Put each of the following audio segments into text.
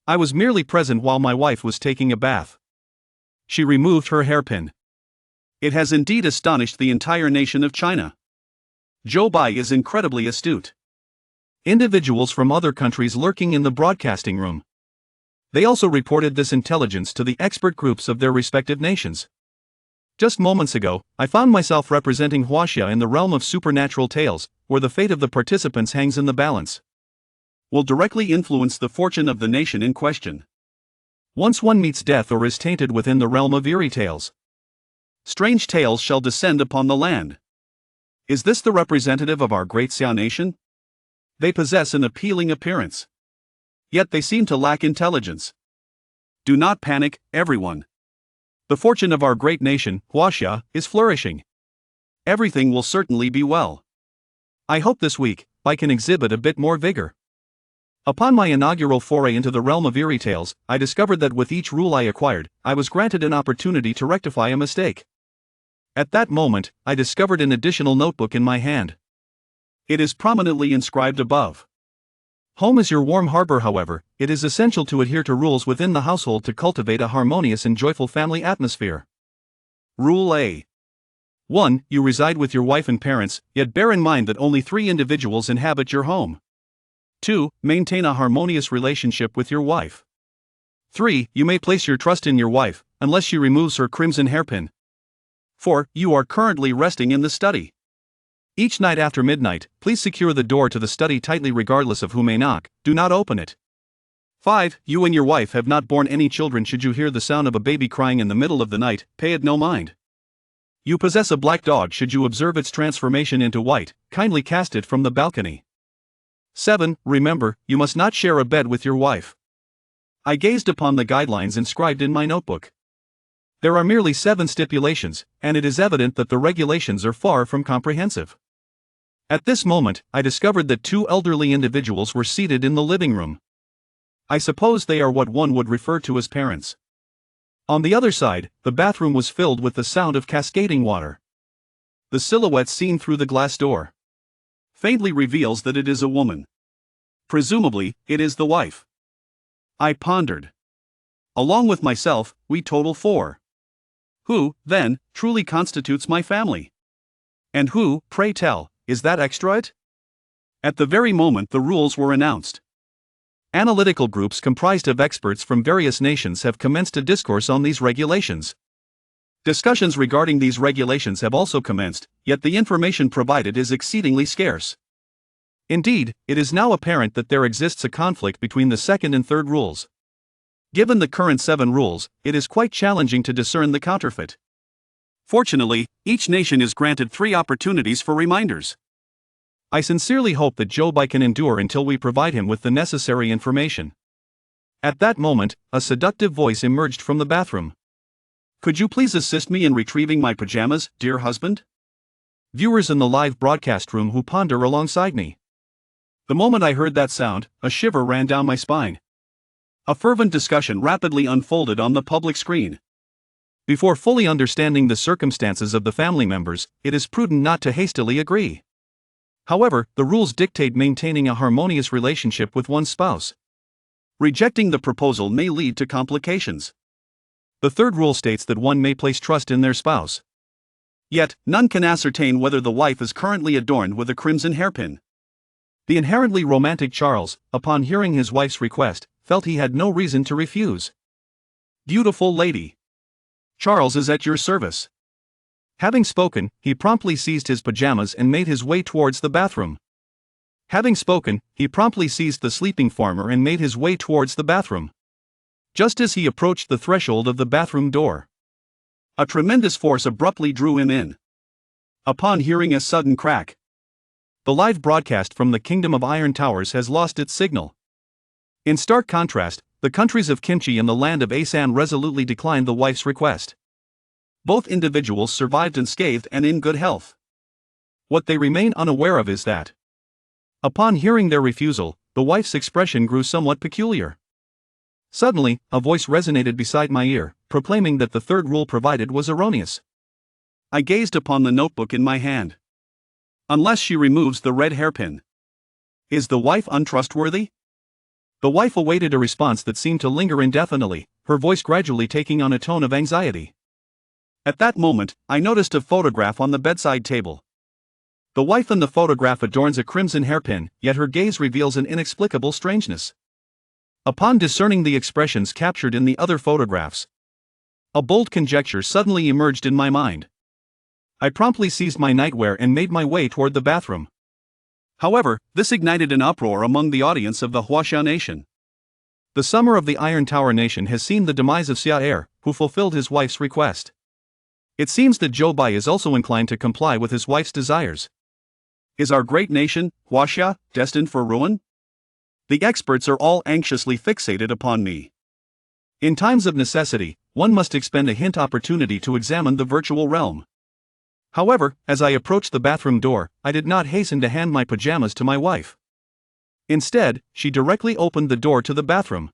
I was merely present while my wife was taking a bath. She removed her hairpin. It has indeed astonished the entire nation of China. Zhou Bai is incredibly astute. Individuals from other countries lurking in the broadcasting room. They also reported this intelligence to the expert groups of their respective nations. Just moments ago, I found myself representing Huaxia in the realm of supernatural tales, where the fate of the participants hangs in the balance. Will directly influence the fortune of the nation in question. Once one meets death or is tainted within the realm of eerie tales, strange tales shall descend upon the land. Is this the representative of our Great Xia nation? They possess an appealing appearance. Yet they seem to lack intelligence. Do not panic, everyone. The fortune of our great nation, Huaxia, is flourishing. Everything will certainly be well. I hope this week, I can exhibit a bit more vigor. Upon my inaugural foray into the realm of eerie tales, I discovered that with each rule I acquired, I was granted an opportunity to rectify a mistake. At that moment, I discovered an additional notebook in my hand. It is prominently inscribed above. Home is your warm harbor. However, it is essential to adhere to rules within the household to cultivate a harmonious and joyful family atmosphere. Rule A. 1. You reside with your wife and parents, yet bear in mind that only 3 individuals inhabit your home. 2. Maintain a harmonious relationship with your wife. 3. You may place your trust in your wife, unless she removes her crimson hairpin. 4. You are currently resting in the study. Each night after midnight, please secure the door to the study tightly regardless of who may knock. Do not open it. 5. You and your wife have not borne any children. Should you hear the sound of a baby crying in the middle of the night, pay it no mind. You possess a black dog. Should you observe its transformation into white, kindly cast it from the balcony. 7. Remember, you must not share a bed with your wife. I gazed upon the guidelines inscribed in my notebook. There are merely 7 stipulations, and it is evident that the regulations are far from comprehensive. At this moment, I discovered that 2 elderly individuals were seated in the living room. I suppose they are what one would refer to as parents. On the other side, the bathroom was filled with the sound of cascading water. The silhouette seen through the glass door faintly reveals that it is a woman. Presumably, it is the wife. I pondered. Along with myself, we total 4. Who, then, truly constitutes my family? And who, pray tell, is that extract? At the very moment the rules were announced, analytical groups comprised of experts from various nations have commenced a discourse on these regulations. Discussions regarding these regulations have also commenced, yet the information provided is exceedingly scarce. Indeed, it is now apparent that there exists a conflict between the second and third rules. Given the current 7 rules, it is quite challenging to discern the counterfeit. Fortunately, each nation is granted 3 opportunities for reminders. I sincerely hope that Zhou Bai can endure until we provide him with the necessary information. At that moment, a seductive voice emerged from the bathroom. Could you please assist me in retrieving my pajamas, dear husband? Viewers in the live broadcast room who ponder alongside me. The moment I heard that sound, a shiver ran down my spine. A fervent discussion rapidly unfolded on the public screen. Before fully understanding the circumstances of the family members, it is prudent not to hastily agree. However, the rules dictate maintaining a harmonious relationship with one's spouse. Rejecting the proposal may lead to complications. The third rule states that one may place trust in their spouse. Yet, none can ascertain whether the wife is currently adorned with a crimson hairpin. The inherently romantic Charles, upon hearing his wife's request, felt he had no reason to refuse. Beautiful lady. Charles is at your service. Having spoken, he promptly seized his pajamas and made his way towards the bathroom. Having spoken, he promptly seized the sleeping farmer and made his way towards the bathroom. Just as he approached the threshold of the bathroom door, a tremendous force abruptly drew him in. Upon hearing a sudden crack, the live broadcast from the Kingdom of Iron Towers has lost its signal. In stark contrast, the countries of Kimchi and the land of Asan resolutely declined the wife's request. Both individuals survived unscathed and in good health. What they remain unaware of is that, upon hearing their refusal, the wife's expression grew somewhat peculiar. Suddenly, a voice resonated beside my ear, proclaiming that the third rule provided was erroneous. I gazed upon the notebook in my hand. Unless she removes the red hairpin. Is the wife untrustworthy? The wife awaited a response that seemed to linger indefinitely, her voice gradually taking on a tone of anxiety. At that moment, I noticed a photograph on the bedside table. The wife in the photograph adorns a crimson hairpin, yet her gaze reveals an inexplicable strangeness. Upon discerning the expressions captured in the other photographs, a bold conjecture suddenly emerged in my mind. I promptly seized my nightwear and made my way toward the bathroom. However, this ignited an uproar among the audience of the Huaxia nation. The summer of the Iron Tower nation has seen the demise of Xia, who fulfilled his wife's request. It seems that Zhou Bai is also inclined to comply with his wife's desires. Is our great nation, Huaxia, destined for ruin? The experts are all anxiously fixated upon me. In times of necessity, one must expend a hint opportunity to examine the virtual realm. However, as I approached the bathroom door, I did not hasten to hand my pajamas to my wife. Instead, she directly opened the door to the bathroom.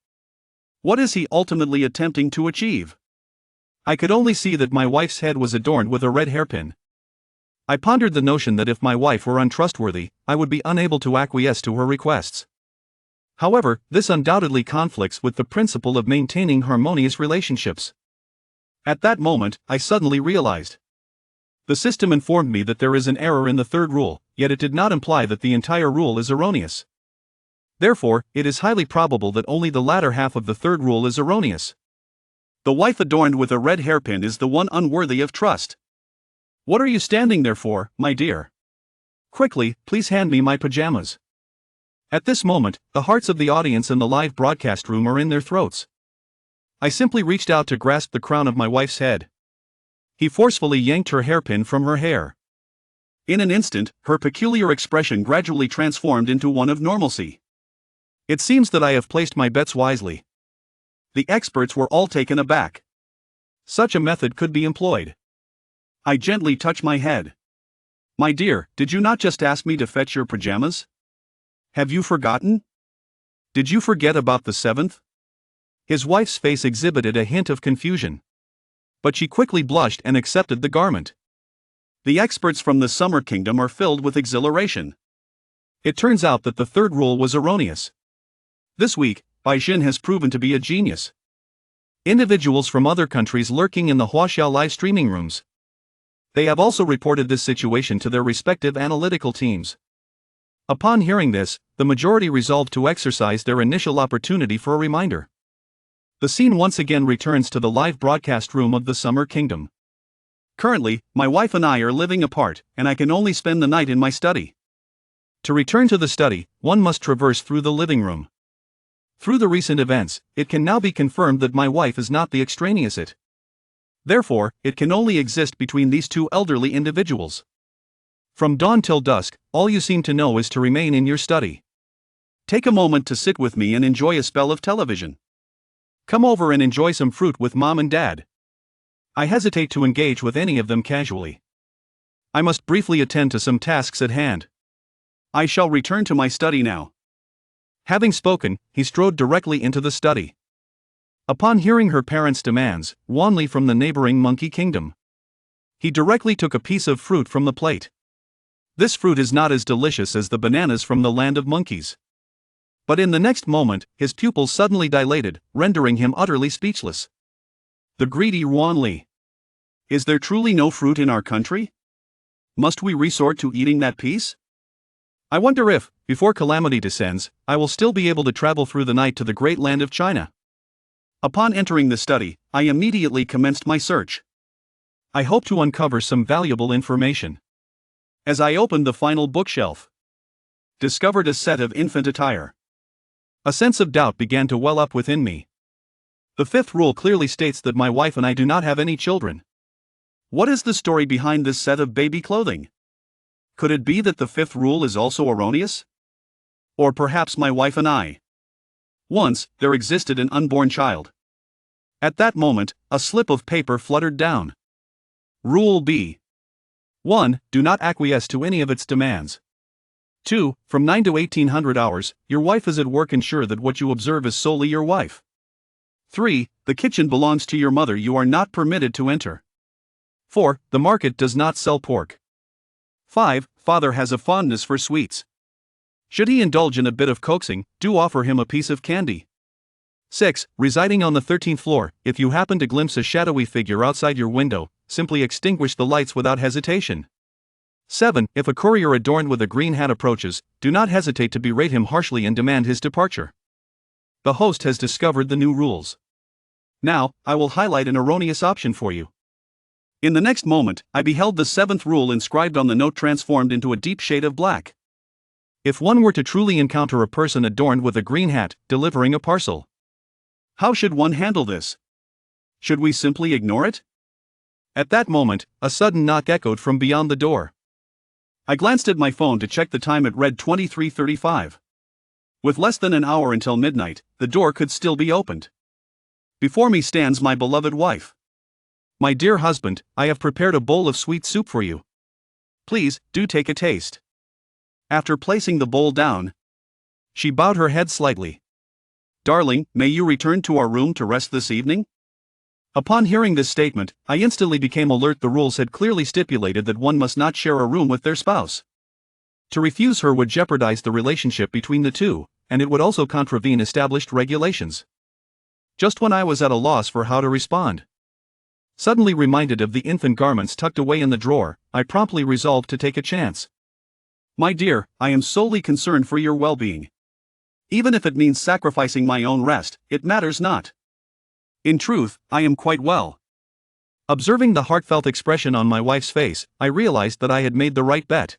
What is he ultimately attempting to achieve? I could only see that my wife's head was adorned with a red hairpin. I pondered the notion that if my wife were untrustworthy, I would be unable to acquiesce to her requests. However, this undoubtedly conflicts with the principle of maintaining harmonious relationships. At that moment, I suddenly realized. The system informed me that there is an error in the third rule, yet it did not imply that the entire rule is erroneous. Therefore, it is highly probable that only the latter half of the third rule is erroneous. The wife adorned with a red hairpin is the one unworthy of trust. What are you standing there for, my dear? Quickly, please hand me my pajamas. At this moment, the hearts of the audience in the live broadcast room are in their throats. I simply reached out to grasp the crown of my wife's head. He forcefully yanked her hairpin from her hair. In an instant, her peculiar expression gradually transformed into one of normalcy. It seems that I have placed my bets wisely. The experts were all taken aback. Such a method could be employed. I gently touched my head. My dear, did you not just ask me to fetch your pajamas? Have you forgotten? Did you forget about the seventh? His wife's face exhibited a hint of confusion. But she quickly blushed and accepted the garment. The experts from the Summer Kingdom are filled with exhilaration. It turns out that the third rule was erroneous. This week, Bai Xin has proven to be a genius. Individuals from other countries lurking in the Huaxia live streaming rooms. They have also reported this situation to their respective analytical teams. Upon hearing this, the majority resolved to exercise their initial opportunity for a reminder. The scene once again returns to the live broadcast room of the Summer Kingdom. Currently, my wife and I are living apart, and I can only spend the night in my study. To return to the study, one must traverse through the living room. Through the recent events, it can now be confirmed that my wife is not the extraneous it. Therefore, it can only exist between these two elderly individuals. From dawn till dusk, all you seem to know is to remain in your study. Take a moment to sit with me and enjoy a spell of television. Come over and enjoy some fruit with mom and dad. I hesitate to engage with any of them casually. I must briefly attend to some tasks at hand. I shall return to my study now. Having spoken, he strode directly into the study. Upon hearing her parents' demands, Wanli from the neighboring Monkey Kingdom, he directly took a piece of fruit from the plate. This fruit is not as delicious as the bananas from the land of monkeys. But in the next moment, his pupils suddenly dilated, rendering him utterly speechless. The greedy Wanli. Is there truly no fruit in our country? Must we resort to eating that piece? I wonder if, before calamity descends, I will still be able to travel through the night to the great land of China. Upon entering the study, I immediately commenced my search. I hope to uncover some valuable information. As I opened the final bookshelf, discovered a set of infant attire. A sense of doubt began to well up within me. The fifth rule clearly states that my wife and I do not have any children. What is the story behind this set of baby clothing? Could it be that the fifth rule is also erroneous? Or perhaps my wife and I. Once, there existed an unborn child. At that moment, a slip of paper fluttered down. Rule B. 1. Do not acquiesce to any of its demands. 2. From 9 to 1800 hours, your wife is at work. Ensure that what you observe is solely your wife. 3. The kitchen belongs to your mother. You are not permitted to enter. 4. The market does not sell pork. 5. Father has a fondness for sweets. Should he indulge in a bit of coaxing, do offer him a piece of candy. 6. Residing on the 13th floor, if you happen to glimpse a shadowy figure outside your window, simply extinguish the lights without hesitation. 7. If a courier adorned with a green hat approaches, do not hesitate to berate him harshly and demand his departure. The host has discovered the new rules. Now, I will highlight an erroneous option for you. In the next moment, I beheld the 7th rule inscribed on the note transformed into a deep shade of black. If one were to truly encounter a person adorned with a green hat, delivering a parcel, how should one handle this? Should we simply ignore it? At that moment, a sudden knock echoed from beyond the door. I glanced at my phone to check the time. It read 23:35. With less than an hour until midnight, the door could still be opened. Before me stands my beloved wife. My dear husband, I have prepared a bowl of sweet soup for you. Please, do take a taste. After placing the bowl down, she bowed her head slightly. Darling, may you return to our room to rest this evening? Upon hearing this statement, I instantly became alert. The rules had clearly stipulated that one must not share a room with their spouse. To refuse her would jeopardize the relationship between the two, and it would also contravene established regulations. Just when I was at a loss for how to respond, suddenly reminded of the infant garments tucked away in the drawer, I promptly resolved to take a chance. My dear, I am solely concerned for your well-being. Even if it means sacrificing my own rest, it matters not. In truth, I am quite well. Observing the heartfelt expression on my wife's face, I realized that I had made the right bet.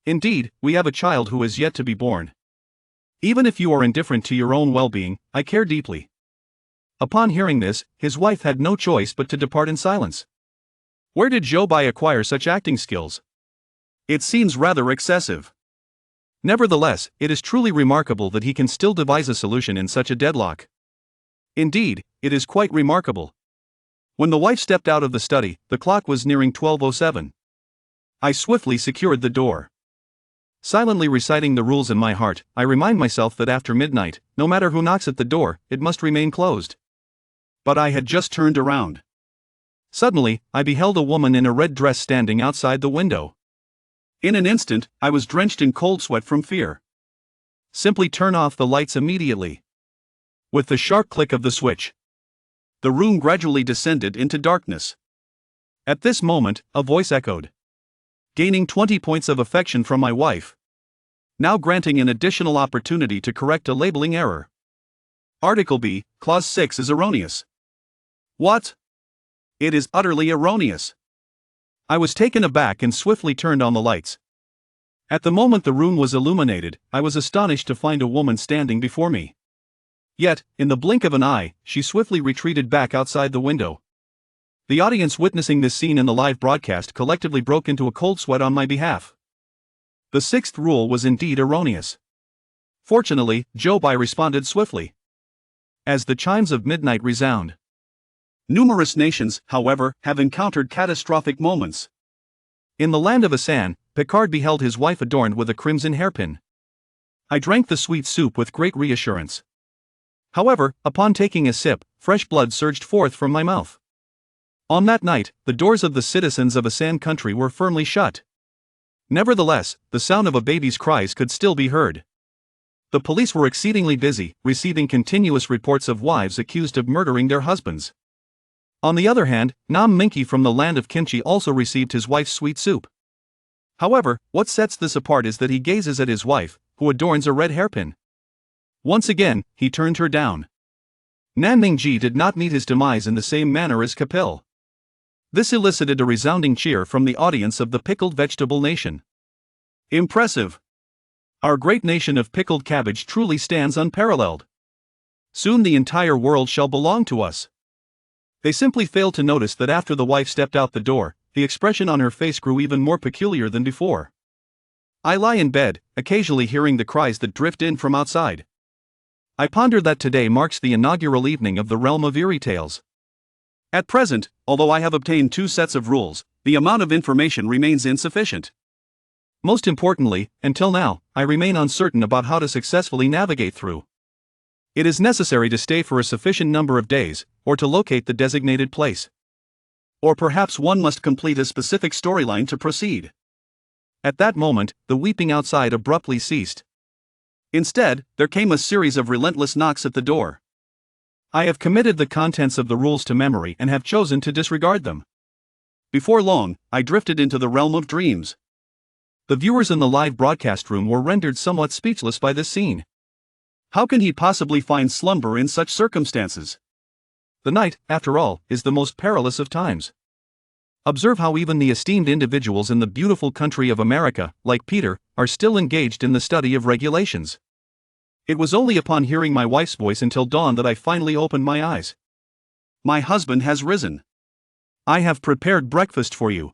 Indeed, we have a child who is yet to be born. Even if you are indifferent to your own well-being, I care deeply. Upon hearing this, his wife had no choice but to depart in silence. Where did Zhou Bai acquire such acting skills? It seems rather excessive. Nevertheless, it is truly remarkable that he can still devise a solution in such a deadlock. Indeed, it is quite remarkable. When the wife stepped out of the study, the clock was nearing 12:07. I swiftly secured the door. Silently reciting the rules in my heart, I remind myself that after midnight, no matter who knocks at the door, it must remain closed. But I had just turned around. Suddenly, I beheld a woman in a red dress standing outside the window. In an instant, I was drenched in cold sweat from fear. Simply turn off the lights immediately. With the sharp click of the switch, the room gradually descended into darkness. At this moment, a voice echoed. Gaining 20 points of affection from my wife. Now granting an additional opportunity to correct a labeling error. Article B, Clause 6 is erroneous. What? It is utterly erroneous. I was taken aback and swiftly turned on the lights. At the moment the room was illuminated, I was astonished to find a woman standing before me. Yet, in the blink of an eye, she swiftly retreated back outside the window. The audience witnessing this scene in the live broadcast collectively broke into a cold sweat on my behalf. The 6th rule was indeed erroneous. Fortunately, Zhou Bai responded swiftly. As the chimes of midnight resound. Numerous nations, however, have encountered catastrophic moments. In the land of Asan, Picard beheld his wife adorned with a crimson hairpin. I drank the sweet soup with great reassurance. However, upon taking a sip, fresh blood surged forth from my mouth. On that night, the doors of the citizens of Asan country were firmly shut. Nevertheless, the sound of a baby's cries could still be heard. The police were exceedingly busy, receiving continuous reports of wives accused of murdering their husbands. On the other hand, Nam Minky from the land of Kimchi also received his wife's sweet soup. However, what sets this apart is that he gazes at his wife, who adorns a red hairpin. Once again, he turned her down. Nan Mingji did not meet his demise in the same manner as Kapil. This elicited a resounding cheer from the audience of the pickled vegetable nation. Impressive! Our great nation of pickled cabbage truly stands unparalleled. Soon the entire world shall belong to us. They simply failed to notice that after the wife stepped out the door, the expression on her face grew even more peculiar than before. I lie in bed, occasionally hearing the cries that drift in from outside. I ponder that today marks the inaugural evening of the realm of eerie tales. At present, although I have obtained 2 sets of rules, the amount of information remains insufficient. Most importantly, until now, I remain uncertain about how to successfully navigate through. It is necessary to stay for a sufficient number of days, or to locate the designated place. Or perhaps one must complete a specific storyline to proceed. At that moment, the weeping outside abruptly ceased. Instead, there came a series of relentless knocks at the door. I have committed the contents of the rules to memory and have chosen to disregard them. Before long, I drifted into the realm of dreams. The viewers in the live broadcast room were rendered somewhat speechless by this scene. How can he possibly find slumber in such circumstances? The night, after all, is the most perilous of times. Observe how even the esteemed individuals in the beautiful country of America, like Peter, are still engaged in the study of regulations. It was only upon hearing my wife's voice until dawn that I finally opened my eyes. My husband has risen. I have prepared breakfast for you.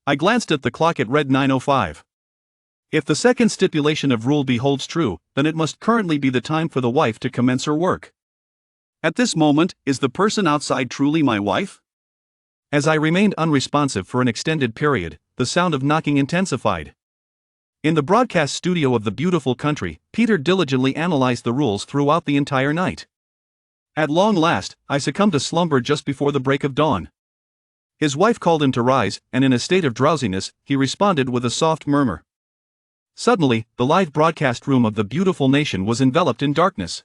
I glanced at the clock. It read 9:05. If the second stipulation of Rule B holds true, then it must currently be the time for the wife to commence her work. At this moment, is the person outside truly my wife? As I remained unresponsive for an extended period, the sound of knocking intensified. In the broadcast studio of the beautiful country, Peter diligently analyzed the rules throughout the entire night. At long last, I succumbed to slumber just before the break of dawn. His wife called him to rise, and in a state of drowsiness, he responded with a soft murmur. Suddenly, the live broadcast room of the beautiful nation was enveloped in darkness.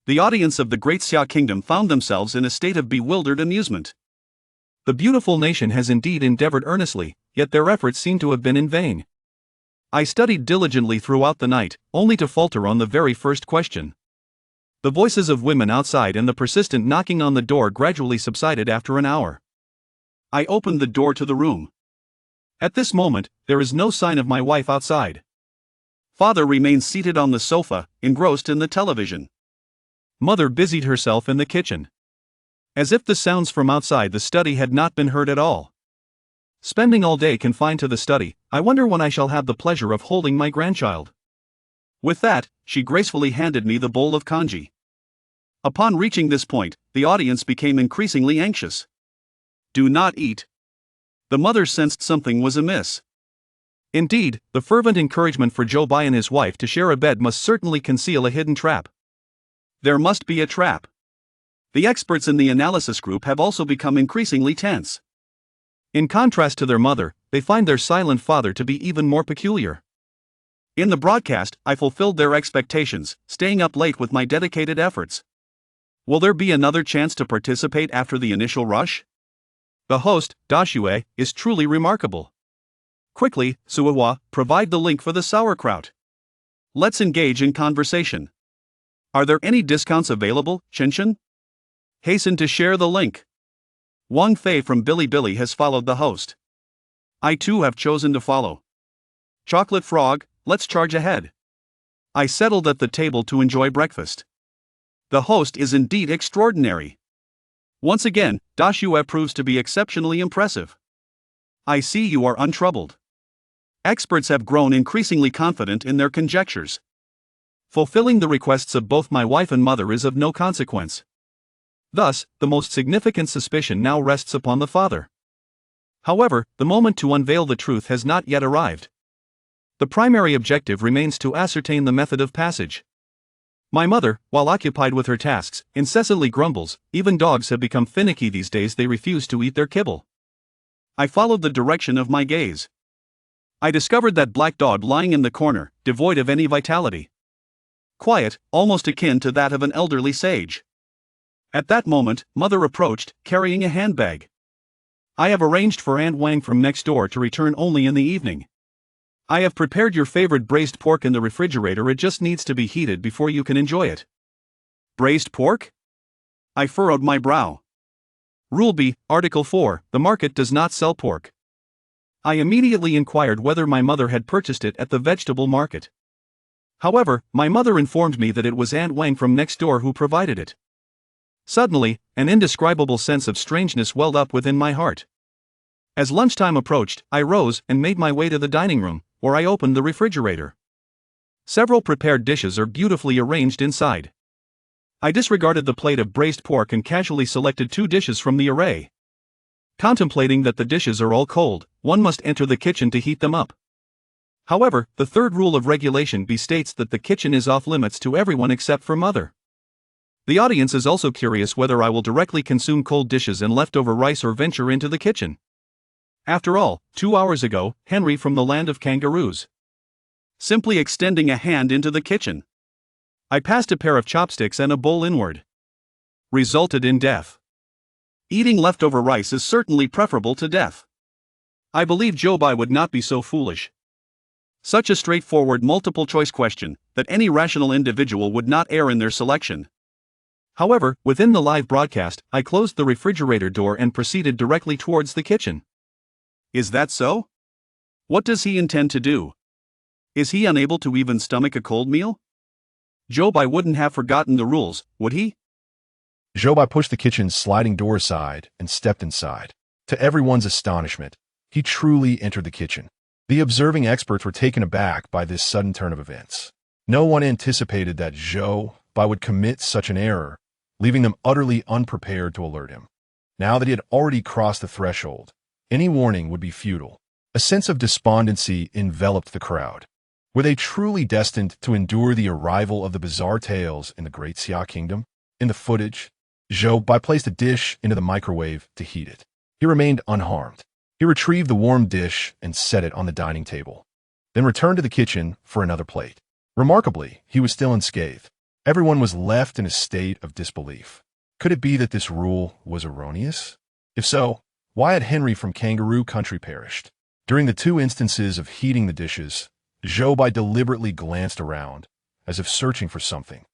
The audience of the Great Xia Kingdom found themselves in a state of bewildered amusement. The beautiful nation has indeed endeavored earnestly, yet their efforts seem to have been in vain. I studied diligently throughout the night, only to falter on the very first question. The voices of women outside and the persistent knocking on the door gradually subsided after an hour. I opened the door to the room. At this moment, there is no sign of my wife outside. Father remains seated on the sofa, engrossed in the television. Mother busied herself in the kitchen. As if the sounds from outside the study had not been heard at all. Spending all day confined to the study, I wonder when I shall have the pleasure of holding my grandchild. With that, she gracefully handed me the bowl of congee. Upon reaching this point, the audience became increasingly anxious. Do not eat. The mother sensed something was amiss. Indeed, the fervent encouragement for Zhou Bai and his wife to share a bed must certainly conceal a hidden trap. There must be a trap. The experts in the analysis group have also become increasingly tense. In contrast to their mother, they find their silent father to be even more peculiar. In the broadcast, I fulfilled their expectations, staying up late with my dedicated efforts. Will there be another chance to participate after the initial rush? The host, Dashue, is truly remarkable. Quickly, Suiwa, provide the link for the sauerkraut. Let's engage in conversation. Are there any discounts available, Chinchin? Hasten to share the link. Wang Fei from Bilibili has followed the host. I too have chosen to follow. Chocolate Frog, let's charge ahead. I settled at the table to enjoy breakfast. The host is indeed extraordinary. Once again, Dashue proves to be exceptionally impressive. I see you are untroubled. Experts have grown increasingly confident in their conjectures. Fulfilling the requests of both my wife and mother is of no consequence. Thus, the most significant suspicion now rests upon the father. However, the moment to unveil the truth has not yet arrived. The primary objective remains to ascertain the method of passage. My mother, while occupied with her tasks, incessantly grumbles. Even dogs have become finicky these days. They refuse to eat their kibble. I followed the direction of my gaze. I discovered that black dog lying in the corner, devoid of any vitality. Quiet, almost akin to that of an elderly sage. At that moment, mother approached, carrying a handbag. I have arranged for Aunt Wang from next door to return only in the evening. I have prepared your favorite braised pork in the refrigerator. It just needs to be heated before you can enjoy it. Braised pork? I furrowed my brow. Rule B, Article 4, the market does not sell pork. I immediately inquired whether my mother had purchased it at the vegetable market. However, my mother informed me that it was Aunt Wang from next door who provided it. Suddenly, an indescribable sense of strangeness welled up within my heart. As lunchtime approached, I rose and made my way to the dining room, where I opened the refrigerator. Several prepared dishes are beautifully arranged inside. I disregarded the plate of braised pork and casually selected 2 dishes from the array. Contemplating that the dishes are all cold, one must enter the kitchen to heat them up. However, the third rule of Regulation B states that the kitchen is off limits to everyone except for mother. The audience is also curious whether I will directly consume cold dishes and leftover rice or venture into the kitchen. After all, 2 hours ago, Henry from the land of kangaroos simply extending a hand into the kitchen. I passed a pair of chopsticks and a bowl inward. Resulted in death. Eating leftover rice is certainly preferable to death. I believe Zhou Bai would not be so foolish. Such a straightforward multiple-choice question that any rational individual would not err in their selection. However, within the live broadcast, I closed the refrigerator door and proceeded directly towards the kitchen. Is that so? What does he intend to do? Is he unable to even stomach a cold meal? Zhou Bai wouldn't have forgotten the rules, would he? Zhou Bai pushed the kitchen's sliding door aside and stepped inside. To everyone's astonishment, he truly entered the kitchen. The observing experts were taken aback by this sudden turn of events. No one anticipated that Zhou Bai would commit such an error, leaving them utterly unprepared to alert him. Now that he had already crossed the threshold, any warning would be futile. A sense of despondency enveloped the crowd. Were they truly destined to endure the arrival of the bizarre tales in the Great Xia Kingdom? In the footage, Zhou Bai placed a dish into the microwave to heat it. He remained unharmed. He retrieved the warm dish and set it on the dining table, then returned to the kitchen for another plate. Remarkably, he was still unscathed. Everyone was left in a state of disbelief. Could it be that this rule was erroneous? If so, why had Henry from Kangaroo Country perished? During the 2 instances of heating the dishes, Zhou Bai deliberately glanced around, as if searching for something.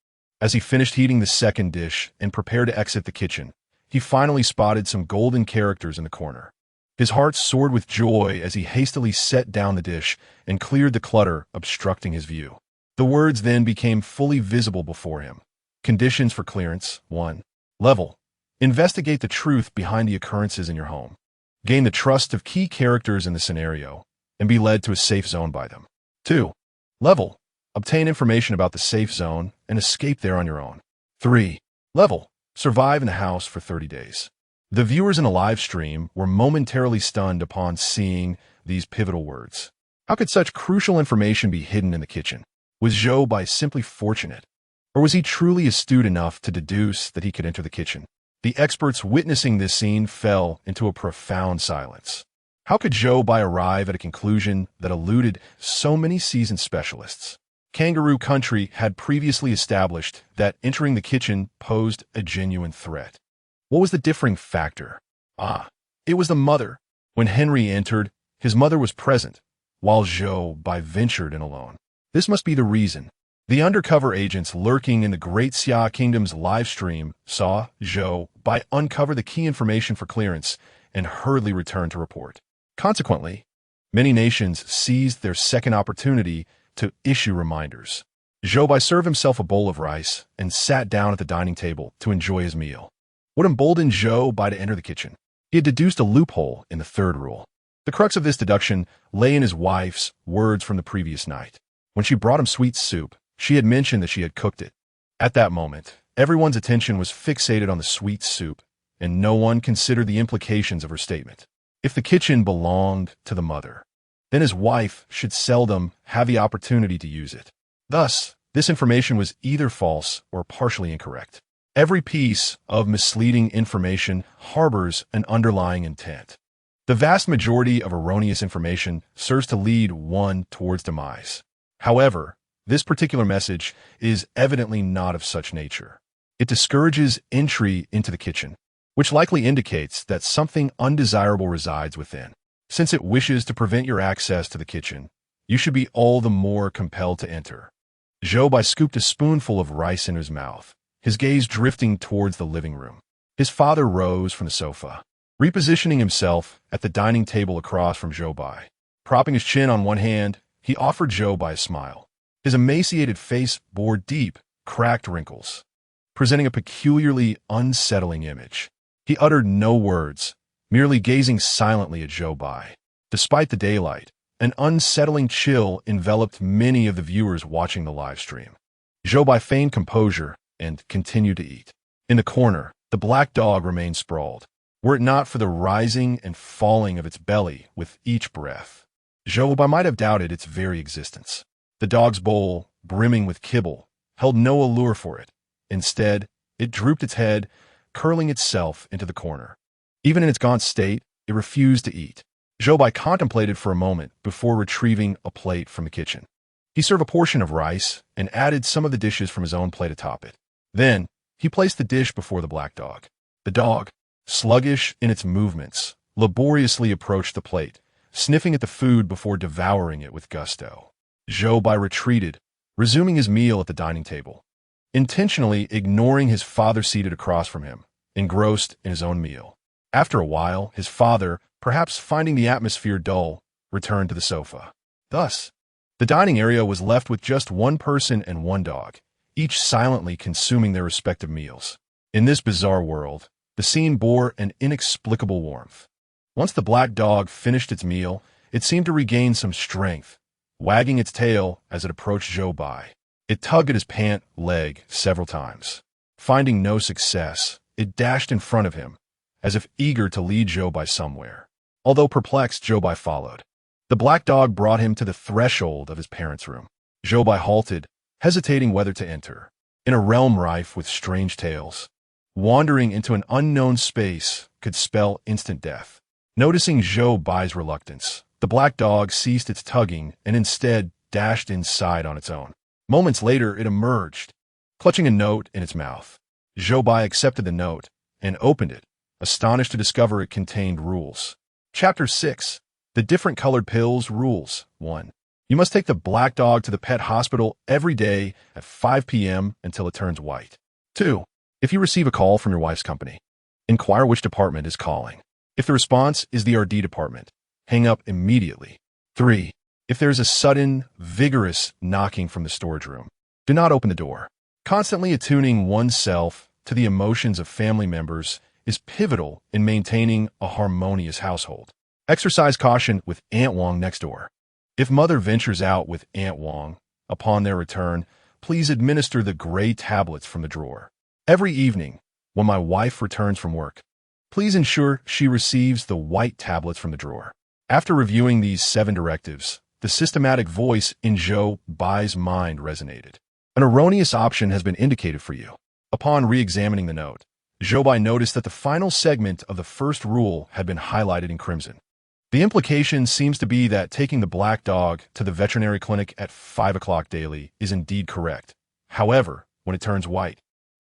As he finished heating the second dish and prepared to exit the kitchen, he finally spotted some golden characters in the corner. His heart soared with joy as he hastily set down the dish and cleared the clutter obstructing his view. The words then became fully visible before him. Conditions for clearance: 1. Level. Investigate the truth behind the occurrences in your home. Gain the trust of key characters in the scenario and be led to a safe zone by them. 2. Level. Obtain information about the safe zone and escape there on your own. 3. Level. Survive in the house for 30 days. The viewers in a live stream were momentarily stunned upon seeing these pivotal words. How could such crucial information be hidden in the kitchen? Was Zhou Bai simply fortunate? Or was he truly astute enough to deduce that he could enter the kitchen? The experts witnessing this scene fell into a profound silence. How could Zhou Bai arrive at a conclusion that eluded so many seasoned specialists? Kangaroo Country had previously established that entering the kitchen posed a genuine threat. What was the differing factor? It was the mother. When Henry entered, his mother was present, while Zhou Bai ventured in alone. This must be the reason. The undercover agents lurking in the Great Xia Kingdom's live stream saw Zhou Bai uncover the key information for clearance and hurriedly return to report. Consequently, many nations seized their second opportunity to issue reminders. Zhou Bai served himself a bowl of rice and sat down at the dining table to enjoy his meal. What emboldened Zhou Bai to enter the kitchen? He had deduced a loophole in the 3rd rule. The crux of this deduction lay in his wife's words from the previous night. When she brought him sweet soup, she had mentioned that she had cooked it. At that moment, everyone's attention was fixated on the sweet soup, and no one considered the implications of her statement. If the kitchen belonged to the mother, then his wife should seldom have the opportunity to use it. Thus, this information was either false or partially incorrect. Every piece of misleading information harbors an underlying intent. The vast majority of erroneous information serves to lead one towards demise. However, this particular message is evidently not of such nature. It discourages entry into the kitchen, which likely indicates that something undesirable resides within. Since it wishes to prevent your access to the kitchen, you should be all the more compelled to enter. Zhou Bai scooped a spoonful of rice in his mouth, his gaze drifting towards the living room. His father rose from the sofa, repositioning himself at the dining table across from Zhou Bai. Propping his chin on one hand, he offered Zhou Bai a smile. His emaciated face bore deep, cracked wrinkles, presenting a peculiarly unsettling image. He uttered no words, merely gazing silently at Zhou Bai. Despite the daylight, an unsettling chill enveloped many of the viewers watching the live stream. Zhou Bai feigned composure and continued to eat. In the corner, the black dog remained sprawled, were it not for the rising and falling of its belly with each breath. Zhou Bai might have doubted its very existence. The dog's bowl, brimming with kibble, held no allure for it. Instead, it drooped its head, curling itself into the corner. Even in its gaunt state, it refused to eat. Zhou Bai contemplated for a moment before retrieving a plate from the kitchen. He served a portion of rice and added some of the dishes from his own plate atop it. Then, he placed the dish before the black dog. The dog, sluggish in its movements, laboriously approached the plate, sniffing at the food before devouring it with gusto. Zhou Bai retreated, resuming his meal at the dining table, intentionally ignoring his father seated across from him, engrossed in his own meal. After a while, his father, perhaps finding the atmosphere dull, returned to the sofa. Thus, the dining area was left with just one person and one dog, each silently consuming their respective meals. In this bizarre world, the scene bore an inexplicable warmth. Once the black dog finished its meal, it seemed to regain some strength, wagging its tail as it approached Zhou Bai. It tugged at his pant leg several times. Finding no success, it dashed in front of him, as if eager to lead Zhou Bai somewhere. Although perplexed, Zhou Bai followed. The black dog brought him to the threshold of his parents' room. Zhou Bai halted, hesitating whether to enter. In a realm rife with strange tales, wandering into an unknown space could spell instant death. Noticing Zhou Bai's reluctance, the black dog ceased its tugging and instead dashed inside on its own. Moments later, it emerged, clutching a note in its mouth. Zhou Bai accepted the note and opened it, astonished to discover it contained rules. Chapter 6. The Different Colored Pills Rules. 1. You must take the black dog to the pet hospital every day at 5 p.m. until it turns white. 2. If you receive a call from your wife's company, inquire which department is calling. If the response is the RD department, hang up immediately. 3. If there is a sudden, vigorous knocking from the storage room, do not open the door. Constantly attuning oneself to the emotions of family members is pivotal in maintaining a harmonious household. Exercise caution with Aunt Wong next door. If mother ventures out with Aunt Wong, upon their return, please administer the gray tablets from the drawer. Every evening, when my wife returns from work, please ensure she receives the white tablets from the drawer. After reviewing these 7 directives, the systematic voice in Zhou Bai's mind resonated. An erroneous option has been indicated for you. Upon re-examining the note, Zhou Bai noticed that the final segment of the first rule had been highlighted in crimson. The implication seems to be that taking the black dog to the veterinary clinic at 5 o'clock daily is indeed correct. However, when it turns white,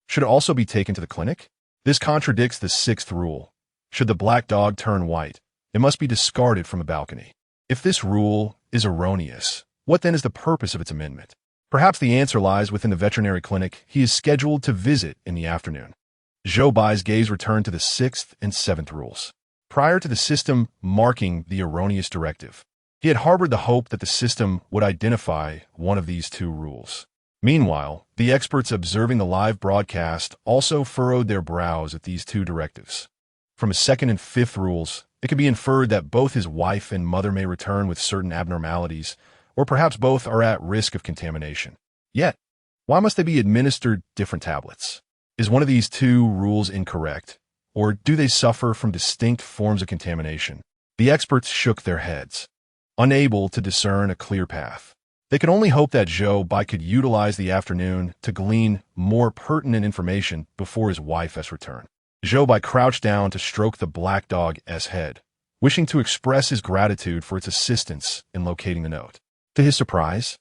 should it also be taken to the clinic? This contradicts the 6th rule. Should the black dog turn white, it must be discarded from a balcony. If this rule is erroneous, what then is the purpose of its amendment? Perhaps the answer lies within the veterinary clinic he is scheduled to visit in the afternoon. Zhou Bai's gaze returned to the 6th and 7th rules. Prior to the system marking the erroneous directive, he had harbored the hope that the system would identify one of these 2 rules. Meanwhile, the experts observing the live broadcast also furrowed their brows at these 2 directives. From his 2nd and 5th rules, it could be inferred that both his wife and mother may return with certain abnormalities, or perhaps both are at risk of contamination. Yet, why must they be administered different tablets? Is one of these 2 rules incorrect, or do they suffer from distinct forms of contamination? The experts shook their heads, unable to discern a clear path. They could only hope that Zhou Bai could utilize the afternoon to glean more pertinent information before his wife's return. Zhou Bai crouched down to stroke the black dog's head, wishing to express his gratitude for its assistance in locating the note. To his surprise,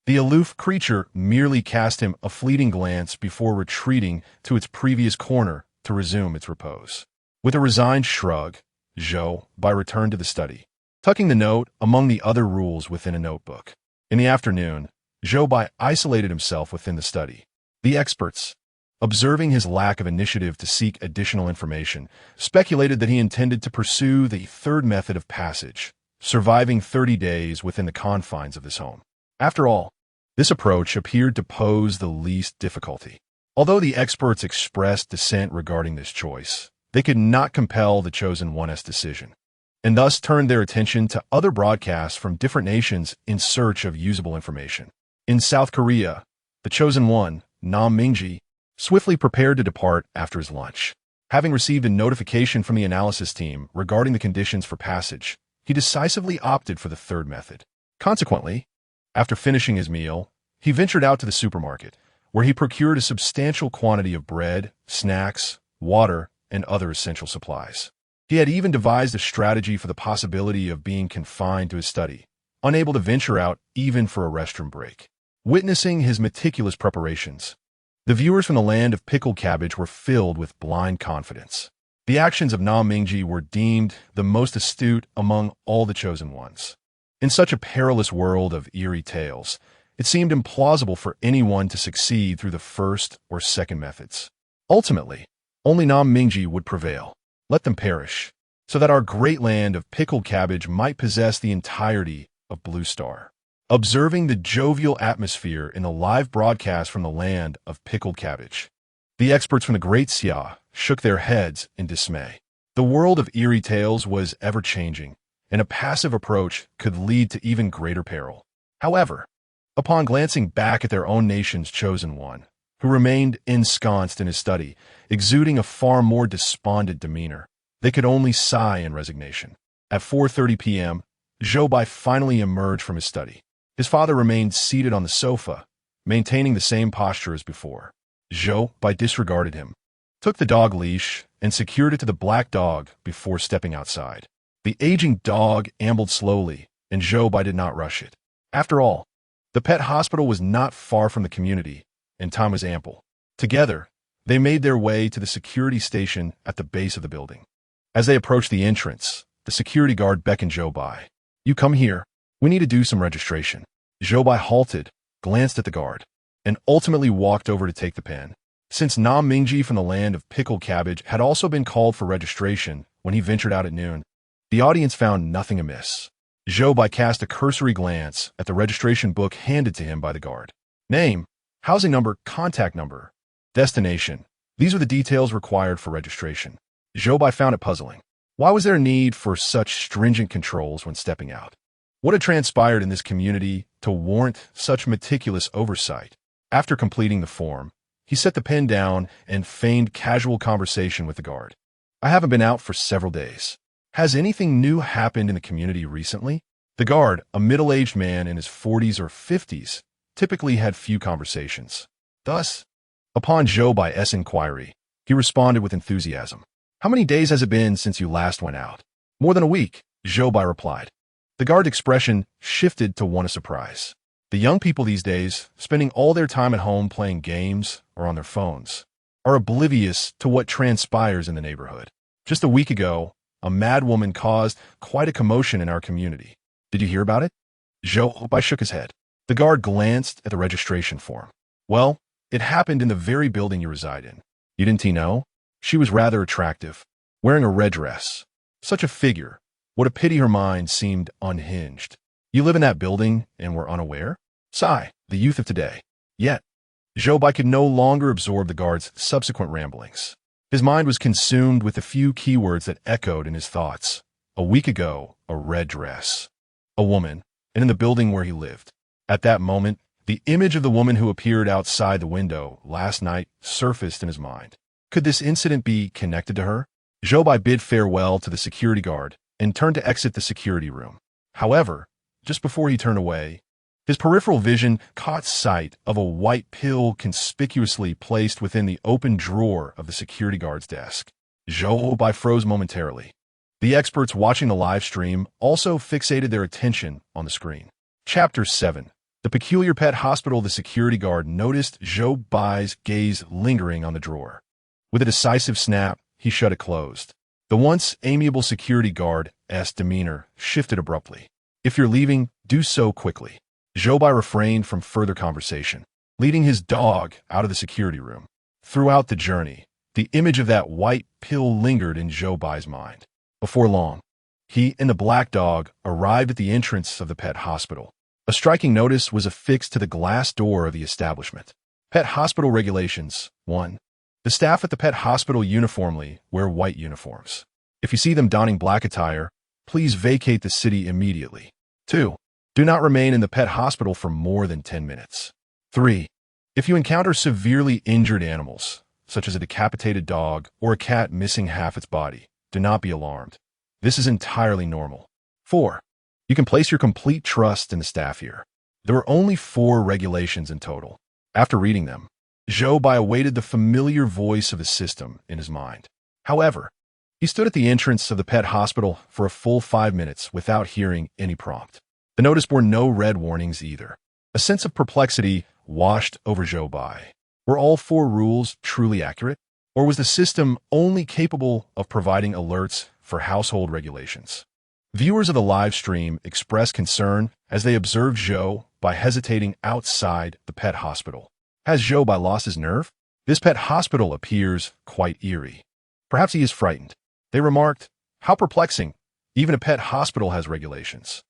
the aloof creature merely cast him a fleeting glance before retreating to its previous corner to resume its repose. With a resigned shrug, Zhou Bai returned to the study, tucking the note among the other rules within a notebook. In the afternoon, Zhou Bai isolated himself within the study. The experts, observing his lack of initiative to seek additional information, speculated that he intended to pursue the 3rd method of passage, surviving 30 days within the confines of this home. After all, this approach appeared to pose the least difficulty. Although the experts expressed dissent regarding this choice, they could not compel the chosen one's decision, and thus turned their attention to other broadcasts from different nations in search of usable information. In South Korea, the chosen one, Nam Mingji, swiftly prepared to depart after his lunch. Having received a notification from the analysis team regarding the conditions for passage, he decisively opted for the 3rd method. Consequently, after finishing his meal, he ventured out to the supermarket, where he procured a substantial quantity of bread, snacks, water, and other essential supplies. He had even devised a strategy for the possibility of being confined to his study, unable to venture out even for a restroom break. Witnessing his meticulous preparations, the viewers from the land of pickled cabbage were filled with blind confidence. The actions of Na Mingji were deemed the most astute among all the chosen ones. In such a perilous world of eerie tales, it seemed implausible for anyone to succeed through the first or second methods. Ultimately, only Na Mingji would prevail. Let them perish, so that our great land of pickled cabbage might possess the entirety of Blue Star. Observing the jovial atmosphere in the live broadcast from the land of pickled cabbage, the experts from the Great Xia shook their heads in dismay. The world of eerie tales was ever-changing, and a passive approach could lead to even greater peril. However, upon glancing back at their own nation's chosen one, who remained ensconced in his study, exuding a far more despondent demeanor, they could only sigh in resignation. At 4:30 p.m., Zhou Bai finally emerged from his study. His father remained seated on the sofa, maintaining the same posture as before. Zhou Bai disregarded him, took the dog leash, and secured it to the black dog before stepping outside. The aging dog ambled slowly, and Zhou Bai did not rush it. After all, the pet hospital was not far from the community, and time was ample. Together, they made their way to the security station at the base of the building. As they approached the entrance, the security guard beckoned Zhou Bai. "You come here. We need to do some registration." Zhou Bai halted, glanced at the guard, and ultimately walked over to take the pen. Since Na Mingji from the land of pickled cabbage had also been called for registration when he ventured out at noon, the audience found nothing amiss. Zhou Bai cast a cursory glance at the registration book handed to him by the guard. Name, housing number, contact number, destination. These were the details required for registration. Zhou Bai found it puzzling. Why was there a need for such stringent controls when stepping out? What had transpired in this community to warrant such meticulous oversight? After completing the form, he set the pen down and feigned casual conversation with the guard. "I haven't been out for several days. Has anything new happened in the community recently?" The guard, a middle-aged man in his 40s or 50s, typically had few conversations. Thus, upon Zhou Bai's inquiry, he responded with enthusiasm. "How many days has it been since you last went out?" "More than a week," Zhou Bai replied. The guard's expression shifted to one of surprise. The young people these days, spending all their time at home playing games or on their phones, are oblivious to what transpires in the neighborhood. Just a week ago, a mad woman caused quite a commotion in our community. Did you hear about it? Zhou Bai shook his head. The guard glanced at the registration form. "Well, it happened in the very building you reside in. You didn't know? She was rather attractive, wearing a red dress. Such a figure. What a pity her mind seemed unhinged. You live in that building and were unaware?" Sigh, the youth of today. Yet, Zhou Bai could no longer absorb the guard's subsequent ramblings. His mind was consumed with the few keywords that echoed in his thoughts. A week ago, a red dress. A woman, and in the building where he lived. At that moment, the image of the woman who appeared outside the window last night surfaced in his mind. Could this incident be connected to her? Zhou Bai bid farewell to the security guard and turned to exit the security room. However, just before he turned away, his peripheral vision caught sight of a white pill conspicuously placed within the open drawer of the security guard's desk. Zhou Bai froze momentarily. The experts watching the live stream also fixated their attention on the screen. Chapter 7. The peculiar pet hospital. The security guard noticed Zhou Bai's gaze lingering on the drawer. With a decisive snap, he shut it closed. The once amiable security guard's demeanor shifted abruptly. "If you're leaving, do so quickly." Zhou Bai refrained from further conversation, leading his dog out of the security room. Throughout the journey, the image of that white pill lingered in Zhou Bai's mind. Before long, he and the black dog arrived at the entrance of the pet hospital. A striking notice was affixed to the glass door of the establishment. Pet hospital regulations. 1. The staff at the pet hospital uniformly wear white uniforms. If you see them donning black attire, please vacate the city immediately. 2. Do not remain in the pet hospital for more than 10 minutes. 3. If you encounter severely injured animals, such as a decapitated dog or a cat missing half its body, do not be alarmed. This is entirely normal. 4. You can place your complete trust in the staff here. There are only 4 regulations in total. After reading them, Zhou Bai awaited the familiar voice of the system in his mind. However, he stood at the entrance of the pet hospital for a full 5 minutes without hearing any prompt. The notice bore no red warnings either. A sense of perplexity washed over Zhou Bai. Were all 4 rules truly accurate? Or was the system only capable of providing alerts for household regulations? Viewers of the live stream expressed concern as they observed Zhou Bai hesitating outside the pet hospital. Has Zhou Bai lost his nerve? This pet hospital appears quite eerie. Perhaps he is frightened. They remarked, "How perplexing. Even a pet hospital has regulations."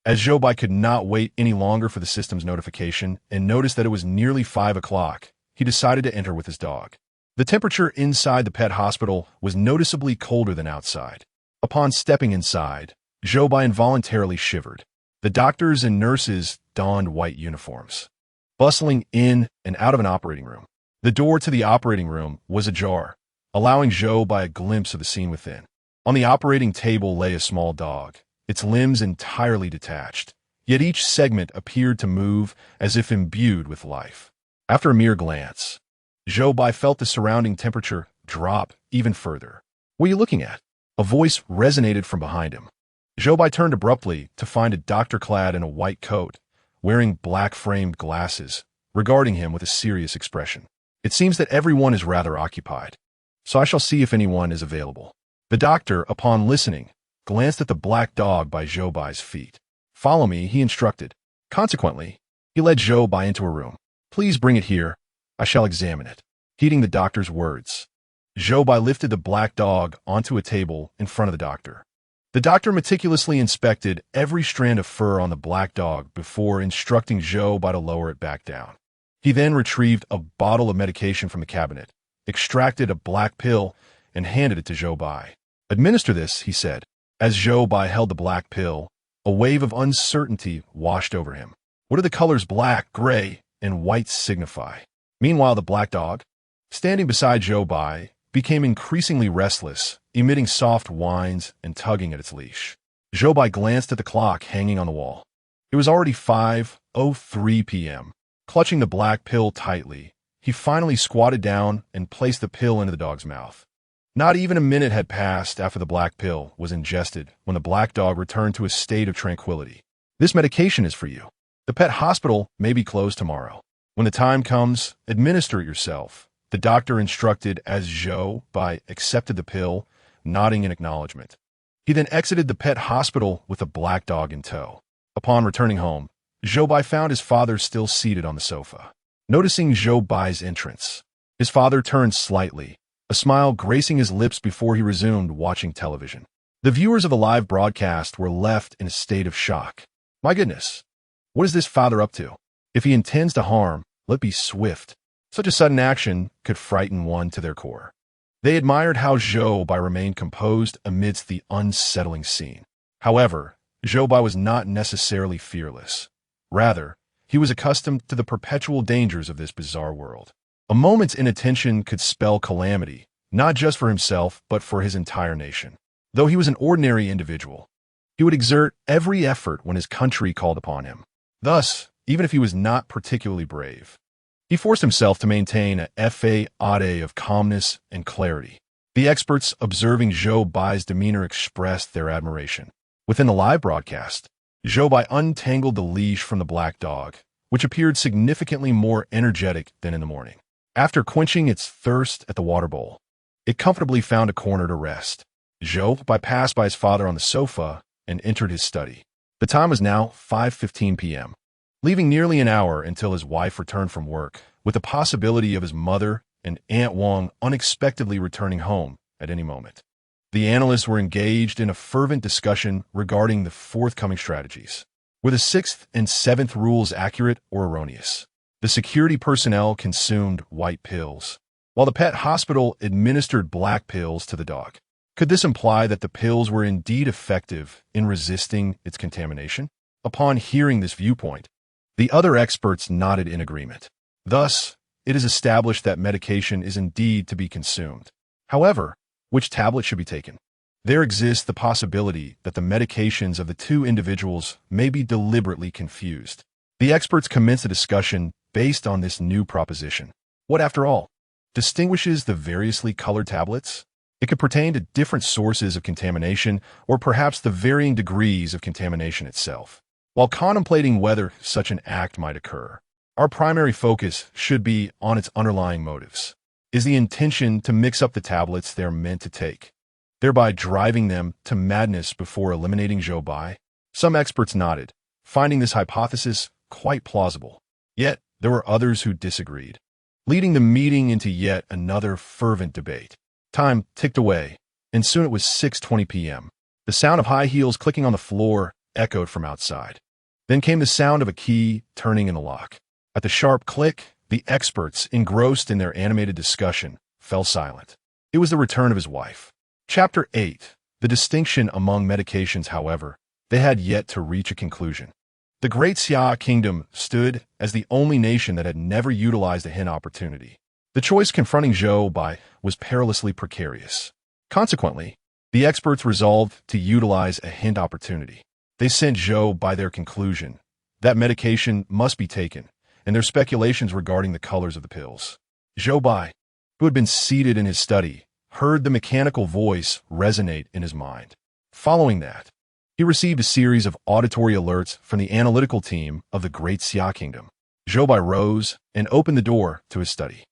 As Zhou Bai could not wait any longer for the system's notification and noticed that it was nearly 5 o'clock, he decided to enter with his dog. The temperature inside the pet hospital was noticeably colder than outside. Upon stepping inside, Zhou Bai involuntarily shivered. The doctors and nurses donned white uniforms, bustling in and out of an operating room. The door to the operating room was ajar, allowing Zhou Bai a glimpse of the scene within. On the operating table lay a small dog, its limbs entirely detached, yet each segment appeared to move as if imbued with life. After a mere glance, Zhou Bai felt the surrounding temperature drop even further. "What are you looking at?" A voice resonated from behind him. Zhou Bai turned abruptly to find a doctor clad in a white coat, wearing black-framed glasses, regarding him with a serious expression. "It seems that everyone is rather occupied, so I shall see if anyone is available." The doctor, upon listening, glanced at the black dog by Zhou Bai's feet. "Follow me," he instructed. Consequently, he led Zhou Bai into a room. "Please bring it here. I shall examine it." Heeding the doctor's words, Zhou Bai lifted the black dog onto a table in front of the doctor. The doctor meticulously inspected every strand of fur on the black dog before instructing Zhou Bai to lower it back down. He then retrieved a bottle of medication from the cabinet, extracted a black pill, and handed it to Zhou Bai. "Administer this," he said. As Zhou Bai held the black pill, a wave of uncertainty washed over him. What do the colors black, gray, and white signify? Meanwhile, the black dog, standing beside Zhou Bai, became increasingly restless, emitting soft whines and tugging at its leash. Zhou Bai glanced at the clock hanging on the wall. It was already 5:03 p.m. Clutching the black pill tightly, he finally squatted down and placed the pill into the dog's mouth. Not even a minute had passed after the black pill was ingested when the black dog returned to a state of tranquility. "This medication is for you. The pet hospital may be closed tomorrow. When the time comes, administer it yourself," the doctor instructed as Zhou Bai accepted the pill, nodding in acknowledgement. He then exited the pet hospital with the black dog in tow. Upon returning home, Zhou Bai found his father still seated on the sofa. Noticing Zhou Bai's entrance, his father turned slightly, a smile gracing his lips before he resumed watching television. The viewers of the live broadcast were left in a state of shock. My goodness, what is this father up to? If he intends to harm, let be swift. Such a sudden action could frighten one to their core. They admired how Zhou Bai remained composed amidst the unsettling scene. However, Zhou Bai was not necessarily fearless. Rather, he was accustomed to the perpetual dangers of this bizarre world. A moment's inattention could spell calamity, not just for himself, but for his entire nation. Though he was an ordinary individual, he would exert every effort when his country called upon him. Thus, even if he was not particularly brave, he forced himself to maintain a facade of calmness and clarity. The experts observing Zhou Bai's demeanor expressed their admiration. Within the live broadcast, Zhou Bai untangled the leash from the black dog, which appeared significantly more energetic than in the morning. After quenching its thirst at the water bowl, it comfortably found a corner to rest. Zhou Bai passed by his father on the sofa and entered his study. The time was now 5:15 p.m., leaving nearly an hour until his wife returned from work, with the possibility of his mother and Aunt Wang unexpectedly returning home at any moment. The analysts were engaged in a fervent discussion regarding the forthcoming strategies. Were the 6th and 7th rules accurate or erroneous? The security personnel consumed white pills, while the pet hospital administered black pills to the dog. Could this imply that the pills were indeed effective in resisting its contamination? Upon hearing this viewpoint, the other experts nodded in agreement. Thus, it is established that medication is indeed to be consumed. However, which tablet should be taken? There exists the possibility that the medications of the two individuals may be deliberately confused. The experts commenced a discussion based on this new proposition. What, after all, distinguishes the variously colored tablets? It could pertain to different sources of contamination, or perhaps the varying degrees of contamination itself. While contemplating whether such an act might occur, our primary focus should be on its underlying motives. Is the intention to mix up the tablets they're meant to take, thereby driving them to madness before eliminating Zhou Bai? Some experts nodded, finding this hypothesis quite plausible. Yet, there were others who disagreed, leading the meeting into yet another fervent debate. Time ticked away, and soon it was 6:20 p.m. The sound of high heels clicking on the floor echoed from outside. Then came the sound of a key turning in the lock. At the sharp click, the experts, engrossed in their animated discussion, fell silent. It was the return of his wife. Chapter 8. The distinction among medications, however, they had yet to reach a conclusion. The Great Xia Kingdom stood as the only nation that had never utilized a hint opportunity. The choice confronting Zhou Bai was perilously precarious. Consequently, the experts resolved to utilize a hint opportunity. They sent Zhou Bai their conclusion that medication must be taken, and their speculations regarding the colors of the pills. Zhou Bai, who had been seated in his study, heard the mechanical voice resonate in his mind. Following that, he received a series of auditory alerts from the analytical team of the Great Xia Kingdom. Zhou Bai rose and opened the door to his study.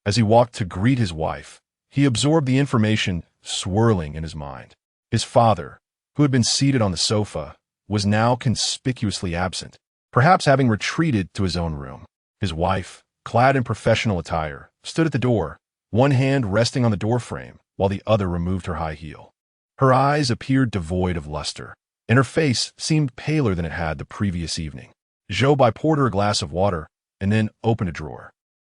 As he walked to greet his wife, he absorbed the information swirling in his mind. His father, who had been seated on the sofa, was now conspicuously absent, perhaps having retreated to his own room. His wife, clad in professional attire, stood at the door, one hand resting on the doorframe while the other removed her high heel. Her eyes appeared devoid of luster, and her face seemed paler than it had the previous evening. Zhou Bai poured her a glass of water and then opened a drawer.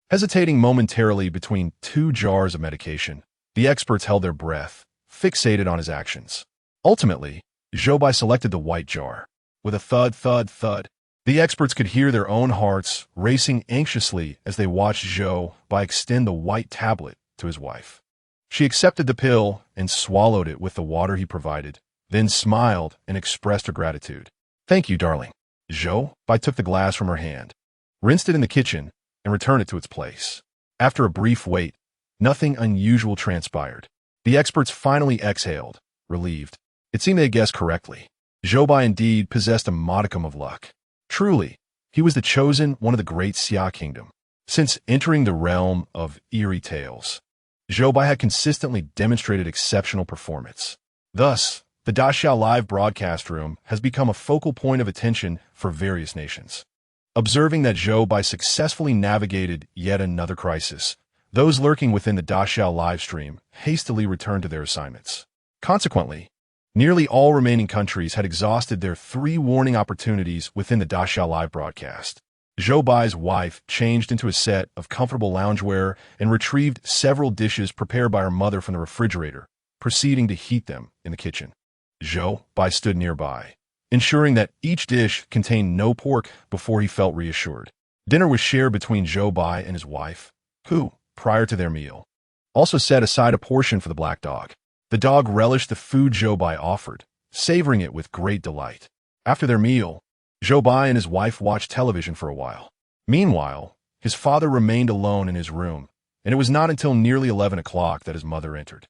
Hesitating momentarily between two jars of medication, the experts held their breath, fixated on his actions. Ultimately, Zhou Bai selected the white jar. With a thud, thud, thud, the experts could hear their own hearts racing anxiously as they watched Zhou Bai extend the white tablet to his wife. She accepted the pill and swallowed it with the water he provided, then smiled and expressed her gratitude. "Thank you, darling." Zhou Bai took the glass from her hand, rinsed it in the kitchen, and returned it to its place. After a brief wait, nothing unusual transpired. The experts finally exhaled, relieved. It seemed they had guessed correctly. Zhou Bai indeed possessed a modicum of luck. Truly, he was the chosen one of the Great Xia Kingdom. Since entering the realm of eerie tales, Zhou Bai had consistently demonstrated exceptional performance. Thus, the Daxiao Live broadcast room has become a focal point of attention for various nations. Observing that Zhou Bai successfully navigated yet another crisis, those lurking within the Daxiao Livestream hastily returned to their assignments. Consequently, nearly all remaining countries had exhausted their 3 warning opportunities within the Daxiao Live broadcast. Zhou Bai's wife changed into a set of comfortable loungewear and retrieved several dishes prepared by her mother from the refrigerator, proceeding to heat them in the kitchen. Zhou Bai stood nearby, ensuring that each dish contained no pork before he felt reassured. Dinner was shared between Zhou Bai and his wife, who, prior to their meal, also set aside a portion for the black dog. The dog relished the food Zhou Bai offered, savoring it with great delight. After their meal, Zhou Bai and his wife watched television for a while. Meanwhile, his father remained alone in his room, and it was not until nearly 11 o'clock that his mother entered.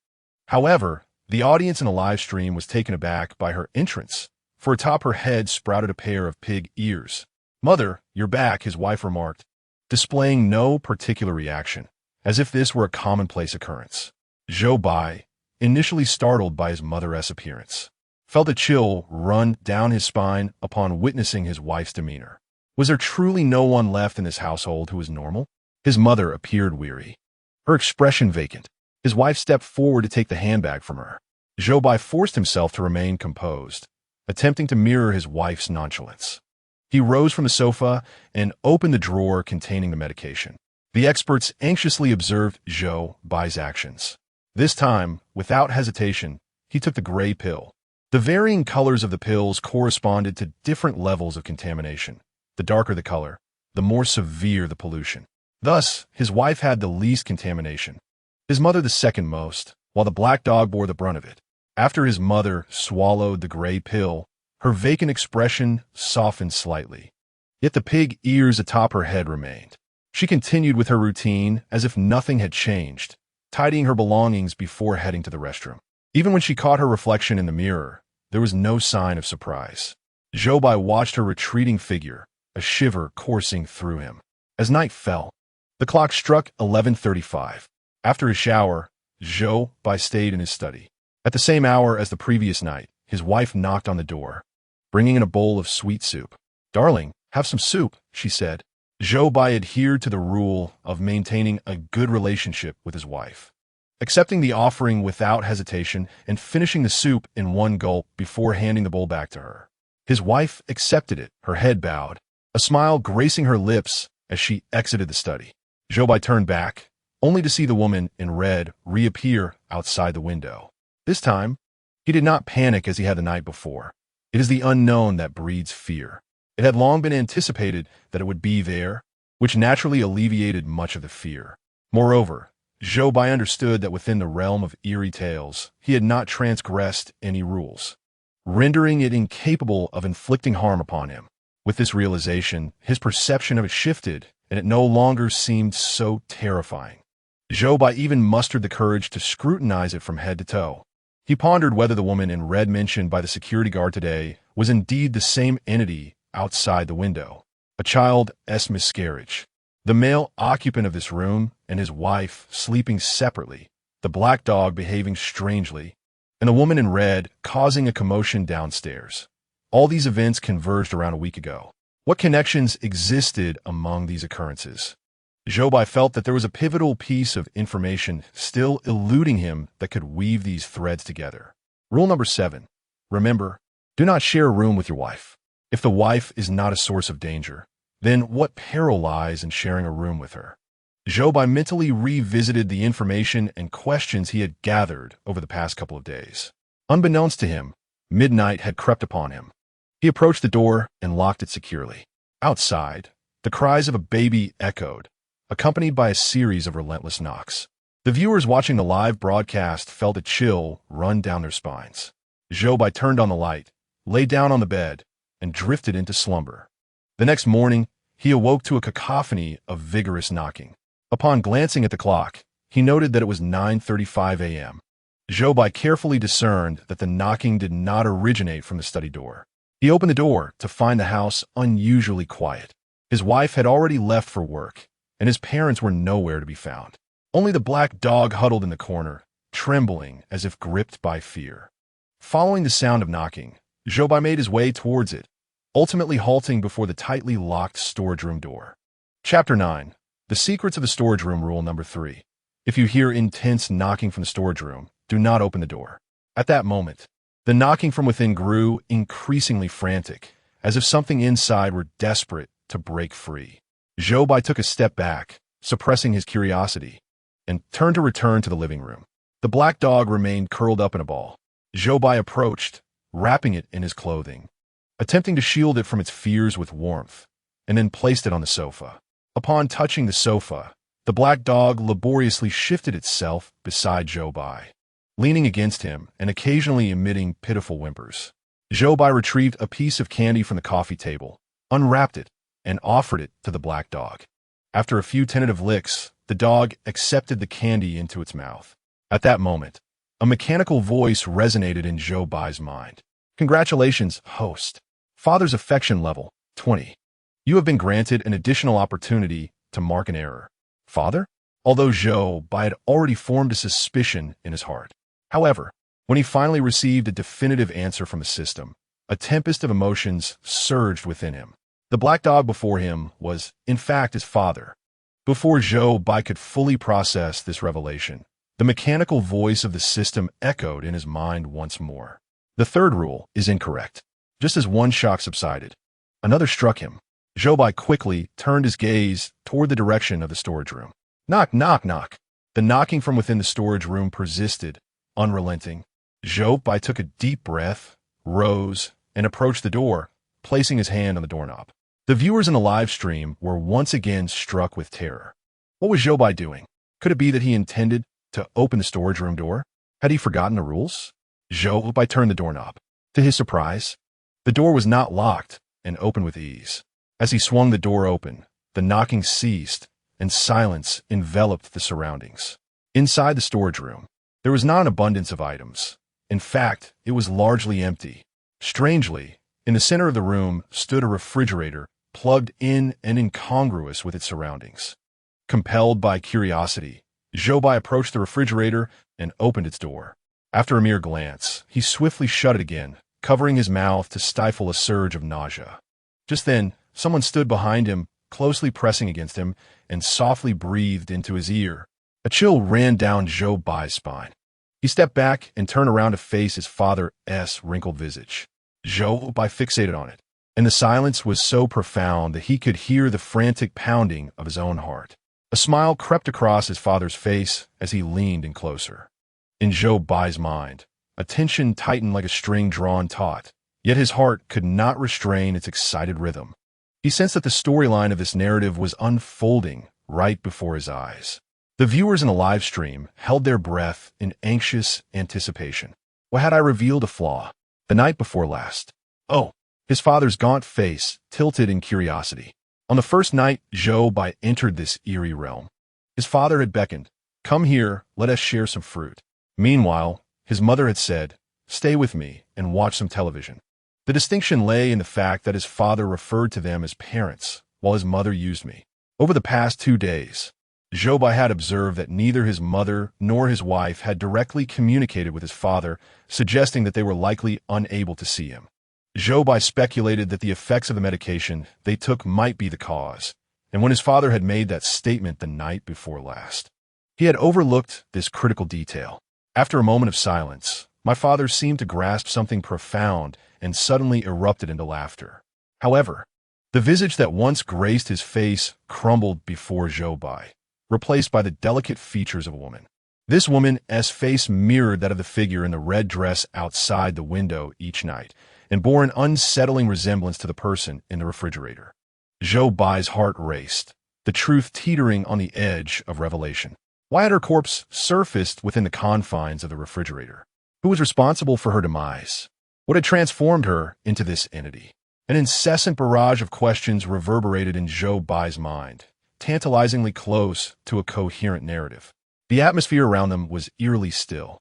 However, the audience in the live stream was taken aback by her entrance, for atop her head sprouted a pair of pig ears. "Mother, you're back," his wife remarked, displaying no particular reaction, as if this were a commonplace occurrence. Zhou Bai, initially startled by his mother's appearance, felt a chill run down his spine upon witnessing his wife's demeanor. Was there truly no one left in this household who was normal? His mother appeared weary, her expression vacant. His wife stepped forward to take the handbag from her. Zhou Bai forced himself to remain composed, attempting to mirror his wife's nonchalance. He rose from the sofa and opened the drawer containing the medication. The experts anxiously observed Zhou Bai's actions. This time, without hesitation, he took the gray pill. The varying colors of the pills corresponded to different levels of contamination. The darker the color, the more severe the pollution. Thus, his wife had the least contamination, his mother the second most, while the black dog bore the brunt of it. After his mother swallowed the gray pill, her vacant expression softened slightly. Yet the pig ears atop her head remained. She continued with her routine as if nothing had changed, tidying her belongings before heading to the restroom. Even when she caught her reflection in the mirror, there was no sign of surprise. Zhou Bai watched her retreating figure, a shiver coursing through him. As night fell, the clock struck 11:35. After his shower, Zhou Bai stayed in his study. At the same hour as the previous night, his wife knocked on the door, bringing in a bowl of sweet soup. "Darling, have some soup," she said. Zhou Bai adhered to the rule of maintaining a good relationship with his wife, accepting the offering without hesitation and finishing the soup in one gulp before handing the bowl back to her. His wife accepted it, her head bowed, a smile gracing her lips as she exited the study. Zhou Bai turned back, only to see the woman in red reappear outside the window. This time, he did not panic as he had the night before. It is the unknown that breeds fear. It had long been anticipated that it would be there, which naturally alleviated much of the fear. Moreover, Zhou Bai understood that within the realm of eerie tales, he had not transgressed any rules, rendering it incapable of inflicting harm upon him. With this realization, his perception of it shifted, and it no longer seemed so terrifying. Zhou Bai even mustered the courage to scrutinize it from head to toe. He pondered whether the woman in red mentioned by the security guard today was indeed the same entity outside the window. A child's miscarriage. The male occupant of this room and his wife sleeping separately, the black dog behaving strangely, and the woman in red causing a commotion downstairs. All these events converged around a week ago. What connections existed among these occurrences? Zhou Bai felt that there was a pivotal piece of information still eluding him that could weave these threads together. Rule number 7. Remember, do not share a room with your wife. If the wife is not a source of danger, then what peril lies in sharing a room with her? Zhou Bai mentally revisited the information and questions he had gathered over the past couple of days. Unbeknownst to him, midnight had crept upon him. He approached the door and locked it securely. Outside, the cries of a baby echoed, accompanied by a series of relentless knocks. The viewers watching the live broadcast felt a chill run down their spines. Zhou Bai turned on the light, lay down on the bed, and drifted into slumber. The next morning, he awoke to a cacophony of vigorous knocking. Upon glancing at the clock, he noted that it was 9:35 a.m. Zhou Bai carefully discerned that the knocking did not originate from the study door. He opened the door to find the house unusually quiet. His wife had already left for work, and his parents were nowhere to be found. Only the black dog huddled in the corner, trembling as if gripped by fear. Following the sound of knocking, Zhou Bai made his way towards it, ultimately halting before the tightly locked storage room door. Chapter 9. The Secrets of the Storage Room. Rule number 3. If you hear intense knocking from the storage room, do not open the door. At that moment, the knocking from within grew increasingly frantic, as if something inside were desperate to break free. Zhou Bai took a step back, suppressing his curiosity, and turned to return to the living room. The black dog remained curled up in a ball. Zhou Bai approached, wrapping it in his clothing, attempting to shield it from its fears with warmth, and then placed it on the sofa. Upon touching the sofa, the black dog laboriously shifted itself beside Zhou Bai, leaning against him and occasionally emitting pitiful whimpers. Zhou Bai retrieved a piece of candy from the coffee table, unwrapped it, and offered it to the black dog. After a few tentative licks, the dog accepted the candy into its mouth. At that moment, a mechanical voice resonated in Zhou Bai's mind. "Congratulations, host. Father's affection level, 20. You have been granted an additional opportunity to mark an error." Father? Although Zhou Bai had already formed a suspicion in his heart. However, when he finally received a definitive answer from the system, a tempest of emotions surged within him. The black dog before him was, in fact, his father. Before Zhou Bai could fully process this revelation, the mechanical voice of the system echoed in his mind once more. The third rule is incorrect. Just as one shock subsided, another struck him. Zhou Bai quickly turned his gaze toward the direction of the storage room. Knock, knock, knock. The knocking from within the storage room persisted, unrelenting. Zhou Bai took a deep breath, rose, and approached the door, placing his hand on the doorknob. The viewers in the live stream were once again struck with terror. What was Zhou Bai doing? Could it be that he intended to open the storage room door? Had he forgotten the rules? Zhou Bai turned the doorknob. To his surprise, the door was not locked and opened with ease. As he swung the door open, the knocking ceased and silence enveloped the surroundings. Inside the storage room, there was not an abundance of items. In fact, it was largely empty. Strangely, In the center of the room stood a refrigerator, plugged in and incongruous with its surroundings. Compelled by curiosity, Zhou Bai approached the refrigerator and opened its door. After a mere glance, he swiftly shut it again, covering his mouth to stifle a surge of nausea. Just then, someone stood behind him, closely pressing against him, and softly breathed into his ear. A chill ran down Zhou Bai's spine. He stepped back and turned around to face his father's wrinkled visage. Zhou Bai fixated on it, and the silence was so profound that he could hear the frantic pounding of his own heart. A smile crept across his father's face as he leaned in closer. In Zhou Bai's mind, a tension tightened like a string drawn taut, yet his heart could not restrain its excited rhythm. He sensed that the storyline of this narrative was unfolding right before his eyes. The viewers in the live stream held their breath in anxious anticipation. What had I revealed a flaw? The night before last. Oh, his father's gaunt face tilted in curiosity. On the first night Zhou Bai entered this eerie realm, his father had beckoned, "Come here, let us share some fruit." Meanwhile, his mother had said, "Stay with me and watch some television." The distinction lay in the fact that his father referred to them as parents, while his mother used me. Over the past 2 days, Zhou Bai had observed that neither his mother nor his wife had directly communicated with his father, suggesting that they were likely unable to see him. Zhou Bai speculated that the effects of the medication they took might be the cause, and when his father had made that statement the night before last, he had overlooked this critical detail. After a moment of silence, my father seemed to grasp something profound and suddenly erupted into laughter. However, the visage that once graced his face crumbled before Zhou Bai, replaced by the delicate features of a woman. This woman's face mirrored that of the figure in the red dress outside the window each night, and bore an unsettling resemblance to the person in the refrigerator. Zhou Bai's heart raced, the truth teetering on the edge of revelation. Why had her corpse surfaced within the confines of the refrigerator? Who was responsible for her demise? What had transformed her into this entity? An incessant barrage of questions reverberated in Zhou Bai's mind, tantalizingly close to a coherent narrative. The atmosphere around them was eerily still.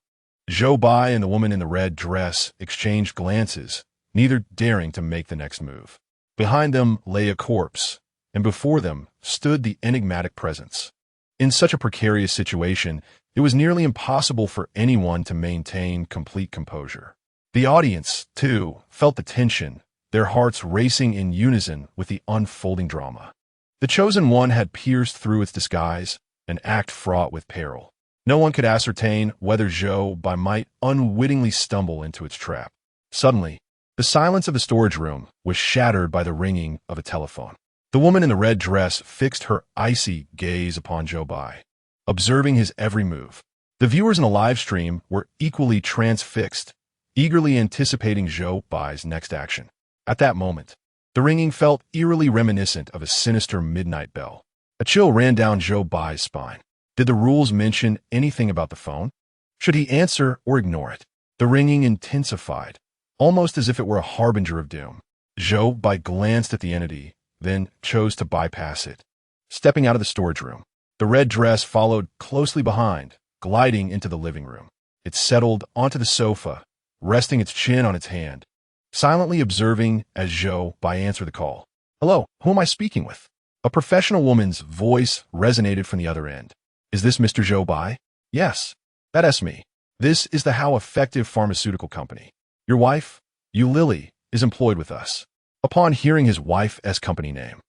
Zhou Bai and the woman in the red dress exchanged glances, neither daring to make the next move. Behind them lay a corpse, and before them stood the enigmatic presence. In such a precarious situation, it was nearly impossible for anyone to maintain complete composure. The audience, too, felt the tension, their hearts racing in unison with the unfolding drama. The chosen one had pierced through its disguise, an act fraught with peril. No one could ascertain whether Zhou Bai might unwittingly stumble into its trap. Suddenly, the silence of the storage room was shattered by the ringing of a telephone. The woman in the red dress fixed her icy gaze upon Zhou Bai, observing his every move. The viewers in the live stream were equally transfixed, eagerly anticipating Zhou Bai's next action. At that moment, the ringing felt eerily reminiscent of a sinister midnight bell. A chill ran down Zhou Bai's spine. Did the rules mention anything about the phone? Should he answer or ignore it? The ringing intensified, almost as if it were a harbinger of doom. Zhou Bai glanced at the entity, then chose to bypass it. Stepping out of the storage room, the red dress followed closely behind, gliding into the living room. It settled onto the sofa, resting its chin on its hand, silently observing as Zhou Bai answered the call. "Hello, who am I speaking with?" A professional woman's voice resonated from the other end. "Is this Mr. Zhou Bai?" "Yes, that's me. This is the How Effective Pharmaceutical Company. Your wife, Yu Lily, is employed with us." Upon hearing his wife's company name,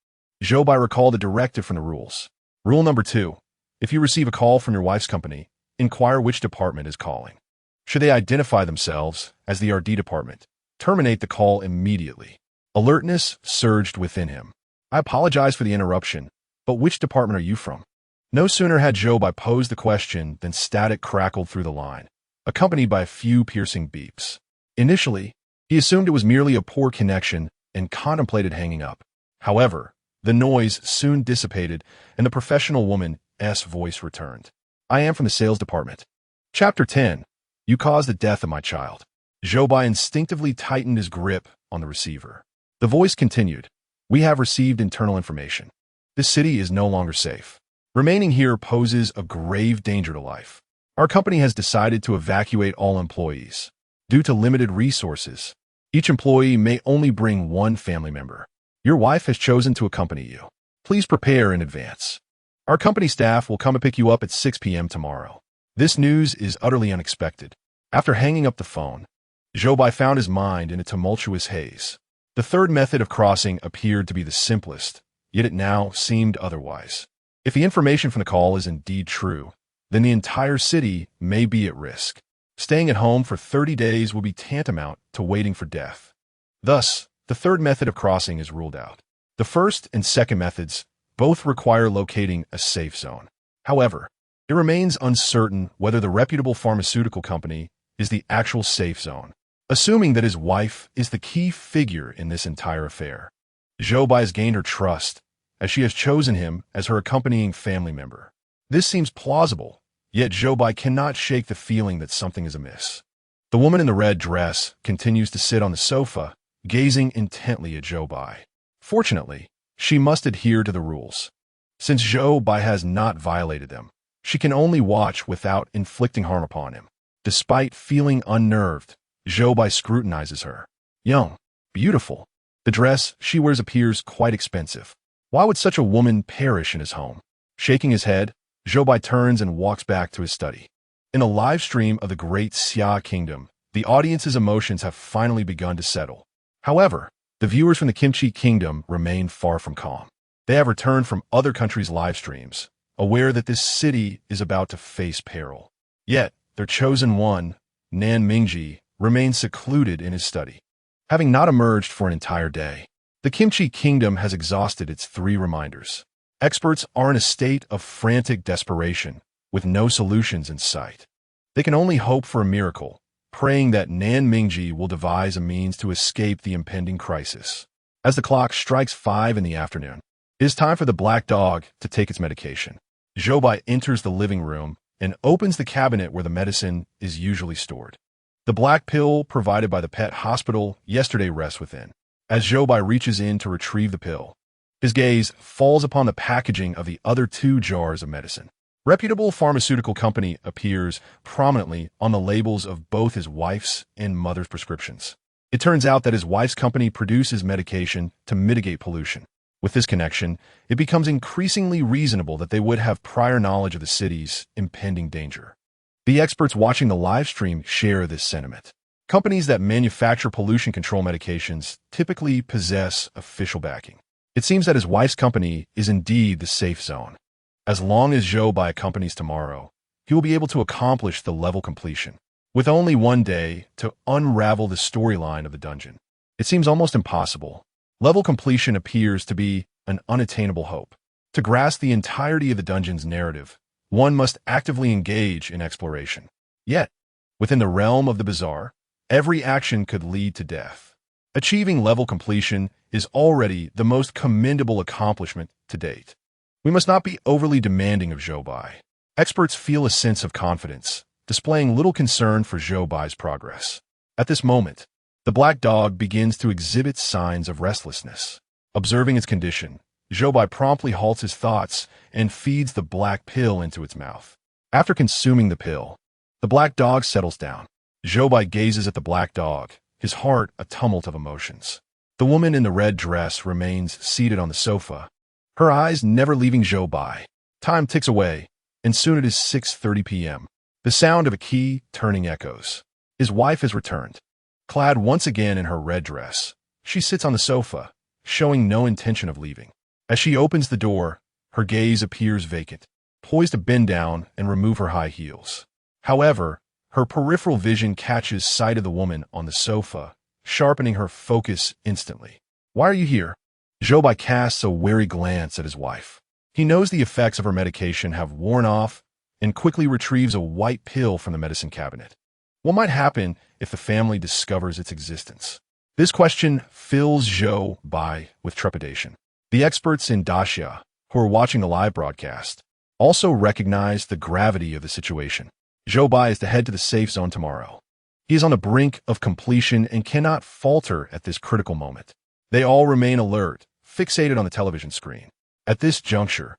Zhou Bai recalled a directive from the rules. Rule number 2, if you receive a call from your wife's company, inquire which department is calling. Should they identify themselves as the RD department, terminate the call immediately. Alertness surged within him. "I apologize for the interruption, but which department are you from?" No sooner had Zhou Bai posed the question than static crackled through the line, accompanied by a few piercing beeps. Initially, he assumed it was merely a poor connection and contemplated hanging up. However, the noise soon dissipated and the professional woman's voice returned. "I am from the sales department." Chapter 10. You caused the death of my child. Zhou Bai instinctively tightened his grip on the receiver. The voice continued. "We have received internal information. This city is no longer safe. Remaining here poses a grave danger to life. Our company has decided to evacuate all employees. Due to limited resources, Each employee may only bring one family member. Your wife has chosen to accompany you. Please prepare in advance. Our company staff will come and pick you up at 6 p.m. tomorrow. This news is utterly unexpected. After hanging up the phone, Zhou Bai found his mind in a tumultuous haze. The third method of crossing appeared to be the simplest, yet it now seemed otherwise. If the information from the call is indeed true, then the entire city may be at risk. Staying at home for 30 days will be tantamount to waiting for death. Thus, the third method of crossing is ruled out. The first and second methods both require locating a safe zone. However, it remains uncertain whether the reputable pharmaceutical company is the actual safe zone, assuming that his wife is the key figure in this entire affair. Zhou Bai has gained her trust, as she has chosen him as her accompanying family member. This seems plausible, yet Zhou Bai cannot shake the feeling that something is amiss. The woman in the red dress continues to sit on the sofa, gazing intently at Zhou Bai. Fortunately, she must adhere to the rules. Since Zhou Bai has not violated them, she can only watch without inflicting harm upon him. Despite feeling unnerved, Zhou Bai scrutinizes her. Young, beautiful. The dress she wears appears quite expensive. Why would such a woman perish in his home? Shaking his head, Zhou Bai turns and walks back to his study. In a live stream of the Great Xia Kingdom, the audience's emotions have finally begun to settle. However, the viewers from the Kimchi Kingdom remain far from calm. They have returned from other countries' live streams, aware that this city is about to face peril. Yet, their chosen one, Nan Mingji, remains secluded in his study. Having not emerged for an entire day, the Kimchi Kingdom has exhausted its 3 reminders. Experts are in a state of frantic desperation, with no solutions in sight. They can only hope for a miracle, praying that Nan Mingji will devise a means to escape the impending crisis. As the clock strikes 5 in the afternoon, it is time for the black dog to take its medication. Zhou Bai enters the living room and opens the cabinet where the medicine is usually stored. The black pill provided by the pet hospital yesterday rests within. As Zhou Bai reaches in to retrieve the pill, his gaze falls upon the packaging of the other 2 jars of medicine. Reputable pharmaceutical company appears prominently on the labels of both his wife's and mother's prescriptions. It turns out that his wife's company produces medication to mitigate pollution. With this connection, it becomes increasingly reasonable that they would have prior knowledge of the city's impending danger. The experts watching the live stream share this sentiment. Companies that manufacture pollution control medications typically possess official backing. It seems that his wife's company is indeed the safe zone. As long as Zhou Bai accompanies tomorrow, he will be able to accomplish the level completion. With only 1 day to unravel the storyline of the dungeon, it seems almost impossible. Level completion appears to be an unattainable hope. To grasp the entirety of the dungeon's narrative, one must actively engage in exploration. Yet, within the realm of the bizarre, every action could lead to death. Achieving level completion is already the most commendable accomplishment to date. We must not be overly demanding of Zhou Bai. Experts feel a sense of confidence, displaying little concern for Zhou Bai's progress. At this moment, the black dog begins to exhibit signs of restlessness. Observing its condition, Zhou Bai promptly halts his thoughts and feeds the black pill into its mouth. After consuming the pill, the black dog settles down. Zhou Bai gazes at the black dog, his heart a tumult of emotions. The woman in the red dress remains seated on the sofa, her eyes never leaving Zhou Bai. Time ticks away, and soon it is 6:30 p.m. The sound of a key turning echoes. His wife has returned. Clad once again in her red dress, she sits on the sofa, showing no intention of leaving. As she opens the door, her gaze appears vacant, poised to bend down and remove her high heels. However, her peripheral vision catches sight of the woman on the sofa, sharpening her focus instantly. Why are you here? Zhou Bai casts a wary glance at his wife. He knows the effects of her medication have worn off and quickly retrieves a white pill from the medicine cabinet. What might happen if the family discovers its existence? This question fills Zhou Bai with trepidation. The experts in Daxia, who are watching the live broadcast, also recognize the gravity of the situation. Zhou Bai is to head to the safe zone tomorrow. He is on the brink of completion and cannot falter at this critical moment. They all remain alert, fixated on the television screen. At this juncture,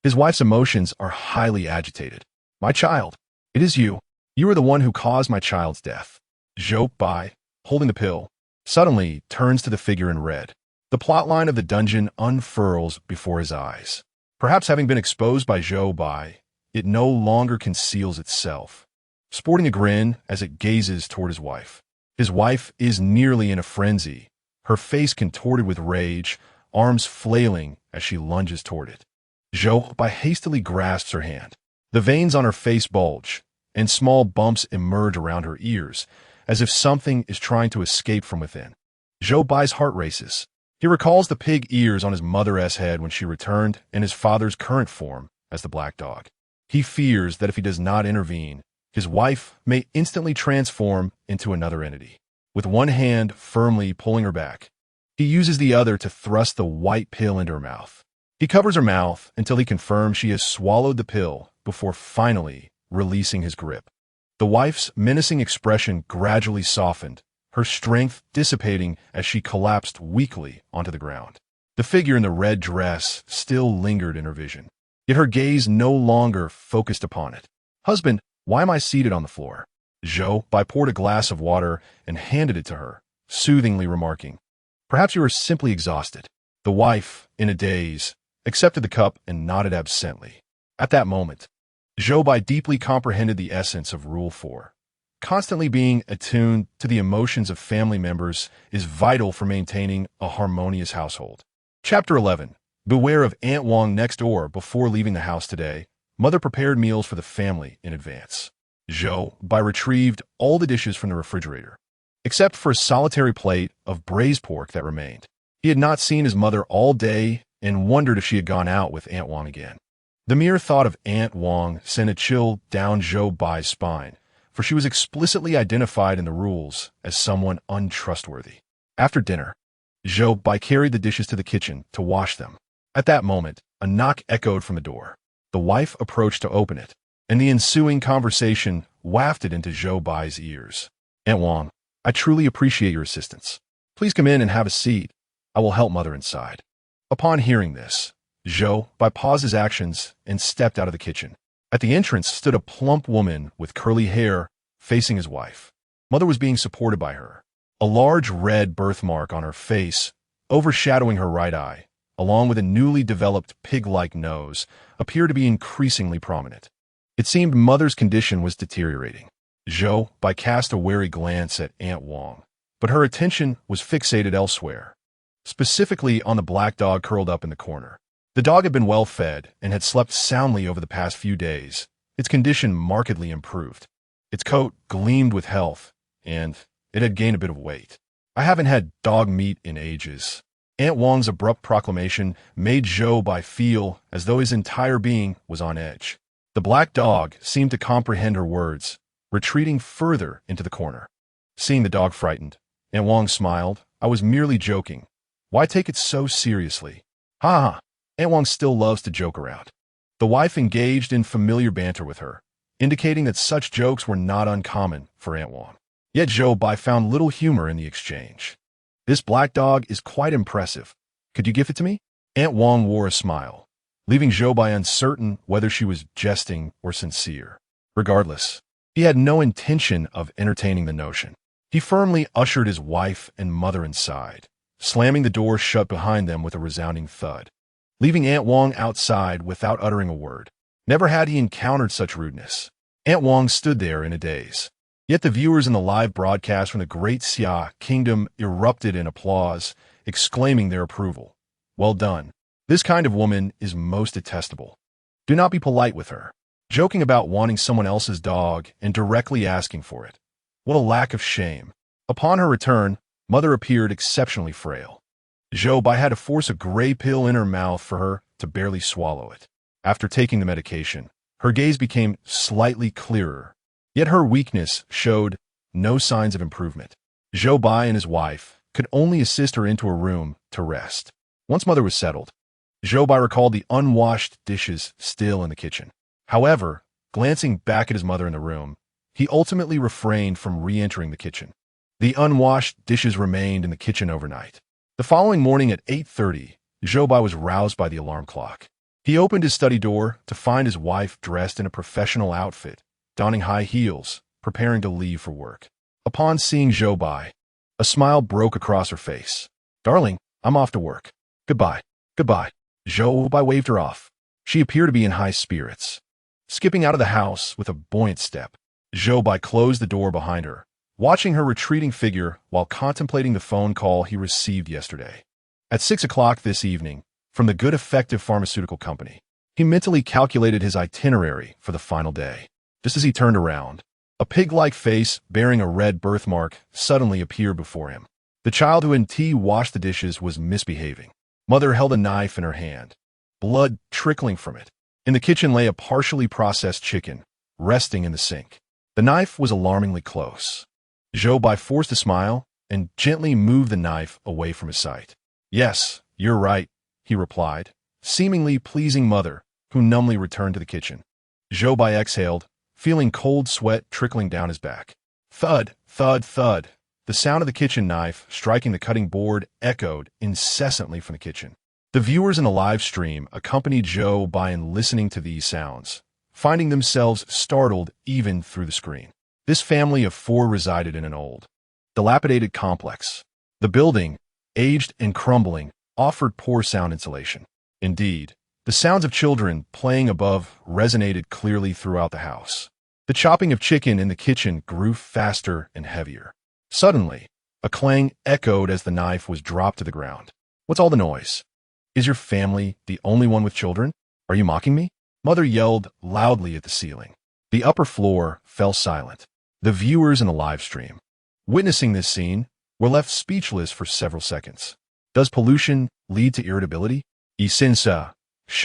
his wife's emotions are highly agitated. My child, it is you. You are the one who caused my child's death. Zhou Bai, holding the pill, Suddenly, turns to the figure in red. The plotline of the dungeon unfurls before his eyes. Perhaps having been exposed by Zhou Bai, it no longer conceals itself, sporting a grin as it gazes toward his wife. His wife is nearly in a frenzy, her face contorted with rage, arms flailing as she lunges toward it. Zhou Bai hastily grasps her hand. The veins on her face bulge, and small bumps emerge around her ears, as if something is trying to escape from within. Zhou Bai's heart races. He recalls the pig ears on his mother's head when she returned in his father's current form as the black dog. He fears that if he does not intervene, his wife may instantly transform into another entity. With one hand firmly pulling her back, he uses the other to thrust the white pill into her mouth. He covers her mouth until he confirms she has swallowed the pill before finally releasing his grip. The wife's menacing expression gradually softened, her strength dissipating as she collapsed weakly onto the ground. The figure in the red dress still lingered in her vision, yet her gaze no longer focused upon it. "Husband, why am I seated on the floor?" Zhou Bai poured a glass of water and handed it to her, soothingly remarking, "Perhaps you are simply exhausted." The wife, in a daze, accepted the cup and nodded absently. At that moment, Zhou Bai deeply comprehended the essence of Rule 4. Constantly being attuned to the emotions of family members is vital for maintaining a harmonious household. Chapter 11. Beware of Aunt Wong next door. Before leaving the house today, Mother prepared meals for the family in advance. Zhou Bai retrieved all the dishes from the refrigerator, except for a solitary plate of braised pork that remained. He had not seen his mother all day and wondered if she had gone out with Aunt Wong again. The mere thought of Aunt Wong sent a chill down Zhou Bai's spine, for she was explicitly identified in the rules as someone untrustworthy. After dinner, Zhou Bai carried the dishes to the kitchen to wash them. At that moment, a knock echoed from the door. The wife approached to open it, and the ensuing conversation wafted into Zhou Bai's ears. "Aunt Wong, I truly appreciate your assistance. Please come in and have a seat. I will help Mother inside." Upon hearing this, Zhou Bai paused his actions and stepped out of the kitchen. At the entrance stood a plump woman with curly hair facing his wife. Mother was being supported by her. A large red birthmark on her face, overshadowing her right eye, along with a newly developed pig-like nose, appeared to be increasingly prominent. It seemed Mother's condition was deteriorating. Zhou Bai cast a wary glance at Aunt Wong, but her attention was fixated elsewhere, specifically on the black dog curled up in the corner. The dog had been well fed and had slept soundly over the past few days. Its condition markedly improved. Its coat gleamed with health, and it had gained a bit of weight. "I haven't had dog meat in ages." Aunt Wong's abrupt proclamation made Zhou Bai feel as though his entire being was on edge. The black dog seemed to comprehend her words, retreating further into the corner. Seeing the dog frightened, Aunt Wong smiled. "I was merely joking. Why take it so seriously?" "Ha ha." Aunt Wong still loves to joke around. The wife engaged in familiar banter with her, indicating that such jokes were not uncommon for Aunt Wong. Yet Zhou Bai found little humor in the exchange. "This black dog is quite impressive. Could you give it to me?" Aunt Wong wore a smile, leaving Zhou Bai uncertain whether she was jesting or sincere. Regardless, he had no intention of entertaining the notion. He firmly ushered his wife and mother inside, slamming the door shut behind them with a resounding thud, leaving Aunt Wong outside without uttering a word. Never had he encountered such rudeness. Aunt Wong stood there in a daze. Yet the viewers in the live broadcast from the Great Xia Kingdom erupted in applause, exclaiming their approval. "Well done. This kind of woman is most detestable. Do not be polite with her. Joking about wanting someone else's dog and directly asking for it. What a lack of shame." Upon her return, Mother appeared exceptionally frail. Zhou Bai had to force a gray pill in her mouth for her to barely swallow it. After taking the medication, her gaze became slightly clearer, yet her weakness showed no signs of improvement. Zhou Bai and his wife could only assist her into a room to rest. Once Mother was settled, Zhou Bai recalled the unwashed dishes still in the kitchen. However, glancing back at his mother in the room, he ultimately refrained from re-entering the kitchen. The unwashed dishes remained in the kitchen overnight. The following morning at 8:30, Zhou Bai was roused by the alarm clock. He opened his study door to find his wife dressed in a professional outfit, donning high heels, preparing to leave for work. Upon seeing Zhou Bai, A smile broke across her face. Darling, I'm off to work. Goodbye. Goodbye. Zhou Bai waved her off. She appeared to be in high spirits. Skipping out of the house with a buoyant step, Zhou Bai closed the door behind her, watching her retreating figure while contemplating the phone call he received yesterday. At 6 o'clock this evening, from the Good Effective Pharmaceutical Company, he mentally calculated his itinerary for the final day. Just as he turned around, a pig-like face bearing a red birthmark suddenly appeared before him. The child who in tea washed the dishes was misbehaving. Mother held a knife in her hand, blood trickling from it. In the kitchen lay a partially processed chicken, resting in the sink. The knife was alarmingly close. Zhou Bai forced a smile and gently moved the knife away from his sight. Yes, you're right, he replied, seemingly pleasing Mother, who numbly returned to the kitchen. Zhou Bai exhaled, feeling cold sweat trickling down his back. Thud, thud, thud. The sound of the kitchen knife striking the cutting board echoed incessantly from the kitchen. The viewers in the live stream accompanied Zhou Bai in listening to these sounds, finding themselves startled even through the screen. This family of 4 resided in an old, dilapidated complex. The building, aged and crumbling, offered poor sound insulation. Indeed, the sounds of children playing above resonated clearly throughout the house. The chopping of chicken in the kitchen grew faster and heavier. Suddenly, a clang echoed as the knife was dropped to the ground. What's all the noise? Is your family the only one with children? Are you mocking me? Mother yelled loudly at the ceiling. The upper floor fell silent. The viewers in the live stream, witnessing this scene, were left speechless for several seconds. Does pollution lead to irritability? Y senza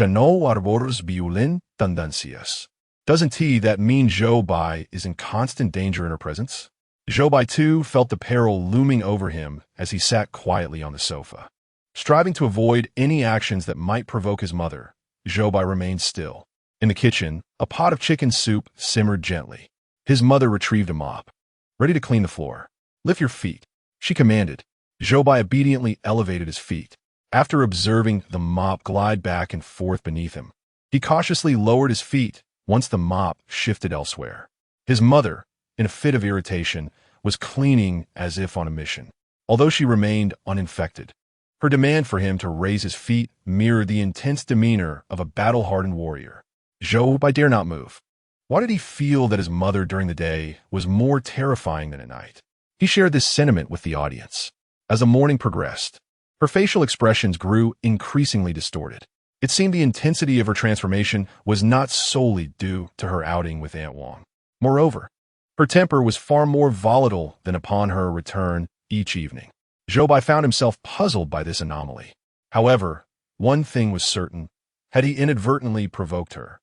no arbores violin tendencias. Doesn't he that mean Zhou Bai is in constant danger in her presence? Zhou Bai too felt the peril looming over him as he sat quietly on the sofa. Striving to avoid any actions that might provoke his mother, Zhou Bai remained still. In the kitchen, a pot of chicken soup simmered gently. His mother retrieved a mop, ready to clean the floor. Lift your feet, she commanded. Zhou Bai obediently elevated his feet. After observing the mop glide back and forth beneath him, he cautiously lowered his feet once the mop shifted elsewhere. His mother, in a fit of irritation, was cleaning as if on a mission, although she remained uninfected. Her demand for him to raise his feet mirrored the intense demeanor of a battle-hardened warrior. Zhou Bai dare not move. Why did he feel that his mother during the day was more terrifying than at night? He shared this sentiment with the audience. As the morning progressed, her facial expressions grew increasingly distorted. It seemed the intensity of her transformation was not solely due to her outing with Aunt Wang. Moreover, her temper was far more volatile than upon her return each evening. Zhou Bai found himself puzzled by this anomaly. However, one thing was certain. Had he inadvertently provoked her,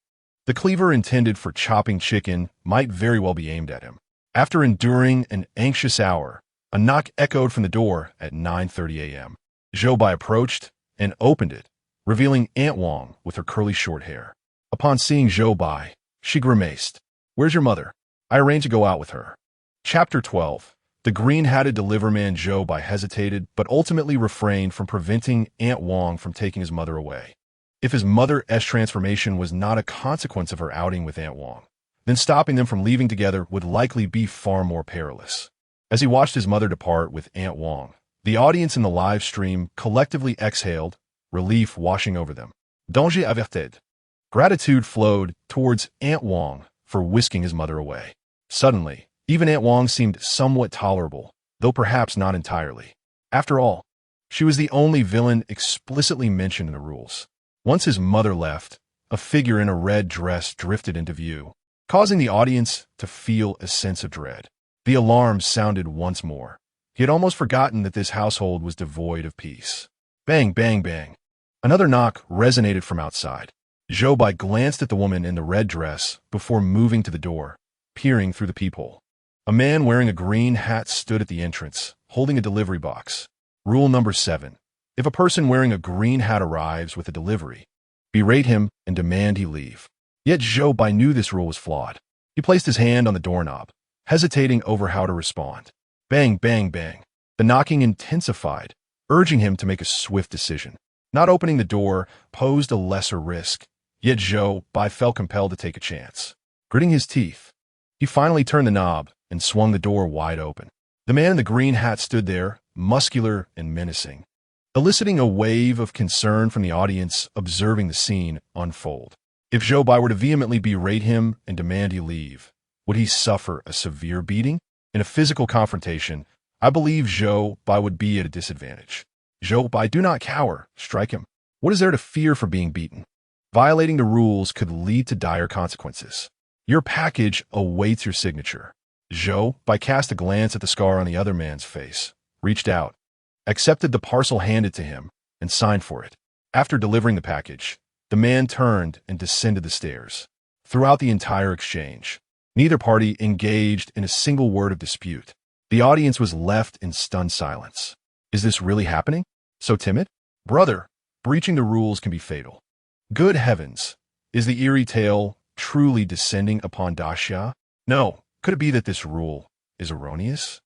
the cleaver intended for chopping chicken might very well be aimed at him. After enduring an anxious hour, a knock echoed from the door at 9:30 a.m. Zhou Bai approached and opened it, revealing Aunt Wang with her curly short hair. Upon seeing Zhou Bai, she grimaced. "Where's your mother? I arranged to go out with her." Chapter 12. The green-hatted deliverman Zhou Bai hesitated, but ultimately refrained from preventing Aunt Wang from taking his mother away. If his mother's transformation was not a consequence of her outing with Aunt Wang, then stopping them from leaving together would likely be far more perilous. As he watched his mother depart with Aunt Wang, the audience in the live stream collectively exhaled, relief washing over them. Danger averted. Gratitude flowed towards Aunt Wang for whisking his mother away. Suddenly, even Aunt Wang seemed somewhat tolerable, though perhaps not entirely. After all, she was the only villain explicitly mentioned in the rules. Once his mother left, a figure in a red dress drifted into view, causing the audience to feel a sense of dread. The alarm sounded once more. He had almost forgotten that this household was devoid of peace. Bang, bang, bang. Another knock resonated from outside. Zhou Bai glanced at the woman in the red dress before moving to the door, peering through the peephole. A man wearing a green hat stood at the entrance, holding a delivery box. Rule number 7. If a person wearing a green hat arrives with a delivery, berate him and demand he leave. Yet Zhou Bai knew this rule was flawed. He placed his hand on the doorknob, hesitating over how to respond. Bang, bang, bang. The knocking intensified, urging him to make a swift decision. Not opening the door posed a lesser risk, yet Zhou Bai felt compelled to take a chance. Gritting his teeth, he finally turned the knob and swung the door wide open. The man in the green hat stood there, muscular and menacing, eliciting a wave of concern from the audience observing the scene unfold. If Zhou Bai were to vehemently berate him and demand he leave, would he suffer a severe beating? In a physical confrontation, I believe Zhou Bai would be at a disadvantage. Zhou Bai, do not cower, strike him. What is there to fear for being beaten? Violating the rules could lead to dire consequences. Your package awaits your signature. Zhou Bai cast a glance at the scar on the other man's face, reached out, accepted the parcel handed to him, and signed for it. After delivering the package, the man turned and descended the stairs. Throughout the entire exchange, neither party engaged in a single word of dispute. The audience was left in stunned silence. Is this really happening? So timid? Brother, breaching the rules can be fatal. Good heavens, is the eerie tale truly descending upon Daxia? No, could it be that this rule is erroneous?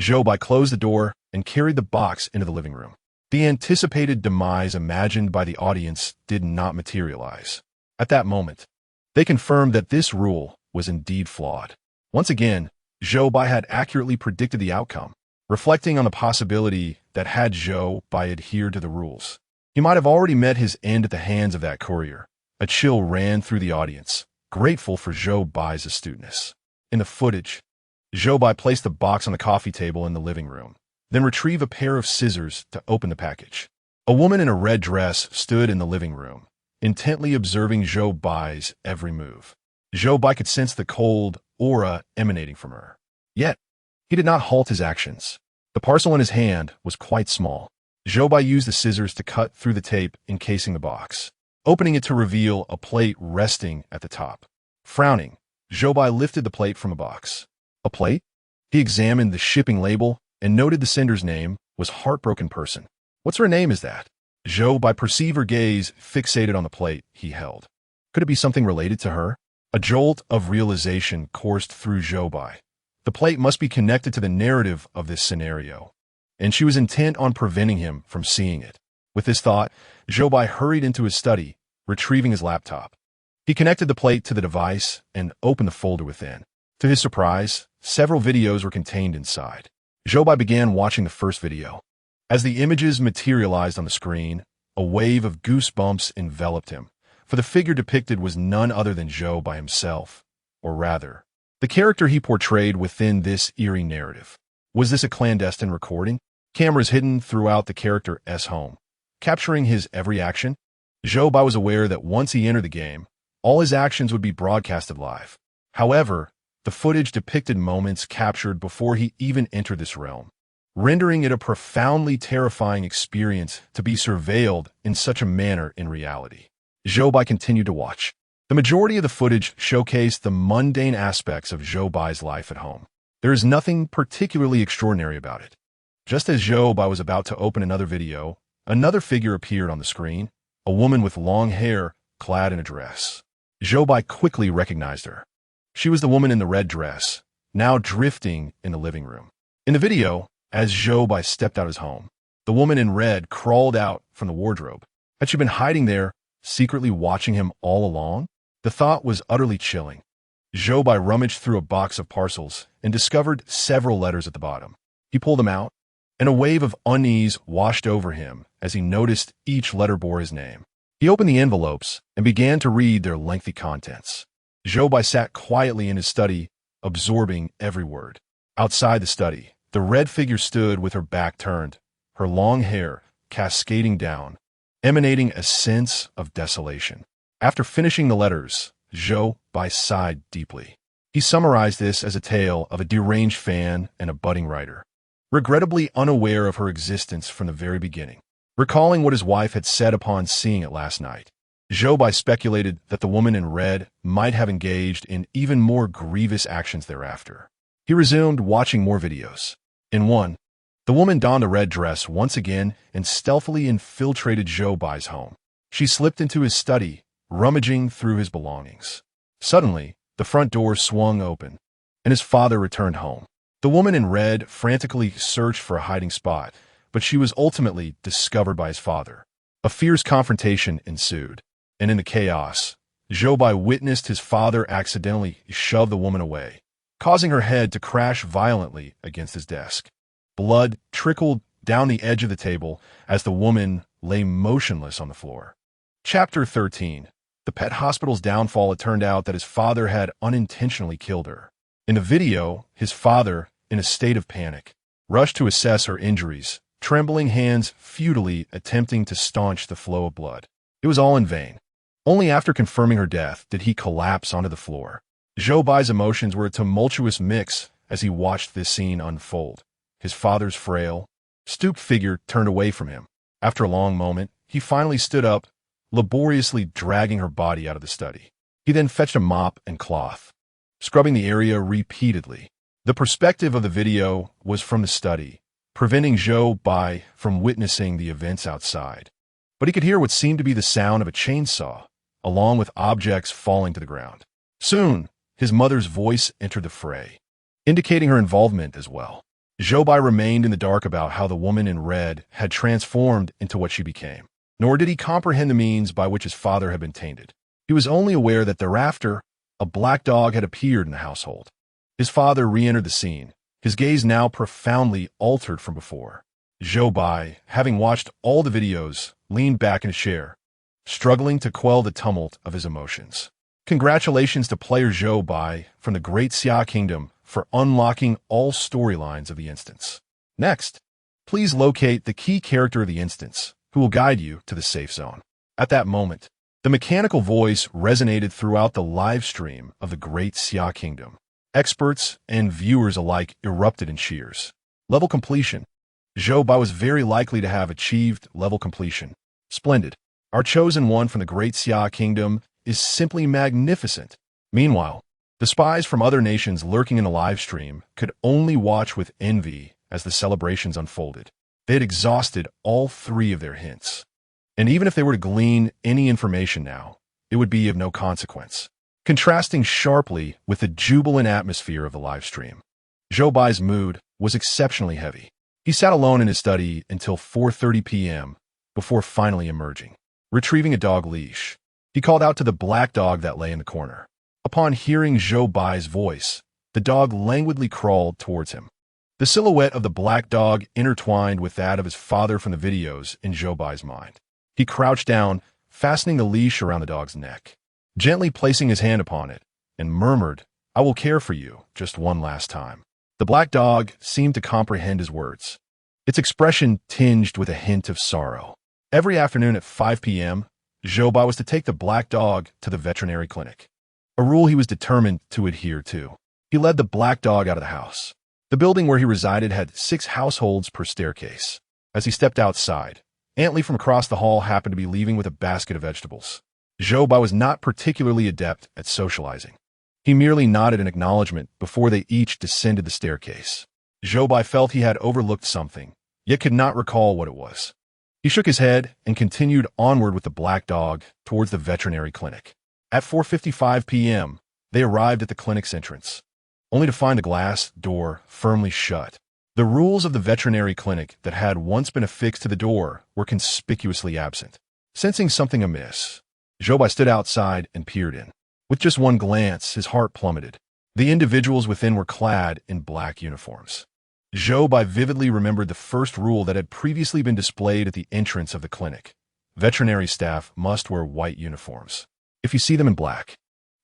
Zhou Bai closed the door and carried the box into the living room. The anticipated demise imagined by the audience did not materialize. At that moment, they confirmed that this rule was indeed flawed. Once again, Zhou Bai had accurately predicted the outcome, reflecting on the possibility that had Zhou Bai adhered to the rules, he might have already met his end at the hands of that courier. A chill ran through the audience, grateful for Zhou Bai's astuteness. In the footage, Zhou Bai placed the box on the coffee table in the living room, then retrieved a pair of scissors to open the package. A woman in a red dress stood in the living room, intently observing Zhou Bai's every move. Zhou Bai could sense the cold aura emanating from her. Yet, he did not halt his actions. The parcel in his hand was quite small. Zhou Bai used the scissors to cut through the tape encasing the box, opening it to reveal a plate resting at the top. Frowning, Zhou Bai lifted the plate from a box. A plate? He examined the shipping label and noted the sender's name was Heartbroken Person. What sort of name is that? Zhou Bai perceived her gaze fixated on the plate he held. Could it be something related to her? A jolt of realization coursed through Zhou Bai. The plate must be connected to the narrative of this scenario, and she was intent on preventing him from seeing it. With this thought, Zhou Bai hurried into his study, retrieving his laptop. He connected the plate to the device and opened the folder within. To his surprise, several videos were contained inside. Zhou Bai began watching the first video. As the images materialized on the screen, a wave of goosebumps enveloped him, for the figure depicted was none other than Zhou Bai himself, or rather, the character he portrayed within this eerie narrative. Was this a clandestine recording? Cameras hidden throughout the character's home, capturing his every action? Zhou Bai was aware that once he entered the game, all his actions would be broadcasted live. However, the footage depicted moments captured before he even entered this realm, rendering it a profoundly terrifying experience to be surveilled in such a manner in reality. Zhou Bai continued to watch. The majority of the footage showcased the mundane aspects of Zhou Bai's life at home. There is nothing particularly extraordinary about it. Just as Zhou Bai was about to open another video, another figure appeared on the screen, a woman with long hair clad in a dress. Zhou Bai quickly recognized her. She was the woman in the red dress, now drifting in the living room. In the video, as Zhou Bai stepped out of his home, the woman in red crawled out from the wardrobe. Had she been hiding there, secretly watching him all along? The thought was utterly chilling. Zhou Bai rummaged through a box of parcels and discovered several letters at the bottom. He pulled them out, and a wave of unease washed over him as he noticed each letter bore his name. He opened the envelopes and began to read their lengthy contents. Zhou Bai sat quietly in his study, absorbing every word. Outside the study, the red figure stood with her back turned, her long hair cascading down, emanating a sense of desolation. After finishing the letters, Zhou Bai sighed deeply. He summarized this as a tale of a deranged fan and a budding writer, regrettably unaware of her existence from the very beginning. Recalling what his wife had said upon seeing it last night, Zhou Bai speculated that the woman in red might have engaged in even more grievous actions thereafter. He resumed watching more videos. In one, the woman donned a red dress once again and stealthily infiltrated Zhou Bai's home. She slipped into his study, rummaging through his belongings. Suddenly, the front door swung open, and his father returned home. The woman in red frantically searched for a hiding spot, but she was ultimately discovered by his father. A fierce confrontation ensued, and in the chaos, Zhou Bai witnessed his father accidentally shove the woman away, causing her head to crash violently against his desk. Blood trickled down the edge of the table as the woman lay motionless on the floor. Chapter 13. The pet hospital's downfall. It turned out that his father had unintentionally killed her. In the video, his father, in a state of panic, rushed to assess her injuries, trembling hands futilely attempting to staunch the flow of blood. It was all in vain. Only after confirming her death did he collapse onto the floor. Zhou Bai's emotions were a tumultuous mix as he watched this scene unfold. His father's frail, stooped figure turned away from him. After a long moment, he finally stood up, laboriously dragging her body out of the study. He then fetched a mop and cloth, scrubbing the area repeatedly. The perspective of the video was from the study, preventing Zhou Bai from witnessing the events outside. But he could hear what seemed to be the sound of a chainsaw, along with objects falling to the ground. Soon, his mother's voice entered the fray, indicating her involvement as well. Zhou Bai remained in the dark about how the woman in red had transformed into what she became, nor did he comprehend the means by which his father had been tainted. He was only aware that thereafter, a black dog had appeared in the household. His father re-entered the scene, his gaze now profoundly altered from before. Zhou Bai, having watched all the videos, leaned back in his chair, struggling to quell the tumult of his emotions. Congratulations to player Zhou Bai from the Great Xia Kingdom for unlocking all storylines of the instance. Next, please locate the key character of the instance, who will guide you to the safe zone. At that moment, the mechanical voice resonated throughout the live stream of the Great Xia Kingdom. Experts and viewers alike erupted in cheers. Level completion. Zhou Bai was very likely to have achieved level completion. Splendid. Our chosen one from the Great Xia Kingdom is simply magnificent. Meanwhile, the spies from other nations lurking in the live stream could only watch with envy as the celebrations unfolded. They had exhausted all three of their hints. And even if they were to glean any information now, it would be of no consequence. Contrasting sharply with the jubilant atmosphere of the live stream, Zhou Bai's mood was exceptionally heavy. He sat alone in his study until 4:30 p.m. before finally emerging. Retrieving a dog leash, he called out to the black dog that lay in the corner. Upon hearing Zhou Bai's voice, the dog languidly crawled towards him. The silhouette of the black dog intertwined with that of his father from the videos in Zhou Bai's mind. He crouched down, fastening the leash around the dog's neck, gently placing his hand upon it, and murmured, "I will care for you just one last time." The black dog seemed to comprehend his words, its expression tinged with a hint of sorrow. Every afternoon at 5 p.m., Zhou Bai was to take the black dog to the veterinary clinic, a rule he was determined to adhere to. He led the black dog out of the house. The building where he resided had 6 households per staircase. As he stepped outside, Aunt Lee from across the hall happened to be leaving with a basket of vegetables. Zhou Bai was not particularly adept at socializing. He merely nodded in acknowledgement before they each descended the staircase. Zhou Bai felt he had overlooked something, yet could not recall what it was. He shook his head and continued onward with the black dog towards the veterinary clinic. At 4:55 p.m., they arrived at the clinic's entrance, only to find the glass door firmly shut. The rules of the veterinary clinic that had once been affixed to the door were conspicuously absent. Sensing something amiss, Zhou Bai stood outside and peered in. With just one glance, his heart plummeted. The individuals within were clad in black uniforms. Zhou Bai vividly remembered the first rule that had previously been displayed at the entrance of the clinic. Veterinary staff must wear white uniforms. If you see them in black,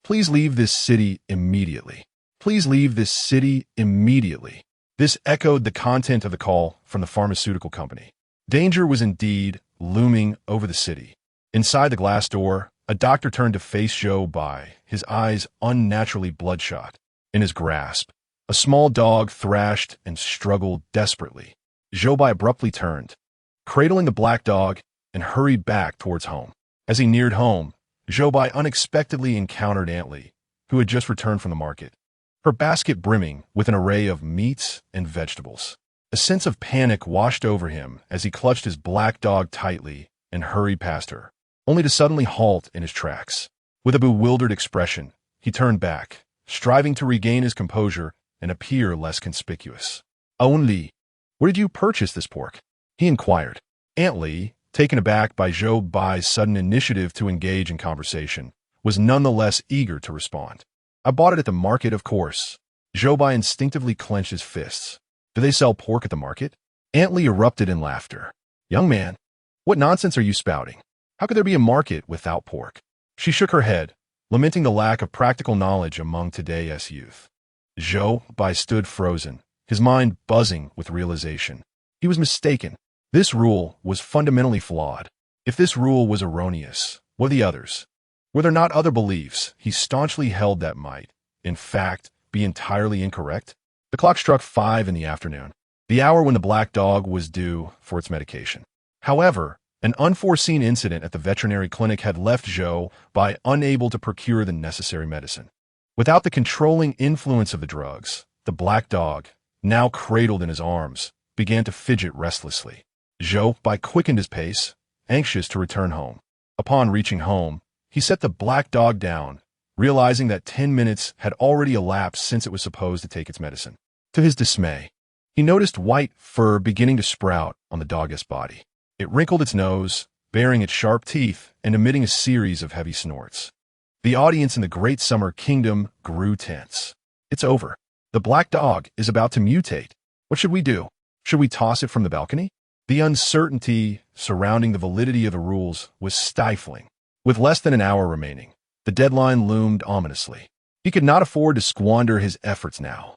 please leave this city immediately. Please leave this city immediately. This echoed the content of the call from the pharmaceutical company. Danger was indeed looming over the city. Inside the glass door, a doctor turned to face Zhou Bai, his eyes unnaturally bloodshot. In his grasp, a small dog thrashed and struggled desperately. Zhou Bai abruptly turned, cradling the black dog, and hurried back towards home. As he neared home, Zhou Bai unexpectedly encountered Aunt Lee, who had just returned from the market, her basket brimming with an array of meats and vegetables. A sense of panic washed over him as he clutched his black dog tightly and hurried past her, only to suddenly halt in his tracks. With a bewildered expression, he turned back, striving to regain his composure and appear less conspicuous. "Aunt Lee, where did you purchase this pork?" he inquired. Aunt Lee, taken aback by Zhou Bai's sudden initiative to engage in conversation, was nonetheless eager to respond. "I bought it at the market, of course." Zhou Bai instinctively clenched his fists. Do they sell pork at the market? Aunt Li erupted in laughter. Young man, what nonsense are you spouting? How could there be a market without pork? She shook her head, lamenting the lack of practical knowledge among today's youth. Zhou Bai stood frozen, his mind buzzing with realization. He was mistaken. This rule was fundamentally flawed. If this rule was erroneous, what are the others? Were there not other beliefs he staunchly held that might, in fact, be entirely incorrect? The clock struck 5 in the afternoon, the hour when the black dog was due for its medication. However, an unforeseen incident at the veterinary clinic had left Zhou Bai unable to procure the necessary medicine. Without the controlling influence of the drugs, the black dog, now cradled in his arms, began to fidget restlessly. Zhou Bai quickened his pace, anxious to return home. Upon reaching home, he set the black dog down, realizing that 10 minutes had already elapsed since it was supposed to take its medicine. To his dismay, he noticed white fur beginning to sprout on the dog's body. It wrinkled its nose, baring its sharp teeth and emitting a series of heavy snorts. The audience in the Great Xia Kingdom grew tense. It's over. The black dog is about to mutate. What should we do? Should we toss it from the balcony? The uncertainty surrounding the validity of the rules was stifling. With less than an hour remaining, the deadline loomed ominously. He could not afford to squander his efforts now.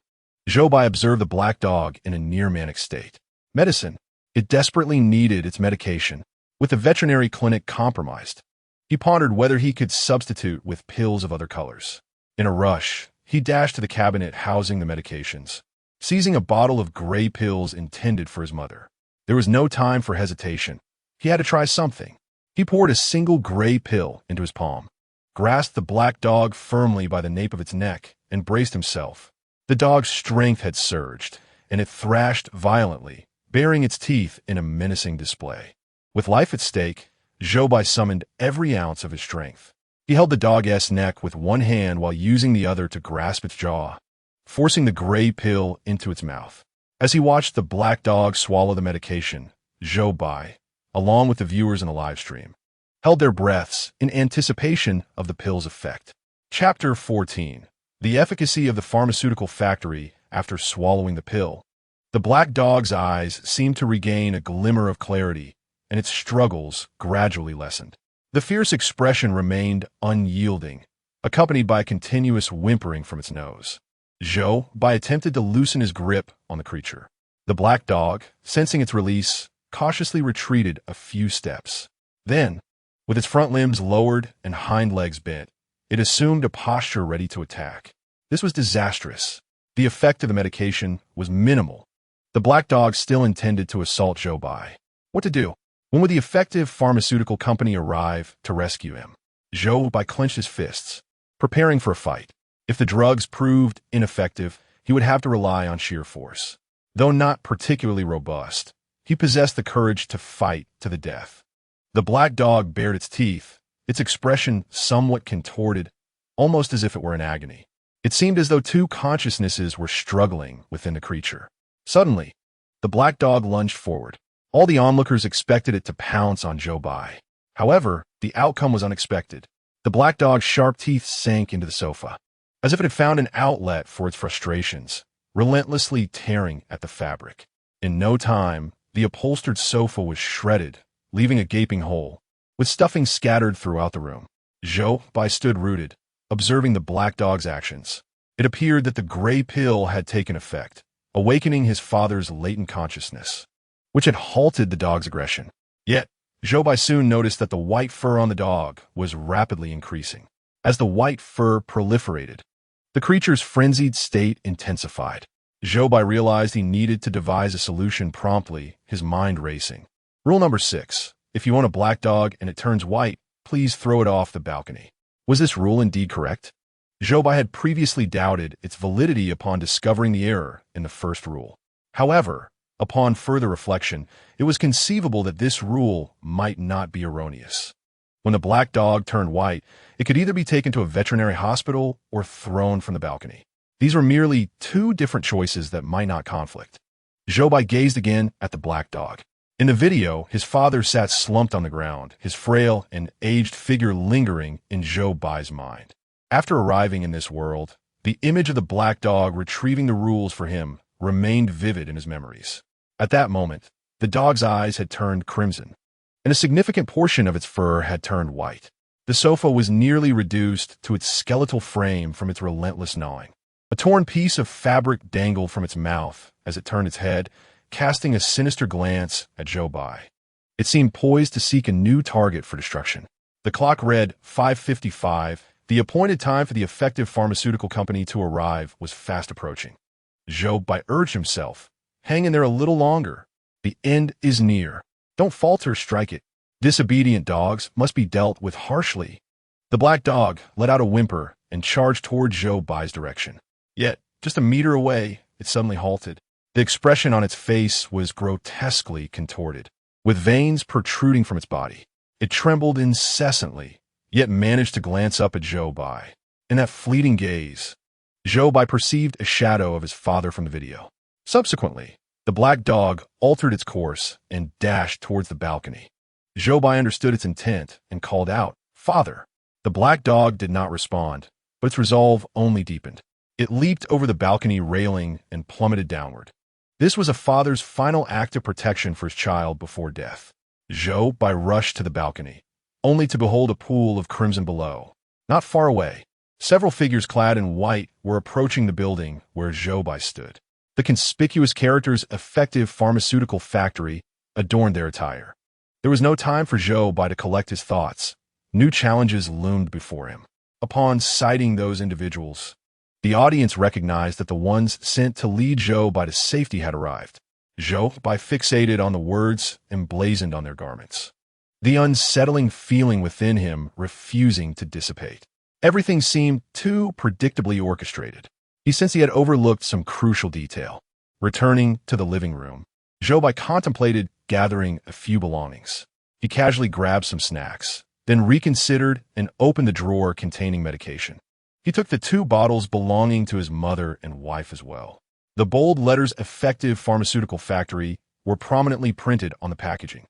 Zhou Bai observed the black dog in a near-manic state. Medicine. It desperately needed its medication. With the veterinary clinic compromised, he pondered whether he could substitute with pills of other colors. In a rush, he dashed to the cabinet housing the medications, seizing a bottle of gray pills intended for his mother. There was no time for hesitation. He had to try something. He poured a single gray pill into his palm, grasped the black dog firmly by the nape of its neck, and braced himself. The dog's strength had surged, and it thrashed violently, baring its teeth in a menacing display. With life at stake, Zhou Bai summoned every ounce of his strength. He held the dog's neck with one hand while using the other to grasp its jaw, forcing the gray pill into its mouth. As he watched the black dog swallow the medication, Zhou Bai, along with the viewers in the live stream, held their breaths in anticipation of the pill's effect. Chapter 14. The efficacy of the pharmaceutical factory after swallowing the pill. The black dog's eyes seemed to regain a glimmer of clarity, and its struggles gradually lessened. The fierce expression remained unyielding, accompanied by continuous whimpering from its nose. Zhou Bai attempted to loosen his grip on the creature. The black dog, sensing its release, cautiously retreated a few steps. Then, with its front limbs lowered and hind legs bent, it assumed a posture ready to attack. This was disastrous. The effect of the medication was minimal. The black dog still intended to assault Zhou Bai. What to do? When would the effective pharmaceutical company arrive to rescue him? Zhou Bai clenched his fists, preparing for a fight. If the drugs proved ineffective, he would have to rely on sheer force. Though not particularly robust, he possessed the courage to fight to the death. The black dog bared its teeth, its expression somewhat contorted, almost as if it were in agony. It seemed as though two consciousnesses were struggling within the creature. Suddenly, the black dog lunged forward. All the onlookers expected it to pounce on Zhou Bai. However, the outcome was unexpected. The black dog's sharp teeth sank into the sofa, as if it had found an outlet for its frustrations, relentlessly tearing at the fabric. In no time, the upholstered sofa was shredded, leaving a gaping hole, with stuffing scattered throughout the room. Zhou Bai stood rooted, observing the black dog's actions. It appeared that the gray pill had taken effect, awakening his father's latent consciousness, which had halted the dog's aggression. Yet, Zhou Bai soon noticed that the white fur on the dog was rapidly increasing. As the white fur proliferated, the creature's frenzied state intensified. Zhou Bai realized he needed to devise a solution promptly, his mind racing. Rule number 6. If you own a black dog and it turns white, please throw it off the balcony. Was this rule indeed correct? Zhou Bai had previously doubted its validity upon discovering the error in the first rule. However, upon further reflection, it was conceivable that this rule might not be erroneous. When the black dog turned white, it could either be taken to a veterinary hospital or thrown from the balcony. These were merely two different choices that might not conflict. Zhou Bai gazed again at the black dog. In the video, his father sat slumped on the ground, his frail and aged figure lingering in Zhou Bai's mind. After arriving in this world, The image of the black dog retrieving the rules for him remained vivid in his memories. At that moment, the dog's eyes had turned crimson, and a significant portion of its fur had turned white. The sofa was nearly reduced to its skeletal frame from its relentless gnawing. A torn piece of fabric dangled from its mouth as it turned its head, casting a sinister glance at Zhou Bai. It seemed poised to seek a new target for destruction. The clock read 5:55. The appointed time for the effective pharmaceutical company to arrive was fast approaching. Zhou Bai urged himself, "Hang in there a little longer. The end is near. Don't falter, strike it. Disobedient dogs must be dealt with harshly." The black dog let out a whimper and charged toward Zhou Bai's direction. Yet, just a meter away, it suddenly halted. The expression on its face was grotesquely contorted, with veins protruding from its body. It trembled incessantly, yet managed to glance up at Zhou Bai. In that fleeting gaze, Zhou Bai perceived a shadow of his father from the video. Subsequently, the black dog altered its course and dashed towards the balcony. Zhou Bai understood its intent and called out, "Father!" The black dog did not respond, but its resolve only deepened. It leaped over the balcony railing and plummeted downward. This was a father's final act of protection for his child before death. Zhou Bai rushed to the balcony, only to behold a pool of crimson below. Not far away, several figures clad in white were approaching the building where Zhou Bai stood. The conspicuous character's effective pharmaceutical factory adorned their attire. There was no time for Zhou Bai to collect his thoughts. New challenges loomed before him. Upon sighting those individuals, the audience recognized that the ones sent to lead Zhou Bai to safety had arrived. Zhou Bai fixated on the words emblazoned on their garments, the unsettling feeling within him refusing to dissipate. Everything seemed too predictably orchestrated. He sensed he had overlooked some crucial detail. Returning to the living room, Zhou Bai contemplated gathering a few belongings. He casually grabbed some snacks, then reconsidered and opened the drawer containing medication. He took the 2 bottles belonging to his mother and wife as well. The bold letters "Effective Pharmaceutical Factory" were prominently printed on the packaging.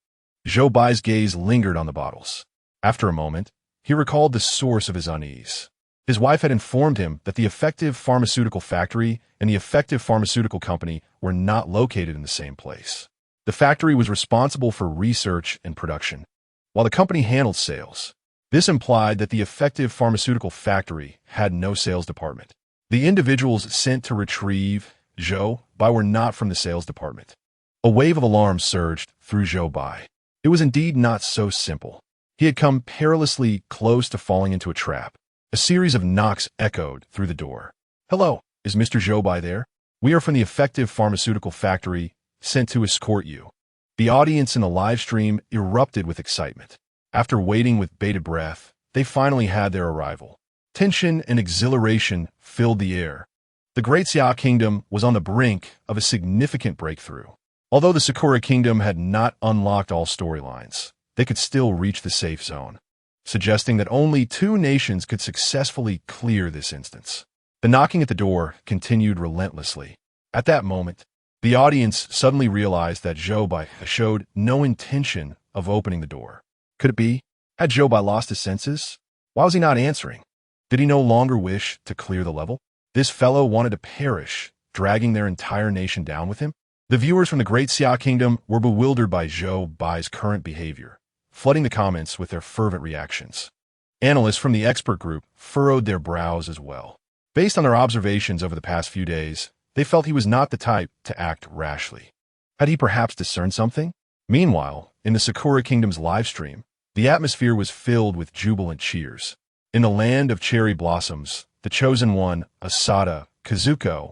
Zhou Bai's gaze lingered on the bottles. After a moment, he recalled the source of his unease. His wife had informed him that the Effective Pharmaceutical Factory and the Effective Pharmaceutical Company were not located in the same place. The factory was responsible for research and production, while the company handled sales. This implied that the Effective Pharmaceutical Factory had no sales department. The individuals sent to retrieve Zhou Bai were not from the sales department. A wave of alarm surged through Zhou Bai. It was indeed not so simple. He had come perilously close to falling into a trap. A series of knocks echoed through the door. "Hello, is Mr. Zhou Bai there? We are from the Effective Pharmaceutical Factory, sent to escort you." The audience in the live stream erupted with excitement. After waiting with bated breath, they finally had their arrival. Tension and exhilaration filled the air. The Great Xia Kingdom was on the brink of a significant breakthrough. Although the Sakura Kingdom had not unlocked all storylines, they could still reach the safe zone, suggesting that only 2 nations could successfully clear this instance. The knocking at the door continued relentlessly. At that moment, the audience suddenly realized that Zhou Bai showed no intention of opening the door. Could it be? Had Zhou Bai lost his senses? Why was he not answering? Did he no longer wish to clear the level? This fellow wanted to perish, dragging their entire nation down with him? The viewers from the Great Xia Kingdom were bewildered by Zhou Bai's current behavior, flooding the comments with their fervent reactions. Analysts from the expert group furrowed their brows as well. Based on their observations over the past few days, they felt he was not the type to act rashly. Had he perhaps discerned something? Meanwhile, in the Sakura Kingdom's livestream, the atmosphere was filled with jubilant cheers. In the land of cherry blossoms, the chosen one, Asada Kazuko,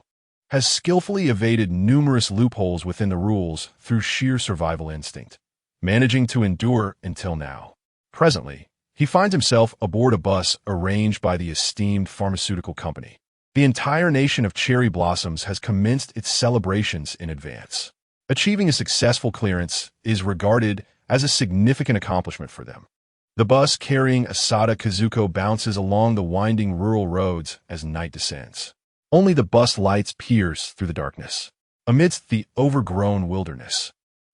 has skillfully evaded numerous loopholes within the rules through sheer survival instinct, managing to endure until now. Presently, he finds himself aboard a bus arranged by the esteemed pharmaceutical company. The entire nation of cherry blossoms has commenced its celebrations in advance. Achieving a successful clearance is regarded as a significant accomplishment for them. The bus carrying Asada Kazuko bounces along the winding rural roads as night descends. Only the bus lights pierce through the darkness. Amidst the overgrown wilderness,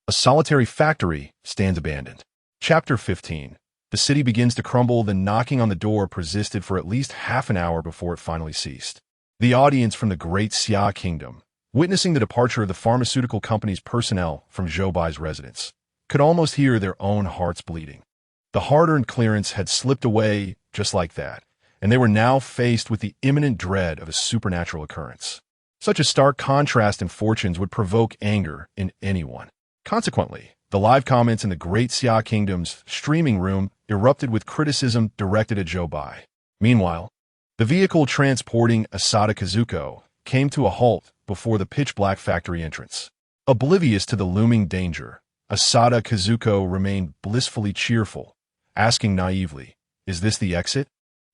a solitary factory stands abandoned. Chapter 15. The city begins to crumble. The knocking on the door persisted for at least half an hour before it finally ceased. The audience from the Great Xia Kingdom, witnessing the departure of the pharmaceutical company's personnel from Zhou Bai's residence, could almost hear their own hearts bleeding. The hard-earned clearance had slipped away just like that, and they were now faced with the imminent dread of a supernatural occurrence. Such a stark contrast in fortunes would provoke anger in anyone. Consequently, the live comments in the Great Xia Kingdom's streaming room erupted with criticism directed at Zhou Bai. Meanwhile, the vehicle transporting Asada Kazuko came to a halt before the pitch-black factory entrance. Oblivious to the looming danger, Asada Kazuko remained blissfully cheerful, asking naively, "Is this the exit?"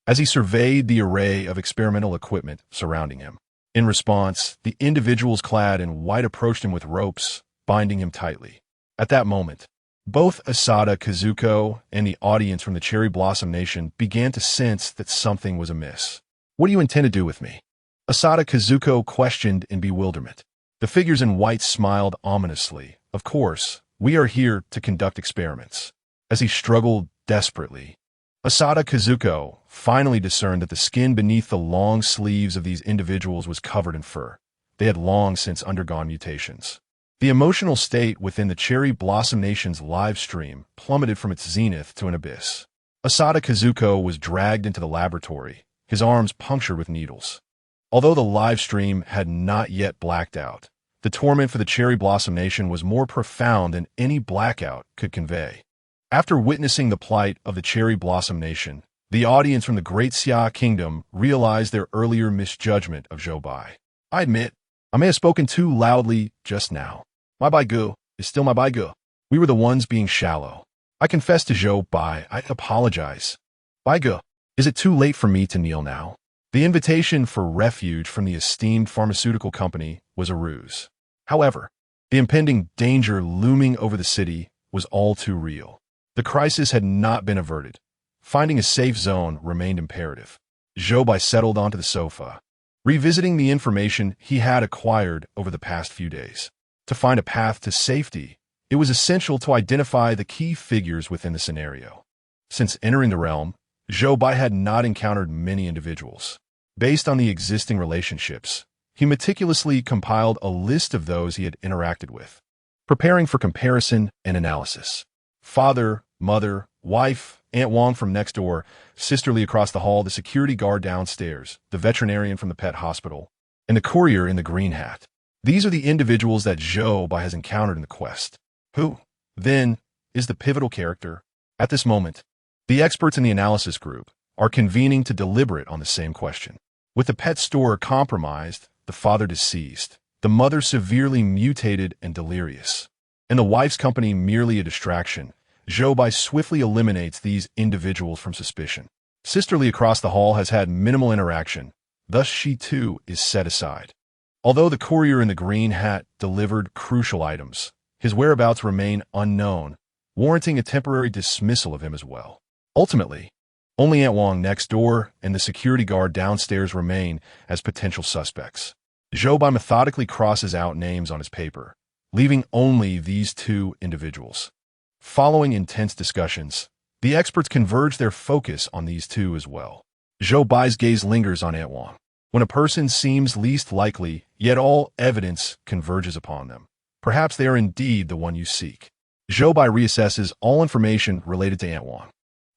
as he surveyed the array of experimental equipment surrounding him. In response, the individuals clad in white approached him with ropes, binding him tightly. At that moment, both Asada Kazuko and the audience from the Cherry Blossom Nation began to sense that something was amiss. "What do you intend to do with me?" Asada Kazuko questioned in bewilderment. The figures in white smiled ominously. "Of course, we are here to conduct experiments." As he struggled desperately, Asada Kazuko finally discerned that the skin beneath the long sleeves of these individuals was covered in fur. They had long since undergone mutations. The emotional state within the Cherry Blossom Nation's live stream plummeted from its zenith to an abyss. Asada Kazuko was dragged into the laboratory, his arms punctured with needles. Although the live stream had not yet blacked out, the torment for the Cherry Blossom Nation was more profound than any blackout could convey. After witnessing the plight of the Cherry Blossom Nation, the audience from the Great Xia Kingdom realized their earlier misjudgment of Zhou Bai. "I admit, I may have spoken too loudly just now. My Baigu is still my Baigu. We were the ones being shallow. I confess to Zhou Bai. I apologize. Baigu, is it too late for me to kneel now?" The invitation for refuge from the esteemed pharmaceutical company was a ruse. However, the impending danger looming over the city was all too real. The crisis had not been averted. Finding a safe zone remained imperative. Zhou Bai settled onto the sofa, revisiting the information he had acquired over the past few days. To find a path to safety, it was essential to identify the key figures within the scenario. Since entering the realm, Zhou Bai had not encountered many individuals. Based on the existing relationships, he meticulously compiled a list of those he had interacted with, preparing for comparison and analysis. Father, mother, wife, Aunt Wong from next door, sisterly across the hall, the security guard downstairs, the veterinarian from the pet hospital, and the courier in the green hat. These are the individuals that Zhou Bai has encountered in the quest. Who, then, is the pivotal character? At this moment, the experts in the analysis group are convening to deliberate on the same question. With the pet store compromised, the father deceased, the mother severely mutated and delirious, and the wife's company merely a distraction, Zhou Bai swiftly eliminates these individuals from suspicion. Sisterly across the hall has had minimal interaction, thus she too is set aside. Although the courier in the green hat delivered crucial items, his whereabouts remain unknown, warranting a temporary dismissal of him as well. Ultimately, only Aunt Wong next door and the security guard downstairs remain as potential suspects. Zhou Bai methodically crosses out names on his paper, leaving only these two individuals. Following intense discussions, the experts converge their focus on these two as well. Zhou Bai's gaze lingers on Aunt Wong. When a person seems least likely, yet all evidence converges upon them, perhaps they are indeed the one you seek. Zhou Bai reassesses all information related to Aunt Wong.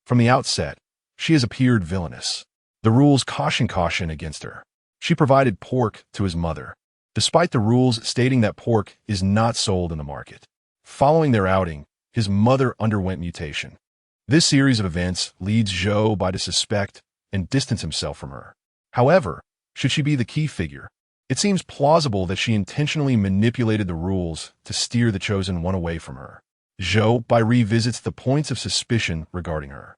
From the outset, she has appeared villainous. The rules caution against her. She provided pork to his mother, despite the rules stating that pork is not sold in the market. Following their outing, his mother underwent mutation. This series of events leads Zhou Bai to suspect and distance himself from her. However, should she be the key figure, it seems plausible that she intentionally manipulated the rules to steer the chosen one away from her. Zhou Bai revisits the points of suspicion regarding her.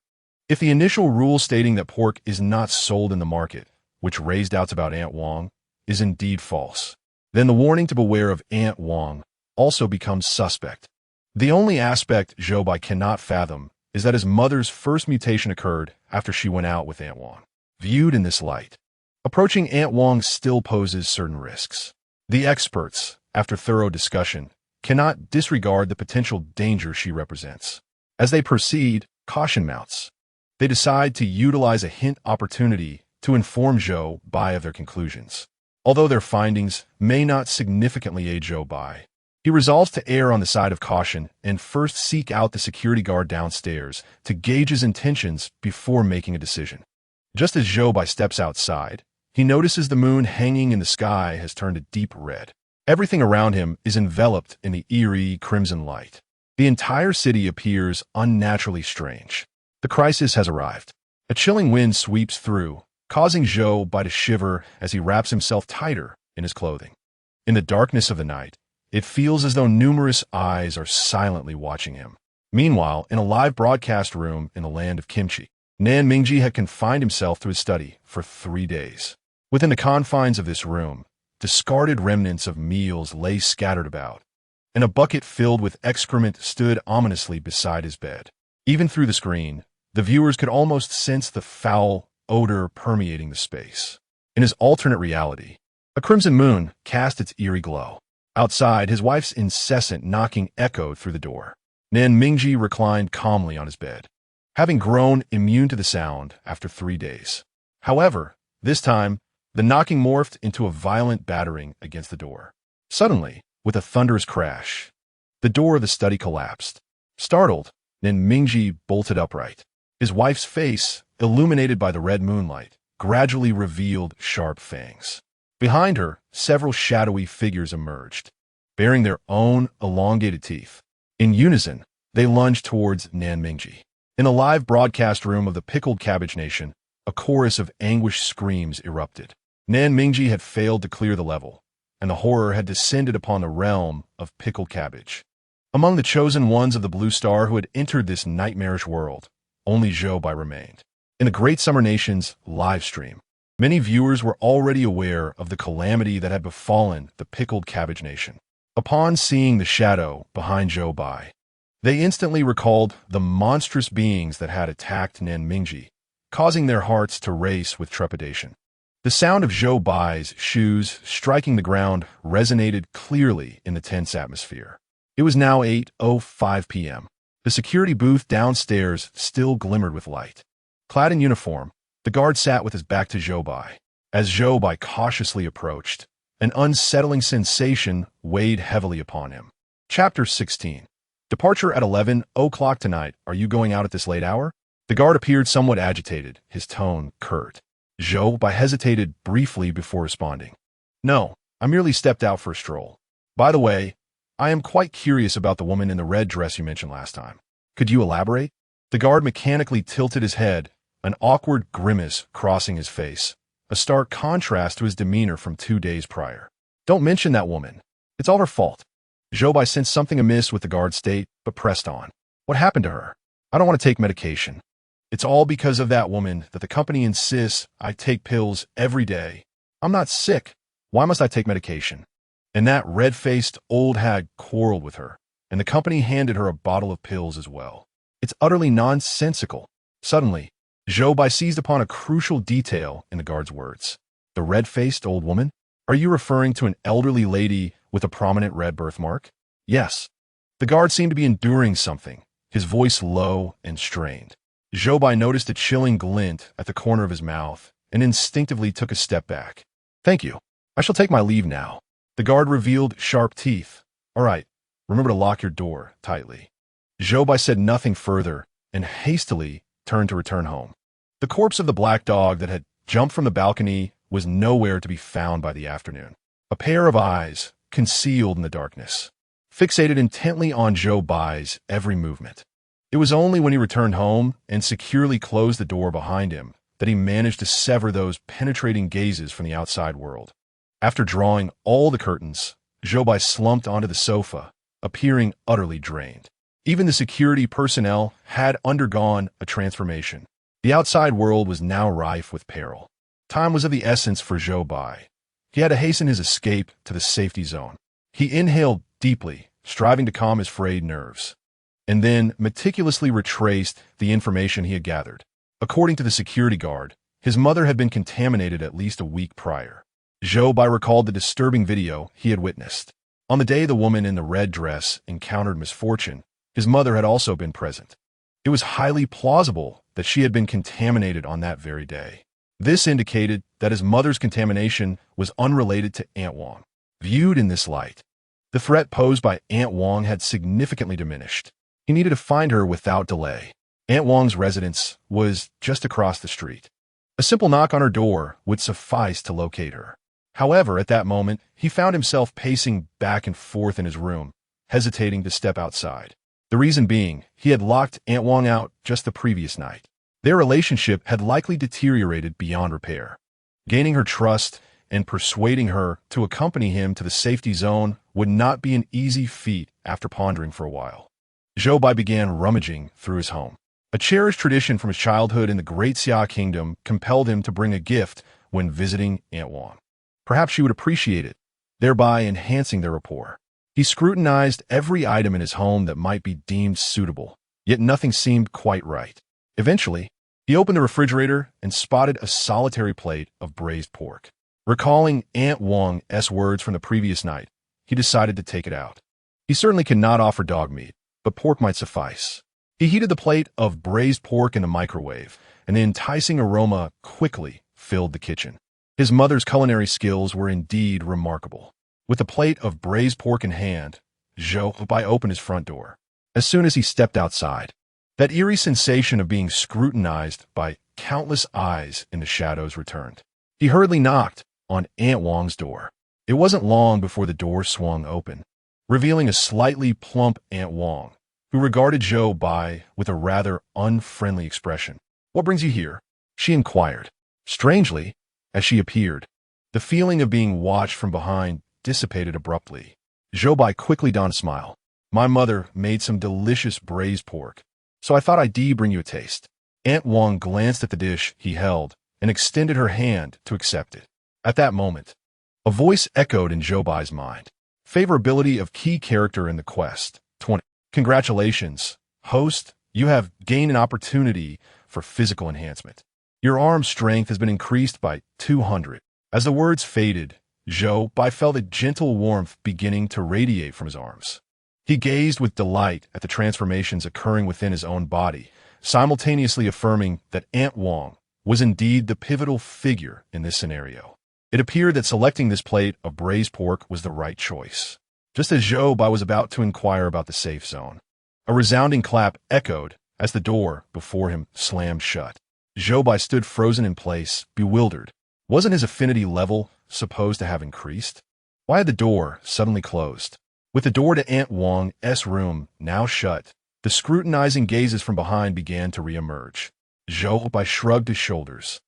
If the initial rule stating that pork is not sold in the market, which raised doubts about Aunt Wong, is indeed false, then the warning to beware of Aunt Wong also becomes suspect. The only aspect Zhou Bai cannot fathom is that his mother's first mutation occurred after she went out with Aunt Wong. Viewed in this light, approaching Aunt Wong still poses certain risks. The experts, after thorough discussion, cannot disregard the potential danger she represents. As they proceed, caution mounts. They decide to utilize a hint opportunity to inform Zhou Bai of their conclusions. Although their findings may not significantly aid Zhou Bai, he resolves to err on the side of caution and first seek out the security guard downstairs to gauge his intentions before making a decision. Just as Zhou Bai steps outside, he notices the moon hanging in the sky has turned a deep red. Everything around him is enveloped in the eerie crimson light. The entire city appears unnaturally strange. The crisis has arrived. A chilling wind sweeps through, causing Zhou Bai to shiver as he wraps himself tighter in his clothing. In the darkness of the night, it feels as though numerous eyes are silently watching him. Meanwhile, in a live broadcast room in the land of kimchi, Nan Mingji had confined himself to his study for 3 days. Within the confines of this room, discarded remnants of meals lay scattered about, and a bucket filled with excrement stood ominously beside his bed. Even through the screen, the viewers could almost sense the foul odor permeating the space. In his alternate reality, a crimson moon cast its eerie glow. Outside, his wife's incessant knocking echoed through the door. Nan Mingji reclined calmly on his bed, having grown immune to the sound after 3 days. However, this time, the knocking morphed into a violent battering against the door. Suddenly, with a thunderous crash, the door of the study collapsed. Startled, Nan Mingji bolted upright. His wife's face, illuminated by the red moonlight, gradually revealed sharp fangs. Behind her, several shadowy figures emerged, bearing their own elongated teeth. In unison, they lunged towards Nan Mingji. In a live broadcast room of the Pickled Cabbage Nation, a chorus of anguished screams erupted. Nan Mingji had failed to clear the level, and the horror had descended upon the realm of pickled cabbage. Among the chosen ones of the Blue Star who had entered this nightmarish world, only Zhou Bai remained. In the Great Summer Nation's Livestream, many viewers were already aware of the calamity that had befallen the Pickled Cabbage Nation. Upon seeing the shadow behind Zhou Bai, they instantly recalled the monstrous beings that had attacked Nan Mingji, causing their hearts to race with trepidation. The sound of Zhou Bai's shoes striking the ground resonated clearly in the tense atmosphere. It was now 8:05 p.m. The security booth downstairs still glimmered with light. Clad in uniform, the guard sat with his back to Zhou Bai. As Zhou Bai cautiously approached, an unsettling sensation weighed heavily upon him. Chapter 16. Departure at 11 o'clock tonight. Are you going out at this late hour? The guard appeared somewhat agitated, his tone curt. Zhou Bai hesitated briefly before responding. No, I merely stepped out for a stroll. By the way, I am quite curious about the woman in the red dress you mentioned last time. Could you elaborate? The guard mechanically tilted his head, an awkward grimace crossing his face, a stark contrast to his demeanor from 2 days prior. Don't mention that woman. It's all her fault. Zhou Bai sensed something amiss with the guard's state, but pressed on. What happened to her? I don't want to take medication. It's all because of that woman that the company insists I take pills every day. I'm not sick. Why must I take medication? And that red-faced old hag quarreled with her, and the company handed her a bottle of pills as well. It's utterly nonsensical. Suddenly, Zhou Bai seized upon a crucial detail in the guard's words. The red-faced old woman? Are you referring to an elderly lady with a prominent red birthmark? Yes. The guard seemed to be enduring something, his voice low and strained. Zhou Bai noticed a chilling glint at the corner of his mouth and instinctively took a step back. Thank you. I shall take my leave now. The guard revealed sharp teeth. All right, remember to lock your door tightly. Zhou Bai said nothing further and hastily turned to return home. The corpse of the black dog that had jumped from the balcony was nowhere to be found by the afternoon. A pair of eyes, concealed in the darkness, fixated intently on Zhou Bai's every movement. It was only when he returned home and securely closed the door behind him that he managed to sever those penetrating gazes from the outside world. After drawing all the curtains, Zhou Bai slumped onto the sofa, appearing utterly drained. Even the security personnel had undergone a transformation. The outside world was now rife with peril. Time was of the essence for Zhou Bai. He had to hasten his escape to the safety zone. He inhaled deeply, striving to calm his frayed nerves, and then meticulously retraced the information he had gathered. According to the security guard, his mother had been contaminated at least a week prior. Zhou Bai recalled the disturbing video he had witnessed. On the day the woman in the red dress encountered misfortune, his mother had also been present. It was highly plausible that she had been contaminated on that very day. This indicated that his mother's contamination was unrelated to Aunt Wang. Viewed in this light, the threat posed by Aunt Wang had significantly diminished. He needed to find her without delay. Aunt Wang's residence was just across the street. A simple knock on her door would suffice to locate her. However, at that moment, he found himself pacing back and forth in his room, hesitating to step outside. The reason being, he had locked Aunt Wang out just the previous night. Their relationship had likely deteriorated beyond repair. Gaining her trust and persuading her to accompany him to the safety zone would not be an easy feat after pondering for a while. Zhou Bai began rummaging through his home. A cherished tradition from his childhood in the Great Xia Kingdom compelled him to bring a gift when visiting Aunt Wang. Perhaps she would appreciate it, thereby enhancing their rapport. He scrutinized every item in his home that might be deemed suitable, yet nothing seemed quite right. Eventually, he opened the refrigerator and spotted a solitary plate of braised pork. Recalling Aunt Wang's words from the previous night, he decided to take it out. He certainly could not offer dog meat, but pork might suffice. He heated the plate of braised pork in the microwave, and the enticing aroma quickly filled the kitchen. His mother's culinary skills were indeed remarkable. With a plate of braised pork in hand, Zhou Bai opened his front door. As soon as he stepped outside, that eerie sensation of being scrutinized by countless eyes in the shadows returned. He hurriedly knocked on Aunt Wang's door. It wasn't long before the door swung open, revealing a slightly plump Aunt Wang, who regarded Zhou Bai with a rather unfriendly expression. "What brings you here?" she inquired. Strangely, as she appeared, the feeling of being watched from behind dissipated abruptly. Zhou Bai quickly donned a smile. "My mother made some delicious braised pork, so I thought I'd bring you a taste." Aunt Wang glanced at the dish he held and extended her hand to accept it. At that moment, a voice echoed in Zhou Bai's mind. Favorability of key character in the quest. 20. Congratulations, host. You have gained an opportunity for physical enhancement. Your arm strength has been increased by 200. As the words faded, Zhou Bai felt a gentle warmth beginning to radiate from his arms. He gazed with delight at the transformations occurring within his own body, simultaneously affirming that Aunt Wang was indeed the pivotal figure in this scenario. It appeared that selecting this plate of braised pork was the right choice. Just as Zhou Bai was about to inquire about the safe zone, a resounding clap echoed as the door before him slammed shut. Zhou Bai stood frozen in place, bewildered. Wasn't his affinity level supposed to have increased? Why had the door suddenly closed? With the door to Aunt Wang's room now shut, the scrutinizing gazes from behind began to reemerge. Zhou Bai shrugged his shoulders,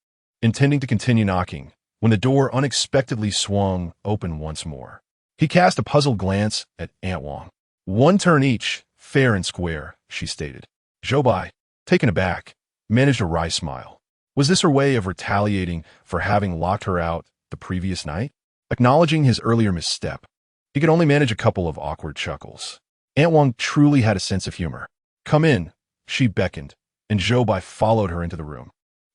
intending to continue knocking, when the door unexpectedly swung open once more. He cast a puzzled glance at Aunt Wang. "One turn each, fair and square," she stated. Zhou Bai, taken aback, managed a wry smile. Was this her way of retaliating for having locked her out the previous night? Acknowledging his earlier misstep, he could only manage a couple of awkward chuckles. Aunt Wang truly had a sense of humor. "Come in," she beckoned, and Zhou Bai followed her into the room.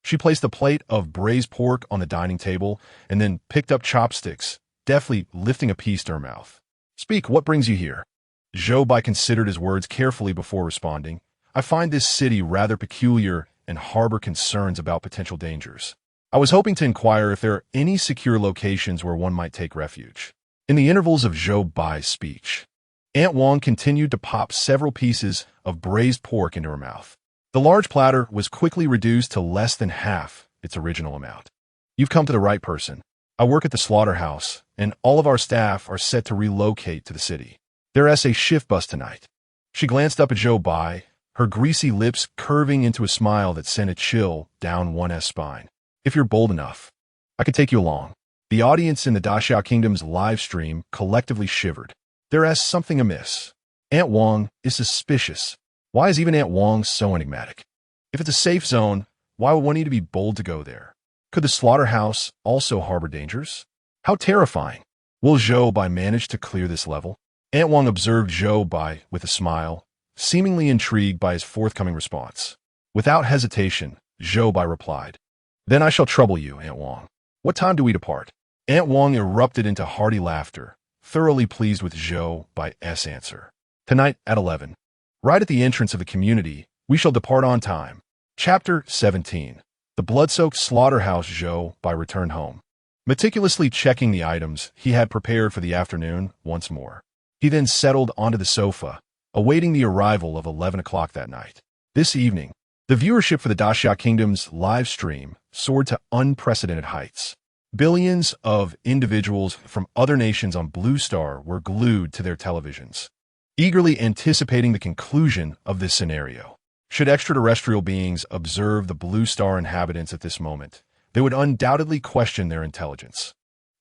She placed a plate of braised pork on the dining table and then picked up chopsticks, deftly lifting a piece to her mouth. "Speak, what brings you here?" Zhou Bai considered his words carefully before responding. "I find this city rather peculiar and harbor concerns about potential dangers. I was hoping to inquire if there are any secure locations where one might take refuge." In the intervals of Zhou Bai's speech, Aunt Wang continued to pop several pieces of braised pork into her mouth. The large platter was quickly reduced to less than half its original amount. "You've come to the right person. I work at the slaughterhouse, and all of our staff are set to relocate to the city. There's a shift bus tonight." She glanced up at Zhou Bai, her greasy lips curving into a smile that sent a chill down one's spine. "If you're bold enough, I could take you along." The audience in the Xia Kingdom's live stream collectively shivered. There's something amiss. Aunt Wang is suspicious. Why is even Aunt Wang so enigmatic? If it's a safe zone, why would one need to be bold to go there? Could the slaughterhouse also harbor dangers? How terrifying. Will Zhou Bai manage to clear this level? Aunt Wang observed Zhou Bai with a smile, seemingly intrigued by his forthcoming response. Without hesitation, Zhou Bai replied, "Then I shall trouble you, Aunt Wang. What time do we depart?" Aunt Wang erupted into hearty laughter, thoroughly pleased with Zhou Bai's answer. "Tonight at 11. Right at the entrance of the community, we shall depart on time." Chapter 17. The blood-soaked slaughterhouse Zhou Bai returned home, meticulously checking the items he had prepared for the afternoon once more. He then settled onto the sofa, awaiting the arrival of 11 o'clock that night. This evening, the viewership for the Great Xia Kingdom's live stream soared to unprecedented heights. Billions of individuals from other nations on Blue Star were glued to their televisions, eagerly anticipating the conclusion of this scenario. Should extraterrestrial beings observe the Blue Star inhabitants at this moment, they would undoubtedly question their intelligence.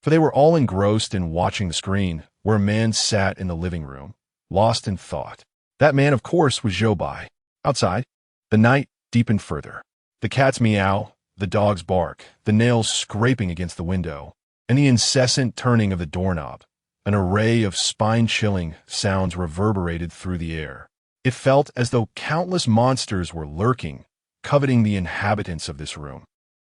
For they were all engrossed in watching the screen, where a man sat in the living room, lost in thought. That man, of course, was Zhou Bai. Outside, the night deepened further. The cats meow, the dogs bark, the nails scraping against the window, and the incessant turning of the doorknob. An array of spine-chilling sounds reverberated through the air. It felt as though countless monsters were lurking, coveting the inhabitants of this room.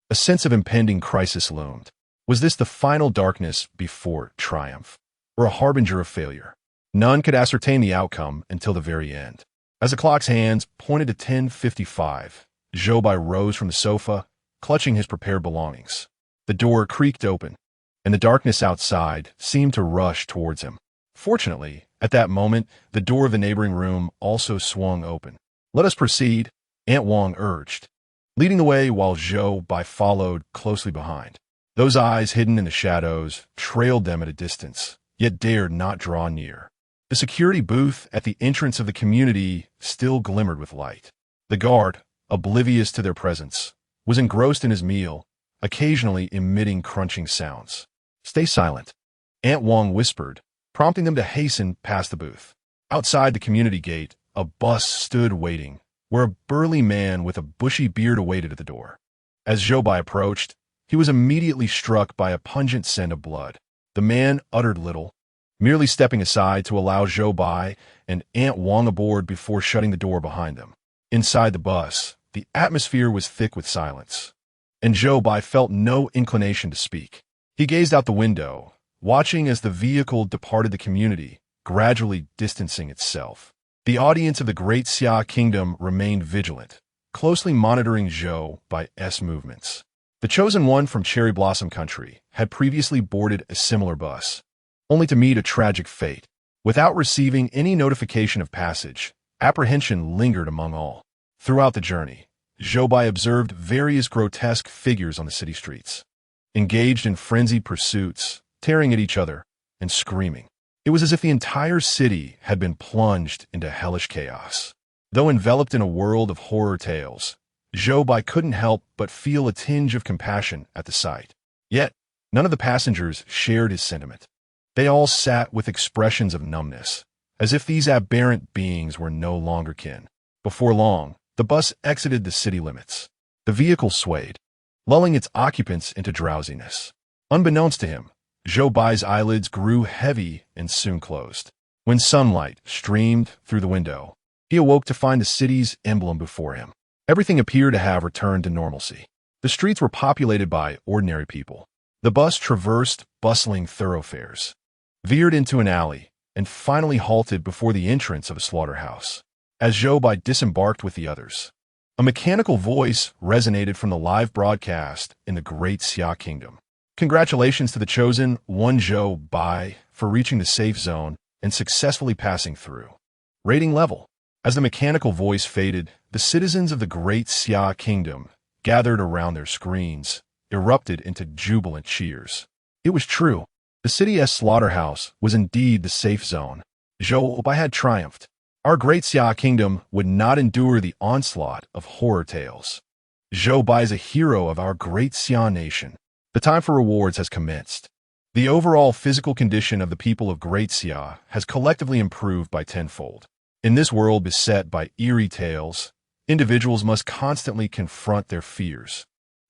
A sense of impending crisis loomed. Was this the final darkness before triumph, or a harbinger of failure? None could ascertain the outcome until the very end. As the clock's hands pointed to 10:55, Zhou Bai rose from the sofa, clutching his prepared belongings. The door creaked open, and the darkness outside seemed to rush towards him. Fortunately, at that moment, the door of the neighboring room also swung open. "Let us proceed," Aunt Wang urged, leading the way while Zhou Bai followed closely behind. Those eyes hidden in the shadows trailed them at a distance, yet dared not draw near. The security booth at the entrance of the community still glimmered with light. The guard, oblivious to their presence, was engrossed in his meal, occasionally emitting crunching sounds. "Stay silent," Aunt Wang whispered, prompting them to hasten past the booth. Outside the community gate, a bus stood waiting, where a burly man with a bushy beard awaited at the door. As Zhou Bai approached, he was immediately struck by a pungent scent of blood. The man uttered little, merely stepping aside to allow Zhou Bai and Aunt Wang aboard before shutting the door behind them. Inside the bus, the atmosphere was thick with silence, and Zhou Bai felt no inclination to speak. He gazed out the window, watching as the vehicle departed the community, gradually distancing itself. The audience of the Great Xia Kingdom remained vigilant, closely monitoring Zhou Bai's movements. The chosen one from Cherry Blossom Country had previously boarded a similar bus, only to meet a tragic fate. Without receiving any notification of passage, apprehension lingered among all. Throughout the journey, Zhou Bai observed various grotesque figures on the city streets, engaged in frenzied pursuits, tearing at each other, and screaming. It was as if the entire city had been plunged into hellish chaos. Though enveloped in a world of horror tales, Zhou Bai couldn't help but feel a tinge of compassion at the sight. Yet, none of the passengers shared his sentiment. They all sat with expressions of numbness, as if these aberrant beings were no longer kin. Before long, the bus exited the city limits. The vehicle swayed, lulling its occupants into drowsiness. Unbeknownst to him, Zhou Bai's eyelids grew heavy and soon closed. When sunlight streamed through the window, he awoke to find the city's emblem before him. Everything appeared to have returned to normalcy. The streets were populated by ordinary people. The bus traversed bustling thoroughfares, veered into an alley, and finally halted before the entrance of a slaughterhouse. As Zhou Bai disembarked with the others, a mechanical voice resonated from the live broadcast in the Great Xia Kingdom. "Congratulations to the chosen one Zhou Bai for reaching the safe zone and successfully passing through. Rating level." As the mechanical voice faded, the citizens of the Great Xia Kingdom, gathered around their screens, erupted into jubilant cheers. It was true. The city's slaughterhouse was indeed the safe zone. Zhou Bai had triumphed. Our Great Xia Kingdom would not endure the onslaught of horror tales. Zhou Bai is a hero of our Great Xia nation. The time for rewards has commenced. The overall physical condition of the people of Great Xia has collectively improved by tenfold. In this world beset by eerie tales, individuals must constantly confront their fears.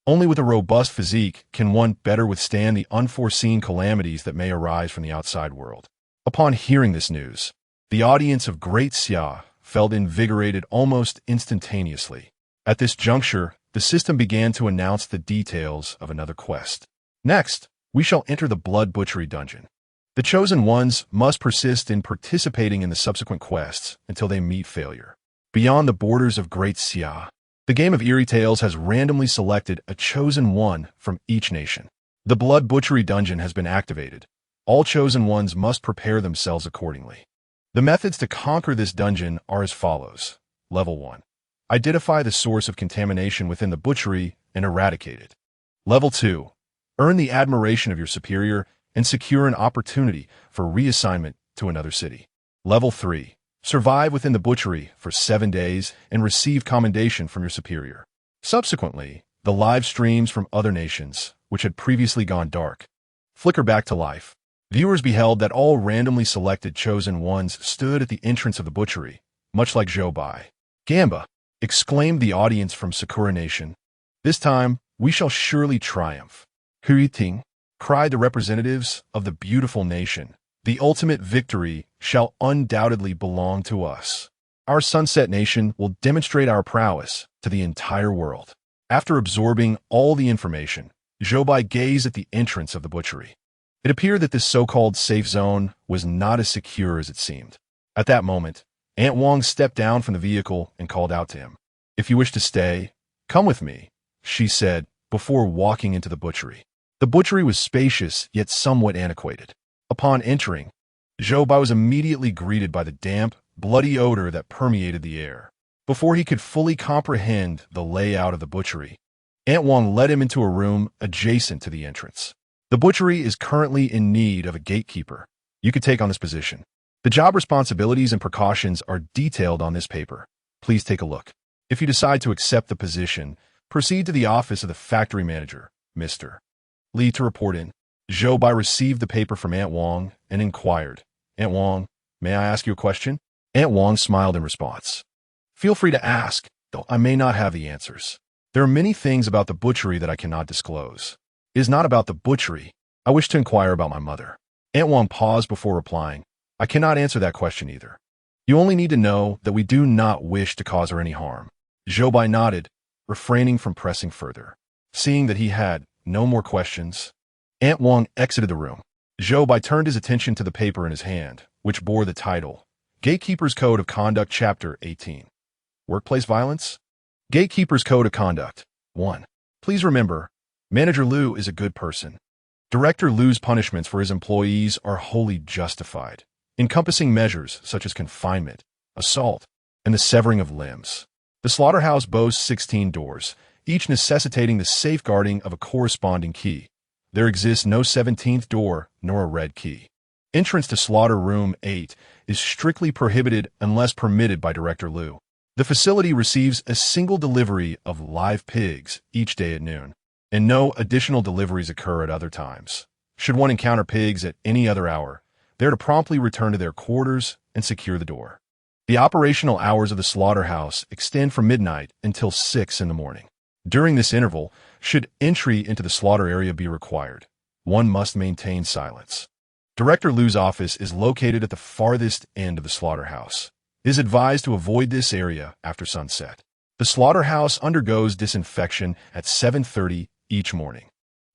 Only with a robust physique can one better withstand the unforeseen calamities that may arise from the outside world. Upon hearing this news, the audience of Great Xia felt invigorated almost instantaneously. At this juncture, the system began to announce the details of another quest. Next, we shall enter the Blood Butchery Dungeon. The chosen ones must persist in participating in the subsequent quests until they meet failure. Beyond the borders of Great Xia, The game of Eerie Tales has randomly selected a chosen one from each nation. The Blood Butchery Dungeon has been activated. All chosen ones must prepare themselves accordingly. The methods to conquer this dungeon are as follows. Level 1. Identify the source of contamination within the butchery and eradicate it. Level 2. Earn the admiration of your superior and secure an opportunity for reassignment to another city. Level 3. Survive within the butchery for 7 days and receive commendation from your superior. Subsequently, the live streams from other nations, which had previously gone dark, flicker back to life. Viewers beheld that all randomly selected chosen ones stood at the entrance of the butchery, much like Zhou Bai. Gamba! Exclaimed the audience from Sakura Nation. This time, we shall surely triumph. Huiting! Cried the representatives of the beautiful nation. The ultimate victory shall undoubtedly belong to us. Our Sunset Nation will demonstrate our prowess to the entire world. After absorbing all the information, Zhou Bai gazed at the entrance of the butchery. It appeared that this so-called safe zone was not as secure as it seemed. At that moment, Aunt Wong stepped down from the vehicle and called out to him. "If you wish to stay, come with me," she said before walking into the butchery. The butchery was spacious yet somewhat antiquated. Upon entering, Zhou Bai was immediately greeted by the damp, bloody odor that permeated the air. Before he could fully comprehend the layout of the butchery, Aunt Wong led him into a room adjacent to the entrance. The butchery is currently in need of a gatekeeper. You could take on this position. The job responsibilities and precautions are detailed on this paper. Please take a look. If you decide to accept the position, proceed to the office of the factory manager, Mr. Lee, to report in. Zhou Bai received the paper from Aunt Wong and inquired, "Aunt Wong, may I ask you a question?" Aunt Wong smiled in response. "Feel free to ask, though I may not have the answers. There are many things about the butchery that I cannot disclose. It is not about the butchery. I wish to inquire about my mother." Aunt Wong paused before replying, "I cannot answer that question either. You only need to know that we do not wish to cause her any harm." Zhou Bai nodded, refraining from pressing further. Seeing that he had no more questions, Aunt Wong exited the room. Zhou Bai turned his attention to the paper in his hand, which bore the title, Gatekeeper's Code of Conduct Chapter 18. Workplace Violence? Gatekeeper's Code of Conduct. 1. Please remember, Manager Liu is a good person. Director Liu's punishments for his employees are wholly justified, encompassing measures such as confinement, assault, and the severing of limbs. The slaughterhouse boasts 16 doors, each necessitating the safeguarding of a corresponding key. There exists no 17th door nor a red key. Entrance to Slaughter Room 8 is strictly prohibited unless permitted by Director Liu. The facility receives a single delivery of live pigs each day at noon, and no additional deliveries occur at other times. Should one encounter pigs at any other hour, they are to promptly return to their quarters and secure the door. The operational hours of the slaughterhouse extend from midnight until 6 in the morning. During this interval, should entry into the slaughter area be required, one must maintain silence. Director Liu's office is located at the farthest end of the slaughterhouse. It is advised to avoid this area after sunset. The slaughterhouse undergoes disinfection at 7:30 each morning,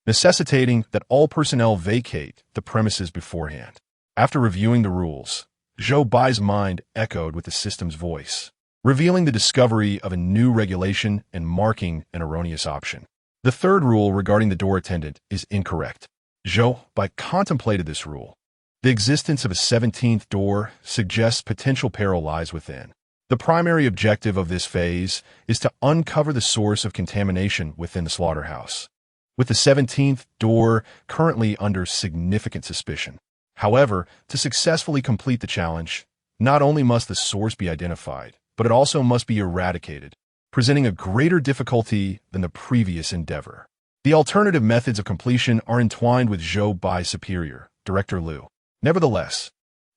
necessitating that all personnel vacate the premises beforehand. After reviewing the rules, Zhou Bai's mind echoed with the system's voice, revealing the discovery of a new regulation and marking an erroneous option. The third rule regarding the door attendant is incorrect. Zhou Bai contemplated this rule. The existence of a 17th door suggests potential peril lies within. The primary objective of this phase is to uncover the source of contamination within the slaughterhouse, with the 17th door currently under significant suspicion. However, to successfully complete the challenge, not only must the source be identified, but it also must be eradicated, presenting a greater difficulty than the previous endeavor. The alternative methods of completion are entwined with Zhou Bai's superior, Director Liu. Nevertheless,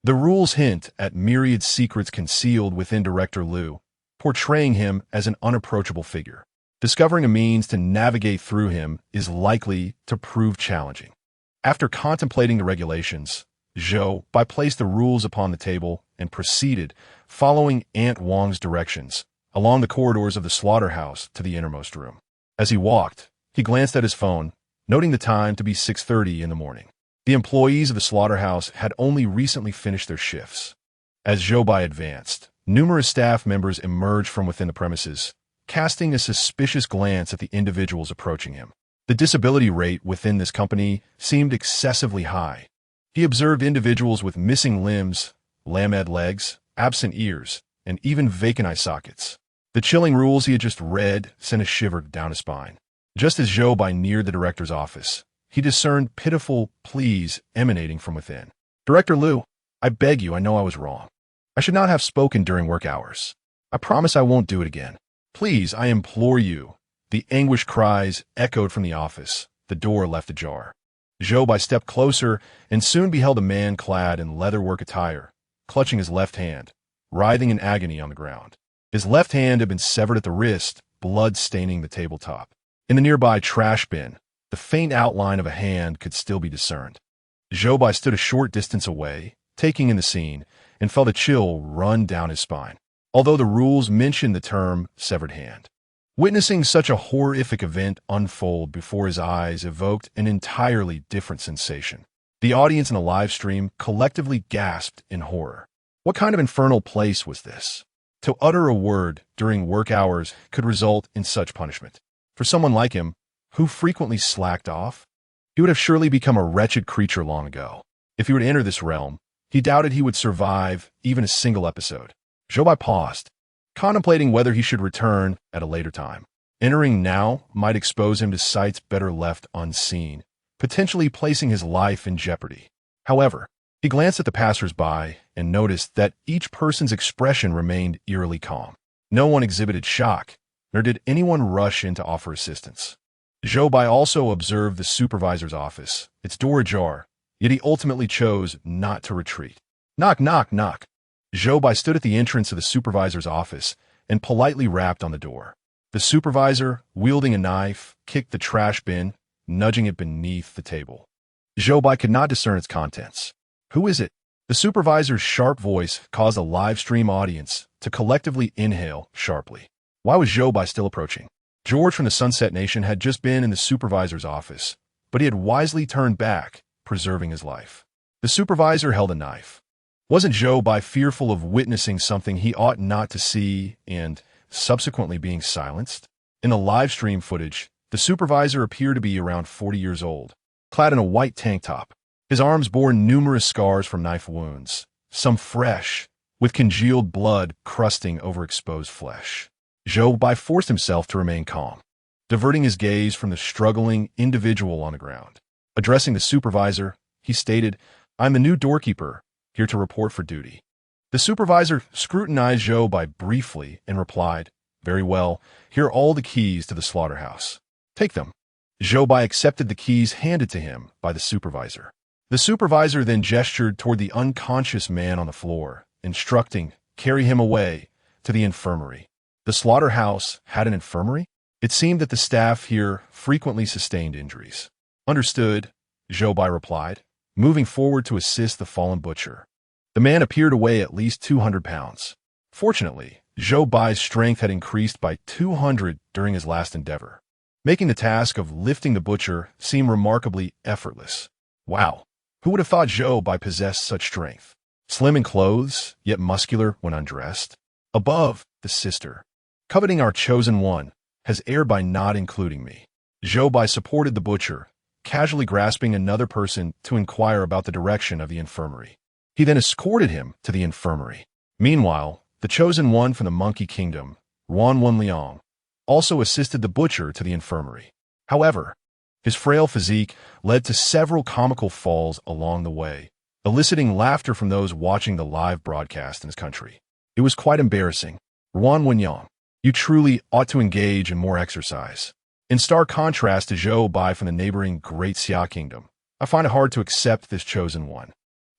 the rules hint at myriad secrets concealed within Director Liu, portraying him as an unapproachable figure. Discovering a means to navigate through him is likely to prove challenging. After contemplating the regulations, Zhou Bai placed the rules upon the table and proceeded, following Aunt Wong's directions, along the corridors of the slaughterhouse to the innermost room. As he walked, he glanced at his phone, noting the time to be 6:30 in the morning. The employees of the slaughterhouse had only recently finished their shifts. As Zhou Bai advanced, numerous staff members emerged from within the premises, casting a suspicious glance at the individuals approaching him. The disability rate within this company seemed excessively high. He observed individuals with missing limbs, lamed legs, absent ears, and even vacant eye sockets. The chilling rules he had just read sent a shiver down his spine. Just as Zhou Bai neared the director's office, he discerned pitiful pleas emanating from within. "Director Liu, I beg you, I know I was wrong. I should not have spoken during work hours. I promise I won't do it again. Please, I implore you." The anguished cries echoed from the office. The door left ajar. Zhou Bai stepped closer and soon beheld a man clad in leatherwork attire, clutching his left hand, writhing in agony on the ground. His left hand had been severed at the wrist, blood staining the tabletop. In the nearby trash bin, the faint outline of a hand could still be discerned. Zhou Bai stood a short distance away, taking in the scene, and felt a chill run down his spine. Although the rules mentioned the term severed hand, witnessing such a horrific event unfold before his eyes evoked an entirely different sensation. The audience in the live stream collectively gasped in horror. What kind of infernal place was this? To utter a word during work hours could result in such punishment. For someone like him, who frequently slacked off, he would have surely become a wretched creature long ago. If he were to enter this realm, he doubted he would survive even a single episode. Zhou Bai paused, contemplating whether he should return at a later time. Entering now might expose him to sights better left unseen, potentially placing his life in jeopardy. However, he glanced at the passers-by and noticed that each person's expression remained eerily calm. No one exhibited shock, nor did anyone rush in to offer assistance. Zhou Bai also observed the supervisor's office, its door ajar, yet he ultimately chose not to retreat. Knock, knock, knock. Zhou Bai stood at the entrance of the supervisor's office and politely rapped on the door. The supervisor, wielding a knife, kicked the trash bin, nudging it beneath the table. Zhou Bai could not discern its contents. "Who is it?" The supervisor's sharp voice caused a live stream audience to collectively inhale sharply. Why was Zhou Bai still approaching? George from the Sunset Nation had just been in the supervisor's office, but he had wisely turned back, preserving his life. The supervisor held a knife. Wasn't Zhou Bai fearful of witnessing something he ought not to see and subsequently being silenced? In the live stream footage, the supervisor appeared to be around 40 years old, clad in a white tank top. His arms bore numerous scars from knife wounds, some fresh, with congealed blood crusting over exposed flesh. Zhou Bai forced himself to remain calm, diverting his gaze from the struggling individual on the ground. Addressing the supervisor, he stated, "I'm the new doorkeeper, here to report for duty." The supervisor scrutinized Zhou Bai briefly and replied, "Very well, here are all the keys to the slaughterhouse. Take them." Zhou Bai accepted the keys handed to him by the supervisor. The supervisor then gestured toward the unconscious man on the floor, instructing, "Carry him away to the infirmary." The slaughterhouse had an infirmary? It seemed that the staff here frequently sustained injuries. "Understood," Zhou Bai replied, moving forward to assist the fallen butcher. The man appeared to weigh at least 200 pounds. Fortunately, Zhou Bai's strength had increased by 200 during his last endeavor, making the task of lifting the butcher seem remarkably effortless. Wow, who would have thought Zhou Bai possessed such strength? Slim in clothes, yet muscular when undressed. Above, the sister, coveting our chosen one, has erred by not including me. Zhou Bai supported the butcher, casually grasping another person to inquire about the direction of the infirmary. He then escorted him to the infirmary. Meanwhile, the chosen one from the Monkey Kingdom, Ruan Wenliang, also assisted the butcher to the infirmary. However, his frail physique led to several comical falls along the way, eliciting laughter from those watching the live broadcast in his country. It was quite embarrassing. "Ruan Wenliang, you truly ought to engage in more exercise." In stark contrast to Zhou Bai from the neighboring Great Xia Kingdom, I find it hard to accept this chosen one.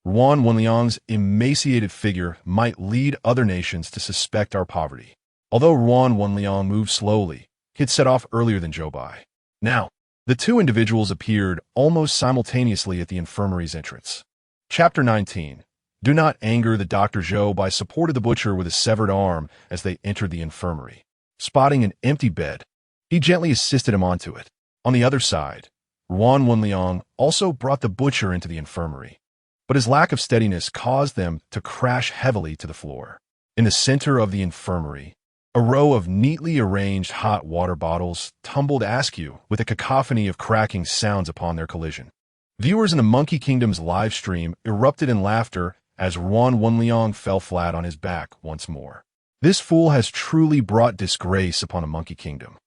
Ruan Wenliang's emaciated figure might lead other nations to suspect our poverty. Although Ruan Wenliang moved slowly, he had set off earlier than Zhou Bai. Now, the two individuals appeared almost simultaneously at the infirmary's entrance. Chapter 19. Do not anger the Dr. Zhou Bai supported the butcher with a severed arm as they entered the infirmary. Spotting an empty bed, he gently assisted him onto it. On the other side, Ruan Wenliang also brought the butcher into the infirmary, but his lack of steadiness caused them to crash heavily to the floor. In the center of the infirmary, A row of neatly arranged hot water bottles tumbled askew with a cacophony of cracking sounds upon their collision. Viewers in the Monkey Kingdom's live stream erupted in laughter as Ruan Wenliang fell flat on his back once more. This fool has truly brought disgrace upon the Monkey Kingdom.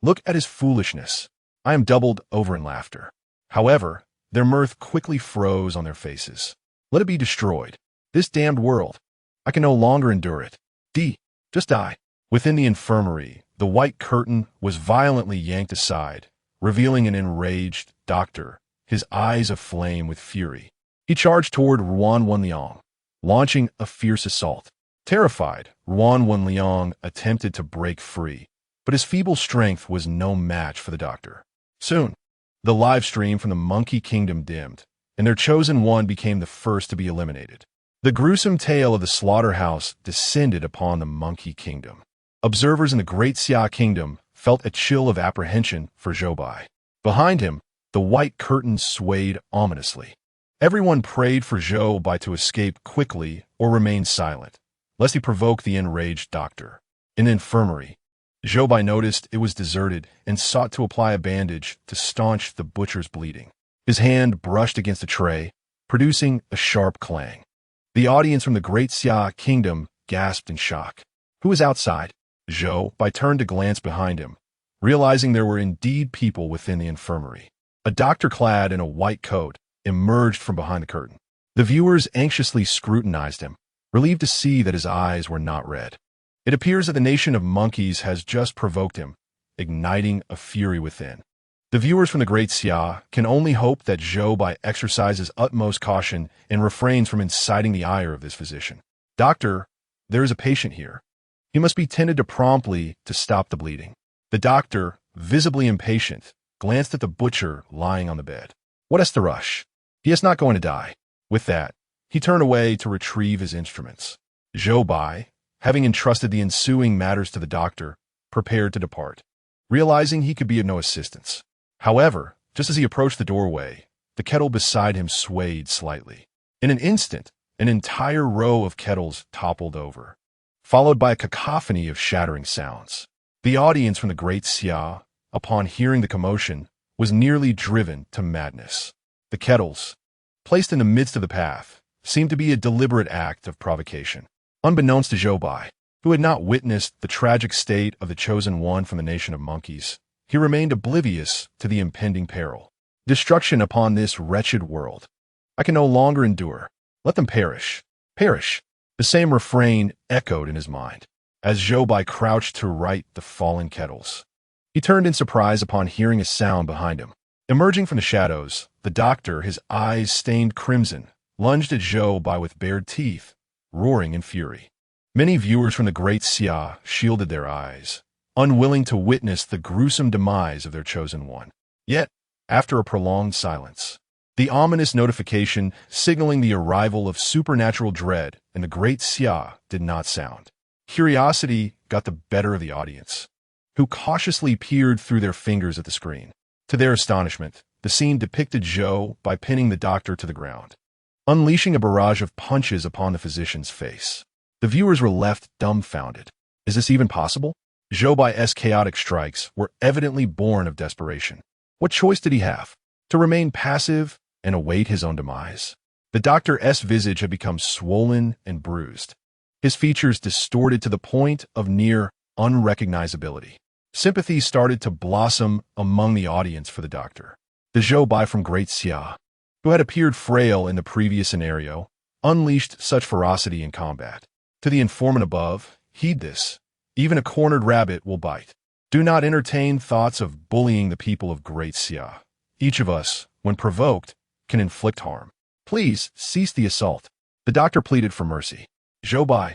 Look at his foolishness. I am doubled over in laughter. However, their mirth quickly froze on their faces. Let it be destroyed. This damned world. I can no longer endure it. Just die. Within the infirmary, the white curtain was violently yanked aside, revealing an enraged doctor, his eyes aflame with fury. He charged toward Ruan Wenliang, launching a fierce assault. Terrified, Ruan Wenliang attempted to break free, but his feeble strength was no match for the doctor. Soon, the live stream from the Monkey Kingdom dimmed, and their chosen one became the first to be eliminated. The gruesome tale of the slaughterhouse descended upon the Monkey Kingdom. Observers in the Great Xia Kingdom felt a chill of apprehension for Zhou Bai. Behind him, the white curtain swayed ominously. Everyone prayed for Zhou Bai to escape quickly or remain silent, lest he provoke the enraged doctor. In the infirmary, Zhou Bai noticed it was deserted and sought to apply a bandage to staunch the butcher's bleeding. His hand brushed against a tray, producing a sharp clang. The audience from the Great Xia Kingdom gasped in shock. Who was outside? Zhou Bai turned to glance behind him, realizing there were indeed people within the infirmary. A doctor clad in a white coat emerged from behind the curtain. The viewers anxiously scrutinized him, relieved to see that his eyes were not red. It appears that the nation of monkeys has just provoked him, igniting a fury within. The viewers from the Great Xia can only hope that Zhou Bai exercises utmost caution and refrains from inciting the ire of this physician. Doctor, there is a patient here. He must be tended to promptly to stop the bleeding. The doctor, visibly impatient, glanced at the butcher lying on the bed. What is the rush? He is not going to die. With that, he turned away to retrieve his instruments. Zhou Bai, having entrusted the ensuing matters to the doctor, prepared to depart, realizing he could be of no assistance. However, just as he approached the doorway, the kettle beside him swayed slightly. In an instant, an entire row of kettles toppled over, followed by a cacophony of shattering sounds. The audience from the Great Xia, upon hearing the commotion, was nearly driven to madness. The kettles, placed in the midst of the path, seemed to be a deliberate act of provocation. Unbeknownst to Zhou Bai, who had not witnessed the tragic state of the chosen one from the nation of monkeys, he remained oblivious to the impending peril. Destruction upon this wretched world. I can no longer endure. Let them perish. Perish. The same refrain echoed in his mind, as Zhou Bai crouched to right the fallen kettles. He turned in surprise upon hearing a sound behind him. Emerging from the shadows, the doctor, his eyes stained crimson, lunged at Zhou Bai with bared teeth, roaring in fury. Many viewers from the Great Xia shielded their eyes, unwilling to witness the gruesome demise of their chosen one. Yet, after a prolonged silence, the ominous notification signaling the arrival of supernatural dread in the Great Xia did not sound. Curiosity got the better of the audience, who cautiously peered through their fingers at the screen. To their astonishment, the scene depicted Zhou by pinning the doctor to the ground, unleashing a barrage of punches upon the physician's face. The viewers were left dumbfounded. Is this even possible? Zhou Bai's chaotic strikes were evidently born of desperation. What choice did he have? To remain passive and await his own demise? The doctor's visage had become swollen and bruised, his features distorted to the point of near unrecognizability. Sympathy started to blossom among the audience for the doctor. The Zhou Bai from Great Xia, who had appeared frail in the previous scenario, unleashed such ferocity in combat. To the informant above, heed this. Even a cornered rabbit will bite. Do not entertain thoughts of bullying the people of Great Xia. Each of us, when provoked, can inflict harm. Please cease the assault. The doctor pleaded for mercy. Zhou Bai,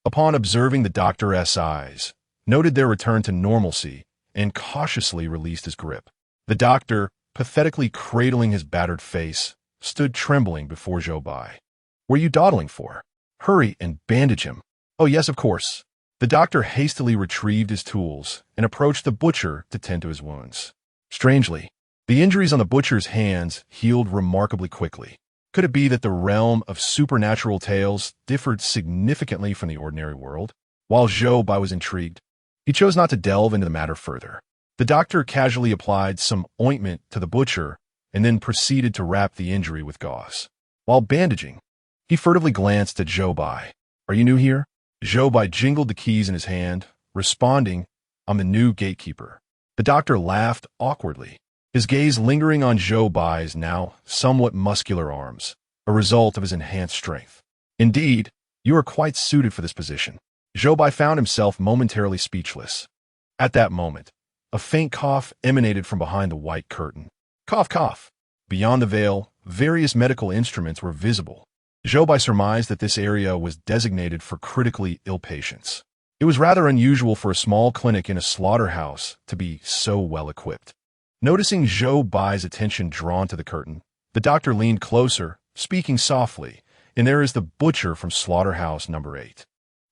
upon observing the doctor's eyes, noted their return to normalcy and cautiously released his grip. The doctor, pathetically cradling his battered face, stood trembling before Zhou Bai. What are you dawdling for? Hurry and bandage him. Oh yes, of course. The doctor hastily retrieved his tools and approached the butcher to tend to his wounds. Strangely, the injuries on the butcher's hands healed remarkably quickly. Could it be that the realm of supernatural tales differed significantly from the ordinary world? While Zhou Bai was intrigued, He chose not to delve into the matter further. The doctor casually applied some ointment to the butcher and then proceeded to wrap the injury with gauze. While bandaging, he furtively glanced at Zhou Bai. "Are you new here?" Zhou Bai jingled the keys in his hand, responding, "I'm the new gatekeeper." The doctor laughed awkwardly, his gaze lingering on Zhou Bai's now somewhat muscular arms, a result of his enhanced strength. "Indeed, you are quite suited for this position." Zhou Bai found himself momentarily speechless. At that moment, a faint cough emanated from behind the white curtain. Cough, cough. Beyond the veil, various medical instruments were visible. Zhou Bai surmised that this area was designated for critically ill patients. It was rather unusual for a small clinic in a slaughterhouse to be so well equipped. Noticing Zhou Bai's attention drawn to the curtain, the doctor leaned closer, speaking softly, "And there is the butcher from slaughterhouse number 8.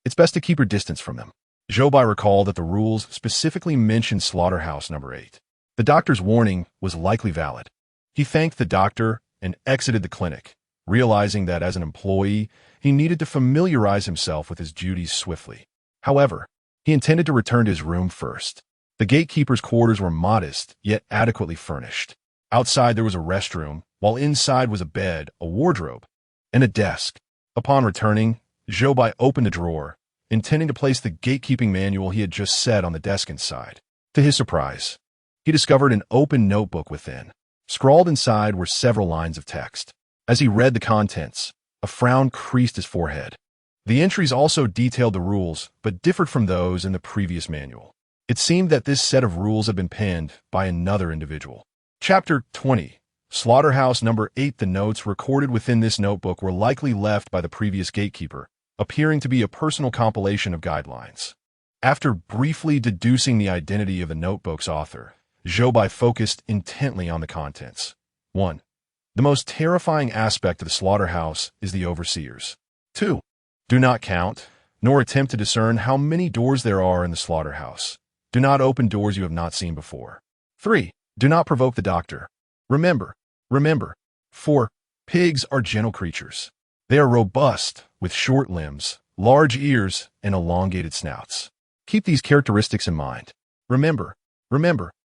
It's best to keep your distance from them." Zhou Bai recalled that the rules specifically mentioned slaughterhouse number 8. The doctor's warning was likely valid. He thanked the doctor and exited the clinic, realizing that as an employee, he needed to familiarize himself with his duties swiftly. However, he intended to return to his room first. The gatekeeper's quarters were modest, yet adequately furnished. Outside there was a restroom, while inside was a bed, a wardrobe, and a desk. Upon returning, Zhou Bai opened a drawer, intending to place the gatekeeping manual he had just set on the desk inside. To his surprise, he discovered an open notebook within. Scrawled inside were several lines of text. As he read the contents, a frown creased his forehead. The entries also detailed the rules, but differed from those in the previous manual. It seemed that this set of rules had been penned by another individual. Chapter 20. Slaughterhouse number 8. The notes recorded within this notebook were likely left by the previous gatekeeper, appearing to be a personal compilation of guidelines. After briefly deducing the identity of the notebook's author, Zhou Bai focused intently on the contents. 1. The most terrifying aspect of the slaughterhouse is the overseers. 2. Do not count, nor attempt to discern how many doors there are in the slaughterhouse. Do not open doors you have not seen before. 3. Do not provoke the doctor. Remember. 4. Pigs are gentle creatures. They are robust, with short limbs, large ears, and elongated snouts. Keep these characteristics in mind. Remember.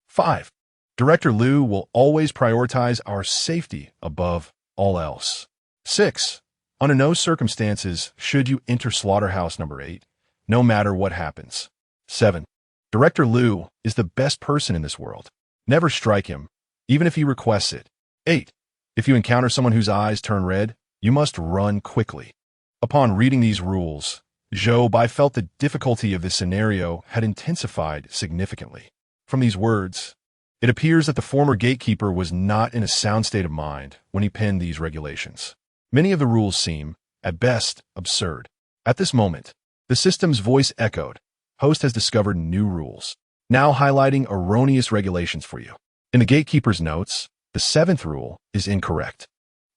5. Director Liu will always prioritize our safety above all else. 6. Under no circumstances should you enter slaughterhouse number 8, no matter what happens. 7. Director Liu is the best person in this world. Never strike him, even if he requests it. 8. If you encounter someone whose eyes turn red, you must run quickly. Upon reading these rules, Zhou Bai felt the difficulty of this scenario had intensified significantly. From these words, it appears that the former gatekeeper was not in a sound state of mind when he penned these regulations. Many of the rules seem, at best, absurd. At this moment, the system's voice echoed. Host has discovered new rules, now highlighting erroneous regulations for you. In the gatekeeper's notes, the 7th rule is incorrect.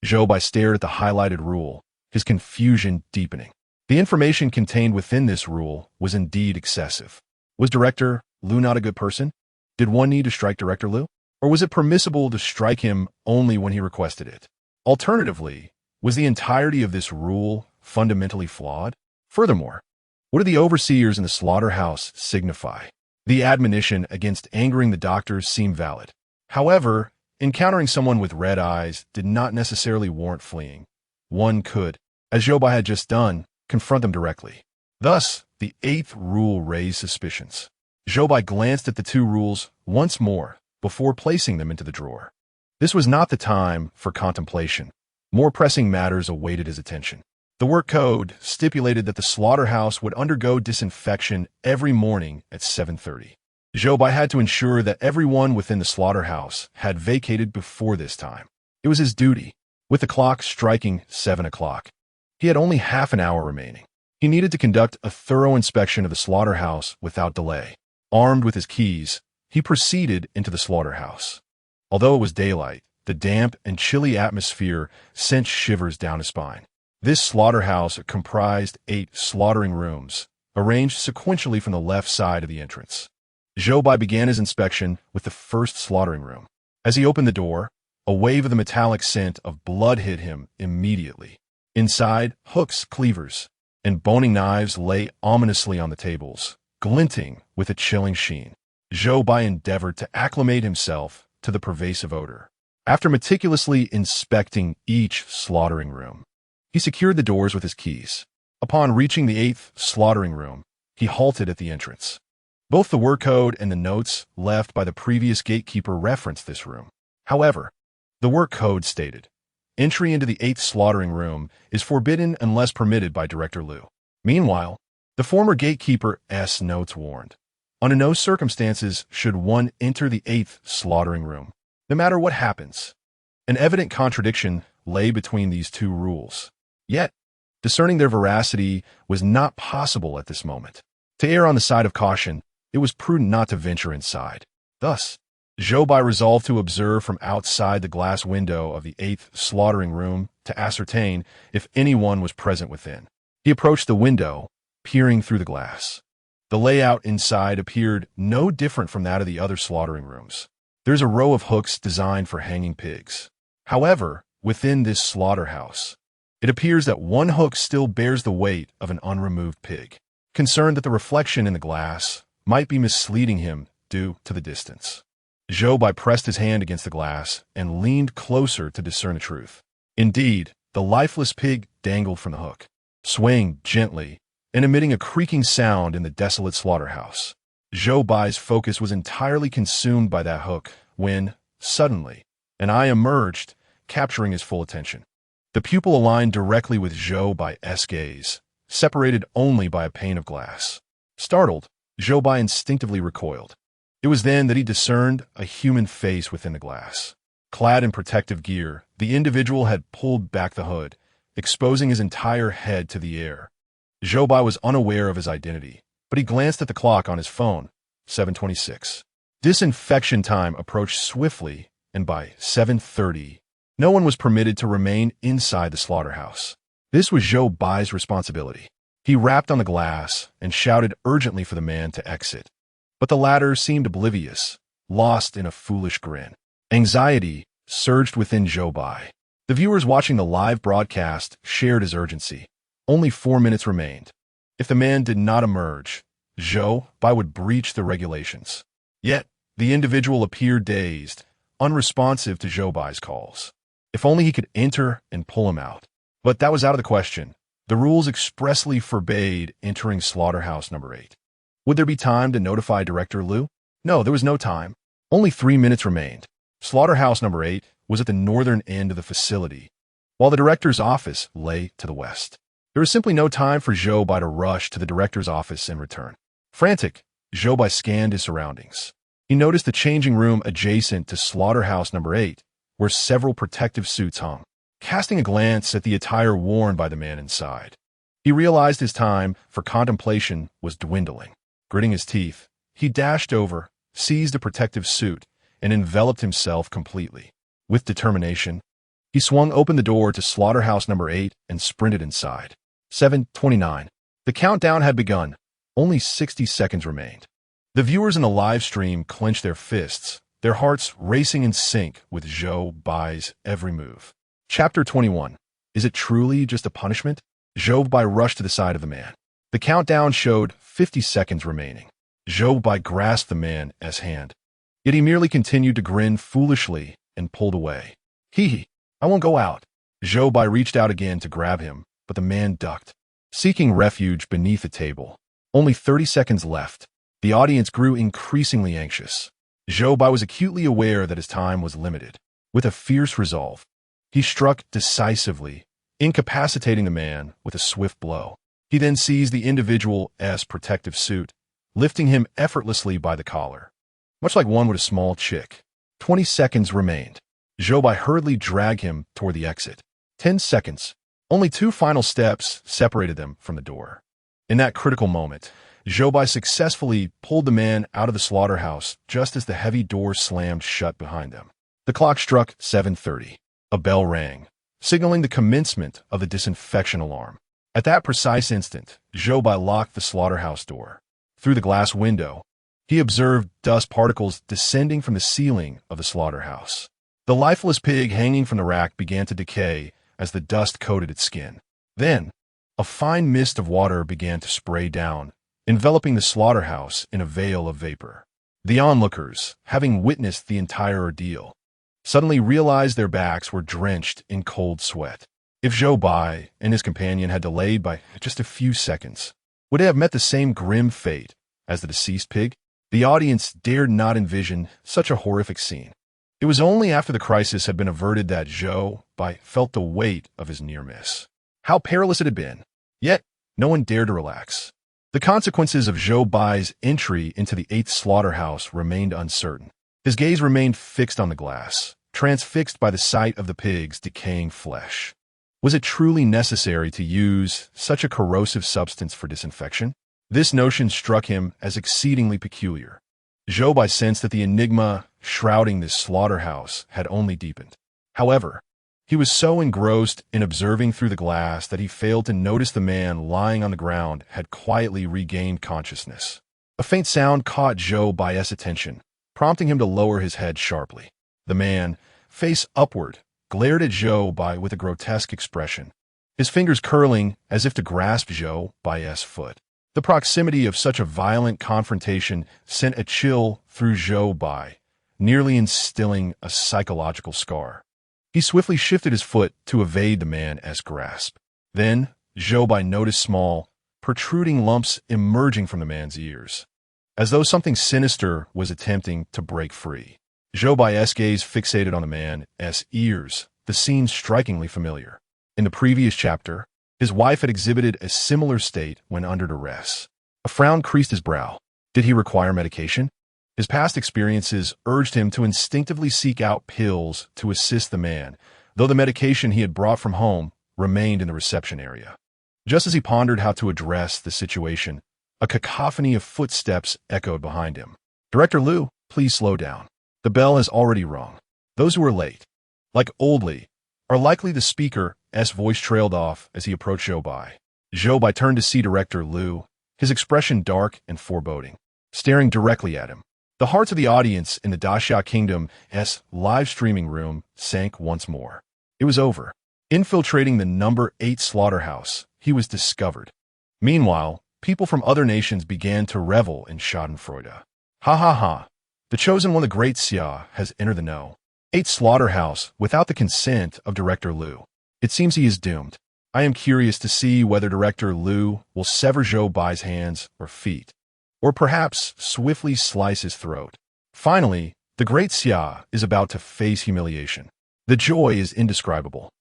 Zhou Bai stared at the highlighted rule, his confusion deepening. The information contained within this rule was indeed excessive. Was Director Liu not a good person? Did one need to strike Director Liu? Or was it permissible to strike him only when he requested it? Alternatively, was the entirety of this rule fundamentally flawed? Furthermore, what do the overseers in the slaughterhouse signify? The admonition against angering the doctors seemed valid. However, encountering someone with red eyes did not necessarily warrant fleeing. One could, as Zhou Bai had just done, confront them directly. Thus, the 8th rule raised suspicions. Zhou Bai glanced at the 2 rules once more before placing them into the drawer. This was not the time for contemplation. More pressing matters awaited his attention. The work code stipulated that the slaughterhouse would undergo disinfection every morning at 7:30. Zhou Bai had to ensure that everyone within the slaughterhouse had vacated before this time. It was his duty, with the clock striking 7 o'clock. He had only half an hour remaining. He needed to conduct a thorough inspection of the slaughterhouse without delay. Armed with his keys, he proceeded into the slaughterhouse. Although it was daylight, the damp and chilly atmosphere sent shivers down his spine. This slaughterhouse comprised 8 slaughtering rooms, arranged sequentially from the left side of the entrance. Zhou Bai began his inspection with the first slaughtering room. As he opened the door, a wave of the metallic scent of blood hit him immediately. Inside, hooks, cleavers, and boning knives lay ominously on the tables, glinting with a chilling sheen. Zhou Bai endeavored to acclimate himself to the pervasive odor. After meticulously inspecting each slaughtering room, he secured the doors with his keys. Upon reaching the 8th slaughtering room, he halted at the entrance. Both the word code and the notes left by the previous gatekeeper referenced this room. However, the word code stated, "Entry into the 8th slaughtering room is forbidden unless permitted by Director Liu." Meanwhile, the former gatekeeper's notes warned, "Under no circumstances should one enter the 8th slaughtering room, no matter what happens." An evident contradiction lay between these two rules. Yet, discerning their veracity was not possible at this moment. To err on the side of caution, it was prudent not to venture inside. Thus, Zhou Bai resolved to observe from outside the glass window of the 8th slaughtering room to ascertain if anyone was present within. He approached the window, peering through the glass. The layout inside appeared no different from that of the other slaughtering rooms. There's a row of hooks designed for hanging pigs. However, within this slaughterhouse, it appears that one hook still bears the weight of an unremoved pig. Concerned that the reflection in the glass might be misleading him due to the distance, Zhou Bai pressed his hand against the glass and leaned closer to discern the truth. Indeed, the lifeless pig dangled from the hook, swaying gently and emitting a creaking sound in the desolate slaughterhouse. Zhou Bai's focus was entirely consumed by that hook when, suddenly, an eye emerged, capturing his full attention. The pupil aligned directly with Zhou Bai's gaze, separated only by a pane of glass. Startled, Zhou Bai instinctively recoiled. It was then that he discerned a human face within the glass. Clad in protective gear, the individual had pulled back the hood, exposing his entire head to the air. Zhou Bai was unaware of his identity, but he glanced at the clock on his phone, 7:26. Disinfection time approached swiftly, and by 7:30, no one was permitted to remain inside the slaughterhouse. This was Zhou Bai's responsibility. He rapped on the glass and shouted urgently for the man to exit. But the latter seemed oblivious, lost in a foolish grin. Anxiety surged within Zhou Bai. The viewers watching the live broadcast shared his urgency. Only 4 minutes remained. If the man did not emerge, Zhou Bai would breach the regulations. Yet, the individual appeared dazed, unresponsive to Zhou Bai's calls. If only he could enter and pull him out. But that was out of the question. The rules expressly forbade entering slaughterhouse number 8. Would there be time to notify Director Liu? No, there was no time. Only 3 minutes remained. Slaughterhouse number 8 was at the northern end of the facility, while the director's office lay to the west. There was simply no time for Zhou Bai to rush to the director's office and return. Frantic, Zhou Bai scanned his surroundings. He noticed the changing room adjacent to slaughterhouse number 8, where several protective suits hung. Casting a glance at the attire worn by the man inside, he realized his time for contemplation was dwindling. Gritting his teeth, he dashed over, seized a protective suit, and enveloped himself completely. With determination, he swung open the door to slaughterhouse number 8 and sprinted inside. 7:29. The countdown had begun. Only 60 seconds remained. The viewers in the live stream clenched their fists, their hearts racing in sync with Zhou Bai's every move. Chapter 21. Is it truly just a punishment? Zhou Bai rushed to the side of the man. The countdown showed 50 seconds remaining. Zhou Bai grasped the man's hand. Yet he merely continued to grin foolishly and pulled away. Hee, I won't go out. Zhou Bai reached out again to grab him, but the man ducked, seeking refuge beneath a table. Only 30 seconds left. The audience grew increasingly anxious. Zhou Bai was acutely aware that his time was limited. With a fierce resolve, he struck decisively, incapacitating the man with a swift blow. He then seized the individual's protective suit, lifting him effortlessly by the collar, much like one would a small chick. 20 seconds remained. Zhou Bai hurriedly dragged him toward the exit. 10 seconds. Only 2 final steps separated them from the door. In that critical moment, Zhou Bai successfully pulled the man out of the slaughterhouse just as the heavy door slammed shut behind them. The clock struck 7:30. A bell rang, signaling the commencement of the disinfection alarm. At that precise instant, Zhou Bai locked the slaughterhouse door. Through the glass window, he observed dust particles descending from the ceiling of the slaughterhouse. The lifeless pig hanging from the rack began to decay as the dust coated its skin. Then, a fine mist of water began to spray down, enveloping the slaughterhouse in a veil of vapor. The onlookers, having witnessed the entire ordeal, suddenly realized their backs were drenched in cold sweat. If Zhou Bai and his companion had delayed by just a few seconds, would they have met the same grim fate as the deceased pig? The audience dared not envision such a horrific scene. It was only after the crisis had been averted that Zhou Bai felt the weight of his near miss. How perilous it had been, yet no one dared to relax. The consequences of Zhou Bai's entry into the 8th slaughterhouse remained uncertain. His gaze remained fixed on the glass, transfixed by the sight of the pig's decaying flesh. Was it truly necessary to use such a corrosive substance for disinfection? This notion struck him as exceedingly peculiar. Zhou Bai sensed that the enigma shrouding this slaughterhouse had only deepened. However, he was so engrossed in observing through the glass that he failed to notice the man lying on the ground had quietly regained consciousness. A faint sound caught Zhou Bai's attention, prompting him to lower his head sharply. The man, face upward, glared at Zhou Bai with a grotesque expression, his fingers curling as if to grasp Zhou Bai's foot. The proximity of such a violent confrontation sent a chill through Zhou Bai, nearly instilling a psychological scar. He swiftly shifted his foot to evade the man's grasp. Then, Zhou Bai noticed small, protruding lumps emerging from the man's ears, as though something sinister was attempting to break free. Zhou Bai's gaze fixated on the man's ears, the scene strikingly familiar. In the previous chapter, his wife had exhibited a similar state when under duress. A frown creased his brow. Did he require medication? His past experiences urged him to instinctively seek out pills to assist the man, though the medication he had brought from home remained in the reception area. Just as he pondered how to address the situation, a cacophony of footsteps echoed behind him. "Director Liu, please slow down. The bell has already rung. Those who are late, like Old Li, are likely." The speaker's voice trailed off as he approached Zhou Bai. Zhou Bai turned to see Director Liu, his expression dark and foreboding, staring directly at him. The hearts of the audience in the Great Xia Kingdom's live streaming room sank once more. It was over. Infiltrating the number 8 slaughterhouse, he was discovered. Meanwhile, people from other nations began to revel in schadenfreude. Ha ha ha. The chosen one, the Great Xia, has entered the know. 8 slaughterhouse without the consent of Director Liu. It seems he is doomed. I am curious to see whether Director Liu will sever Zhou Bai's hands or feet, or perhaps swiftly slice his throat. Finally, the Great Xia is about to face humiliation. The joy is indescribable.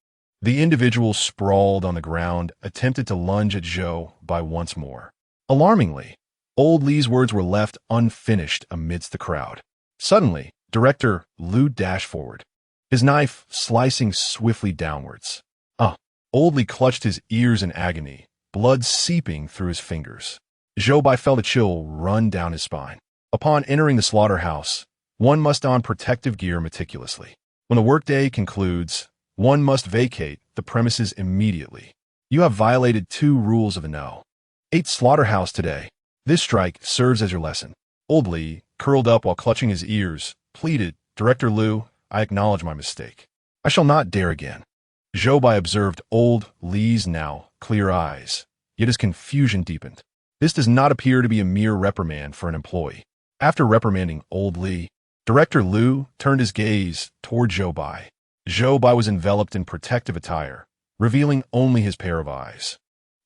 The individual sprawled on the ground attempted to lunge at Zhou Bai once more. Alarmingly, Old Li's words were left unfinished amidst the crowd. Suddenly, Director Liu dashed forward, his knife slicing swiftly downwards. Old Li clutched his ears in agony, blood seeping through his fingers. Zhou Bai felt a chill run down his spine. Upon entering the slaughterhouse, one must don protective gear meticulously. When the workday concludes, one must vacate the premises immediately. You have violated 2 rules of the know. 8 slaughterhouse today. This strike serves as your lesson. Old Li, curled up while clutching his ears, pleaded, Director Liu, I acknowledge my mistake. I shall not dare again. Zhou Bai observed Old Li's now clear eyes, yet his confusion deepened. This does not appear to be a mere reprimand for an employee. After reprimanding Old Li, Director Liu turned his gaze toward Zhou Bai. Zhou Bai was enveloped in protective attire, revealing only his pair of eyes.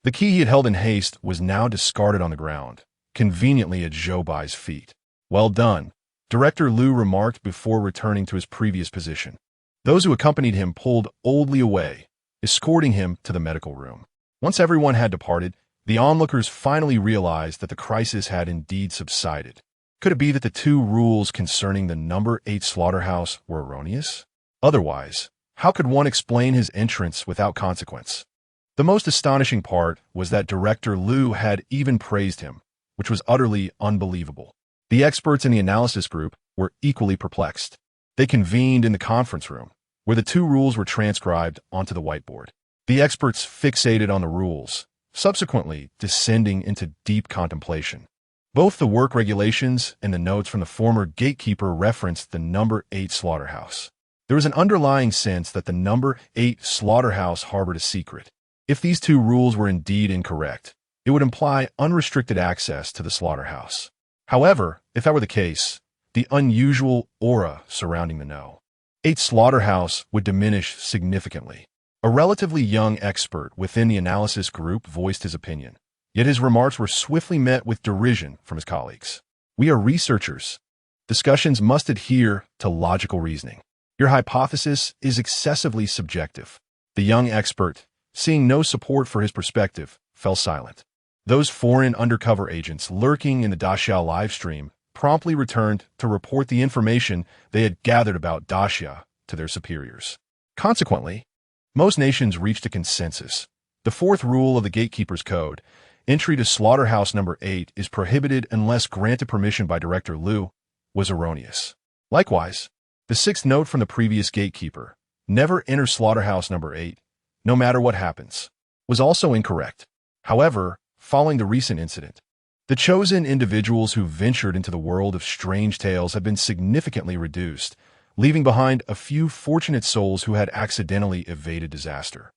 The key he had held in haste was now discarded on the ground, conveniently at Zhou Bai's feet. Well done, Director Liu remarked before returning to his previous position. Those who accompanied him pulled Old Li away, escorting him to the medical room. Once everyone had departed, the onlookers finally realized that the crisis had indeed subsided. Could it be that the 2 rules concerning the number 8 slaughterhouse were erroneous? Otherwise, how could one explain his entrance without consequence? The most astonishing part was that Director Liu had even praised him, which was utterly unbelievable. The experts in the analysis group were equally perplexed. They convened in the conference room, where the 2 rules were transcribed onto the whiteboard. The experts fixated on the rules, subsequently descending into deep contemplation. Both the work regulations and the notes from the former gatekeeper referenced the number 8 slaughterhouse. There was an underlying sense that the number 8 slaughterhouse harbored a secret. If these 2 rules were indeed incorrect, It would imply unrestricted access to the slaughterhouse. However, if that were the case, the unusual aura surrounding the No. 8 slaughterhouse would diminish significantly. A relatively young expert within the analysis group voiced his opinion, yet his remarks were swiftly met with derision from his colleagues. We are researchers. Discussions must adhere to logical reasoning. Your hypothesis is excessively subjective. The young expert, seeing no support for his perspective, fell silent. Those foreign undercover agents lurking in the Daxia livestream promptly returned to report the information they had gathered about Daxia to their superiors. Consequently, most nations reached a consensus. The fourth rule of the Gatekeeper's Code, entry to Slaughterhouse Number 8 is prohibited unless granted permission by Director Liu, was erroneous. Likewise, the sixth note from the previous Gatekeeper, never enter Slaughterhouse Number 8, no matter what happens, was also incorrect. However, following the recent incident, the chosen individuals who ventured into the world of strange tales have been significantly reduced, leaving behind a few fortunate souls who had accidentally evaded disaster,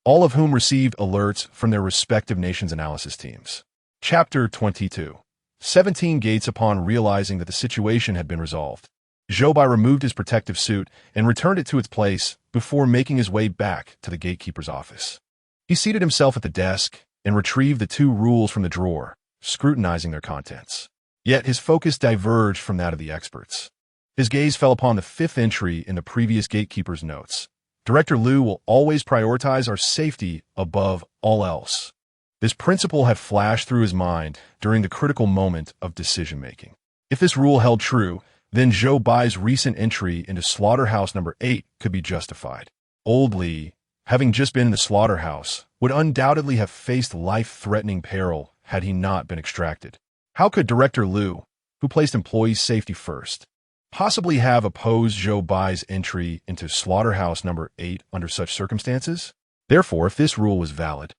all of whom received alerts from their respective nations' analysis teams. Chapter 22. 17 Gates. Upon realizing that the situation had been resolved, Zhou Bai removed his protective suit and returned it to its place before making his way back to the gatekeeper's office. He seated himself at the desk and retrieved the 2 rules from the drawer, scrutinizing their contents. Yet his focus diverged from that of the experts. His gaze fell upon the 5th entry in the previous gatekeeper's notes. Director Liu will always prioritize our safety above all else. This principle had flashed through his mind during the critical moment of decision-making. If this rule held true, then Zhou Bai's recent entry into Slaughterhouse Number 8 could be justified. Old Li, having just been in the slaughterhouse, would undoubtedly have faced life-threatening peril had he not been extracted. How could Director Liu, who placed employees' safety first, possibly have opposed Zhou Bai's entry into Slaughterhouse Number 8 under such circumstances? Therefore, if this rule was valid,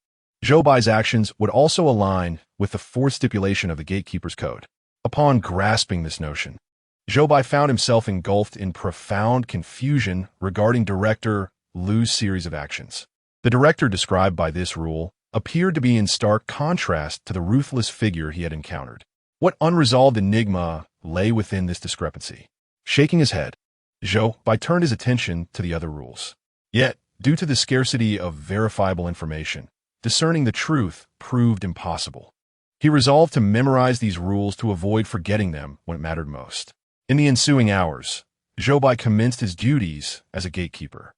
Zhou Bai's actions would also align with the 4th stipulation of the Gatekeeper's Code. Upon grasping this notion, Zhou Bai found himself engulfed in profound confusion regarding Director Liu's series of actions. The director described by this rule appeared to be in stark contrast to the ruthless figure he had encountered. What unresolved enigma lay within this discrepancy? Shaking his head, Zhou Bai turned his attention to the other rules. Yet, due to the scarcity of verifiable information, discerning the truth proved impossible. He resolved to memorize these rules to avoid forgetting them when it mattered most. In the ensuing hours, Zhou Bai commenced his duties as a gatekeeper.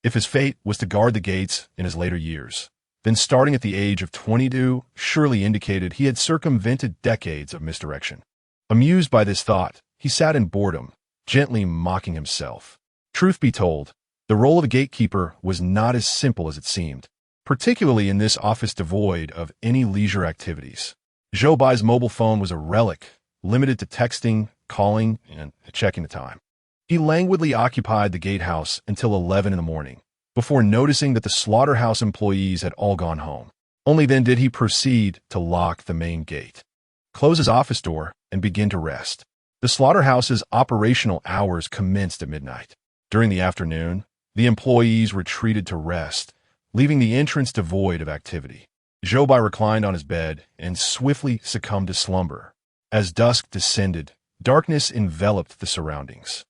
If his fate was to guard the gates in his later years, then starting at the age of 22 surely indicated he had circumvented decades of misdirection. Amused by this thought, he sat in boredom, gently mocking himself. Truth be told, the role of a gatekeeper was not as simple as it seemed, particularly in this office devoid of any leisure activities. Zhou Bai's mobile phone was a relic, limited to texting, calling, and checking the time. He languidly occupied the gatehouse until 11 in the morning, before noticing that the slaughterhouse employees had all gone home. Only then did he proceed to lock the main gate, close his office door, and begin to rest. The slaughterhouse's operational hours commenced at midnight. During the afternoon, the employees retreated to rest, leaving the entrance devoid of activity. Zhou Bai reclined on his bed and swiftly succumbed to slumber. As dusk descended, darkness enveloped the surroundings.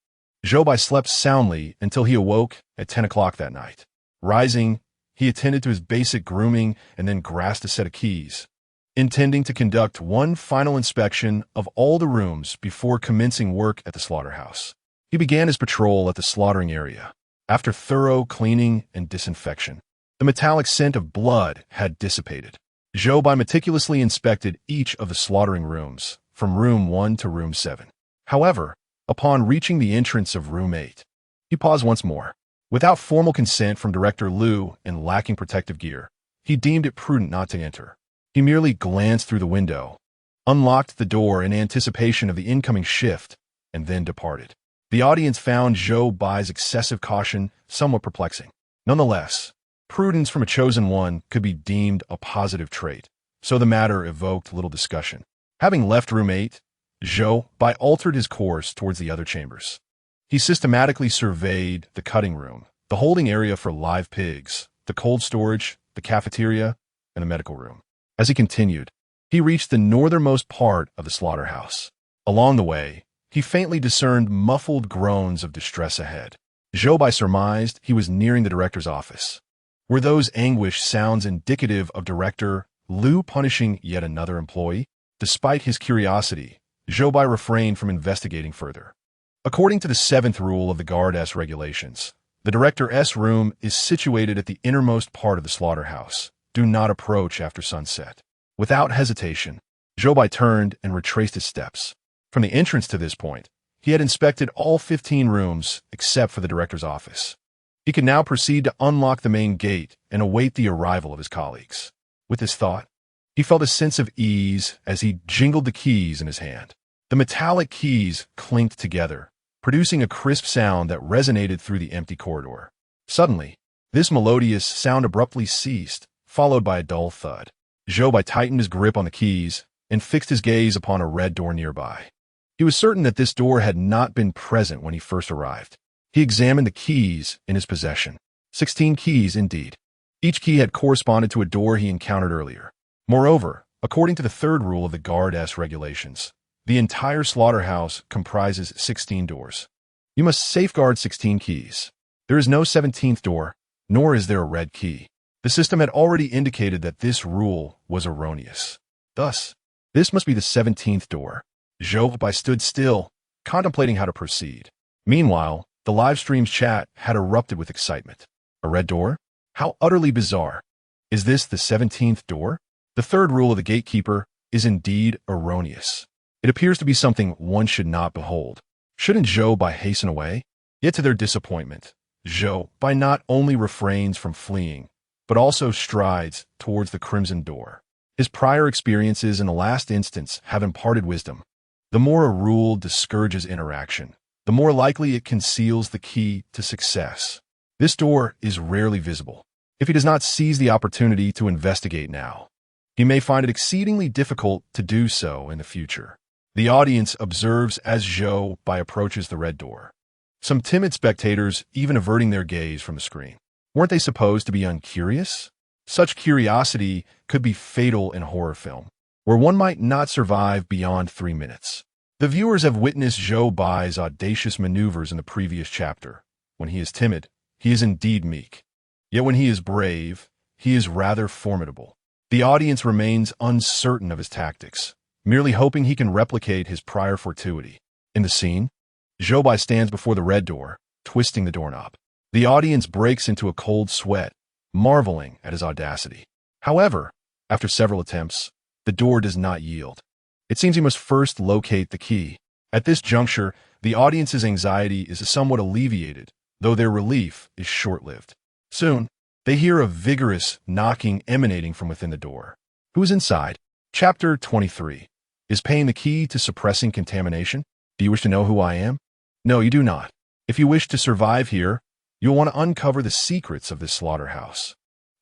Zhou Bai slept soundly until he awoke at 10 o'clock that night. Rising, he attended to his basic grooming and then grasped a set of keys, intending to conduct one final inspection of all the rooms before commencing work at the slaughterhouse. He began his patrol at the slaughtering area. After thorough cleaning and disinfection, the metallic scent of blood had dissipated. Zhou Bai meticulously inspected each of the slaughtering rooms, from room 1 to room 7. However, upon reaching the entrance of room 8, he paused once more. Without formal consent from Director Liu and lacking protective gear, he deemed it prudent not to enter. He merely glanced through the window, unlocked the door in anticipation of the incoming shift, and then departed. The audience found Zhou Bai's excessive caution somewhat perplexing. Nonetheless, prudence from a chosen one could be deemed a positive trait, so the matter evoked little discussion. Having left room 8, Zhou Bai altered his course towards the other chambers. He systematically surveyed the cutting room, the holding area for live pigs, the cold storage, the cafeteria, and the medical room. As he continued, he reached the northernmost part of the slaughterhouse. Along the way, he faintly discerned muffled groans of distress ahead. Zhou Bai surmised he was nearing the director's office. Were those anguished sounds indicative of Director Liu punishing yet another employee? Despite his curiosity, Zhou Bai refrained from investigating further. According to the 7th rule of the Guard S regulations, the Director's room is situated at the innermost part of the slaughterhouse. Do not approach after sunset. Without hesitation, Zhou Bai turned and retraced his steps. From the entrance to this point, he had inspected all 15 rooms except for the director's office. He could now proceed to unlock the main gate and await the arrival of his colleagues. With this thought, he felt a sense of ease as he jingled the keys in his hand. The metallic keys clinked together, producing a crisp sound that resonated through the empty corridor. Suddenly, this melodious sound abruptly ceased, followed by a dull thud. Zhou Bai tightened his grip on the keys and fixed his gaze upon a red door nearby. He was certain that this door had not been present when he first arrived. He examined the keys in his possession. 16 keys, indeed. Each key had corresponded to a door he encountered earlier. Moreover, according to the 3rd rule of the Guard S regulations, the entire slaughterhouse comprises 16 doors. You must safeguard 16 keys. There is no 17th door, nor is there a red key. The system had already indicated that this rule was erroneous. Thus, this must be the 17th door. Zhou Bai stood still, contemplating how to proceed. Meanwhile, the Livestream's chat had erupted with excitement. A red door? How utterly bizarre. Is this the 17th door? The 3rd rule of the gatekeeper is indeed erroneous. It appears to be something one should not behold. Shouldn't Zhou Bai hasten away? Yet to their disappointment, Zhou Bai not only refrains from fleeing, but also strides towards the crimson door. His prior experiences in the last instance have imparted wisdom. The more a rule discourages interaction, the more likely it conceals the key to success. This door is rarely visible. If he does not seize the opportunity to investigate now, he may find it exceedingly difficult to do so in the future. The audience observes as Zhou Bai approaches the red door. Some timid spectators even averting their gaze from the screen. Weren't they supposed to be uncurious? Such curiosity could be fatal in horror film, where one might not survive beyond 3 minutes. The viewers have witnessed Zhou Bai's audacious maneuvers in the previous chapter. When he is timid, he is indeed meek. Yet when he is brave, he is rather formidable. The audience remains uncertain of his tactics, merely hoping he can replicate his prior fortuity. In the scene, Zhou Bai stands before the red door, twisting the doorknob. The audience breaks into a cold sweat, marveling at his audacity. However, after several attempts, the door does not yield. It seems he must first locate the key. At this juncture, the audience's anxiety is somewhat alleviated, though their relief is short-lived. Soon, they hear a vigorous knocking emanating from within the door. Who is inside? Chapter 23. Is paying the key to suppressing contamination? Do you wish to know who I am? No, you do not. If you wish to survive here, you'll want to uncover the secrets of this slaughterhouse.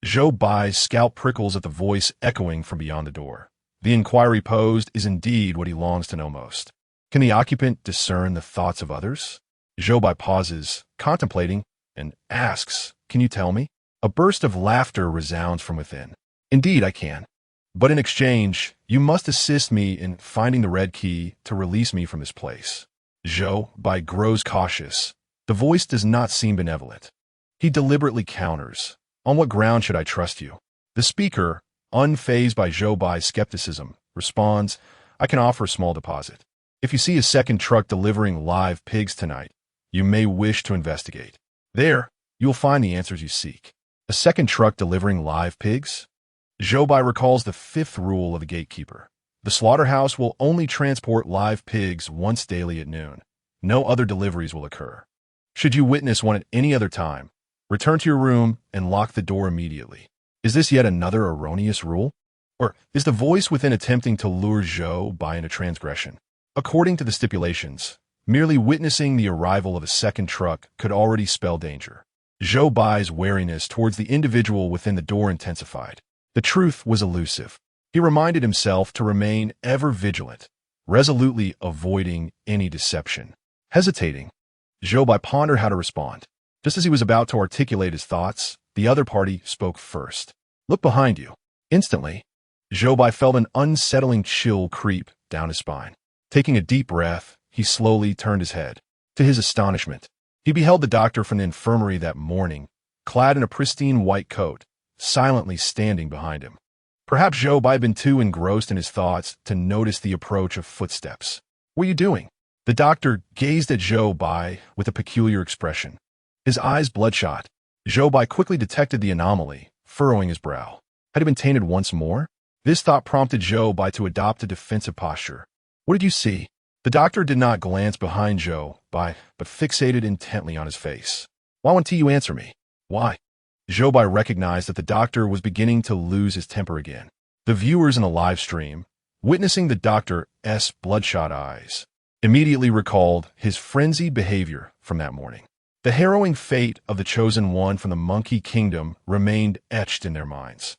Zhou Bai's scalp prickles at the voice echoing from beyond the door. The inquiry posed is indeed what he longs to know most. Can the occupant discern the thoughts of others? Zhou Bai pauses, contemplating, and asks, "Can you tell me?" A burst of laughter resounds from within. "Indeed, I can. But in exchange, you must assist me in finding the red key to release me from this place." Zhou Bai grows cautious. The voice does not seem benevolent. He deliberately counters. "On what ground should I trust you?" The speaker, unfazed by Zhou Bai's skepticism, responds, "I can offer a small deposit. If you see a second truck delivering live pigs tonight, you may wish to investigate. There, you will find the answers you seek." A second truck delivering live pigs? Zhou Bai recalls the 5th rule of the gatekeeper. The slaughterhouse will only transport live pigs once daily at noon. No other deliveries will occur. Should you witness one at any other time, return to your room and lock the door immediately. Is this yet another erroneous rule? Or is the voice within attempting to lure Zhou Bai into transgression? According to the stipulations, merely witnessing the arrival of a second truck could already spell danger. Zhou Bai's wariness towards the individual within the door intensified. The truth was elusive. He reminded himself to remain ever vigilant, resolutely avoiding any deception. Hesitating, Zhou Bai pondered how to respond. Just as he was about to articulate his thoughts, the other party spoke first. "Look behind you." Instantly, Zhou Bai felt an unsettling chill creep down his spine. Taking a deep breath, he slowly turned his head. To his astonishment, he beheld the doctor from the infirmary that morning, clad in a pristine white coat, silently standing behind him. Perhaps Zhou Bai had been too engrossed in his thoughts to notice the approach of footsteps. "What are you doing?" The doctor gazed at Zhou Bai with a peculiar expression, his eyes bloodshot. Zhou Bai quickly detected the anomaly, furrowing his brow. Had he been tainted once more? This thought prompted Zhou Bai to adopt a defensive posture. "What did you see?" The doctor did not glance behind Zhou Bai, but fixated intently on his face. "Why won't you answer me?" "Why?" Zhou Bai recognized that the doctor was beginning to lose his temper again. The viewers in the live stream, witnessing the doctor's bloodshot eyes, immediately recalled his frenzied behavior from that morning. The harrowing fate of the chosen one from the Monkey Kingdom remained etched in their minds,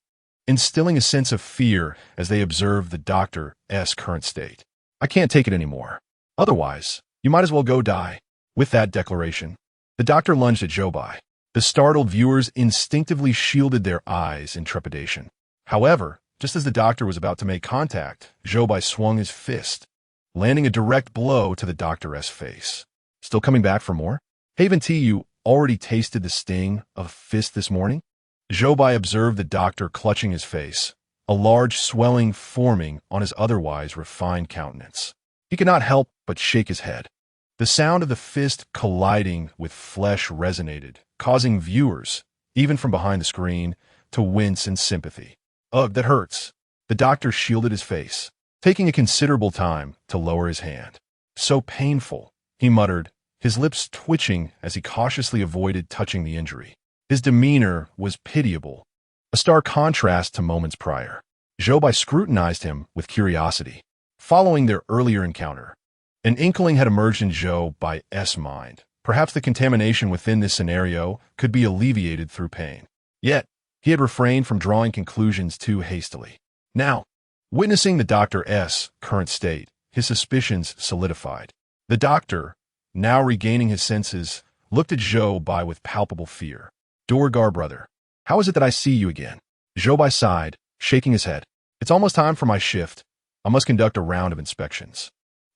instilling a sense of fear as they observed the doctor's current state. "I can't take it anymore. Otherwise, you might as well go die." With that declaration, the doctor lunged at Zhou Bai. The startled viewers instinctively shielded their eyes in trepidation. However, just as the doctor was about to make contact, Zhou Bai swung his fist, landing a direct blow to the doctor's face. "Still coming back for more? Haven't you already tasted the sting of a fist this morning?" Zhou Bai observed the doctor clutching his face, a large swelling forming on his otherwise refined countenance. He could not help but shake his head. The sound of the fist colliding with flesh resonated, causing viewers, even from behind the screen, to wince in sympathy. "Ugh, that hurts." The doctor shielded his face, taking a considerable time to lower his hand. "So painful," he muttered, his lips twitching as he cautiously avoided touching the injury. His demeanor was pitiable, a stark contrast to moments prior. Zhou Bai scrutinized him with curiosity. Following their earlier encounter, an inkling had emerged in Zhou Bai's mind. Perhaps the contamination within this scenario could be alleviated through pain. Yet, he had refrained from drawing conclusions too hastily. Now, witnessing the doctor's current state, his suspicions solidified. The doctor, now regaining his senses, looked at Zhou Bai with palpable fear. "Dorgar brother, how is it that I see you again?" Zhou Bai sighed, shaking his head. "It's almost time for my shift. I must conduct a round of inspections."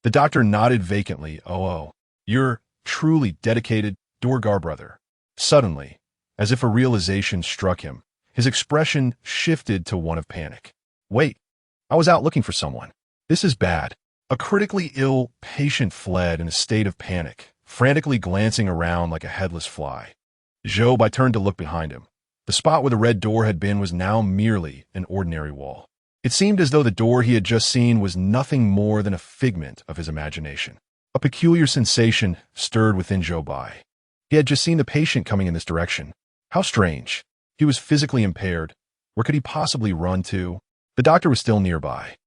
The doctor nodded vacantly. "Oh, you're truly dedicated, Dorgar brother." Suddenly, as if a realization struck him, his expression shifted to one of panic. "Wait, I was out looking for someone. This is bad." A critically ill patient fled in a state of panic, frantically glancing around like a headless fly. Zhou Bai turned to look behind him. The spot where the red door had been was now merely an ordinary wall. It seemed as though the door he had just seen was nothing more than a figment of his imagination. A peculiar sensation stirred within Zhou Bai. He had just seen the patient coming in this direction. How strange. He was physically impaired. Where could he possibly run to? The doctor was still nearby.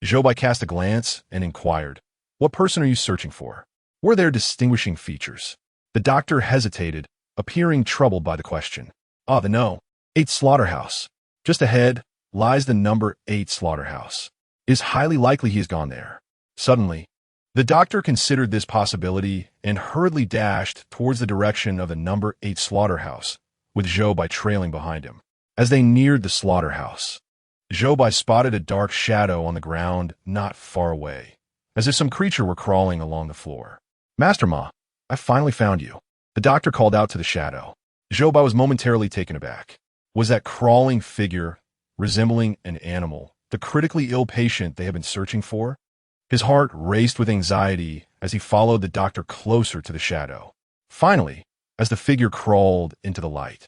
Zhou Bai cast a glance and inquired, "What person are you searching for? Were there distinguishing features?" The doctor hesitated, appearing troubled by the question. The No. 8 slaughterhouse. Just ahead lies the number 8 slaughterhouse. It is highly likely he has gone there." Suddenly, the doctor considered this possibility and hurriedly dashed towards the direction of the number 8 slaughterhouse, with Zhou Bai trailing behind him. As they neared the slaughterhouse, Zhou Bai spotted a dark shadow on the ground not far away, as if some creature were crawling along the floor. "Master Ma, I finally found you." The doctor called out to the shadow. Zhou Bai was momentarily taken aback. Was that crawling figure, resembling an animal, the critically ill patient they had been searching for? His heart raced with anxiety as he followed the doctor closer to the shadow. Finally, as the figure crawled into the light,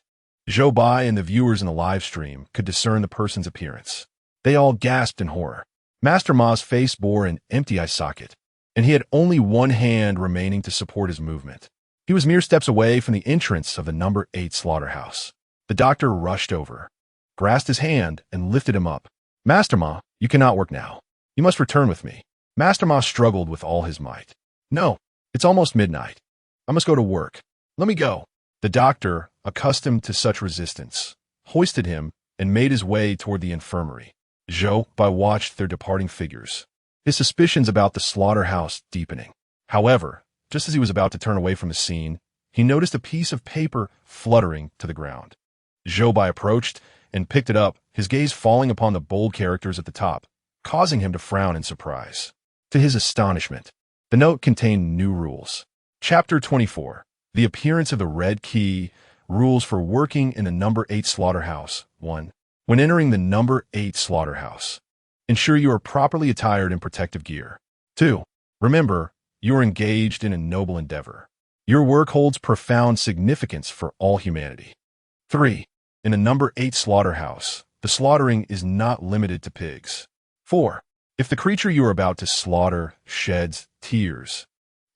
Zhou Bai and the viewers in the live stream could discern the person's appearance. They all gasped in horror. Master Ma's face bore an empty eye socket, and he had only one hand remaining to support his movement. He was mere steps away from the entrance of the number 8 slaughterhouse. The doctor rushed over, grasped his hand, and lifted him up. "Master Ma, you cannot work now. You must return with me." Master Ma struggled with all his might. "No, it's almost midnight. I must go to work. Let me go." The doctor, accustomed to such resistance, hoisted him and made his way toward the infirmary. Zhou Bai watched their departing figures, his suspicions about the slaughterhouse deepening. However, just as he was about to turn away from the scene, he noticed a piece of paper fluttering to the ground. Zhou Bai approached and picked it up, his gaze falling upon the bold characters at the top, causing him to frown in surprise. To his astonishment, the note contained new rules. Chapter 24. The appearance of the red key. Rules for working in the number 8 slaughterhouse. 1. When entering the number 8 slaughterhouse, ensure you are properly attired in protective gear. 2. Remember, you are engaged in a noble endeavor. Your work holds profound significance for all humanity. 3. In the number 8 slaughterhouse, the slaughtering is not limited to pigs. 4. If the creature you are about to slaughter sheds tears,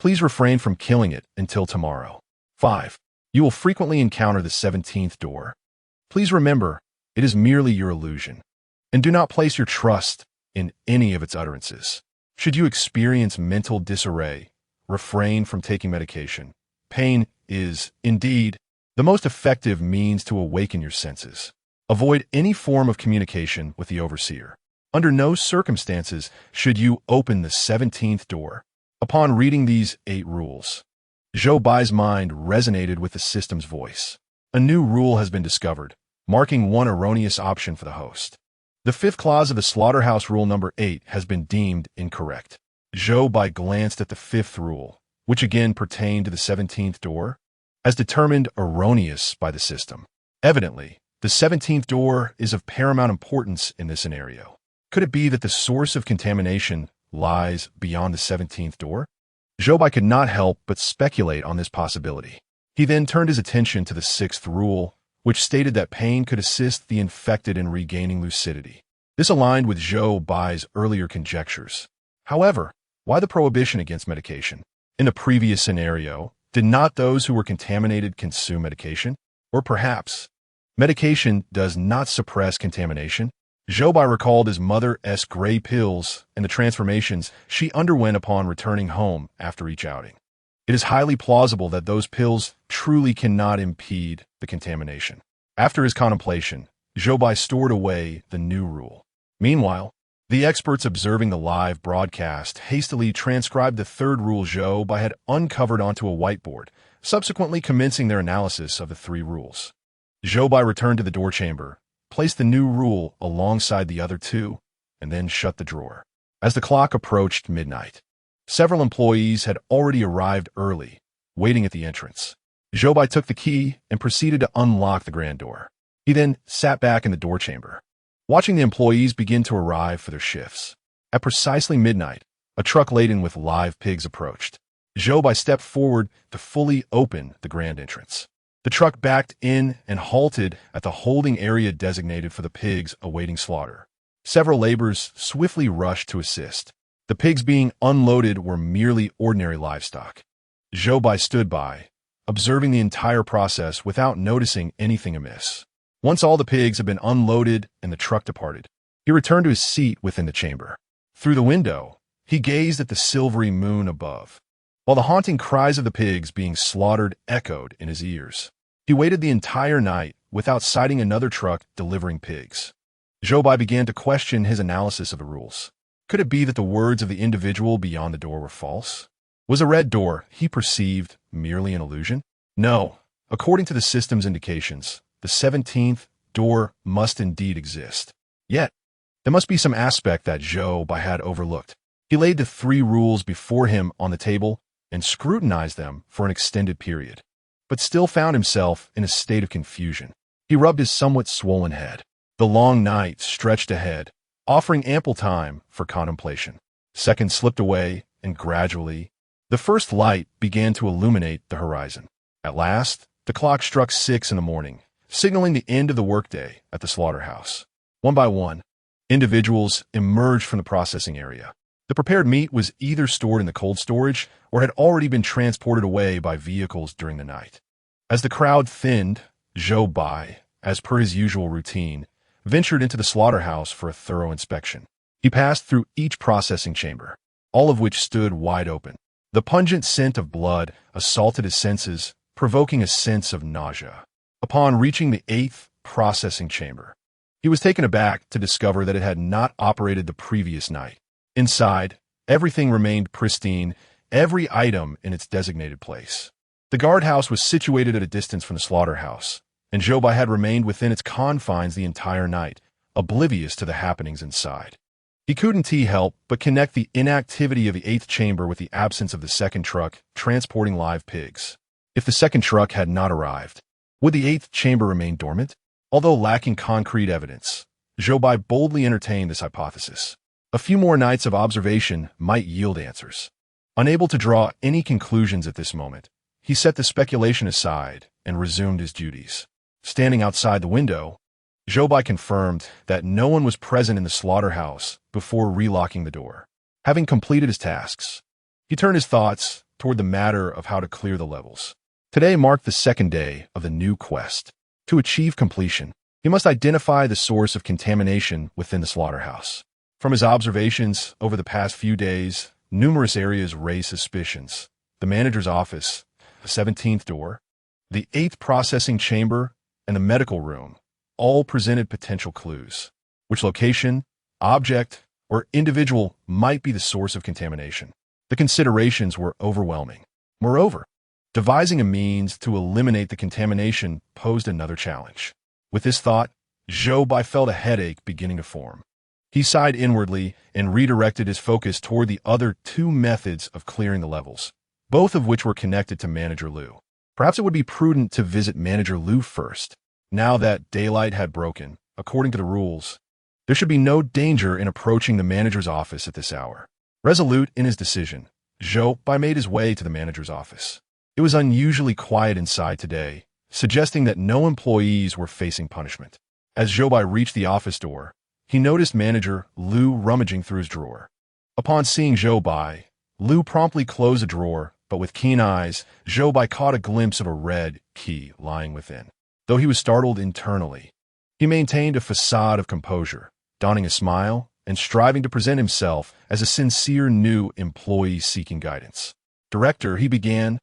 please refrain from killing it until tomorrow. 5. You will frequently encounter the 17th door. Please remember, it is merely your illusion, and do not place your trust in any of its utterances. Should you experience mental disarray, refrain from taking medication. Pain is, indeed, the most effective means to awaken your senses. Avoid any form of communication with the overseer. Under no circumstances should you open the 17th door. Upon reading these 8 rules, Zhou Bai's mind resonated with the system's voice. A new rule has been discovered, marking one erroneous option for the host. The 5th clause of the slaughterhouse rule number 8 has been deemed incorrect. Zhou Bai glanced at the 5th rule, which again pertained to the 17th door, as determined erroneous by the system. Evidently, the 17th door is of paramount importance in this scenario. Could it be that the source of contamination lies beyond the 17th door? Zhou Bai could not help but speculate on this possibility. He then turned his attention to the 6th rule, which stated that pain could assist the infected in regaining lucidity. This aligned with Zhou Bai's earlier conjectures. However, why the prohibition against medication? In the previous scenario, did not those who were contaminated consume medication? Or perhaps, medication does not suppress contamination? Zhou Bai recalled his mother's gray pills and the transformations she underwent upon returning home after each outing. It is highly plausible that those pills truly cannot impede the contamination. After his contemplation, Zhou Bai stored away the new rule. Meanwhile, the experts observing the live broadcast hastily transcribed the 3rd rule Zhou Bai had uncovered onto a whiteboard, subsequently commencing their analysis of the 3 rules. Zhou Bai returned to the door chamber, placed the new rule alongside the other 2, and then shut the drawer. As the clock approached midnight, several employees had already arrived early, waiting at the entrance. Zhou Bai took the key and proceeded to unlock the grand door. He then sat back in the door chamber, watching the employees begin to arrive for their shifts. At precisely midnight, a truck laden with live pigs approached. Zhou Bai stepped forward to fully open the grand entrance. The truck backed in and halted at the holding area designated for the pigs awaiting slaughter. Several laborers swiftly rushed to assist. The pigs being unloaded were merely ordinary livestock. Zhou Bai stood by, observing the entire process without noticing anything amiss. Once all the pigs had been unloaded and the truck departed, he returned to his seat within the chamber. Through the window, he gazed at the silvery moon above, while the haunting cries of the pigs being slaughtered echoed in his ears. He waited the entire night without sighting another truck delivering pigs. Zhou Bai began to question his analysis of the rules. Could it be that the words of the individual beyond the door were false? Was a red door he perceived merely an illusion? No. According to the system's indications, the 17th door must indeed exist. Yet, there must be some aspect that Zhou Bai had overlooked. He laid the 3 rules before him on the table and scrutinized them for an extended period, but still found himself in a state of confusion. He rubbed his somewhat swollen head. The long night stretched ahead, offering ample time for contemplation. Seconds slipped away, and gradually, the first light began to illuminate the horizon. At last, the clock struck 6 in the morning, signaling the end of the workday at the slaughterhouse. One by one, individuals emerged from the processing area. The prepared meat was either stored in the cold storage or had already been transported away by vehicles during the night. As the crowd thinned, Zhou Bai, as per his usual routine, ventured into the slaughterhouse for a thorough inspection. He passed through each processing chamber, all of which stood wide open. The pungent scent of blood assaulted his senses, provoking a sense of nausea. Upon reaching the 8th processing chamber, he was taken aback to discover that it had not operated the previous night. Inside, everything remained pristine, every item in its designated place. The guardhouse was situated at a distance from the slaughterhouse, and Zhou Bai had remained within its confines the entire night, oblivious to the happenings inside. He couldn't help but connect the inactivity of the 8th chamber with the absence of the second truck transporting live pigs. If the second truck had not arrived, would the 8th chamber remain dormant? Although lacking concrete evidence, Zhou Bai boldly entertained this hypothesis. A few more nights of observation might yield answers. Unable to draw any conclusions at this moment, he set the speculation aside and resumed his duties. Standing outside the window, Zhou Bai confirmed that no one was present in the slaughterhouse before relocking the door. Having completed his tasks, he turned his thoughts toward the matter of how to clear the levels. Today marked the second day of the new quest. To achieve completion, he must identify the source of contamination within the slaughterhouse. From his observations over the past few days, numerous areas raised suspicions. The manager's office, the 17th door, the 8th processing chamber, and the medical room all presented potential clues. Which location, object, or individual might be the source of contamination? The considerations were overwhelming. Moreover, devising a means to eliminate the contamination posed another challenge. With this thought, Zhou Bai felt a headache beginning to form. He sighed inwardly and redirected his focus toward the other two methods of clearing the levels, both of which were connected to Manager Liu. Perhaps it would be prudent to visit Manager Liu first. Now that daylight had broken, according to the rules, there should be no danger in approaching the manager's office at this hour. Resolute in his decision, Zhou Bai made his way to the manager's office. It was unusually quiet inside today, suggesting that no employees were facing punishment. As Zhou Bai reached the office door, he noticed Manager Liu rummaging through his drawer. Upon seeing Zhou Bai, Liu promptly closed the drawer, but with keen eyes, Zhou Bai caught a glimpse of a red key lying within. Though he was startled internally, he maintained a facade of composure, donning a smile and striving to present himself as a sincere new employee seeking guidance. Director, he began,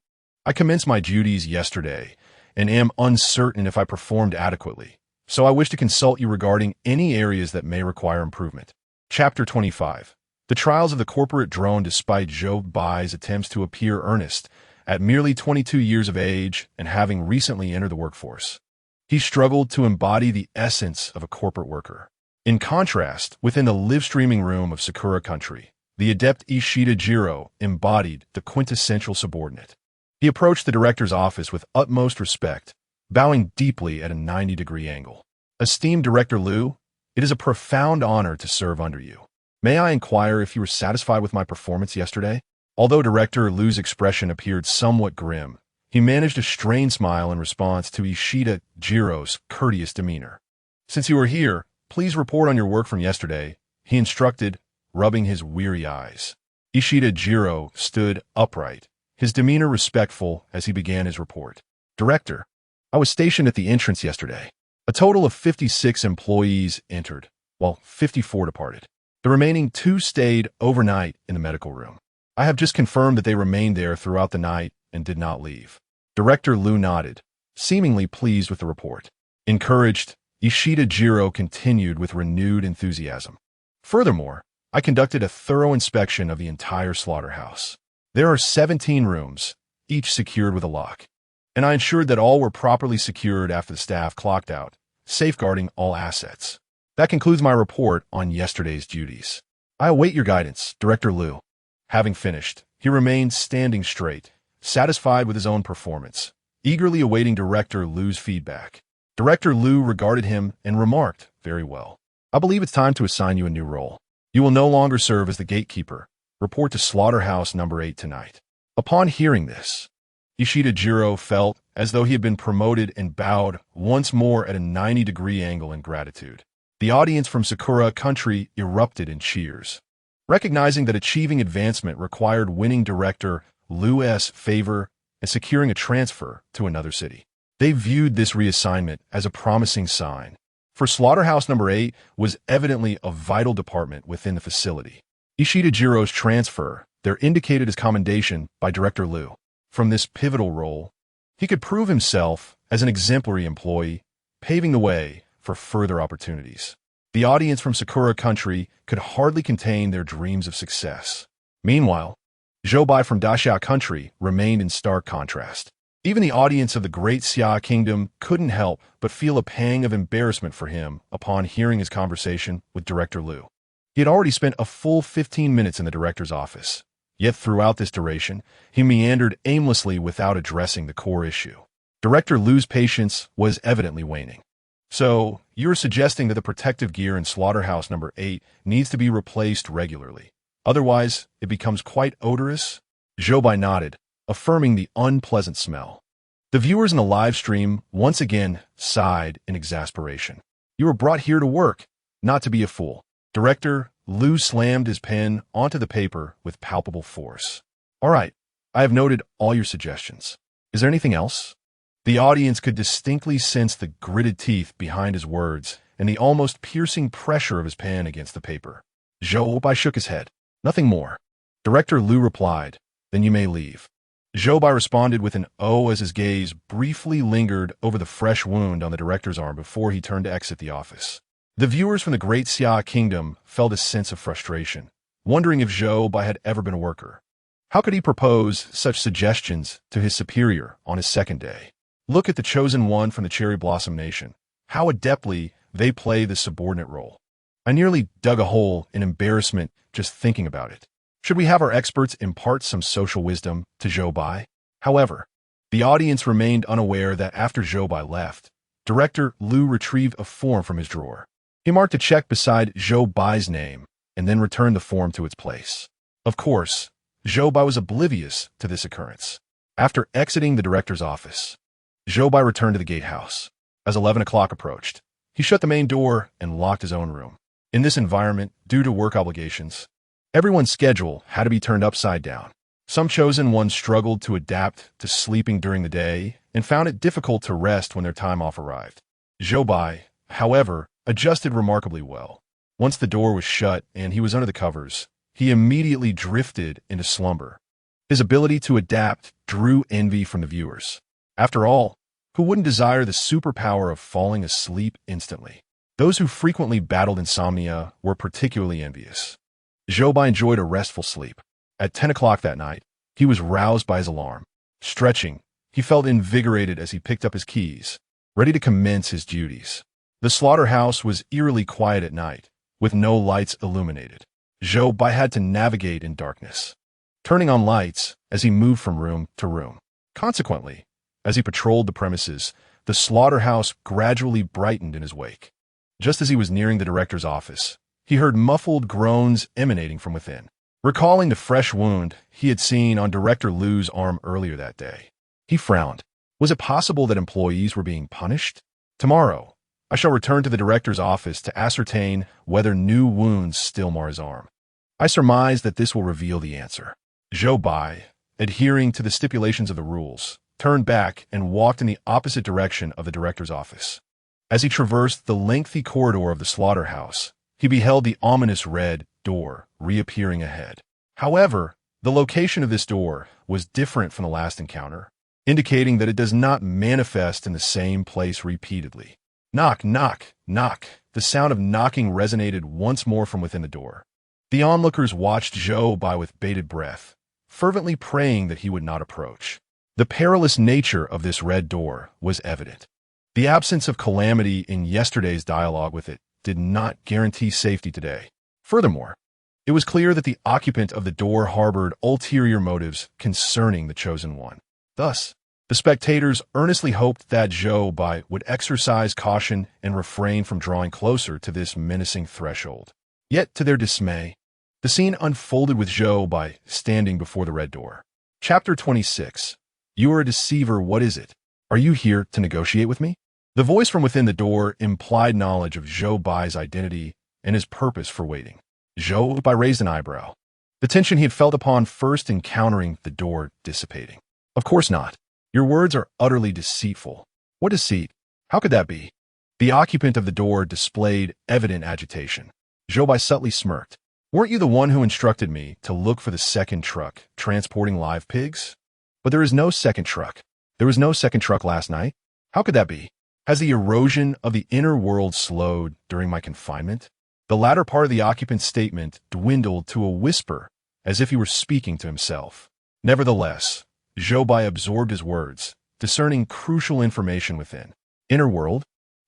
I commenced my duties yesterday and am uncertain if I performed adequately, so I wish to consult you regarding any areas that may require improvement. Chapter 25. The trials of the corporate drone. Despite Zhou Bai's attempts to appear earnest, at merely 22 years of age and having recently entered the workforce, he struggled to embody the essence of a corporate worker. In contrast, within the live-streaming room of Sakura Country, the adept Ishida Jiro embodied the quintessential subordinate. He approached the director's office with utmost respect, bowing deeply at a 90-degree angle. Esteemed Director Liu, it is a profound honor to serve under you. May I inquire if you were satisfied with my performance yesterday? Although Director Liu's expression appeared somewhat grim, he managed a strained smile in response to Ishida Jiro's courteous demeanor. Since you are here, please report on your work from yesterday, he instructed, rubbing his weary eyes. Ishida Jiro stood upright, his demeanor respectful as he began his report. Director, I was stationed at the entrance yesterday. A total of 56 employees entered, while 54 departed. The remaining 2 stayed overnight in the medical room. I have just confirmed that they remained there throughout the night and did not leave. Director Liu nodded, seemingly pleased with the report. Encouraged, Ishida Jiro continued with renewed enthusiasm. Furthermore, I conducted a thorough inspection of the entire slaughterhouse. There are 17 rooms, each secured with a lock, and I ensured that all were properly secured after the staff clocked out, safeguarding all assets. That concludes my report on yesterday's duties. I await your guidance, Director Liu. Having finished, he remained standing straight, satisfied with his own performance, eagerly awaiting Director Liu's feedback. Director Liu regarded him and remarked, very well. I believe it's time to assign you a new role. You will no longer serve as the gatekeeper. Report to Slaughterhouse number 8 tonight. Upon hearing this, Ishida Jiro felt as though he had been promoted and bowed once more at a 90-degree angle in gratitude. The audience from Sakura Country erupted in cheers. Recognizing that achieving advancement required winning Director Liu's favor and securing a transfer to another city, they viewed this reassignment as a promising sign. For Slaughterhouse number 8 was evidently a vital department within the facility. Ishida Jiro's transfer there indicated his commendation by Director Liu. From this pivotal role, he could prove himself as an exemplary employee, paving the way for further opportunities. The audience from Sakura Country could hardly contain their dreams of success. Meanwhile, Zhou Bai from Great Xia Country remained in stark contrast. Even the audience of the Great Xia Kingdom couldn't help but feel a pang of embarrassment for him upon hearing his conversation with Director Liu. He had already spent a full 15 minutes in the director's office, yet throughout this duration, he meandered aimlessly without addressing the core issue. Director Liu's patience was evidently waning. So, you're suggesting that the protective gear in Slaughterhouse Number 8 needs to be replaced regularly. Otherwise, it becomes quite odorous? Zhou Bai nodded, affirming the unpleasant smell. The viewers in the live stream once again sighed in exasperation. You were brought here to work, not to be a fool. Director Liu slammed his pen onto the paper with palpable force. All right, I have noted all your suggestions. Is there anything else? The audience could distinctly sense the gritted teeth behind his words and the almost piercing pressure of his pen against the paper. Zhou Bai shook his head. Nothing more. Director Liu replied, then you may leave. Zhou Bai responded with an "oh" as his gaze briefly lingered over the fresh wound on the director's arm before he turned to exit the office. The viewers from the Great Xia Kingdom felt a sense of frustration, wondering if Zhou Bai had ever been a worker. How could he propose such suggestions to his superior on his second day? Look at the chosen one from the Cherry Blossom Nation. How adeptly they play the subordinate role. I nearly dug a hole in embarrassment just thinking about it. Should we have our experts impart some social wisdom to Zhou Bai? However, the audience remained unaware that after Zhou Bai left, Director Liu retrieved a form from his drawer. He marked a check beside Zhou Bai's name and then returned the form to its place. Of course, Zhou Bai was oblivious to this occurrence. After exiting the director's office, Zhou Bai returned to the gatehouse. As 11 o'clock approached, he shut the main door and locked his own room. In this environment, due to work obligations, everyone's schedule had to be turned upside down. Some chosen ones struggled to adapt to sleeping during the day and found it difficult to rest when their time off arrived. Zhou Bai, however, adjusted remarkably well. Once the door was shut and he was under the covers, he immediately drifted into slumber. His ability to adapt drew envy from the viewers. After all, who wouldn't desire the superpower of falling asleep instantly? Those who frequently battled insomnia were particularly envious. Zhou Bai enjoyed a restful sleep. At 10 o'clock that night, he was roused by his alarm. Stretching, he felt invigorated as he picked up his keys, ready to commence his duties. The slaughterhouse was eerily quiet at night, with no lights illuminated. Zhou Bai had to navigate in darkness, turning on lights as he moved from room to room. Consequently, as he patrolled the premises, the slaughterhouse gradually brightened in his wake. Just as he was nearing the director's office, he heard muffled groans emanating from within. Recalling the fresh wound he had seen on Director Liu's arm earlier that day, he frowned. Was it possible that employees were being punished? Tomorrow, I shall return to the director's office to ascertain whether new wounds still mar his arm. I surmise that this will reveal the answer. Zhou Bai, adhering to the stipulations of the rules, turned back and walked in the opposite direction of the director's office. As he traversed the lengthy corridor of the slaughterhouse, he beheld the ominous red door reappearing ahead. However, the location of this door was different from the last encounter, indicating that it does not manifest in the same place repeatedly. Knock, knock, knock. The sound of knocking resonated once more from within the door. The onlookers watched Zhou Bai with bated breath, fervently praying that he would not approach. The perilous nature of this red door was evident. The absence of calamity in yesterday's dialogue with it did not guarantee safety today. Furthermore, it was clear that the occupant of the door harbored ulterior motives concerning the chosen one. Thus, the spectators earnestly hoped that Zhou Bai would exercise caution and refrain from drawing closer to this menacing threshold. Yet, to their dismay, the scene unfolded with Zhou Bai standing before the red door. Chapter 26. You are a deceiver, what is it? Are you here to negotiate with me? The voice from within the door implied knowledge of Zhou Bai's identity and his purpose for waiting. Zhou Bai raised an eyebrow, the tension he had felt upon first encountering the door dissipating. Of course not. Your words are utterly deceitful. What deceit? How could that be? The occupant of the door displayed evident agitation. Zhou Bai subtly smirked. Weren't you the one who instructed me to look for the second truck transporting live pigs? But there is no second truck. There was no second truck last night. How could that be? Has the erosion of the inner world slowed during my confinement? The latter part of the occupant's statement dwindled to a whisper, as if he were speaking to himself. Nevertheless, Zhou Bai absorbed his words, discerning crucial information within. Inner world?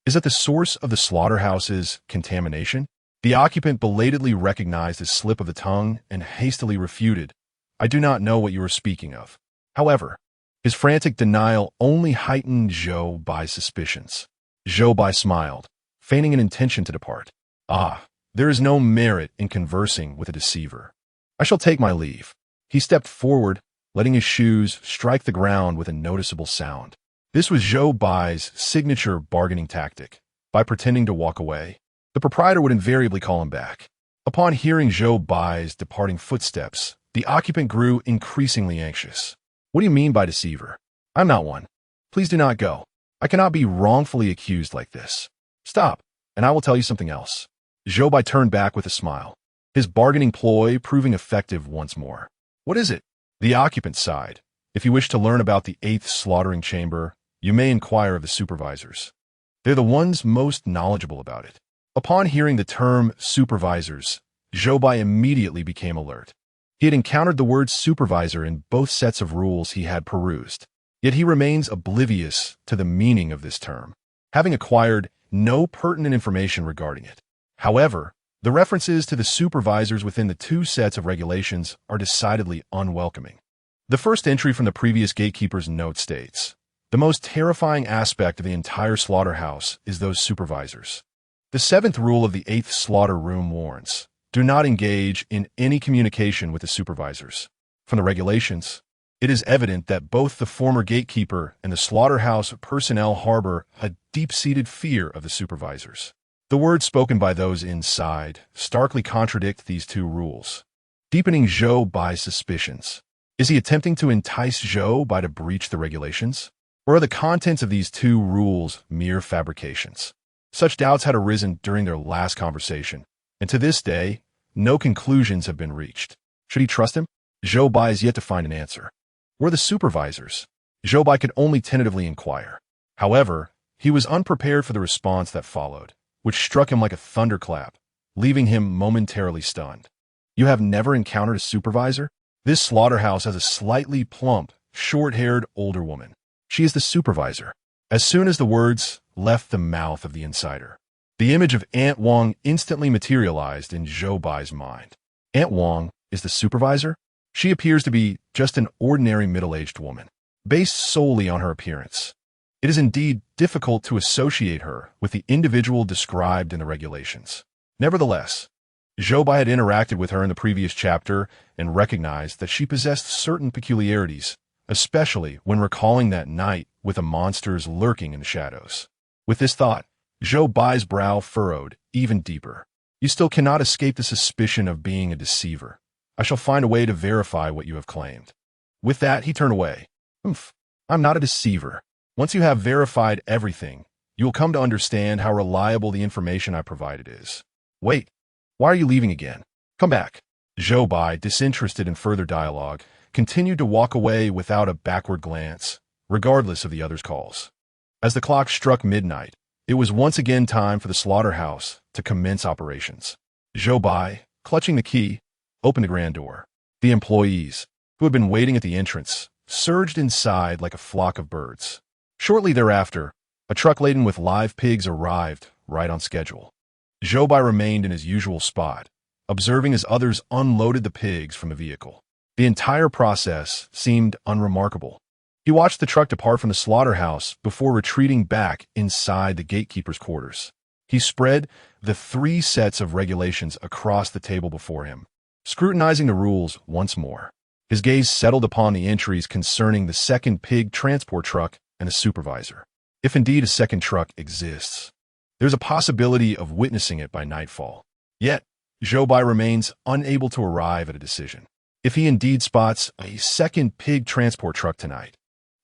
Is that the source of the slaughterhouse's contamination? The occupant belatedly recognized his slip of the tongue and hastily refuted, "I do not know what you are speaking of." However, his frantic denial only heightened Zhou Bai's suspicions. Zhou Bai smiled, feigning an intention to depart. "Ah, there is no merit in conversing with a deceiver. I shall take my leave." He stepped forward, letting his shoes strike the ground with a noticeable sound. This was Zhou Bai's signature bargaining tactic. By pretending to walk away, the proprietor would invariably call him back. Upon hearing Zhou Bai's departing footsteps, the occupant grew increasingly anxious. "What do you mean by deceiver? I'm not one. Please do not go. I cannot be wrongfully accused like this. Stop, and I will tell you something else." Zhou Bai turned back with a smile, his bargaining ploy proving effective once more. "What is it?" The occupant sighed. "If you wish to learn about the 8th slaughtering chamber, you may inquire of the supervisors. They're the ones most knowledgeable about it." Upon hearing the term supervisors, Zhou Bai immediately became alert. He had encountered the word supervisor in both sets of rules he had perused, yet he remains oblivious to the meaning of this term, having acquired no pertinent information regarding it. However, the references to the supervisors within the 2 sets of regulations are decidedly unwelcoming. The first entry from the previous gatekeeper's note states, "The most terrifying aspect of the entire slaughterhouse is those supervisors." The 7th rule of the 8th slaughter room warns, "Do not engage in any communication with the supervisors." From the regulations, it is evident that both the former gatekeeper and the slaughterhouse personnel harbor a deep-seated fear of the supervisors. The words spoken by those inside starkly contradict these 2 rules, deepening Zhou Bai's suspicions. Is he attempting to entice Zhou Bai to breach the regulations? Or are the contents of these 2 rules mere fabrications? Such doubts had arisen during their last conversation, and to this day, no conclusions have been reached. Should he trust him? Zhou Bai is yet to find an answer. Were the supervisors? Zhou Bai could only tentatively inquire. However, he was unprepared for the response that followed, which struck him like a thunderclap, leaving him momentarily stunned. "You have never encountered a supervisor?" This slaughterhouse has a slightly plump, short-haired older woman. She is the supervisor. As soon as the words left the mouth of the insider, the image of Aunt Wang instantly materialized in Zhou Bai's mind. Aunt Wang is the supervisor? She appears to be just an ordinary middle-aged woman, based solely on her appearance. It is indeed difficult to associate her with the individual described in the regulations. Nevertheless, Zhou Bai had interacted with her in the previous chapter and recognized that she possessed certain peculiarities, especially when recalling that night with the monsters lurking in the shadows. With this thought, Zhou Bai's brow furrowed even deeper. "You still cannot escape the suspicion of being a deceiver. I shall find a way to verify what you have claimed." With that, he turned away. "I'm not a deceiver. Once you have verified everything, you will come to understand how reliable the information I provided is." "Wait, why are you leaving again? Come back." Zhou Bai, disinterested in further dialogue, continued to walk away without a backward glance, regardless of the other's calls. As the clock struck midnight, it was once again time for the slaughterhouse to commence operations. Zhou Bai, clutching the key, opened the grand door. The employees, who had been waiting at the entrance, surged inside like a flock of birds. Shortly thereafter, a truck laden with live pigs arrived right on schedule. Zhou Bai remained in his usual spot, observing as others unloaded the pigs from the vehicle. The entire process seemed unremarkable. He watched the truck depart from the slaughterhouse before retreating back inside the gatekeeper's quarters. He spread the 3 sets of regulations across the table before him, scrutinizing the rules once more. His gaze settled upon the entries concerning the 2nd pig transport truck and the supervisor. If indeed a 2nd truck exists, there's a possibility of witnessing it by nightfall. Yet, Zhou Bai remains unable to arrive at a decision. If he indeed spots a 2nd pig transport truck tonight,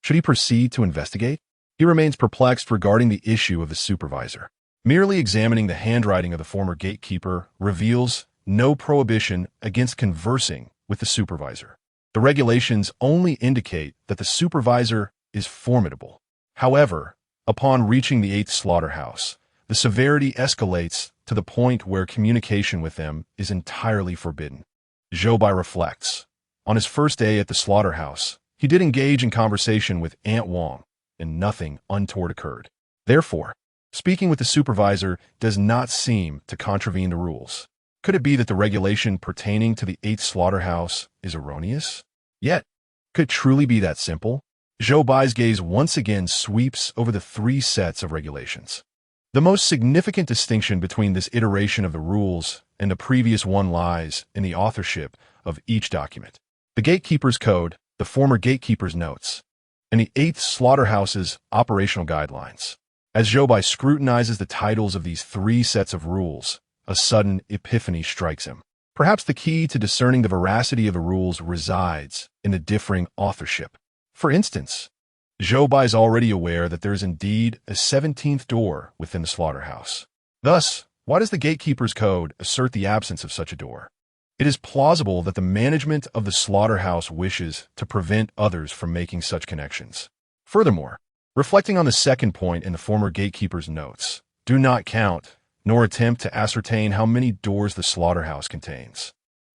should he proceed to investigate? He remains perplexed regarding the issue of the supervisor. Merely examining the handwriting of the former gatekeeper reveals no prohibition against conversing with the supervisor. The regulations only indicate that the supervisor is formidable. However, upon reaching the 8th slaughterhouse, the severity escalates to the point where communication with them is entirely forbidden. Zhou Bai reflects. On his first day at the slaughterhouse, he did engage in conversation with Aunt Wang, and nothing untoward occurred. Therefore, speaking with the supervisor does not seem to contravene the rules. Could it be that the regulation pertaining to the 8th slaughterhouse is erroneous? Yet, could it truly be that simple? Zhou Bai's gaze once again sweeps over the 3 sets of regulations. The most significant distinction between this iteration of the rules and the previous one lies in the authorship of each document. The Gatekeeper's Code, the former Gatekeeper's Notes, and the 8th Slaughterhouse's operational guidelines. As Zhou Bai scrutinizes the titles of these 3 sets of rules, a sudden epiphany strikes him. Perhaps the key to discerning the veracity of the rules resides in the differing authorship. For instance, Zhou Bai is already aware that there is indeed a 17th door within the slaughterhouse. Thus, why does the Gatekeeper's Code assert the absence of such a door? It is plausible that the management of the slaughterhouse wishes to prevent others from making such connections. Furthermore, reflecting on the second point in the former Gatekeeper's notes, do not count nor attempt to ascertain how many doors the slaughterhouse contains.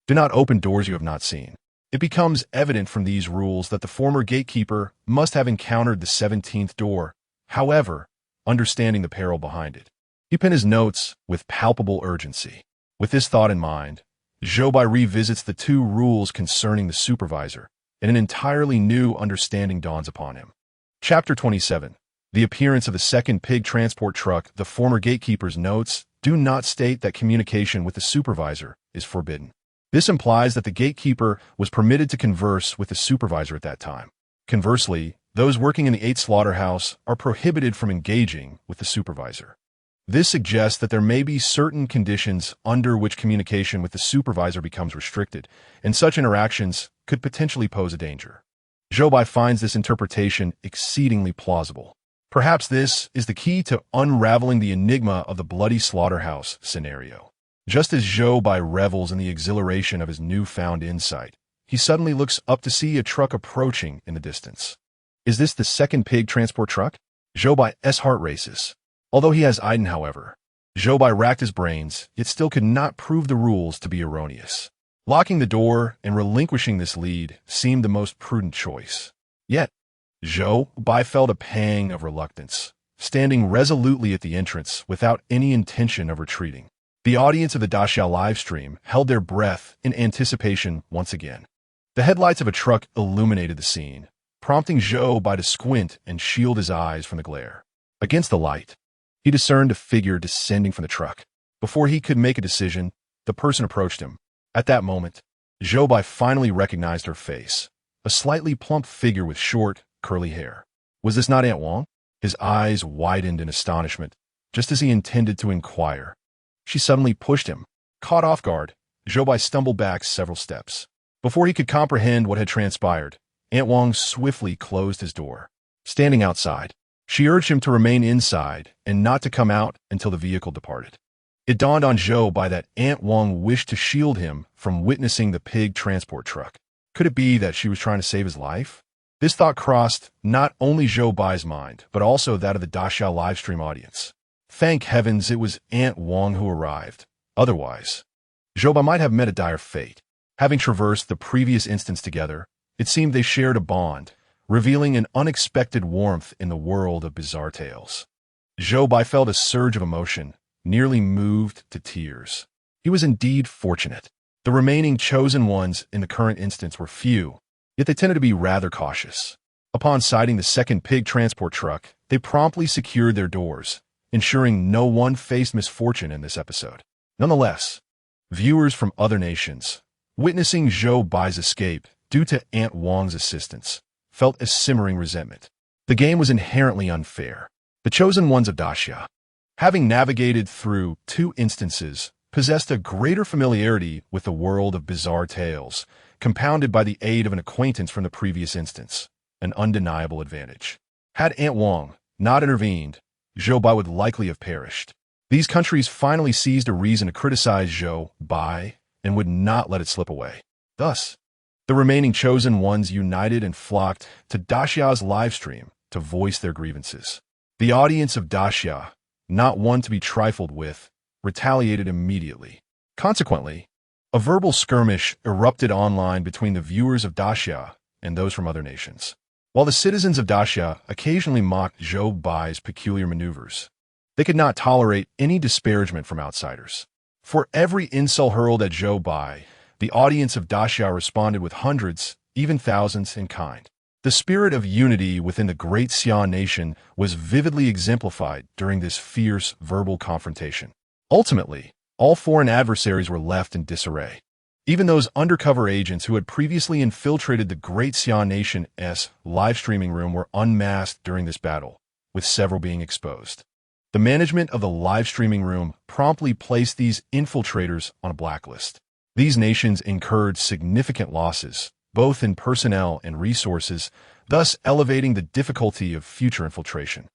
Do not open doors you have not seen. It becomes evident from these rules that the former gatekeeper must have encountered the 17th door, however, understanding the peril behind it. He penned his notes with palpable urgency. With this thought in mind, Zhou Bai revisits the 2 rules concerning the supervisor, and an entirely new understanding dawns upon him. Chapter 27. The appearance of the second pig transport truck. The former gatekeeper's notes do not state that communication with the supervisor is forbidden. This implies that the gatekeeper was permitted to converse with the supervisor at that time. Conversely, those working in the 8th slaughterhouse are prohibited from engaging with the supervisor. This suggests that there may be certain conditions under which communication with the supervisor becomes restricted, and such interactions could potentially pose a danger. Zhou Bai finds this interpretation exceedingly plausible. Perhaps this is the key to unraveling the enigma of the bloody slaughterhouse scenario. Just as Zhou Bai revels in the exhilaration of his newfound insight, he suddenly looks up to see a truck approaching in the distance. Is this the second pig transport truck? Zhou Bai's heart races. Although he has eyed, however, Zhou Bai racked his brains, yet still could not prove the rules to be erroneous. Locking the door and relinquishing this lead seemed the most prudent choice. Yet, Zhou Bai felt a pang of reluctance, standing resolutely at the entrance without any intention of retreating. The audience of the Daxia livestream held their breath in anticipation once again. The headlights of a truck illuminated the scene, prompting Zhou Bai to squint and shield his eyes from the glare. Against the light, he discerned a figure descending from the truck. Before he could make a decision, the person approached him. At that moment, Zhou Bai finally recognized her face, a slightly plump figure with short, curly hair. Was this not Aunt Wang? His eyes widened in astonishment, just as he intended to inquire. She suddenly pushed him. Caught off guard, Zhou Bai stumbled back several steps. Before he could comprehend what had transpired, Aunt Wang swiftly closed his door. Standing outside, she urged him to remain inside and not to come out until the vehicle departed. It dawned on Zhou Bai that Aunt Wang wished to shield him from witnessing the pig transport truck. Could it be that she was trying to save his life? This thought crossed not only Zhou Bai's mind, but also that of the Daxia livestream audience. Thank heavens it was Aunt Wang who arrived. Otherwise, Zhou Bai might have met a dire fate. Having traversed the previous instance together, it seemed they shared a bond, revealing an unexpected warmth in the world of bizarre tales. Zhou Bai felt a surge of emotion, nearly moved to tears. He was indeed fortunate. The remaining chosen ones in the current instance were few, yet they tended to be rather cautious. Upon sighting the second pig transport truck, they promptly secured their doors, ensuring no one faced misfortune in this episode. Nonetheless, viewers from other nations, witnessing Zhou Bai's escape due to Aunt Wang's assistance, felt a simmering resentment. The game was inherently unfair. The chosen ones of Daxia, having navigated through 2 instances, possessed a greater familiarity with the world of bizarre tales, compounded by the aid of an acquaintance from the previous instance, an undeniable advantage. Had Aunt Wang not intervened, Zhou Bai would likely have perished. These countries finally seized a reason to criticize Zhou Bai and would not let it slip away. Thus, the remaining chosen ones united and flocked to Daxia's livestream to voice their grievances. The audience of Daxia, not one to be trifled with, retaliated immediately. Consequently, a verbal skirmish erupted online between the viewers of Daxia and those from other nations. While the citizens of Daxia occasionally mocked Zhou Bai's peculiar maneuvers, they could not tolerate any disparagement from outsiders. For every insult hurled at Zhou Bai, the audience of Daxia responded with hundreds, even thousands in kind. The spirit of unity within the Great Xia nation was vividly exemplified during this fierce verbal confrontation. Ultimately, all foreign adversaries were left in disarray. Even those undercover agents who had previously infiltrated the Great Xia nation's live streaming room were unmasked during this battle, with several being exposed. The management of the live streaming room promptly placed these infiltrators on a blacklist. These nations incurred significant losses, both in personnel and resources, thus elevating the difficulty of future infiltration.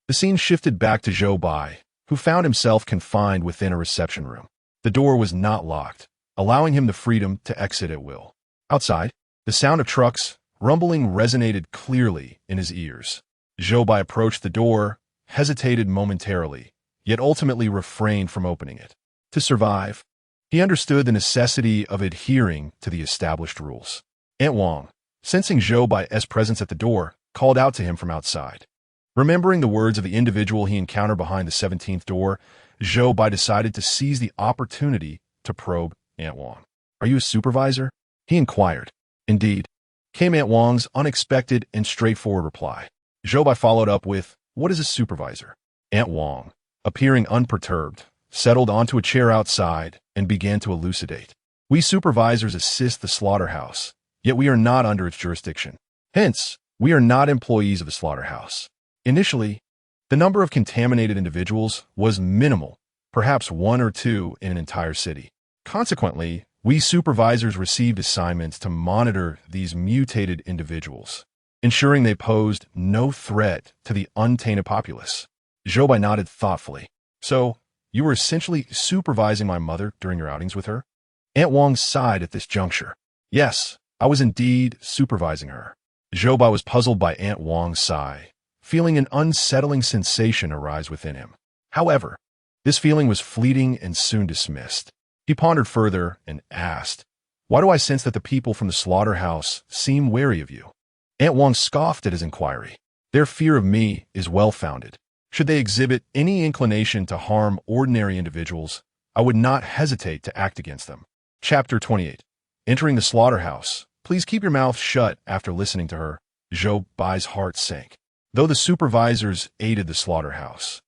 The scene shifted back to Zhou Bai, who found himself confined within a reception room. The door was not locked, allowing him the freedom to exit at will. Outside, the sound of trucks rumbling resonated clearly in his ears. Zhou Bai approached the door, hesitated momentarily, yet ultimately refrained from opening it. To survive, he understood the necessity of adhering to the established rules. Aunt Wang, sensing Zhou Bai's presence at the door, called out to him from outside. Remembering the words of the individual he encountered behind the 17th door, Zhou Bai decided to seize the opportunity to probe Aunt Wang. "Are you a supervisor?" he inquired. "Indeed," came Aunt Wang's unexpected and straightforward reply. Zhou Bai followed up with, "What is a supervisor?" Aunt Wang, appearing unperturbed, settled onto a chair outside and began to elucidate. "We supervisors assist the slaughterhouse, yet we are not under its jurisdiction. Hence, we are not employees of the slaughterhouse." Initially, the number of contaminated individuals was minimal, perhaps one or two in an entire city. Consequently, we supervisors received assignments to monitor these mutated individuals, ensuring they posed no threat to the untainted populace. Zhou Bai nodded thoughtfully. "So, you were essentially supervising my mother during your outings with her?" Aunt Wang sighed at this juncture. "Yes, I was indeed supervising her." Zhou Bai was puzzled by Aunt Wang's sigh, feeling an unsettling sensation arise within him. However, this feeling was fleeting and soon dismissed. He pondered further and asked, "Why do I sense that the people from the slaughterhouse seem wary of you?" Aunt Wang scoffed at his inquiry. "Their fear of me is well-founded. Should they exhibit any inclination to harm ordinary individuals, I would not hesitate to act against them." Chapter 28. Entering the slaughterhouse. Please keep your mouth shut after listening to her. Zhou Bai's heart sank. Though the supervisors aided the slaughterhouse,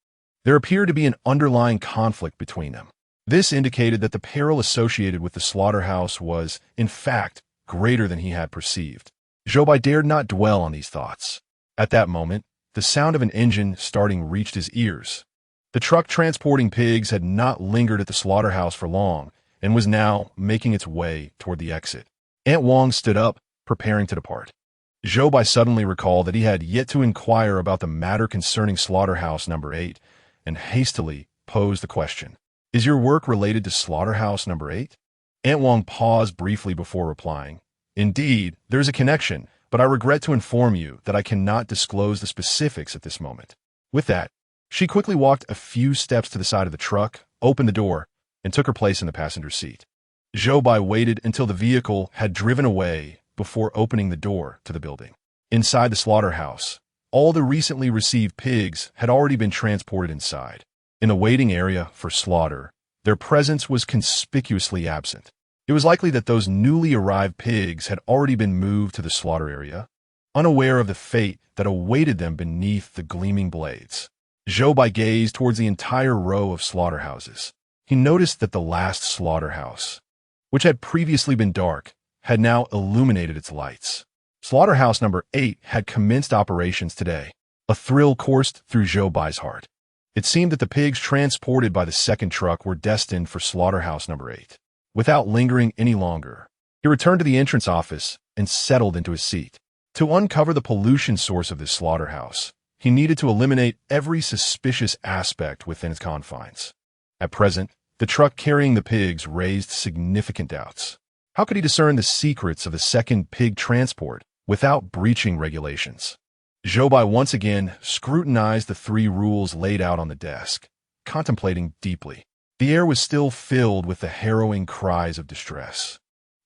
there appeared to be an underlying conflict between them. This indicated that the peril associated with the slaughterhouse was, in fact, greater than he had perceived. Zhou Bai dared not dwell on these thoughts. At that moment, the sound of an engine starting reached his ears. The truck transporting pigs had not lingered at the slaughterhouse for long and was now making its way toward the exit. Aunt Wang stood up, preparing to depart. Zhou Bai suddenly recalled that he had yet to inquire about the matter concerning slaughterhouse number 8 and hastily posed the question, "Is your work related to slaughterhouse number 8? Aunt Wang paused briefly before replying, "Indeed, there's a connection, but I regret to inform you that I cannot disclose the specifics at this moment." With that, she quickly walked a few steps to the side of the truck, opened the door, and took her place in the passenger seat. Zhou Bai waited until the vehicle had driven away before opening the door to the building. Inside the slaughterhouse, all the recently received pigs had already been transported inside. In the waiting area for slaughter, their presence was conspicuously absent. It was likely that those newly arrived pigs had already been moved to the slaughter area, unaware of the fate that awaited them beneath the gleaming blades. Zhou Bai gazed towards the entire row of slaughterhouses. He noticed that the last slaughterhouse, which had previously been dark, had now illuminated its lights. Slaughterhouse number 8 had commenced operations today. A thrill coursed through Zhou Bai's heart. It seemed that the pigs transported by the second truck were destined for slaughterhouse number 8. Without lingering any longer, he returned to the entrance office and settled into his seat. To uncover the pollution source of this slaughterhouse, he needed to eliminate every suspicious aspect within its confines. At present, the truck carrying the pigs raised significant doubts. How could he discern the secrets of the second pig transport without breaching regulations? Zhou Bai once again scrutinized the 3 rules laid out on the desk, contemplating deeply. The air was still filled with the harrowing cries of distress,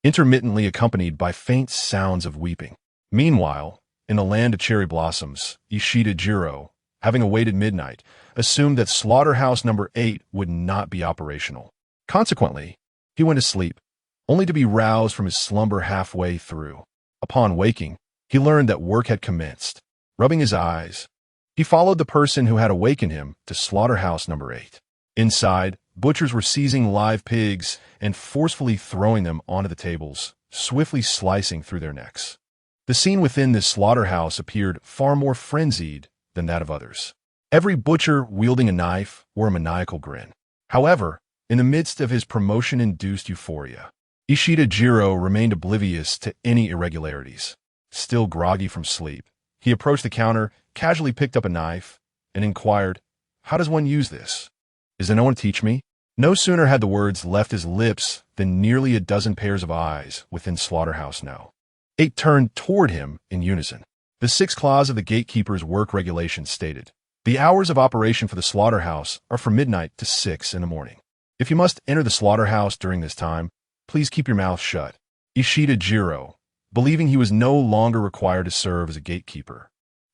intermittently accompanied by faint sounds of weeping. Meanwhile, In the land of cherry blossoms, Ishida Jiro, having awaited midnight, assumed that slaughterhouse number 8 would not be operational. Consequently, he went to sleep, only to be roused from his slumber halfway through. Upon waking, he learned that work had commenced. Rubbing his eyes, he followed the person who had awakened him to slaughterhouse number 8. Inside, butchers were seizing live pigs and forcefully throwing them onto the tables, swiftly slicing through their necks. The scene within this slaughterhouse appeared far more frenzied than that of others. Every butcher wielding a knife or a maniacal grin. However, in the midst of his promotion-induced euphoria, Ishida Jiro remained oblivious to any irregularities. Still groggy from sleep, he approached the counter, casually picked up a knife, and inquired, "How does one use this? Is there no one to teach me?" No sooner had the words left his lips than nearly a dozen pairs of eyes within Slaughterhouse No. 8 turned toward him in unison. The 6th clause of the gatekeeper's work regulations stated, "The hours of operation for the slaughterhouse are from midnight to 6 in the morning. If you must enter the slaughterhouse during this time, please keep your mouth shut." Ishida Jiro, believing he was no longer required to serve as a gatekeeper,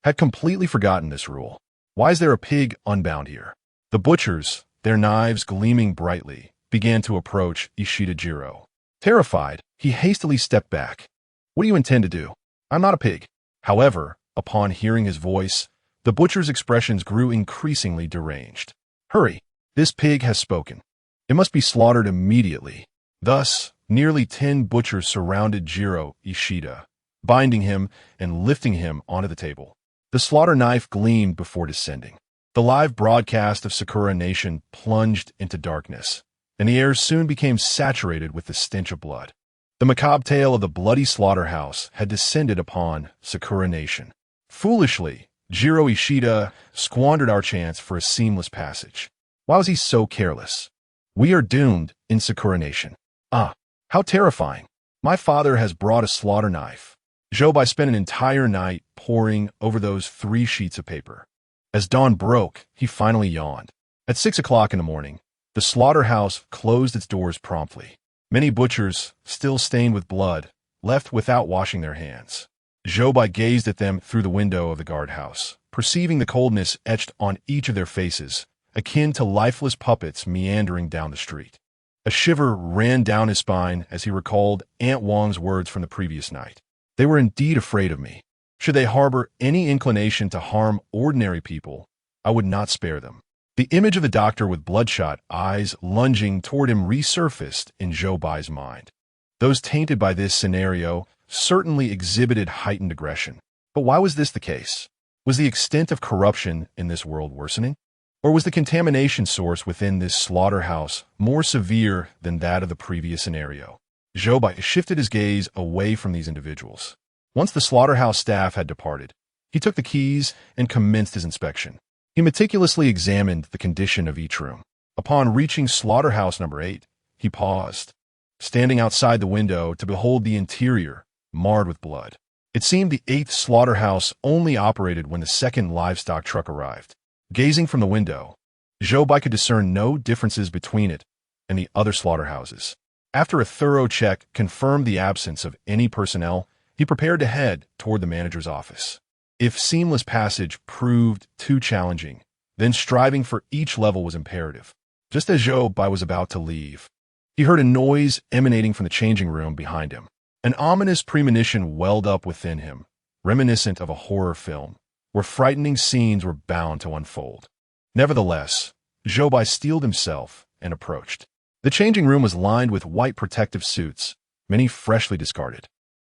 had completely forgotten this rule. Why is there a pig unbound here? The butchers, their knives gleaming brightly, began to approach Ishida Jiro. Terrified, he hastily stepped back. "What do you intend to do? I'm not a pig." However, upon hearing his voice, the butcher's expressions grew increasingly deranged. "Hurry! This pig has spoken. It must be slaughtered immediately." Thus, nearly 10 butchers surrounded Jiro Ishida, binding him and lifting him onto the table. The slaughter knife gleamed before descending. The live broadcast of Sakura Nation plunged into darkness, and the air soon became saturated with the stench of blood. The macabre tale of the bloody slaughterhouse had descended upon Sakura Nation. Foolishly, Jiro Ishida squandered our chance for a seamless passage. Why was he so careless? We are doomed in Sakura Nation. Ah, how terrifying. My father has brought a slaughter knife. Zhou Bai spent an entire night poring over those 3 sheets of paper. As dawn broke, he finally yawned. At 6 o'clock in the morning, the slaughterhouse closed its doors promptly. Many butchers, still stained with blood, left without washing their hands. Zhou Bai gazed at them through the window of the guardhouse, perceiving the coldness etched on each of their faces, akin to lifeless puppets meandering down the street. A shiver ran down his spine as he recalled Aunt Wang's words from the previous night. They were indeed afraid of me. Should they harbor any inclination to harm ordinary people, I would not spare them. The image of the doctor with bloodshot eyes lunging toward him resurfaced in Zhou Bai's mind. Those tainted by this scenario certainly exhibited heightened aggression. But why was this the case? Was the extent of corruption in this world worsening? Or was the contamination source within this slaughterhouse more severe than that of the previous scenario? Zhou Bai shifted his gaze away from these individuals. Once the slaughterhouse staff had departed, he took the keys and commenced his inspection. He meticulously examined the condition of each room. Upon reaching slaughterhouse number 8, he paused, standing outside the window to behold the interior marred with blood. It seemed the 8th slaughterhouse only operated when the 2nd livestock truck arrived. Gazing from the window, Zhou Bai could discern no differences between it and the other slaughterhouses. After a thorough check confirmed the absence of any personnel, he prepared to head toward the manager's office. If seamless passage proved too challenging, then striving for each level was imperative. Just as Zhou Bai was about to leave, he heard a noise emanating from the changing room behind him. An ominous premonition welled up within him, reminiscent of a horror film, where frightening scenes were bound to unfold. Nevertheless, Zhou Bai steeled himself and approached. The changing room was lined with white protective suits, many freshly discarded.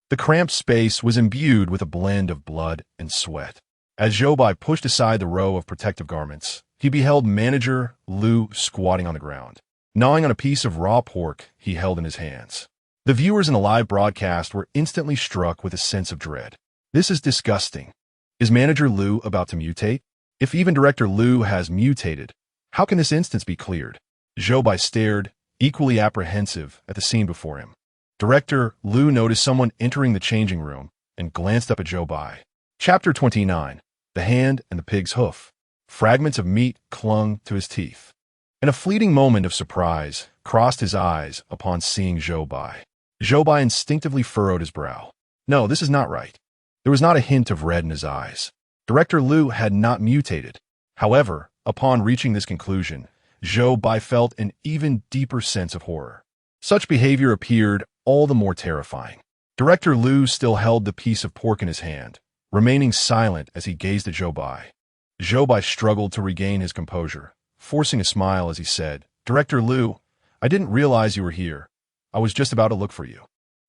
The cramped space was imbued with a blend of blood and sweat. As Zhou Bai pushed aside the row of protective garments, he beheld Manager Liu squatting on the ground, gnawing on a piece of raw pork he held in his hands. The viewers in the live broadcast were instantly struck with a sense of dread. This is disgusting. Is Manager Liu about to mutate? If even Director Liu has mutated, how can this instance be cleared? Zhou Bai stared, equally apprehensive, at the scene before him. Director Liu noticed someone entering the changing room and glanced up at Zhou Bai. Chapter 29. The Hand and the Pig's Hoof. Fragments of meat clung to his teeth. And a fleeting moment of surprise crossed his eyes upon seeing Zhou Bai. Zhou Bai instinctively furrowed his brow. No, this is not right. There was not a hint of red in his eyes. Director Liu had not mutated. However, upon reaching this conclusion, Zhou Bai felt an even deeper sense of horror. Such behavior appeared all the more terrifying. Director Liu still held the piece of pork in his hand, remaining silent as he gazed at Zhou Bai. Zhou Bai struggled to regain his composure, forcing a smile as he said, "Director Liu, I didn't realize you were here. I was just about to look for you."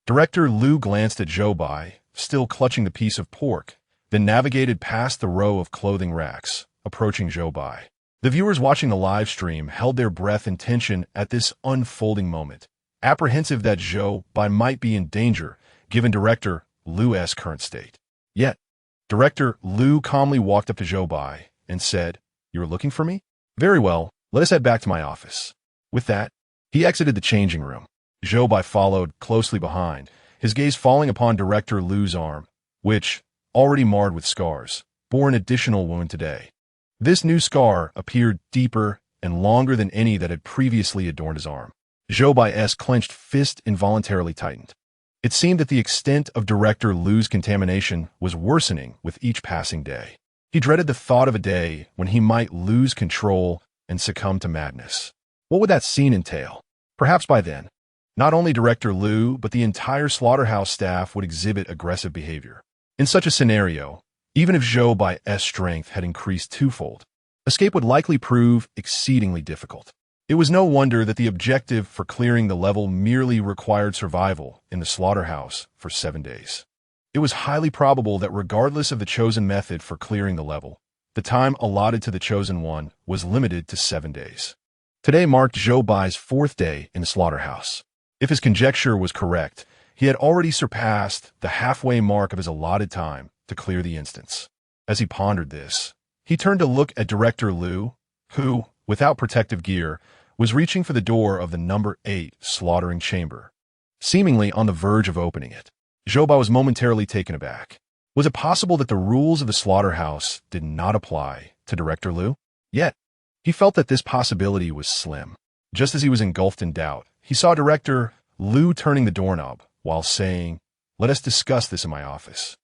Director Liu glanced at Zhou Bai, still clutching the piece of pork, then navigated past the row of clothing racks, approaching Zhou Bai. The viewers watching the live stream held their breath in tension at this unfolding moment, apprehensive that Zhou Bai might be in danger given Director Liu's current state. Yet, Director Liu calmly walked up to Zhou Bai and said, "You were looking for me? Very well, let us head back to my office." With that, he exited the changing room. Zhou Bai followed closely behind, his gaze falling upon Director Liu's arm, which, already marred with scars, bore an additional wound today. This new scar appeared deeper and longer than any that had previously adorned his arm. Zhou Bai's clenched fist involuntarily tightened. It seemed that the extent of Director Liu's contamination was worsening with each passing day. He dreaded the thought of a day when he might lose control and succumb to madness. What would that scene entail? Perhaps by then, not only Director Liu, but the entire slaughterhouse staff would exhibit aggressive behavior. In such a scenario, even if Zhou Bai's strength had increased twofold, escape would likely prove exceedingly difficult. It was no wonder that the objective for clearing the level merely required survival in the slaughterhouse for 7 days. It was highly probable that regardless of the chosen method for clearing the level, the time allotted to the chosen one was limited to 7 days. Today marked Zhou Bai's 4th day in the slaughterhouse. If his conjecture was correct, he had already surpassed the halfway mark of his allotted time to clear the instance. As he pondered this, he turned to look at Director Liu, who, without protective gear, was reaching for the door of the number 8 slaughtering chamber, seemingly on the verge of opening it. Zhou Bai was momentarily taken aback. Was it possible that the rules of the slaughterhouse did not apply to Director Liu? Yet, he felt that this possibility was slim. Just as he was engulfed in doubt, he saw Director Liu turning the doorknob while saying, "Let us discuss this in my office."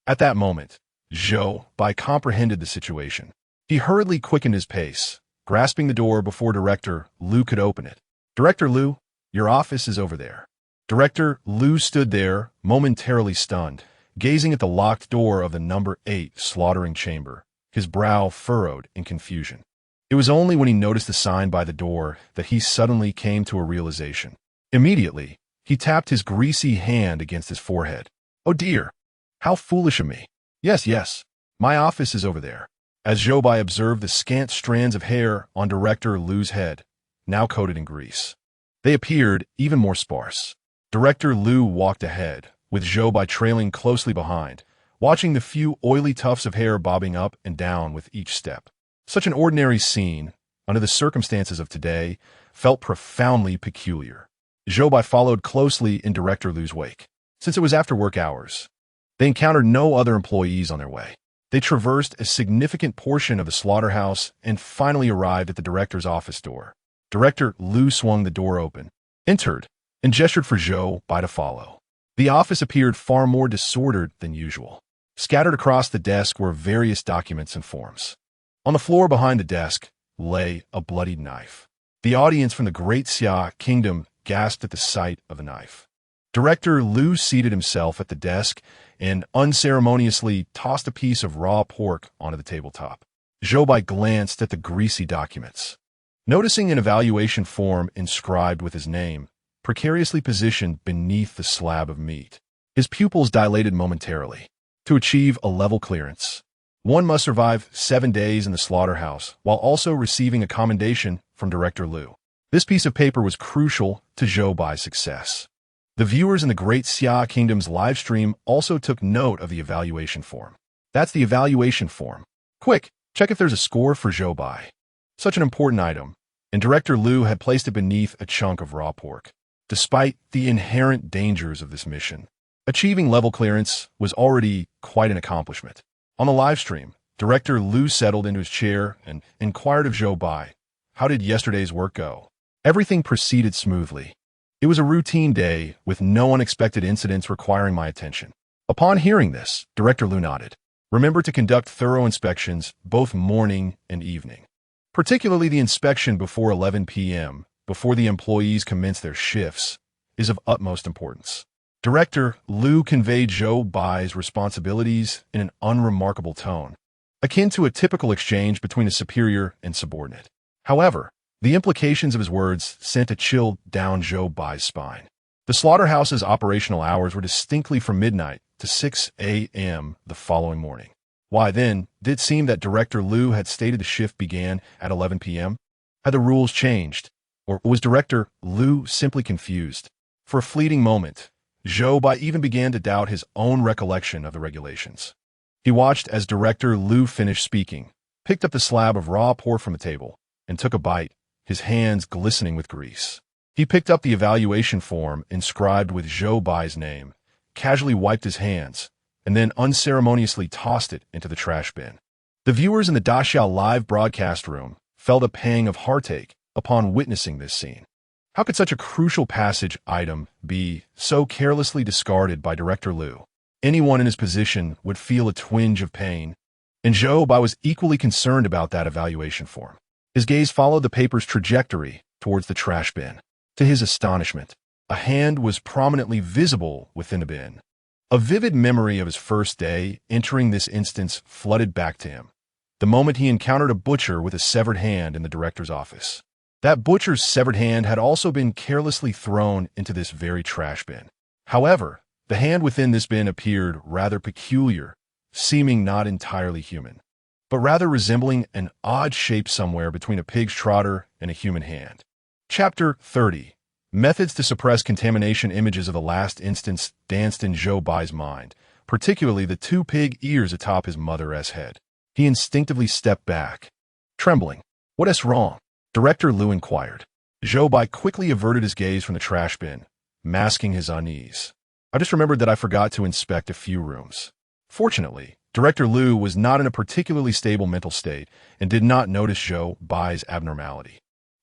At that moment, Zhou Bai comprehended the situation. He hurriedly quickened his pace, grasping the door before Director Liu could open it. "Director Liu, your office is over there." Director Liu stood there, momentarily stunned, gazing at the locked door of the number 8 slaughtering chamber, his brow furrowed in confusion. It was only when he noticed the sign by the door that he suddenly came to a realization. Immediately, he tapped his greasy hand against his forehead. "Oh dear, how foolish of me. Yes, my office is over there." As Zhou Bai observed the scant strands of hair on Director Liu's head, now coated in grease, they appeared even more sparse. Director Liu walked ahead, with Zhou Bai trailing closely behind, watching the few oily tufts of hair bobbing up and down with each step. Such an ordinary scene, under the circumstances of today, felt profoundly peculiar. Zhou Bai followed closely in Director Liu's wake. Since it was after work hours, they encountered no other employees on their way. They traversed a significant portion of the slaughterhouse and finally arrived at the director's office door. Director Liu swung the door open, entered, and gestured for Zhou Bai to follow. The office appeared far more disordered than usual. Scattered across the desk were various documents and forms. On the floor behind the desk lay a bloodied knife. The audience from the Great Xia Kingdom gasped at the sight of the knife. Director Liu seated himself at the desk and unceremoniously tossed a piece of raw pork onto the tabletop. Zhou Bai glanced at the greasy documents. Noticing an evaluation form inscribed with his name, precariously positioned beneath the slab of meat, his pupils dilated momentarily. To achieve a level clearance, one must survive 7 days in the slaughterhouse while also receiving a commendation from Director Liu. This piece of paper was crucial to Zhou Bai's success. The viewers in the Great Xia Kingdom's live stream also took note of the evaluation form. "That's the evaluation form. Quick, check if there's a score for Zhou Bai." Such an important item, and Director Liu had placed it beneath a chunk of raw pork. Despite the inherent dangers of this mission, achieving level clearance was already quite an accomplishment. On the live stream, Director Liu settled into his chair and inquired of Zhou Bai, "How did yesterday's work go?" Everything proceeded smoothly. It was a routine day with no unexpected incidents requiring my attention. Upon hearing this, Director Liu nodded. Remember to conduct thorough inspections both morning and evening. Particularly the inspection before 11 p.m., before the employees commence their shifts, is of utmost importance. Director Liu conveyed Zhou Bai's responsibilities in an unremarkable tone, akin to a typical exchange between a superior and subordinate. However, the implications of his words sent a chill down Zhou Bai's spine. The slaughterhouse's operational hours were distinctly from midnight to 6 a.m. the following morning. Why then did it seem that Director Liu had stated the shift began at 11 p.m.? Had the rules changed? Or was Director Liu simply confused? For a fleeting moment, Zhou Bai even began to doubt his own recollection of the regulations. He watched as Director Liu finished speaking, picked up the slab of raw pork from the table, and took a bite, his hands glistening with grease. He picked up the evaluation form inscribed with Zhou Bai's name, casually wiped his hands, and then unceremoniously tossed it into the trash bin. The viewers in the Daxiao live broadcast room felt a pang of heartache upon witnessing this scene. How could such a crucial passage item be so carelessly discarded by Director Liu? Anyone in his position would feel a twinge of pain, and Zhou Bai was equally concerned about that evaluation form. His gaze followed the paper's trajectory towards the trash bin. To his astonishment, a hand was prominently visible within the bin. A vivid memory of his first day entering this instance flooded back to him. The moment he encountered a butcher with a severed hand in the director's office. That butcher's severed hand had also been carelessly thrown into this very trash bin. However, the hand within this bin appeared rather peculiar, seeming not entirely human, but rather resembling an odd shape somewhere between a pig's trotter and a human hand. Chapter 30. Methods to suppress contamination. Images of the last instance danced in Zhou Bai's mind, particularly the two pig ears atop his mother's head. He instinctively stepped back, trembling. What is wrong? Director Liu inquired. Zhou Bai quickly averted his gaze from the trash bin, masking his unease. I just remembered that I forgot to inspect a few rooms. Fortunately, Director Liu was not in a particularly stable mental state and did not notice Zhou Bai's abnormality.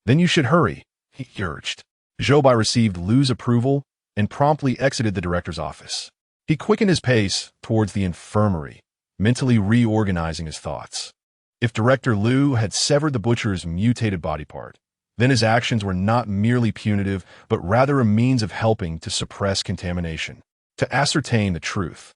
Then you should hurry, he urged. Zhou Bai received Liu's approval and promptly exited the director's office. He quickened his pace towards the infirmary, mentally reorganizing his thoughts. If Director Liu had severed the butcher's mutated body part, then his actions were not merely punitive, but rather a means of helping to suppress contamination. To ascertain the truth,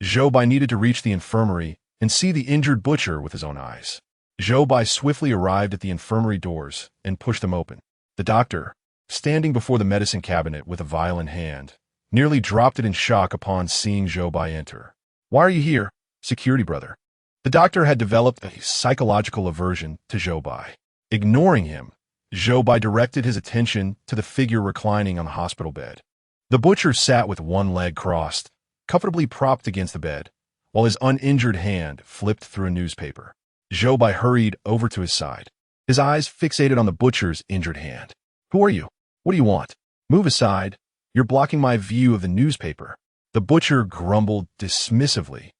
Zhou Bai needed to reach the infirmary and see the injured butcher with his own eyes. Zhou Bai swiftly arrived at the infirmary doors and pushed them open. The doctor, standing before the medicine cabinet with a vial in hand, nearly dropped it in shock upon seeing Zhou Bai enter. Why are you here, security brother? The doctor had developed a psychological aversion to Zhou Bai. Ignoring him, Zhou Bai directed his attention to the figure reclining on the hospital bed. The butcher sat with one leg crossed, comfortably propped against the bed, while his uninjured hand flipped through a newspaper. Zhou Bai hurried over to his side, his eyes fixated on the butcher's injured hand. Who are you? What do you want? Move aside. You're blocking my view of the newspaper. The butcher grumbled dismissively,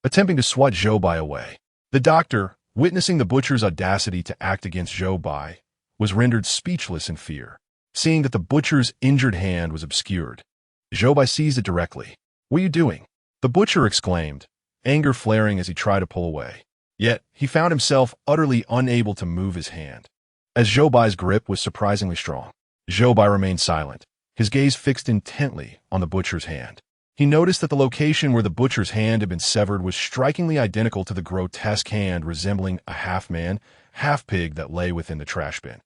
attempting to swat Zhou Bai away. The doctor, witnessing the butcher's audacity to act against Zhou Bai, was rendered speechless in fear, seeing that the butcher's injured hand was obscured. Zhou Bai seized it directly. What are you doing? The butcher exclaimed, anger flaring as he tried to pull away. Yet, he found himself utterly unable to move his hand, as Zhou Bai's grip was surprisingly strong. Zhou Bai remained silent, his gaze fixed intently on the butcher's hand. He noticed that the location where the butcher's hand had been severed was strikingly identical to the grotesque hand resembling a half-man, half-pig that lay within the trash bin.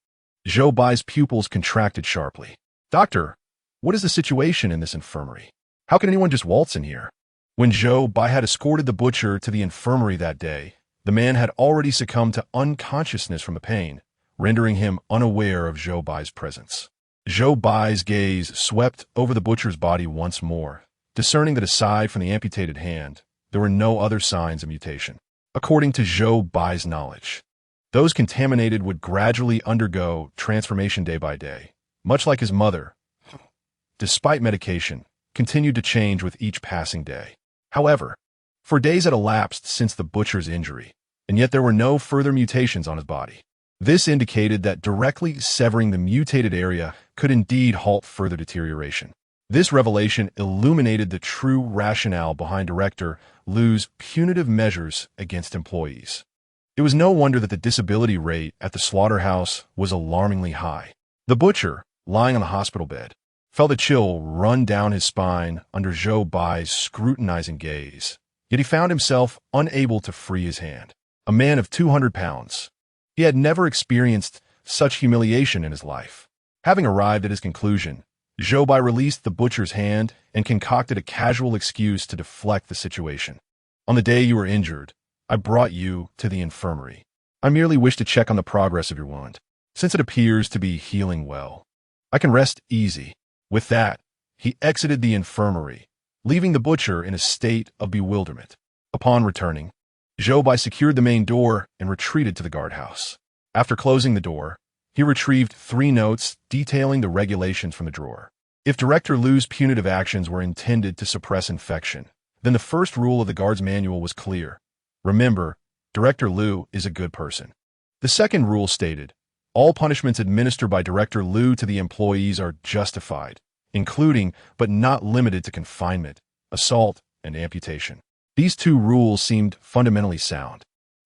Zhou Bai's pupils contracted sharply. Doctor, what is the situation in this infirmary? How can anyone just waltz in here? When Zhou Bai had escorted the butcher to the infirmary that day, the man had already succumbed to unconsciousness from the pain, rendering him unaware of Zhou Bai's presence. Zhou Bai's gaze swept over the butcher's body once more, discerning that aside from the amputated hand, there were no other signs of mutation. According to Zhou Bai's knowledge, those contaminated would gradually undergo transformation day by day, much like his mother, despite medication, continued to change with each passing day. However, for days had elapsed since the butcher's injury, and yet there were no further mutations on his body. This indicated that directly severing the mutated area could indeed halt further deterioration. This revelation illuminated the true rationale behind Director Liu's punitive measures against employees. It was no wonder that the disability rate at the slaughterhouse was alarmingly high. The butcher, lying on the hospital bed, felt a chill run down his spine under Zhou Bai's scrutinizing gaze. Yet he found himself unable to free his hand. A man of 200 pounds. He had never experienced such humiliation in his life. Having arrived at his conclusion, Zhou Bai released the butcher's hand and concocted a casual excuse to deflect the situation. On the day you were injured, I brought you to the infirmary. I merely wish to check on the progress of your wound. Since it appears to be healing well, I can rest easy. With that, he exited the infirmary, leaving the butcher in a state of bewilderment. Upon returning, Zhou Bai secured the main door and retreated to the guardhouse. After closing the door, he retrieved 3 notes detailing the regulations from the drawer. If Director Liu's punitive actions were intended to suppress infection, then the first rule of the guard's manual was clear. Remember, Director Liu is a good person. The second rule stated, all punishments administered by Director Liu to the employees are justified, including but not limited to confinement, assault, and amputation. These 2 rules seemed fundamentally sound.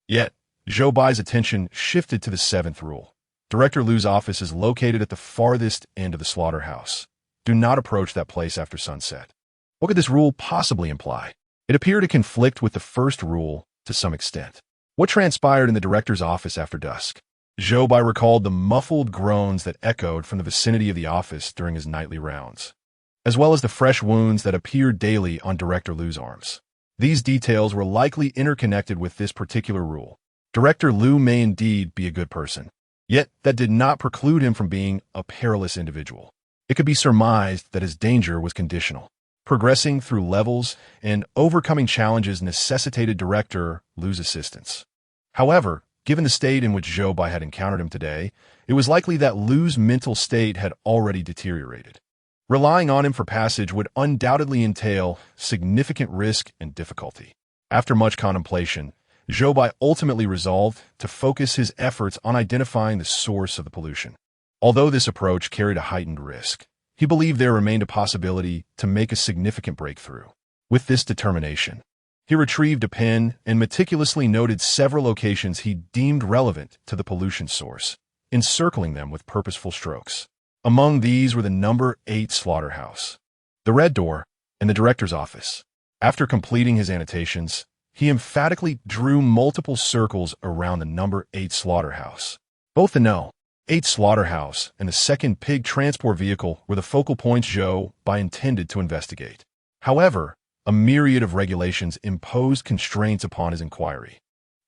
Yet, Zhou Bai's attention shifted to the 7th rule. Director Liu's office is located at the farthest end of the slaughterhouse. Do not approach that place after sunset. What could this rule possibly imply? It appeared to conflict with the first rule to some extent. What transpired in the director's office after dusk? Zhou Bai recalled the muffled groans that echoed from the vicinity of the office during his nightly rounds, as well as the fresh wounds that appeared daily on Director Liu's arms. These details were likely interconnected with this particular rule. Director Liu may indeed be a good person, yet that did not preclude him from being a perilous individual. It could be surmised that his danger was conditional. Progressing through levels and overcoming challenges necessitated Director Liu's assistance. However, given the state in which Zhou Bai had encountered him today, it was likely that Liu's mental state had already deteriorated. Relying on him for passage would undoubtedly entail significant risk and difficulty. After much contemplation, Zhou Bai ultimately resolved to focus his efforts on identifying the source of the pollution. Although this approach carried a heightened risk, he believed there remained a possibility to make a significant breakthrough. With this determination, he retrieved a pen and meticulously noted several locations he deemed relevant to the pollution source, encircling them with purposeful strokes. Among these were the number 8 slaughterhouse, the red door, and the director's office. After completing his annotations, he emphatically drew multiple circles around the number 8 slaughterhouse. Both the No. 8 slaughterhouse and the second pig transport vehicle were the focal points Zhou Bai intended to investigate. However, a myriad of regulations imposed constraints upon his inquiry.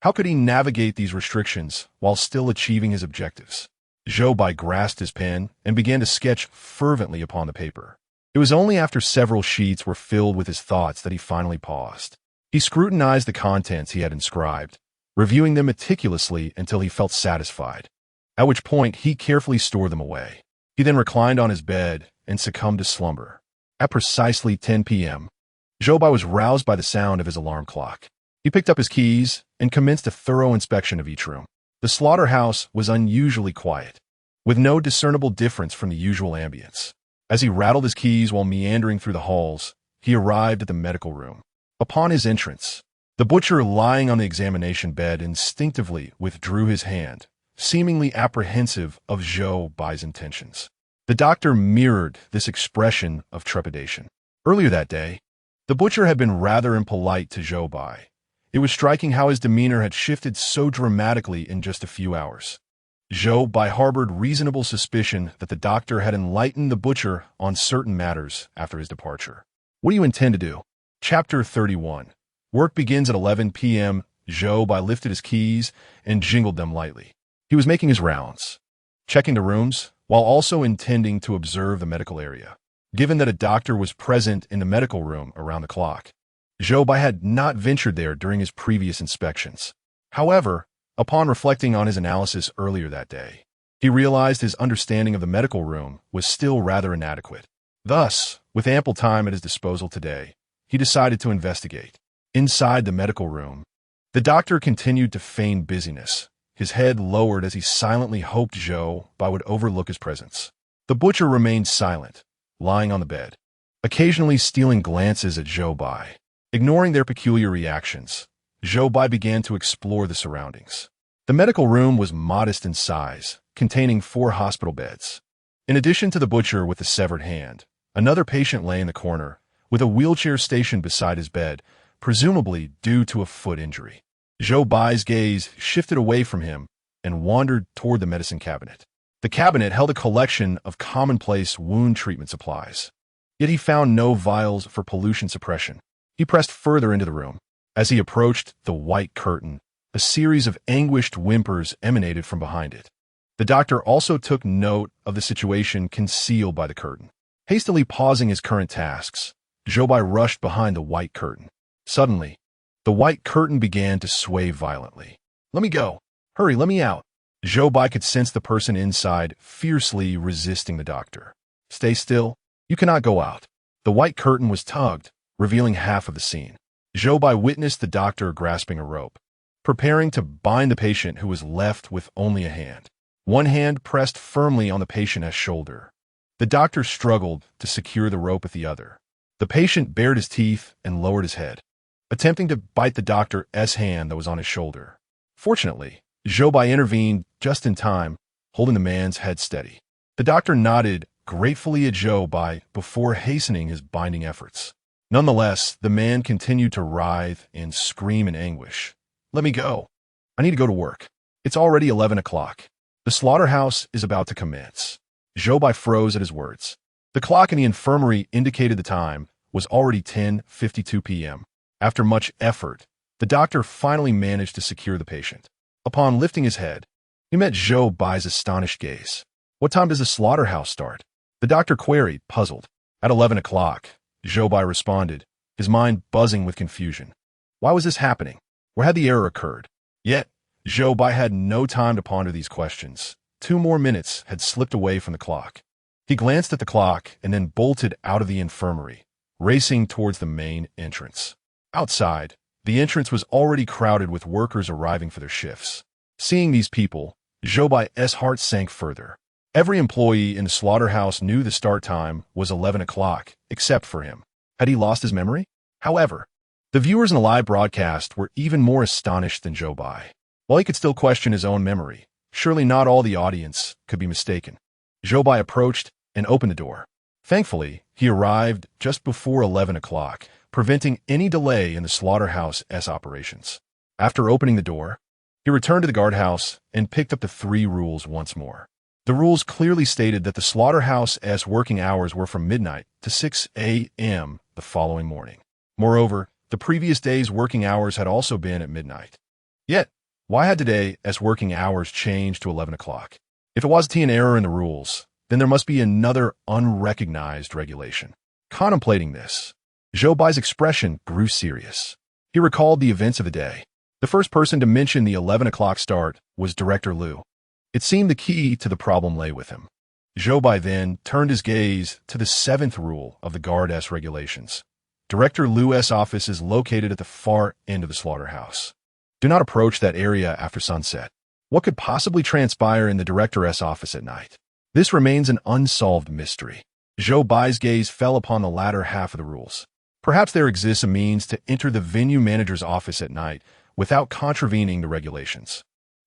How could he navigate these restrictions while still achieving his objectives? Zhou Bai grasped his pen and began to sketch fervently upon the paper. It was only after several sheets were filled with his thoughts that he finally paused. He scrutinized the contents he had inscribed, reviewing them meticulously until he felt satisfied, at which point he carefully stored them away. He then reclined on his bed and succumbed to slumber. At precisely 10 p.m., Zhou Bai was roused by the sound of his alarm clock. He picked up his keys and commenced a thorough inspection of each room. The slaughterhouse was unusually quiet, with no discernible difference from the usual ambience. As he rattled his keys while meandering through the halls, he arrived at the medical room. Upon his entrance, the butcher lying on the examination bed instinctively withdrew his hand, seemingly apprehensive of Zhou Bai's intentions. The doctor mirrored this expression of trepidation. Earlier that day, the butcher had been rather impolite to Zhou Bai. It was striking how his demeanor had shifted so dramatically in just a few hours. Zhou Bai harbored reasonable suspicion that the doctor had enlightened the butcher on certain matters after his departure. What do you intend to do? Chapter 31. Work begins at 11 p.m. Zhou Bai lifted his keys and jingled them lightly. He was making his rounds, checking the rooms, while also intending to observe the medical area. Given that a doctor was present in the medical room around the clock, Zhou Bai had not ventured there during his previous inspections. However, upon reflecting on his analysis earlier that day, he realized his understanding of the medical room was still rather inadequate. Thus, with ample time at his disposal today, he decided to investigate. Inside the medical room, the doctor continued to feign busyness, his head lowered as he silently hoped Zhou Bai would overlook his presence. The butcher remained silent, lying on the bed. occasionally stealing glances at Zhou Bai. Ignoring their peculiar reactions, Zhou Bai began to explore the surroundings. The medical room was modest in size, containing 4 hospital beds. In addition to the butcher with the severed hand, another patient lay in the corner, with a wheelchair stationed beside his bed, presumably due to a foot injury. Zhou Bai's gaze shifted away from him and wandered toward the medicine cabinet. The cabinet held a collection of commonplace wound treatment supplies. Yet he found no vials for pollution suppression. He pressed further into the room. As he approached the white curtain, a series of anguished whimpers emanated from behind it. The doctor also took note of the situation concealed by the curtain. Hastily pausing his current tasks, Zhou Bai rushed behind the white curtain. Suddenly, the white curtain began to sway violently. "Let me go! Hurry, let me out!" Zhou Bai could sense the person inside fiercely resisting the doctor. "Stay still. You cannot go out." The white curtain was tugged, revealing half of the scene. Zhou Bai witnessed the doctor grasping a rope, preparing to bind the patient who was left with only a hand. One hand pressed firmly on the patient's shoulder. The doctor struggled to secure the rope with the other. The patient bared his teeth and lowered his head, attempting to bite the doctor's hand that was on his shoulder. Fortunately, Zhou Bai intervened just in time, holding the man's head steady. The doctor nodded gratefully at Zhou Bai before hastening his binding efforts. Nonetheless, the man continued to writhe and scream in anguish. "Let me go. I need to go to work. It's already 11 o'clock. The slaughterhouse is about to commence." Zhou Bai froze at his words. The clock in the infirmary indicated the time was already 10:52 p.m. After much effort, the doctor finally managed to secure the patient. Upon lifting his head, he met Zhou Bai's astonished gaze. "What time does the slaughterhouse start?" The doctor queried, puzzled. "At 11 o'clock, Zhou Bai responded, his mind buzzing with confusion. Why was this happening? Where had the error occurred? Yet, Zhou Bai had no time to ponder these questions. 2 more minutes had slipped away from the clock. He glanced at the clock and then bolted out of the infirmary, racing towards the main entrance. Outside, the entrance was already crowded with workers arriving for their shifts. Seeing these people, Zhou Bai's heart sank further. Every employee in the slaughterhouse knew the start time was 11 o'clock, except for him. Had he lost his memory? However, the viewers in the live broadcast were even more astonished than Zhou Bai. While he could still question his own memory, surely not all the audience could be mistaken. Zhou Bai approached and opened the door. Thankfully, he arrived just before 11 o'clock, preventing any delay in the slaughterhouse's operations. After opening the door, he returned to the guardhouse and picked up the 3 rules once more. The rules clearly stated that the slaughterhouse's working hours were from midnight to 6 a.m. the following morning. Moreover, the previous day's working hours had also been at midnight. Yet, why had today's working hours changed to 11 o'clock? If it was an error in the rules, then there must be another unrecognized regulation. Contemplating this, Zhou Bai's expression grew serious. He recalled the events of the day. The first person to mention the 11 o'clock start was Director Liu. It seemed the key to the problem lay with him. Zhou Bai then turned his gaze to the 7th rule of the Guard-S regulations. Director Liu's office is located at the far end of the slaughterhouse. Do not approach that area after sunset. What could possibly transpire in the Director's office at night? This remains an unsolved mystery. Zhou Bai's gaze fell upon the latter half of the rules. Perhaps there exists a means to enter the venue manager's office at night without contravening the regulations.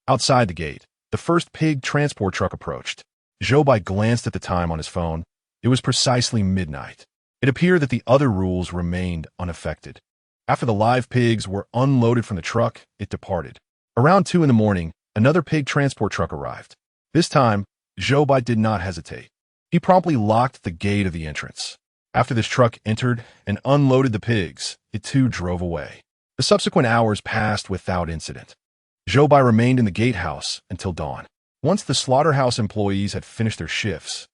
Outside the gate, the first pig transport truck approached. Zhou Bai glanced at the time on his phone. It was precisely midnight. It appeared that the other rules remained unaffected. After the live pigs were unloaded from the truck, it departed. Around 2 in the morning, another pig transport truck arrived. This time, Zhou Bai did not hesitate. He promptly locked the gate of the entrance. After this truck entered and unloaded the pigs, it too drove away. The subsequent hours passed without incident. Zhou Bai remained in the gatehouse until dawn. Once the slaughterhouse employees had finished their shifts,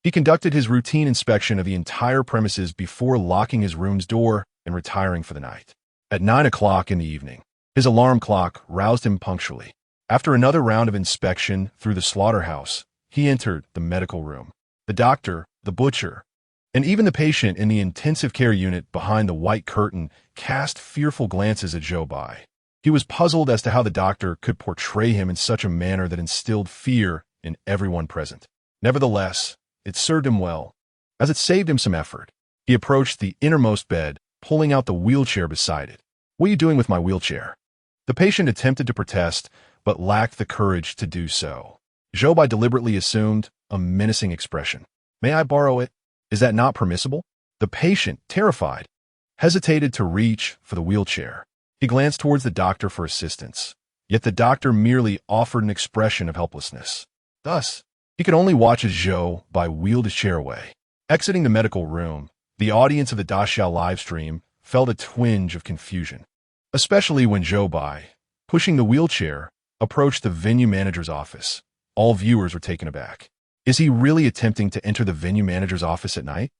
he conducted his routine inspection of the entire premises before locking his room's door and retiring for the night. At 9 o'clock in the evening, his alarm clock roused him punctually. After another round of inspection through the slaughterhouse, he entered the medical room. The doctor, the butcher, and even the patient in the intensive care unit behind the white curtain cast fearful glances at Zhou Bai. He was puzzled as to how the doctor could portray him in such a manner that instilled fear in everyone present. Nevertheless, it served him well, as it saved him some effort. He approached the innermost bed, pulling out the wheelchair beside it. "What are you doing with my wheelchair?" The patient attempted to protest, but lacked the courage to do so. Zhou Bai deliberately assumed a menacing expression. "May I borrow it? Is that not permissible?" The patient, terrified, hesitated to reach for the wheelchair. He glanced towards the doctor for assistance, yet the doctor merely offered an expression of helplessness. Thus, he could only watch as Zhou Bai wheeled his chair away. Exiting the medical room, the audience of the Daxia livestream felt a twinge of confusion, especially when Zhou Bai, pushing the wheelchair, approached the venue manager's office. All viewers were taken aback. Is he really attempting to enter the venue manager's office at night?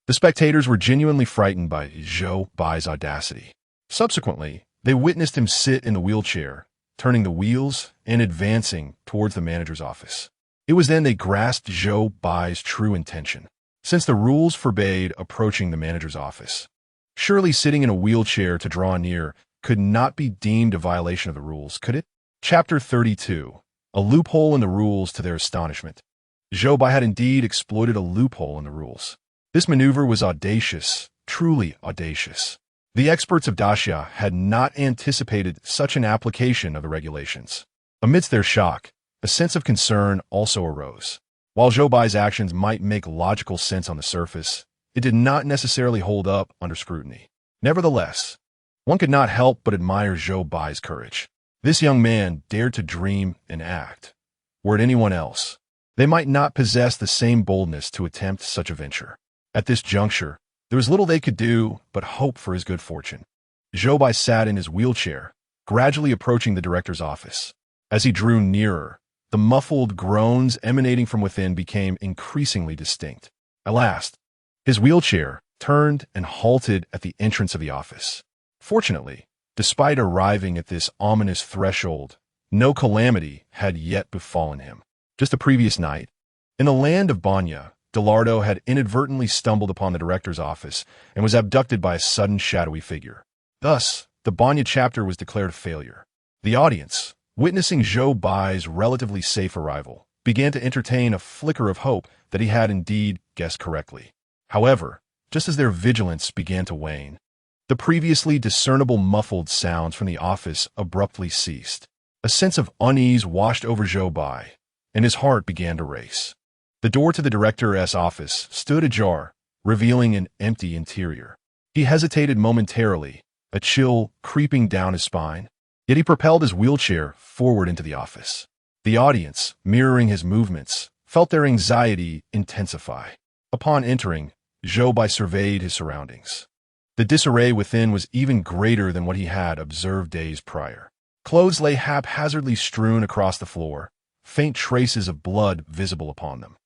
The spectators were genuinely frightened by Zhou Bai's audacity. Subsequently, they witnessed him sit in the wheelchair, turning the wheels and advancing towards the manager's office. It was then they grasped Zhou Bai's true intention. Since the rules forbade approaching the manager's office, surely sitting in a wheelchair to draw near could not be deemed a violation of the rules, could it? Chapter 32. A loophole in the rules. To their astonishment, Zhou Bai had indeed exploited a loophole in the rules. This maneuver was audacious, truly audacious. The experts of Daxia had not anticipated such an application of the regulations. Amidst their shock, a sense of concern also arose. While Zhou Bai's actions might make logical sense on the surface, it did not necessarily hold up under scrutiny. Nevertheless, one could not help but admire Zhou Bai's courage. This young man dared to dream and act. Were it anyone else, they might not possess the same boldness to attempt such a venture. At this juncture, there was little they could do but hope for his good fortune. Zhou Bai sat in his wheelchair, gradually approaching the director's office. As he drew nearer, the muffled groans emanating from within became increasingly distinct. At last, his wheelchair turned and halted at the entrance of the office. Fortunately, despite arriving at this ominous threshold, no calamity had yet befallen him. Just the previous night, in the land of Banya, Delardo had inadvertently stumbled upon the director's office and was abducted by a sudden shadowy figure. Thus, the Banya chapter was declared a failure. The audience, witnessing Zhou Bai's relatively safe arrival, began to entertain a flicker of hope that he had indeed guessed correctly. However, just as their vigilance began to wane, the previously discernible muffled sounds from the office abruptly ceased. A sense of unease washed over Zhou Bai, and his heart began to race. The door to the director's office stood ajar, revealing an empty interior. He hesitated momentarily, a chill creeping down his spine, yet he propelled his wheelchair forward into the office. The audience, mirroring his movements, felt their anxiety intensify. Upon entering, Zhou Bai surveyed his surroundings. The disarray within was even greater than what he had observed days prior. Clothes lay haphazardly strewn across the floor, faint traces of blood visible upon them.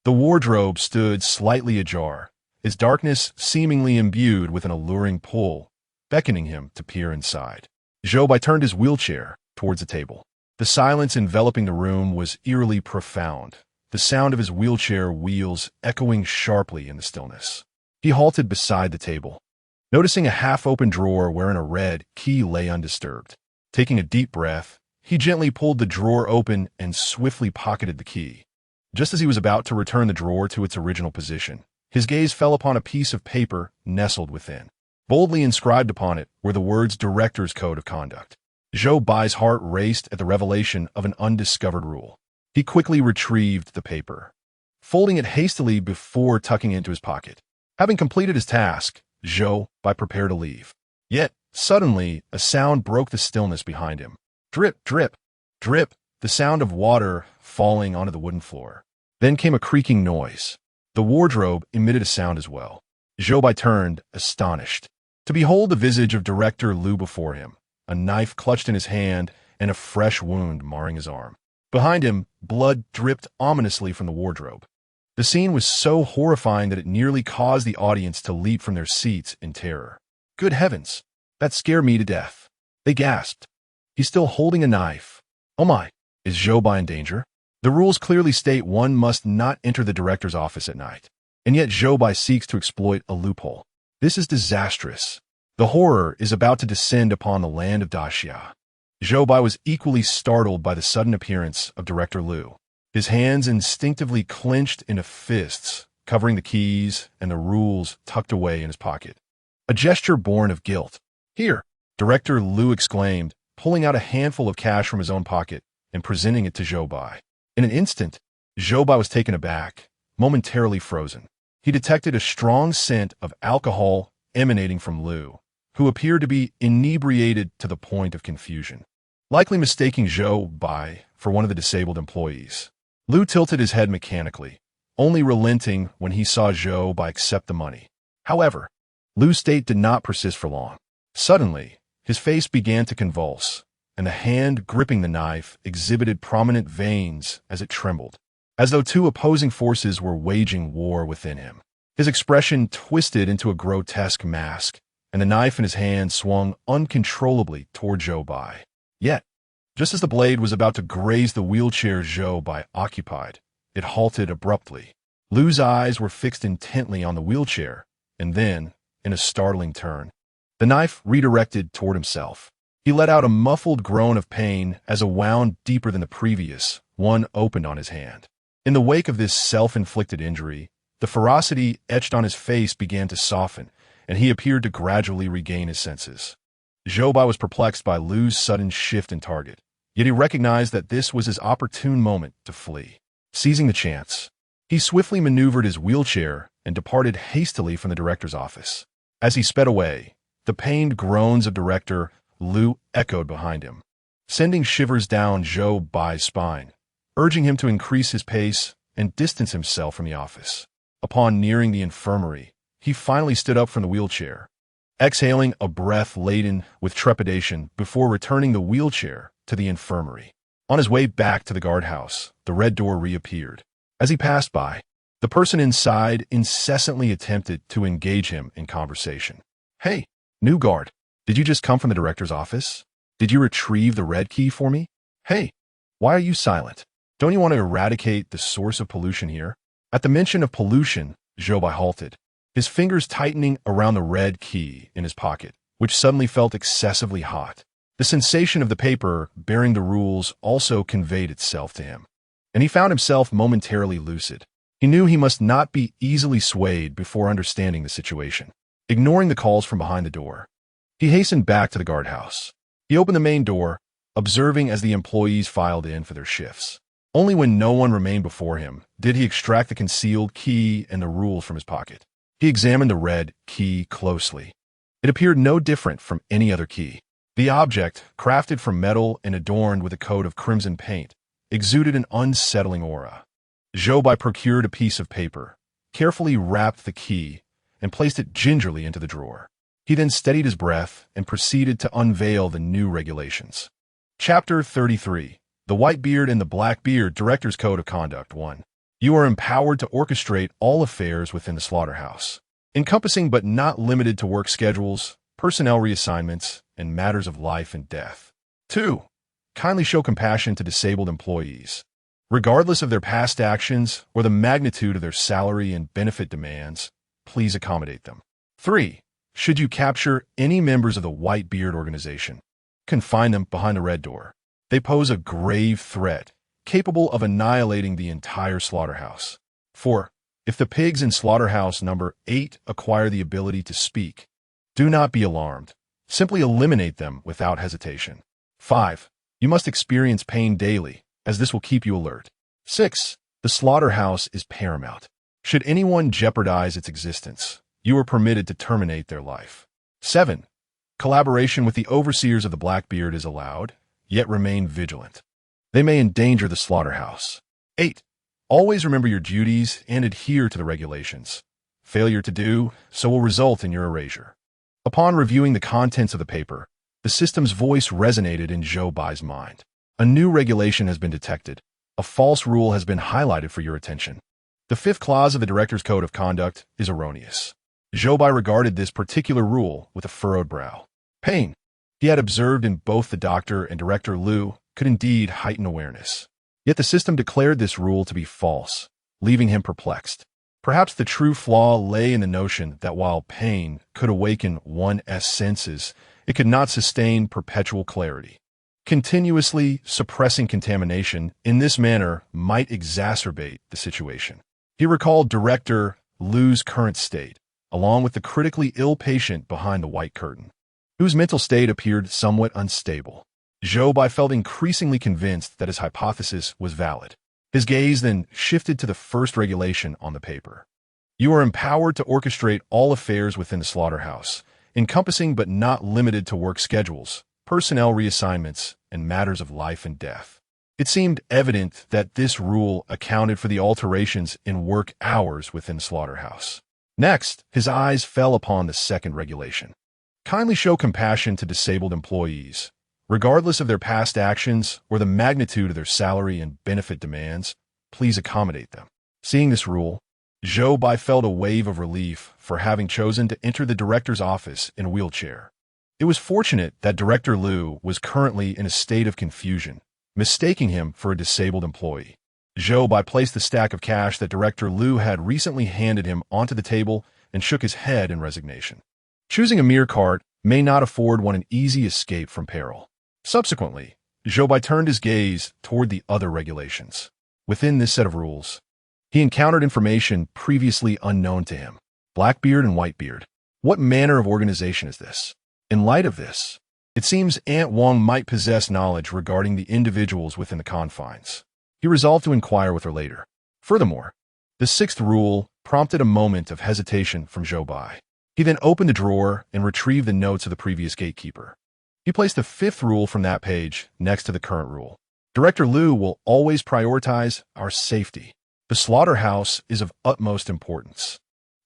The wardrobe stood slightly ajar, its darkness seemingly imbued with an alluring pull, beckoning him to peer inside. Zhou Bai turned his wheelchair towards the table. The silence enveloping the room was eerily profound, the sound of his wheelchair wheels echoing sharply in the stillness. He halted beside the table, noticing a half-open drawer wherein a red key lay undisturbed. Taking a deep breath, he gently pulled the drawer open and swiftly pocketed the key. Just as he was about to return the drawer to its original position, his gaze fell upon a piece of paper nestled within. Boldly inscribed upon it were the words Director's Code of Conduct. Zhou Bai's heart raced at the revelation of an undiscovered rule. He quickly retrieved the paper, folding it hastily before tucking it into his pocket. Having completed his task, Zhou Bai prepared to leave. Yet, suddenly, a sound broke the stillness behind him. Drip, drip, drip, the sound of water falling onto the wooden floor. Then came a creaking noise. The wardrobe emitted a sound as well. Zhou Bai turned, astonished, to behold the visage of Director Liu before him, a knife clutched in his hand and a fresh wound marring his arm. Behind him, blood dripped ominously from the wardrobe. The scene was so horrifying that it nearly caused the audience to leap from their seats in terror. Good heavens, that scared me to death. They gasped. He's still holding a knife. Oh my, is Zhou Bai in danger? The rules clearly state one must not enter the director's office at night. And yet Zhou Bai seeks to exploit a loophole. This is disastrous. The horror is about to descend upon the land of Daxia. Zhou Bai was equally startled by the sudden appearance of Director Liu. His hands instinctively clenched into fists, covering the keys and the rules tucked away in his pocket. A gesture born of guilt. "Here," Director Liu exclaimed, pulling out a handful of cash from his own pocket and presenting it to Zhou Bai. In an instant, Zhou Bai was taken aback, momentarily frozen. He detected a strong scent of alcohol emanating from Liu, who appeared to be inebriated to the point of confusion. Likely mistaking Zhou Bai for one of the disabled employees, Liu tilted his head mechanically, only relenting when he saw Zhou Bai accept the money. However, Liu's state did not persist for long. Suddenly, his face began to convulse, and the hand gripping the knife exhibited prominent veins as it trembled, as though two opposing forces were waging war within him. His expression twisted into a grotesque mask, and the knife in his hand swung uncontrollably toward Zhou Bai. Yet, just as the blade was about to graze the wheelchair Zhou Bai occupied, it halted abruptly. Liu's eyes were fixed intently on the wheelchair, and then, in a startling turn, the knife redirected toward himself. He let out a muffled groan of pain as a wound deeper than the previous one opened on his hand. In the wake of this self-inflicted injury, the ferocity etched on his face began to soften, and he appeared to gradually regain his senses. Zhou Bai was perplexed by Liu's sudden shift in target, yet he recognized that this was his opportune moment to flee. Seizing the chance, he swiftly maneuvered his wheelchair and departed hastily from the director's office. As he sped away, the pained groans of Director Liu echoed behind him, sending shivers down Zhou Bai's spine, urging him to increase his pace and distance himself from the office. Upon nearing the infirmary, he finally stood up from the wheelchair, exhaling a breath laden with trepidation before returning the wheelchair to the infirmary. On his way back to the guardhouse, the red door reappeared. As he passed by, the person inside incessantly attempted to engage him in conversation. "Hey, new guard, did you just come from the director's office? Did you retrieve the red key for me? Hey, why are you silent? Don't you want to eradicate the source of pollution here?" At the mention of pollution, Zhou Bai halted, his fingers tightening around the red key in his pocket, which suddenly felt excessively hot. The sensation of the paper bearing the rules also conveyed itself to him, and he found himself momentarily lucid. He knew he must not be easily swayed before understanding the situation. Ignoring the calls from behind the door, he hastened back to the guardhouse. He opened the main door, observing as the employees filed in for their shifts. Only when no one remained before him did he extract the concealed key and the rules from his pocket. He examined the red key closely. It appeared no different from any other key. The object, crafted from metal and adorned with a coat of crimson paint, exuded an unsettling aura. Zhou Bai procured a piece of paper, carefully wrapped the key, and placed it gingerly into the drawer. He then steadied his breath and proceeded to unveil the new regulations. Chapter 33. The White Beard and the Black Beard Director's Code of Conduct 1. You are empowered to orchestrate all affairs within the slaughterhouse, encompassing but not limited to work schedules, personnel reassignments, and matters of life and death. 2. Kindly show compassion to disabled employees. Regardless of their past actions or the magnitude of their salary and benefit demands, please accommodate them. 3. Should you capture any members of the White Beard organization, confine them behind the red door. They pose a grave threat, capable of annihilating the entire slaughterhouse. 4. If the pigs in slaughterhouse number 8 acquire the ability to speak, do not be alarmed. Simply eliminate them without hesitation. 5. You must experience pain daily, as this will keep you alert. 6. The slaughterhouse is paramount. Should anyone jeopardize its existence, you are permitted to terminate their life. 7. Collaboration with the overseers of the Blackbeard is allowed, yet remain vigilant. They may endanger the slaughterhouse. 8. Always remember your duties and adhere to the regulations. Failure to do so will result in your erasure. Upon reviewing the contents of the paper, the system's voice resonated in Zhou Bai's mind. A new regulation has been detected. A false rule has been highlighted for your attention. The 5th clause of the Director's Code of Conduct is erroneous. Zhou Bai regarded this particular rule with a furrowed brow. Pain he had observed in both the doctor and Director Liu could indeed heighten awareness. Yet the system declared this rule to be false, leaving him perplexed. Perhaps the true flaw lay in the notion that while pain could awaken one's senses, it could not sustain perpetual clarity. Continuously suppressing contamination in this manner might exacerbate the situation. He recalled Director Liu's current state, along with the critically ill patient behind the white curtain, whose mental state appeared somewhat unstable. Zhou Bai felt increasingly convinced that his hypothesis was valid. His gaze then shifted to the first regulation on the paper. You are empowered to orchestrate all affairs within the slaughterhouse, encompassing but not limited to work schedules, personnel reassignments, and matters of life and death. It seemed evident that this rule accounted for the alterations in work hours within the slaughterhouse. Next, his eyes fell upon the second regulation. Kindly show compassion to disabled employees, regardless of their past actions or the magnitude of their salary and benefit demands. Please accommodate them. Seeing this rule, Zhou Bai felt a wave of relief for having chosen to enter the director's office in a wheelchair. It was fortunate that Director Liu was currently in a state of confusion, mistaking him for a disabled employee. Zhou Bai placed the stack of cash that Director Liu had recently handed him onto the table and shook his head in resignation. Choosing a mere cart may not afford one an easy escape from peril. Subsequently, Zhou Bai turned his gaze toward the other regulations. Within this set of rules, he encountered information previously unknown to him. Blackbeard and Whitebeard. What manner of organization is this? In light of this, it seems Aunt Wang might possess knowledge regarding the individuals within the confines. He resolved to inquire with her later. Furthermore, the sixth rule prompted a moment of hesitation from Zhou Bai. He then opened the drawer and retrieved the notes of the previous gatekeeper. He placed the fifth rule from that page next to the current rule. Director Liu will always prioritize our safety. The slaughterhouse is of utmost importance.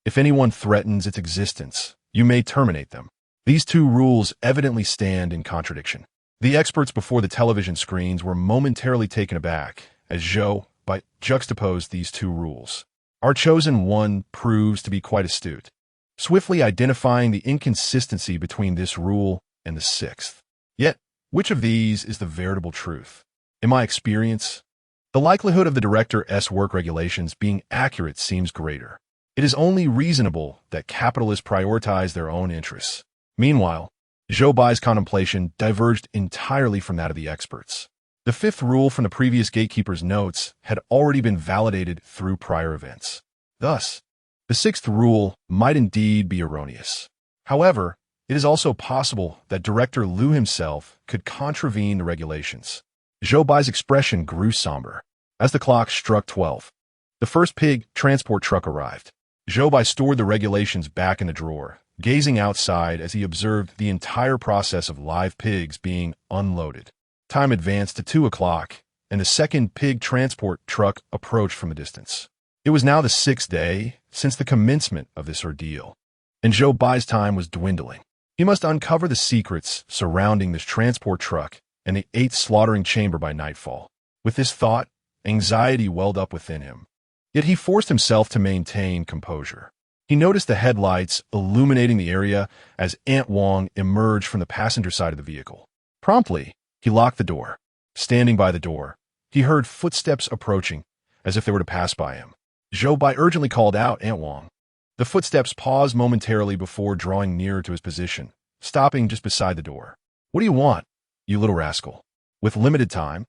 If anyone threatens its existence, you may terminate them. These two rules evidently stand in contradiction. The experts before the television screens were momentarily taken aback as Zhou Bai juxtaposed these two rules. Our chosen one proves to be quite astute, swiftly identifying the inconsistency between this rule and the sixth. Yet, which of these is the veritable truth? In my experience, the likelihood of the Director's work regulations being accurate seems greater. It is only reasonable that capitalists prioritize their own interests. Meanwhile, Zhou Bai's contemplation diverged entirely from that of the experts. The fifth rule from the previous gatekeeper's notes had already been validated through prior events. Thus, the sixth rule might indeed be erroneous. However, it is also possible that Director Liu himself could contravene the regulations. Zhou Bai's expression grew somber. As the clock struck 12, the first pig transport truck arrived. Zhou Bai stored the regulations back in the drawer, gazing outside as he observed the entire process of live pigs being unloaded. Time advanced to 2 o'clock, and the second pig transport truck approached from a distance. It was now the 6th day since the commencement of this ordeal, and Zhou Bai's time was dwindling. He must uncover the secrets surrounding this transport truck and the 8th slaughtering chamber by nightfall. With this thought, anxiety welled up within him. Yet he forced himself to maintain composure. He noticed the headlights illuminating the area as Aunt Wang emerged from the passenger side of the vehicle. Promptly, he locked the door. Standing by the door, he heard footsteps approaching, as if they were to pass by him. Zhou Bai urgently called out Aunt Wang. The footsteps paused momentarily before drawing nearer to his position, stopping just beside the door. What do you want, you little rascal? With limited time,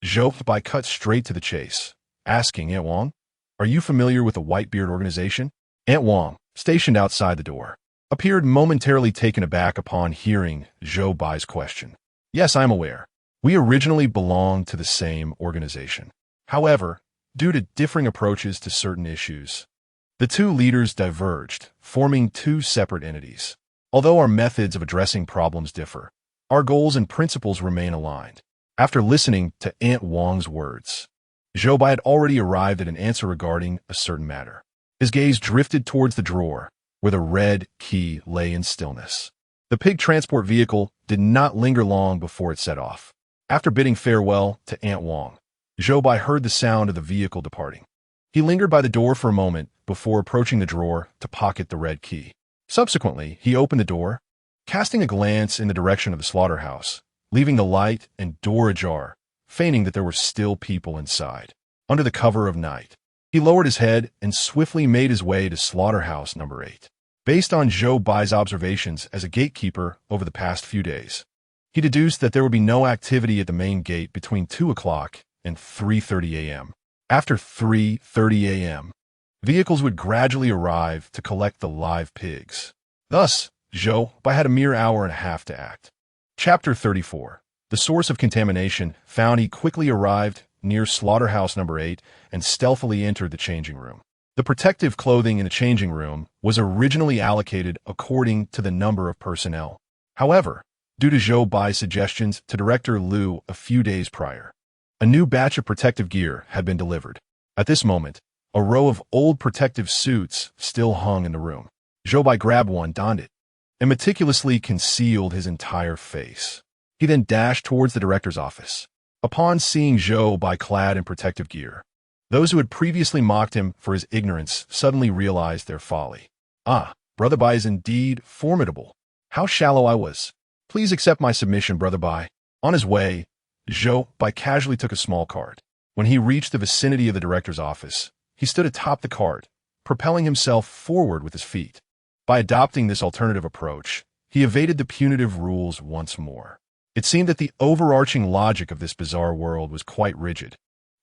Zhou Bai cut straight to the chase, asking Aunt Wang, are you familiar with the Whitebeard organization? Aunt Wang, stationed outside the door, appeared momentarily taken aback upon hearing Zhou Bai's question. Yes, I am aware. We originally belonged to the same organization. However, due to differing approaches to certain issues, the two leaders diverged, forming two separate entities. Although our methods of addressing problems differ, our goals and principles remain aligned. After listening to Aunt Wang's words, Zhou Bai had already arrived at an answer regarding a certain matter. His gaze drifted towards the drawer, where the red key lay in stillness. The pig transport vehicle did not linger long before it set off. After bidding farewell to Aunt Wang, Zhou Bai heard the sound of the vehicle departing. He lingered by the door for a moment before approaching the drawer to pocket the red key. Subsequently, he opened the door, casting a glance in the direction of the slaughterhouse, leaving the light and door ajar, feigning that there were still people inside. Under the cover of night, he lowered his head and swiftly made his way to slaughterhouse number 8. Based on Zhou Bai's observations as a gatekeeper over the past few days, he deduced that there would be no activity at the main gate between 2 o'clock and 3:30 a.m. After 3:30 a.m., Vehicles would gradually arrive to collect the live pigs. Thus, Zhou Bai had a mere hour and a half to act. Chapter 34. The source of contamination found. He quickly arrived near slaughterhouse number 8 and stealthily entered the changing room. The protective clothing in the changing room was originally allocated according to the number of personnel. However, due to Zhou Bai's suggestions to Director Liu a few days prior, a new batch of protective gear had been delivered. At this moment, a row of old protective suits still hung in the room. Zhou Bai grabbed one, donned it, and meticulously concealed his entire face. He then dashed towards the director's office. Upon seeing Zhou Bai clad in protective gear, those who had previously mocked him for his ignorance suddenly realized their folly. Ah, Brother Bai is indeed formidable. How shallow I was. Please accept my submission, Brother Bai. On his way, Zhou Bai casually took a small cart. When he reached the vicinity of the director's office, he stood atop the cart, propelling himself forward with his feet. By adopting this alternative approach, he evaded the punitive rules once more. It seemed that the overarching logic of this bizarre world was quite rigid.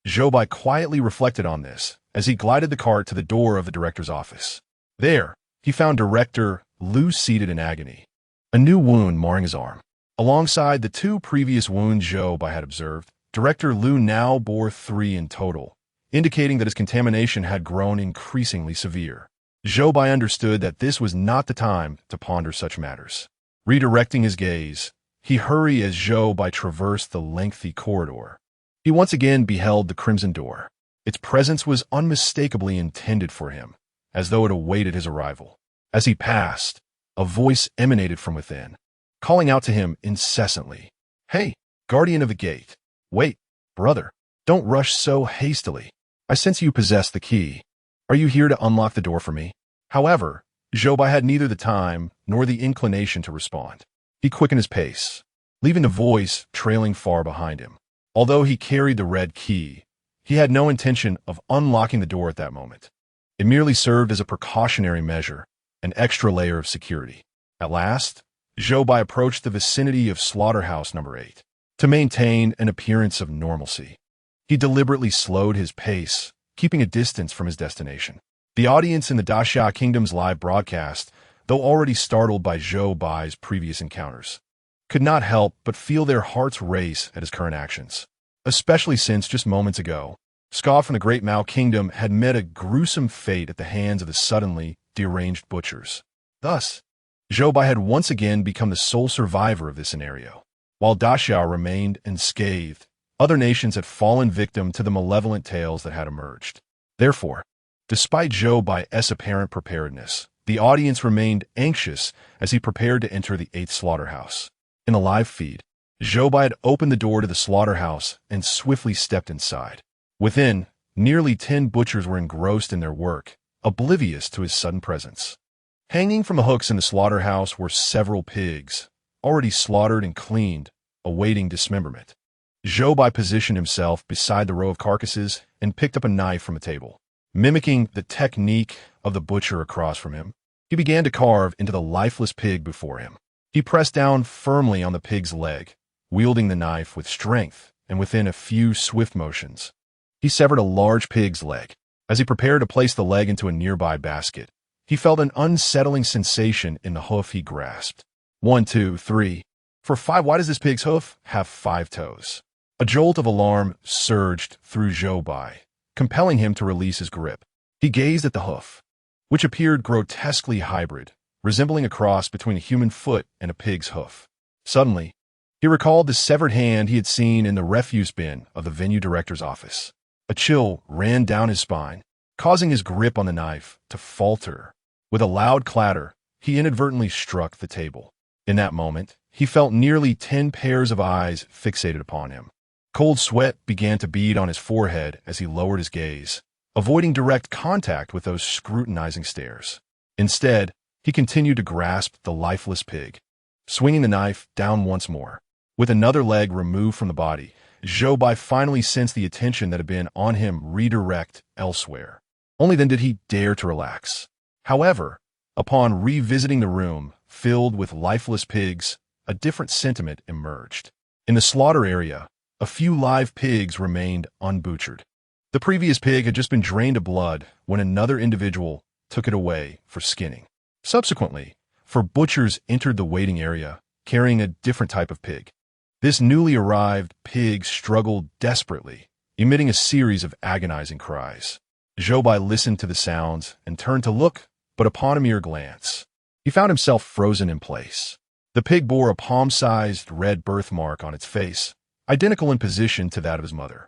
Zhou Bai quietly reflected on this as he glided the cart to the door of the director's office. There, he found Director Liu seated in agony, a new wound marring his arm. Alongside the 2 previous wounds Zhou Bai had observed, Director Liu now bore 3 in total, indicating that his contamination had grown increasingly severe. Zhou Bai understood that this was not the time to ponder such matters. Redirecting his gaze, he hurried as Zhou Bai traversed the lengthy corridor. He once again beheld the Crimson Door. Its presence was unmistakably intended for him, as though it awaited his arrival. As he passed, a voice emanated from within, calling out to him incessantly. Hey, guardian of the gate. Wait, brother, don't rush so hastily. I sense you possess the key. Are you here to unlock the door for me? However, Zhou Bai had neither the time nor the inclination to respond. He quickened his pace, leaving the voice trailing far behind him. Although he carried the red key, he had no intention of unlocking the door at that moment. It merely served as a precautionary measure, an extra layer of security. At last, Zhou Bai approached the vicinity of slaughterhouse number 8. To maintain an appearance of normalcy, he deliberately slowed his pace, keeping a distance from his destination. The audience in the Great Xia Kingdom's live broadcast, though already startled by Zhou Bai's previous encounters, could not help but feel their hearts race at his current actions, especially since just moments ago, Ska from the Great Mao Kingdom had met a gruesome fate at the hands of the suddenly deranged butchers. Thus, Zhou Bai had once again become the sole survivor of this scenario. While Daxia remained unscathed, other nations had fallen victim to the malevolent tales that had emerged. Therefore, despite Zhou Bai's apparent preparedness, the audience remained anxious as he prepared to enter the 8th slaughterhouse. In the live feed, Zhou Bai had opened the door to the slaughterhouse and swiftly stepped inside. Within, nearly 10 butchers were engrossed in their work, oblivious to his sudden presence. Hanging from the hooks in the slaughterhouse were several pigs, already slaughtered and cleaned, awaiting dismemberment. Zhou Bai positioned himself beside the row of carcasses and picked up a knife from a table. Mimicking the technique of the butcher across from him, he began to carve into the lifeless pig before him. He pressed down firmly on the pig's leg, wielding the knife with strength, and within a few swift motions, he severed a large pig's leg. As he prepared to place the leg into a nearby basket, he felt an unsettling sensation in the hoof he grasped. 1, 2, 3. For 5, why does this pig's hoof have 5 toes? A jolt of alarm surged through Zhou Bai, compelling him to release his grip. He gazed at the hoof, which appeared grotesquely hybrid, resembling a cross between a human foot and a pig's hoof. Suddenly, he recalled the severed hand he had seen in the refuse bin of the venue director's office. A chill ran down his spine, causing his grip on the knife to falter. With a loud clatter, he inadvertently struck the table. In that moment, he felt nearly 10 pairs of eyes fixated upon him. Cold sweat began to bead on his forehead as he lowered his gaze, avoiding direct contact with those scrutinizing stares. Instead, he continued to grasp the lifeless pig, swinging the knife down once more. With another leg removed from the body, Zhou Bai finally sensed the attention that had been on him redirect elsewhere. Only then did he dare to relax. However, upon revisiting the room filled with lifeless pigs, a different sentiment emerged. In the slaughter area, a few live pigs remained unbutchered. The previous pig had just been drained of blood when another individual took it away for skinning. Subsequently, four butchers entered the waiting area, carrying a different type of pig. This newly arrived pig struggled desperately, emitting a series of agonizing cries. Zhou Bai listened to the sounds and turned to look, but upon a mere glance, he found himself frozen in place. The pig bore a palm-sized red birthmark on its face, identical in position to that of his mother.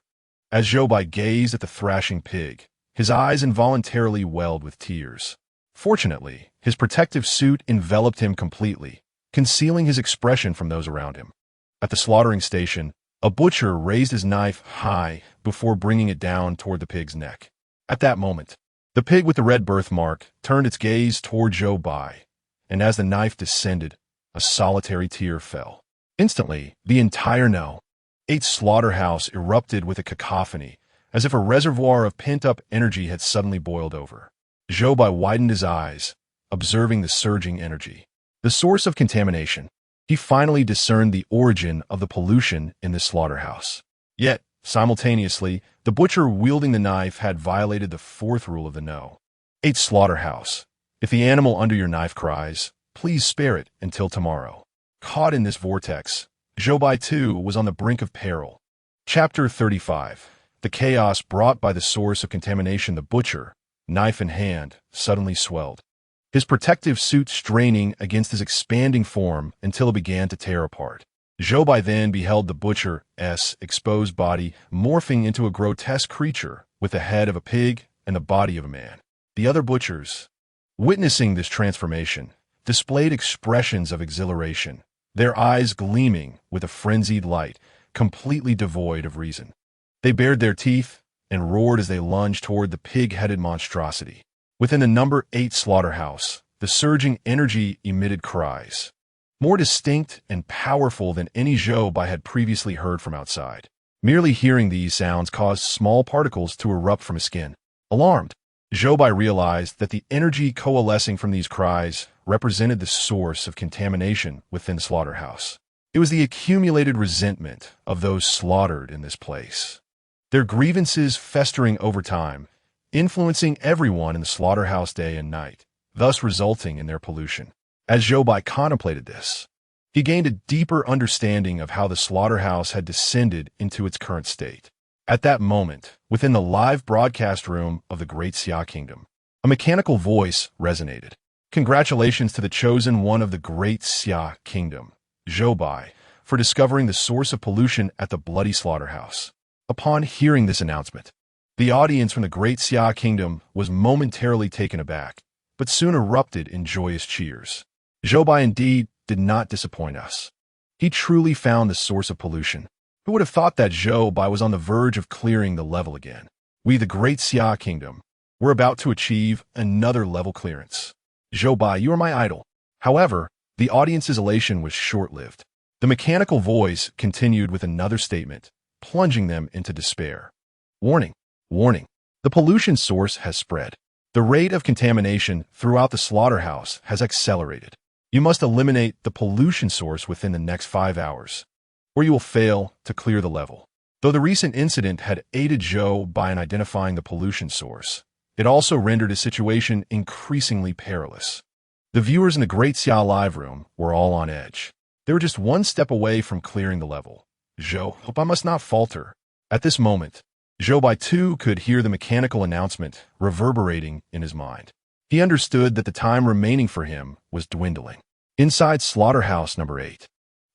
As Zhou Bai gazed at the thrashing pig, his eyes involuntarily welled with tears. Fortunately, his protective suit enveloped him completely, concealing his expression from those around him. At the slaughtering station, a butcher raised his knife high before bringing it down toward the pig's neck. At that moment, the pig with the red birthmark turned its gaze toward Zhou Bai, and as the knife descended, a solitary tear fell. Instantly, the entire No. 8 slaughterhouse erupted with a cacophony, as if a reservoir of pent-up energy had suddenly boiled over. Zhou Bai widened his eyes, observing the surging energy. The source of contamination. He finally discerned the origin of the pollution in this slaughterhouse. Yet, simultaneously, the butcher wielding the knife had violated the fourth rule of the No. 8 slaughterhouse. If the animal under your knife cries, please spare it until tomorrow. Caught in this vortex, Zhou Bai too was on the brink of peril. Chapter 35. The chaos brought by the source of contamination. The butcher, knife in hand, suddenly swelled, his protective suit straining against his expanding form until it began to tear apart. Zhou Bai then beheld the butcher's exposed body morphing into a grotesque creature with the head of a pig and the body of a man. The other butchers, witnessing this transformation, displayed expressions of exhilaration, their eyes gleaming with a frenzied light, completely devoid of reason. They bared their teeth and roared as they lunged toward the pig-headed monstrosity. Within the No. 8 slaughterhouse, the surging energy emitted cries, more distinct and powerful than any Zhou Bai had previously heard from outside. Merely hearing these sounds caused small particles to erupt from his skin. Alarmed, Zhou Bai realized that the energy coalescing from these cries represented the source of contamination within the slaughterhouse. It was the accumulated resentment of those slaughtered in this place, their grievances festering over time, influencing everyone in the slaughterhouse day and night, thus resulting in their pollution. As Zhou Bai contemplated this, he gained a deeper understanding of how the slaughterhouse had descended into its current state. At that moment, within the live broadcast room of the Great Xia Kingdom, a mechanical voice resonated. Congratulations to the chosen one of the Great Xia Kingdom, Zhou Bai, for discovering the source of pollution at the bloody slaughterhouse. Upon hearing this announcement, the audience from the Great Xia Kingdom was momentarily taken aback, but soon erupted in joyous cheers. Zhou Bai indeed did not disappoint us. He truly found the source of pollution. Who would have thought that Zhou Bai was on the verge of clearing the level again? We, the Great Xia Kingdom, were about to achieve another level clearance. Zhou Bai, you are my idol. However, the audience's elation was short-lived. The mechanical voice continued with another statement, plunging them into despair. Warning, warning, the pollution source has spread. The rate of contamination throughout the slaughterhouse has accelerated. You must eliminate the pollution source within the next 5 hours, or you will fail to clear the level. Though the recent incident had aided Zhou Bai in identifying the pollution source, it also rendered his situation increasingly perilous. The viewers in the Great Xia live room were all on edge. They were just one step away from clearing the level. Zhou Bai must not falter. At this moment, Zhou Bai too could hear the mechanical announcement reverberating in his mind. He understood that the time remaining for him was dwindling. Inside slaughterhouse No. 8,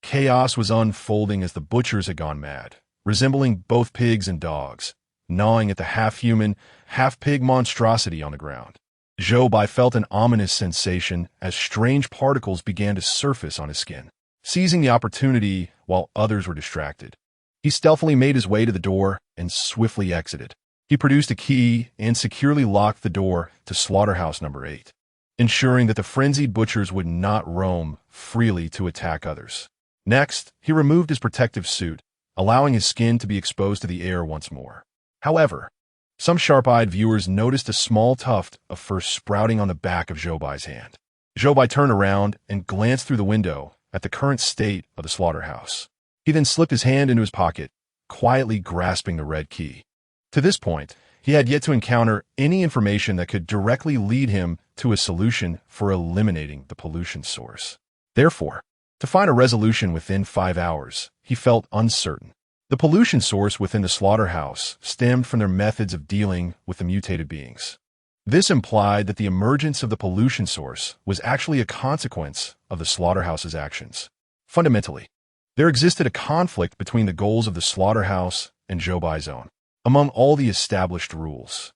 chaos was unfolding as the butchers had gone mad, resembling both pigs and dogs, gnawing at the half-human, half-pig monstrosity on the ground. Zhou Bai felt an ominous sensation as strange particles began to surface on his skin. Seizing the opportunity while others were distracted, he stealthily made his way to the door and swiftly exited. He produced a key and securely locked the door to slaughterhouse No. 8, ensuring that the frenzied butchers would not roam freely to attack others. Next, he removed his protective suit, allowing his skin to be exposed to the air once more. However, some sharp-eyed viewers noticed a small tuft of fur sprouting on the back of Zhou Bai's hand. Zhou Bai turned around and glanced through the window at the current state of the slaughterhouse. He then slipped his hand into his pocket, quietly grasping the red key. To this point, he had yet to encounter any information that could directly lead him to a solution for eliminating the pollution source. Therefore, to find a resolution within 5 hours, he felt uncertain. The pollution source within the slaughterhouse stemmed from their methods of dealing with the mutated beings. This implied that the emergence of the pollution source was actually a consequence of the slaughterhouse's actions. Fundamentally, there existed a conflict between the goals of the slaughterhouse and Zhou Bai's own. Among all the established rules,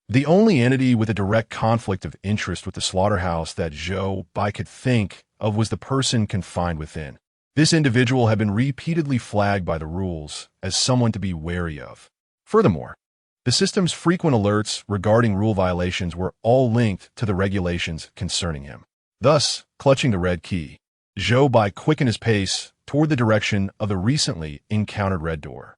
the only entity with a direct conflict of interest with the slaughterhouse that Zhou Bai could think of was the person confined within. This individual had been repeatedly flagged by the rules as someone to be wary of. Furthermore, the system's frequent alerts regarding rule violations were all linked to the regulations concerning him. Thus, clutching the red key, Zhou Bai quickened his pace toward the direction of the recently encountered red door.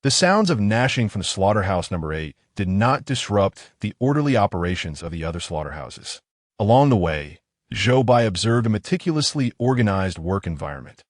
The sounds of gnashing from the slaughterhouse number 8 did not disrupt the orderly operations of the other slaughterhouses. Along the way, Zhou Bai observed a meticulously organized work environment.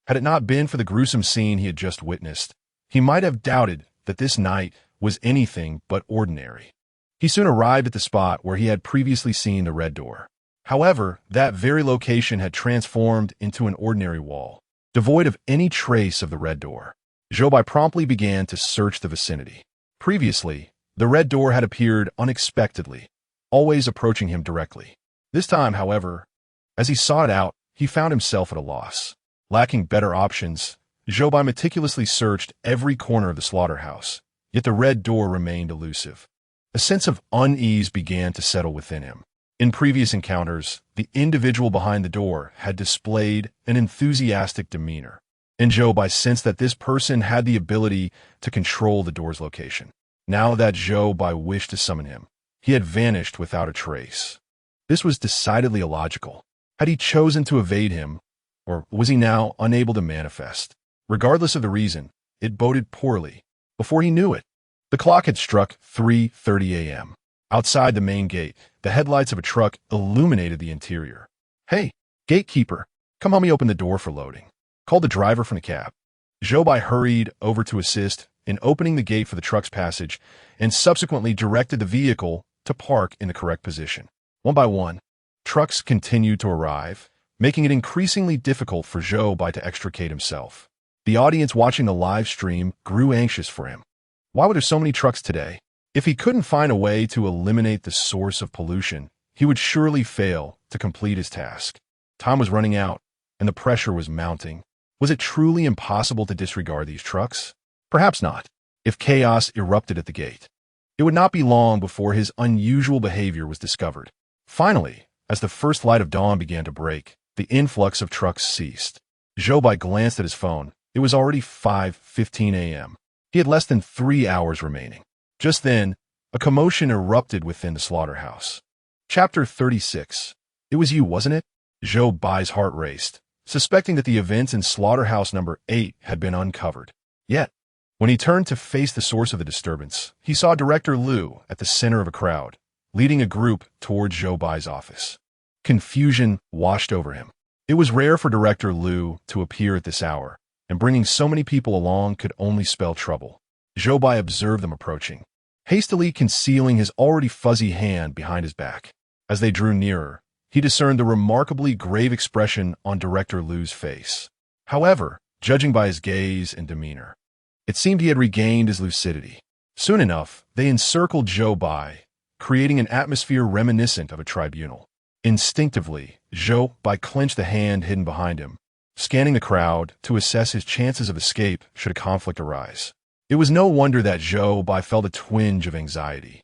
Had it not been for the gruesome scene he had just witnessed, he might have doubted that this night was anything but ordinary. He soon arrived at the spot where he had previously seen the red door. However, that very location had transformed into an ordinary wall, devoid of any trace of the red door. Zhou Bai promptly began to search the vicinity. Previously, the red door had appeared unexpectedly, always approaching him directly. This time, however, as he sought it out, he found himself at a loss. Lacking better options, Zhou Bai meticulously searched every corner of the slaughterhouse, yet the red door remained elusive. A sense of unease began to settle within him. In previous encounters, the individual behind the door had displayed an enthusiastic demeanor, and Zhou Bai sensed that this person had the ability to control the door's location. Now that Zhou Bai wished to summon him, he had vanished without a trace. This was decidedly illogical. Had he chosen to evade him, or was he now unable to manifest? Regardless of the reason, it boded poorly. Before he knew it, the clock had struck 3:30 a.m. Outside the main gate, the headlights of a truck illuminated the interior. "Hey, gatekeeper, come help me open the door for loading," called the driver from the cab. Zhou Bai hurried over to assist in opening the gate for the truck's passage and subsequently directed the vehicle to park in the correct position. One by one, trucks continued to arrive, making it increasingly difficult for Zhou Bai to extricate himself. The audience watching the live stream grew anxious for him. Why were there so many trucks today? If he couldn't find a way to eliminate the source of pollution, he would surely fail to complete his task. Time was running out, and the pressure was mounting. Was it truly impossible to disregard these trucks? Perhaps not, if chaos erupted at the gate. It would not be long before his unusual behavior was discovered. Finally, as the first light of dawn began to break, the influx of trucks ceased. Zhou Bai glanced at his phone. It was already 5:15 a.m. He had less than 3 hours remaining. Just then, a commotion erupted within the slaughterhouse. Chapter 36. It was you, wasn't it? Zhou Bai's heart raced, suspecting that the events in slaughterhouse number 8 had been uncovered. Yet, when he turned to face the source of the disturbance, he saw Director Liu at the center of a crowd, leading a group towards Zhou Bai's office. Confusion washed over him. It was rare for Director Liu to appear at this hour, and bringing so many people along could only spell trouble. Zhou Bai observed them approaching, hastily concealing his already fuzzy hand behind his back. As they drew nearer, he discerned the remarkably grave expression on Director Liu's face. However, judging by his gaze and demeanor, it seemed he had regained his lucidity. Soon enough, they encircled Zhou Bai, creating an atmosphere reminiscent of a tribunal. Instinctively, Zhou Bai clenched the hand hidden behind him, scanning the crowd to assess his chances of escape should a conflict arise. It was no wonder that Zhou Bai felt a twinge of anxiety.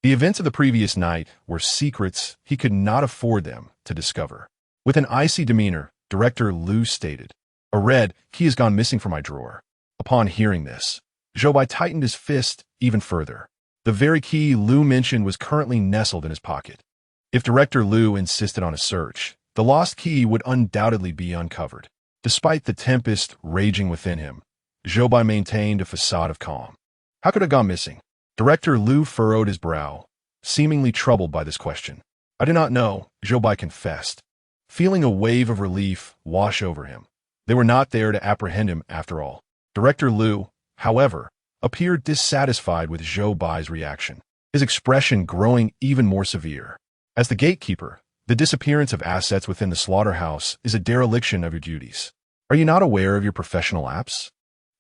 The events of the previous night were secrets he could not afford them to discover. With an icy demeanor, Director Liu stated, "A red key has gone missing from my drawer." Upon hearing this, Zhou Bai tightened his fist even further. The very key Liu mentioned was currently nestled in his pocket. If Director Liu insisted on a search, the lost key would undoubtedly be uncovered. Despite the tempest raging within him, Zhou Bai maintained a facade of calm. How could it have gone missing? Director Liu furrowed his brow, seemingly troubled by this question. "I do not know," Zhou Bai confessed, feeling a wave of relief wash over him. They were not there to apprehend him after all. Director Liu, however, appeared dissatisfied with Zhou Bai's reaction, his expression growing even more severe. As the gatekeeper, the disappearance of assets within the slaughterhouse is a dereliction of your duties. Are you not aware of your professional lapse?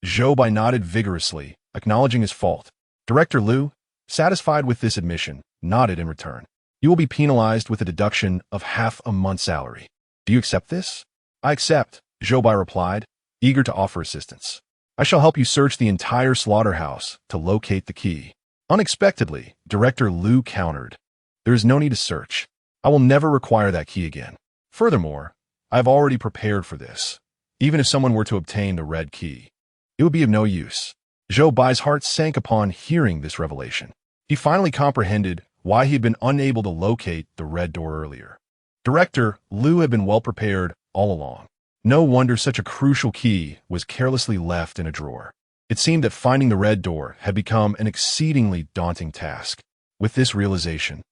Zhou Bai nodded vigorously, acknowledging his fault. Director Liu, satisfied with this admission, nodded in return. You will be penalized with a deduction of half a month's salary. Do you accept this? I accept, Zhou Bai replied, eager to offer assistance. I shall help you search the entire slaughterhouse to locate the key. Unexpectedly, Director Liu countered. There is no need to search. I will never require that key again. Furthermore, I have already prepared for this. Even if someone were to obtain the red key, it would be of no use. Zhou Bai's heart sank upon hearing this revelation. He finally comprehended why he had been unable to locate the red door earlier. Director Liu had been well prepared all along. No wonder such a crucial key was carelessly left in a drawer. It seemed that finding the red door had become an exceedingly daunting task. With this realization,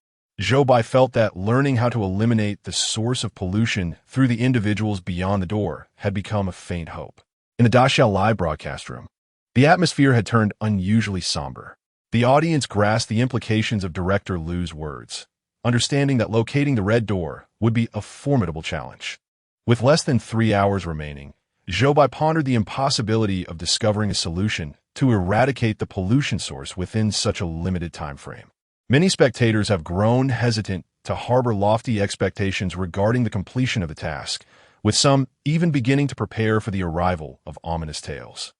Zhou Bai felt that learning how to eliminate the source of pollution through the individuals beyond the door had become a faint hope. In the Daxiao live broadcast room, the atmosphere had turned unusually somber. The audience grasped the implications of Director Liu's words, understanding that locating the red door would be a formidable challenge. With less than 3 hours remaining, Zhou Bai pondered the impossibility of discovering a solution to eradicate the pollution source within such a limited time frame. Many spectators have grown hesitant to harbor lofty expectations regarding the completion of the task, with some even beginning to prepare for the arrival of ominous tales.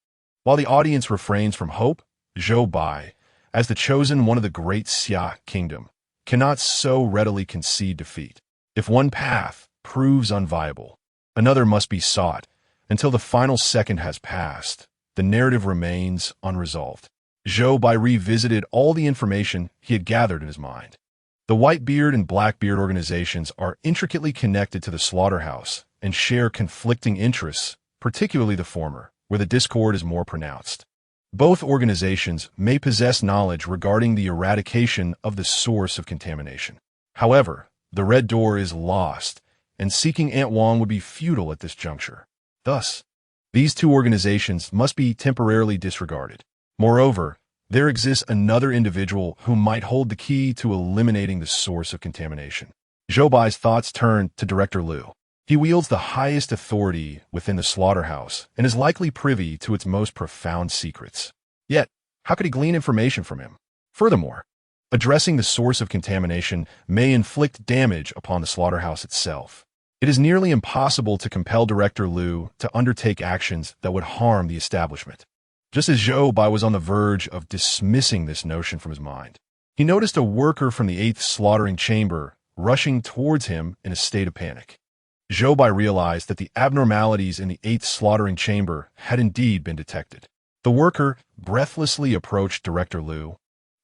While the audience refrains from hope, Zhou Bai, as the chosen one of the Great Xia Kingdom, cannot so readily concede defeat. If one path proves unviable, another must be sought. Until the final second has passed, the narrative remains unresolved. Zhou Bai revisited all the information he had gathered in his mind. The Whitebeard and Blackbeard organizations are intricately connected to the slaughterhouse and share conflicting interests, particularly the former, where the discord is more pronounced. Both organizations may possess knowledge regarding the eradication of the source of contamination. However, the red door is lost, and seeking Aunt Wang would be futile at this juncture. Thus, these two organizations must be temporarily disregarded. Moreover, there exists another individual who might hold the key to eliminating the source of contamination. Zhou Bai's thoughts turned to Director Liu. He wields the highest authority within the slaughterhouse and is likely privy to its most profound secrets. Yet, how could he glean information from him? Furthermore, addressing the source of contamination may inflict damage upon the slaughterhouse itself. It is nearly impossible to compel Director Liu to undertake actions that would harm the establishment. Just as Zhou Bai was on the verge of dismissing this notion from his mind, he noticed a worker from the 8th slaughtering chamber rushing towards him in a state of panic. Zhou Bai realized that the abnormalities in the 8th slaughtering chamber had indeed been detected. The worker breathlessly approached Director Liu,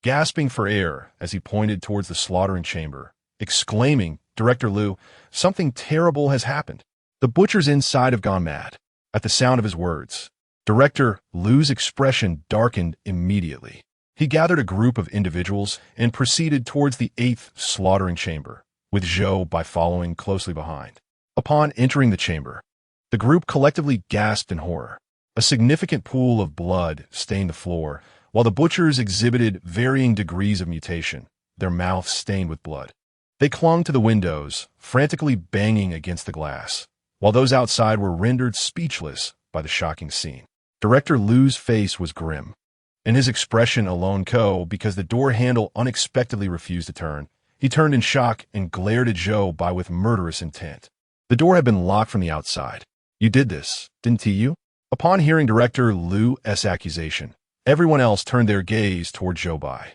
gasping for air as he pointed towards the slaughtering chamber, exclaiming, "Director Liu, something terrible has happened. The butchers inside have gone mad." At the sound of his words, Director Liu's expression darkened immediately. He gathered a group of individuals and proceeded towards the 8th slaughtering chamber, with Zhou Bai following closely behind. Upon entering the chamber, the group collectively gasped in horror. A significant pool of blood stained the floor, while the butchers exhibited varying degrees of mutation, their mouths stained with blood. They clung to the windows, frantically banging against the glass, while those outside were rendered speechless by the shocking scene. Director Liu's face was grim, and his expression alone because the door handle unexpectedly refused to turn. He turned in shock and glared at Zhou Bai with murderous intent. The door had been locked from the outside. "You did this, didn't you?" Upon hearing Director Liu's accusation, everyone else turned their gaze toward Zhou Bai.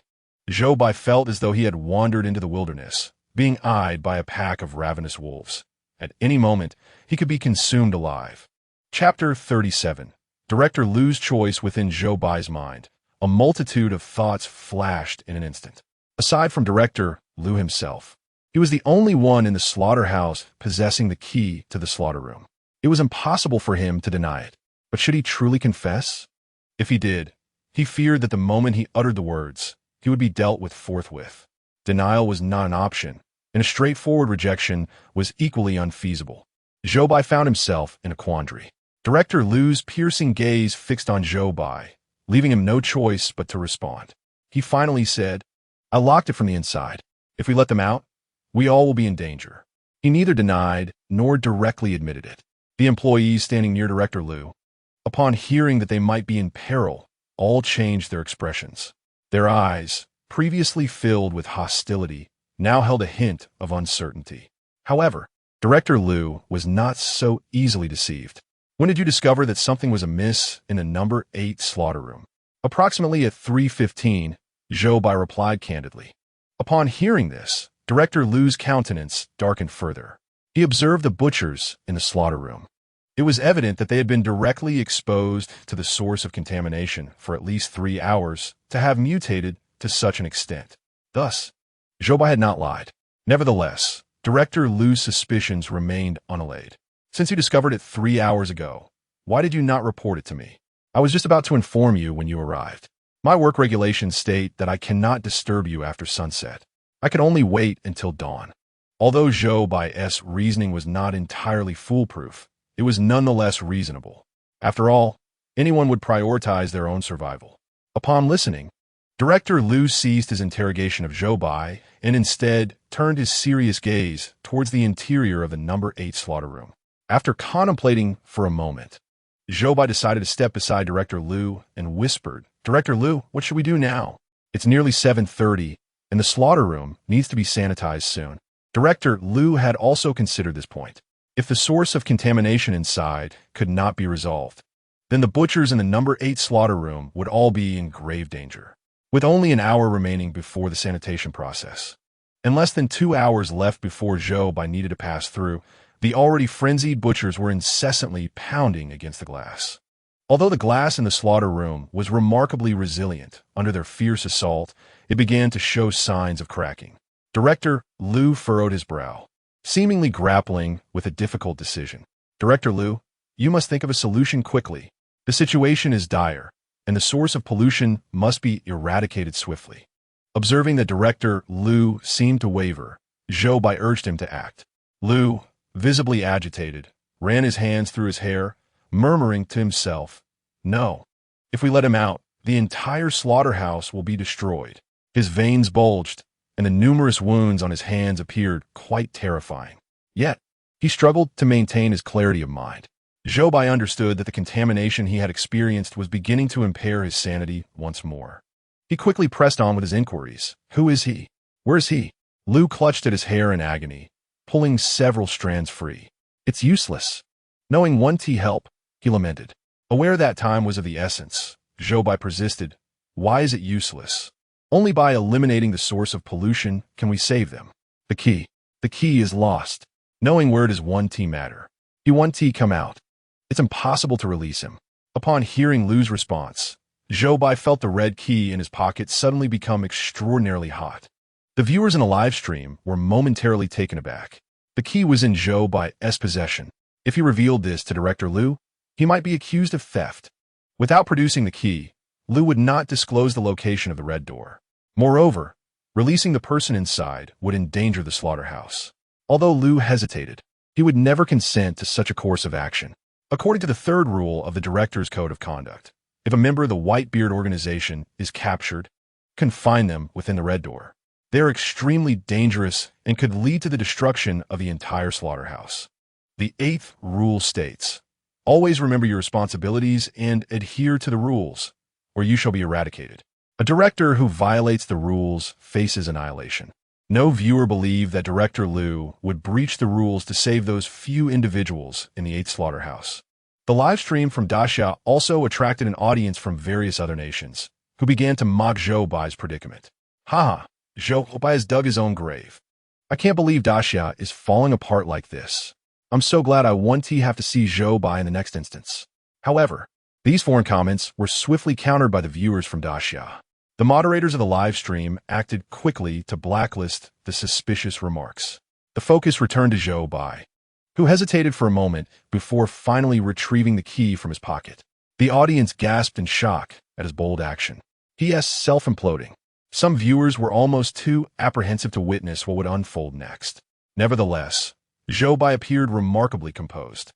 Zhou Bai felt as though he had wandered into the wilderness, being eyed by a pack of ravenous wolves. At any moment, he could be consumed alive. Chapter 37. Director Liu's choice within Zhou Bai's mind. A multitude of thoughts flashed in an instant. Aside from Director Liu himself, he was the only one in the slaughterhouse possessing the key to the slaughter room. It was impossible for him to deny it. But should he truly confess? If he did, he feared that the moment he uttered the words, he would be dealt with forthwith. Denial was not an option, and a straightforward rejection was equally unfeasible. Zhou Bai found himself in a quandary. Director Liu's piercing gaze fixed on Zhou Bai, leaving him no choice but to respond. He finally said, "I locked it from the inside. If we let them out, we all will be in danger." He neither denied nor directly admitted it. The employees standing near Director Liu, upon hearing that they might be in peril, all changed their expressions. Their eyes, previously filled with hostility, now held a hint of uncertainty. However, Director Liu was not so easily deceived. "When did you discover that something was amiss in the number 8 slaughter room?" "Approximately at 3:15, Zhou Bai replied candidly. Upon hearing this, Director Liu's countenance darkened further. He observed the butchers in the slaughter room. It was evident that they had been directly exposed to the source of contamination for at least 3 hours to have mutated to such an extent. Thus, Zhou Bai had not lied. Nevertheless, Director Liu's suspicions remained unallayed. "Since you discovered it 3 hours ago, why did you not report it to me? I was just about to inform you when you arrived. My work regulations state that I cannot disturb you after sunset. I could only wait until dawn." Although Zhou Bai's reasoning was not entirely foolproof, it was nonetheless reasonable. After all, anyone would prioritize their own survival. Upon listening, Director Liu ceased his interrogation of Zhou Bai and instead turned his serious gaze towards the interior of the number 8 slaughter room. After contemplating for a moment, Zhou Bai decided to step beside Director Liu and whispered, "Director Liu, what should we do now? It's nearly 7:30, and the slaughter room needs to be sanitized soon." Director Liu had also considered this point. If the source of contamination inside could not be resolved, then the butchers in the number 8 slaughter room would all be in grave danger. With only an hour remaining before the sanitation process, and less than 2 hours left before Zhou Bai needed to pass through, the already frenzied butchers were incessantly pounding against the glass. Although the glass in the slaughter room was remarkably resilient under their fierce assault, it began to show signs of cracking. Director Liu furrowed his brow, seemingly grappling with a difficult decision. "Director Liu, you must think of a solution quickly. The situation is dire, and the source of pollution must be eradicated swiftly." Observing that Director Liu seemed to waver, Zhou Bai urged him to act. Liu, visibly agitated, ran his hands through his hair, murmuring to himself, "No. If we let him out, the entire slaughterhouse will be destroyed." His veins bulged, and the numerous wounds on his hands appeared quite terrifying. Yet, he struggled to maintain his clarity of mind. Zhou Bai understood that the contamination he had experienced was beginning to impair his sanity once more. He quickly pressed on with his inquiries. "Who is he? Where is he?" Liu clutched at his hair in agony, pulling several strands free. "It's useless." Knowing won't help, he lamented. Aware that time was of the essence, Zhou Bai persisted. "Why is it useless? Only by eliminating the source of pollution can we save them. The key is lost. Knowing where does won't matter? He won't come out. It's impossible to release him." Upon hearing Liu's response, Zhou Bai felt the red key in his pocket suddenly become extraordinarily hot. The viewers in the live stream were momentarily taken aback. The key was in Zhou Bai's possession. If he revealed this to Director Liu, he might be accused of theft. Without producing the key, Liu would not disclose the location of the red door. Moreover, releasing the person inside would endanger the slaughterhouse. Although Liu hesitated, he would never consent to such a course of action. According to the 3rd rule of the Director's Code of Conduct, if a member of the Whitebeard organization is captured, confine them within the red door. They are extremely dangerous and could lead to the destruction of the entire slaughterhouse. The 8th rule states, "Always remember your responsibilities and adhere to the rules, or you shall be eradicated." A director who violates the rules faces annihilation. No viewer believed that Director Liu would breach the rules to save those few individuals in the 8th slaughterhouse. The live stream from Daxia also attracted an audience from various other nations, who began to mock Zhou Bai's predicament. "Haha, Zhou Bai has dug his own grave. I can't believe Daxia is falling apart like this. I'm so glad I won't have to see Zhou Bai in the next instance." However, these foreign comments were swiftly countered by the viewers from Daxia. The moderators of the live stream acted quickly to blacklist the suspicious remarks. The focus returned to Zhou Bai, who hesitated for a moment before finally retrieving the key from his pocket. The audience gasped in shock at his bold action. He is self-imploding. Some viewers were almost too apprehensive to witness what would unfold next. Nevertheless, Zhou Bai appeared remarkably composed.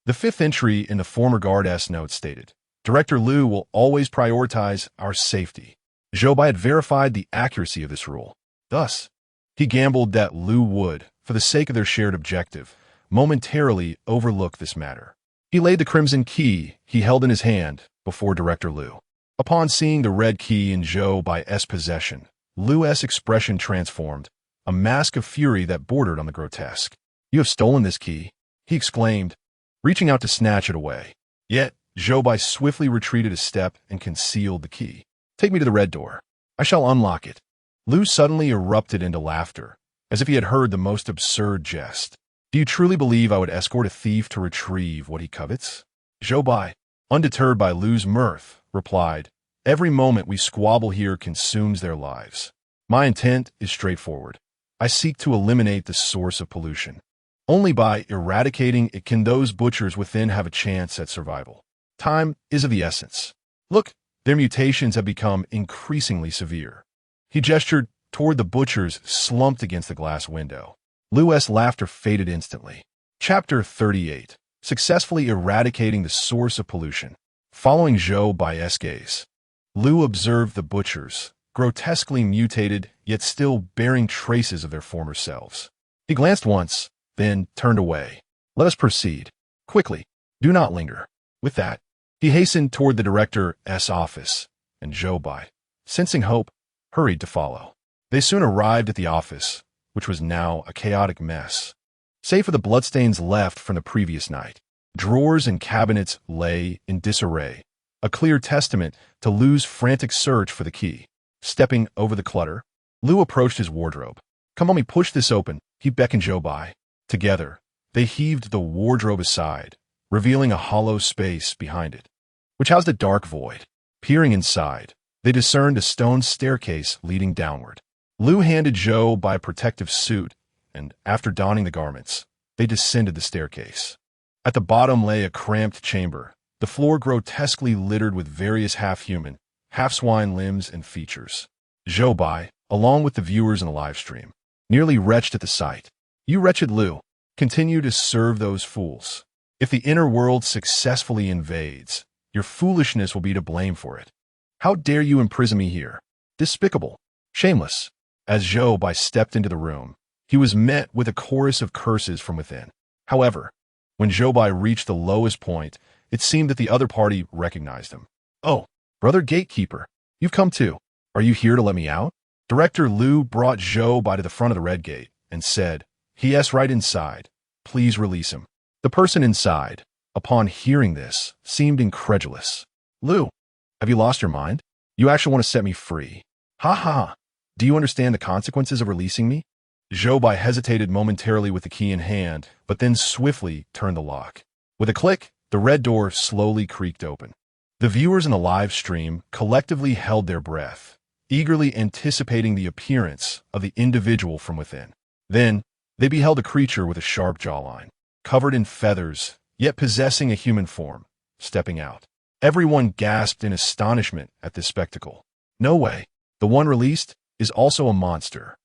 The 5th entry in the former guard's note stated, Director Liu will always prioritize our safety. Zhou Bai had verified the accuracy of this rule. Thus, he gambled that Liu would, for the sake of their shared objective, momentarily overlook this matter. He laid the crimson key he held in his hand before Director Liu. Upon seeing the red key in Zhou Bai's possession, Liu's expression transformed, a mask of fury that bordered on the grotesque. "You have stolen this key," he exclaimed, reaching out to snatch it away. Yet, Zhou Bai swiftly retreated a step and concealed the key. "Take me to the red door. I shall unlock it." Liu suddenly erupted into laughter, as if he had heard the most absurd jest. "Do you truly believe I would escort a thief to retrieve what he covets?" Zhou Bai, undeterred by Liu's mirth, replied, "Every moment we squabble here consumes their lives. My intent is straightforward. I seek to eliminate the source of pollution. Only by eradicating it can those butchers within have a chance at survival. Time is of the essence. Look, their mutations have become increasingly severe." He gestured toward the butchers slumped against the glass window. Liu's laughter faded instantly. Chapter 38. Successfully eradicating the source of pollution. Following Zhou Bai's gaze, Liu observed the butchers, grotesquely mutated yet still bearing traces of their former selves. He glanced once, then turned away. "Let us proceed. Quickly. Do not linger." With that, he hastened toward the director's office, and Zhou Bai, sensing hope, hurried to follow. They soon arrived at the office, which was now a chaotic mess. Save for the bloodstains left from the previous night, drawers and cabinets lay in disarray, a clear testament to Liu's frantic search for the key. Stepping over the clutter, Liu approached his wardrobe. "Come on, me push this open," he beckoned Zhou Bai. Together, they heaved the wardrobe aside, revealing a hollow space behind it, which housed a dark void. Peering inside, they discerned a stone staircase leading downward. Liu handed Zhou Bai a protective suit, and after donning the garments, they descended the staircase. At the bottom lay a cramped chamber, the floor grotesquely littered with various half-human, half-swine limbs and features. Zhou Bai, along with the viewers in the live stream, nearly retched at the sight. "You wretched Liu, continue to serve those fools. If the inner world successfully invades, your foolishness will be to blame for it. How dare you imprison me here? Despicable, shameless." As Zhou Bai stepped into the room, he was met with a chorus of curses from within. However, when Zhou Bai reached the lowest point, it seemed that the other party recognized him. "Oh, brother gatekeeper, you've come too. Are you here to let me out?" Director Liu brought Zhou Bai to the front of the red gate and said, "He is right inside. Please release him." The person inside, upon hearing this, seemed incredulous. "Liu, have you lost your mind? You actually want to set me free? Ha ha. Do you understand the consequences of releasing me?" Zhou Bai hesitated momentarily with the key in hand, but then swiftly turned the lock. With a click, the red door slowly creaked open. The viewers in the live stream collectively held their breath, eagerly anticipating the appearance of the individual from within. Then, they beheld a creature with a sharp jawline, covered in feathers, yet possessing a human form, stepping out. Everyone gasped in astonishment at this spectacle. "No way. The one released is also a monster."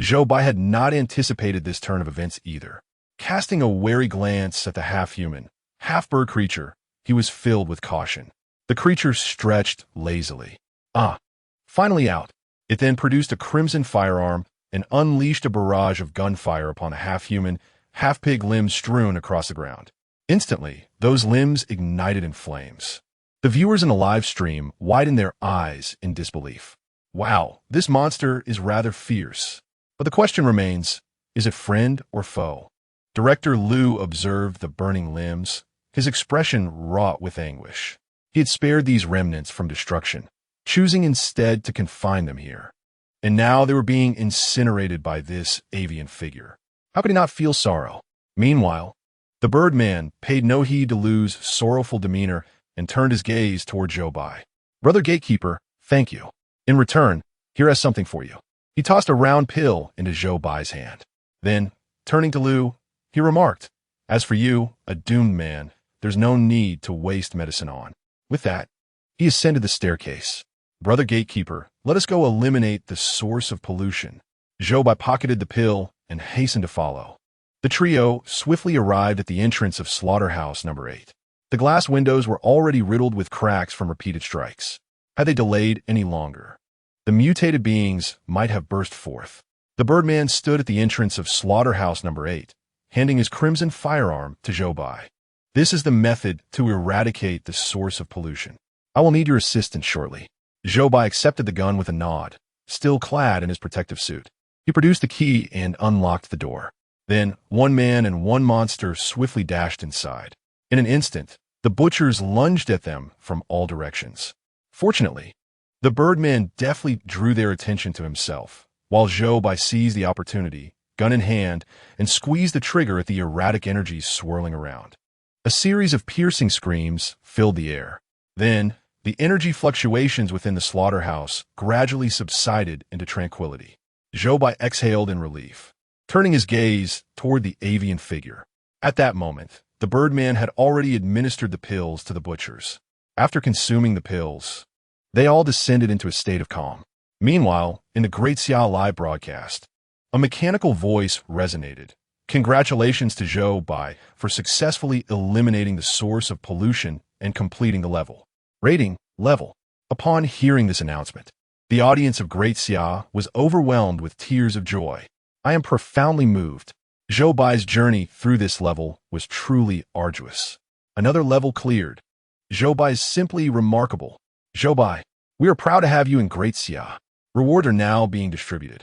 Zhou Bai had not anticipated this turn of events either. Casting a wary glance at the half-human, half-bird creature, he was filled with caution. The creature stretched lazily. Finally out. It then produced a crimson firearm and unleashed a barrage of gunfire upon the half-human, half-pig limbs strewn across the ground. Instantly, those limbs ignited in flames. The viewers in the live stream widened their eyes in disbelief. Wow, this monster is rather fierce. But the question remains, is it friend or foe? Director Liu observed the burning limbs, his expression wrought with anguish. He had spared these remnants from destruction, choosing instead to confine them here. And now they were being incinerated by this avian figure. How could he not feel sorrow? Meanwhile, the Birdman paid no heed to Liu's sorrowful demeanor and turned his gaze toward Zhou Bai. "Brother Gatekeeper, thank you. In return, here is something for you." He tossed a round pill into Zhou Bai's hand. Then, turning to Liu, he remarked, "As for you, a doomed man, there's no need to waste medicine on." With that, he ascended the staircase. "Brother Gatekeeper, let us go eliminate the source of pollution." Zhou Bai pocketed the pill and hastened to follow. The trio swiftly arrived at the entrance of Slaughterhouse No. 8. The glass windows were already riddled with cracks from repeated strikes. Had they delayed any longer, the mutated beings might have burst forth. The Birdman stood at the entrance of Slaughterhouse Number 8, handing his crimson firearm to Zhou Bai. This is the method to eradicate the source of pollution. I will need your assistance shortly. Zhou Bai accepted the gun with a nod, still clad in his protective suit. He produced the key and unlocked the door. Then, one man and one monster swiftly dashed inside. In an instant, the butchers lunged at them from all directions. Fortunately, the Birdman deftly drew their attention to himself, while Zhou Bai seized the opportunity, gun in hand, and squeezed the trigger at the erratic energies swirling around. A series of piercing screams filled the air. Then, the energy fluctuations within the slaughterhouse gradually subsided into tranquility. Zhou Bai exhaled in relief, turning his gaze toward the avian figure. At that moment, the Birdman had already administered the pills to the butchers. After consuming the pills, they all descended into a state of calm. Meanwhile, in the Great Xia live broadcast, a mechanical voice resonated. Congratulations to Zhou Bai for successfully eliminating the source of pollution and completing the level. Rating, level. Upon hearing this announcement, the audience of Great Xia was overwhelmed with tears of joy. I am profoundly moved. Zhou Bai's journey through this level was truly arduous. Another level cleared. Zhou Bai is simply remarkable. Zhou Bai, we are proud to have you in Great Xia. Rewards are now being distributed.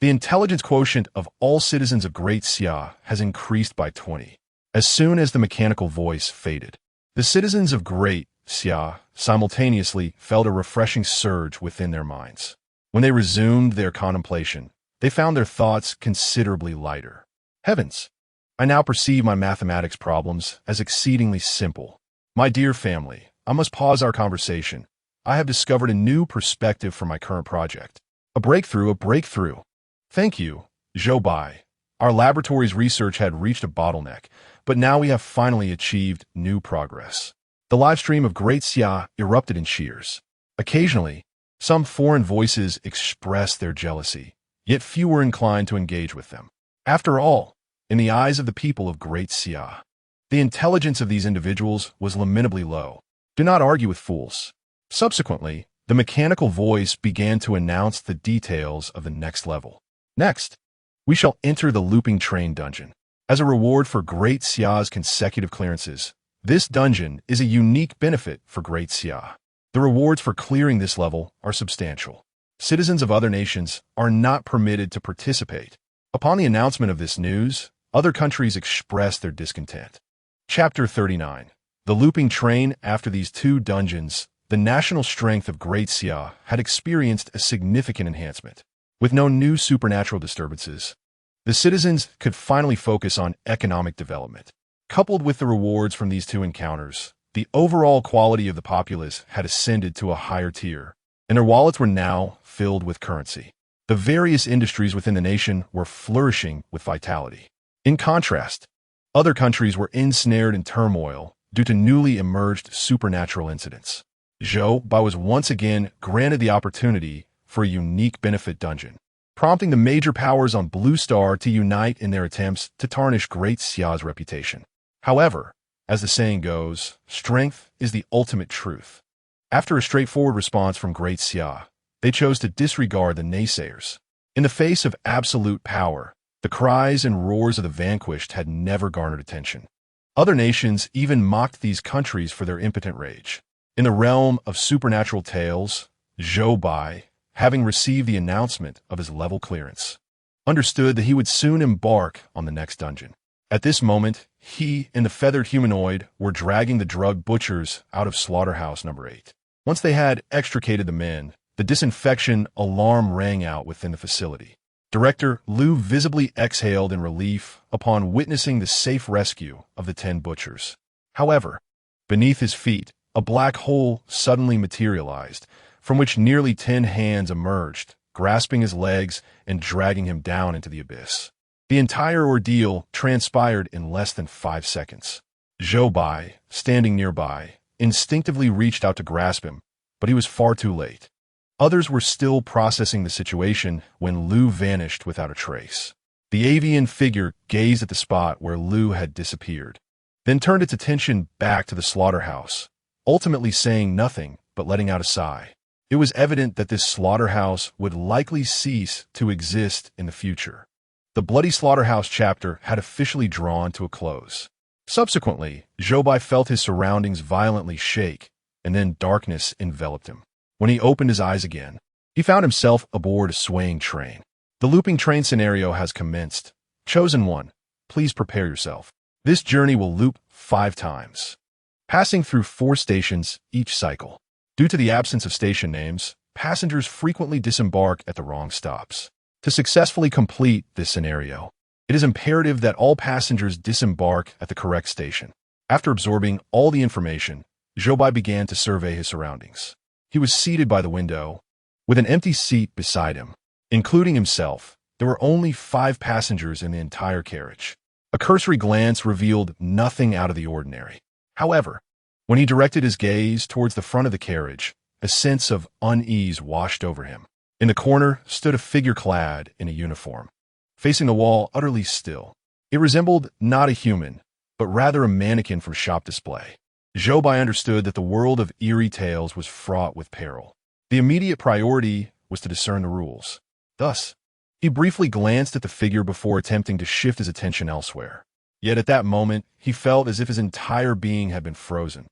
The intelligence quotient of all citizens of Great Xia has increased by 20. As soon as the mechanical voice faded, the citizens of Great Xia simultaneously felt a refreshing surge within their minds. When they resumed their contemplation, they found their thoughts considerably lighter. Heavens! I now perceive my mathematics problems as exceedingly simple. My dear family, I must pause our conversation. I have discovered a new perspective for my current project. A breakthrough. Thank you, Zhou Bai. Our laboratory's research had reached a bottleneck, but now we have finally achieved new progress. The live stream of Great Xia erupted in cheers. Occasionally, some foreign voices expressed their jealousy, yet few were inclined to engage with them. After all, in the eyes of the people of Great Xia, the intelligence of these individuals was lamentably low. Do not argue with fools. Subsequently, the mechanical voice began to announce the details of the next level. Next, we shall enter the looping train dungeon. As a reward for Great Xia's consecutive clearances, this dungeon is a unique benefit for Great Xia. The rewards for clearing this level are substantial. Citizens of other nations are not permitted to participate. Upon the announcement of this news, other countries expressed their discontent. Chapter 39. The looping train. After these two dungeons, the national strength of Great Xia had experienced a significant enhancement. With no new supernatural disturbances, the citizens could finally focus on economic development. Coupled with the rewards from these two encounters, the overall quality of the populace had ascended to a higher tier, and their wallets were now filled with currency. The various industries within the nation were flourishing with vitality. In contrast, other countries were ensnared in turmoil due to newly emerged supernatural incidents. Zhou Bai was once again granted the opportunity for a unique benefit dungeon, prompting the major powers on Blue Star to unite in their attempts to tarnish Great Xia's reputation. However, as the saying goes, strength is the ultimate truth. After a straightforward response from Great Xia, they chose to disregard the naysayers. In the face of absolute power, the cries and roars of the vanquished had never garnered attention. Other nations even mocked these countries for their impotent rage. In the realm of supernatural tales, Zhou Bai, having received the announcement of his level clearance, understood that he would soon embark on the next dungeon. At this moment, he and the feathered humanoid were dragging the drug butchers out of Slaughterhouse Number 8. Once they had extricated the men, the disinfection alarm rang out within the facility. Director Liu visibly exhaled in relief upon witnessing the safe rescue of the 10 butchers. However, beneath his feet, a black hole suddenly materialized, from which nearly 10 hands emerged, grasping his legs and dragging him down into the abyss. The entire ordeal transpired in less than 5 seconds. Zhou Bai, standing nearby, instinctively reached out to grasp him, but he was far too late. Others were still processing the situation when Liu vanished without a trace. The avian figure gazed at the spot where Liu had disappeared. then turned its attention back to the slaughterhouse, ultimately saying nothing but letting out a sigh. It was evident that this slaughterhouse would likely cease to exist in the future. The bloody slaughterhouse chapter had officially drawn to a close. Subsequently, Zhou Bai felt his surroundings violently shake, and then darkness enveloped him. When he opened his eyes again, he found himself aboard a swaying train. The looping train scenario has commenced. Chosen one, please prepare yourself. This journey will loop 5 times, passing through 4 stations each cycle. Due to the absence of station names, passengers frequently disembark at the wrong stops. To successfully complete this scenario, it is imperative that all passengers disembark at the correct station. After absorbing all the information, Zhou Bai began to survey his surroundings. He was seated by the window, with an empty seat beside him. Including himself, there were only 5 passengers in the entire carriage. A cursory glance revealed nothing out of the ordinary. However, when he directed his gaze towards the front of the carriage, a sense of unease washed over him. In the corner stood a figure clad in a uniform, facing the wall utterly still. It resembled not a human, but rather a mannequin from shop display. Zhou Bai understood that the world of eerie tales was fraught with peril. The immediate priority was to discern the rules. Thus, he briefly glanced at the figure before attempting to shift his attention elsewhere. Yet at that moment, he felt as if his entire being had been frozen.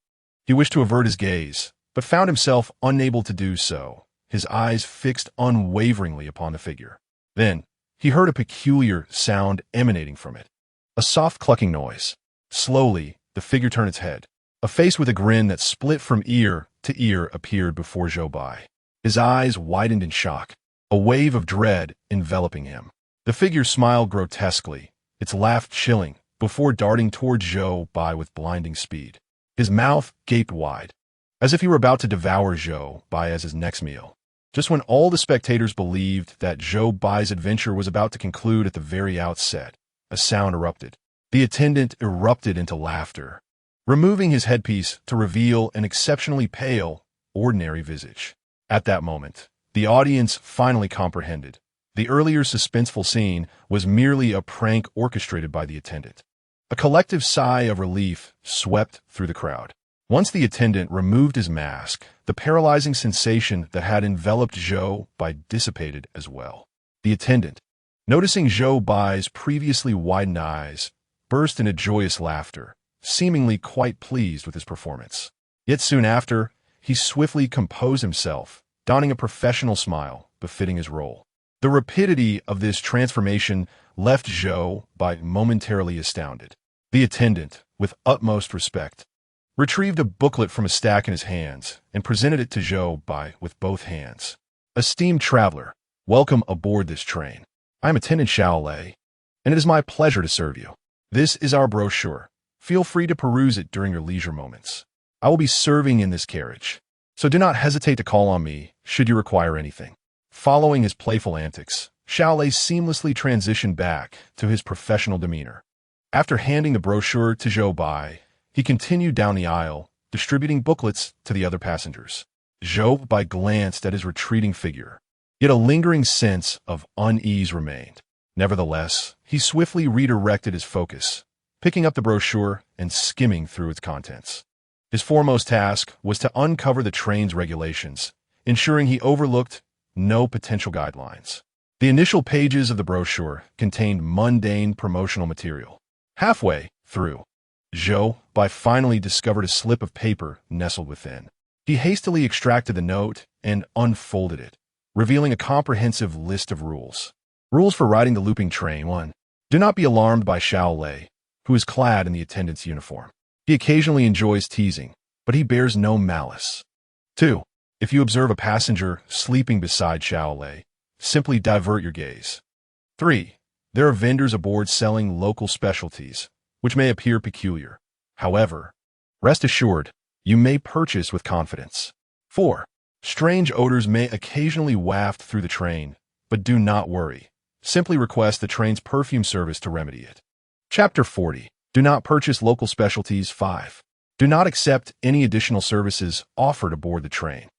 He wished to avert his gaze, but found himself unable to do so, his eyes fixed unwaveringly upon the figure. Then, he heard a peculiar sound emanating from it. A soft clucking noise. Slowly, the figure turned its head. A face with a grin that split from ear to ear appeared before Zhou Bai. His eyes widened in shock, a wave of dread enveloping him. The figure smiled grotesquely, its laugh chilling, before darting towards Zhou Bai with blinding speed. His mouth gaped wide, as if he were about to devour Zhou Bai as his next meal. Just when all the spectators believed that Zhou Bai's adventure was about to conclude at the very outset, a sound erupted. The attendant erupted into laughter, removing his headpiece to reveal an exceptionally pale, ordinary visage. At that moment, the audience finally comprehended. The earlier suspenseful scene was merely a prank orchestrated by the attendant. A collective sigh of relief swept through the crowd. Once the attendant removed his mask, the paralyzing sensation that had enveloped Zhou Bai dissipated as well. The attendant, noticing Zhou Bai's previously widened eyes, burst into joyous laughter, seemingly quite pleased with his performance. Yet soon after, he swiftly composed himself, donning a professional smile befitting his role. The rapidity of this transformation left Zhou Bai momentarily astounded. The attendant, with utmost respect, retrieved a booklet from a stack in his hands and presented it to Zhou Bai with both hands. Esteemed traveler, welcome aboard this train. I am Attendant Xiao Lei, and it is my pleasure to serve you. This is our brochure. Feel free to peruse it during your leisure moments. I will be serving in this carriage, so do not hesitate to call on me should you require anything. Following his playful antics, Xiao Lei seamlessly transitioned back to his professional demeanor. After handing the brochure to Zhou Bai, he continued down the aisle, distributing booklets to the other passengers. Zhou Bai glanced at his retreating figure, yet a lingering sense of unease remained. Nevertheless, he swiftly redirected his focus, picking up the brochure and skimming through its contents. His foremost task was to uncover the train's regulations, ensuring he overlooked no potential guidelines. The initial pages of the brochure contained mundane promotional material. Halfway through, Zhou Bai finally discovered a slip of paper nestled within. He hastily extracted the note and unfolded it, revealing a comprehensive list of rules. Rules for riding the looping train. 1. Do not be alarmed by Xiao Lei, who is clad in the attendant's uniform. He occasionally enjoys teasing, but he bears no malice. 2. If you observe a passenger sleeping beside Xiao Lei, simply divert your gaze. 3. There are vendors aboard selling local specialties, which may appear peculiar. However, rest assured, you may purchase with confidence. 4. Strange odors may occasionally waft through the train, but do not worry. Simply request the train's perfume service to remedy it. Chapter 40. Do not purchase local specialties. 5. Do not accept any additional services offered aboard the train.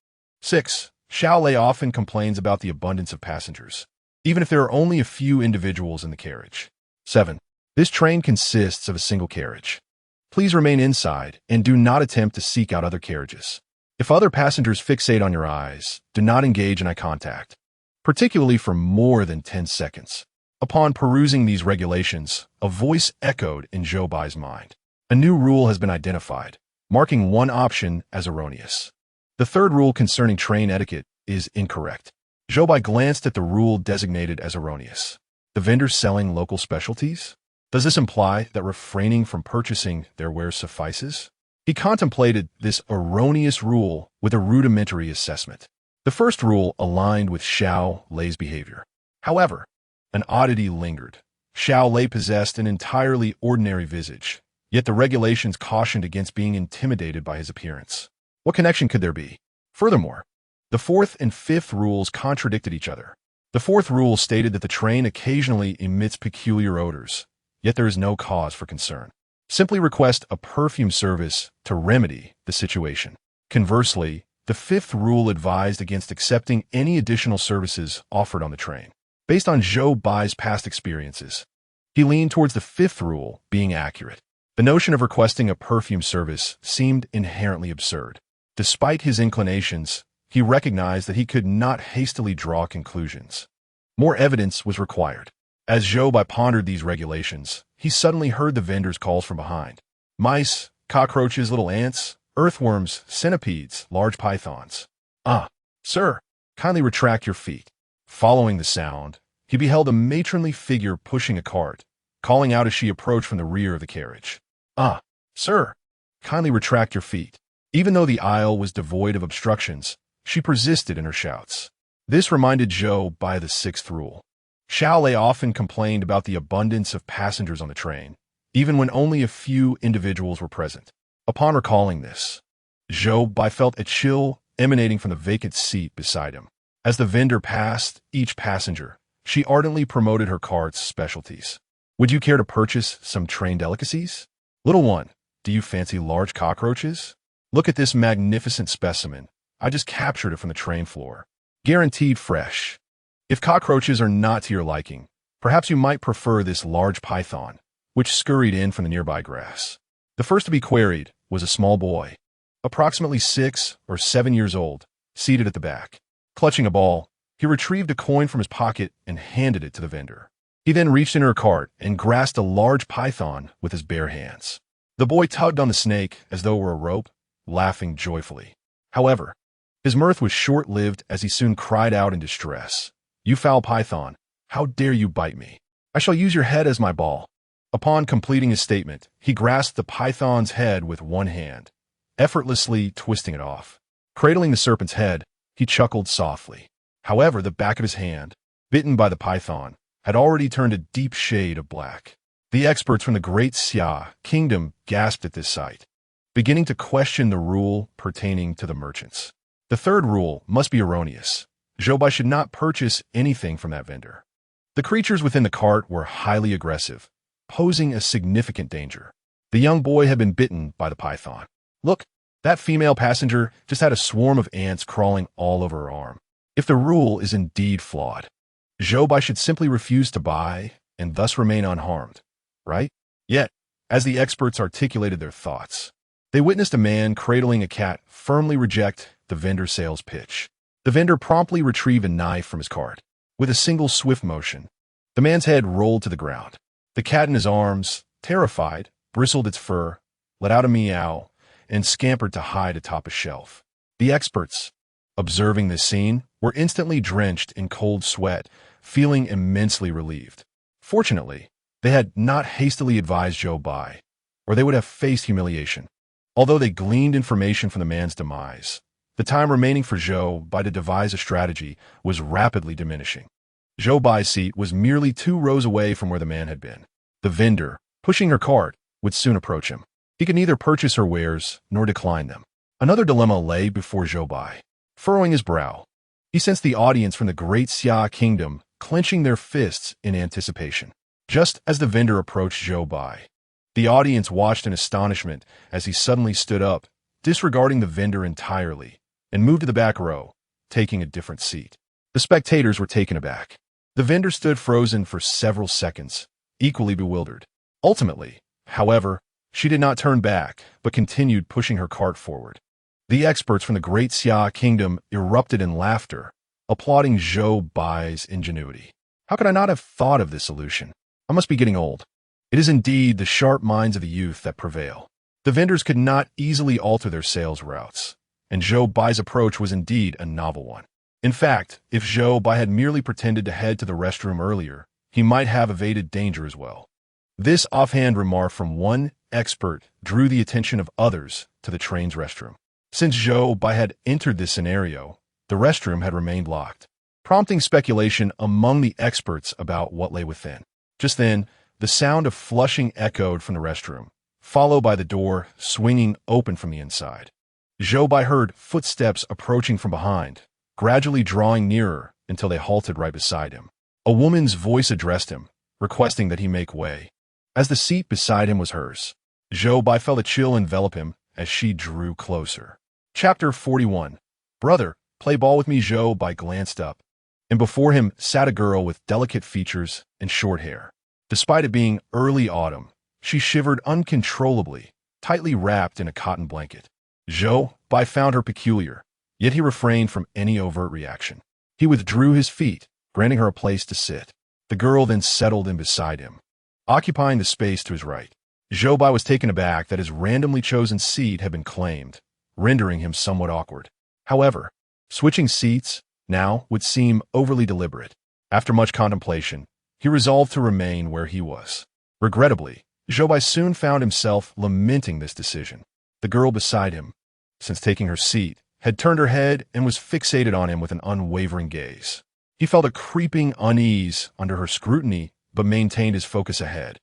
6. Xiao Lei often complains about the abundance of passengers, even if there are only a few individuals in the carriage. 7. This train consists of a single carriage. Please remain inside and do not attempt to seek out other carriages. If other passengers fixate on your eyes, do not engage in eye contact, particularly for more than 10 seconds. Upon perusing these regulations, a voice echoed in Zhou Bai's mind. A new rule has been identified, marking one option as erroneous. The third rule concerning train etiquette is incorrect. Zhou Bai glanced at the rule designated as erroneous. The vendors selling local specialties? Does this imply that refraining from purchasing their wares suffices? He contemplated this erroneous rule with a rudimentary assessment. The first rule aligned with Xiao Lei's behavior. However, an oddity lingered. Xiao Lei possessed an entirely ordinary visage, yet the regulations cautioned against being intimidated by his appearance. What connection could there be? Furthermore, the fourth and fifth rules contradicted each other. The fourth rule stated that the train occasionally emits peculiar odors, yet there is no cause for concern. Simply request a perfume service to remedy the situation. Conversely, the fifth rule advised against accepting any additional services offered on the train. Based on Zhou Bai's past experiences, he leaned towards the fifth rule being accurate. The notion of requesting a perfume service seemed inherently absurd. Despite his inclinations, he recognized that he could not hastily draw conclusions. More evidence was required. As Zhou Bai pondered these regulations, he suddenly heard the vendor's calls from behind. Mice, cockroaches, little ants, earthworms, centipedes, large pythons. Ah, sir, kindly retract your feet. Following the sound, he beheld a matronly figure pushing a cart, calling out as she approached from the rear of the carriage. Ah, sir, kindly retract your feet. Even though the aisle was devoid of obstructions, she persisted in her shouts. This reminded Zhou Bai of the sixth rule. Xiao Lei often complained about the abundance of passengers on the train, even when only a few individuals were present. Upon recalling this, Zhou Bai felt a chill emanating from the vacant seat beside him. As the vendor passed each passenger, she ardently promoted her cart's specialties. Would you care to purchase some train delicacies? Little one, do you fancy large cockroaches? Look at this magnificent specimen. I just captured it from the train floor. Guaranteed fresh. If cockroaches are not to your liking, perhaps you might prefer this large python, which scurried in from the nearby grass. The first to be queried was a small boy, approximately 6 or 7 years old, seated at the back. Clutching a ball, he retrieved a coin from his pocket and handed it to the vendor. He then reached into her cart and grasped a large python with his bare hands. The boy tugged on the snake as though it were a rope, laughing joyfully. However, his mirth was short-lived as he soon cried out in distress. You foul python, how dare you bite me? I shall use your head as my ball. Upon completing his statement, he grasped the python's head with one hand, effortlessly twisting it off. Cradling the serpent's head, he chuckled softly. However, the back of his hand, bitten by the python, had already turned a deep shade of black. The experts from the Great Xia Kingdom gasped at this sight, beginning to question the rule pertaining to the merchants. The third rule must be erroneous. Zhou Bai should not purchase anything from that vendor. The creatures within the cart were highly aggressive, posing a significant danger. The young boy had been bitten by the python. Look, that female passenger just had a swarm of ants crawling all over her arm. If the rule is indeed flawed, Zhou Bai should simply refuse to buy and thus remain unharmed, right? Yet, as the experts articulated their thoughts, they witnessed a man cradling a cat firmly reject the vendor's sales pitch. The vendor promptly retrieved a knife from his cart. With a single swift motion, the man's head rolled to the ground. The cat in his arms, terrified, bristled its fur, let out a meow, and scampered to hide atop a shelf. The experts, observing this scene, were instantly drenched in cold sweat, feeling immensely relieved. Fortunately, they had not hastily advised Zhou Bai, or they would have faced humiliation. Although they gleaned information from the man's demise, the time remaining for Zhou Bai to devise a strategy was rapidly diminishing. Zhou Bai's seat was merely 2 rows away from where the man had been. The vendor, pushing her cart, would soon approach him. He could neither purchase her wares nor decline them. Another dilemma lay before Zhou Bai. Furrowing his brow, he sensed the audience from the Great Xia Kingdom clenching their fists in anticipation. Just as the vendor approached Zhou Bai, the audience watched in astonishment as he suddenly stood up, disregarding the vendor entirely, and moved to the back row, taking a different seat. The spectators were taken aback. The vendor stood frozen for several seconds, equally bewildered. Ultimately, however, She did not turn back, but continued pushing her cart forward. The experts from the Great Xia Kingdom erupted in laughter, applauding Zhou Bai's ingenuity. How could I not have thought of this solution? I must be getting old. It is indeed the sharp minds of the youth that prevail. The vendors could not easily alter their sales routes, and Zhou Bai's approach was indeed a novel one. In fact, if Zhou Bai had merely pretended to head to the restroom earlier, he might have evaded danger as well. This offhand remark from one expert drew the attention of others to the train's restroom. Since Zhou Bai had entered this scenario, the restroom had remained locked, prompting speculation among the experts about what lay within. Just then, the sound of flushing echoed from the restroom, followed by the door swinging open from the inside. Zhou Bai heard footsteps approaching from behind, gradually drawing nearer until they halted right beside him. A woman's voice addressed him, requesting that he make way. As the seat beside him was hers, Zhou Bai felt a chill envelop him as she drew closer. Chapter 41. Brother, play ball with me. Zhou Bai glanced up, and before him sat a girl with delicate features and short hair. Despite it being early autumn, she shivered uncontrollably, tightly wrapped in a cotton blanket. Zhou Bai found her peculiar, yet he refrained from any overt reaction. He withdrew his feet, granting her a place to sit. The girl then settled in beside him, occupying the space to his right. Zhou Bai was taken aback that his randomly chosen seat had been claimed, rendering him somewhat awkward. However, switching seats now would seem overly deliberate. After much contemplation, he resolved to remain where he was. Regrettably, Zhou Bai soon found himself lamenting this decision. The girl beside him, since taking her seat, had turned her head and was fixated on him with an unwavering gaze. He felt a creeping unease under her scrutiny, but maintained his focus ahead,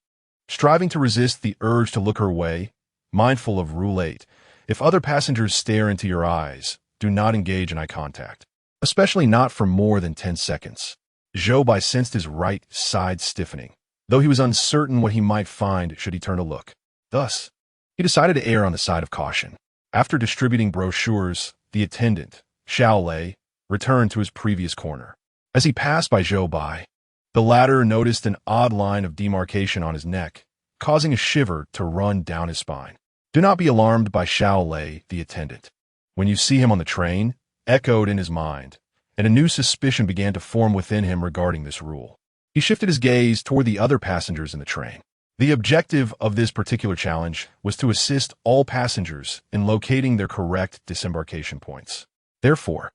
striving to resist the urge to look her way, mindful of Rule 8. If other passengers stare into your eyes, do not engage in eye contact, especially not for more than 10 seconds. Zhou Bai sensed his right side stiffening, though he was uncertain what he might find should he turn to look. Thus, he decided to err on the side of caution. After distributing brochures, the attendant, Xiao Lei, returned to his previous corner. As he passed by Zhou Bai, the latter noticed an odd line of demarcation on his neck, causing a shiver to run down his spine. Do not be alarmed by Xiao Lei, the attendant. When you see him on the train, echoed in his mind, and a new suspicion began to form within him regarding this rule. He shifted his gaze toward the other passengers in the train. The objective of this particular challenge was to assist all passengers in locating their correct disembarkation points. Therefore,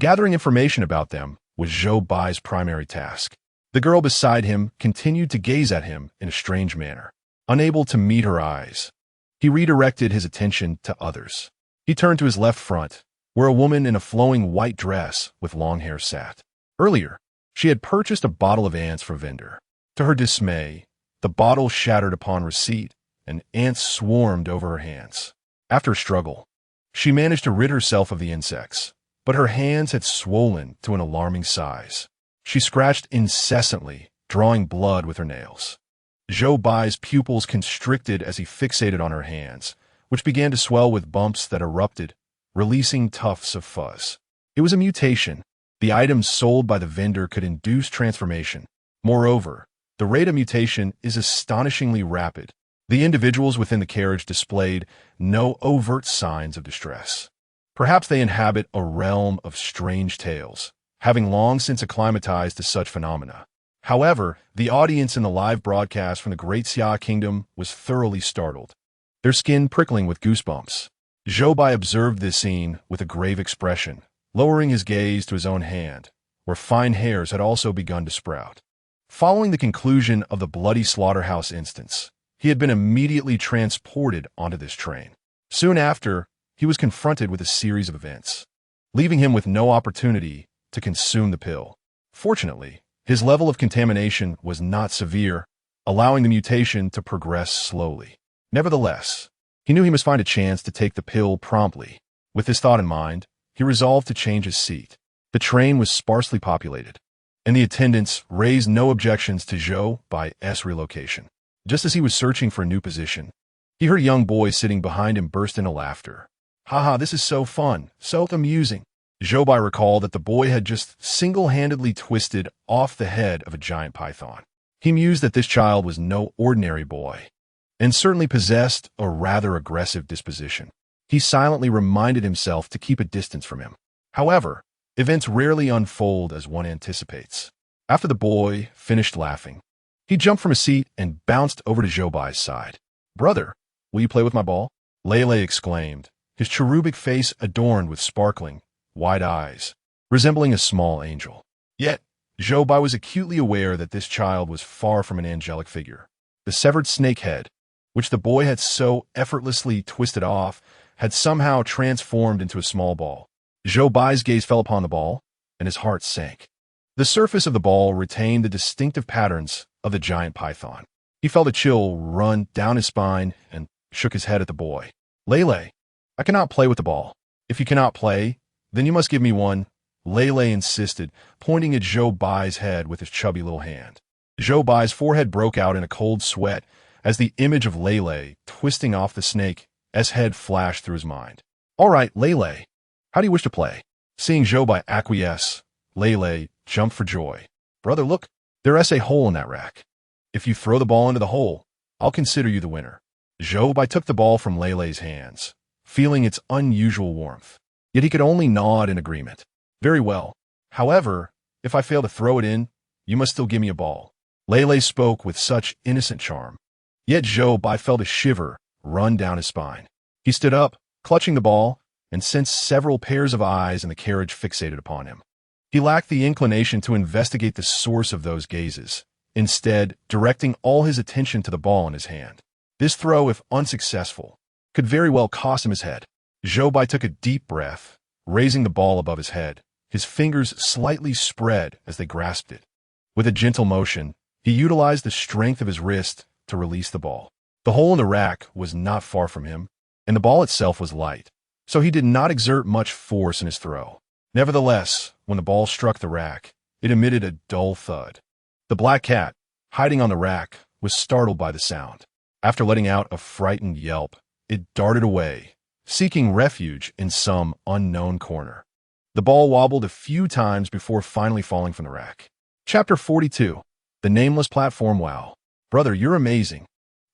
gathering information about them was Zhou Bai's primary task. The girl beside him continued to gaze at him in a strange manner. Unable to meet her eyes, he redirected his attention to others. He turned to his left front, where a woman in a flowing white dress with long hair sat. Earlier, she had purchased a bottle of ants from a vendor. To her dismay, the bottle shattered upon receipt, and ants swarmed over her hands. After a struggle, she managed to rid herself of the insects, but her hands had swollen to an alarming size. She scratched incessantly, drawing blood with her nails. Zhou Bai's pupils constricted as he fixated on her hands, which began to swell with bumps that erupted, releasing tufts of fuzz. It was a mutation. The items sold by the vendor could induce transformation. Moreover, the rate of mutation is astonishingly rapid. The individuals within the carriage displayed no overt signs of distress. Perhaps they inhabit a realm of strange tales, having long since acclimatized to such phenomena. However, the audience in the live broadcast from the Great Xia Kingdom was thoroughly startled, their skin prickling with goosebumps. Zhou Bai observed this scene with a grave expression, lowering his gaze to his own hand, where fine hairs had also begun to sprout. Following the conclusion of the bloody slaughterhouse instance, he had been immediately transported onto this train. Soon after, he was confronted with a series of events, leaving him with no opportunity to consume the pill. Fortunately, his level of contamination was not severe, allowing the mutation to progress slowly. Nevertheless, he knew he must find a chance to take the pill promptly. With this thought in mind, he resolved to change his seat. The train was sparsely populated, and the attendants raised no objections to Zhou Bai's relocation. Just as he was searching for a new position, he heard a young boy sitting behind him burst into laughter. "Haha, this is so fun, so amusing." Zhou Bai recalled that the boy had just single-handedly twisted off the head of a giant python. He mused that this child was no ordinary boy. and certainly possessed a rather aggressive disposition. He silently reminded himself to keep a distance from him. However, events rarely unfold as one anticipates. After the boy finished laughing, he jumped from his seat and bounced over to Zhou Bai's side. "Brother, will you play with my ball?" Lei exclaimed, his cherubic face adorned with sparkling, wide eyes, resembling a small angel. Yet, Zhou Bai was acutely aware that this child was far from an angelic figure. The severed snake head, which the boy had so effortlessly twisted off, had somehow transformed into a small ball. Zhou Bai's gaze fell upon the ball, and his heart sank. The surface of the ball retained the distinctive patterns of the giant python. He felt a chill run down his spine and shook his head at the boy. "Lei, I cannot play with the ball. If you cannot play, then you must give me one," Lei insisted, pointing at Zhou Bai's head with his chubby little hand. Zhou Bai's forehead broke out in a cold sweat as the image of Lei twisting off the snake's head flashed through his mind. "All right, Lei, how do you wish to play?" Seeing Zhou Bai acquiesce, Lei jumped for joy. "Brother, look, there's a hole in that rack. If you throw the ball into the hole, I'll consider you the winner." Zhou Bai took the ball from Lei's hands, feeling its unusual warmth. Yet he could only nod in agreement. "Very well. However, if I fail to throw it in, you must still give me a ball." Lei spoke with such innocent charm. Yet Zhou Bai felt a shiver run down his spine. He stood up, clutching the ball, and sensed several pairs of eyes in the carriage fixated upon him. He lacked the inclination to investigate the source of those gazes, instead directing all his attention to the ball in his hand. This throw, if unsuccessful, could very well cost him his head. Zhou Bai took a deep breath, raising the ball above his head, his fingers slightly spread as they grasped it. With a gentle motion, he utilized the strength of his wrist to release the ball. The hole in the rack was not far from him, and the ball itself was light, so he did not exert much force in his throw. Nevertheless, when the ball struck the rack, it emitted a dull thud. The black cat, hiding on the rack, was startled by the sound. After letting out a frightened yelp, it darted away, seeking refuge in some unknown corner. The ball wobbled a few times before finally falling from the rack. Chapter 42. The Nameless Platform. "Wow. Brother, you're amazing."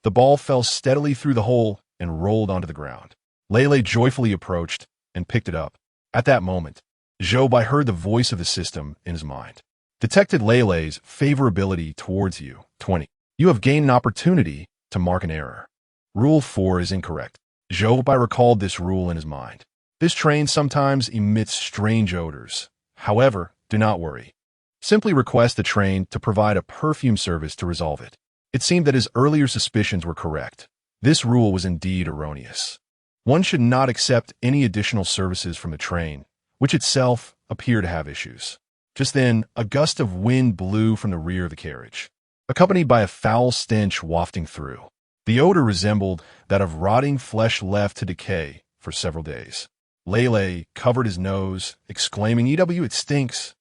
The ball fell steadily through the hole and rolled onto the ground. Lei joyfully approached and picked it up. At that moment, Zhou Bai heard the voice of the system in his mind. "Detected Lei's favorability towards you. 20. You have gained an opportunity to mark an error. Rule 4 is incorrect." Zhou Bai recalled this rule in his mind. This train sometimes emits strange odors. However, do not worry. Simply request the train to provide a perfume service to resolve it. It seemed that his earlier suspicions were correct. This rule was indeed erroneous. One should not accept any additional services from the train, which itself appeared to have issues. Just then, a gust of wind blew from the rear of the carriage, accompanied by a foul stench wafting through. The odor resembled that of rotting flesh left to decay for several days. Lei covered his nose, exclaiming, "EW, it stinks."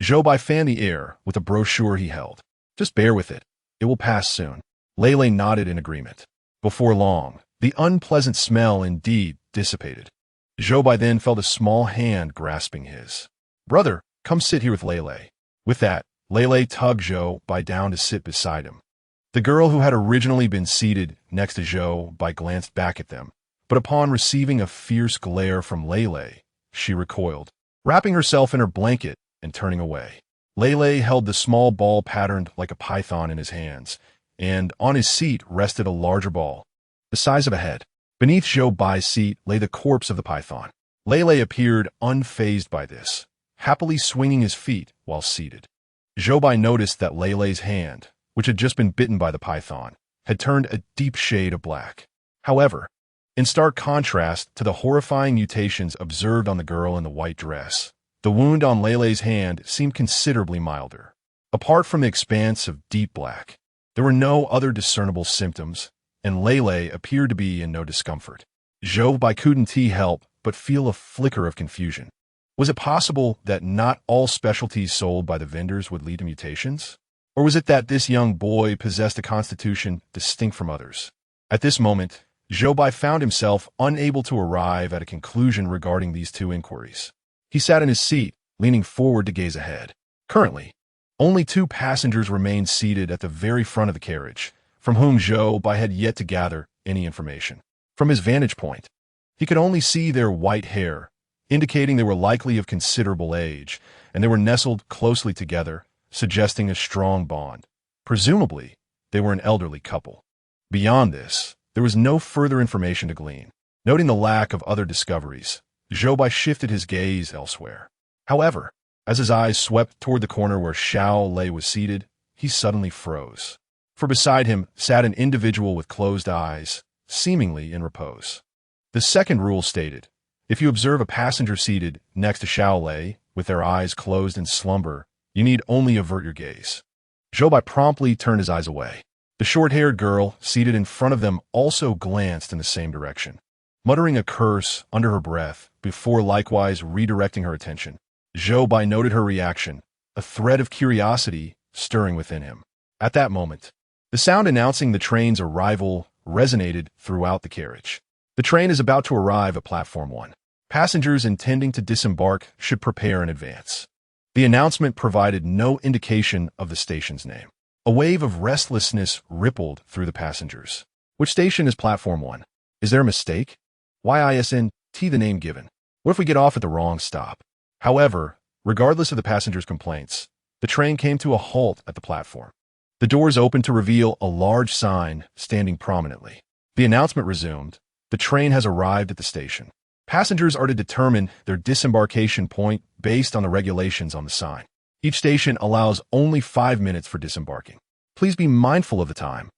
Zhou Bai fanned the air with a brochure he held. "Just bear with it. It will pass soon." Lei nodded in agreement. Before long, the unpleasant smell indeed dissipated. Zhou Bai then felt a small hand grasping his. "Brother, come sit here with Lei." With that, Lei tugged Zhou Bai down to sit beside him. The girl who had originally been seated next to Zhou Bai glanced back at them, but upon receiving a fierce glare from Lei, she recoiled, wrapping herself in her blanket and turning away. Lei held the small ball patterned like a python in his hands, and on his seat rested a larger ball, the size of a head. Beneath Zhou Bai's seat lay the corpse of the python. Lei appeared unfazed by this, happily swinging his feet while seated. Zhou Bai noticed that Lei's hand, which had just been bitten by the python, had turned a deep shade of black. However, in stark contrast to the horrifying mutations observed on the girl in the white dress, the wound on Lei's hand seemed considerably milder. Apart from the expanse of deep black, there were no other discernible symptoms, and Lei appeared to be in no discomfort. Zhou Bai couldn't help but feel a flicker of confusion. Was it possible that not all specialties sold by the vendors would lead to mutations? Or was it that this young boy possessed a constitution distinct from others? At this moment, Zhou Bai found himself unable to arrive at a conclusion regarding these two inquiries. He sat in his seat, leaning forward to gaze ahead. Currently, only 2 passengers remained seated at the very front of the carriage, from whom Zhou Bai had yet to gather any information. From his vantage point, he could only see their white hair, indicating they were likely of considerable age, and they were nestled closely together, suggesting a strong bond. Presumably, they were an elderly couple. Beyond this, there was no further information to glean. Noting the lack of other discoveries, Zhou Bai shifted his gaze elsewhere. However, as his eyes swept toward the corner where Xiao Lei was seated, he suddenly froze. For beside him sat an individual with closed eyes, seemingly in repose. The second rule stated, if you observe a passenger seated next to Xiao Lei with their eyes closed in slumber, you need only avert your gaze. Zhou Bai promptly turned his eyes away. The short-haired girl seated in front of them also glanced in the same direction, muttering a curse under her breath before likewise redirecting her attention. Zhou Bai noted her reaction, a thread of curiosity stirring within him. At that moment, the sound announcing the train's arrival resonated throughout the carriage. The train is about to arrive at Platform 1. Passengers intending to disembark should prepare in advance. The announcement provided no indication of the station's name. A wave of restlessness rippled through the passengers. Which station is Platform 1? Is there a mistake? Why isn't the name given? What if we get off at the wrong stop? However, regardless of the passengers' complaints, the train came to a halt at the platform. The doors opened to reveal a large sign standing prominently. The announcement resumed, the train has arrived at the station. Passengers are to determine their disembarkation point based on the regulations on the sign. Each station allows only 5 minutes for disembarking. Please be mindful of the time,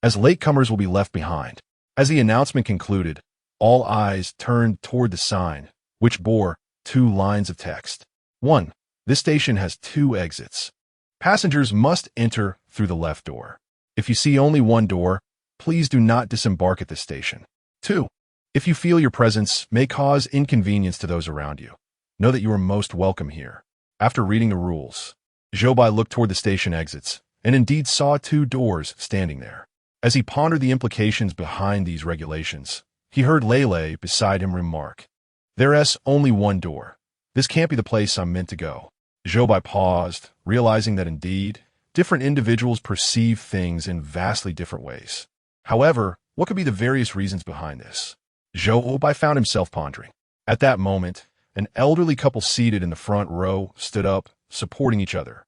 as latecomers will be left behind. As the announcement concluded, all eyes turned toward the sign, which bore 2 lines of text. 1. This station has 2 exits. Passengers must enter through the left door. If you see only one door, please do not disembark at this station. 2. If you feel your presence may cause inconvenience to those around you, know that you are most welcome here. After reading the rules, Zhou Bai looked toward the station exits and indeed saw 2 doors standing there. As he pondered the implications behind these regulations, he heard Lei beside him remark, "There's only one door. This can't be the place I'm meant to go." Zhou Bai paused, realizing that indeed, different individuals perceive things in vastly different ways. However, what could be the various reasons behind this? Zhou Bai found himself pondering. At that moment, an elderly couple seated in the front row stood up, supporting each other.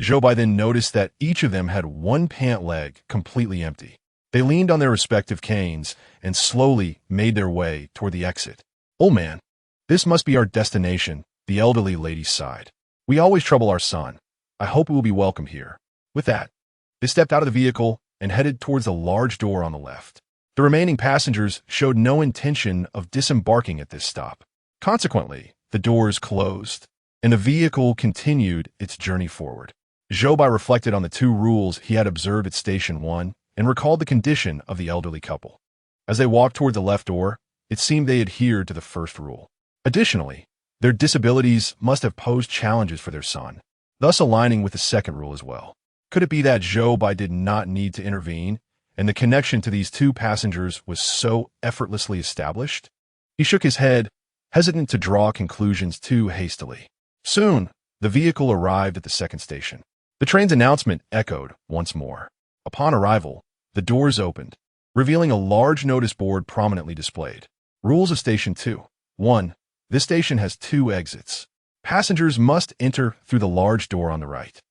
Zhou Bai then noticed that each of them had one pant leg completely empty. They leaned on their respective canes and slowly made their way toward the exit. "Old man, this must be our destination," the elderly lady sighed. "We always trouble our son. I hope we will be welcome here." With that, they stepped out of the vehicle and headed towards the large door on the left. The remaining passengers showed no intention of disembarking at this stop. Consequently, the doors closed, and the vehicle continued its journey forward. Zhou Bai reflected on the 2 rules he had observed at Station 1 and recalled the condition of the elderly couple. As they walked toward the left door, it seemed they adhered to the first rule. Additionally, their disabilities must have posed challenges for their son, thus aligning with the second rule as well. Could it be that Zhou Bai did not need to intervene, and the connection to these 2 passengers was so effortlessly established? He shook his head, hesitant to draw conclusions too hastily. Soon, the vehicle arrived at the second station. The train's announcement echoed once more. Upon arrival, the doors opened, revealing a large notice board prominently displayed. Rules of Station 2. 1. This station has 2 exits. Passengers must enter through the large door on the right.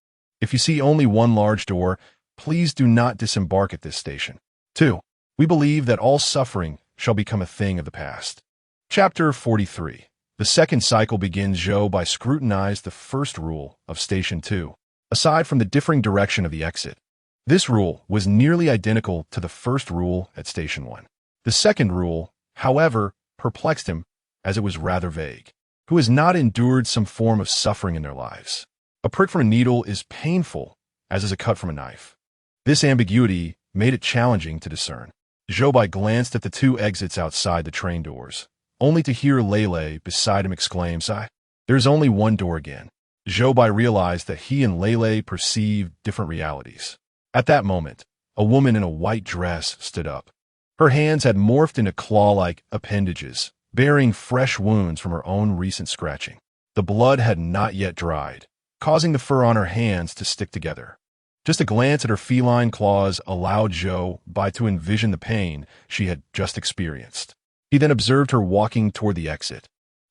If you see only one large door, please do not disembark at this station. 2. We believe that all suffering shall become a thing of the past. Chapter 43. The second cycle begins. Zhou Bai scrutinized the first rule of Station 2. Aside from the differing direction of the exit, this rule was nearly identical to the first rule at Station 1. The second rule, however, perplexed him, as it was rather vague. Who has not endured some form of suffering in their lives? A prick from a needle is painful, as is a cut from a knife. This ambiguity made it challenging to discern. Zhou Bai glanced at the 2 exits outside the train doors, only to hear Lei beside him exclaim, "Sigh, there's only one door again." Zhou Bai realized that he and Lei perceived different realities. At that moment, a woman in a white dress stood up. Her hands had morphed into claw-like appendages, bearing fresh wounds from her own recent scratching. The blood had not yet dried, causing the fur on her hands to stick together. Just a glance at her feline claws allowed Zhou Bai to envision the pain she had just experienced. He then observed her walking toward the exit.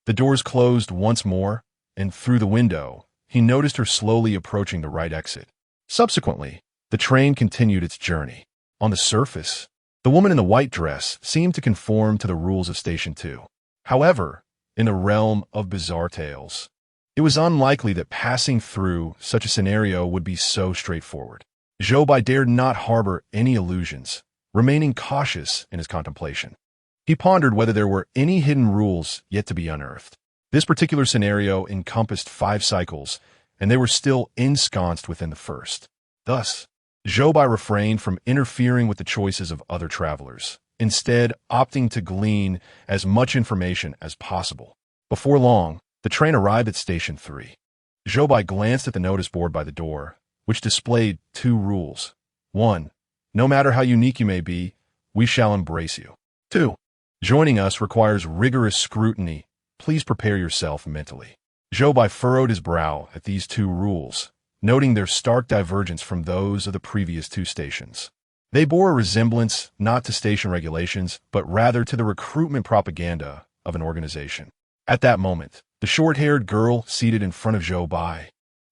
The doors closed once more, and through the window, he noticed her slowly approaching the right exit. Subsequently, the train continued its journey. On the surface, the woman in the white dress seemed to conform to the rules of Station 2. However, in the realm of bizarre tales, it was unlikely that passing through such a scenario would be so straightforward. Zhou Bai dared not harbor any illusions, remaining cautious in his contemplation. He pondered whether there were any hidden rules yet to be unearthed. This particular scenario encompassed 5 cycles, and they were still ensconced within the first. Thus, Zhou Bai refrained from interfering with the choices of other travelers, instead opting to glean as much information as possible. Before long, the train arrived at Station 3. Zhou Bai glanced at the notice board by the door, which displayed 2 rules. 1. No matter how unique you may be, we shall embrace you. 2. Joining us requires rigorous scrutiny. Please prepare yourself mentally. Zhou Bai furrowed his brow at these 2 rules, noting their stark divergence from those of the previous 2 stations. They bore a resemblance not to station regulations, but rather to the recruitment propaganda of an organization. At that moment, the short-haired girl seated in front of Zhou Bai,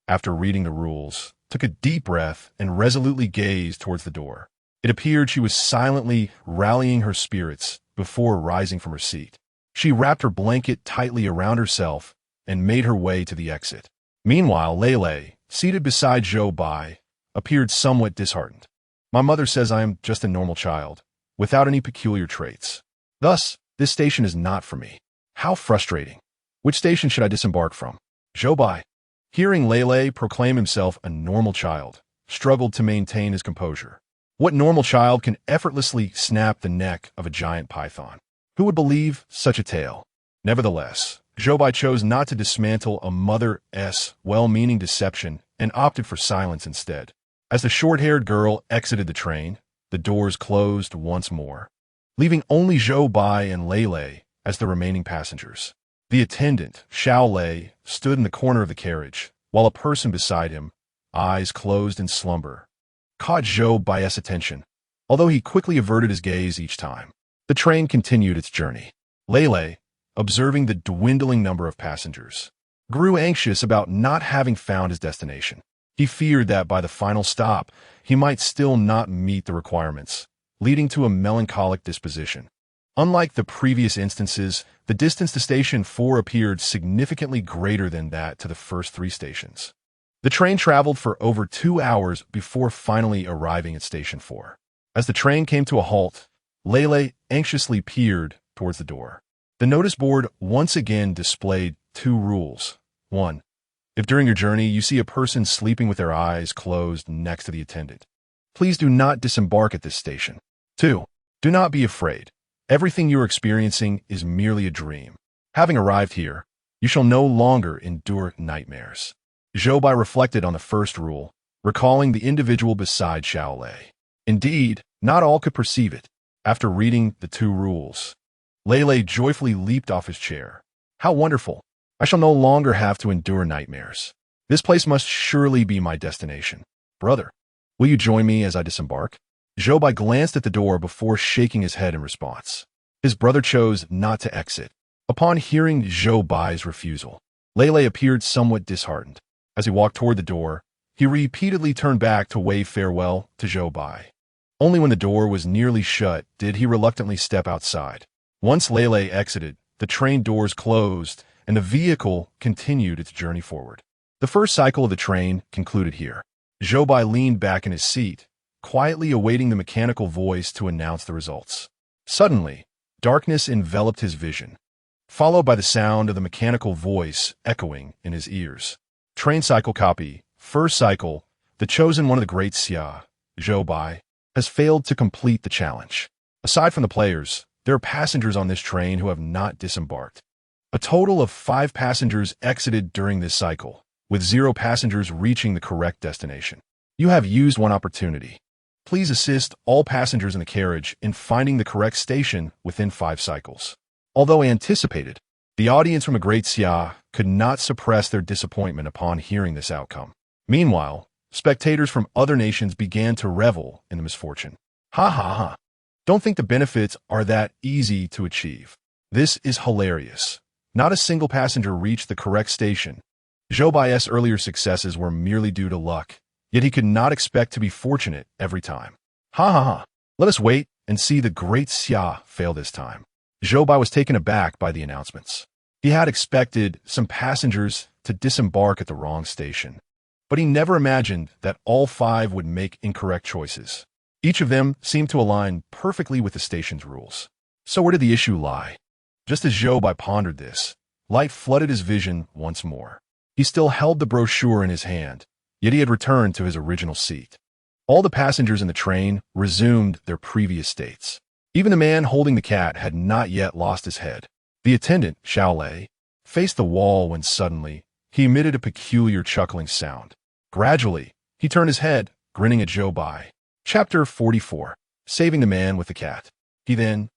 after reading the rules, took a deep breath and resolutely gazed towards the door. It appeared she was silently rallying her spirits before rising from her seat. She wrapped her blanket tightly around herself and made her way to the exit. Meanwhile, Lei, seated beside Zhou Bai, appeared somewhat disheartened. My mother says I am just a normal child, without any peculiar traits. Thus, this station is not for me. How frustrating. Which station should I disembark from? Zhou Bai, hearing Lei proclaim himself a normal child, struggled to maintain his composure. What normal child can effortlessly snap the neck of a giant python? Who would believe such a tale? Nevertheless, Zhou Bai chose not to dismantle a mother's well-meaning deception and opted for silence instead. As the short-haired girl exited the train, the doors closed once more, leaving only Zhou Bai and Lei as the remaining passengers. The attendant, Xiao Lei, stood in the corner of the carriage, while a person beside him, eyes closed in slumber, caught Zhou Bai's attention, although he quickly averted his gaze each time. The train continued its journey. Lei, observing the dwindling number of passengers, grew anxious about not having found his destination. He feared that by the final stop, he might still not meet the requirements, leading to a melancholic disposition. Unlike the previous instances, the distance to Station 4 appeared significantly greater than that to the first 3 stations. The train traveled for over 2 hours before finally arriving at Station 4. As the train came to a halt, Lei anxiously peered towards the door. The notice board once again displayed 2 rules. 1. If during your journey you see a person sleeping with their eyes closed next to the attendant, please do not disembark at this station. 2. Do not be afraid. Everything you are experiencing is merely a dream. Having arrived here, you shall no longer endure nightmares. Zhou Bai reflected on the first rule, recalling the individual beside Xiao Lei. Indeed, not all could perceive it. After reading the 2 rules, Lei joyfully leaped off his chair. How wonderful! I shall no longer have to endure nightmares. This place must surely be my destination. Brother, will you join me as I disembark? Zhou Bai glanced at the door before shaking his head in response. His brother chose not to exit. Upon hearing Zhou Bai's refusal, Lei appeared somewhat disheartened. As he walked toward the door, he repeatedly turned back to wave farewell to Zhou Bai. Only when the door was nearly shut did he reluctantly step outside. Once Lei exited, the train doors closed, and the vehicle continued its journey forward. The first cycle of the train concluded here. Zhou Bai leaned back in his seat, quietly awaiting the mechanical voice to announce the results. Suddenly, darkness enveloped his vision, followed by the sound of the mechanical voice echoing in his ears. Train cycle copy. First cycle, the chosen one of the Great Xia, Zhou Bai, has failed to complete the challenge. Aside from the players, there are passengers on this train who have not disembarked. A total of 5 passengers exited during this cycle, with 0 passengers reaching the correct destination. You have used one opportunity. Please assist all passengers in the carriage in finding the correct station within 5 cycles. Although anticipated, the audience from the Great Xia could not suppress their disappointment upon hearing this outcome. Meanwhile, spectators from other nations began to revel in the misfortune. Ha ha ha. Don't think the benefits are that easy to achieve. This is hilarious. Not a single passenger reached the correct station. Zhou Bai's earlier successes were merely due to luck, yet he could not expect to be fortunate every time. Ha ha ha. Let us wait and see the Great Xia fail this time. Zhou Bai was taken aback by the announcements. He had expected some passengers to disembark at the wrong station, but he never imagined that all 5 would make incorrect choices. Each of them seemed to align perfectly with the station's rules. So where did the issue lie? Just as Zhou Bai pondered this, light flooded his vision once more. He still held the brochure in his hand, yet he had returned to his original seat. All the passengers in the train resumed their previous states. Even the man holding the cat had not yet lost his head. The attendant, Xiao Lei, faced the wall when suddenly he emitted a peculiar chuckling sound. Gradually, he turned his head, grinning at Zhou Bai. Chapter 44. Saving the Man with the Cat. He then,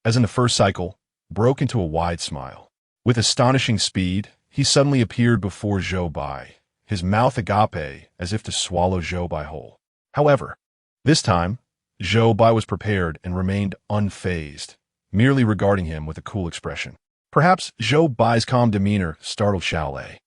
as in the first cycle, broke into a wide smile. With astonishing speed, he suddenly appeared before Zhou Bai, his mouth agape as if to swallow Zhou Bai whole. However, this time, Zhou Bai was prepared and remained unfazed, merely regarding him with a cool expression. Perhaps Zhou Bai's calm demeanor startled Xiao Lei,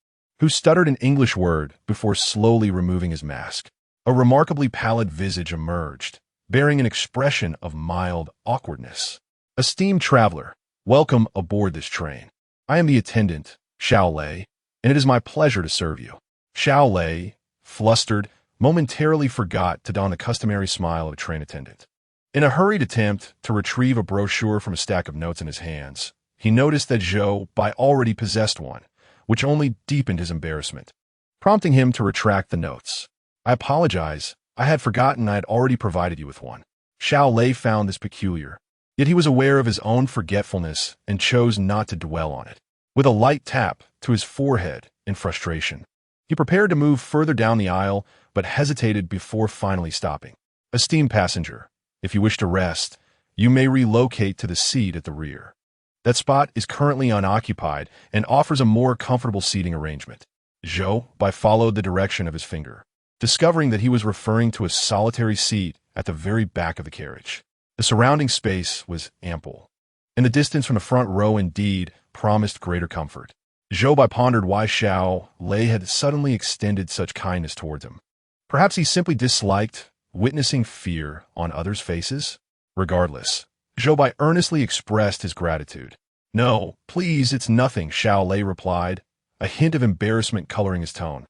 who stuttered an English word before slowly removing his mask. A remarkably pallid visage emerged, bearing an expression of mild awkwardness. Esteemed traveler, welcome aboard this train. I am the attendant, Xiao Lei, and it is my pleasure to serve you. Xiao Lei, flustered, momentarily forgot to don the customary smile of a train attendant. In a hurried attempt to retrieve a brochure from a stack of notes in his hands, he noticed that Zhou Bai already possessed one, which only deepened his embarrassment, prompting him to retract the notes. I apologize. I had forgotten I had already provided you with one. Xiao Lei found this peculiar, yet he was aware of his own forgetfulness and chose not to dwell on it. With a light tap to his forehead in frustration, he prepared to move further down the aisle, but hesitated before finally stopping. Esteemed passenger, if you wish to rest, you may relocate to the seat at the rear. That spot is currently unoccupied and offers a more comfortable seating arrangement. Zhou Bai followed the direction of his finger, discovering that he was referring to a solitary seat at the very back of the carriage. The surrounding space was ample, and the distance from the front row indeed promised greater comfort. Zhou Bai pondered why Xiao Lei had suddenly extended such kindness towards him. Perhaps he simply disliked witnessing fear on others' faces? Regardless, Zhou Bai earnestly expressed his gratitude. No, please, it's nothing, Xiao Lei replied, a hint of embarrassment coloring his tone,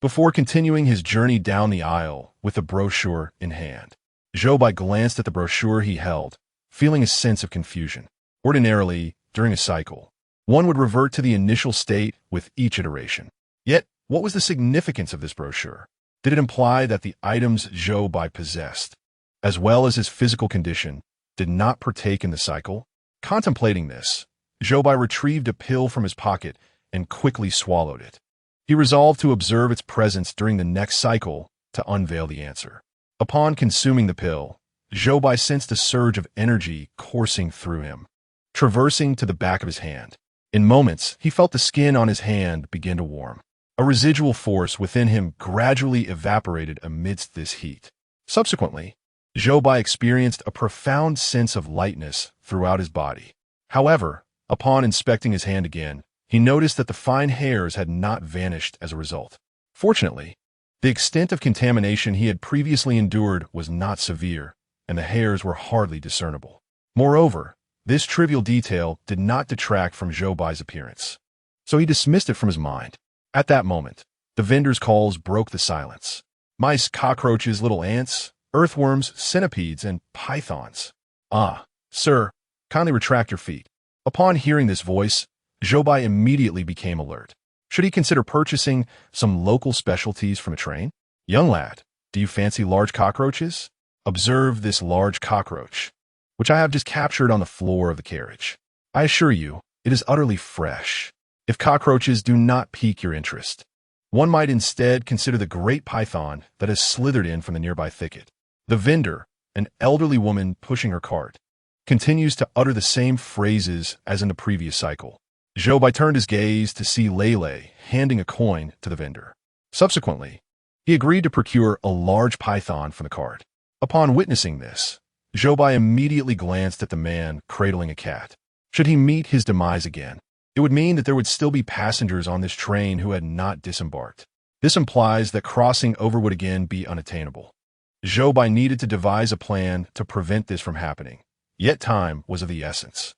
before continuing his journey down the aisle with the brochure in hand. Zhou Bai glanced at the brochure he held, feeling a sense of confusion. Ordinarily, during a cycle, one would revert to the initial state with each iteration. Yet, what was the significance of this brochure? Did it imply that the items Zhou Bai possessed, as well as his physical condition, did not partake in the cycle? Contemplating this, Zhou Bai retrieved a pill from his pocket and quickly swallowed it. He resolved to observe its presence during the next cycle to unveil the answer. Upon consuming the pill, Zhou Bai sensed a surge of energy coursing through him, traversing to the back of his hand. In moments, he felt the skin on his hand begin to warm. A residual force within him gradually evaporated amidst this heat. Subsequently, Zhou Bai experienced a profound sense of lightness throughout his body. However, upon inspecting his hand again, he noticed that the fine hairs had not vanished as a result. Fortunately, the extent of contamination he had previously endured was not severe, and the hairs were hardly discernible. Moreover, this trivial detail did not detract from Zhou Bai's appearance, so he dismissed it from his mind. At that moment, the vendor's calls broke the silence. Mice, cockroaches, little ants, earthworms, centipedes, and pythons. Ah, sir, kindly retract your feet. Upon hearing this voice, Zhou Bai immediately became alert. Should he consider purchasing some local specialties from a train? Young lad, do you fancy large cockroaches? Observe this large cockroach, which I have just captured on the floor of the carriage. I assure you, it is utterly fresh. If cockroaches do not pique your interest, one might instead consider the great python that has slithered in from the nearby thicket. The vendor, an elderly woman pushing her cart, continues to utter the same phrases as in the previous cycle. Zhou Bai turned his gaze to see Lei handing a coin to the vendor. Subsequently, He agreed to procure a large python from the cart. Upon witnessing this, Zhou Bai immediately glanced at the man cradling a cat. Should he meet his demise again, it would mean that there would still be passengers on this train who had not disembarked. This implies that crossing over would again be unattainable. Zhou Bai needed to devise a plan to prevent this from happening, yet time was of the essence.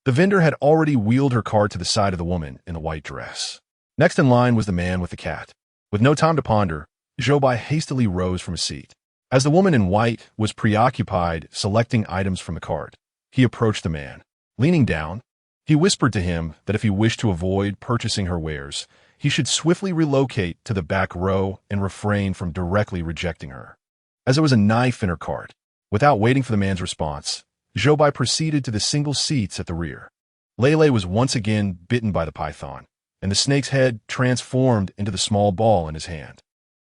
The vendor had already wheeled her cart to the side of the woman in the white dress. Next in line was the man with the cat. With no time to ponder, Zhou Bai hastily rose from his seat. As the woman in white was preoccupied selecting items from the cart, he approached the man. Leaning down, he whispered to him that if he wished to avoid purchasing her wares, he should swiftly relocate to the back row and refrain from directly rejecting her. As there was a knife in her cart, without waiting for the man's response, Zhou Bai proceeded to the single seats at the rear. Lele was once again bitten by the python, and the snake's head transformed into the small ball in his hand.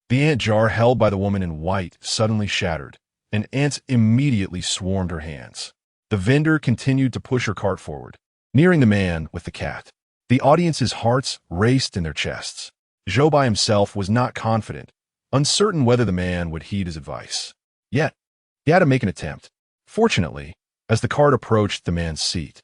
The ant jar held by the woman in white suddenly shattered, and ants immediately swarmed her hands. The vendor continued to push her cart forward, nearing the man with the cat. The audience's hearts raced in their chests. Zhou Bai himself was not confident, uncertain whether the man would heed his advice. Yet, he had to make an attempt. Fortunately, as the cart approached the man's seat,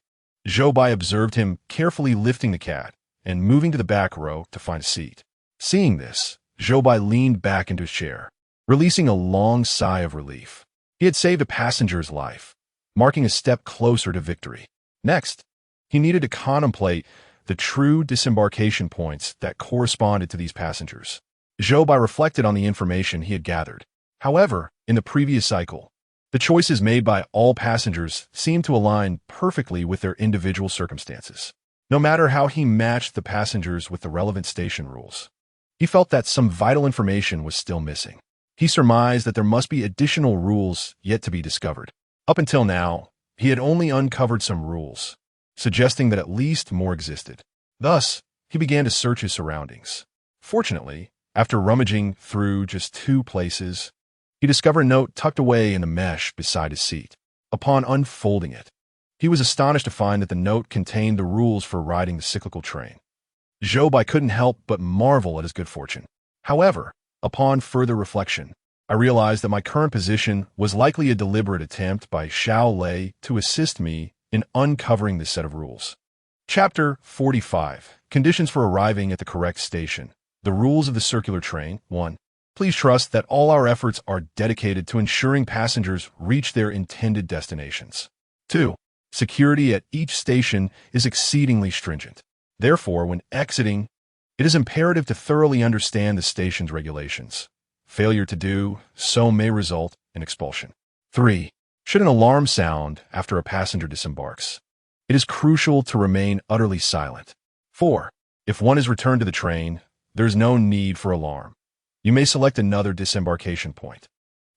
Zhou Bai observed him carefully lifting the cat and moving to the back row to find a seat. Seeing this, Zhou Bai leaned back into his chair, releasing a long sigh of relief. He had saved a passenger's life, marking a step closer to victory. Next, he needed to contemplate the true disembarkation points that corresponded to these passengers. Zhou Bai reflected on the information he had gathered. However, in the previous cycle, the choices made by all passengers seemed to align perfectly with their individual circumstances. No matter how he matched the passengers with the relevant station rules, he felt that some vital information was still missing. He surmised that there must be additional rules yet to be discovered. Up until now, he had only uncovered some rules, suggesting that at least more existed. Thus, he began to search his surroundings. Fortunately, after rummaging through just 2 places, he discovered a note tucked away in the mesh beside his seat. Upon unfolding it, he was astonished to find that the note contained the rules for riding the cyclical train. Zhou Bai couldn't help but marvel at his good fortune. However, upon further reflection, I realized that my current position was likely a deliberate attempt by Xiao Lei to assist me in uncovering this set of rules. Chapter 45. Conditions for arriving at the correct station. The rules of the circular train. 1. Please trust that all our efforts are dedicated to ensuring passengers reach their intended destinations. 2. Security at each station is exceedingly stringent. Therefore, when exiting, it is imperative to thoroughly understand the station's regulations. Failure to do so may result in expulsion. 3. Should an alarm sound after a passenger disembarks, it is crucial to remain utterly silent. 4. If one is returned to the train, there is no need for alarm. You may select another disembarkation point.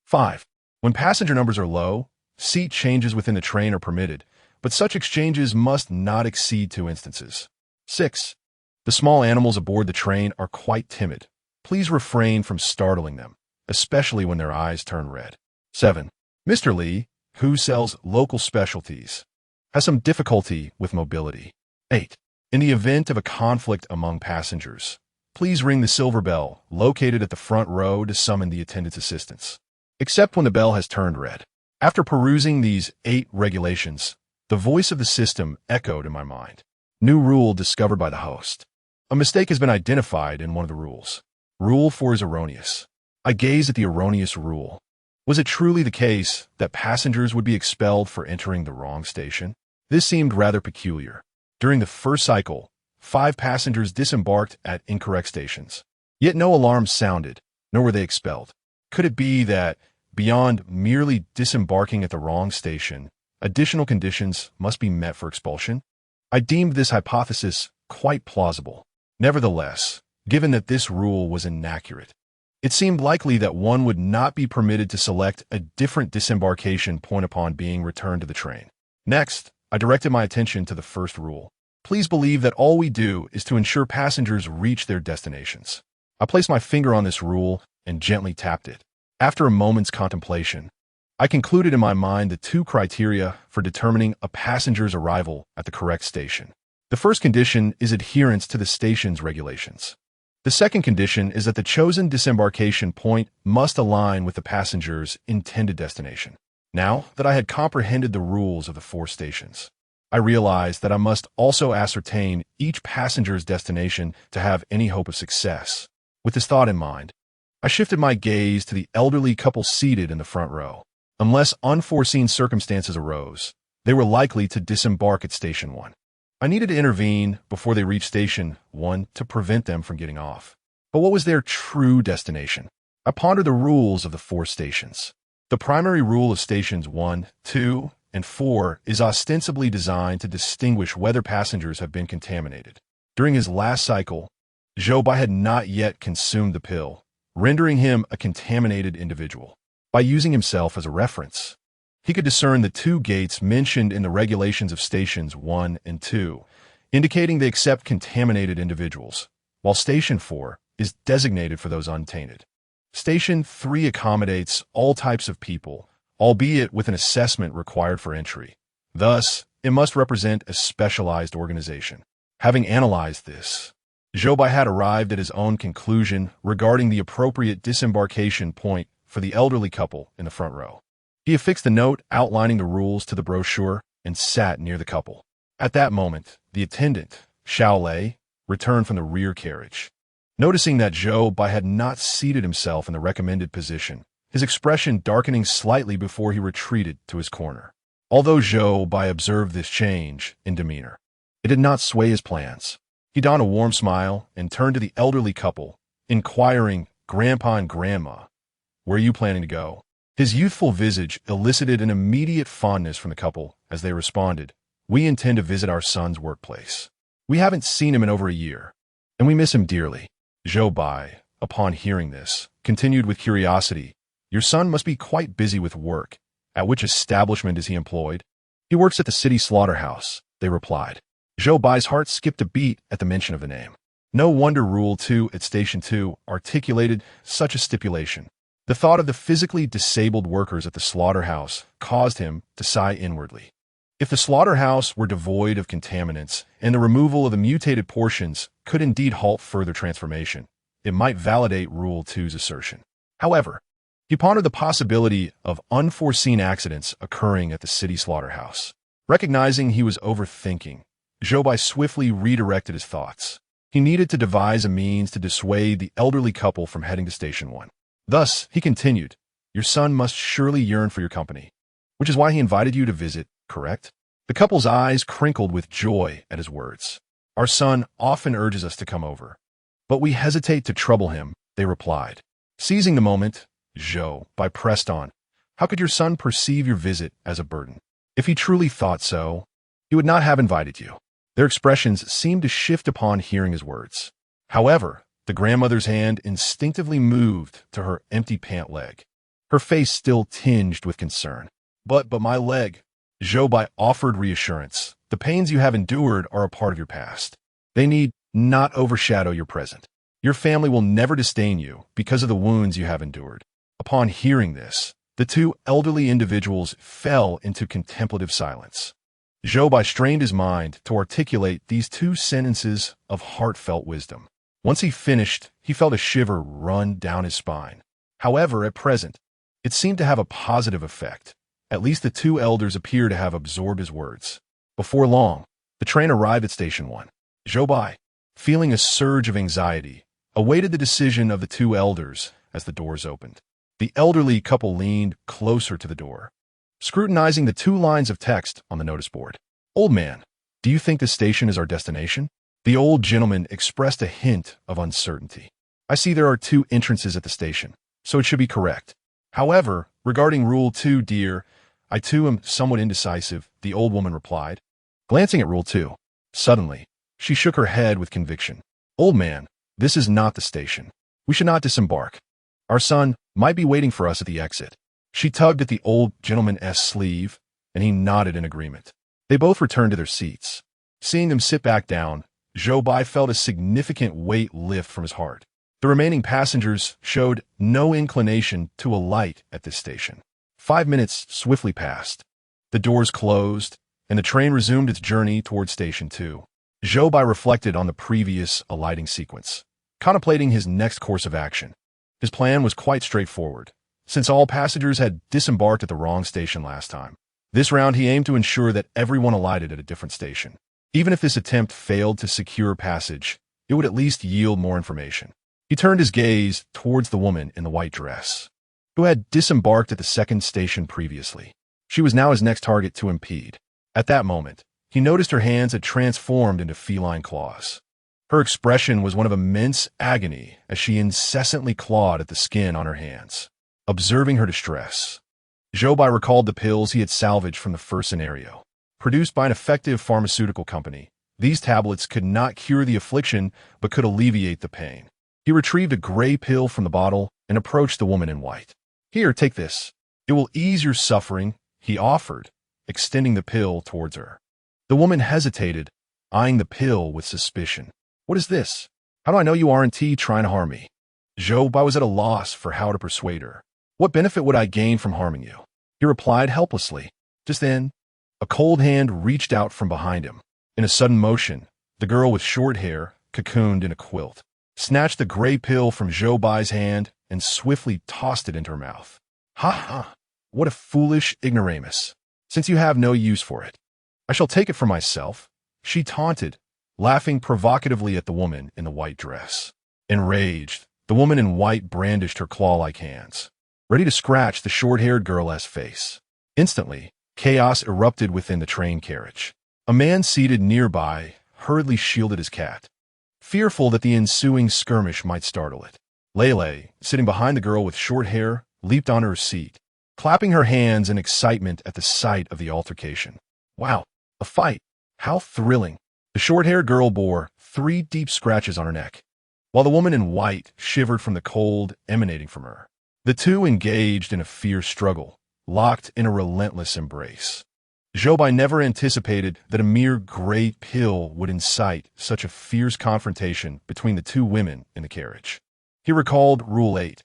5. When passenger numbers are low, seat changes within the train are permitted, but such exchanges must not exceed 2 instances. 6. The small animals aboard the train are quite timid. Please refrain from startling them, especially when their eyes turn red. 7. Mr. Li, who sells local specialties, has some difficulty with mobility. 8. In the event of a conflict among passengers, please ring the silver bell located at the front row to summon the attendant's assistance, except when the bell has turned red. After perusing these 8 regulations, the voice of the system echoed in my mind. New rule discovered by the host. A mistake has been identified in one of the rules. Rule 4 is erroneous. I gazed at the erroneous rule. Was it truly the case that passengers would be expelled for entering the wrong station? This seemed rather peculiar. During the first cycle, 5 passengers disembarked at incorrect stations. Yet no alarms sounded, nor were they expelled. Could it be that, beyond merely disembarking at the wrong station, additional conditions must be met for expulsion? I deemed this hypothesis quite plausible. Nevertheless, given that this rule was inaccurate, it seemed likely that one would not be permitted to select a different disembarkation point upon being returned to the train. Next, I directed my attention to the first rule. Please believe that all we do is to ensure passengers reach their destinations. I placed my finger on this rule and gently tapped it. After a moment's contemplation, I concluded in my mind the 2 criteria for determining a passenger's arrival at the correct station. The first condition is adherence to the station's regulations. The second condition is that the chosen disembarkation point must align with the passenger's intended destination. Now that I had comprehended the rules of the 4 stations, I realized that I must also ascertain each passenger's destination to have any hope of success. With this thought in mind, I shifted my gaze to the elderly couple seated in the front row. Unless unforeseen circumstances arose, they were likely to disembark at Station 1. I needed to intervene before they reached Station 1 to prevent them from getting off. But what was their true destination? I pondered the rules of the 4 stations. The primary rule of Stations 1, 2, and 4 is ostensibly designed to distinguish whether passengers have been contaminated. During his last cycle, Zhou Bai had not yet consumed the pill, rendering him a contaminated individual. By using himself as a reference, he could discern the 2 gates mentioned in the regulations of Stations 1 and 2, indicating they accept contaminated individuals, while Station 4 is designated for those untainted. Station 3 accommodates all types of people, albeit with an assessment required for entry. Thus, it must represent a specialized organization. Having analyzed this, Zhou Bai had arrived at his own conclusion regarding the appropriate disembarkation point for the elderly couple in the front row. He affixed a note outlining the rules to the brochure and sat near the couple. At that moment, the attendant, Xiao Lei, returned from the rear carriage. Noticing that Zhou Bai had not seated himself in the recommended position, his expression darkening slightly before he retreated to his corner. Although Zhou Bai observed this change in demeanor, it did not sway his plans. He donned a warm smile and turned to the elderly couple, inquiring, "Grandpa and Grandma, where are you planning to go?" His youthful visage elicited an immediate fondness from the couple as they responded, "We intend to visit our son's workplace. We haven't seen him in over a year, and we miss him dearly." Zhou Bai, upon hearing this, continued with curiosity, "Your son must be quite busy with work. At which establishment is he employed?" "He works at the city slaughterhouse," they replied. Zhou Bai's heart skipped a beat at the mention of the name. No wonder Rule 2 at Station 2 articulated such a stipulation. The thought of the physically disabled workers at the slaughterhouse caused him to sigh inwardly. If the slaughterhouse were devoid of contaminants and the removal of the mutated portions could indeed halt further transformation, it might validate Rule 2's assertion. However, he pondered the possibility of unforeseen accidents occurring at the city slaughterhouse. Recognizing he was overthinking, Zhou Bai swiftly redirected his thoughts. He needed to devise a means to dissuade the elderly couple from heading to Station 1. Thus, he continued, "Your son must surely yearn for your company, which is why he invited you to visit, correct?" The couple's eyes crinkled with joy at his words. "Our son often urges us to come over, but we hesitate to trouble him," they replied. Seizing the moment, Zhou Bai pressed on, "How could your son perceive your visit as a burden? If he truly thought so, he would not have invited you." Their expressions seemed to shift upon hearing his words. However, the grandmother's hand instinctively moved to her empty pant leg, her face still tinged with concern. But my leg," Zhou Bai offered reassurance. "The pains you have endured are a part of your past. They need not overshadow your present. Your family will never disdain you because of the wounds you have endured." Upon hearing this, the 2 elderly individuals fell into contemplative silence. Zhou Bai strained his mind to articulate these 2 sentences of heartfelt wisdom. Once he finished, he felt a shiver run down his spine. However, at present, it seemed to have a positive effect. At least the 2 elders appear to have absorbed his words. Before long, the train arrived at Station 1. Zhou Bai, feeling a surge of anxiety, awaited the decision of the 2 elders as the doors opened. The elderly couple leaned closer to the door, scrutinizing the 2 lines of text on the notice board. "Old man, do you think this station is our destination?" The old gentleman expressed a hint of uncertainty. "I see there are 2 entrances at the station, so it should be correct. However, regarding Rule 2, dear, I too am somewhat indecisive," the old woman replied. Glancing at Rule 2, suddenly, she shook her head with conviction. "Old man, this is not the station. We should not disembark. Our son might be waiting for us at the exit." She tugged at the old gentleman's sleeve, and he nodded in agreement. They both returned to their seats. Seeing them sit back down, Zhou Bai felt a significant weight lift from his heart. The remaining passengers showed no inclination to alight at this station. 5 minutes swiftly passed. The doors closed, and the train resumed its journey towards Station 2. Zhou Bai reflected on the previous alighting sequence, contemplating his next course of action. His plan was quite straightforward, since all passengers had disembarked at the wrong station last time. This round he aimed to ensure that everyone alighted at a different station. Even if this attempt failed to secure passage, it would at least yield more information. He turned his gaze towards the woman in the white dress, who had disembarked at the second station previously. She was now his next target to impede. At that moment, he noticed her hands had transformed into feline claws. Her expression was one of immense agony as she incessantly clawed at the skin on her hands. Observing her distress, Zhou Bai recalled the pills he had salvaged from the first scenario. Produced by an effective pharmaceutical company, these tablets could not cure the affliction but could alleviate the pain. He retrieved a gray pill from the bottle and approached the woman in white. "Here, take this. It will ease your suffering," he offered, extending the pill towards her. The woman hesitated, eyeing the pill with suspicion. "What is this? How do I know you aren't trying to harm me?" Zhou Bai was at a loss for how to persuade her. "What benefit would I gain from harming you?" he replied helplessly. Just then, a cold hand reached out from behind him. In a sudden motion, the girl with short hair, cocooned in a quilt, snatched the gray pill from Zhou Bai's hand and swiftly tossed it into her mouth. "Ha ha! What a foolish ignoramus! Since you have no use for it, I shall take it for myself," she taunted, laughing provocatively at the woman in the white dress. Enraged, the woman in white brandished her claw-like hands, ready to scratch the short-haired girl's face. Instantly, chaos erupted within the train carriage. A man seated nearby hurriedly shielded his cat, fearful that the ensuing skirmish might startle it. Lele, sitting behind the girl with short hair, leaped onto her seat, clapping her hands in excitement at the sight of the altercation. "Wow, a fight! How thrilling!" The short-haired girl bore 3 deep scratches on her neck, while the woman in white shivered from the cold emanating from her. The two engaged in a fierce struggle, locked in a relentless embrace. Zhou Bai never anticipated that a mere gray pill would incite such a fierce confrontation between the two women in the carriage. He recalled Rule 8.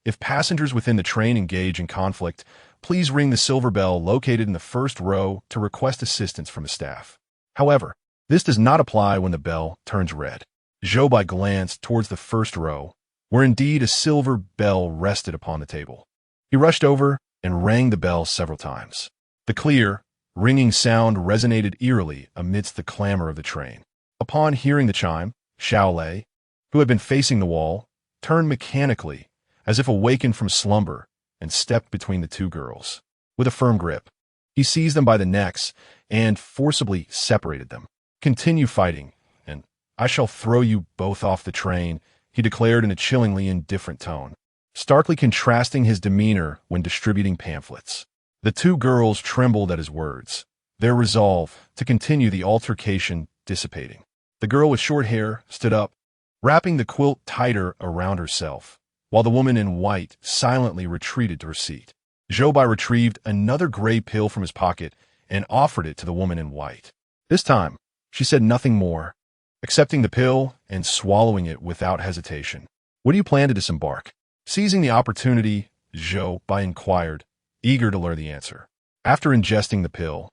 If passengers within the train engage in conflict, please ring the silver bell located in the first row to request assistance from the staff. However, this does not apply when the bell turns red. Zhou Bai glanced towards the first row, where indeed a silver bell rested upon the table. He rushed over and rang the bell several times. The clear, ringing sound resonated eerily amidst the clamor of the train. Upon hearing the chime, Xiao Lei, who had been facing the wall, turned mechanically, as if awakened from slumber, and stepped between the two girls. With a firm grip, he seized them by the necks and forcibly separated them. "Continue fighting, and I shall throw you both off the train," he declared in a chillingly indifferent tone, starkly contrasting his demeanor when distributing pamphlets. The two girls trembled at his words, their resolve to continue the altercation dissipating. The girl with short hair stood up, wrapping the quilt tighter around herself, while the woman in white silently retreated to her seat. Zhou Bai retrieved another gray pill from his pocket and offered it to the woman in white. This time, she said nothing more, accepting the pill and swallowing it without hesitation. "What do you plan to disembark?" Seizing the opportunity, Zhou Bai inquired, eager to learn the answer. After ingesting the pill,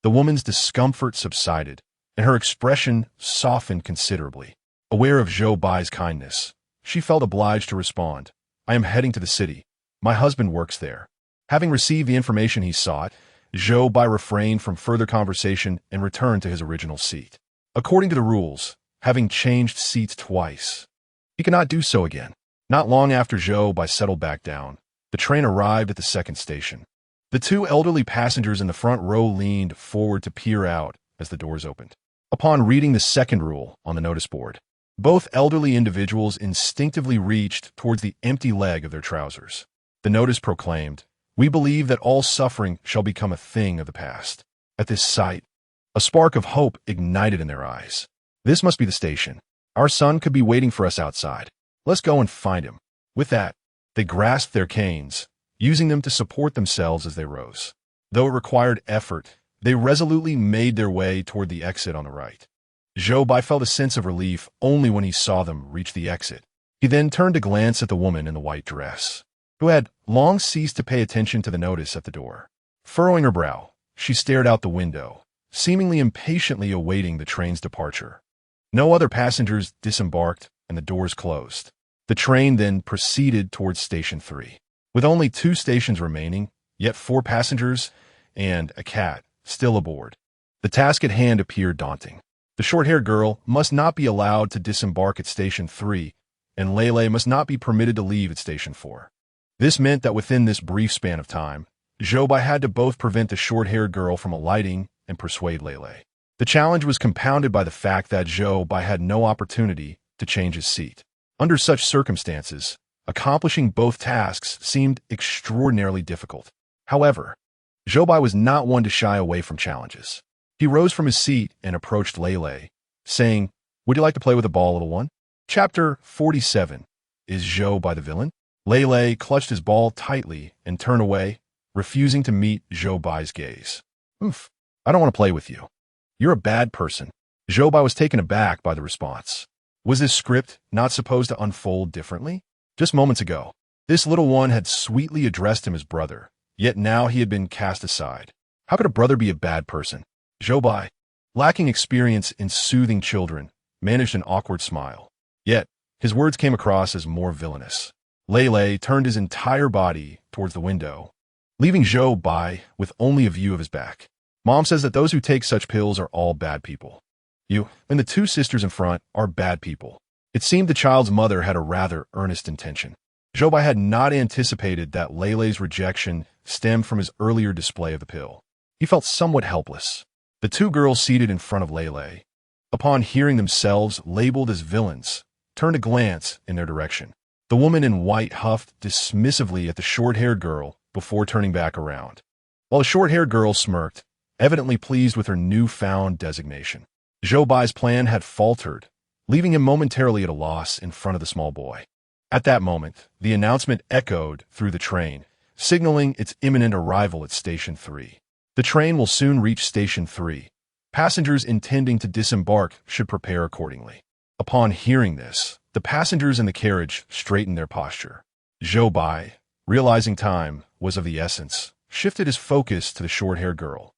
the woman's discomfort subsided, and her expression softened considerably. Aware of Zhou Bai's kindness, she felt obliged to respond, "I am heading to the city. My husband works there." Having received the information he sought, Zhou Bai refrained from further conversation and returned to his original seat. According to the rules, having changed seats twice, he could not do so again. Not long after Zhou Bai settled back down, the train arrived at the second station. The two elderly passengers in the front row leaned forward to peer out as the doors opened. Upon reading the second rule on the notice board, both elderly individuals instinctively reached towards the empty leg of their trousers. The notice proclaimed, "We believe that all suffering shall become a thing of the past." At this sight, a spark of hope ignited in their eyes. "This must be the station. Our son could be waiting for us outside. Let's go and find him." With that, they grasped their canes, using them to support themselves as they rose. Though it required effort, they resolutely made their way toward the exit on the right. Zhou Bai felt a sense of relief only when he saw them reach the exit. He then turned to glance at the woman in the white dress, who had long ceased to pay attention to the notice at the door. Furrowing her brow, she stared out the window, seemingly impatiently awaiting the train's departure. No other passengers disembarked, and the doors closed. The train then proceeded towards Station 3. With only 2 stations remaining, yet 4 passengers and a cat still aboard, the task at hand appeared daunting. The short-haired girl must not be allowed to disembark at Station 3, and Lele must not be permitted to leave at Station 4. This meant that within this brief span of time, Zhou Bai had to both prevent the short-haired girl from alighting and persuade Lele. The challenge was compounded by the fact that Zhou Bai had no opportunity to change his seat. Under such circumstances, accomplishing both tasks seemed extraordinarily difficult. However, Zhou Bai was not one to shy away from challenges. He rose from his seat and approached Lele, saying, "Would you like to play with a ball, little one?" Chapter 47. Is Zhou Bai the villain? Lele clutched his ball tightly and turned away, refusing to meet Zhou Bai's gaze. "Oof, I don't want to play with you. You're a bad person." Zhou Bai was taken aback by the response. Was this script not supposed to unfold differently? Just moments ago, this little one had sweetly addressed him as brother, yet now he had been cast aside. How could a brother be a bad person? Zhou Bai, lacking experience in soothing children, managed an awkward smile. Yet, his words came across as more villainous. Lele turned his entire body towards the window, leaving Zhou Bai with only a view of his back. Mom says that those who take such pills are all bad people. You and the 2 sisters in front are bad people. It seemed the child's mother had a rather earnest intention. Zhou Bai had not anticipated that Lele's rejection stemmed from his earlier display of the pill. He felt somewhat helpless. The 2 girls seated in front of Lele, upon hearing themselves labeled as villains, turned a glance in their direction. The woman in white huffed dismissively at the short-haired girl before turning back around, while the short-haired girl smirked, evidently pleased with her newfound designation. Zhou Bai's plan had faltered, leaving him momentarily at a loss in front of the small boy. At that moment, the announcement echoed through the train, signaling its imminent arrival at Station 3. The train will soon reach Station 3. Passengers intending to disembark should prepare accordingly. Upon hearing this, the passengers in the carriage straightened their posture. Zhou Bai, realizing time was of the essence, shifted his focus to the short-haired girl,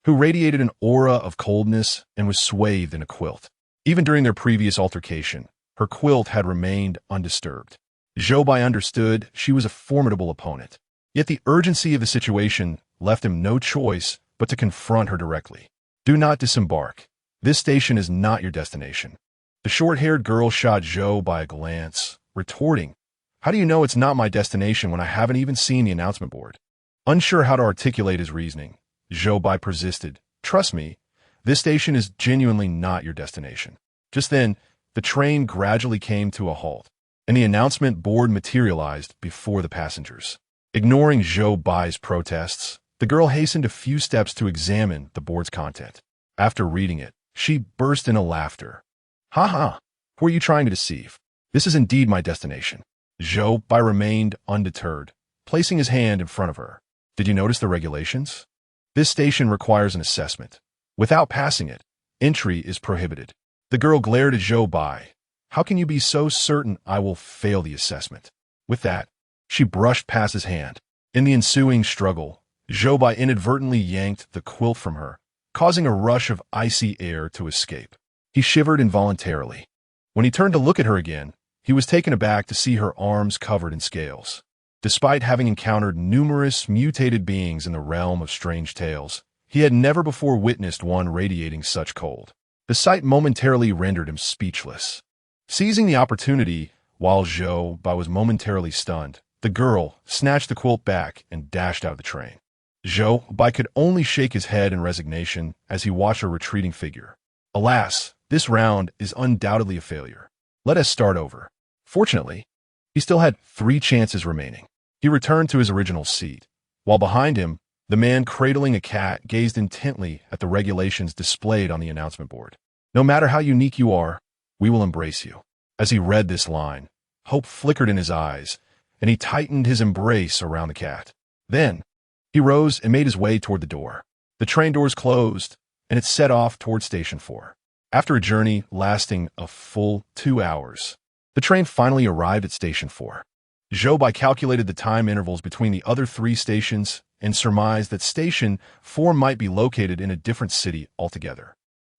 who radiated an aura of coldness and was swathed in a quilt. Even during their previous altercation, her quilt had remained undisturbed. Zhou Bai understood she was a formidable opponent, yet the urgency of the situation left him no choice but to confront her directly. "Do not disembark. This station is not your destination." The short-haired girl shot Zhou Bai a glance, retorting, "How do you know it's not my destination when I haven't even seen the announcement board?" Unsure how to articulate his reasoning, Zhou Bai persisted, "Trust me, this station is genuinely not your destination." Just then, the train gradually came to a halt, and the announcement board materialized before the passengers. Ignoring Zhou Bai's protests, the girl hastened a few steps to examine the board's content. After reading it, she burst into laughter. "Ha ha! Who are you trying to deceive? This is indeed my destination." Zhou Bai remained undeterred, placing his hand in front of her. "Did you notice the regulations? This station requires an assessment. Without passing it, entry is prohibited." The girl glared at Zhou Bai. "How can you be so certain I will fail the assessment?" With that, she brushed past his hand. In the ensuing struggle, Zhou Bai inadvertently yanked the quilt from her, causing a rush of icy air to escape. He shivered involuntarily. When he turned to look at her again, he was taken aback to see her arms covered in scales. Despite having encountered numerous mutated beings in the realm of strange tales, he had never before witnessed one radiating such cold. The sight momentarily rendered him speechless. Seizing the opportunity, while Zhou Bai was momentarily stunned, the girl snatched the quilt back and dashed out of the train. Zhou Bai could only shake his head in resignation as he watched her retreating figure. Alas, this round is undoubtedly a failure. Let us start over. Fortunately, he still had 3 chances remaining. He returned to his original seat, while behind him, the man cradling a cat gazed intently at the regulations displayed on the announcement board. "No matter how unique you are, we will embrace you." As he read this line, hope flickered in his eyes, and he tightened his embrace around the cat. Then, he rose and made his way toward the door. The train doors closed, and it set off toward Station 4. After a journey lasting a full 2 hours, the train finally arrived at Station 4. Zhou Bai calculated the time intervals between the other 3 stations and surmised that Station 4 might be located in a different city altogether.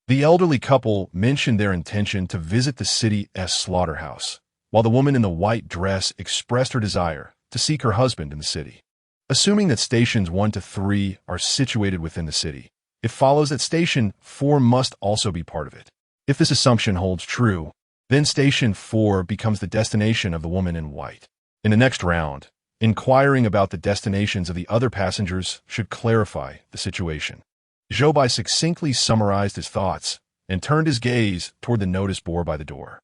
The elderly couple mentioned their intention to visit the city's slaughterhouse, while the woman in the white dress expressed her desire to seek her husband in the city. Assuming that stations 1 to 3 are situated within the city, it follows that Station 4 must also be part of it. If this assumption holds true, then Station 4 becomes the destination of the woman in white. In the next round, inquiring about the destinations of the other passengers should clarify the situation. Zhou Bai succinctly summarized his thoughts and turned his gaze toward the notice board by the door.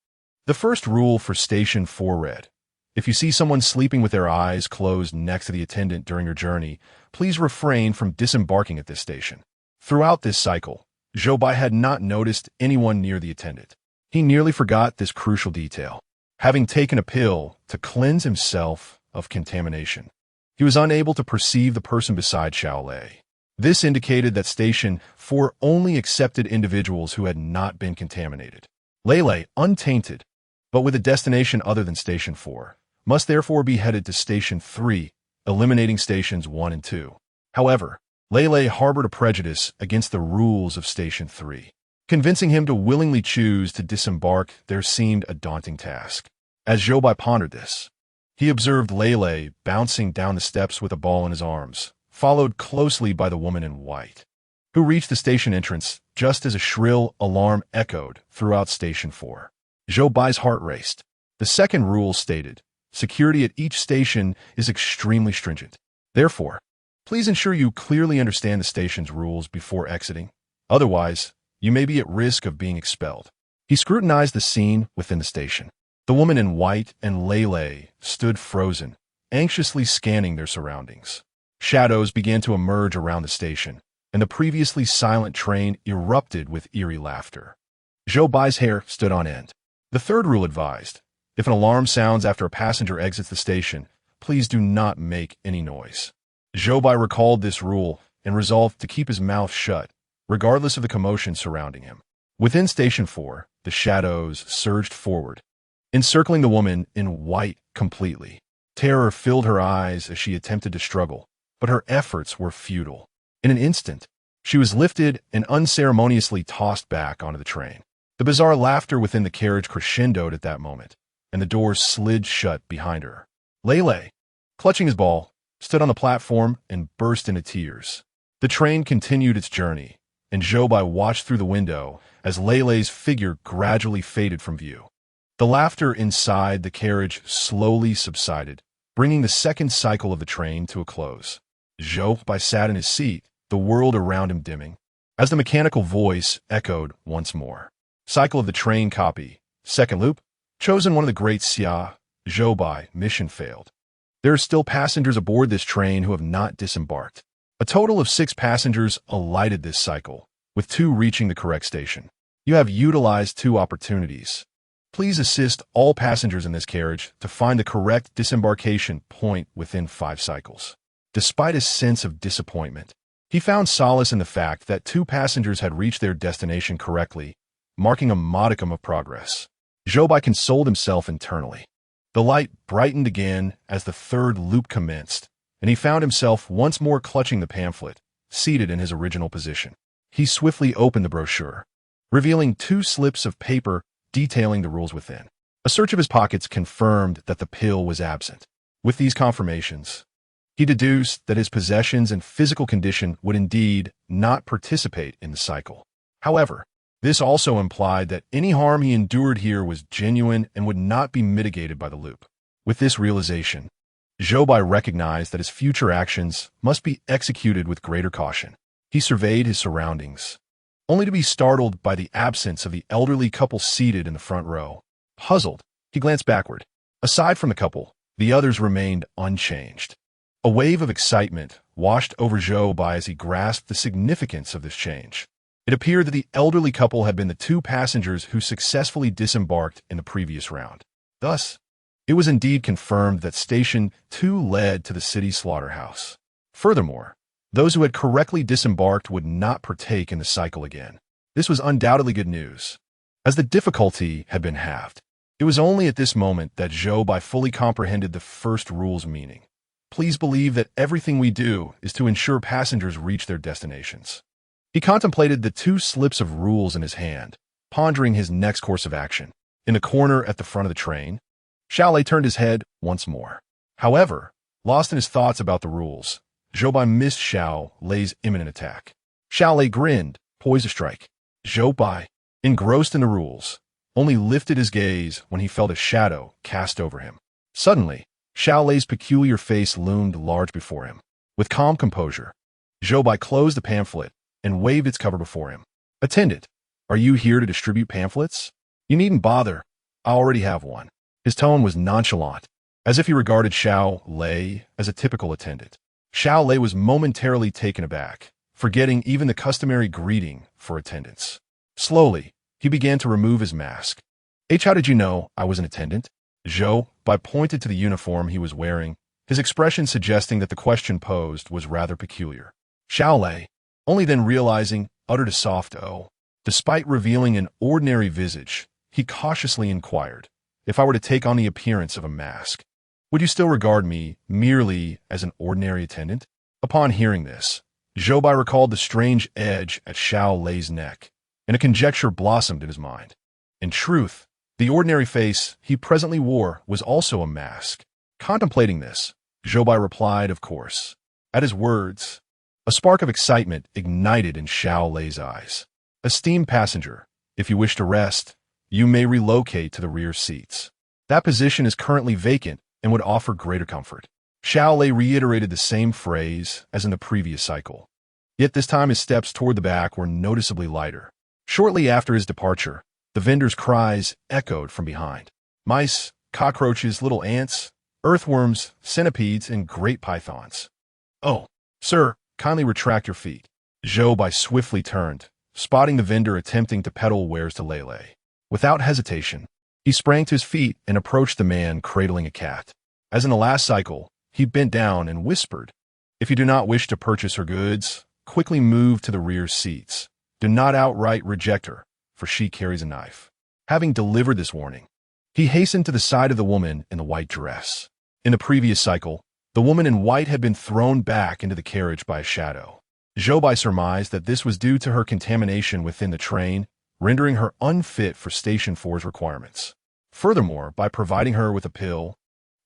The first rule for Station 4 read, "If you see someone sleeping with their eyes closed next to the attendant during your journey, please refrain from disembarking at this station." Throughout this cycle, Zhou Bai had not noticed anyone near the attendant. He nearly forgot this crucial detail, having taken a pill to cleanse himself of contamination. He was unable to perceive the person beside Xiaolei. This indicated that Station 4 only accepted individuals who had not been contaminated. Lei, untainted, but with a destination other than Station 4, must therefore be headed to Station 3, eliminating Stations 1 and 2. However, Lei harbored a prejudice against the rules of Station 3. Convincing him to willingly choose to disembark there seemed a daunting task. As Zhou Bai pondered this, he observed Lei bouncing down the steps with a ball in his arms, followed closely by the woman in white, who reached the station entrance just as a shrill alarm echoed throughout Station 4. Zhou Bai's heart raced. The second rule stated, security at each station is extremely stringent. Therefore, please ensure you clearly understand the station's rules before exiting. Otherwise, you may be at risk of being expelled. He scrutinized the scene within the station. The woman in white and Lei stood frozen, anxiously scanning their surroundings. Shadows began to emerge around the station, and the previously silent train erupted with eerie laughter. Zhou Bai's hair stood on end. The third rule advised, if an alarm sounds after a passenger exits the station, please do not make any noise. Zhou Bai recalled this rule and resolved to keep his mouth shut, regardless of the commotion surrounding him. Within Station 4, the shadows surged forward, encircling the woman in white completely. Terror filled her eyes as she attempted to struggle, but her efforts were futile. In an instant, she was lifted and unceremoniously tossed back onto the train. The bizarre laughter within the carriage crescendoed at that moment, and the doors slid shut behind her. Lei, clutching his ball, stood on the platform and burst into tears. The train continued its journey, and Zhou Bai watched through the window as Lei's figure gradually faded from view. The laughter inside the carriage slowly subsided, bringing the second cycle of the train to a close. Zhou Bai sat in his seat, the world around him dimming, as the mechanical voice echoed once more. Cycle of the train copy. Second loop. Chosen one of the Great Xia, Zhou Bai, mission failed. There are still passengers aboard this train who have not disembarked. A total of 6 passengers alighted this cycle, with 2 reaching the correct station. You have utilized 2 opportunities. Please assist all passengers in this carriage to find the correct disembarkation point within 5 cycles. Despite a sense of disappointment, he found solace in the fact that 2 passengers had reached their destination correctly, marking a modicum of progress. Zhou Bai consoled himself internally. The light brightened again as the third loop commenced, and he found himself once more clutching the pamphlet, seated in his original position. He swiftly opened the brochure, revealing 2 slips of paper detailing the rules within. A search of his pockets confirmed that the pill was absent. With these confirmations, he deduced that his possessions and physical condition would indeed not participate in the cycle. However, this also implied that any harm he endured here was genuine and would not be mitigated by the loop. With this realization, Zhou Bai recognized that his future actions must be executed with greater caution. He surveyed his surroundings, only to be startled by the absence of the elderly couple seated in the front row. Puzzled, he glanced backward. Aside from the couple, the others remained unchanged. A wave of excitement washed over Zhou Bai as he grasped the significance of this change. It appeared that the elderly couple had been the 2 passengers who successfully disembarked in the previous round. Thus, it was indeed confirmed that Station 2 led to the city's slaughterhouse. Furthermore, those who had correctly disembarked would not partake in the cycle again. This was undoubtedly good news, as the difficulty had been halved. It was only at this moment that Zhou Bai fully comprehended the first rule's meaning. Please believe that everything we do is to ensure passengers reach their destinations. He contemplated the two slips of rules in his hand, pondering his next course of action. In the corner at the front of the train, Xiao Lei turned his head once more. However, lost in his thoughts about the rules, Zhou Bai missed Xiao Lei's imminent attack. Xiao Lei grinned, poised to strike. Zhou Bai, engrossed in the rules, only lifted his gaze when he felt a shadow cast over him. Suddenly, Xiao Lei's peculiar face loomed large before him. With calm composure, Zhou Bai closed the pamphlet and waved its cover before him. "Attendant, are you here to distribute pamphlets? You needn't bother. I already have one." His tone was nonchalant, as if he regarded Xiao Lei as a typical attendant. Xiao Lei was momentarily taken aback, forgetting even the customary greeting for attendants. Slowly, he began to remove his mask. "How did you know I was an attendant?" Zhou Bai pointed to the uniform he was wearing, his expression suggesting that the question posed was rather peculiar. Xiao Lei, only then realizing, uttered a soft "oh." Despite revealing an ordinary visage, he cautiously inquired, "If I were to take on the appearance of a mask, would you still regard me merely as an ordinary attendant?" Upon hearing this, Zhou Bai recalled the strange edge at Xiao Lei's neck, and a conjecture blossomed in his mind. In truth, the ordinary face he presently wore was also a mask. Contemplating this, Zhou Bai replied, "Of course." At his words, a spark of excitement ignited in Xiao Lei's eyes. "Esteemed passenger, if you wish to rest, you may relocate to the rear seats. That position is currently vacant and would offer greater comfort." Xiao Lei reiterated the same phrase as in the previous cycle. Yet this time his steps toward the back were noticeably lighter. Shortly after his departure, the vendor's cries echoed from behind. Mice, cockroaches, little ants, earthworms, centipedes, and great pythons. "Oh, sir, kindly retract your feet." Zhou Bai swiftly turned, spotting the vendor attempting to peddle wares to Lei. Without hesitation, he sprang to his feet and approached the man cradling a cat. As in the last cycle, he bent down and whispered, "If you do not wish to purchase her goods, quickly move to the rear seats. Do not outright reject her, for she carries a knife." Having delivered this warning, he hastened to the side of the woman in the white dress. In the previous cycle, the woman in white had been thrown back into the carriage by a shadow. Zhou Bai surmised that this was due to her contamination within the train, rendering her unfit for Station 4's requirements. Furthermore, by providing her with a pill,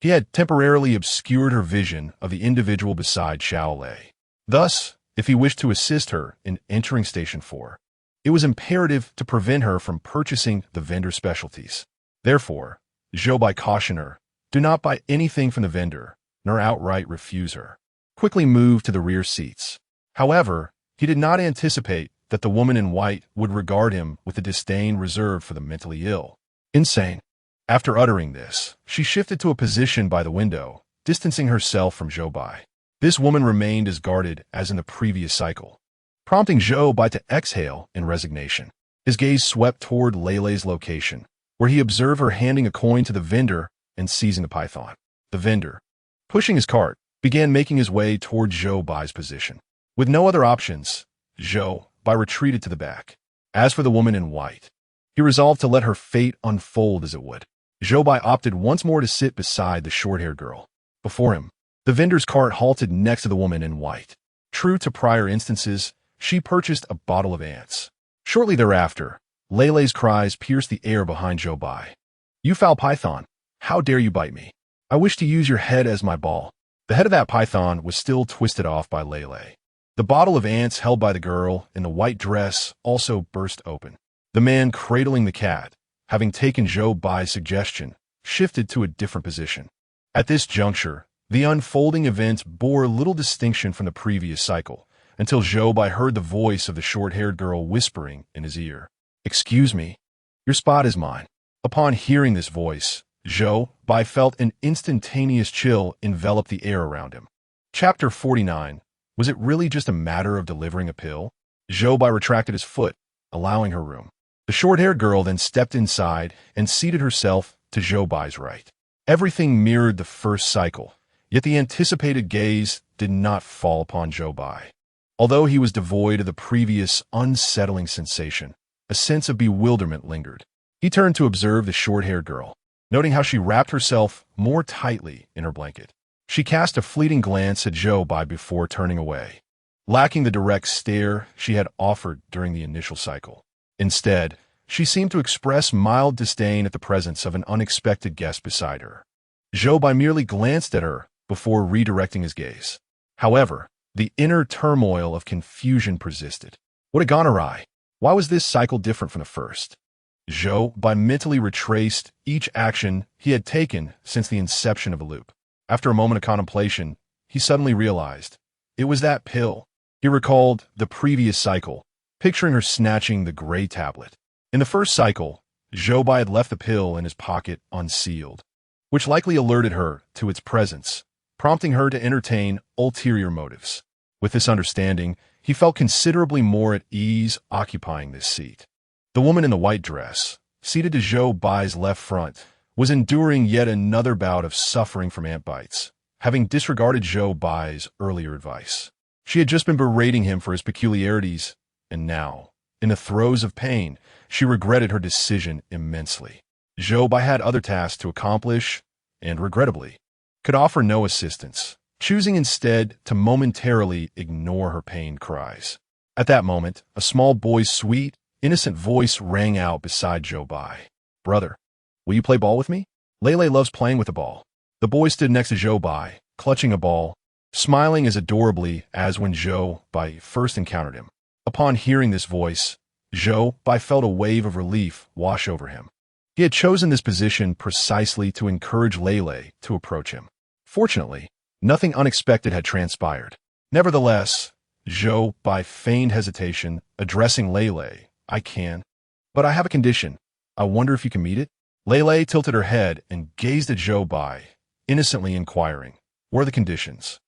he had temporarily obscured her vision of the individual beside Xiao Lei. Thus, if he wished to assist her in entering Station 4, it was imperative to prevent her from purchasing the vendor's specialties. Therefore, Zhou Bai cautioned her, "Do not buy anything from the vendor, nor outright refuse her. Quickly move to the rear seats." However, he did not anticipate that the woman in white would regard him with the disdain reserved for the mentally ill. Insane. After uttering this, she shifted to a position by the window, distancing herself from Zhou Bai. This woman remained as guarded as in the previous cycle, prompting Zhou Bai to exhale in resignation. His gaze swept toward Lei's location, where he observed her handing a coin to the vendor and seizing the python. The vendor, pushing his cart, began making his way toward Zhou Bai's position. With no other options, Zhou Bai retreated to the back. As for the woman in white, he resolved to let her fate unfold as it would. Zhou Bai opted once more to sit beside the short-haired girl. Before him, the vendor's cart halted next to the woman in white. True to prior instances, she purchased a bottle of ants. Shortly thereafter, Lei's cries pierced the air behind Zhou Bai. "You foul python, how dare you bite me? I wish to use your head as my ball." The head of that python was still twisted off by Lei. The bottle of ants held by the girl in the white dress also burst open. The man cradling the cat, having taken Zhou Bai's suggestion, shifted to a different position. At this juncture, the unfolding events bore little distinction from the previous cycle, until Zhou Bai heard the voice of the short-haired girl whispering in his ear, "Excuse me, your spot is mine." Upon hearing this voice, Zhou Bai felt an instantaneous chill envelop the air around him. Chapter 49. Was it really just a matter of delivering a pill? Zhou Bai retracted his foot, allowing her room. The short-haired girl then stepped inside and seated herself to Zhou Bai's right. Everything mirrored the first cycle, yet the anticipated gaze did not fall upon Zhou Bai. Although he was devoid of the previous unsettling sensation, a sense of bewilderment lingered. He turned to observe the short-haired girl, noting how she wrapped herself more tightly in her blanket. She cast a fleeting glance at Zhou Bai before turning away. lacking the direct stare she had offered during the initial cycle. Instead, she seemed to express mild disdain at the presence of an unexpected guest beside her. Zhou Bai merely glanced at her before redirecting his gaze. However, the inner turmoil of confusion persisted. What had gone awry? Why was this cycle different from the first? Zhou Bai mentally retraced each action he had taken since the inception of the loop. After a moment of contemplation, he suddenly realized it was that pill. He recalled the previous cycle, picturing her snatching the gray tablet. In the first cycle, Zhou Bai had left the pill in his pocket unsealed, which likely alerted her to its presence, prompting her to entertain ulterior motives. With this understanding, he felt considerably more at ease occupying this seat. The woman in the white dress, seated to Zhou Bai's left front, was enduring yet another bout of suffering from ant bites, having disregarded Zhou Bai's earlier advice. She had just been berating him for his peculiarities, and now, in the throes of pain, she regretted her decision immensely. Zhou Bai had other tasks to accomplish, and regrettably, could offer no assistance, choosing instead to momentarily ignore her pain cries. At that moment, a small boy's sweet, innocent voice rang out beside Zhou Bai. "Brother, will you play ball with me? Lele loves playing with the ball." The boy stood next to Zhou Bai, clutching a ball, smiling as adorably as when Zhou Bai first encountered him. Upon hearing this voice, Zhou Bai felt a wave of relief wash over him. He had chosen this position precisely to encourage Lele to approach him. Fortunately, nothing unexpected had transpired. Nevertheless, Zhou Bai feigned hesitation, addressing Lele. "I can, but I have a condition. I wonder if you can meet it?" Lele tilted her head and gazed at Zhou Bai, innocently inquiring, "What are the conditions?"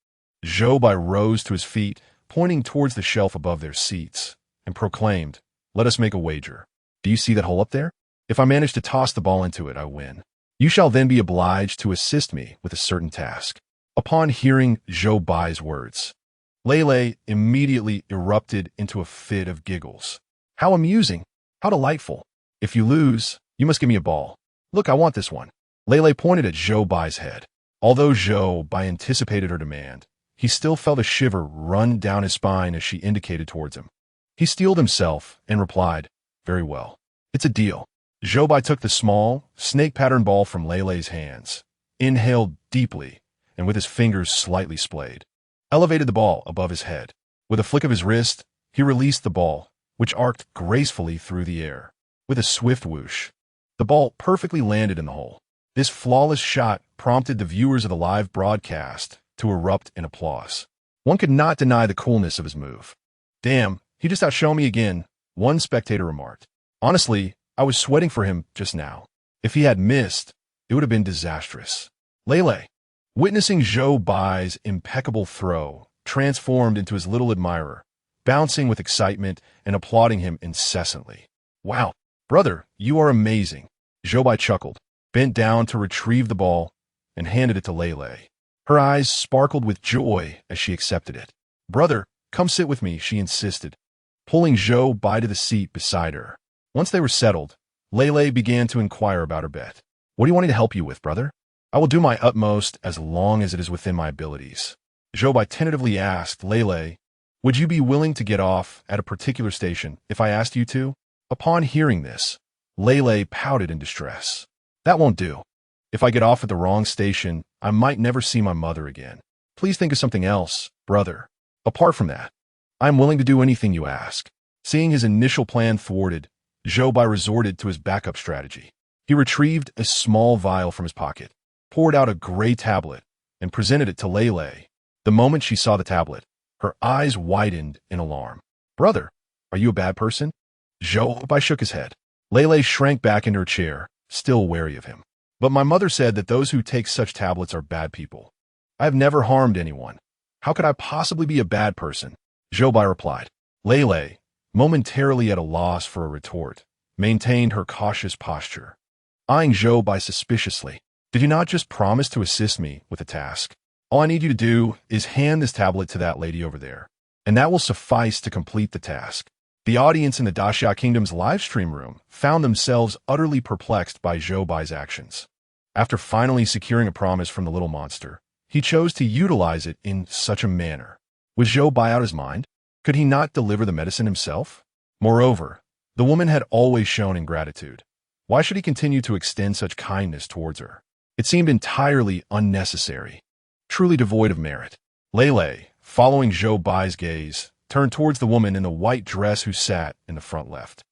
Zhou Bai rose to his feet, pointing towards the shelf above their seats, and proclaimed, "Let us make a wager. Do you see that hole up there? If I manage to toss the ball into it, I win. You shall then be obliged to assist me with a certain task." Upon hearing Zhou Bai's words, Lele immediately erupted into a fit of giggles. "How amusing! How delightful! If you lose, you must give me a ball. Look, I want this one." Lele pointed at Zhou Bai's head. Although Zhou Bai anticipated her demand, he still felt a shiver run down his spine as she indicated towards him. He steeled himself and replied, "Very well. It's a deal." Zhou Bai took the small, snake-patterned ball from Lele's hands, inhaled deeply, and with his fingers slightly splayed, elevated the ball above his head. With a flick of his wrist, he released the ball, which arced gracefully through the air. With a swift whoosh, the ball perfectly landed in the hole. This flawless shot prompted the viewers of the live broadcast to erupt in applause. One could not deny the coolness of his move. "Damn, he just outshone me again," one spectator remarked. "Honestly, I was sweating for him just now. If he had missed, it would have been disastrous." Lele, witnessing Zhou Bai's impeccable throw, transformed into his little admirer, bouncing with excitement and applauding him incessantly. "Wow, brother, you are amazing." Zhou Bai chuckled, bent down to retrieve the ball, and handed it to Lele. Her eyes sparkled with joy as she accepted it. "Brother, come sit with me," she insisted, pulling Zhou Bai to the seat beside her. Once they were settled, Lele began to inquire about her bet. "What do you want me to help you with, brother?" "I will do my utmost as long as it is within my abilities." Zhou Bai tentatively asked Lele, "Would you be willing to get off at a particular station if I asked you to?" Upon hearing this, Lele pouted in distress. "That won't do. If I get off at the wrong station, I might never see my mother again. Please think of something else, brother. Apart from that, I am willing to do anything you ask." Seeing his initial plan thwarted, Zhou Bai resorted to his backup strategy. He retrieved a small vial from his pocket, poured out a gray tablet, and presented it to Lele. The moment she saw the tablet, her eyes widened in alarm. "Brother, are you a bad person?" Zhou Bai shook his head. Lele shrank back into her chair, still wary of him. "But my mother said that those who take such tablets are bad people. I have never harmed anyone. How could I possibly be a bad person?" Zhou Bai replied. Lele, momentarily at a loss for a retort, maintained her cautious posture, eyeing Zhou Bai suspiciously. "Did you not just promise to assist me with a task? All I need you to do is hand this tablet to that lady over there, and that will suffice to complete the task." The audience in the Great Xia Kingdom's livestream room found themselves utterly perplexed by Zhou Bai's actions. After finally securing a promise from the little monster, he chose to utilize it in such a manner. Was Zhou Bai out of his mind? Could he not deliver the medicine himself? Moreover, the woman had always shown ingratitude. Why should he continue to extend such kindness towards her? It seemed entirely unnecessary, truly devoid of merit. Lele, following Zhou Bai's gaze, turned towards the woman in the white dress who sat in the front left.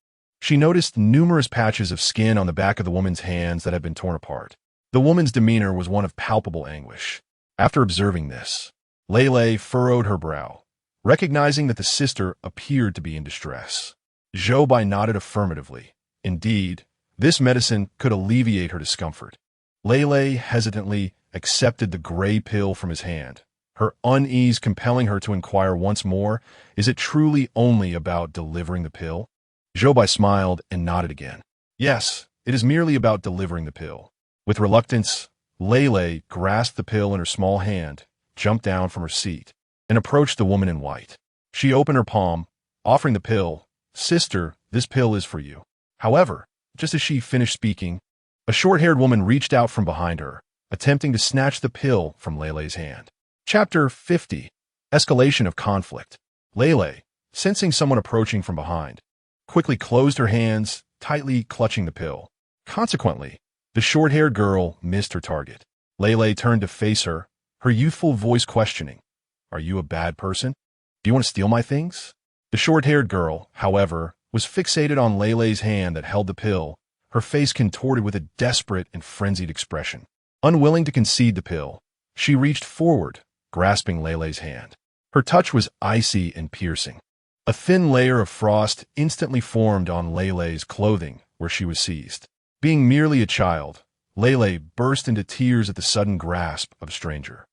She noticed numerous patches of skin on the back of the woman's hands that had been torn apart. The woman's demeanor was one of palpable anguish. After observing this, Lele furrowed her brow, recognizing that the sister appeared to be in distress. Zhou Bai nodded affirmatively. Indeed, this medicine could alleviate her discomfort. Lele hesitantly accepted the gray pill from his hand, her unease compelling her to inquire once more, is it truly only about delivering the pill? Zhou Bai smiled and nodded again. Yes, it is merely about delivering the pill. With reluctance, Lele grasped the pill in her small hand, jumped down from her seat, and approached the woman in white. She opened her palm, offering the pill. Sister, this pill is for you. However, just as she finished speaking, a short-haired woman reached out from behind her, attempting to snatch the pill from Lele's hand. Chapter 50. Escalation of Conflict. Lele, sensing someone approaching from behind, quickly closed her hands, tightly clutching the pill. Consequently, the short-haired girl missed her target. Lele turned to face her, her youthful voice questioning, "Are you a bad person? Do you want to steal my things?" The short-haired girl, however, was fixated on Lele's hand that held the pill, her face contorted with a desperate and frenzied expression. Unwilling to concede the pill, she reached forward, grasping Lele's hand. Her touch was icy and piercing. A thin layer of frost instantly formed on Lele's clothing where she was seized. Being merely a child, Lele burst into tears at the sudden grasp of a stranger.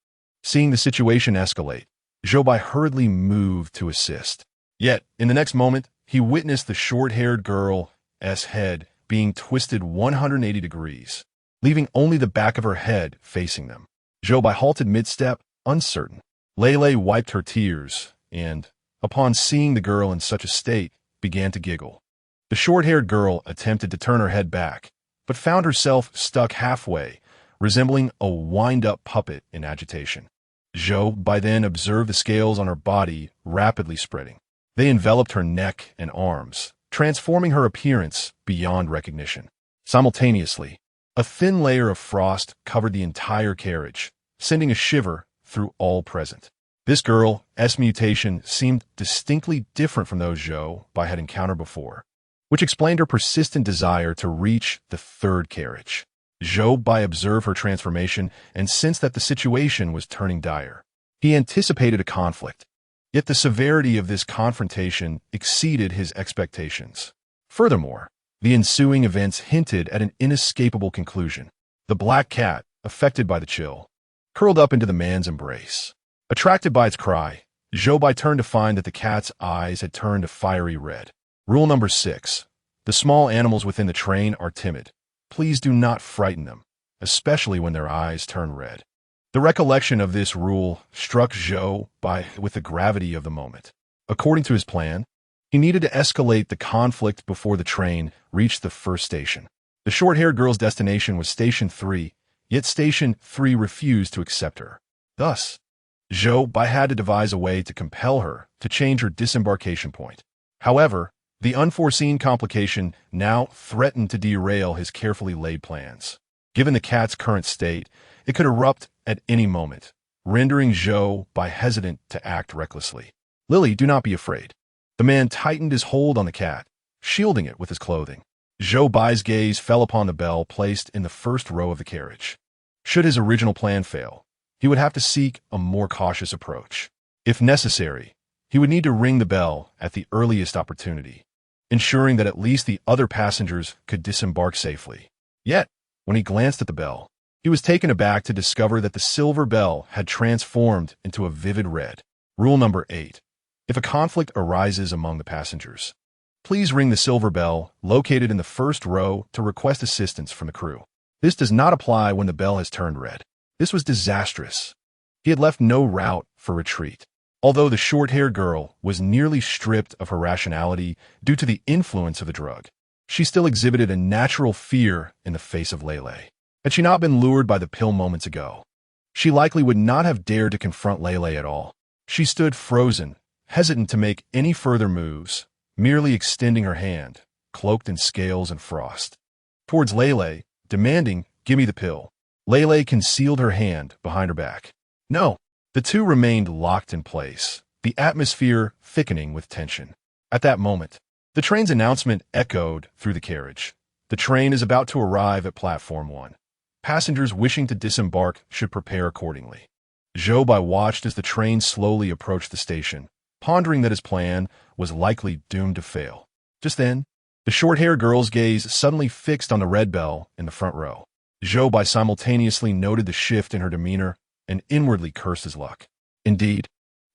Seeing the situation escalate, Zhou Bai hurriedly moved to assist. Yet, in the next moment, he witnessed the short-haired girl's head being twisted 180 degrees, leaving only the back of her head facing them. Zhou Bai halted mid-step, uncertain. Lele wiped her tears and, upon seeing the girl in such a state, began to giggle. The short-haired girl attempted to turn her head back, but found herself stuck halfway, resembling a wind-up puppet in agitation. Zhou Bai then observed the scales on her body rapidly spreading. They enveloped her neck and arms, transforming her appearance beyond recognition. Simultaneously, a thin layer of frost covered the entire carriage, sending a shiver through all present. This girl's mutation seemed distinctly different from those Zhou Bai had encountered before, which explained her persistent desire to reach the third carriage. Zhou Bai observed her transformation and sensed that the situation was turning dire. He anticipated a conflict, yet the severity of this confrontation exceeded his expectations. Furthermore, the ensuing events hinted at an inescapable conclusion. The black cat, affected by the chill, curled up into the man's embrace. Attracted by its cry, Zhou Bai turned to find that the cat's eyes had turned a fiery red. Rule number 6. The small animals within the train are timid. Please do not frighten them, especially when their eyes turn red. The recollection of this rule struck Zhou Bai with the gravity of the moment. According to his plan, he needed to escalate the conflict before the train reached the first station. The short-haired girl's destination was Station 3, yet Station 3 refused to accept her. Thus, Zhou Bai had to devise a way to compel her to change her disembarkation point. However, the unforeseen complication now threatened to derail his carefully laid plans. Given the cat's current state, it could erupt at any moment, rendering Zhou Bai hesitant to act recklessly. "Lily, do not be afraid." The man tightened his hold on the cat, shielding it with his clothing. Zhou Bai's gaze fell upon the bell placed in the first row of the carriage. Should his original plan fail, he would have to seek a more cautious approach. If necessary, he would need to ring the bell at the earliest opportunity, ensuring that at least the other passengers could disembark safely. Yet, when he glanced at the bell, he was taken aback to discover that the silver bell had transformed into a vivid red. Rule number 8. If a conflict arises among the passengers, please ring the silver bell located in the first row to request assistance from the crew. This does not apply when the bell has turned red. This was disastrous. He had left no route for retreat. Although the short-haired girl was nearly stripped of her rationality due to the influence of the drug, she still exhibited a natural fear in the face of Lele. Had she not been lured by the pill moments ago, she likely would not have dared to confront Lele at all. She stood frozen, hesitant to make any further moves, merely extending her hand, cloaked in scales and frost, towards Lele, demanding, "Give me the pill." Lele concealed her hand behind her back. "No." The two remained locked in place, the atmosphere thickening with tension. At that moment, the train's announcement echoed through the carriage. "The train is about to arrive at Platform 1. Passengers wishing to disembark should prepare accordingly." Zhou Bai watched as the train slowly approached the station, pondering that his plan was likely doomed to fail. Just then, the short-haired girl's gaze suddenly fixed on the red bell in the front row. Zhou Bai simultaneously noted the shift in her demeanor and inwardly cursed his luck. Indeed,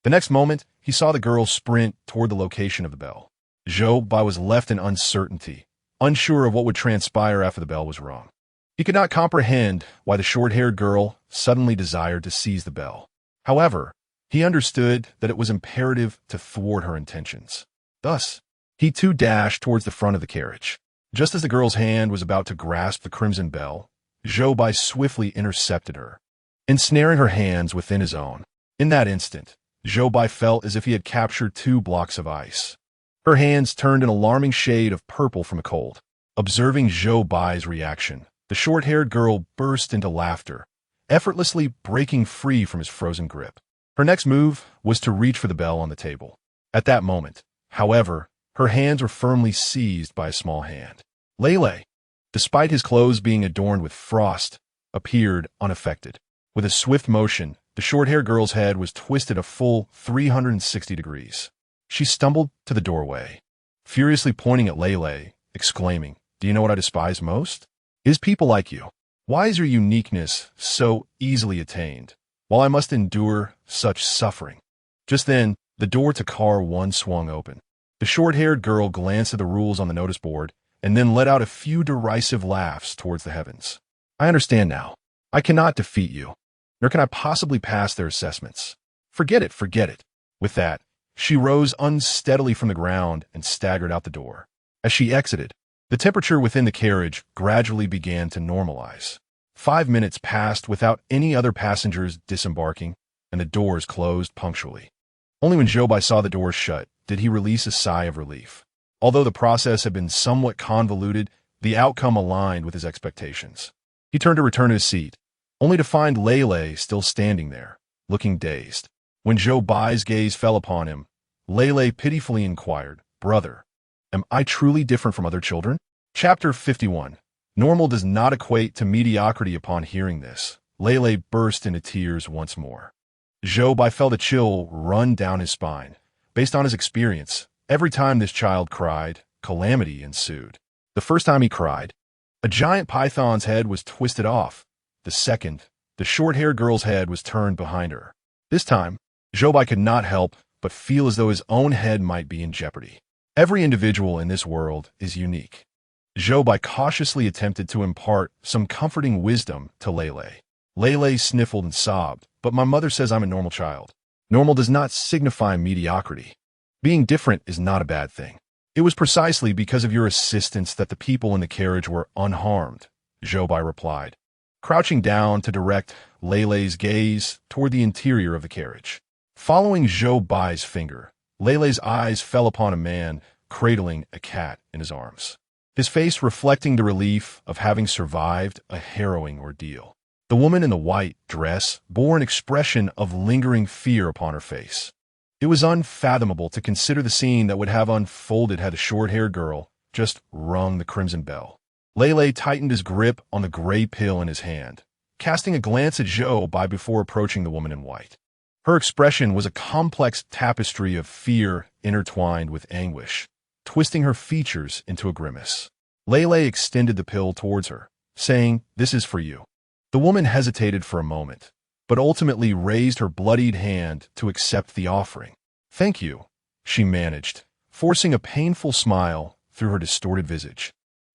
the next moment, he saw the girl sprint toward the location of the bell. Zhou Bai was left in uncertainty, unsure of what would transpire after the bell was rung. He could not comprehend why the short-haired girl suddenly desired to seize the bell. However, he understood that it was imperative to thwart her intentions. Thus, he too dashed towards the front of the carriage. Just as the girl's hand was about to grasp the crimson bell, Zhou Bai swiftly intercepted her, ensnaring her hands within his own. In that instant, Zhou Bai felt as if he had captured 2 blocks of ice. Her hands turned an alarming shade of purple from the cold. Observing Zhou Bai's reaction, the short-haired girl burst into laughter, effortlessly breaking free from his frozen grip. Her next move was to reach for the bell on the table. At that moment, however, her hands were firmly seized by a small hand. Lele, despite his clothes being adorned with frost, appeared unaffected. With a swift motion, the short-haired girl's head was twisted a full 360 degrees. She stumbled to the doorway, furiously pointing at Lele, exclaiming, "Do you know what I despise most? Is people like you. Why is your uniqueness so easily attained, while I must endure such suffering?" Just then, the door to car 1 swung open. The short-haired girl glanced at the rules on the notice board and then let out a few derisive laughs towards the heavens. "I understand now. I cannot defeat you, nor can I possibly pass their assessments. Forget it, forget it." With that, she rose unsteadily from the ground and staggered out the door. As she exited, the temperature within the carriage gradually began to normalize. 5 minutes passed without any other passengers disembarking, and the doors closed punctually. Only when Zhou Bai saw the doors shut did he release a sigh of relief. Although the process had been somewhat convoluted, the outcome aligned with his expectations. He turned to return to his seat, only to find Lele still standing there, looking dazed. When Zhou Bai's gaze fell upon him, Lele pitifully inquired, "Brother, am I truly different from other children?" Chapter 51. Normal does not equate to mediocrity. Upon hearing this, Lele burst into tears once more. Zhou Bai felt a chill run down his spine. Based on his experience, every time this child cried, calamity ensued. The first time he cried, a giant python's head was twisted off. The second, the short-haired girl's head was turned behind her. This time, Zhou Bai could not help but feel as though his own head might be in jeopardy. Every individual in this world is unique. Zhou Bai cautiously attempted to impart some comforting wisdom to Lele. Lele sniffled and sobbed, "But my mother says I'm a normal child." Normal does not signify mediocrity. Being different is not a bad thing. It was precisely because of your assistance that the people in the carriage were unharmed, Zhou Bai replied, crouching down to direct Lele's gaze toward the interior of the carriage. Following Zhou Bai's finger, Lele's eyes fell upon a man cradling a cat in his arms, his face reflecting the relief of having survived a harrowing ordeal. The woman in the white dress bore an expression of lingering fear upon her face. It was unfathomable to consider the scene that would have unfolded had the short-haired girl just rung the crimson bell. Lele tightened his grip on the gray pill in his hand, casting a glance at Zhou Bai before approaching the woman in white. Her expression was a complex tapestry of fear intertwined with anguish, twisting her features into a grimace. Lele extended the pill towards her, saying, "This is for you." The woman hesitated for a moment, but ultimately raised her bloodied hand to accept the offering. "Thank you," she managed, forcing a painful smile through her distorted visage.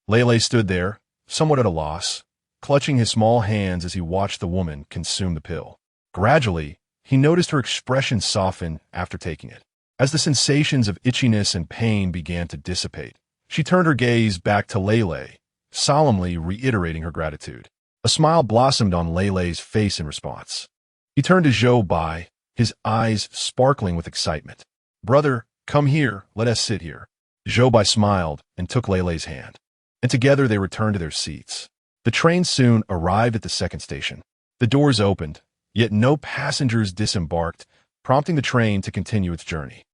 Lele stood there, somewhat at a loss, clutching his small hands as he watched the woman consume the pill. Gradually, he noticed her expression soften after taking it. As the sensations of itchiness and pain began to dissipate, she turned her gaze back to Lele, solemnly reiterating her gratitude. A smile blossomed on Lele's face in response. He turned to Zhou Bai, his eyes sparkling with excitement. Brother, come here, let us sit here. Zhou Bai smiled and took Lei's hand, and together they returned to their seats. The train soon arrived at the second station. The doors opened, yet no passengers disembarked, prompting the train to continue its journey.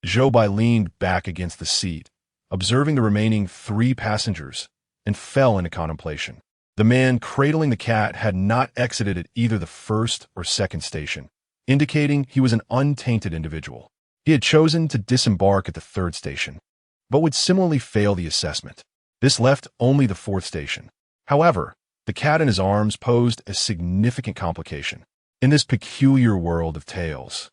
Zhou Bai leaned back against the seat, observing the remaining 3 passengers, and fell into contemplation. The man cradling the cat had not exited at either the first or second station, indicating he was an untainted individual. He had chosen to disembark at the third station, but would similarly fail the assessment. This left only the fourth station. However, the cat in his arms posed a significant complication. In this peculiar world of tales,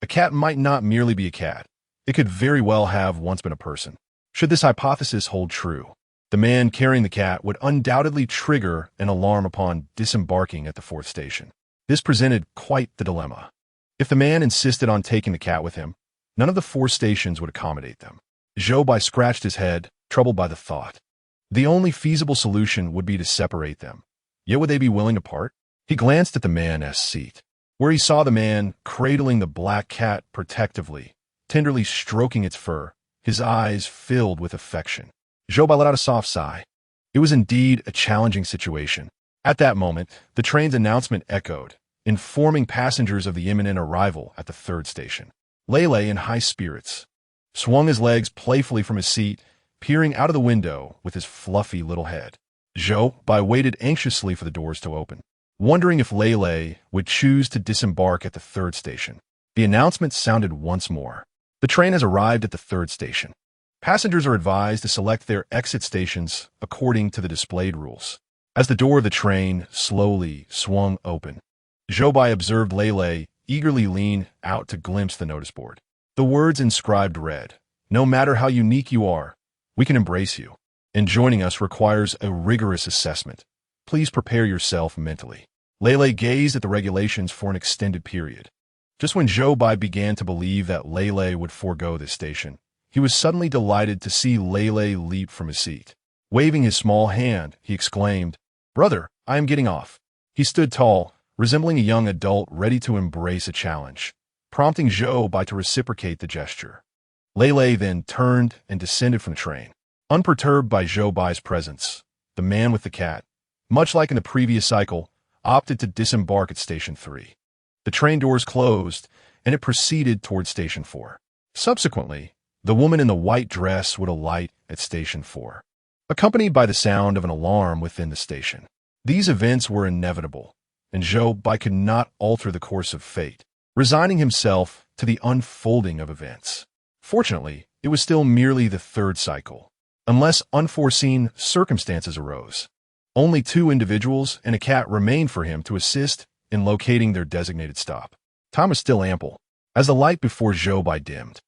a cat might not merely be a cat. It could very well have once been a person. Should this hypothesis hold true, the man carrying the cat would undoubtedly trigger an alarm upon disembarking at the fourth station. This presented quite the dilemma. If the man insisted on taking the cat with him, none of the 4 stations would accommodate them. Zhou Bai scratched his head, troubled by the thought. The only feasible solution would be to separate them. Yet would they be willing to part? He glanced at the man's seat, where he saw the man cradling the black cat protectively, tenderly stroking its fur, his eyes filled with affection. Zhou Bai let out a soft sigh. It was indeed a challenging situation. At that moment, the train's announcement echoed, informing passengers of the imminent arrival at the third station. Lei, in high spirits, swung his legs playfully from his seat, peering out of the window with his fluffy little head. Zhou Bai waited anxiously for the doors to open, wondering if Lei would choose to disembark at the third station. The announcement sounded once more. The train has arrived at the third station. Passengers are advised to select their exit stations according to the displayed rules. As the door of the train slowly swung open, Zhou Bai observed Lei eagerly lean out to glimpse the notice board. The words inscribed read, "No matter how unique you are, we can embrace you, and joining us requires a rigorous assessment. Please prepare yourself mentally." Lei gazed at the regulations for an extended period. Just when Zhou Bai began to believe that Lei would forego this station, he was suddenly delighted to see Lei leap from his seat. Waving his small hand, he exclaimed, "Brother, I am getting off." He stood tall, resembling a young adult ready to embrace a challenge, prompting Zhou Bai to reciprocate the gesture. Lei then turned and descended from the train. Unperturbed by Zhou Bai's presence, the man with the cat, much like in the previous cycle, opted to disembark at Station 3. The train doors closed, and it proceeded toward Station 4. Subsequently, the woman in the white dress would alight at Station 4, accompanied by the sound of an alarm within the station. These events were inevitable, and Zhou Bai could not alter the course of fate, resigning himself to the unfolding of events. Fortunately, it was still merely the third cycle, unless unforeseen circumstances arose. Only 2 individuals and a cat remained for him to assist in locating their designated stop. Time was still ample. As the light before Zhou Bai dimmed,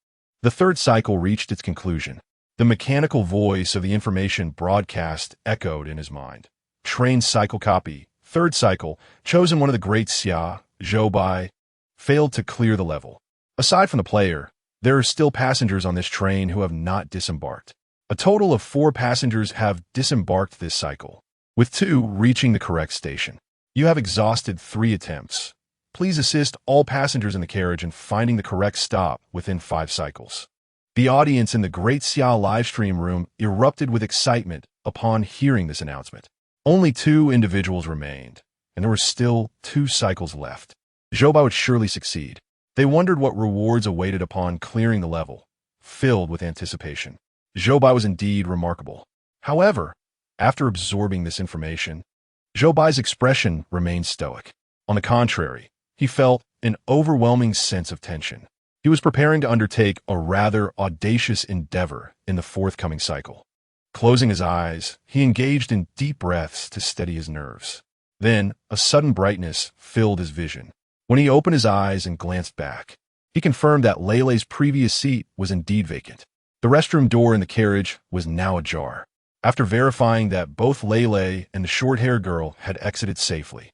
the third cycle reached its conclusion. The mechanical voice of the information broadcast echoed in his mind. Train cycle copy, third cycle, chosen one of the Great Xia, Zhou Bai, failed to clear the level. Aside from the player, there are still passengers on this train who have not disembarked. A total of 4 passengers have disembarked this cycle, with 2 reaching the correct station. You have exhausted 3 attempts. Please assist all passengers in the carriage in finding the correct stop within 5 cycles. The audience in the Great Xia Livestream room erupted with excitement upon hearing this announcement. Only 2 individuals remained, and there were still 2 cycles left. Zhou Bai would surely succeed. They wondered what rewards awaited upon clearing the level, filled with anticipation. Zhou Bai was indeed remarkable. However, after absorbing this information, Zhou Bai's expression remained stoic. On the contrary, he felt an overwhelming sense of tension. He was preparing to undertake a rather audacious endeavor in the forthcoming cycle. Closing his eyes, he engaged in deep breaths to steady his nerves. Then, a sudden brightness filled his vision. When he opened his eyes and glanced back, he confirmed that Lei's previous seat was indeed vacant. The restroom door in the carriage was now ajar. After verifying that both Lei and the short-haired girl had exited safely,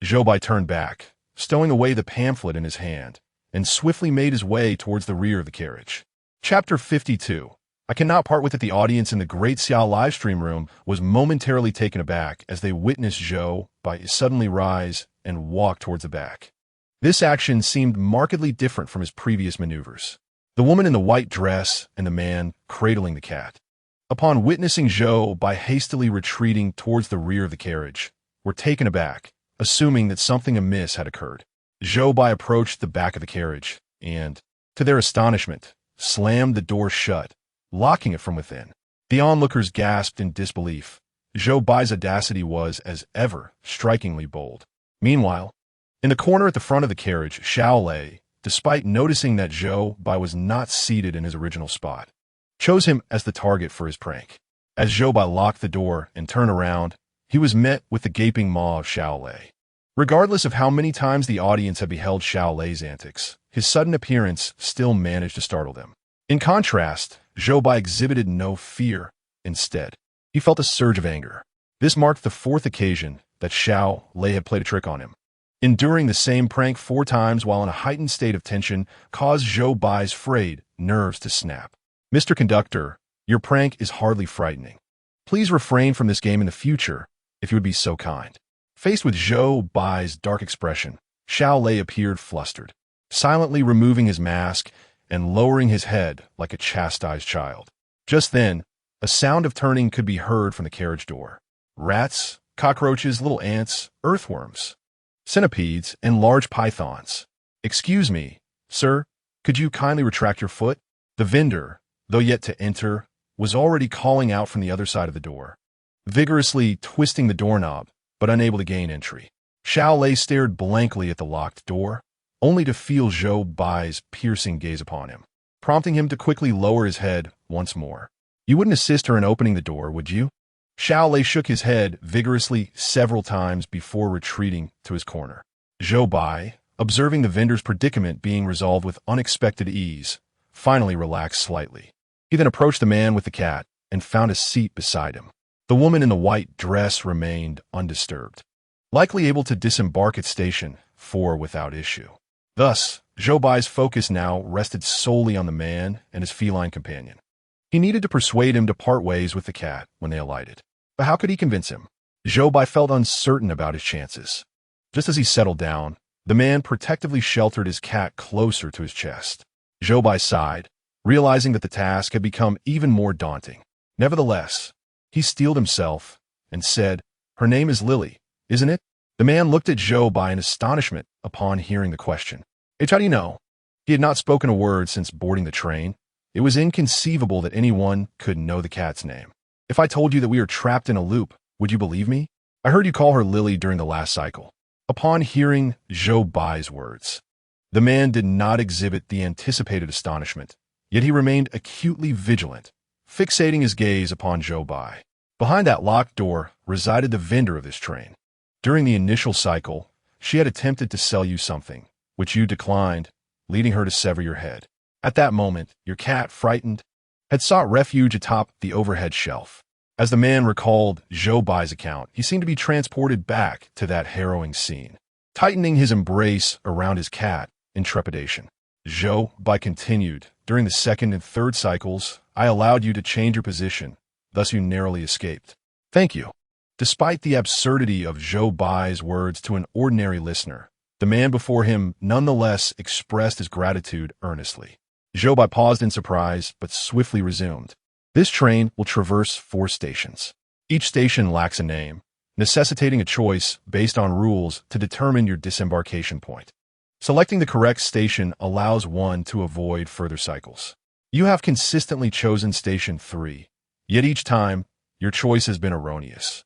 Zhou Bai turned back, stowing away the pamphlet in his hand, and swiftly made his way towards the rear of the carriage. Chapter 52. I cannot part with it. The audience in the Great Xia Livestream room was momentarily taken aback as they witnessed Zhou Bai suddenly rise and walk towards the back. This action seemed markedly different from his previous maneuvers. the woman in the white dress and the man cradling the cat. Upon witnessing Zhou Bai hastily retreating towards the rear of the carriage, were taken aback, assuming that something amiss had occurred. Zhou Bai approached the back of the carriage and, to their astonishment, slammed the door shut, locking it from within. The onlookers gasped in disbelief. Zhou Bai's audacity was, as ever, strikingly bold. Meanwhile, in the corner at the front of the carriage, Xiao Lei, despite noticing that Zhou Bai was not seated in his original spot, chose him as the target for his prank. As Zhou Bai locked the door and turned around, he was met with the gaping maw of Xiao Lei. Regardless of how many times the audience had beheld Xiao Lei's antics, his sudden appearance still managed to startle them. In contrast, Zhou Bai exhibited no fear. Instead, he felt a surge of anger. This marked the fourth occasion that Xiao Lei had played a trick on him. Enduring the same prank 4 times while in a heightened state of tension caused Zhou Bai's frayed nerves to snap. Mr. Conductor, your prank is hardly frightening. Please refrain from this game in the future, if you would be so kind. Faced with Zhou Bai's dark expression, Xiao Lei appeared flustered, silently removing his mask and lowering his head like a chastised child. Just then, a sound of turning could be heard from the carriage door. Rats, cockroaches, little ants, earthworms, centipedes, and large pythons. Excuse me, sir, could you kindly retract your foot? The vendor, though yet to enter, was already calling out from the other side of the door, vigorously twisting the doorknob, but unable to gain entry. Xiao Lei stared blankly at the locked door, only to feel Zhou Bai's piercing gaze upon him, prompting him to quickly lower his head once more. You wouldn't assist her in opening the door, would you? Xiao Lei shook his head vigorously several times before retreating to his corner. Zhou Bai, observing the vendor's predicament being resolved with unexpected ease, finally relaxed slightly. He then approached the man with the cat and found a seat beside him. The woman in the white dress remained undisturbed, likely able to disembark at Station 4 without issue. Thus, Zhou Bai's focus now rested solely on the man and his feline companion. He needed to persuade him to part ways with the cat when they alighted. But how could he convince him? Zhou Bai felt uncertain about his chances. Just as he settled down, the man protectively sheltered his cat closer to his chest. Zhou Bai sighed, realizing that the task had become even more daunting. Nevertheless, he steeled himself and said, "Her name is Lily, isn't it?" The man looked at Zhou Bai in astonishment upon hearing the question. How do you know? He had not spoken a word since boarding the train. It was inconceivable that anyone could know the cat's name. If I told you that we are trapped in a loop, would you believe me? I heard you call her Lily during the last cycle. Upon hearing Zhou Bai's words, the man did not exhibit the anticipated astonishment, yet he remained acutely vigilant, fixating his gaze upon Zhou Bai. Behind that locked door resided the vendor of this train. During the initial cycle, she had attempted to sell you something, which you declined, leading her to sever your head. At that moment, your cat, frightened, had sought refuge atop the overhead shelf. As the man recalled Zhou Bai's account, he seemed to be transported back to that harrowing scene, tightening his embrace around his cat in trepidation. Zhou Bai continued, during the second and third cycles, I allowed you to change your position, thus you narrowly escaped. Thank you. Despite the absurdity of Zhou Bai's words to an ordinary listener, the man before him nonetheless expressed his gratitude earnestly. Zhou Bai paused in surprise, but swiftly resumed. This train will traverse 4 stations. Each station lacks a name, necessitating a choice based on rules to determine your disembarkation point. Selecting the correct station allows one to avoid further cycles. You have consistently chosen Station 3, yet each time, your choice has been erroneous.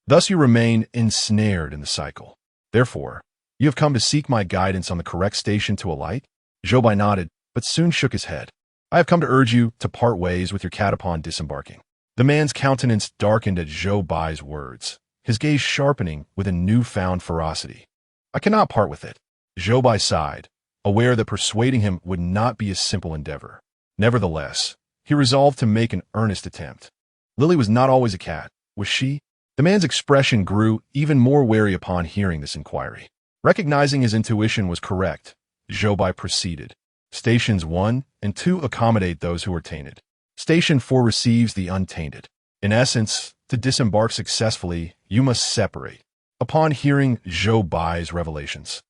Thus you remain ensnared in the cycle. Therefore, you have come to seek my guidance on the correct station to alight? Zhou Bai nodded, but soon shook his head. I have come to urge you to part ways with your cat upon disembarking. The man's countenance darkened at Zhou Bai's words, his gaze sharpening with a newfound ferocity. I cannot part with it. Zhou Bai sighed, aware that persuading him would not be a simple endeavor. Nevertheless, he resolved to make an earnest attempt. Lily was not always a cat, was she? The man's expression grew even more wary upon hearing this inquiry. Recognizing his intuition was correct, Zhou Bai proceeded. Stations 1 and 2 accommodate those who are tainted. Station 4 receives the untainted. In essence, to disembark successfully, you must separate. Upon hearing Zhou Bai's revelations,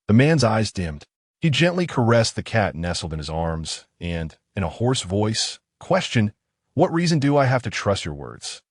the man's eyes dimmed. He gently caressed the cat nestled in his arms and, in a hoarse voice, questioned, "What reason do I have to trust your words?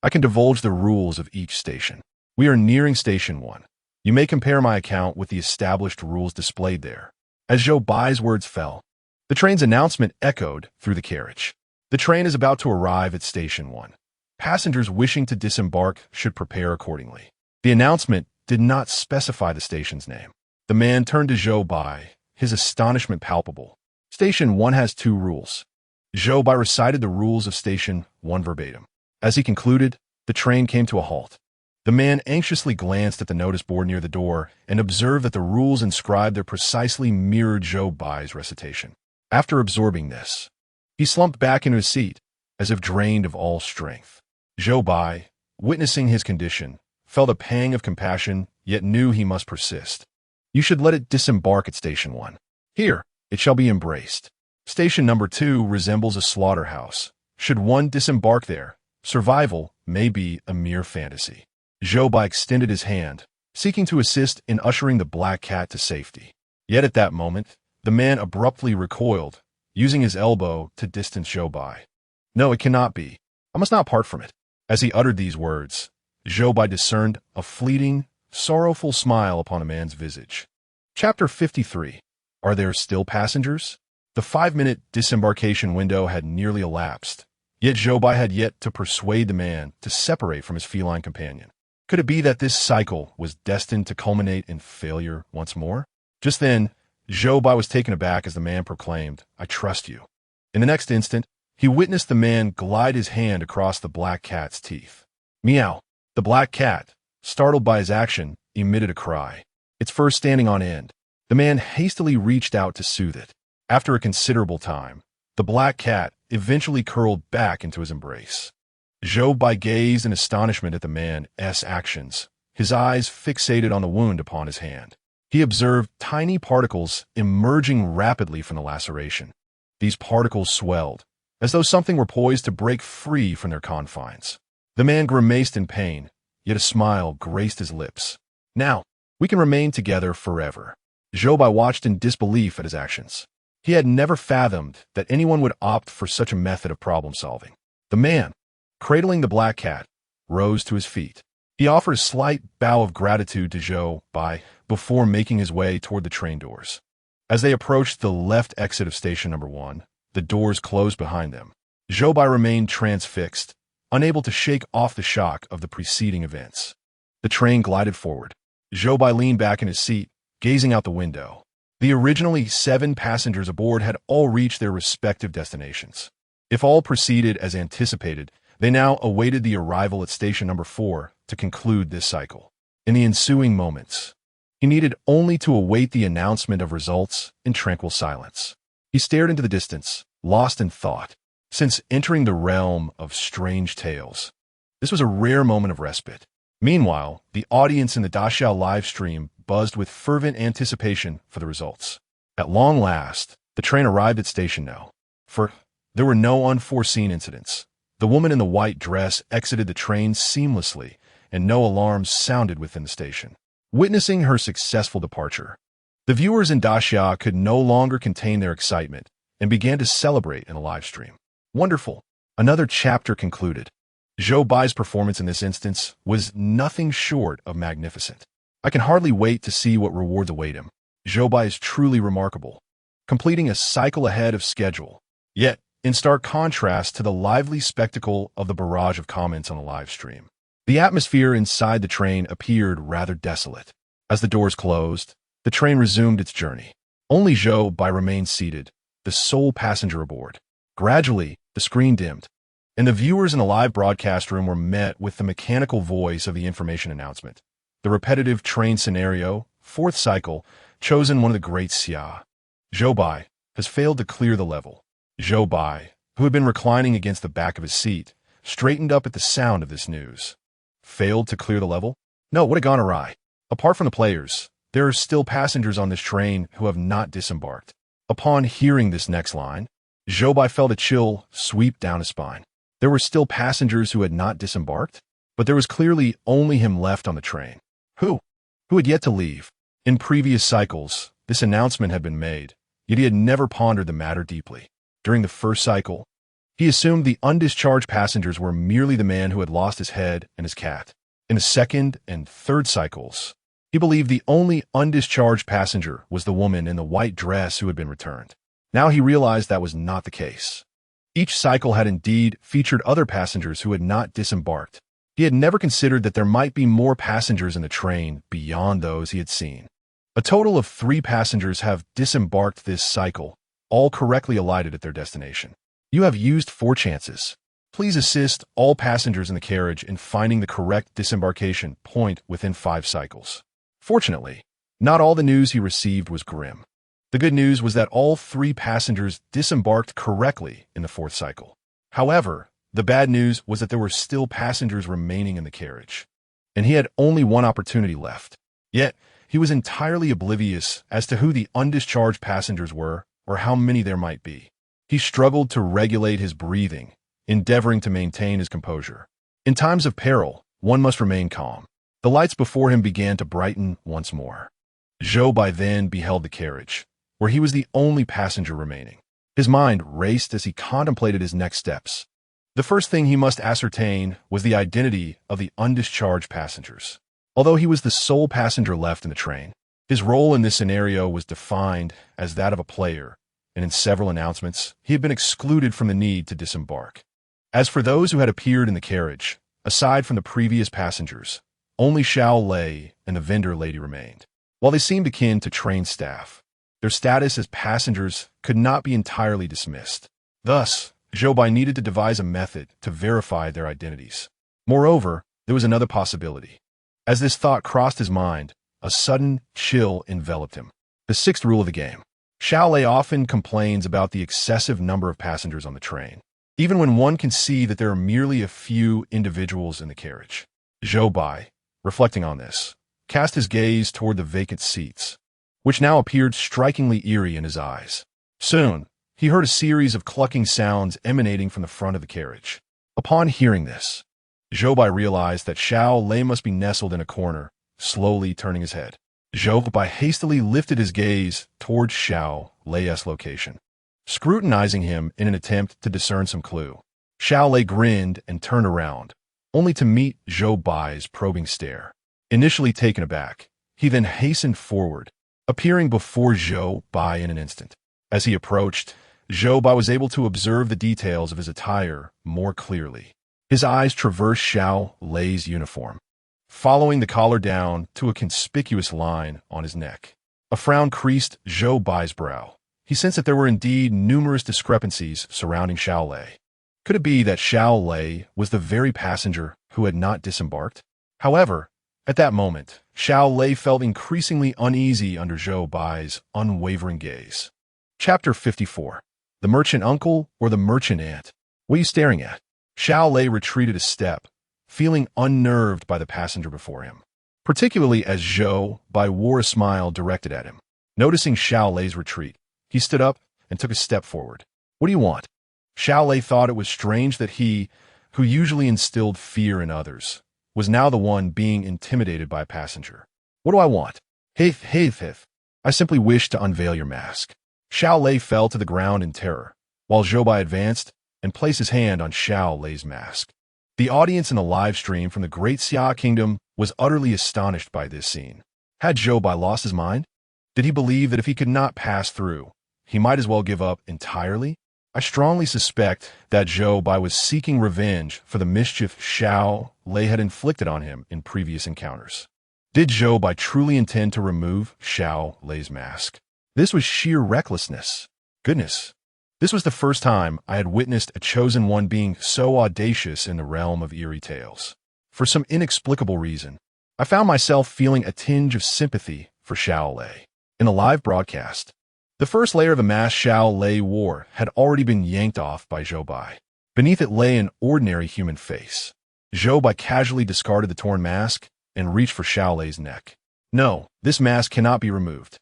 I can divulge the rules of each station. We are nearing Station 1. You may compare my account with the established rules displayed there." As Zhou Bai's words fell, the train's announcement echoed through the carriage. The train is about to arrive at Station 1. Passengers wishing to disembark should prepare accordingly. The announcement did not specify the station's name. The man turned to Zhou Bai, his astonishment palpable. Station 1 has 2 rules. Zhou Bai recited the rules of Station 1 verbatim. As he concluded, the train came to a halt. The man anxiously glanced at the notice board near the door and observed that the rules inscribed there precisely mirrored Zhou Bai's recitation. After absorbing this, he slumped back into his seat, as if drained of all strength. Zhou Bai, witnessing his condition, felt a pang of compassion, yet knew he must persist. "You should let it disembark at Station 1. Here, it shall be embraced. Station number 2 resembles a slaughterhouse. Should one disembark there, survival may be a mere fantasy." Zhou Bai extended his hand, seeking to assist in ushering the black cat to safety. Yet at that moment, the man abruptly recoiled, using his elbow to distance Zhou Bai. "No, it cannot be. I must not part from it." As he uttered these words, Zhou Bai discerned a fleeting, sorrowful smile upon a man's visage. Chapter 53. Are there still passengers? The 5-minute disembarkation window had nearly elapsed, yet Zhou Bai had yet to persuade the man to separate from his feline companion. Could it be that this cycle was destined to culminate in failure once more? Just then, Zhou Bai was taken aback as the man proclaimed, "I trust you." In the next instant, he witnessed the man glide his hand across the black cat's teeth. Meow. The black cat, startled by his action, emitted a cry, its fur standing on end. The man hastily reached out to soothe it. After a considerable time, the black cat eventually curled back into his embrace. Zhou Bai gazed in astonishment at the man's actions, his eyes fixated on the wound upon his hand. He observed tiny particles emerging rapidly from the laceration. These particles swelled, as though something were poised to break free from their confines. The man grimaced in pain, yet a smile graced his lips. "Now, we can remain together forever." Zhou Bai watched in disbelief at his actions. He had never fathomed that anyone would opt for such a method of problem-solving. The man, cradling the black cat, rose to his feet. He offered a slight bow of gratitude to Zhou Bai before making his way toward the train doors. As they approached the left exit of Station number 1, the doors closed behind them. Zhou Bai remained transfixed, unable to shake off the shock of the preceding events. The train glided forward. Zhou Bai leaned back in his seat, gazing out the window. The originally 7 passengers aboard had all reached their respective destinations. If all proceeded as anticipated, they now awaited the arrival at Station number 4 to conclude this cycle. In the ensuing moments, he needed only to await the announcement of results in tranquil silence. He stared into the distance, lost in thought. Since entering the realm of strange tales, this was a rare moment of respite. Meanwhile, the audience in the Daxiao livestream buzzed with fervent anticipation for the results. At long last, the train arrived at Station No. For there were no unforeseen incidents. The woman in the white dress exited the train seamlessly, and no alarms sounded within the station. Witnessing her successful departure, the viewers in Daxia could no longer contain their excitement and began to celebrate in a live stream. Wonderful! Another chapter concluded. Zhou Bai's performance in this instance was nothing short of magnificent. I can hardly wait to see what rewards await him. Zhou Bai is truly remarkable, completing a cycle ahead of schedule. Yet, in stark contrast to the lively spectacle of the barrage of comments on the live stream, the atmosphere inside the train appeared rather desolate. As the doors closed, the train resumed its journey. Only Zhou Bai remained seated, the sole passenger aboard. Gradually, the screen dimmed, and the viewers in the live broadcast room were met with the mechanical voice of the information announcement. The repetitive train scenario, 4th cycle, chosen one of the Great Xia. Zhou Bai has failed to clear the level. Zhou Bai, who had been reclining against the back of his seat, straightened up at the sound of this news. Failed to clear the level? No, what had gone awry? Apart from the players, there are still passengers on this train who have not disembarked. Upon hearing this next line, Zhou Bai felt a chill sweep down his spine. There were still passengers who had not disembarked, but there was clearly only him left on the train. Who? Who had yet to leave? In previous cycles, This announcement had been made, yet he had never pondered the matter deeply. During the first cycle, he assumed the undischarged passengers were merely the man who had lost his head and his cat. In the second and third cycles, he believed the only undischarged passenger was the woman in the white dress who had been returned. Now he realized that was not the case. Each cycle had indeed featured other passengers who had not disembarked. He had never considered that there might be more passengers in the train beyond those he had seen. A total of 3 passengers have disembarked this cycle, all correctly alighted at their destination. You have used 4 chances. Please assist all passengers in the carriage in finding the correct disembarkation point within 5 cycles. Fortunately, not all the news he received was grim. The good news was that all 3 passengers disembarked correctly in the 4th cycle. However, the bad news was that there were still passengers remaining in the carriage, and he had only one opportunity left. Yet, he was entirely oblivious as to who the undischarged passengers were or how many there might be. He struggled to regulate his breathing, endeavoring to maintain his composure. In times of peril, one must remain calm. The lights before him began to brighten once more. Zhou Bai then beheld the carriage, where he was the only passenger remaining. His mind raced as he contemplated his next steps. The first thing he must ascertain was the identity of the undischarged passengers. Although he was the sole passenger left in the train, his role in this scenario was defined as that of a player, and in several announcements, he had been excluded from the need to disembark. As for those who had appeared in the carriage, aside from the previous passengers, only Xiao Lei and the vendor lady remained. While they seemed akin to train staff, their status as passengers could not be entirely dismissed. Thus, Zhou Bai needed to devise a method to verify their identities. Moreover, there was another possibility. As this thought crossed his mind, a sudden chill enveloped him. The 6th rule of the game. Xiao Lei often complains about the excessive number of passengers on the train, even when one can see that there are merely a few individuals in the carriage. Zhou Bai, reflecting on this, cast his gaze toward the vacant seats, which now appeared strikingly eerie in his eyes. Soon, he heard a series of clucking sounds emanating from the front of the carriage. Upon hearing this, Zhou Bai realized that Xiao Lei must be nestled in a corner, slowly turning his head. Zhou Bai hastily lifted his gaze towards Xiao Lei's location, scrutinizing him in an attempt to discern some clue. Xiao Lei grinned and turned around, only to meet Zhou Bai's probing stare. Initially taken aback, he then hastened forward, appearing before Zhou Bai in an instant. As he approached, Zhou Bai was able to observe the details of his attire more clearly. His eyes traversed Xiao Lei's uniform, following the collar down to a conspicuous line on his neck. A frown creased Zhou Bai's brow. He sensed that there were indeed numerous discrepancies surrounding Xiao Lei. Could it be that Xiao Lei was the very passenger who had not disembarked? However, at that moment, Xiao Lei felt increasingly uneasy under Zhou Bai's unwavering gaze. Chapter 54. The Merchant Uncle or the Merchant Aunt? What are you staring at? Xiao Lei retreated a step, feeling unnerved by the passenger before him, particularly as Zhou Bai wore a smile directed at him. Noticing Xiao Lei's retreat, he stood up and took a step forward. What do you want? Xiao Lei thought it was strange that he, who usually instilled fear in others, was now the one being intimidated by a passenger. What do I want? Hith. I simply wish to unveil your mask. Xiao Lei fell to the ground in terror, while Zhou Bai advanced and placed his hand on Xiao Lei's mask. The audience in the live stream from the Great Xia Kingdom was utterly astonished by this scene. Had Zhou Bai lost his mind? Did he believe that if he could not pass through, he might as well give up entirely? I strongly suspect that Zhou Bai was seeking revenge for the mischief Xiao Lei had inflicted on him in previous encounters. Did Zhou Bai truly intend to remove Xiao Lei's mask? This was sheer recklessness. Goodness. This was the first time I had witnessed a chosen one being so audacious in the realm of eerie tales. For some inexplicable reason, I found myself feeling a tinge of sympathy for Xiao Lei. In the live broadcast, the first layer of the mask Xiao Lei wore had already been yanked off by Zhou Bai. Beneath it lay an ordinary human face. Zhou Bai casually discarded the torn mask and reached for Xiao Lei's neck. No, this mask cannot be removed.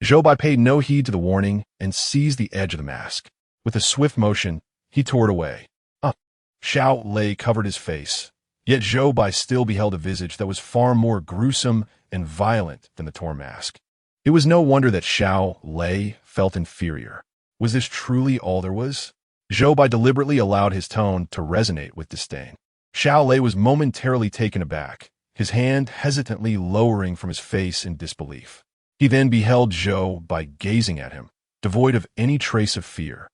Zhou Bai paid no heed to the warning and seized the edge of the mask. With a swift motion, he tore it away. Xiao Lei covered his face, yet Zhou Bai still beheld a visage that was far more gruesome and violent than the torn mask. It was no wonder that Xiao Lei felt inferior. Was this truly all there was? Zhou Bai deliberately allowed his tone to resonate with disdain. Xiao Lei was momentarily taken aback, his hand hesitantly lowering from his face in disbelief. He then beheld Zhou Bai gazing at him, devoid of any trace of fear.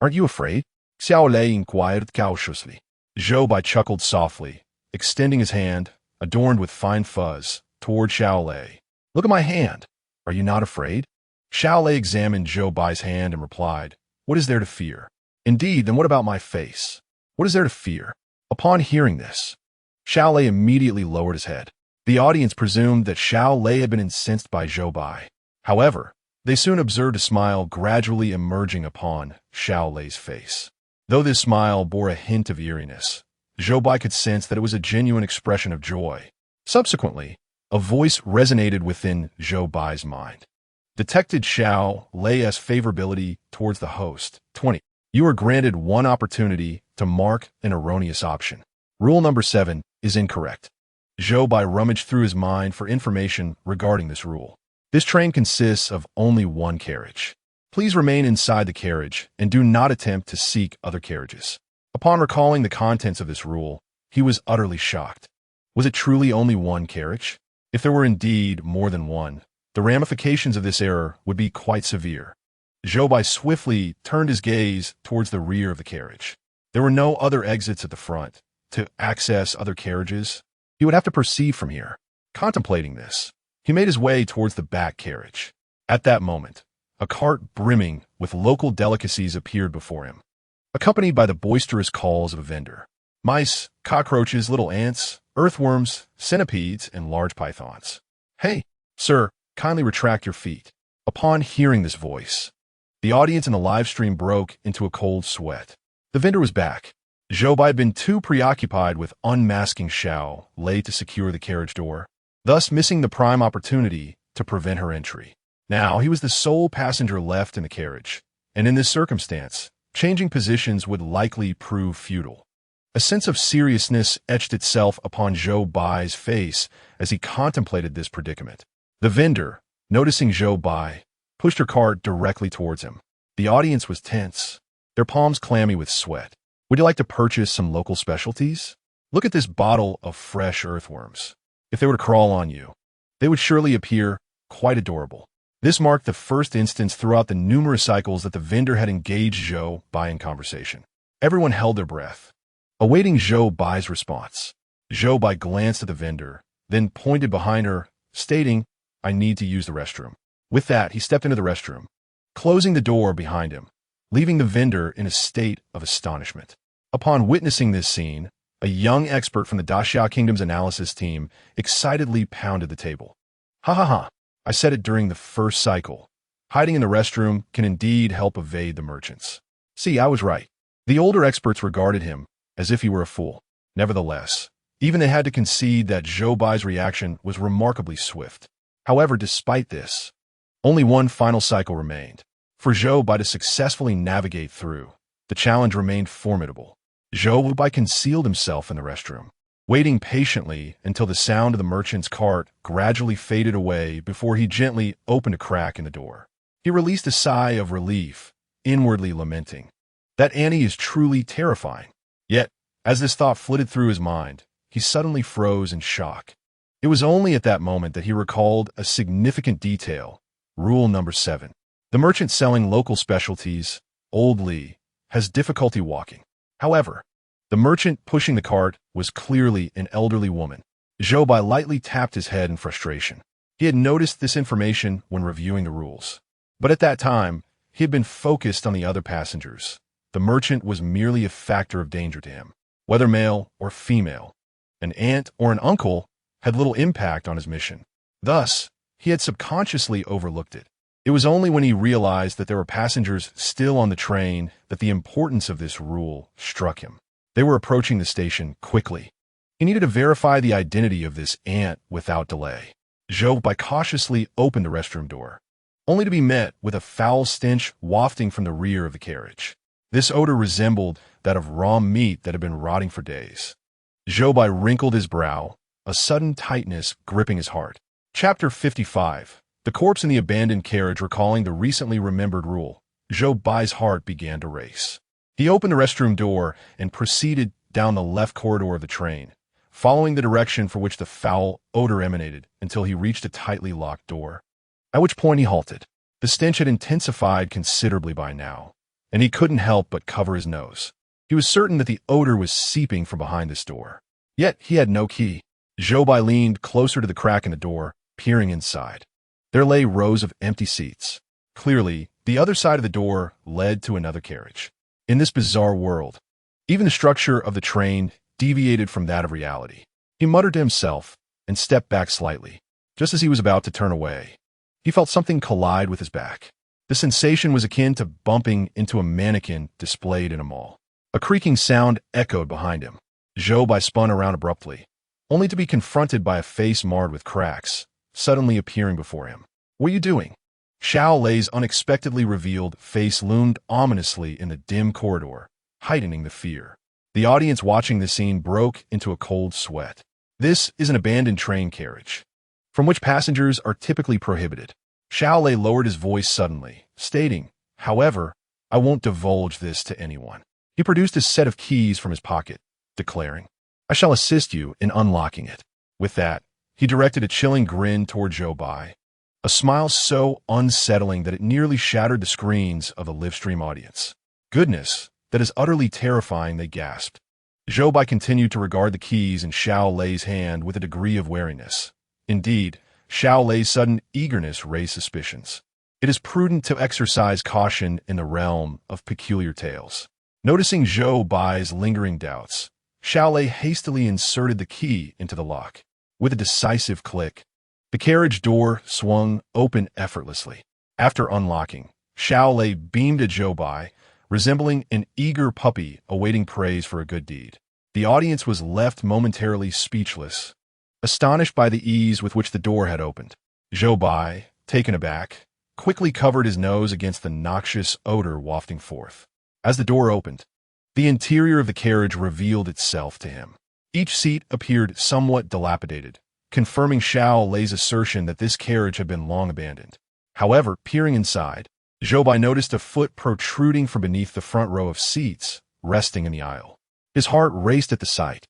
"Aren't you afraid?" Xiao Lei inquired cautiously. Zhou Bai chuckled softly, extending his hand, adorned with fine fuzz, toward Xiao Lei. "Look at my hand. Are you not afraid?" Xiao Lei examined Zhou Bai's hand and replied, "What is there to fear?" "Indeed, then what about my face? What is there to fear?" Upon hearing this, Xiao Lei immediately lowered his head. The audience presumed that Xiao Lei had been incensed by Zhou Bai. However, they soon observed a smile gradually emerging upon Xiao Lei's face. Though this smile bore a hint of eeriness, Zhou Bai could sense that it was a genuine expression of joy. Subsequently, a voice resonated within Zhou Bai's mind. Detected Xiao Lei's favorability towards the host. 20. You are granted one opportunity to mark an erroneous option. Rule number 7 is incorrect. Zhou Bai rummaged through his mind for information regarding this rule. This train consists of only one carriage. Please remain inside the carriage and do not attempt to seek other carriages. Upon recalling the contents of this rule, he was utterly shocked. Was it truly only one carriage? If there were indeed more than one, the ramifications of this error would be quite severe. Zhou Bai swiftly turned his gaze towards the rear of the carriage. There were no other exits at the front. To access other carriages, he would have to proceed from here. Contemplating this, he made his way towards the back carriage. At that moment, a cart brimming with local delicacies appeared before him, accompanied by the boisterous calls of a vendor. Mice, cockroaches, little ants, earthworms, centipedes, and large pythons. "Hey, sir, kindly retract your feet." Upon hearing this voice, the audience in the live stream broke into a cold sweat. The vendor was back. Zhou Bai had been too preoccupied with unmasking Xiao Lei to secure the carriage door, thus missing the prime opportunity to prevent her entry. Now he was the sole passenger left in the carriage, and in this circumstance, changing positions would likely prove futile. A sense of seriousness etched itself upon Zhou Bai's face as he contemplated this predicament. The vendor, noticing Zhou Bai, pushed her cart directly towards him. The audience was tense, their palms clammy with sweat. "Would you like to purchase some local specialties? Look at this bottle of fresh earthworms. If they were to crawl on you, they would surely appear quite adorable." This marked the first instance throughout the numerous cycles that the vendor had engaged Zhou Bai in conversation. Everyone held their breath, awaiting Zhou Bai's response. Zhou Bai glanced at the vendor, then pointed behind her, stating, "I need to use the restroom." With that, he stepped into the restroom, closing the door behind him, leaving the vendor in a state of astonishment. Upon witnessing this scene, a young expert from the Great Xia Kingdom's analysis team excitedly pounded the table. "Ha ha ha, I said it during the first cycle. Hiding in the restroom can indeed help evade the merchants. See, I was right." The older experts regarded him as if he were a fool. Nevertheless, even they had to concede that Zhou Bai's reaction was remarkably swift. However, despite this, only one final cycle remained. For Zhou Bai to successfully navigate through, the challenge remained formidable. Zhou Bai concealed himself in the restroom, waiting patiently until the sound of the merchant's cart gradually faded away before he gently opened a crack in the door. He released a sigh of relief, inwardly lamenting, "That Annie is truly terrifying." Yet, as this thought flitted through his mind, he suddenly froze in shock. It was only at that moment that he recalled a significant detail. Rule number 7. The merchant selling local specialties, Old Li, has difficulty walking. However, the merchant pushing the cart was clearly an elderly woman. Zhou Bai lightly tapped his head in frustration. He had noticed this information when reviewing the rules. But at that time, he had been focused on the other passengers. The merchant was merely a factor of danger to him. Whether male or female, an aunt or an uncle had little impact on his mission. Thus, he had subconsciously overlooked it. It was only when he realized that there were passengers still on the train that the importance of this rule struck him. They were approaching the station quickly. He needed to verify the identity of this aunt without delay. Zhou Bai cautiously opened the restroom door, only to be met with a foul stench wafting from the rear of the carriage. This odor resembled that of raw meat that had been rotting for days. Zhou Bai wrinkled his brow, a sudden tightness gripping his heart. Chapter 55. The corpse in the abandoned carriage recalling the recently remembered rule. Zhou Bai's heart began to race. He opened the restroom door and proceeded down the left corridor of the train, following the direction for which the foul odor emanated until he reached a tightly locked door, at which point he halted. The stench had intensified considerably by now, and he couldn't help but cover his nose. He was certain that the odor was seeping from behind this door. Yet he had no key. Zhou Bai leaned closer to the crack in the door, peering inside. There lay rows of empty seats. Clearly, the other side of the door led to another carriage. In this bizarre world, even the structure of the train deviated from that of reality. He muttered to himself and stepped back slightly. Just as he was about to turn away, he felt something collide with his back. The sensation was akin to bumping into a mannequin displayed in a mall. A creaking sound echoed behind him. Zhou Bai spun around abruptly, only to be confronted by a face marred with cracks, suddenly appearing before him. "What are you doing?" Xiao Lei's unexpectedly revealed face loomed ominously in the dim corridor, heightening the fear. The audience watching the scene broke into a cold sweat. This is an abandoned train carriage, from which passengers are typically prohibited. Xiao Lei lowered his voice suddenly, stating, "However, I won't divulge this to anyone." He produced a set of keys from his pocket, declaring, "I shall assist you in unlocking it." With that, he directed a chilling grin toward Zhou Bai, a smile so unsettling that it nearly shattered the screens of the Livestream audience. "Goodness, that is utterly terrifying," they gasped. Zhou Bai continued to regard the keys in Xiao Lei's hand with a degree of wariness. Indeed, Xiao Lei's sudden eagerness raised suspicions. It is prudent to exercise caution in the realm of peculiar tales. Noticing Zhou Bai's lingering doubts, Xiao Lei hastily inserted the key into the lock. With a decisive click, the carriage door swung open effortlessly. After unlocking, Xiao Lei beamed at Zhou Bai, resembling an eager puppy awaiting praise for a good deed. The audience was left momentarily speechless, astonished by the ease with which the door had opened. Zhou Bai, taken aback, quickly covered his nose against the noxious odor wafting forth. As the door opened, the interior of the carriage revealed itself to him. Each seat appeared somewhat dilapidated, confirming Xiao Lei's assertion that this carriage had been long abandoned. However, peering inside, Zhou Bai noticed a foot protruding from beneath the front row of seats, resting in the aisle. His heart raced at the sight.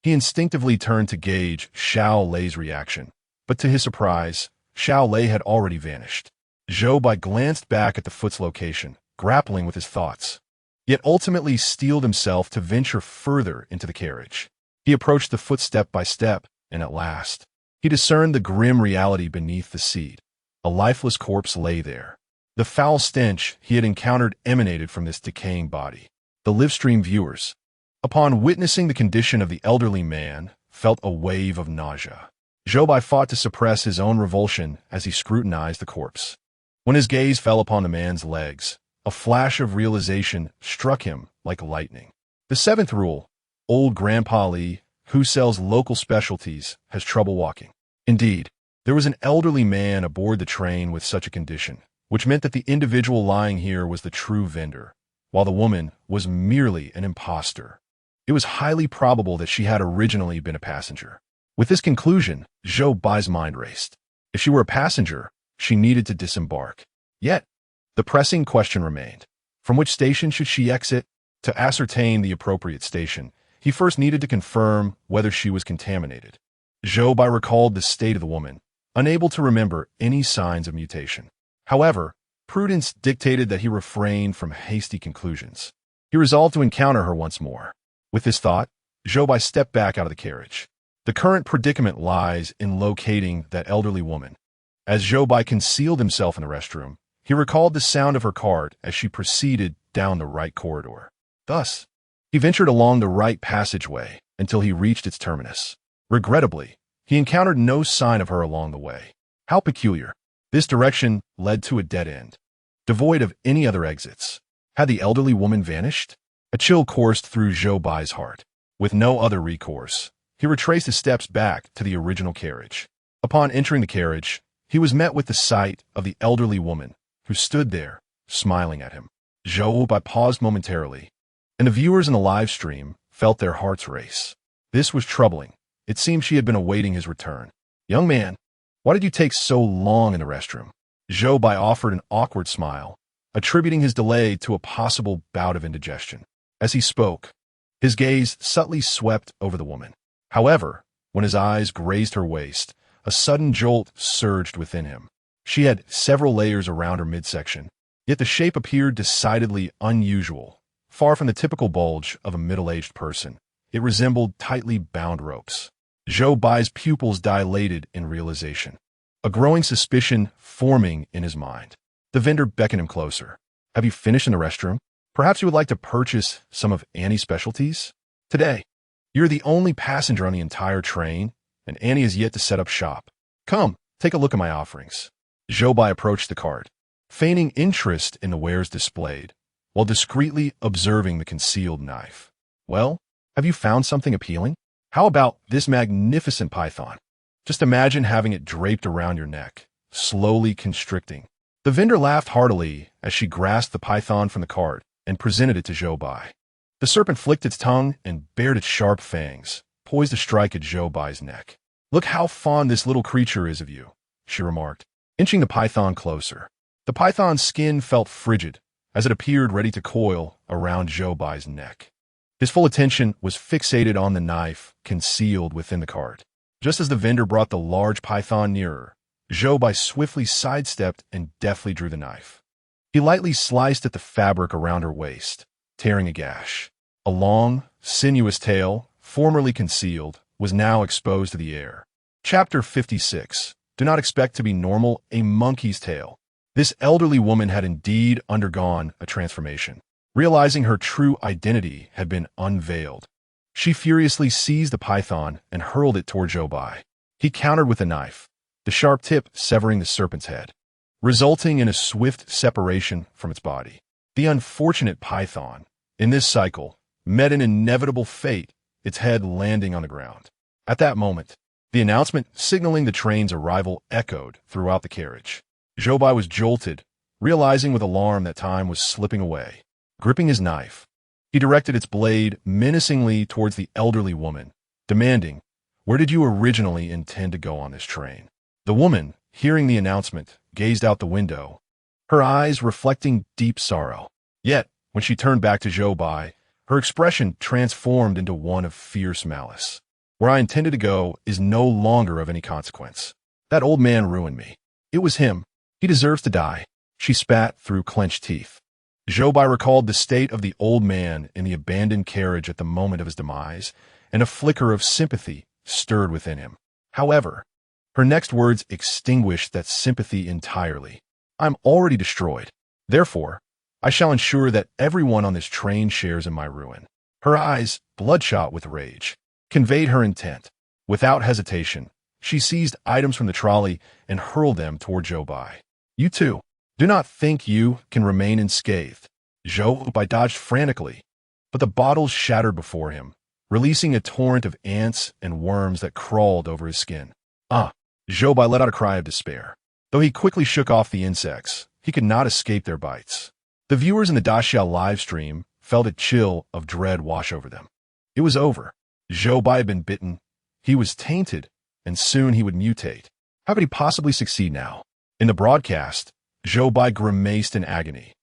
He instinctively turned to gauge Xiao Lei's reaction, but to his surprise, Xiao Lei had already vanished. Zhou Bai glanced back at the foot's location, grappling with his thoughts, yet ultimately steeled himself to venture further into the carriage. He approached the foot step by step, and at last, he discerned the grim reality beneath the seat. A lifeless corpse lay there. The foul stench he had encountered emanated from this decaying body. The Livestream viewers, upon witnessing the condition of the elderly man, felt a wave of nausea. Zhou Bai fought to suppress his own revulsion as he scrutinized the corpse. When his gaze fell upon the man's legs, a flash of realization struck him like lightning. The seventh rule: old Grandpa Li, who sells local specialties, has trouble walking. Indeed, there was an elderly man aboard the train with such a condition, which meant that the individual lying here was the true vendor, while the woman was merely an imposter. It was highly probable that she had originally been a passenger. With this conclusion, Zhou Bai's mind raced. If she were a passenger, she needed to disembark. Yet, the pressing question remained. From which station should she exit? To ascertain the appropriate station, he first needed to confirm whether she was contaminated. Zhou Bai recalled the state of the woman, unable to remember any signs of mutation. However, prudence dictated that he refrain from hasty conclusions. He resolved to encounter her once more. With this thought, Zhou Bai stepped back out of the carriage. The current predicament lies in locating that elderly woman. As Zhou Bai concealed himself in the restroom, he recalled the sound of her cart as she proceeded down the right corridor. Thus, he ventured along the right passageway until he reached its terminus. Regrettably, he encountered no sign of her along the way. How peculiar. This direction led to a dead end, devoid of any other exits. Had the elderly woman vanished? A chill coursed through Zhou Bai's heart. With no other recourse, he retraced his steps back to the original carriage. Upon entering the carriage, he was met with the sight of the elderly woman, who stood there, smiling at him. Zhou Bai paused momentarily, and the viewers in the live stream felt their hearts race. This was troubling. It seemed she had been awaiting his return. "Young man, Why did you take so long in the restroom? Zhou Bai offered an awkward smile, attributing his delay to a possible bout of indigestion. As he spoke, his gaze subtly swept over the woman. However, when his eyes grazed her waist, a sudden jolt surged within him. She had several layers around her midsection, yet the shape appeared decidedly unusual. Far from the typical bulge of a middle-aged person, it resembled tightly bound ropes. Zhou Bai's pupils dilated in realization, a growing suspicion forming in his mind. The vendor beckoned him closer. Have you finished in the restroom? Perhaps you would like to purchase some of Annie's specialties? Today, you're the only passenger on the entire train, and Annie is yet to set up shop. Come, take a look at my offerings. Zhou Bai approached the cart, feigning interest in the wares displayed, while discreetly observing the concealed knife. Well, have you found something appealing? How about this magnificent python? Just imagine having it draped around your neck, slowly constricting. The vendor laughed heartily as she grasped the python from the cart and presented it to Zhou Bai. The serpent flicked its tongue and bared its sharp fangs, poised to strike at Zhou Bai's neck. Look how fond this little creature is of you, she remarked, inching the python closer. The python's skin felt frigid as it appeared ready to coil around Zhou Bai's neck. His full attention was fixated on the knife concealed within the cart. Just as the vendor brought the large python nearer, Zhou Bai swiftly sidestepped and deftly drew the knife. He lightly sliced at the fabric around her waist, tearing a gash. A long, sinuous tail, formerly concealed, was now exposed to the air. Chapter 56. Do not expect to be normal, a monkey's tale. This elderly woman had indeed undergone a transformation. Realizing her true identity had been unveiled, she furiously seized the python and hurled it toward Zhou Bai. He countered with a knife, the sharp tip severing the serpent's head, resulting in a swift separation from its body. The unfortunate python, in this cycle, met an inevitable fate, its head landing on the ground. At that moment, the announcement signaling the train's arrival echoed throughout the carriage. Zhou Bai was jolted, realizing with alarm that time was slipping away. Gripping his knife, he directed its blade menacingly towards the elderly woman, demanding, "Where did you originally intend to go on this train?" The woman, hearing the announcement, gazed out the window, her eyes reflecting deep sorrow. Yet, when she turned back to Zhou Bai, her expression transformed into one of fierce malice. "Where I intended to go is no longer of any consequence. That old man ruined me. It was him. He deserves to die." She spat through clenched teeth. Zhou Bai recalled the state of the old man in the abandoned carriage at the moment of his demise, and a flicker of sympathy stirred within him. However, her next words extinguished that sympathy entirely. "I'm already destroyed. Therefore, I shall ensure that everyone on this train shares in my ruin." Her eyes, bloodshot with rage, conveyed her intent. Without hesitation, she seized items from the trolley and hurled them toward Zhou Bai. "You too. Do not think you can remain unscathed." Zhou Bai dodged frantically, but the bottles shattered before him, releasing a torrent of ants and worms that crawled over his skin. Zhou Bai let out a cry of despair. Though he quickly shook off the insects, he could not escape their bites. The viewers in the Daxia livestream felt a chill of dread wash over them. It was over. Zhou Bai had been bitten. He was tainted, and soon he would mutate. How could he possibly succeed now? In the broadcast, Zhou Bai grimaced in agony,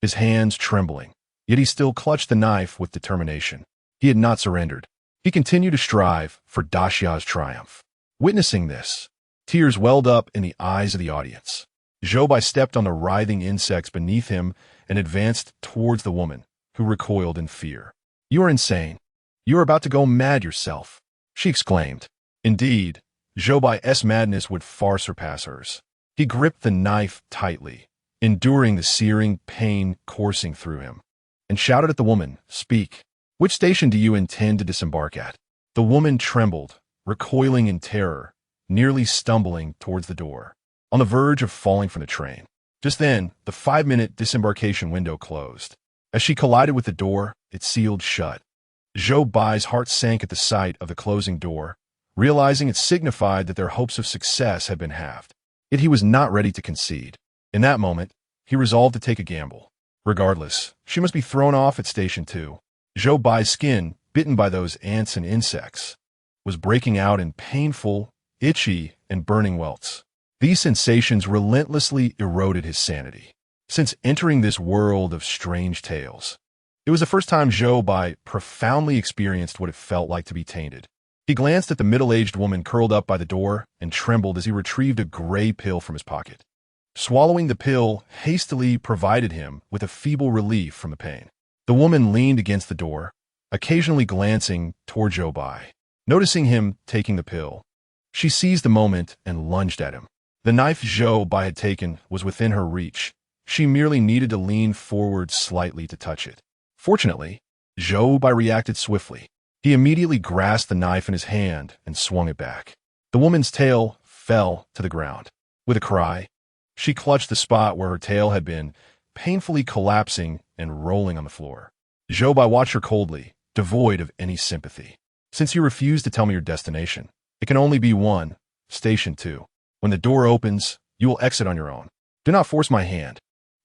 his hands trembling, yet he still clutched the knife with determination. He had not surrendered. He continued to strive for Daxia's triumph. Witnessing this, tears welled up in the eyes of the audience. Zhou Bai stepped on the writhing insects beneath him and advanced towards the woman, who recoiled in fear. "You are insane. You are about to go mad yourself," she exclaimed. Indeed, Zhou Bai's madness would far surpass hers. He gripped the knife tightly, enduring the searing pain coursing through him, and shouted at the woman, "Speak. Which station do you intend to disembark at?" The woman trembled, recoiling in terror, nearly stumbling towards the door, on the verge of falling from the train. Just then, the 5-minute disembarkation window closed. As she collided with the door, it sealed shut. Zhou Bai's heart sank at the sight of the closing door, realizing it signified that their hopes of success had been halved. Yet he was not ready to concede. In that moment, he resolved to take a gamble. Regardless, she must be thrown off at Station 2. Zhou Bai's skin, bitten by those ants and insects, was breaking out in painful, itchy, and burning welts. These sensations relentlessly eroded his sanity. Since entering this world of strange tales, it was the first time Zhou Bai profoundly experienced what it felt like to be tainted. He glanced at the middle-aged woman curled up by the door and trembled as he retrieved a gray pill from his pocket. Swallowing the pill hastily provided him with a feeble relief from the pain. The woman leaned against the door, occasionally glancing toward Zhou Bai. Noticing him taking the pill, she seized the moment and lunged at him. The knife Zhou Bai had taken was within her reach. She merely needed to lean forward slightly to touch it. Fortunately, Zhou Bai reacted swiftly. He immediately grasped the knife in his hand and swung it back. The woman's tail fell to the ground. With a cry, she clutched the spot where her tail had been, painfully collapsing and rolling on the floor. Zhou Bai watched her coldly, devoid of any sympathy. Since you refuse to tell me your destination, it can only be one, Station 2. When the door opens, you will exit on your own. Do not force my hand.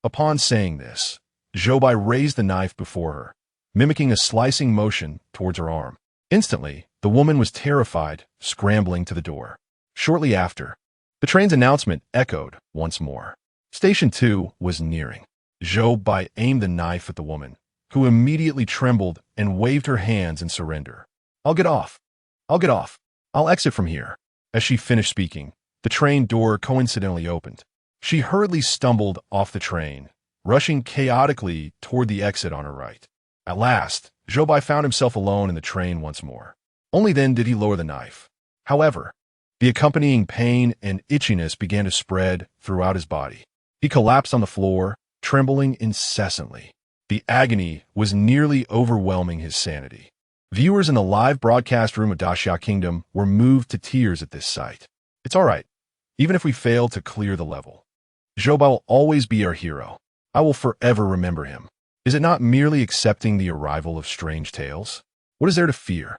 Upon saying this, Zhou Bai raised the knife before her, mimicking a slicing motion towards her arm. Instantly, the woman was terrified, scrambling to the door. Shortly after, the train's announcement echoed once more. Station 2 was nearing. Zhou Bai aimed the knife at the woman, who immediately trembled and waved her hands in surrender. I'll get off. I'll get off. I'll exit from here. As she finished speaking, the train door coincidentally opened. She hurriedly stumbled off the train, rushing chaotically toward the exit on her right. At last, Zhou Bai found himself alone in the train once more. Only then did he lower the knife. However, the accompanying pain and itchiness began to spread throughout his body. He collapsed on the floor, trembling incessantly. The agony was nearly overwhelming his sanity. Viewers in the live broadcast room of Great Xia Kingdom were moved to tears at this sight. It's all right, even if we fail to clear the level. Zhou Bai will always be our hero. I will forever remember him. Is it not merely accepting the arrival of strange tales? What is there to fear?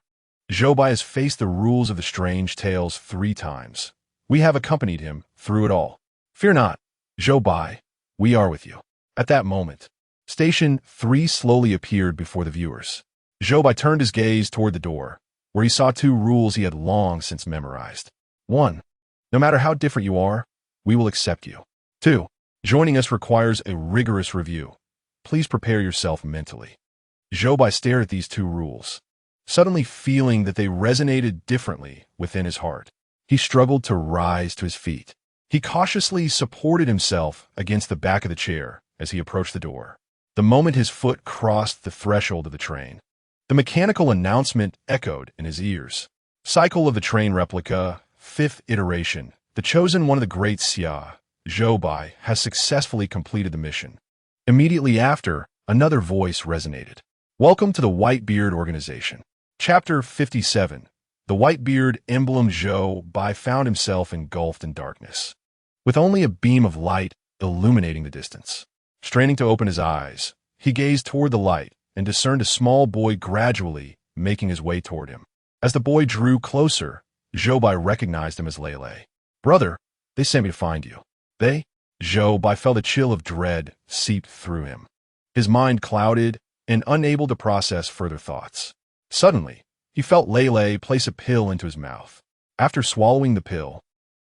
Zhou Bai has faced the rules of the strange tales 3 times. We have accompanied him through it all. Fear not, Zhou Bai, we are with you. At that moment, Station 3 slowly appeared before the viewers. Zhou Bai turned his gaze toward the door, where he saw 2 rules he had long since memorized. 1. No matter how different you are, we will accept you. 2. Joining us requires a rigorous review. Please prepare yourself mentally. Zhou Bai stared at these 2 rules, suddenly feeling that they resonated differently within his heart. He struggled to rise to his feet. He cautiously supported himself against the back of the chair as he approached the door. The moment his foot crossed the threshold of the train, the mechanical announcement echoed in his ears. Cycle of the train replica, 5th iteration. The chosen one of the Great Xia, Zhou Bai, has successfully completed the mission. Immediately after, another voice resonated. Welcome to the Whitebeard Organization. Chapter 57. The Whitebeard emblem. Zhou Bai found himself engulfed in darkness, with only a beam of light illuminating the distance. Straining to open his eyes, he gazed toward the light and discerned a small boy gradually making his way toward him. As the boy drew closer, Zhou Bai recognized him as Lei. Brother, they sent me to find you. They? Zhou Bai felt a chill of dread seep through him. His mind clouded and unable to process further thoughts. Suddenly, he felt Lei place a pill into his mouth. After swallowing the pill,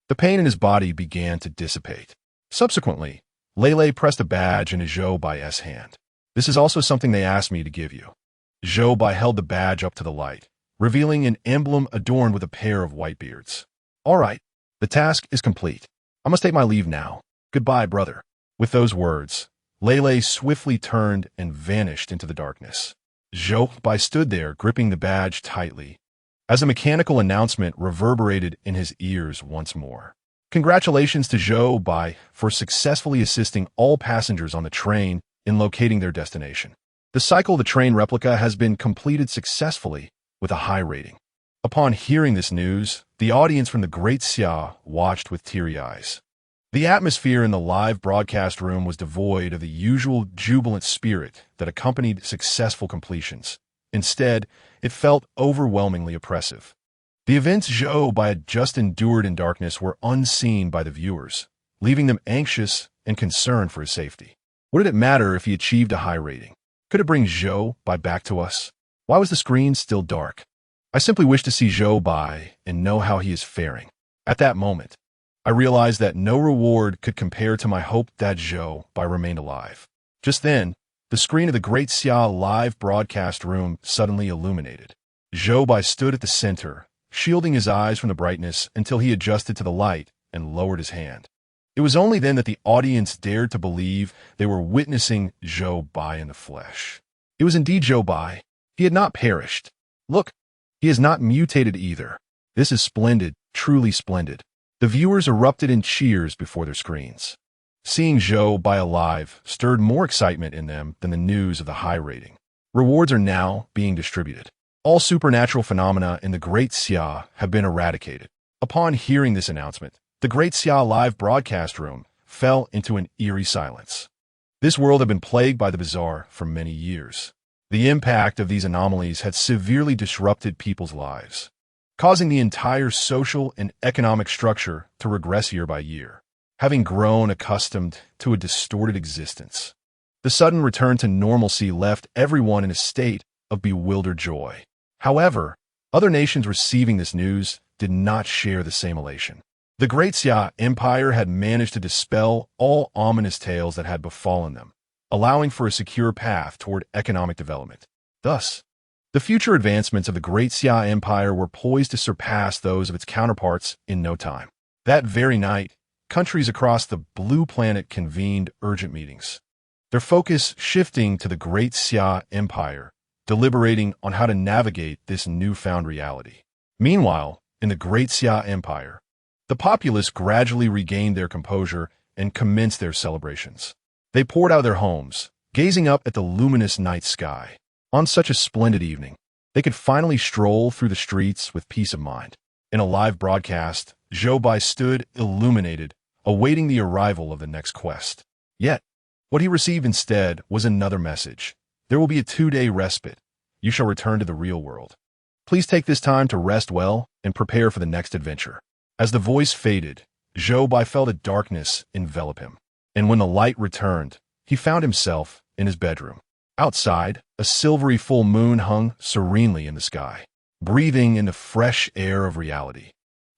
the pain in his body began to dissipate. Subsequently, Lei pressed a badge in Zhou Bai's hand. This is also something they asked me to give you. Zhou Bai held the badge up to the light, revealing an emblem adorned with a pair of white beards. All right, the task is complete. I must take my leave now. Goodbye, brother. With those words, Lei swiftly turned and vanished into the darkness. Zhou Bai stood there, gripping the badge tightly, as a mechanical announcement reverberated in his ears once more. Congratulations to Zhou Bai for successfully assisting all passengers on the train in locating their destination. The cycle of the train replica has been completed successfully with a high rating. Upon hearing this news, the audience from the Great Xia watched with teary eyes. The atmosphere in the live broadcast room was devoid of the usual jubilant spirit that accompanied successful completions. Instead, it felt overwhelmingly oppressive. The events Zhou Bai had just endured in darkness were unseen by the viewers, leaving them anxious and concerned for his safety. What did it matter if he achieved a high rating? Could it bring Zhou Bai back to us? Why was the screen still dark? I simply wish to see Zhou Bai and know how he is faring. At that moment, I realized that no reward could compare to my hope that Zhou Bai remained alive. Just then, the screen of the Great Xia live broadcast room suddenly illuminated. Zhou Bai stood at the center, shielding his eyes from the brightness until he adjusted to the light and lowered his hand. It was only then that the audience dared to believe they were witnessing Zhou Bai in the flesh. It was indeed Zhou Bai. He had not perished. Look, he has not mutated either. This is splendid, truly splendid. The viewers erupted in cheers before their screens. Seeing Zhou Bai alive stirred more excitement in them than the news of the high rating. Rewards are now being distributed. All supernatural phenomena in the Great Xia have been eradicated. Upon hearing this announcement, the Great Xia live broadcast room fell into an eerie silence. This world had been plagued by the bizarre for many years. The impact of these anomalies had severely disrupted people's lives, causing the entire social and economic structure to regress year by year, having grown accustomed to a distorted existence. The sudden return to normalcy left everyone in a state of bewildered joy. However, other nations receiving this news did not share the same elation. The Great Xia Empire had managed to dispel all ominous tales that had befallen them, allowing for a secure path toward economic development. Thus, the future advancements of the Great Xia Empire were poised to surpass those of its counterparts in no time. That very night, countries across the Blue Planet convened urgent meetings, their focus shifting to the Great Xia Empire, deliberating on how to navigate this newfound reality. Meanwhile, in the Great Xia Empire, the populace gradually regained their composure and commenced their celebrations. They poured out of their homes, gazing up at the luminous night sky. On such a splendid evening, they could finally stroll through the streets with peace of mind. In a live broadcast, Zhou Bai stood illuminated, awaiting the arrival of the next quest. Yet, what he received instead was another message. There will be a 2-day respite. You shall return to the real world. Please take this time to rest well and prepare for the next adventure. As the voice faded, Zhou Bai felt a darkness envelop him. And when the light returned, he found himself in his bedroom. Outside, a silvery full moon hung serenely in the sky, breathing in the fresh air of reality.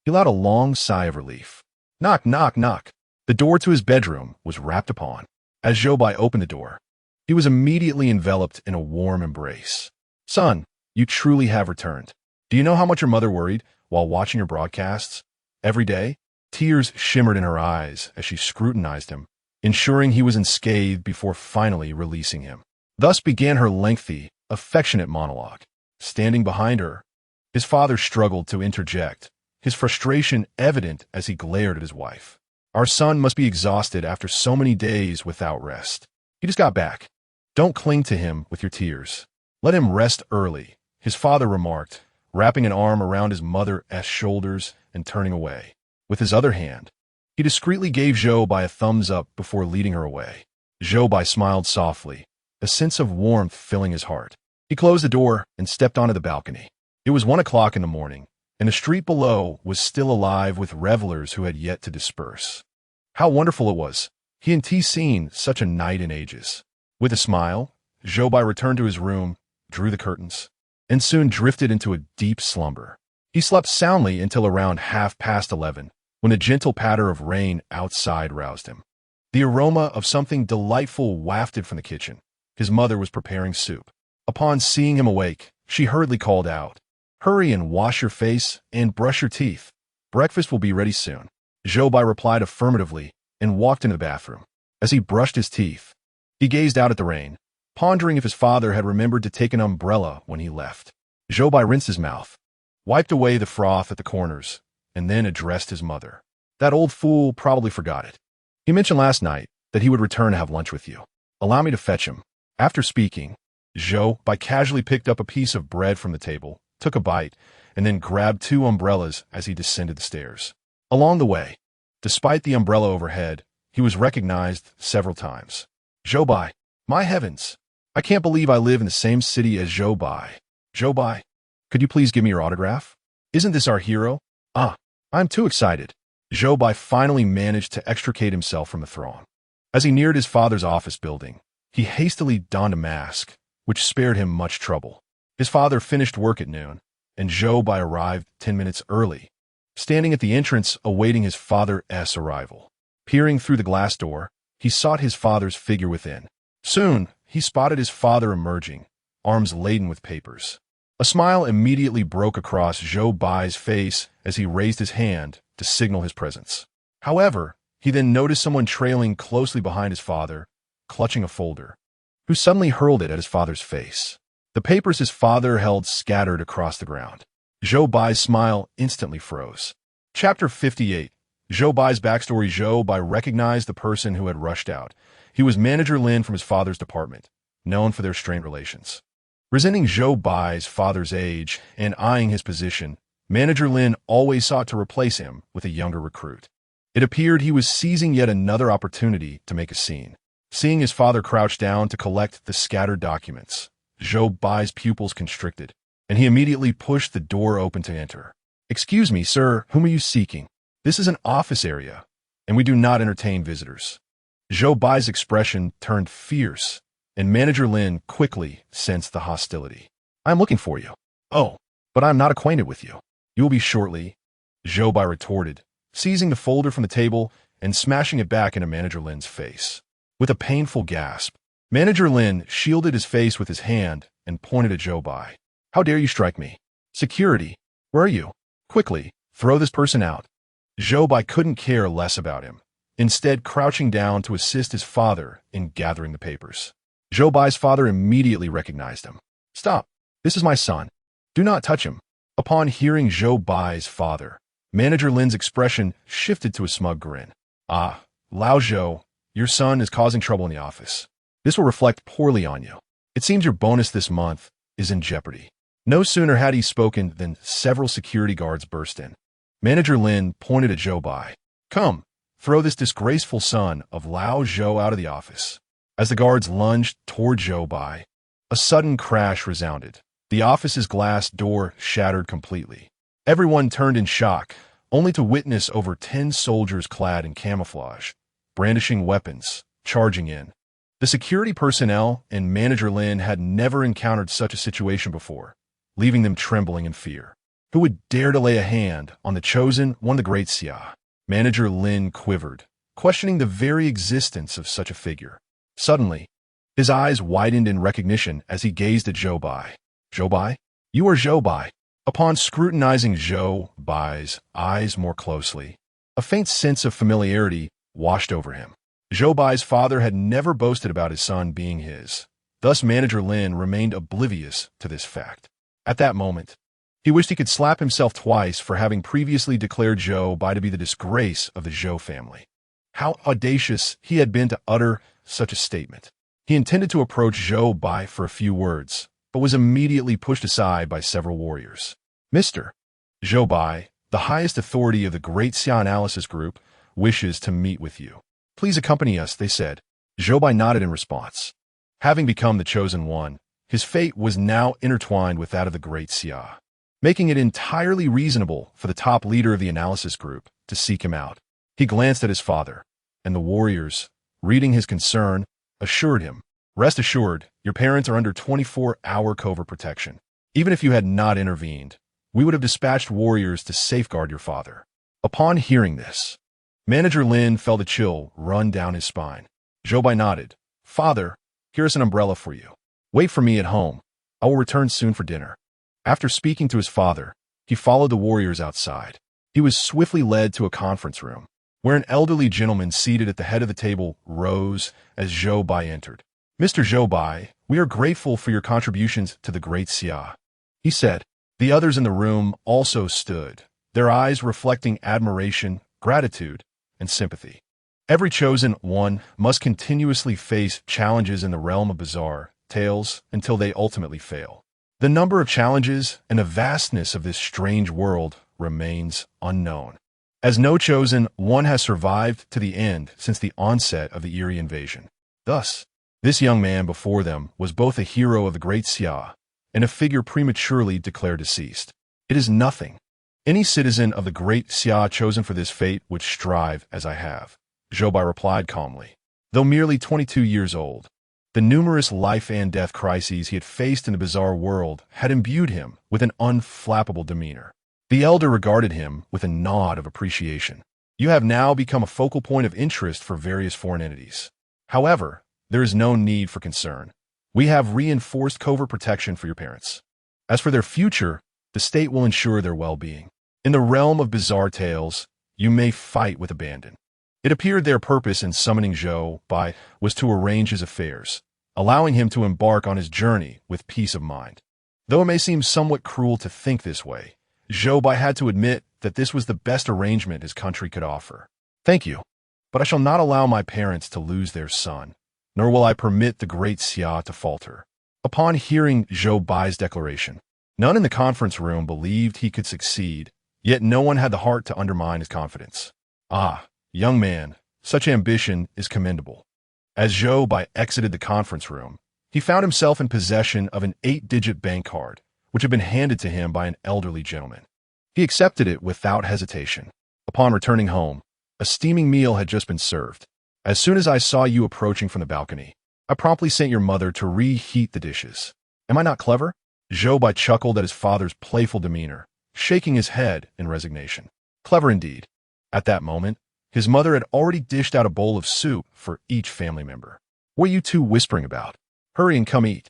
He let out a long sigh of relief. Knock, knock, knock. The door to his bedroom was rapped upon. As Zhou Bai opened the door, he was immediately enveloped in a warm embrace. Son, you truly have returned. Do you know how much your mother worried while watching your broadcasts? Every day, tears shimmered in her eyes as she scrutinized him, ensuring he was unscathed before finally releasing him. Thus began her lengthy, affectionate monologue. Standing behind her, his father struggled to interject, his frustration evident as he glared at his wife. Our son must be exhausted after so many days without rest. He just got back. Don't cling to him with your tears. Let him rest early, his father remarked, wrapping an arm around his mother's shoulders and turning away. With his other hand, he discreetly gave Zhou Bai a thumbs up before leading her away. Zhou Bai smiled softly, a sense of warmth filling his heart. He closed the door and stepped onto the balcony. It was 1 o'clock in the morning, and the street below was still alive with revelers who had yet to disperse. How wonderful it was! He hadn't seen such a night in ages. With a smile, Zhou Bai returned to his room, drew the curtains, and soon drifted into a deep slumber. He slept soundly until around 11:30, when a gentle patter of rain outside roused him. The aroma of something delightful wafted from the kitchen. His mother was preparing soup. Upon seeing him awake, she hurriedly called out, "Hurry and wash your face and brush your teeth. Breakfast will be ready soon." Zhou Bai replied affirmatively and walked into the bathroom. As he brushed his teeth, he gazed out at the rain, pondering if his father had remembered to take an umbrella when he left. Zhou Bai rinsed his mouth, wiped away the froth at the corners, and then addressed his mother. "That old fool probably forgot it. He mentioned last night that he would return to have lunch with you. Allow me to fetch him." After speaking, Zhou Bai casually picked up a piece of bread from the table, took a bite, and then grabbed 2 umbrellas as he descended the stairs. Along the way, despite the umbrella overhead, he was recognized several times. "Zhou Bai, my heavens! I can't believe I live in the same city as Zhou Bai. Zhou Bai, could you please give me your autograph? Isn't this our hero? I'm too excited." Zhou Bai finally managed to extricate himself from the throng. As he neared his father's office building, he hastily donned a mask, which spared him much trouble. His father finished work at noon, and Zhou Bai arrived 10 minutes early. standing at the entrance awaiting his father's arrival. Peering through the glass door, he sought his father's figure within. Soon, he spotted his father emerging, arms laden with papers. A smile immediately broke across Zhou Bai's face as he raised his hand to signal his presence. However, he then noticed someone trailing closely behind his father, clutching a folder, who suddenly hurled it at his father's face. The papers his father held scattered across the ground. Zhou Bai's smile instantly froze. Chapter 58. Zhou Bai's backstory. Zhou Bai recognized the person who had rushed out. He was Manager Lin from his father's department, known for their strained relations. Resenting Zhou Bai's father's age and eyeing his position, Manager Lin always sought to replace him with a younger recruit. It appeared he was seizing yet another opportunity to make a scene. Seeing his father crouch down to collect the scattered documents, Zhou Bai's pupils constricted, and he immediately pushed the door open to enter. "Excuse me, sir, whom are you seeking? This is an office area, and we do not entertain visitors." Zhou Bai's expression turned fierce, and Manager Lin quickly sensed the hostility. "I am looking for you." "Oh, but I am not acquainted with you." "You will be shortly," Zhou Bai retorted, seizing the folder from the table and smashing it back into Manager Lin's face. With a painful gasp, Manager Lin shielded his face with his hand and pointed at Zhou Bai. "How dare you strike me? Security, where are you? Quickly, throw this person out." Zhou Bai couldn't care less about him, instead crouching down to assist his father in gathering the papers. Zhou Bai's father immediately recognized him. "Stop, this is my son. Do not touch him." Upon hearing Zhou Bai's father, Manager Lin's expression shifted to a smug grin. "Ah, Lao Zhou, your son is causing trouble in the office. This will reflect poorly on you. It seems your bonus this month is in jeopardy." No sooner had he spoken than several security guards burst in. Manager Lin pointed at Zhou Bai. "Come, throw this disgraceful son of Lao Zhou out of the office." As the guards lunged toward Zhou Bai, a sudden crash resounded. The office's glass door shattered completely. Everyone turned in shock, only to witness over 10 soldiers clad in camouflage, brandishing weapons, charging in. The security personnel and Manager Lin had never encountered such a situation before, leaving them trembling in fear. Who would dare to lay a hand on the chosen one, the Great Xia? Manager Lin quivered, questioning the very existence of such a figure. Suddenly, his eyes widened in recognition as he gazed at Zhou Bai. "Zhou Bai? You are Zhou Bai." Upon scrutinizing Zhou Bai's eyes more closely, a faint sense of familiarity washed over him. Zhou Bai's father had never boasted about his son being his. Thus Manager Lin remained oblivious to this fact. At that moment, he wished he could slap himself twice for having previously declared Zhou Bai to be the disgrace of the Zhou family. How audacious he had been to utter such a statement. He intended to approach Zhou Bai for a few words, but was immediately pushed aside by several warriors. "Mr. Zhou Bai, the highest authority of the Great Xia Analysis Group, wishes to meet with you. Please accompany us," they said. Zhou Bai nodded in response. Having become the chosen one, his fate was now intertwined with that of the Great Xia, making it entirely reasonable for the top leader of the analysis group to seek him out. He glanced at his father, and the warriors, reading his concern, assured him, "Rest assured, your parents are under 24-hour covert protection. Even if you had not intervened, we would have dispatched warriors to safeguard your father." Upon hearing this, Manager Lin felt a chill run down his spine. Zhou Bai nodded. "Father, here is an umbrella for you. Wait for me at home. I will return soon for dinner." After speaking to his father, he followed the warriors outside. He was swiftly led to a conference room, where an elderly gentleman seated at the head of the table rose as Zhou Bai entered. "Mr. Zhou Bai, we are grateful for your contributions to the Great Xia," he said. The others in the room also stood, their eyes reflecting admiration, gratitude, and sympathy. Every chosen one must continuously face challenges in the realm of bizarre tales until they ultimately fail. The number of challenges and the vastness of this strange world remains unknown, as no chosen one has survived to the end since the onset of the eerie invasion. Thus, this young man before them was both a hero of the Great Xia and a figure prematurely declared deceased. "It is nothing. Any citizen of the Great Xia chosen for this fate would strive as I have," Zhou Bai replied calmly. Though merely 22 years old, the numerous life and death crises he had faced in the bizarre world had imbued him with an unflappable demeanor. The elder regarded him with a nod of appreciation. You have now become a focal point of interest for various foreign entities. However, there is no need for concern. We have reinforced covert protection for your parents. As for their future, the state will ensure their well-being. In the realm of bizarre tales, you may fight with abandon. It appeared their purpose in summoning Zhou Bai was to arrange his affairs, allowing him to embark on his journey with peace of mind. Though it may seem somewhat cruel to think this way, Zhou Bai had to admit that this was the best arrangement his country could offer. Thank you, but I shall not allow my parents to lose their son, nor will I permit the Great Xia to falter. Upon hearing Zhou Bai's declaration, none in the conference room believed he could succeed, yet no one had the heart to undermine his confidence. Ah, young man, such ambition is commendable. As Zhou Bai exited the conference room, he found himself in possession of an 8-digit bank card, which had been handed to him by an elderly gentleman. He accepted it without hesitation. Upon returning home, a steaming meal had just been served. As soon as I saw you approaching from the balcony, I promptly sent your mother to reheat the dishes. Am I not clever? Zhou Bai chuckled at his father's playful demeanor, shaking his head in resignation. Clever indeed. At that moment, his mother had already dished out a bowl of soup for each family member. What are you two whispering about? Hurry and come eat.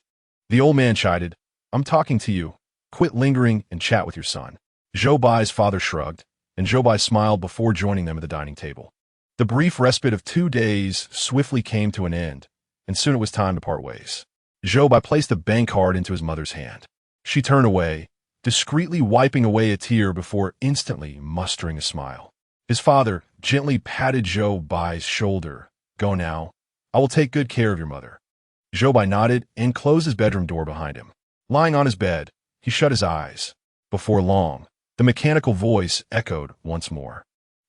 The old man chided. I'm talking to you. Quit lingering and chat with your son. Zhou Bai's father shrugged, and Zhou Bai smiled before joining them at the dining table. The brief respite of 2 days swiftly came to an end, and soon it was time to part ways. Zhou Bai placed the bank card into his mother's hand. She turned away, discreetly wiping away a tear before instantly mustering a smile. His father gently patted Zhou Bai's shoulder. Go now. I will take good care of your mother. Zhou Bai nodded and closed his bedroom door behind him. Lying on his bed, he shut his eyes. Before long, the mechanical voice echoed once more.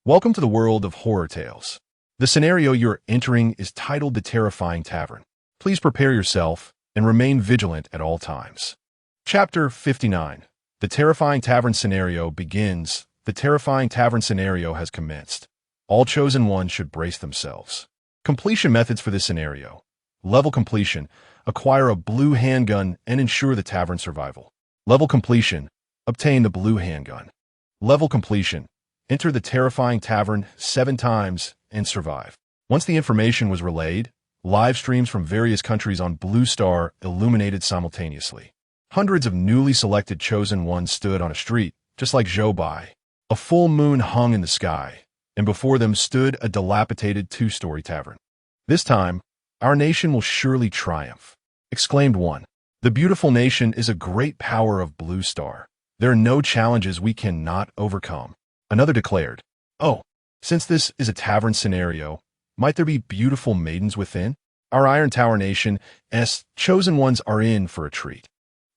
Welcome to the world of horror tales. The scenario you're entering is titled The Terrifying Tavern. Please prepare yourself and remain vigilant at all times. Chapter 59. The Terrifying Tavern Scenario begins. The Terrifying Tavern Scenario has commenced. All chosen ones should brace themselves. Completion methods for this scenario. Level completion. Acquire a blue handgun and ensure the tavern's survival. Level completion. Obtain the blue handgun. Level completion. Enter the terrifying tavern 7 times and survive. Once the information was relayed, live streams from various countries on Blue Star illuminated simultaneously. Hundreds of newly selected chosen ones stood on a street, just like Zhou Bai. A full moon hung in the sky, and before them stood a dilapidated 2-story tavern. This time, our nation will surely triumph, exclaimed one. The beautiful nation is a great power of Blue Star. There are no challenges we cannot overcome. Another declared, oh, since this is a tavern scenario, might there be beautiful maidens within? Our Iron Tower Nation's chosen ones are in for a treat.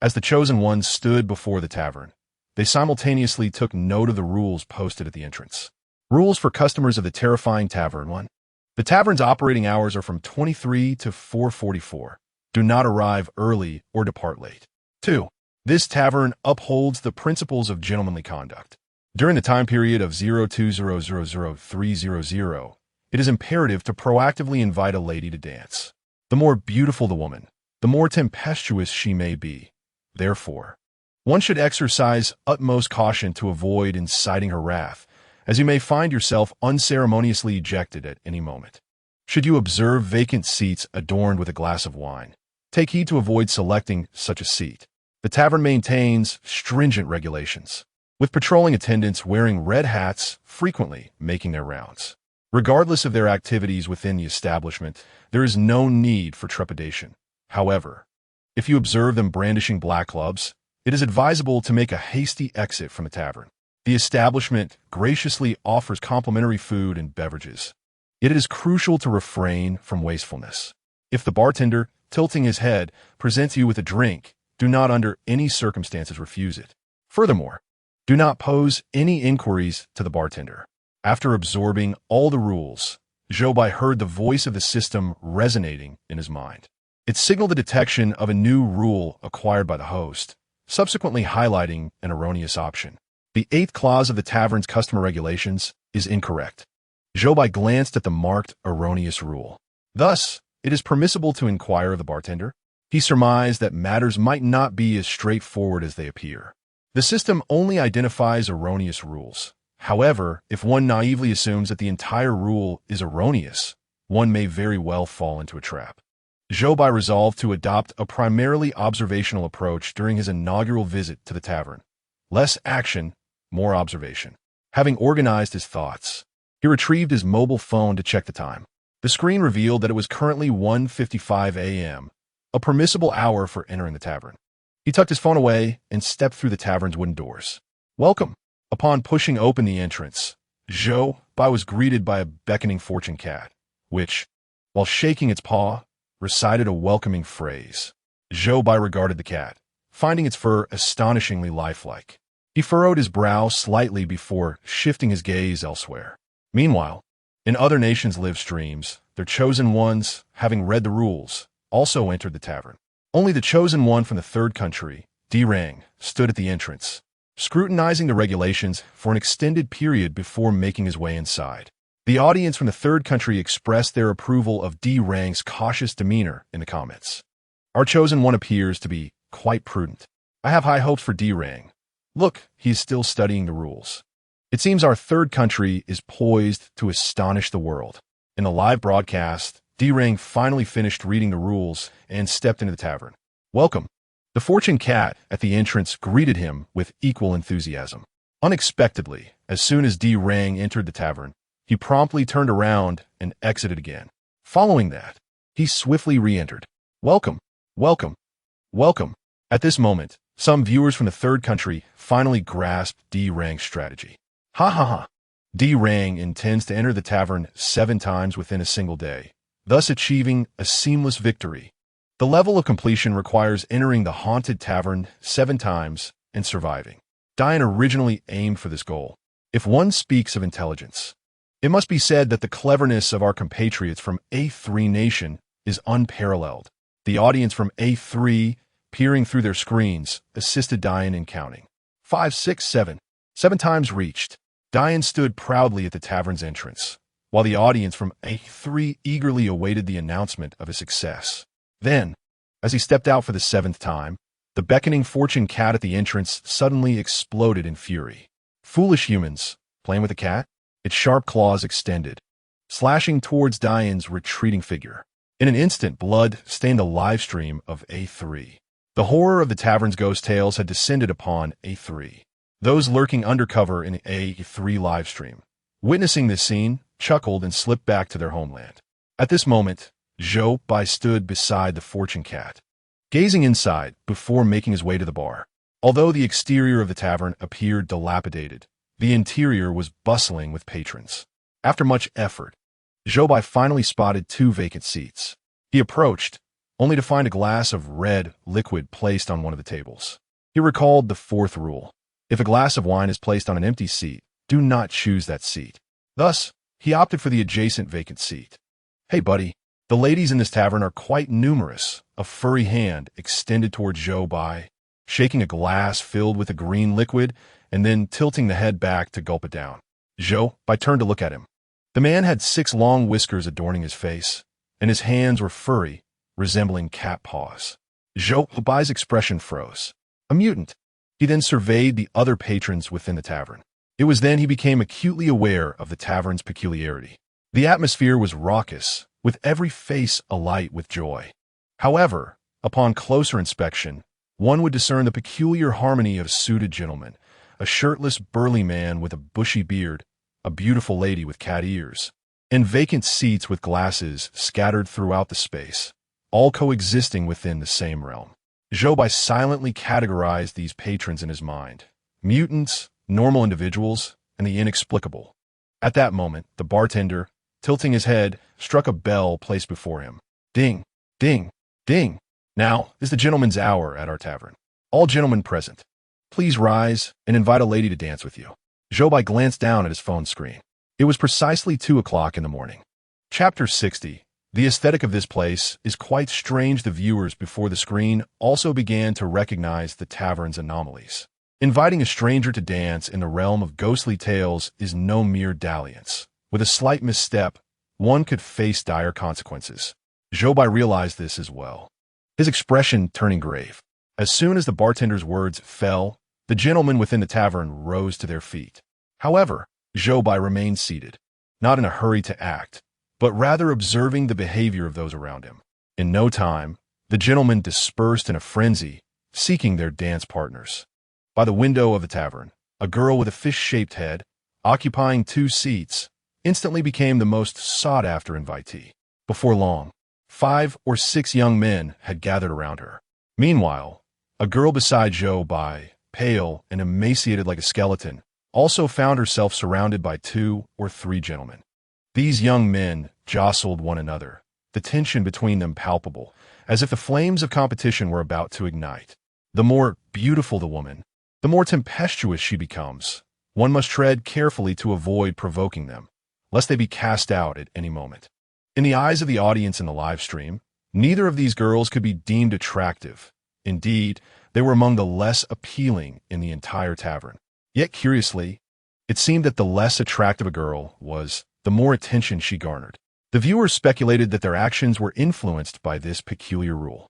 As the chosen ones stood before the tavern, they simultaneously took note of the rules posted at the entrance. Rules for customers of the terrifying tavern. 1. The tavern's operating hours are from 23 to 4:44. Do not arrive early or depart late. 2. This tavern upholds the principles of gentlemanly conduct. During the time period of 02000300, it is imperative to proactively invite a lady to dance. The more beautiful the woman, the more tempestuous she may be. Therefore, one should exercise utmost caution to avoid inciting her wrath, as you may find yourself unceremoniously ejected at any moment. Should you observe vacant seats adorned with a glass of wine, take heed to avoid selecting such a seat. The tavern maintains stringent regulations, with patrolling attendants wearing red hats frequently making their rounds. Regardless of their activities within the establishment, there is no need for trepidation. However, if you observe them brandishing black clubs, it is advisable to make a hasty exit from the tavern. The establishment graciously offers complimentary food and beverages, yet it is crucial to refrain from wastefulness. If the bartender, tilting his head, presents you with a drink, do not under any circumstances refuse it. Furthermore, do not pose any inquiries to the bartender. After absorbing all the rules, Zhou Bai heard the voice of the system resonating in his mind. It signaled the detection of a new rule acquired by the host, subsequently highlighting an erroneous option. The 8th clause of the tavern's customer regulations is incorrect. Zhou Bai glanced at the marked erroneous rule. Thus, it is permissible to inquire of the bartender. He surmised that matters might not be as straightforward as they appear. The system only identifies erroneous rules. However, if one naively assumes that the entire rule is erroneous, one may very well fall into a trap. Zhou Bai resolved to adopt a primarily observational approach during his inaugural visit to the tavern. Less action, more observation. Having organized his thoughts, he retrieved his mobile phone to check the time. The screen revealed that it was currently 1:55 a.m., a permissible hour for entering the tavern. He tucked his phone away and stepped through the tavern's wooden doors. Welcome. Upon pushing open the entrance, Zhou Bai was greeted by a beckoning fortune cat, which, while shaking its paw, recited a welcoming phrase. Zhou Bai regarded the cat, finding its fur astonishingly lifelike. He furrowed his brow slightly before shifting his gaze elsewhere. Meanwhile, in other nations' live streams, their chosen ones, having read the rules, also entered the tavern. Only the chosen one from the third country, Rang, stood at the entrance, scrutinizing the regulations for an extended period before making his way inside. The audience from the third country expressed their approval of Rang's cautious demeanor in the comments. Our chosen one appears to be quite prudent. I have high hopes for Rang. Look, he is still studying the rules. It seems our third country is poised to astonish the world. In the live broadcast, Rang finally finished reading the rules and stepped into the tavern. Welcome. The fortune cat at the entrance greeted him with equal enthusiasm. Unexpectedly, as soon as Rang entered the tavern, he promptly turned around and exited again. Following that, he swiftly re-entered. Welcome, welcome, welcome. At this moment, some viewers from the third country finally grasped Rang's strategy. Ha ha ha. Rang intends to enter the tavern 7 times within a single day, thus achieving a seamless victory. The level of completion requires entering the haunted tavern 7 times and surviving. Diane originally aimed for this goal. If one speaks of intelligence, it must be said that the cleverness of our compatriots from A3 Nation is unparalleled. The audience from A3, peering through their screens, assisted Diane in counting. 5, 6, 7. 7 times reached. Diane stood proudly at the tavern's entrance, while the audience from A3 eagerly awaited the announcement of his success. Then, as he stepped out for the 7th time, the beckoning fortune cat at the entrance suddenly exploded in fury. Foolish humans, playing with a cat? Its sharp claws extended, slashing towards Diane's retreating figure. In an instant, blood stained the live stream of A3. The horror of the tavern's ghost tales had descended upon A3. Those lurking undercover in A3 livestream, witnessing this scene, chuckled and slipped back to their homeland. At this moment, Zhou Bai stood beside the fortune cat, gazing inside before making his way to the bar. Although the exterior of the tavern appeared dilapidated, the interior was bustling with patrons. After much effort, Zhou Bai finally spotted 2 vacant seats. He approached, only to find a glass of red liquid placed on one of the tables. He recalled the 4th rule. If a glass of wine is placed on an empty seat, do not choose that seat. Thus, he opted for the adjacent vacant seat. Hey buddy, the ladies in this tavern are quite numerous. A furry hand extended toward Zhou Bai, shaking a glass filled with a green liquid and then tilting the head back to gulp it down. Zhou Bai turned to look at him. The man had 6 long whiskers adorning his face, and his hands were furry, resembling cat paws. Zhou Bai's expression froze. A mutant. He then surveyed the other patrons within the tavern. It was then he became acutely aware of the tavern's peculiarity. The atmosphere was raucous, with every face alight with joy. However, upon closer inspection, one would discern the peculiar harmony of a suited gentleman, a shirtless, burly man with a bushy beard, a beautiful lady with cat ears, and vacant seats with glasses scattered throughout the space, all coexisting within the same realm. Zhou Bai silently categorized these patrons in his mind: mutants, normal individuals, and the inexplicable. At that moment, the bartender, tilting his head, struck a bell placed before him. Ding, ding, ding. Now is the gentleman's hour at our tavern. All gentlemen present, please rise and invite a lady to dance with you. Zhou Bai glanced down at his phone screen. It was precisely 2 o'clock in the morning. Chapter 60. The aesthetic of this place is quite strange. The viewers before the screen also began to recognize the tavern's anomalies. Inviting a stranger to dance in the realm of ghostly tales is no mere dalliance. With a slight misstep, one could face dire consequences. Zhou Bai realized this as well, his expression turning grave. As soon as the bartender's words fell, The gentlemen within the tavern rose to their feet. However, Zhou Bai remained seated, not in a hurry to act, but rather observing the behavior of those around him. In no time, the gentlemen dispersed in a frenzy, seeking their dance partners. By the window of the tavern, a girl with a fish-shaped head, occupying 2 seats, instantly became the most sought-after invitee. Before long, 5 or 6 young men had gathered around her. Meanwhile, a girl beside Zhou Bai, pale and emaciated like a skeleton, also found herself surrounded by 2 or 3 gentlemen. These young men jostled one another, the tension between them palpable, as if the flames of competition were about to ignite. The more beautiful the woman, the more tempestuous she becomes. One must tread carefully to avoid provoking them, lest they be cast out at any moment. In the eyes of the audience in the live stream, neither of these girls could be deemed attractive. Indeed, they were among the less appealing in the entire tavern. Yet curiously, it seemed that the less attractive a girl was, the more attention she garnered. The viewers speculated that their actions were influenced by this peculiar rule.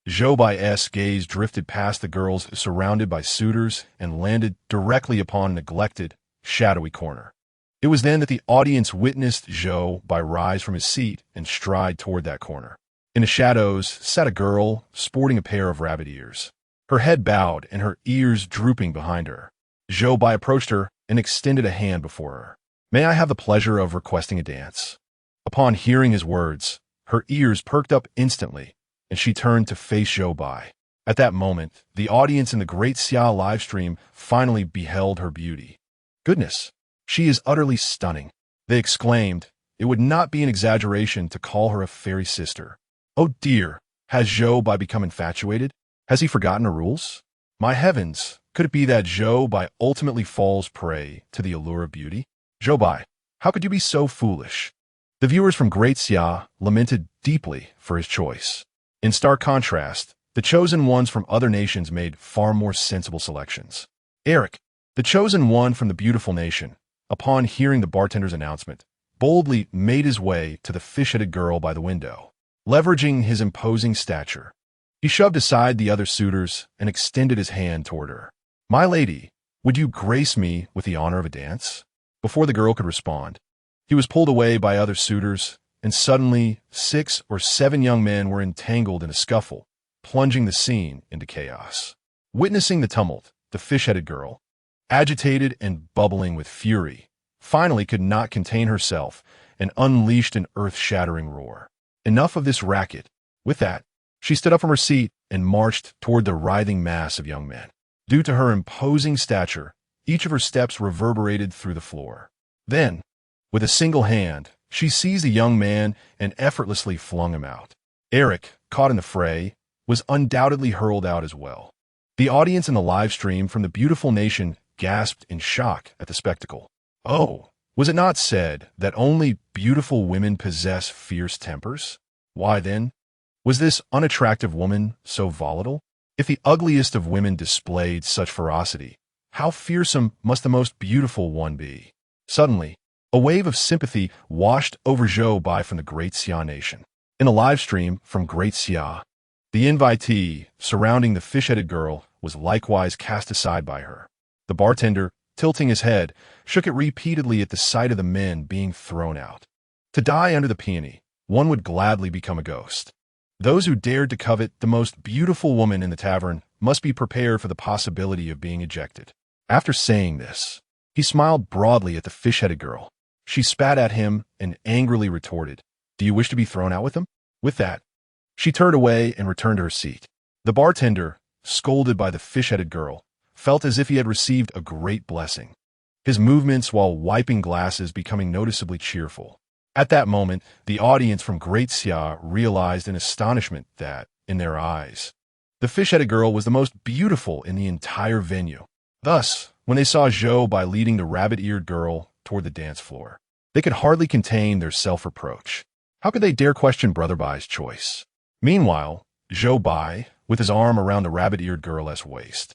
Zhou Bai's gaze drifted past the girls surrounded by suitors and landed directly upon a neglected, shadowy corner. It was then that the audience witnessed Zhou Bai rise from his seat and stride toward that corner. In the shadows sat a girl sporting a pair of rabbit ears, her head bowed and her ears drooping behind her. Zhou Bai approached her and extended a hand before her. "May I have the pleasure of requesting a dance?" Upon hearing his words, her ears perked up instantly, and she turned to face Zhou Bai. At that moment, the audience in the Great Xia livestream finally beheld her beauty. "Goodness, she is utterly stunning," they exclaimed. It would not be an exaggeration to call her a fairy sister. Oh dear, has Zhou Bai become infatuated? Has he forgotten her rules? My heavens, could it be that Zhou Bai ultimately falls prey to the allure of beauty? Zhou Bai, how could you be so foolish? The viewers from Great Xia lamented deeply for his choice. In stark contrast, the chosen ones from other nations made far more sensible selections. Eric, the chosen one from the beautiful nation, upon hearing the bartender's announcement, boldly made his way to the fish-headed girl by the window. Leveraging his imposing stature, he shoved aside the other suitors and extended his hand toward her. "My lady, would you grace me with the honor of a dance?" Before the girl could respond, he was pulled away by other suitors, and suddenly 6 or 7 young men were entangled in a scuffle, plunging the scene into chaos. Witnessing the tumult, the fish-headed girl, agitated and bubbling with fury, finally could not contain herself and unleashed an earth-shattering roar. Enough of this racket. With that, she stood up from her seat and marched toward the writhing mass of young men. Due to her imposing stature, each of her steps reverberated through the floor. Then, with a single hand, she seized a young man and effortlessly flung him out. Eric, caught in the fray, was undoubtedly hurled out as well. The audience in the live stream from the beautiful nation gasped in shock at the spectacle. Oh, was it not said that only beautiful women possess fierce tempers? Why then, was this unattractive woman so volatile? If the ugliest of women displayed such ferocity, how fearsome must the most beautiful one be? Suddenly, a wave of sympathy washed over Zhou Bai from the Great Xia nation. In a live stream from Great Xia, the invitee surrounding the fish-headed girl was likewise cast aside by her. The bartender, tilting his head, shook it repeatedly at the sight of the men being thrown out. To die under the peony, one would gladly become a ghost. Those who dared to covet the most beautiful woman in the tavern must be prepared for the possibility of being ejected. After saying this, he smiled broadly at the fish-headed girl. She spat at him and angrily retorted, "Do you wish to be thrown out with them?" With that, she turned away and returned to her seat. The bartender, scolded by the fish-headed girl, felt as if he had received a great blessing, his movements while wiping glasses becoming noticeably cheerful. At that moment, the audience from Great Xia realized in astonishment that, in their eyes, the fish-headed girl was the most beautiful in the entire venue. Thus, when they saw Zhou Bai leading the rabbit-eared girl toward the dance floor, they could hardly contain their self-reproach. How could they dare question Brother Bai's choice? Meanwhile, Zhou Bai, with his arm around the rabbit-eared girl's waist,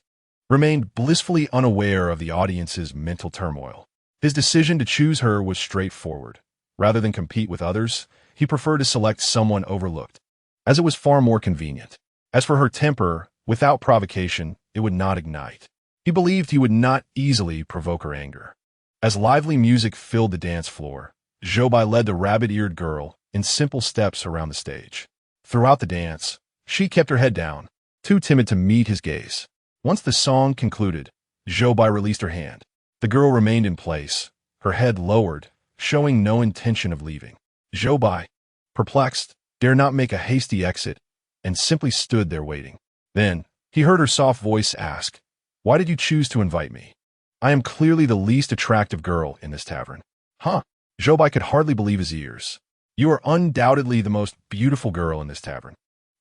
remained blissfully unaware of the audience's mental turmoil. His decision to choose her was straightforward. Rather than compete with others, he preferred to select someone overlooked, as it was far more convenient. As for her temper, without provocation, it would not ignite. He believed he would not easily provoke her anger. As lively music filled the dance floor, Zhou Bai led the rabbit-eared girl in simple steps around the stage. Throughout the dance, she kept her head down, too timid to meet his gaze. Once the song concluded, Zhou Bai released her hand. The girl remained in place, her head lowered, showing no intention of leaving. Zhou Bai, perplexed, dared not make a hasty exit, and simply stood there waiting. Then, he heard her soft voice ask, "Why did you choose to invite me? I am clearly the least attractive girl in this tavern." Huh? Zhou Bai could hardly believe his ears. "You are undoubtedly the most beautiful girl in this tavern."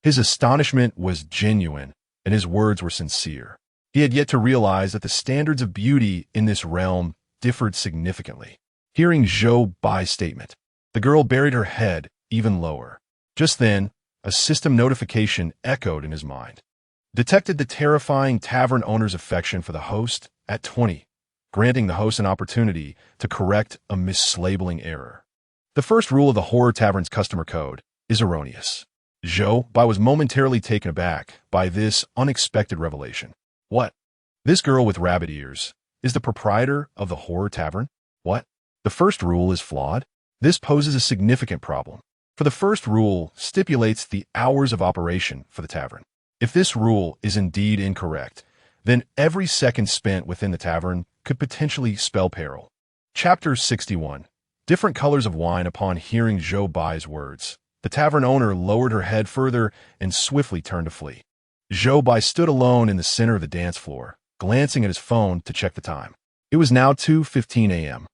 His astonishment was genuine, and his words were sincere. He had yet to realize that the standards of beauty in this realm differed significantly. Hearing Zhou Bai's statement, the girl buried her head even lower. Just then, a system notification echoed in his mind. Detected the terrifying tavern owner's affection for the host at 20, granting the host an opportunity to correct a mislabeling error. The first rule of the Horror Tavern's customer code is erroneous. Zhou Bai was momentarily taken aback by this unexpected revelation. What? This girl with rabbit ears is the proprietor of the Horror Tavern? What? The first rule is flawed? This poses a significant problem. For the first rule stipulates the hours of operation for the tavern. If this rule is indeed incorrect, then every second spent within the tavern could potentially spell peril. Chapter 61. Different colors of wine. Upon hearing Zhou Bai's words, the tavern owner lowered her head further and swiftly turned to flee. Zhou Bai stood alone in the center of the dance floor, glancing at his phone to check the time. It was now 2:15 a.m.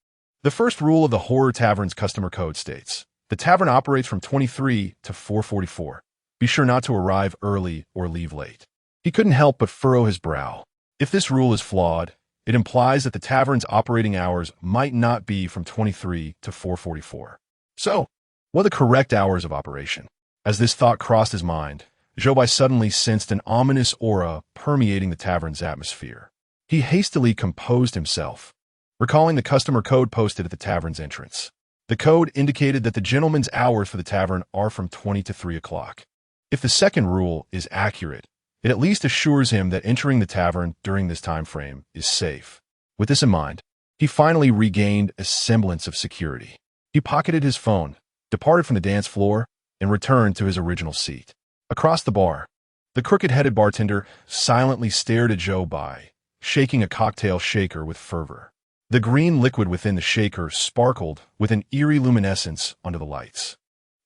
The first rule of the Horror Tavern's customer code states, the tavern operates from 23 to 4:44. Be sure not to arrive early or leave late. He couldn't help but furrow his brow. If this rule is flawed, it implies that the tavern's operating hours might not be from 23 to 4:44. So, what are the correct hours of operation? As this thought crossed his mind, Zhou Bai suddenly sensed an ominous aura permeating the tavern's atmosphere. He hastily composed himself, recalling the customer code posted at the tavern's entrance. The code indicated that the gentleman's hours for the tavern are from 20 to 3 o'clock. If the second rule is accurate, it at least assures him that entering the tavern during this time frame is safe. With this in mind, he finally regained a semblance of security. He pocketed his phone, departed from the dance floor, and returned to his original seat. Across the bar, the crooked-headed bartender silently stared at Zhou Bai, shaking a cocktail shaker with fervor. The green liquid within the shaker sparkled with an eerie luminescence under the lights.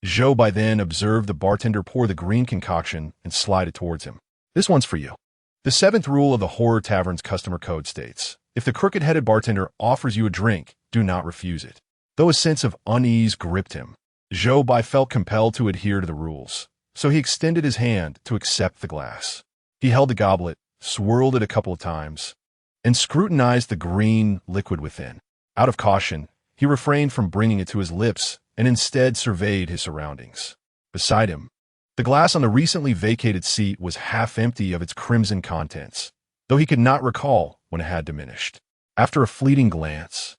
Zhou Bai then observed the bartender pour the green concoction and slide it towards him. "This one's for you." The seventh rule of the Horror Tavern's customer code states, if the crooked-headed bartender offers you a drink, do not refuse it. Though a sense of unease gripped him, Zhou Bai felt compelled to adhere to the rules, so he extended his hand to accept the glass. He held the goblet, swirled it a couple of times, and scrutinized the green liquid within. Out of caution, he refrained from bringing it to his lips and instead surveyed his surroundings. Beside him, the glass on the recently vacated seat was half empty of its crimson contents, though he could not recall when it had diminished. After a fleeting glance,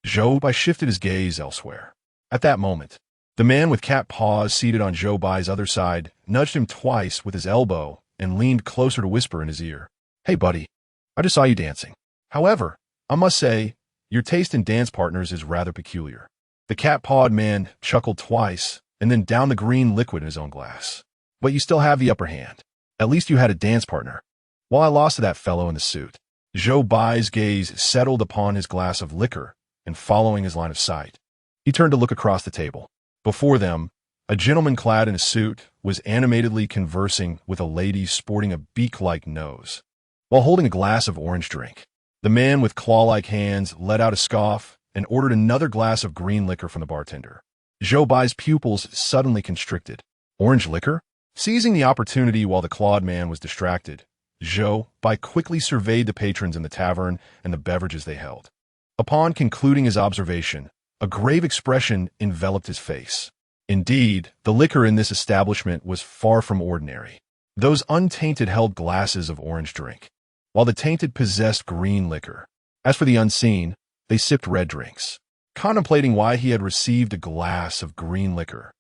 Zhou Bai shifted his gaze elsewhere. At that moment, the man with cat paws seated on Zhou Bai's other side nudged him twice with his elbow and leaned closer to whisper in his ear, "Hey buddy, I just saw you dancing. However, I must say, your taste in dance partners is rather peculiar." The cat-pawed man chuckled twice and then downed the green liquid in his own glass. "But you still have the upper hand. At least you had a dance partner. Well, I lost to that fellow in the suit." Zhou Bai's gaze settled upon his glass of liquor, and following his line of sight, he turned to look across the table. Before them, a gentleman clad in a suit was animatedly conversing with a lady sporting a beak-like nose, while holding a glass of orange drink. The man with claw-like hands let out a scoff and ordered another glass of green liquor from the bartender. Zhou Bai's pupils suddenly constricted. Orange liquor? Seizing the opportunity while the clawed man was distracted, Zhou Bai quickly surveyed the patrons in the tavern and the beverages they held. Upon concluding his observation, a grave expression enveloped his face. Indeed, the liquor in this establishment was far from ordinary. Those untainted held glasses of orange drink, while the tainted possessed green liquor. As for the unseen, they sipped red drinks. Contemplating why he had received a glass of green liquor,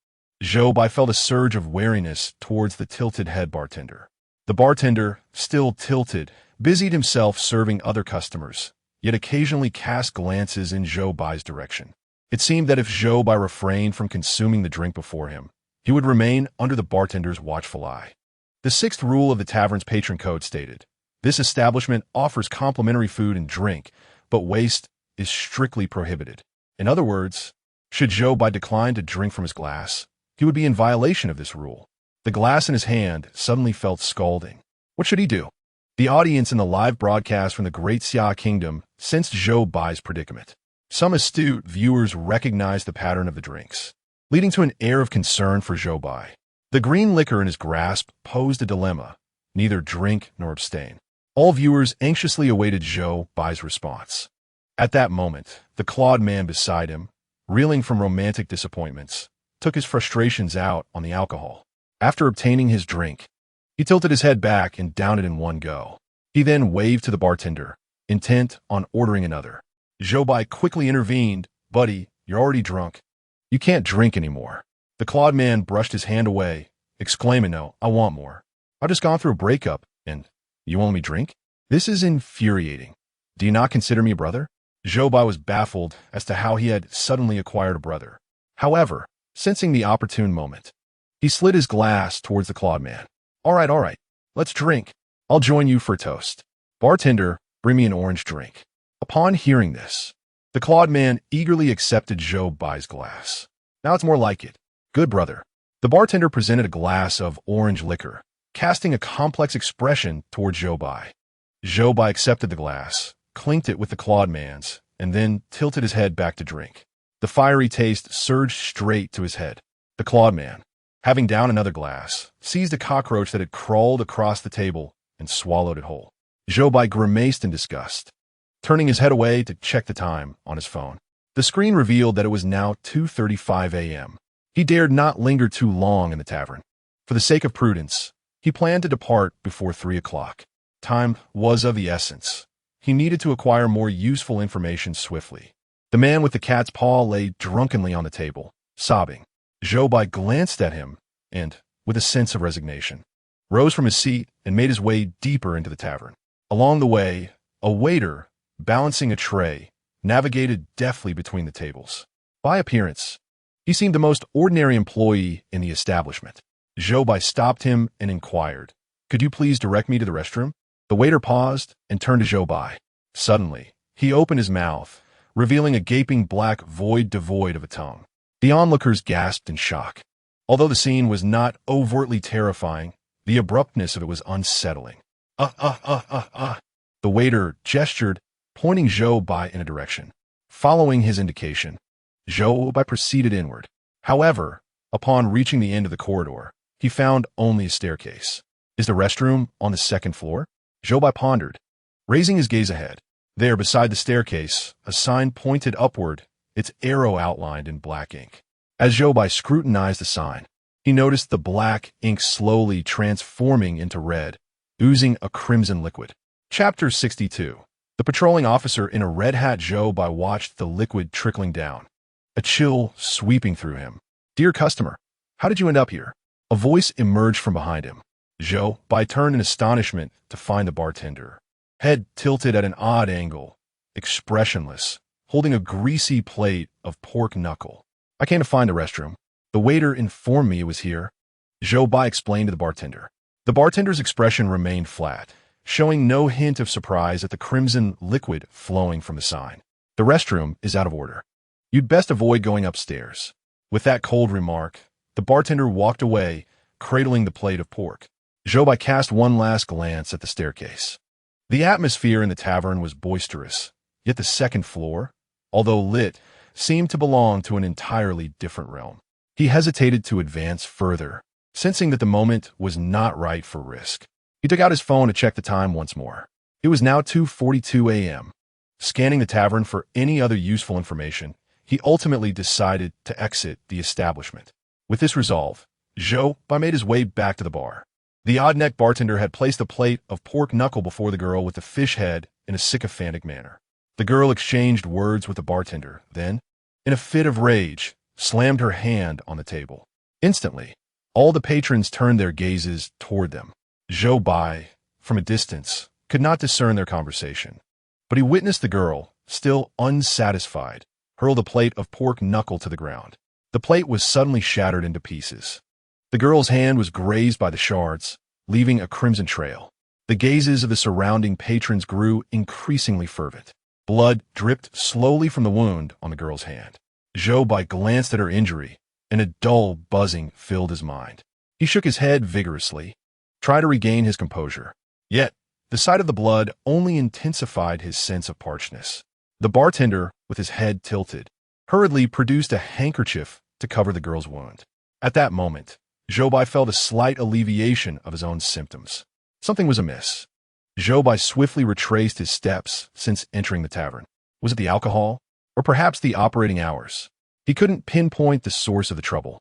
Zhou Bai felt a surge of wariness towards the tilted head bartender. The bartender, still tilted, busied himself serving other customers, yet occasionally cast glances in Zhou Bai's direction. It seemed that if Zhou Bai refrained from consuming the drink before him, he would remain under the bartender's watchful eye. The sixth rule of the tavern's patron code stated, "This establishment offers complimentary food and drink, but waste is strictly prohibited." In other words, should Zhou Bai decline to drink from his glass, he would be in violation of this rule. The glass in his hand suddenly felt scalding. What should he do? The audience in the live broadcast from the Great Xia Kingdom sensed Zhou Bai's predicament. Some astute viewers recognized the pattern of the drinks, leading to an air of concern for Zhou Bai. The green liquor in his grasp posed a dilemma, neither drink nor abstain. All viewers anxiously awaited Zhou Bai's response. At that moment, the clawed man beside him, reeling from romantic disappointments, took his frustrations out on the alcohol. After obtaining his drink, he tilted his head back and downed it in one go. He then waved to the bartender, intent on ordering another. Zhou Bai quickly intervened. "Buddy, you're already drunk. You can't drink anymore." The clawed man brushed his hand away, exclaiming, "No, I want more. I've just gone through a breakup, and you won't let me drink? This is infuriating. Do you not consider me a brother?" Zhou Bai was baffled as to how he had suddenly acquired a brother. However, sensing the opportune moment, he slid his glass towards the clawed man. All right, let's drink. I'll join you for a toast. Bartender, bring me an orange drink." Upon hearing this, the clawed man eagerly accepted Zhou Bai's glass. "Now it's more like it. Good brother." The bartender presented a glass of orange liquor, casting a complex expression towards Zhou Bai. Zhou Bai accepted the glass, clinked it with the clawed man's, and then tilted his head back to drink. The fiery taste surged straight to his head. The clawed man, having downed another glass, seized a cockroach that had crawled across the table and swallowed it whole. Zhou Bai grimaced in disgust, turning his head away to check the time on his phone. The screen revealed that it was now 2:35 a.m. He dared not linger too long in the tavern. For the sake of prudence, he planned to depart before 3 o'clock. Time was of the essence. He needed to acquire more useful information swiftly. The man with the cat's paw lay drunkenly on the table, sobbing. Zhou Bai glanced at him and, with a sense of resignation, rose from his seat and made his way deeper into the tavern. Along the way, a waiter, balancing a tray, navigated deftly between the tables. By appearance, he seemed the most ordinary employee in the establishment. Zhou Bai stopped him and inquired, "Could you please direct me to the restroom?" The waiter paused and turned to Zhou Bai. Suddenly, he opened his mouth, revealing a gaping black void devoid of a tongue. The onlookers gasped in shock. Although the scene was not overtly terrifying, the abruptness of it was unsettling. The waiter gestured, pointing Zhou Bai in a direction. Following his indication, Zhou Bai proceeded inward. However, upon reaching the end of the corridor, he found only a staircase. "Is the restroom on the second floor?" Zhou Bai pondered, raising his gaze ahead. There, beside the staircase, a sign pointed upward, its arrow outlined in black ink. As Zhou Bai scrutinized the sign, he noticed the black ink slowly transforming into red, oozing a crimson liquid. Chapter 62. The patrolling officer in a red hat Zhou Bai watched the liquid trickling down, a chill sweeping through him. "Dear customer, how did you end up here?" A voice emerged from behind him. Zhou Bai turned in astonishment to find the bartender, head tilted at an odd angle, expressionless, holding a greasy plate of pork knuckle. "I came to find the restroom. The waiter informed me it was here," Zhou Bai explained to the bartender. The bartender's expression remained flat, showing no hint of surprise at the crimson liquid flowing from the sign. "The restroom is out of order. You'd best avoid going upstairs." With that cold remark, the bartender walked away, cradling the plate of pork. Zhou Bai cast one last glance at the staircase. The atmosphere in the tavern was boisterous, yet the second floor, although lit, seemed to belong to an entirely different realm. He hesitated to advance further, sensing that the moment was not right for risk. He took out his phone to check the time once more. It was now 2:42 a.m. Scanning the tavern for any other useful information, he ultimately decided to exit the establishment. With this resolve, Zhou Bai made his way back to the bar. The odd-necked bartender had placed a plate of pork knuckle before the girl with the fish head in a sycophantic manner. The girl exchanged words with the bartender, then, in a fit of rage, slammed her hand on the table. Instantly, all the patrons turned their gazes toward them. Zhou Bai, from a distance, could not discern their conversation. But he witnessed the girl, still unsatisfied, hurl a plate of pork knuckle to the ground. The plate was suddenly shattered into pieces. The girl's hand was grazed by the shards, leaving a crimson trail. The gazes of the surrounding patrons grew increasingly fervent. Blood dripped slowly from the wound on the girl's hand. Zhou Bai glanced at her injury, and a dull buzzing filled his mind. He shook his head vigorously, trying to regain his composure. Yet, the sight of the blood only intensified his sense of parchness. The bartender, with his head tilted, hurriedly produced a handkerchief to cover the girl's wound. At that moment, Zhou Bai felt a slight alleviation of his own symptoms. Something was amiss. Zhou Bai swiftly retraced his steps since entering the tavern. Was it the alcohol? Or perhaps the operating hours? He couldn't pinpoint the source of the trouble.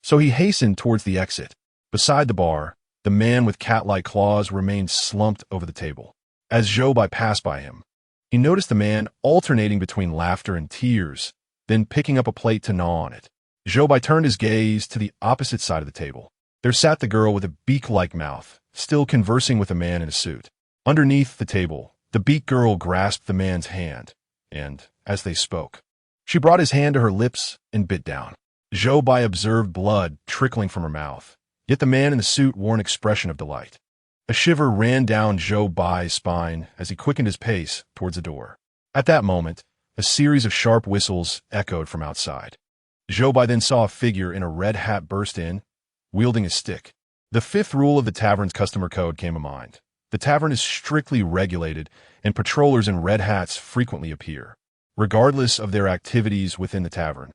So he hastened towards the exit. Beside the bar, the man with cat-like claws remained slumped over the table. As Zhou Bai passed by him, he noticed the man alternating between laughter and tears, then picking up a plate to gnaw on it. Zhou Bai turned his gaze to the opposite side of the table. There sat the girl with a beak-like mouth, still conversing with a man in a suit. Underneath the table, the beak girl grasped the man's hand, and, as they spoke, she brought his hand to her lips and bit down. Zhou Bai observed blood trickling from her mouth, yet the man in the suit wore an expression of delight. A shiver ran down Zhou Bai's spine as he quickened his pace towards the door. At that moment, a series of sharp whistles echoed from outside. Zhou Bai then saw a figure in a red hat burst in, wielding a stick. The fifth rule of the tavern's customer code came to mind. The tavern is strictly regulated, and patrollers in red hats frequently appear, regardless of their activities within the tavern.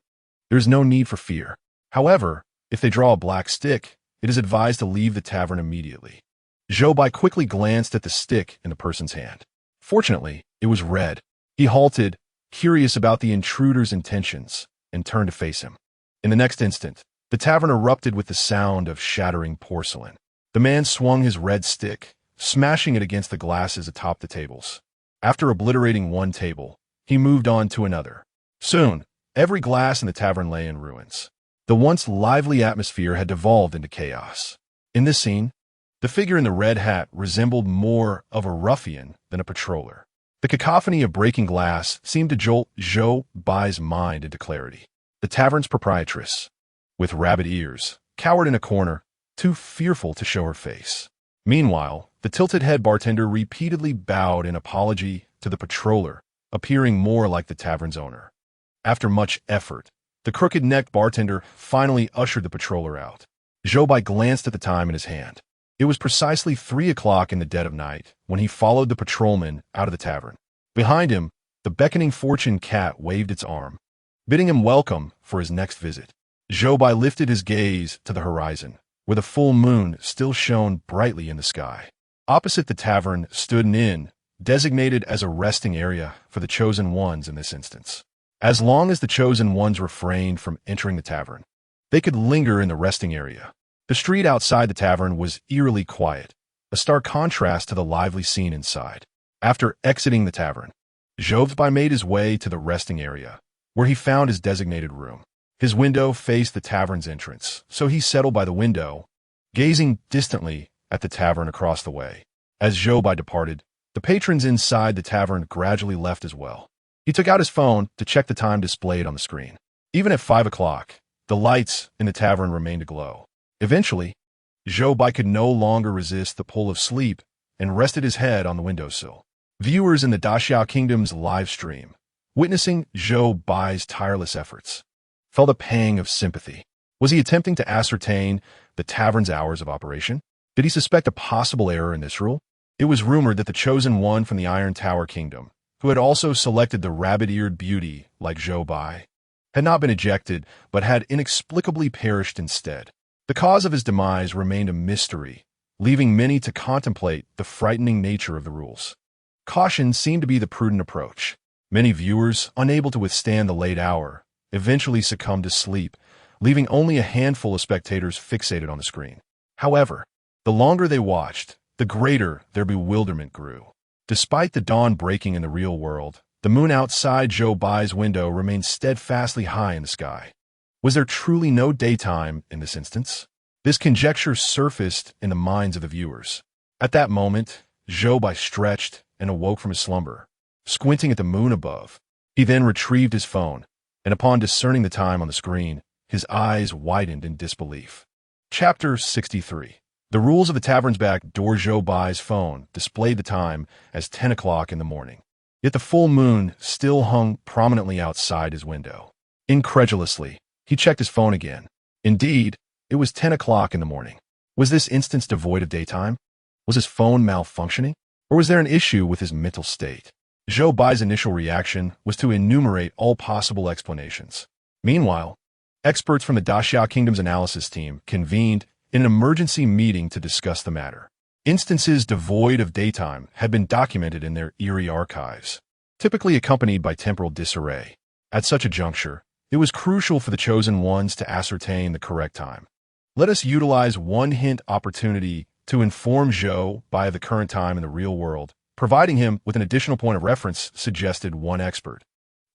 There is no need for fear. However, if they draw a black stick, it is advised to leave the tavern immediately. Zhou Bai quickly glanced at the stick in the person's hand. Fortunately, it was red. He halted, curious about the intruder's intentions, and turned to face him. In the next instant, the tavern erupted with the sound of shattering porcelain. The man swung his red stick, smashing it against the glasses atop the tables. After obliterating one table, he moved on to another. Soon, every glass in the tavern lay in ruins. The once lively atmosphere had devolved into chaos. In this scene, the figure in the red hat resembled more of a ruffian than a patroller. The cacophony of breaking glass seemed to jolt Zhou Bai's mind into clarity. The tavern's proprietress, with rabbit ears, cowered in a corner, too fearful to show her face. Meanwhile, the tilted-head bartender repeatedly bowed in apology to the patroller, appearing more like the tavern's owner. After much effort, the crooked-necked bartender finally ushered the patroller out. Zhou Bai glanced at the time in his hand. It was precisely 3 o'clock in the dead of night when he followed the patrolman out of the tavern. Behind him, the beckoning fortune cat waved its arm, bidding him welcome for his next visit. Zhou Bai lifted his gaze to the horizon, where the full moon still shone brightly in the sky. Opposite the tavern stood an inn, designated as a resting area for the chosen ones in this instance. As long as the chosen ones refrained from entering the tavern, they could linger in the resting area. The street outside the tavern was eerily quiet, a stark contrast to the lively scene inside. After exiting the tavern, Zhou Bai made his way to the resting area, where he found his designated room. His window faced the tavern's entrance, so he settled by the window, gazing distantly at the tavern across the way. As Zhou Bai departed, the patrons inside the tavern gradually left as well. He took out his phone to check the time displayed on the screen. Even at 5 o'clock, the lights in the tavern remained aglow. Eventually, Zhou Bai could no longer resist the pull of sleep and rested his head on the windowsill. Viewers in the Great Xia Kingdom's Livestream, witnessing Zhou Bai's tireless efforts, felt a pang of sympathy. Was he attempting to ascertain the tavern's hours of operation? Did he suspect a possible error in this rule? It was rumored that the chosen one from the Iron Tower Kingdom, who had also selected the rabbit-eared beauty like Zhou Bai, had not been ejected but had inexplicably perished instead. The cause of his demise remained a mystery, leaving many to contemplate the frightening nature of the rules. Caution seemed to be the prudent approach. Many viewers, unable to withstand the late hour, eventually succumbed to sleep, leaving only a handful of spectators fixated on the screen. However, the longer they watched, the greater their bewilderment grew. Despite the dawn breaking in the real world, the moon outside Zhou Bai's window remained steadfastly high in the sky. Was there truly no daytime in this instance? This conjecture surfaced in the minds of the viewers. At that moment, Zhou Bai stretched and awoke from his slumber, squinting at the moon above. He then retrieved his phone, and upon discerning the time on the screen, his eyes widened in disbelief. Chapter 63. The rules of the tavern's back door. Zhou Bai's phone displayed the time as 10 o'clock in the morning. Yet the full moon still hung prominently outside his window. Incredulously, he checked his phone again. Indeed, it was 10 o'clock in the morning. Was this instance devoid of daytime? Was his phone malfunctioning? Or was there an issue with his mental state? Zhou Bai's initial reaction was to enumerate all possible explanations. Meanwhile, experts from the Great Xia Kingdom's analysis team convened in an emergency meeting to discuss the matter. Instances devoid of daytime had been documented in their eerie archives, typically accompanied by temporal disarray. At such a juncture, it was crucial for the chosen ones to ascertain the correct time. Let us utilize one hint opportunity to inform Zhou Bai of the current time in the real world, providing him with an additional point of reference, suggested one expert,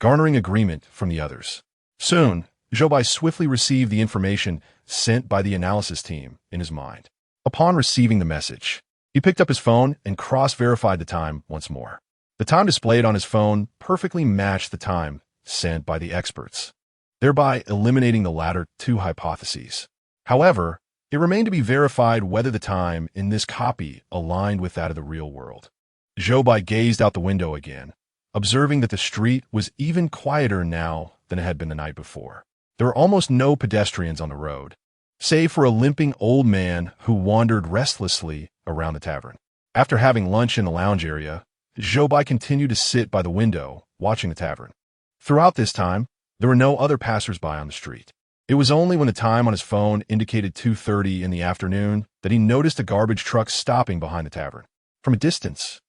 garnering agreement from the others. Soon, Zhou Bai swiftly received the information sent by the analysis team in his mind. Upon receiving the message, he picked up his phone and cross-verified the time once more. The time displayed on his phone perfectly matched the time sent by the experts, thereby eliminating the latter two hypotheses. However, it remained to be verified whether the time in this copy aligned with that of the real world. Zhou Bai gazed out the window again, observing that the street was even quieter now than it had been the night before. There were almost no pedestrians on the road, save for a limping old man who wandered restlessly around the tavern. After having lunch in the lounge area, Zhou Bai continued to sit by the window, watching the tavern. Throughout this time, there were no other passers-by on the street. It was only when the time on his phone indicated 2:30 in the afternoon that he noticed a garbage truck stopping behind the tavern. From a distance,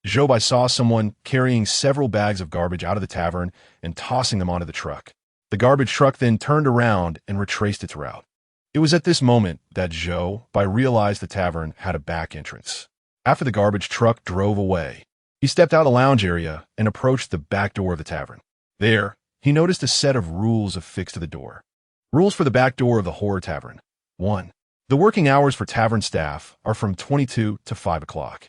Zhou Bai saw someone carrying several bags of garbage out of the tavern and tossing them onto the truck. The garbage truck then turned around and retraced its route. It was at this moment that Zhou Bai realized the tavern had a back entrance. After the garbage truck drove away, he stepped out of the lounge area and approached the back door of the tavern. There, he noticed a set of rules affixed to the door. Rules for the back door of the horror tavern. 1. The working hours for tavern staff are from 22 to 5 o'clock.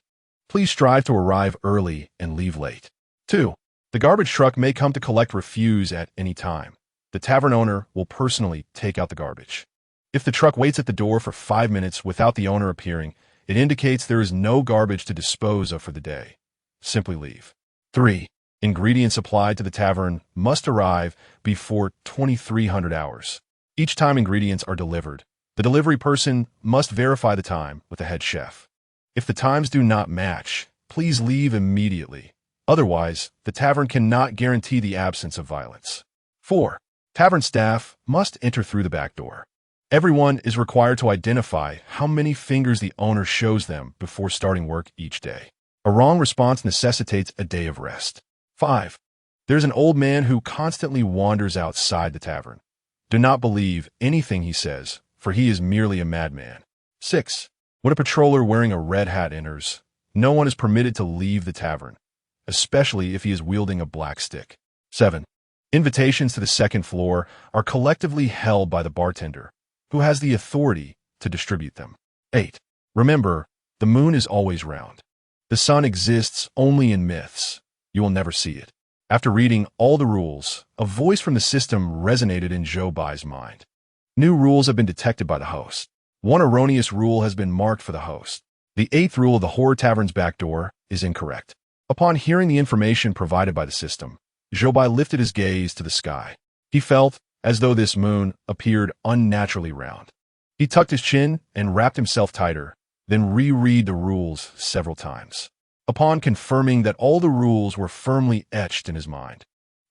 Please strive to arrive early and leave late. 2. The garbage truck may come to collect refuse at any time. The tavern owner will personally take out the garbage. If the truck waits at the door for 5 minutes without the owner appearing, it indicates there is no garbage to dispose of for the day. Simply leave. 3. Ingredients applied to the tavern must arrive before 2300 hours. Each time ingredients are delivered, the delivery person must verify the time with the head chef. If the times do not match, please leave immediately. Otherwise, the tavern cannot guarantee the absence of violence. 4. Tavern staff must enter through the back door. Everyone is required to identify how many fingers the owner shows them before starting work each day. A wrong response necessitates a day of rest. 5. There's an old man who constantly wanders outside the tavern. Do not believe anything he says, for he is merely a madman. 6. When a patroller wearing a red hat enters, no one is permitted to leave the tavern, especially if he is wielding a black stick. 7. Invitations to the second floor are collectively held by the bartender, who has the authority to distribute them. 8. Remember, the moon is always round. The sun exists only in myths. You will never see it. After reading all the rules, a voice from the system resonated in Zhou Bai's mind. New rules have been detected by the host. One erroneous rule has been marked for the host. The 8th rule of the horror tavern's back door is incorrect. Upon hearing the information provided by the system, Zhou Bai lifted his gaze to the sky. He felt as though this moon appeared unnaturally round. He tucked his chin and wrapped himself tighter, then reread the rules several times. Upon confirming that all the rules were firmly etched in his mind,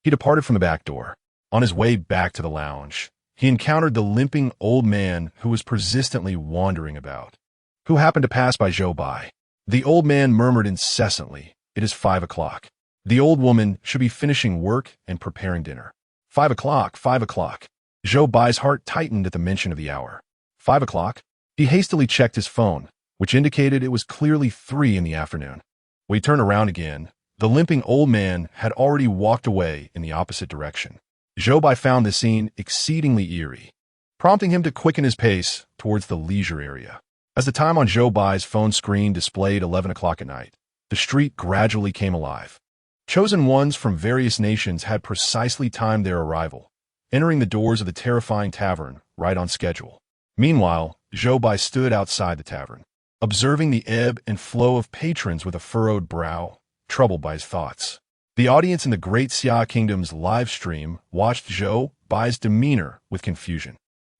he departed from the back door. On his way back to the lounge, he encountered the limping old man who was persistently wandering about, who happened to pass by Zhou Bai. The old man murmured incessantly, "It is 5 o'clock. The old woman should be finishing work and preparing dinner. 5 o'clock, 5 o'clock. Zhou Bai's heart tightened at the mention of the hour. 5 o'clock? He hastily checked his phone, which indicated it was clearly 3 in the afternoon. When he turned around again, the limping old man had already walked away in the opposite direction. Zhou Bai found this scene exceedingly eerie, prompting him to quicken his pace towards the leisure area. As the time on Zhou Bai's phone screen displayed 11 o'clock at night, the street gradually came alive. Chosen ones from various nations had precisely timed their arrival, entering the doors of the terrifying tavern right on schedule. Meanwhile, Zhou Bai stood outside the tavern, observing the ebb and flow of patrons with a furrowed brow, troubled by his thoughts. The audience in the Great Xia Kingdom's Livestream watched Zhou Bai's demeanor with confusion.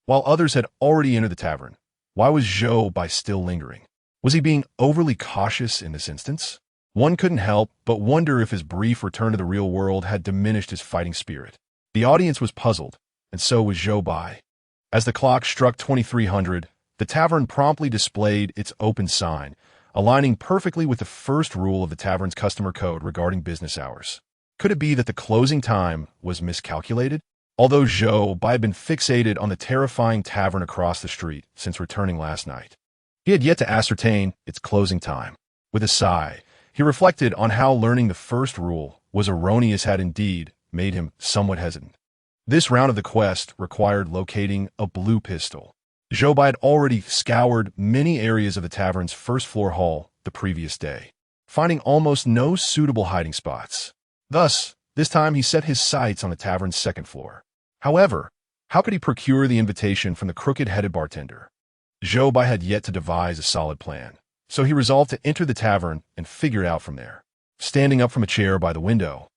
While others had already entered the tavern, why was Zhou Bai still lingering? Was he being overly cautious in this instance? One couldn't help but wonder if his brief return to the real world had diminished his fighting spirit. The audience was puzzled, and so was Zhou Bai. As the clock struck 2300, the tavern promptly displayed its open sign, aligning perfectly with the first rule of the tavern's customer code regarding business hours. Could it be that the closing time was miscalculated? Although Zhou Bai had been fixated on the terrifying tavern across the street since returning last night, he had yet to ascertain its closing time. With a sigh, he reflected on how learning the first rule was erroneous had indeed made him somewhat hesitant. This round of the quest required locating a blue pistol. Zhou Bai had already scoured many areas of the tavern's first-floor hall the previous day, finding almost no suitable hiding spots. Thus, this time he set his sights on the tavern's second floor. However, how could he procure the invitation from the crooked-headed bartender? Zhou Bai had yet to devise a solid plan, so he resolved to enter the tavern and figure it out from there. Standing up from a chair by the window,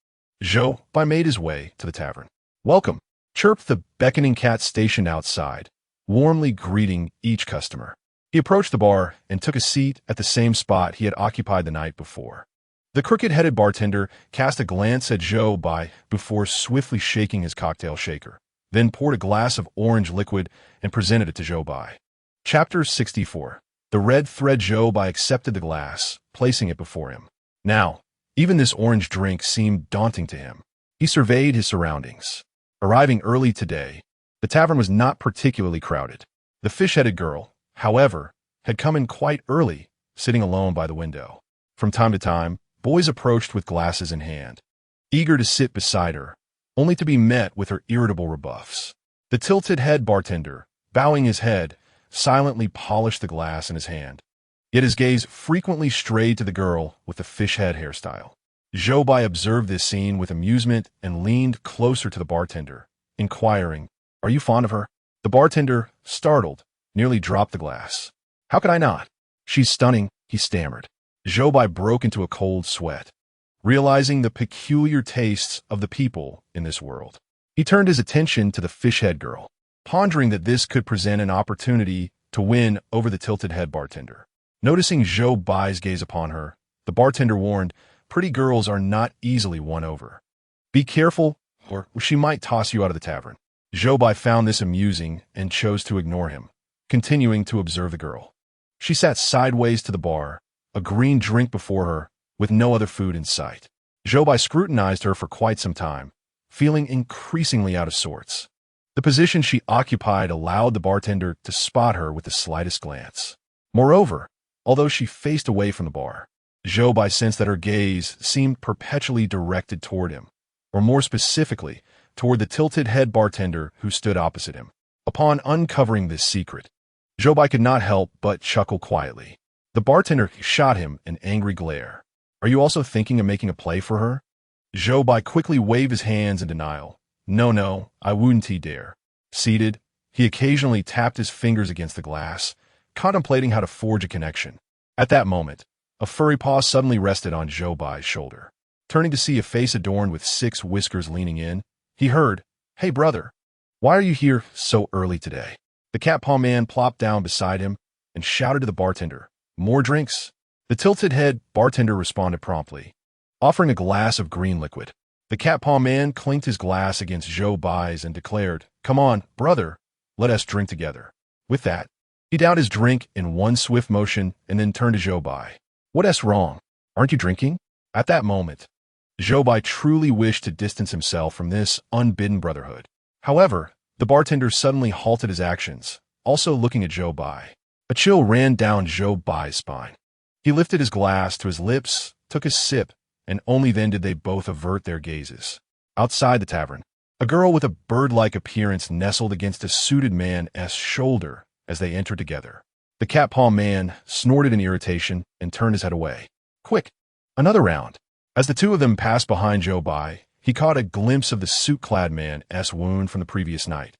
Zhou Bai made his way to the tavern. "Welcome," chirped the beckoning cat stationed outside, warmly greeting each customer. He approached the bar and took a seat at the same spot he had occupied the night before. The crooked-headed bartender cast a glance at Zhou Bai before swiftly shaking his cocktail shaker, then poured a glass of orange liquid and presented it to Zhou Bai. Chapter 64. The red thread. Zhou Bai accepted the glass, placing it before him. Now, even this orange drink seemed daunting to him. He surveyed his surroundings. Arriving early today, the tavern was not particularly crowded. The fish-headed girl, however, had come in quite early, sitting alone by the window. From time to time, boys approached with glasses in hand, eager to sit beside her, only to be met with her irritable rebuffs. The tilted-head bartender, bowing his head, silently polished the glass in his hand. Yet his gaze frequently strayed to the girl with the fish-head hairstyle. Zhou Bai observed this scene with amusement and leaned closer to the bartender, inquiring, "Are you fond of her?" The bartender, startled, nearly dropped the glass. "How could I not? She's stunning," he stammered. Zhou Bai broke into a cold sweat, realizing the peculiar tastes of the people in this world. He turned his attention to the fish-head girl, pondering that this could present an opportunity to win over the tilted-head bartender. Noticing Zhou Bai's gaze upon her, the bartender warned, "Pretty girls are not easily won over. Be careful, or she might toss you out of the tavern." Zhou Bai found this amusing and chose to ignore him, continuing to observe the girl. She sat sideways to the bar, a green drink before her, with no other food in sight. Zhou Bai scrutinized her for quite some time, feeling increasingly out of sorts. The position she occupied allowed the bartender to spot her with the slightest glance. Moreover, although she faced away from the bar, Zhou Bai sensed that her gaze seemed perpetually directed toward him, or more specifically, toward the tilted-head bartender who stood opposite him. Upon uncovering this secret, Zhou Bai could not help but chuckle quietly. The bartender shot him an angry glare. "Are you also thinking of making a play for her?" Zhou Bai quickly waved his hands in denial. No, I wouldn't dare." Seated, he occasionally tapped his fingers against the glass, contemplating how to forge a connection. At that moment, a furry paw suddenly rested on Zhou Bai's shoulder. Turning to see a face adorned with 6 whiskers leaning in, he heard, "Hey brother, why are you here so early today?" The cat paw man plopped down beside him and shouted to the bartender, "More drinks?" The tilted-head bartender responded promptly, offering a glass of green liquid. The cat paw man clinked his glass against Zhou Bai's and declared, "Come on, brother, let us drink together." With that, he downed his drink in one swift motion and then turned to Zhou Bai. "What's wrong? Aren't you drinking?" At that moment, Zhou Bai truly wished to distance himself from this unbidden brotherhood. However, the bartender suddenly halted his actions, also looking at Zhou Bai. A chill ran down Zhou Bai's spine. He lifted his glass to his lips, took a sip, and only then did they both avert their gazes. Outside the tavern, a girl with a bird-like appearance nestled against a suited man's shoulder as they entered together. The cat paw man snorted in irritation and turned his head away. "Quick, Another round. As the two of them passed behind Zhou Bai, he caught a glimpse of the suit-clad man's wound from the previous night,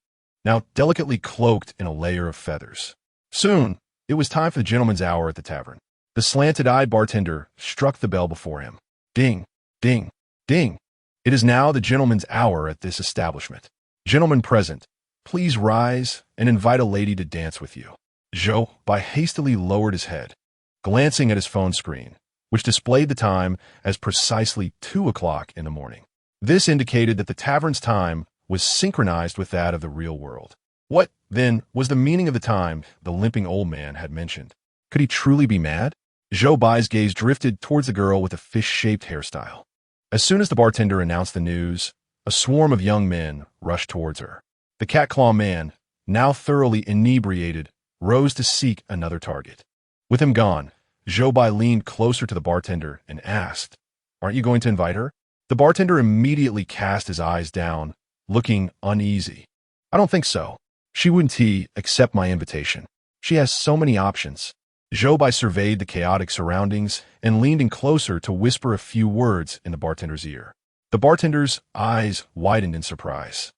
now delicately cloaked in a layer of feathers. Soon, it was time for the gentleman's hour at the tavern. The slanted-eyed bartender struck the bell before him. Ding, ding, ding. It is now the gentleman's hour at this establishment. Gentlemen present, please rise and invite a lady to dance with you. Zhou Bai hastily lowered his head, glancing at his phone screen, which displayed the time as precisely 2 o'clock in the morning. This indicated that the tavern's time was synchronized with that of the real world. What, then, was the meaning of the time the limping old man had mentioned? Could he truly be mad? Zhou Bai's gaze drifted towards the girl with the fish-shaped hairstyle. As soon as the bartender announced the news, a swarm of young men rushed towards her. The cat-claw man, now thoroughly inebriated, rose to seek another target. With him gone, Zhou Bai leaned closer to the bartender and asked, "Aren't you going to invite her?" The bartender immediately cast his eyes down, looking uneasy. "I don't think so. She wouldn't accept my invitation. She has so many options." Zhou Bai surveyed the chaotic surroundings and leaned in closer to whisper a few words in the bartender's ear. The bartender's eyes widened in surprise.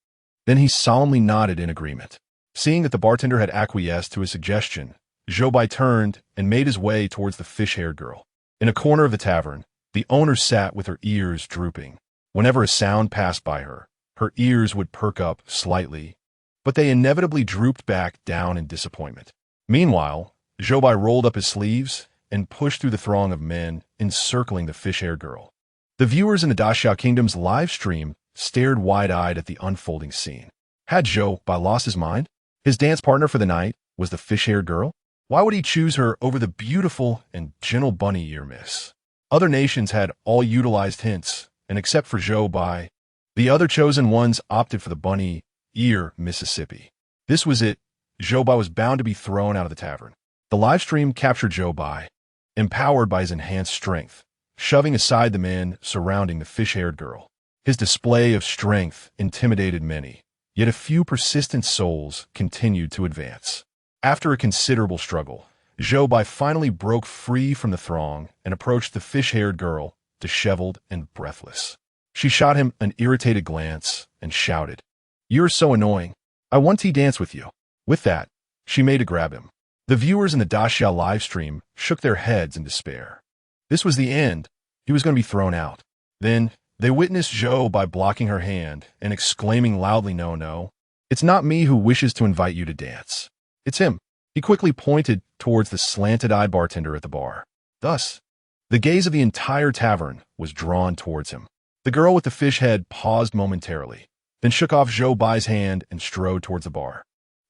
Then he solemnly nodded in agreement. Seeing that the bartender had acquiesced to his suggestion, Zhou Bai turned and made his way towards the fish-haired girl. In a corner of the tavern, the owner sat with her ears drooping. Whenever a sound passed by her, her ears would perk up slightly, but they inevitably drooped back down in disappointment. Meanwhile, Zhou Bai rolled up his sleeves and pushed through the throng of men encircling the fish-haired girl. The viewers in the Great Xia Kingdom's live stream stared wide-eyed at the unfolding scene. Had Zhou Bai lost his mind? His dance partner for the night was the fish-haired girl? Why would he choose her over the beautiful and gentle bunny ear miss? Other nations had all utilized hints, and except for Zhou Bai, the other chosen ones opted for the bunny ear Mississippi. This was it. Zhou Bai was bound to be thrown out of the tavern. The live stream captured Zhou Bai, empowered by his enhanced strength, shoving aside the men surrounding the fish-haired girl. His display of strength intimidated many, yet a few persistent souls continued to advance. After a considerable struggle, Zhou Bai finally broke free from the throng and approached the fish-haired girl, disheveled and breathless. She shot him an irritated glance and shouted, "You're so annoying. I want to dance with you." With that, she made to grab him. The viewers in the Great Xia live stream shook their heads in despair. This was the end. He was going to be thrown out. Then, they witnessed Zhou Bai blocking her hand and exclaiming loudly, "No, no. It's not me who wishes to invite you to dance. It's him." He quickly pointed towards the slanted-eyed bartender at the bar. Thus, the gaze of the entire tavern was drawn towards him. The girl with the fish head paused momentarily, then shook off Zhou Bai's hand and strode towards the bar.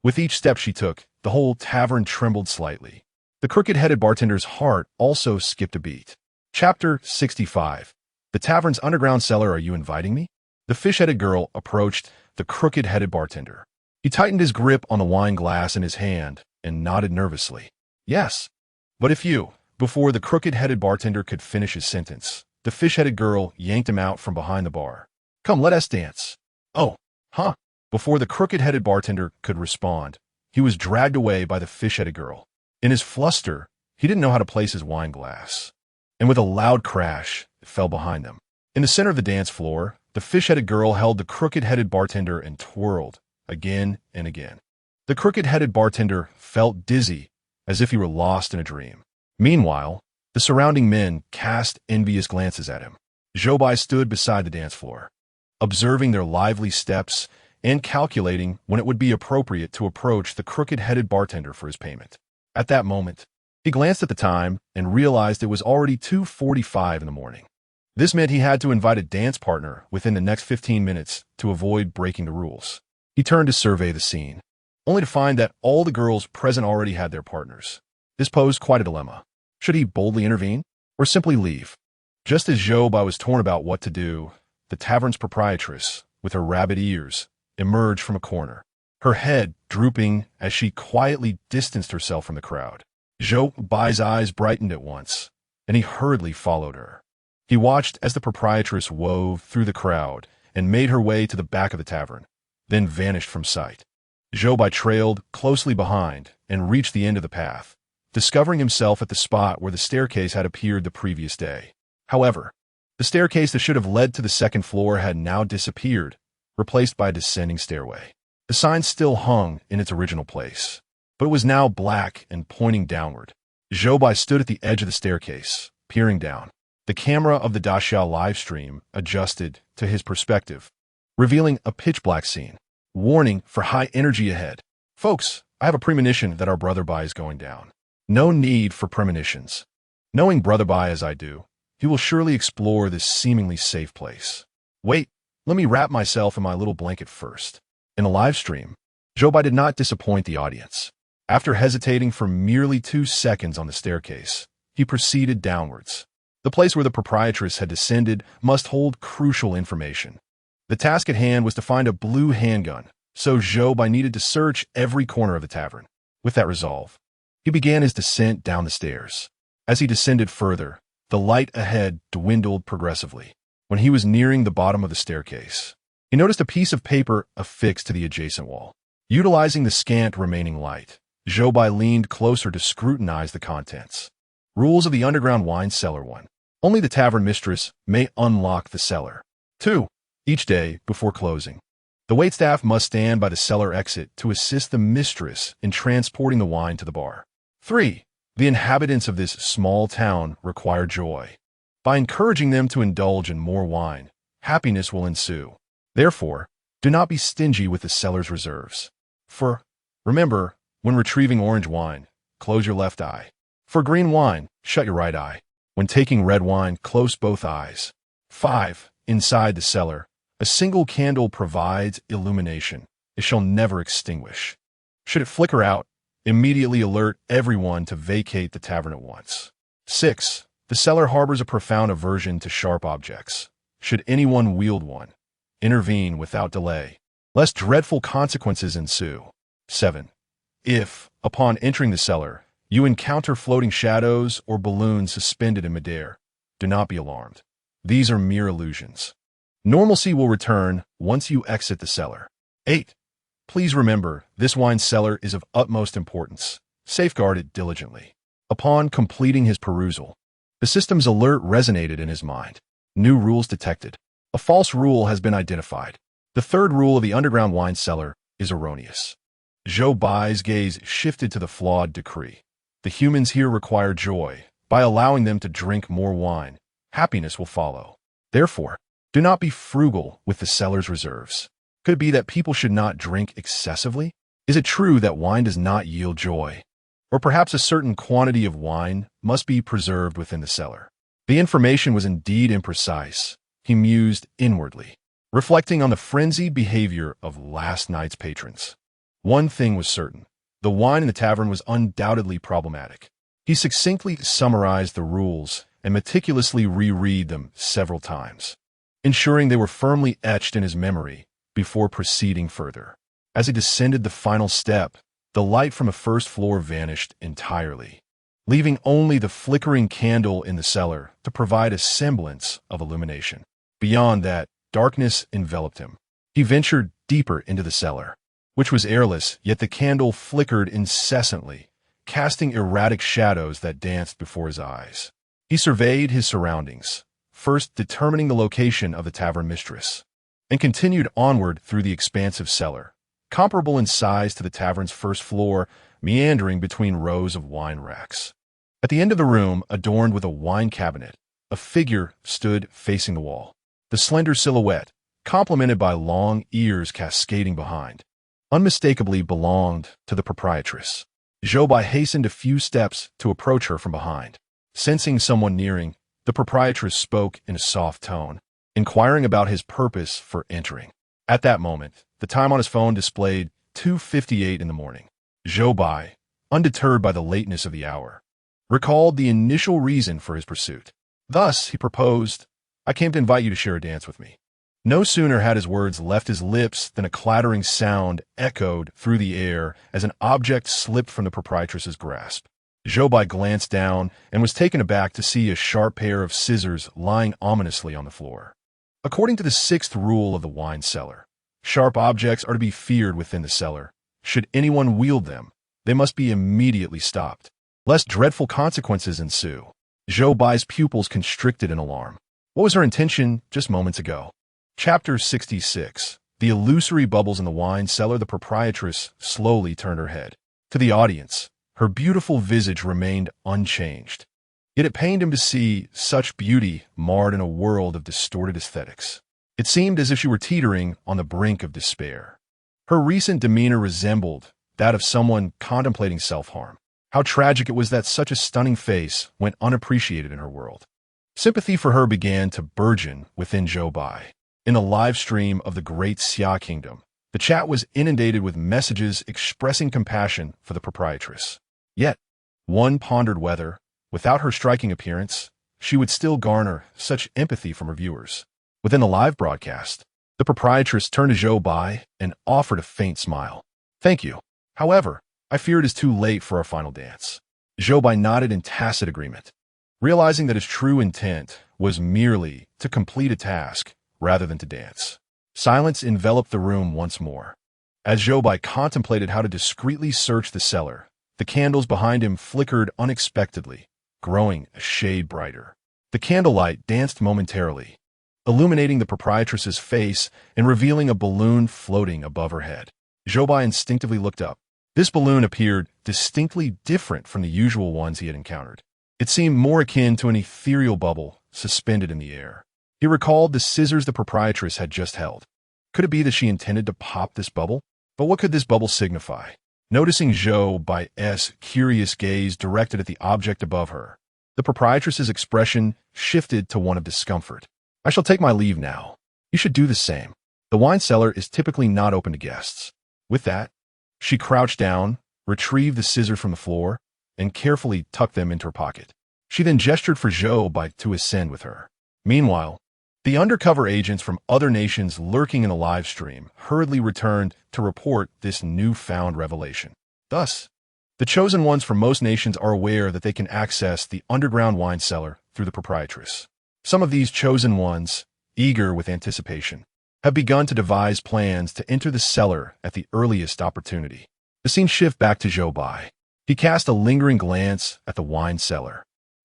With each step she took, the whole tavern trembled slightly. The crooked-headed bartender's heart also skipped a beat. Chapter 65. The tavern's underground cellar. Are you inviting me? The fish-headed girl approached the crooked-headed bartender. He tightened his grip on the wine glass in his hand and nodded nervously. "Yes. But if you..." Before the crooked-headed bartender could finish his sentence, the fish-headed girl yanked him out from behind the bar. "Come, let us dance." "Oh, huh." Before the crooked-headed bartender could respond, he was dragged away by the fish-headed girl. In his fluster, he didn't know how to place his wine glass, and with a loud crash, it fell behind them. In the center of the dance floor, the fish-headed girl held the crooked-headed bartender and twirled again and again. The crooked-headed bartender felt dizzy, as if he were lost in a dream. Meanwhile, the surrounding men cast envious glances at him. Zhou Bai stood beside the dance floor, observing their lively steps and calculating when it would be appropriate to approach the crooked-headed bartender for his payment. At that moment, he glanced at the time and realized it was already 2:45 in the morning. This meant he had to invite a dance partner within the next 15 minutes to avoid breaking the rules. He turned to survey the scene, only to find that all the girls present already had their partners. This posed quite a dilemma. Should he boldly intervene, or simply leave? Just as Zhou Bai was torn about what to do, the tavern's proprietress, with her rabbit ears, emerged from a corner, her head drooping as she quietly distanced herself from the crowd. Zhou Bai's eyes brightened at once, and he hurriedly followed her. He watched as the proprietress wove through the crowd and made her way to the back of the tavern, then vanished from sight. Zhou Bai trailed closely behind and reached the end of the path, discovering himself at the spot where the staircase had appeared the previous day. However, the staircase that should have led to the second floor had now disappeared, replaced by a descending stairway. The sign still hung in its original place, but it was now black and pointing downward. Zhou Bai stood at the edge of the staircase, peering down. The camera of the Daxiao livestream adjusted to his perspective, revealing a pitch-black scene. Warning for high energy ahead. Folks, I have a premonition that our Brother Bai is going down. No need for premonitions. Knowing Brother Bai as I do, he will surely explore this seemingly safe place. Wait, let me wrap myself in my little blanket first. In the live stream, Zhou Bai did not disappoint the audience. After hesitating for merely 2 seconds on the staircase, he proceeded downwards. The place where the proprietress had descended must hold crucial information. The task at hand was to find a blue handgun, so Zhou Bai needed to search every corner of the tavern. With that resolve, he began his descent down the stairs. As he descended further, the light ahead dwindled progressively. When he was nearing the bottom of the staircase, he noticed a piece of paper affixed to the adjacent wall. Utilizing the scant remaining light, Zhou Bai leaned closer to scrutinize the contents. Rules of the underground wine cellar 1. Only the tavern mistress may unlock the cellar. 2. Each day, before closing, the waitstaff must stand by the cellar exit to assist the mistress in transporting the wine to the bar. 3. The inhabitants of this small town require joy. By encouraging them to indulge in more wine, happiness will ensue. Therefore, do not be stingy with the cellar's reserves. For, remember, when retrieving orange wine, close your left eye. For green wine, shut your right eye. When taking red wine, close both eyes. 5. Inside the cellar, a single candle provides illumination. It shall never extinguish. Should it flicker out, immediately alert everyone to vacate the tavern at once. 6. The cellar harbors a profound aversion to sharp objects. Should anyone wield one, intervene without delay, lest dreadful consequences ensue. 7. If, upon entering the cellar, you encounter floating shadows or balloons suspended in midair, do not be alarmed. These are mere illusions. Normalcy will return once you exit the cellar. 8. Please remember, this wine cellar is of utmost importance. Safeguard it diligently. Upon completing his perusal, the system's alert resonated in his mind. New rules detected. A false rule has been identified. The third rule of the underground wine cellar is erroneous. Zhou Bai's gaze shifted to the flawed decree. The humans here require joy. By allowing them to drink more wine, happiness will follow. Therefore, do not be frugal with the cellar's reserves. Could it be that people should not drink excessively? Is it true that wine does not yield joy? Or perhaps a certain quantity of wine must be preserved within the cellar? The information was indeed imprecise. He mused inwardly, reflecting on the frenzied behavior of last night's patrons. One thing was certain. The wine in the tavern was undoubtedly problematic. He succinctly summarized the rules and meticulously reread them several times, ensuring they were firmly etched in his memory before proceeding further. As he descended the final step, the light from the first floor vanished entirely, leaving only the flickering candle in the cellar to provide a semblance of illumination. Beyond that, darkness enveloped him. He ventured deeper into the cellar, which was airless, yet the candle flickered incessantly, casting erratic shadows that danced before his eyes. He surveyed his surroundings, first determining the location of the tavern mistress, and continued onward through the expansive cellar, comparable in size to the tavern's first floor, meandering between rows of wine racks. At the end of the room, adorned with a wine cabinet, a figure stood facing the wall. The slender silhouette, complemented by long ears cascading behind, unmistakably belonged to the proprietress. Zhou Bai hastened a few steps to approach her from behind. Sensing someone nearing, the proprietress spoke in a soft tone, inquiring about his purpose for entering. At that moment, the time on his phone displayed 2:58 in the morning. Zhou Bai, undeterred by the lateness of the hour, recalled the initial reason for his pursuit. Thus, he proposed, "I came to invite you to share a dance with me." No sooner had his words left his lips than a clattering sound echoed through the air as an object slipped from the proprietress's grasp. Zhou Bai glanced down and was taken aback to see a sharp pair of scissors lying ominously on the floor. According to the 6th rule of the wine cellar, sharp objects are to be feared within the cellar. Should anyone wield them, they must be immediately stopped, lest dreadful consequences ensue. Zhou Bai's pupils constricted in alarm. What was her intention just moments ago? Chapter 66. The illusory bubbles in the wine cellar. The proprietress slowly turned her head. To the audience, her beautiful visage remained unchanged. Yet it pained him to see such beauty marred in a world of distorted aesthetics. It seemed as if she were teetering on the brink of despair. Her recent demeanor resembled that of someone contemplating self-harm. How tragic it was that such a stunning face went unappreciated in her world. Sympathy for her began to burgeon within Zhou Bai. In the live stream of the Great Xia Kingdom, the chat was inundated with messages expressing compassion for the proprietress. Yet, one pondered whether, without her striking appearance, she would still garner such empathy from her viewers. Within the live broadcast, the proprietress turned to Zhou Bai and offered a faint smile. "Thank you. However, I fear it is too late for our final dance." Zhou Bai nodded in tacit agreement, realizing that his true intent was merely to complete a task rather than to dance. Silence enveloped the room once more. As Zhou Bai contemplated how to discreetly search the cellar, the candles behind him flickered unexpectedly, growing a shade brighter. The candlelight danced momentarily, illuminating the proprietress's face and revealing a balloon floating above her head. Zhou Bai instinctively looked up. This balloon appeared distinctly different from the usual ones he had encountered. It seemed more akin to an ethereal bubble suspended in the air. He recalled the scissors the proprietress had just held. Could it be that she intended to pop this bubble? But what could this bubble signify? Noticing Zhou Bai's curious gaze directed at the object above her, the proprietress's expression shifted to one of discomfort. "I shall take my leave now. You should do the same. The wine cellar is typically not open to guests." With that, she crouched down, retrieved the scissors from the floor, and carefully tucked them into her pocket. She then gestured for Zhou Bai to ascend with her. Meanwhile, the undercover agents from other nations lurking in the live stream hurriedly returned to report this newfound revelation. Thus, the chosen ones from most nations are aware that they can access the underground wine cellar through the proprietress. Some of these chosen ones, eager with anticipation, have begun to devise plans to enter the cellar at the earliest opportunity. The scene shifts back to Zhou Bai. He cast a lingering glance at the wine cellar,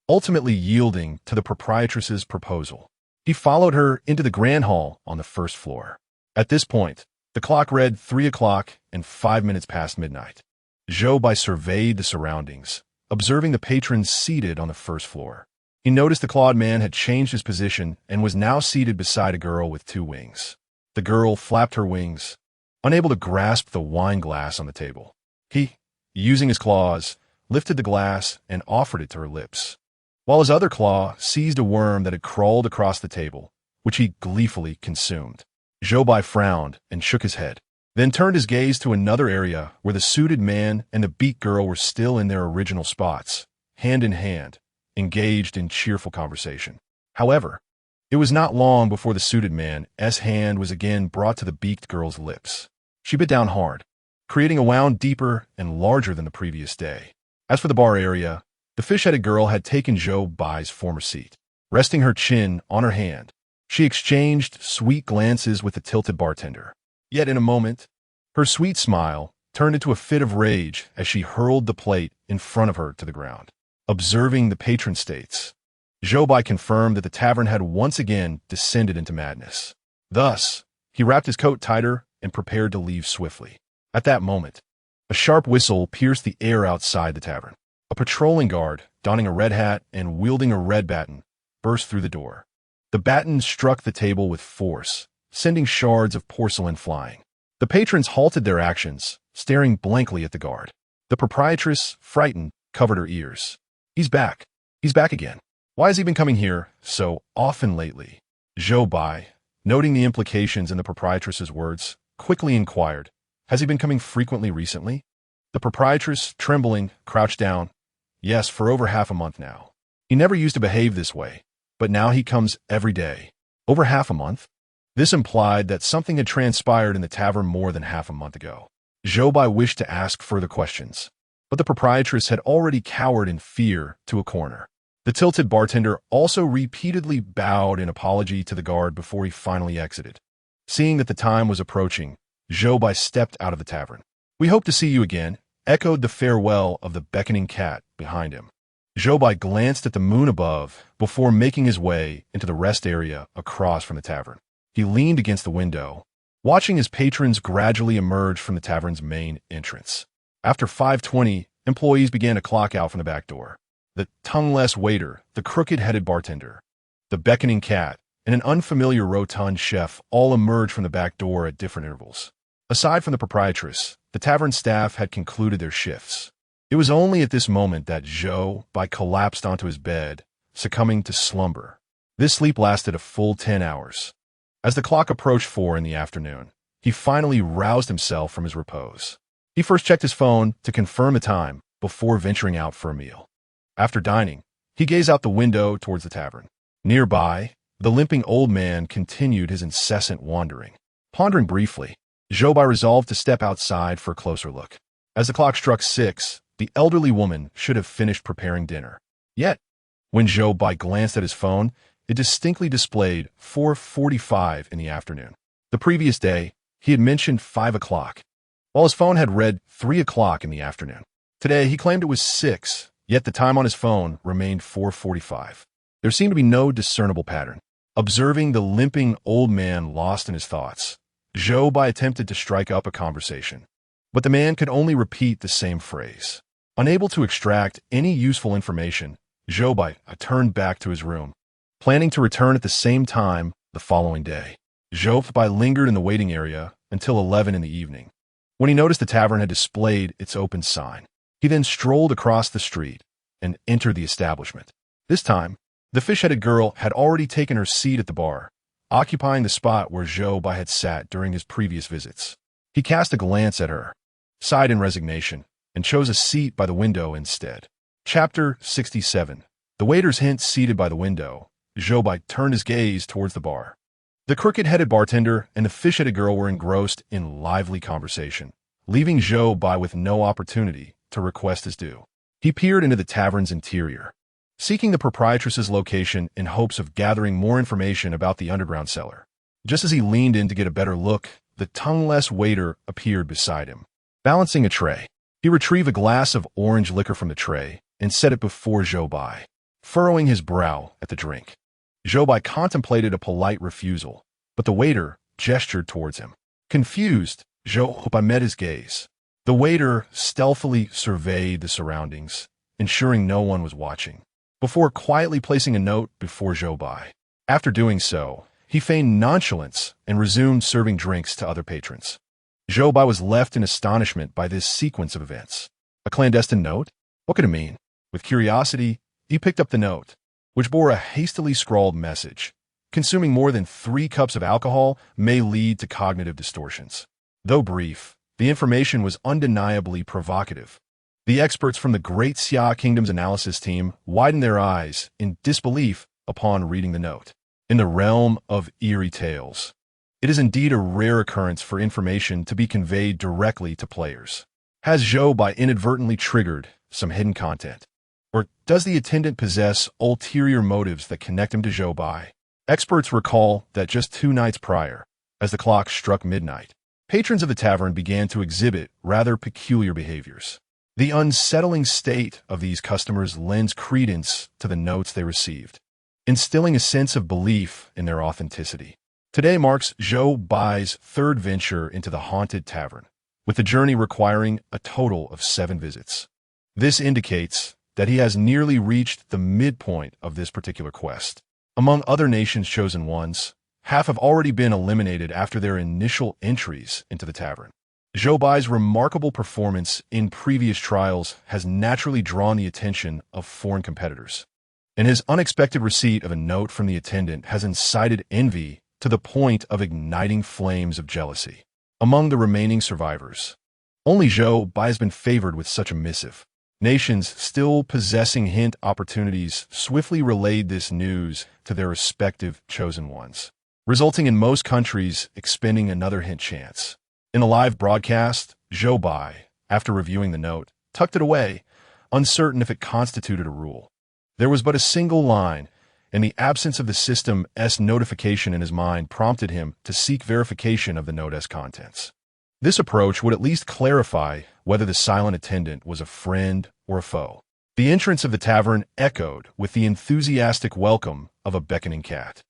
ultimately yielding to the proprietress's proposal. He followed her into the grand hall on the first floor. At this point, the clock read 3 o'clock and 5 minutes past midnight. Zhou Bai surveyed the surroundings, observing the patrons seated on the first floor. He noticed the clawed man had changed his position and was now seated beside a girl with 2 wings. The girl flapped her wings, unable to grasp the wine glass on the table. He, using his claws, lifted the glass and offered it to her lips, while his other claw seized a worm that had crawled across the table, which he gleefully consumed. Zhou Bai frowned and shook his head, then turned his gaze to another area where the suited man and the beak girl were still in their original spots, hand in hand, engaged in cheerful conversation. However, it was not long before the suited man's hand was again brought to the beaked girl's lips. She bit down hard, creating a wound deeper and larger than the previous day. As for the bar area, the fish-headed girl had taken Zhou Bai's former seat. Resting her chin on her hand, she exchanged sweet glances with the tilted bartender. Yet in a moment, her sweet smile turned into a fit of rage as she hurled the plate in front of her to the ground. Observing the patron states, Zhou Bai confirmed that the tavern had once again descended into madness. Thus, he wrapped his coat tighter and prepared to leave swiftly. At that moment, a sharp whistle pierced the air outside the tavern. A patrolling guard, donning a red hat and wielding a red baton, burst through the door. The baton struck the table with force, sending shards of porcelain flying. The patrons halted their actions, staring blankly at the guard. The proprietress, frightened, covered her ears. "He's back. He's back again. Why has he been coming here so often lately?" Zhou Bai, noting the implications in the proprietress's words, quickly inquired, "Has he been coming frequently recently?" The proprietress, trembling, crouched down. "Yes, for over half a month now. He never used to behave this way, but now he comes every day." Over half a month? This implied that something had transpired in the tavern more than half a month ago. Zhou Bai wished to ask further questions, but the proprietress had already cowered in fear to a corner. The tilted bartender also repeatedly bowed in apology to the guard before he finally exited. Seeing that the time was approaching, Zhou Bai stepped out of the tavern. "We hope to see you again," echoed the farewell of the beckoning cat behind him. Zhou Bai glanced at the moon above before making his way into the rest area across from the tavern. He leaned against the window, watching his patrons gradually emerge from the tavern's main entrance. After 5:20, employees began to clock out from the back door. The tongueless waiter, the crooked-headed bartender, the beckoning cat, and an unfamiliar rotund chef all emerged from the back door at different intervals. Aside from the proprietress, the tavern staff had concluded their shifts. It was only at this moment that Zhou Bai collapsed onto his bed, succumbing to slumber. This sleep lasted a full 10 hours. As the clock approached 4 in the afternoon, he finally roused himself from his repose. He first checked his phone to confirm the time before venturing out for a meal. After dining, he gazed out the window towards the tavern. Nearby, the limping old man continued his incessant wandering. Pondering briefly, Zhou Bai resolved to step outside for a closer look. As the clock struck 6, the elderly woman should have finished preparing dinner. Yet, when Zhou Bai glanced at his phone, it distinctly displayed 4:45 in the afternoon. The previous day, he had mentioned 5 o'clock, while his phone had read 3 o'clock in the afternoon. Today, he claimed it was 6, yet the time on his phone remained 4:45. There seemed to be no discernible pattern. Observing the limping old man lost in his thoughts, Zhou Bai attempted to strike up a conversation, but the man could only repeat the same phrase. Unable to extract any useful information, Zhou Bai turned back to his room, planning to return at the same time the following day. Zhou Bai lingered in the waiting area until 11 in the evening, when he noticed the tavern had displayed its open sign. He then strolled across the street and entered the establishment. This time, the fish-headed girl had already taken her seat at the bar, occupying the spot where Zhou Bai had sat during his previous visits. He cast a glance at her, sighed in resignation, and chose a seat by the window instead. Chapter 67. The waiter's hint seated by the window, Zhou Bai turned his gaze towards the bar. The crooked-headed bartender and the fish-headed girl were engrossed in lively conversation, leaving Zhou Bai with no opportunity to request his due. He peered into the tavern's interior, seeking the proprietress's location in hopes of gathering more information about the underground cellar. Just as he leaned in to get a better look, the tongueless waiter appeared beside him, balancing a tray. He retrieved a glass of orange liquor from the tray and set it before Zhou Bai, furrowing his brow at the drink. Zhou Bai contemplated a polite refusal, but the waiter gestured towards him. Confused, Zhou Bai met his gaze. The waiter stealthily surveyed the surroundings, ensuring no one was watching, before quietly placing a note before Zhou Bai. After doing so, he feigned nonchalance and resumed serving drinks to other patrons. Zhou Bai was left in astonishment by this sequence of events. A clandestine note? What could it mean? With curiosity, he picked up the note, which bore a hastily scrawled message. Consuming more than 3 cups of alcohol may lead to cognitive distortions. Though brief, the information was undeniably provocative. The experts from the Great Xia Kingdom's analysis team widened their eyes in disbelief upon reading the note. In the realm of eerie tales, it is indeed a rare occurrence for information to be conveyed directly to players. Has Zhou Bai inadvertently triggered some hidden content? Or does the attendant possess ulterior motives that connect him to Zhou Bai? Experts recall that just 2 nights prior, as the clock struck midnight, patrons of the tavern began to exhibit rather peculiar behaviors. The unsettling state of these customers lends credence to the notes they received, instilling a sense of belief in their authenticity. Today marks Zhou Bai's 3rd venture into the haunted tavern, with the journey requiring a total of 7 visits. This indicates that he has nearly reached the midpoint of this particular quest. Among other nations' chosen ones, half have already been eliminated after their initial entries into the tavern. Zhou Bai's remarkable performance in previous trials has naturally drawn the attention of foreign competitors, and his unexpected receipt of a note from the attendant has incited envy to the point of igniting flames of jealousy. Among the remaining survivors, only Zhou Bai has been favored with such a missive. Nations still possessing hint opportunities swiftly relayed this news to their respective chosen ones, resulting in most countries expending another hint chance. In a live broadcast, Zhou Bai, after reviewing the note, tucked it away, uncertain if it constituted a rule. There was but a single line, and the absence of the system's notification in his mind prompted him to seek verification of the note's contents. This approach would at least clarify whether the silent attendant was a friend or a foe. The entrance of the tavern echoed with the enthusiastic welcome of a beckoning cat.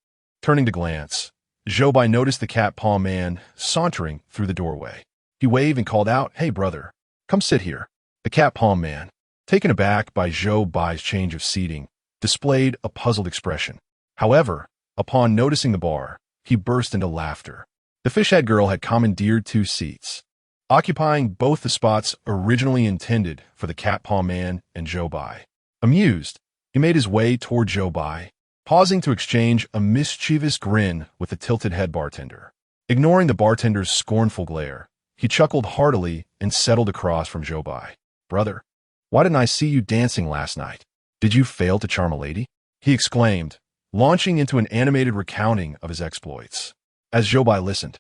Turning to glance, Zhou Bai noticed the cat paw man sauntering through the doorway. He waved and called out, "Hey, brother, come sit here." The cat paw man, taken aback by Zhou Bai's change of seating, displayed a puzzled expression. However, upon noticing the bar, he burst into laughter. The fish-head girl had commandeered 2 seats, occupying both the spots originally intended for the cat paw man and Zhou Bai. Amused, he made his way toward Zhou Bai, pausing to exchange a mischievous grin with the tilted-head bartender. Ignoring the bartender's scornful glare, he chuckled heartily and settled across from Zhou Bai. "Brother, why didn't I see you dancing last night? Did you fail to charm a lady?" he exclaimed, launching into an animated recounting of his exploits. As Zhou Bai listened,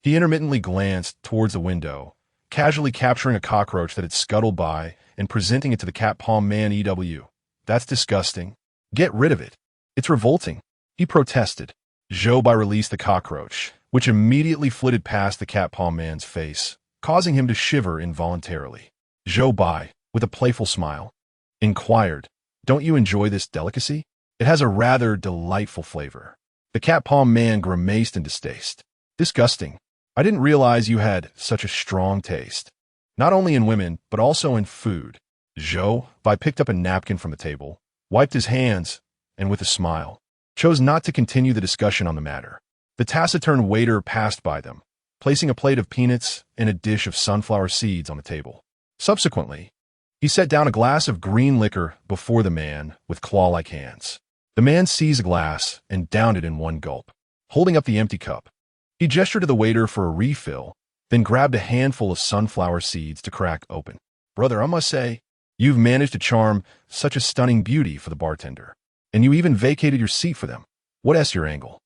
he intermittently glanced towards the window, casually capturing a cockroach that had scuttled by and presenting it to the cat paw man. "That's disgusting. Get rid of it. It's revolting," he protested. Zhou Bai released the cockroach, which immediately flitted past the cat paw man's face, causing him to shiver involuntarily. Zhou Bai, with a playful smile, inquired, "Don't you enjoy this delicacy? It has a rather delightful flavor." The cat paw man grimaced in distaste. "Disgusting. I didn't realize you had such a strong taste. Not only in women, but also in food." Zhou Bai picked up a napkin from the table, wiped his hands, and with a smile, chose not to continue the discussion on the matter. The taciturn waiter passed by them, placing a plate of peanuts and a dish of sunflower seeds on the table. Subsequently, he set down a glass of green liquor before the man with claw-like hands. The man seized a glass and downed it in one gulp. Holding up the empty cup, he gestured to the waiter for a refill, then grabbed a handful of sunflower seeds to crack open. "Brother, I must say, you've managed to charm such a stunning beauty for the bartender. And you even vacated your seat for them. What's your angle?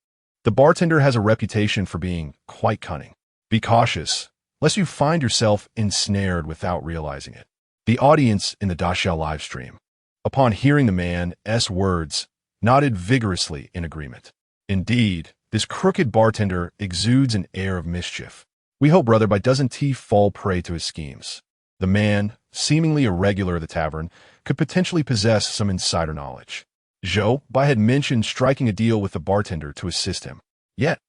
The bartender has a reputation for being quite cunning. Be cautious, lest you find yourself ensnared without realizing it." The audience in the Daxia livestream, upon hearing the man's words, nodded vigorously in agreement. Indeed, this crooked bartender exudes an air of mischief. We hope Brother Bai doesn't fall prey to his schemes. The man, seemingly a regular of the tavern, could potentially possess some insider knowledge. Zhou Bai had mentioned striking a deal with the bartender to assist him. Yet,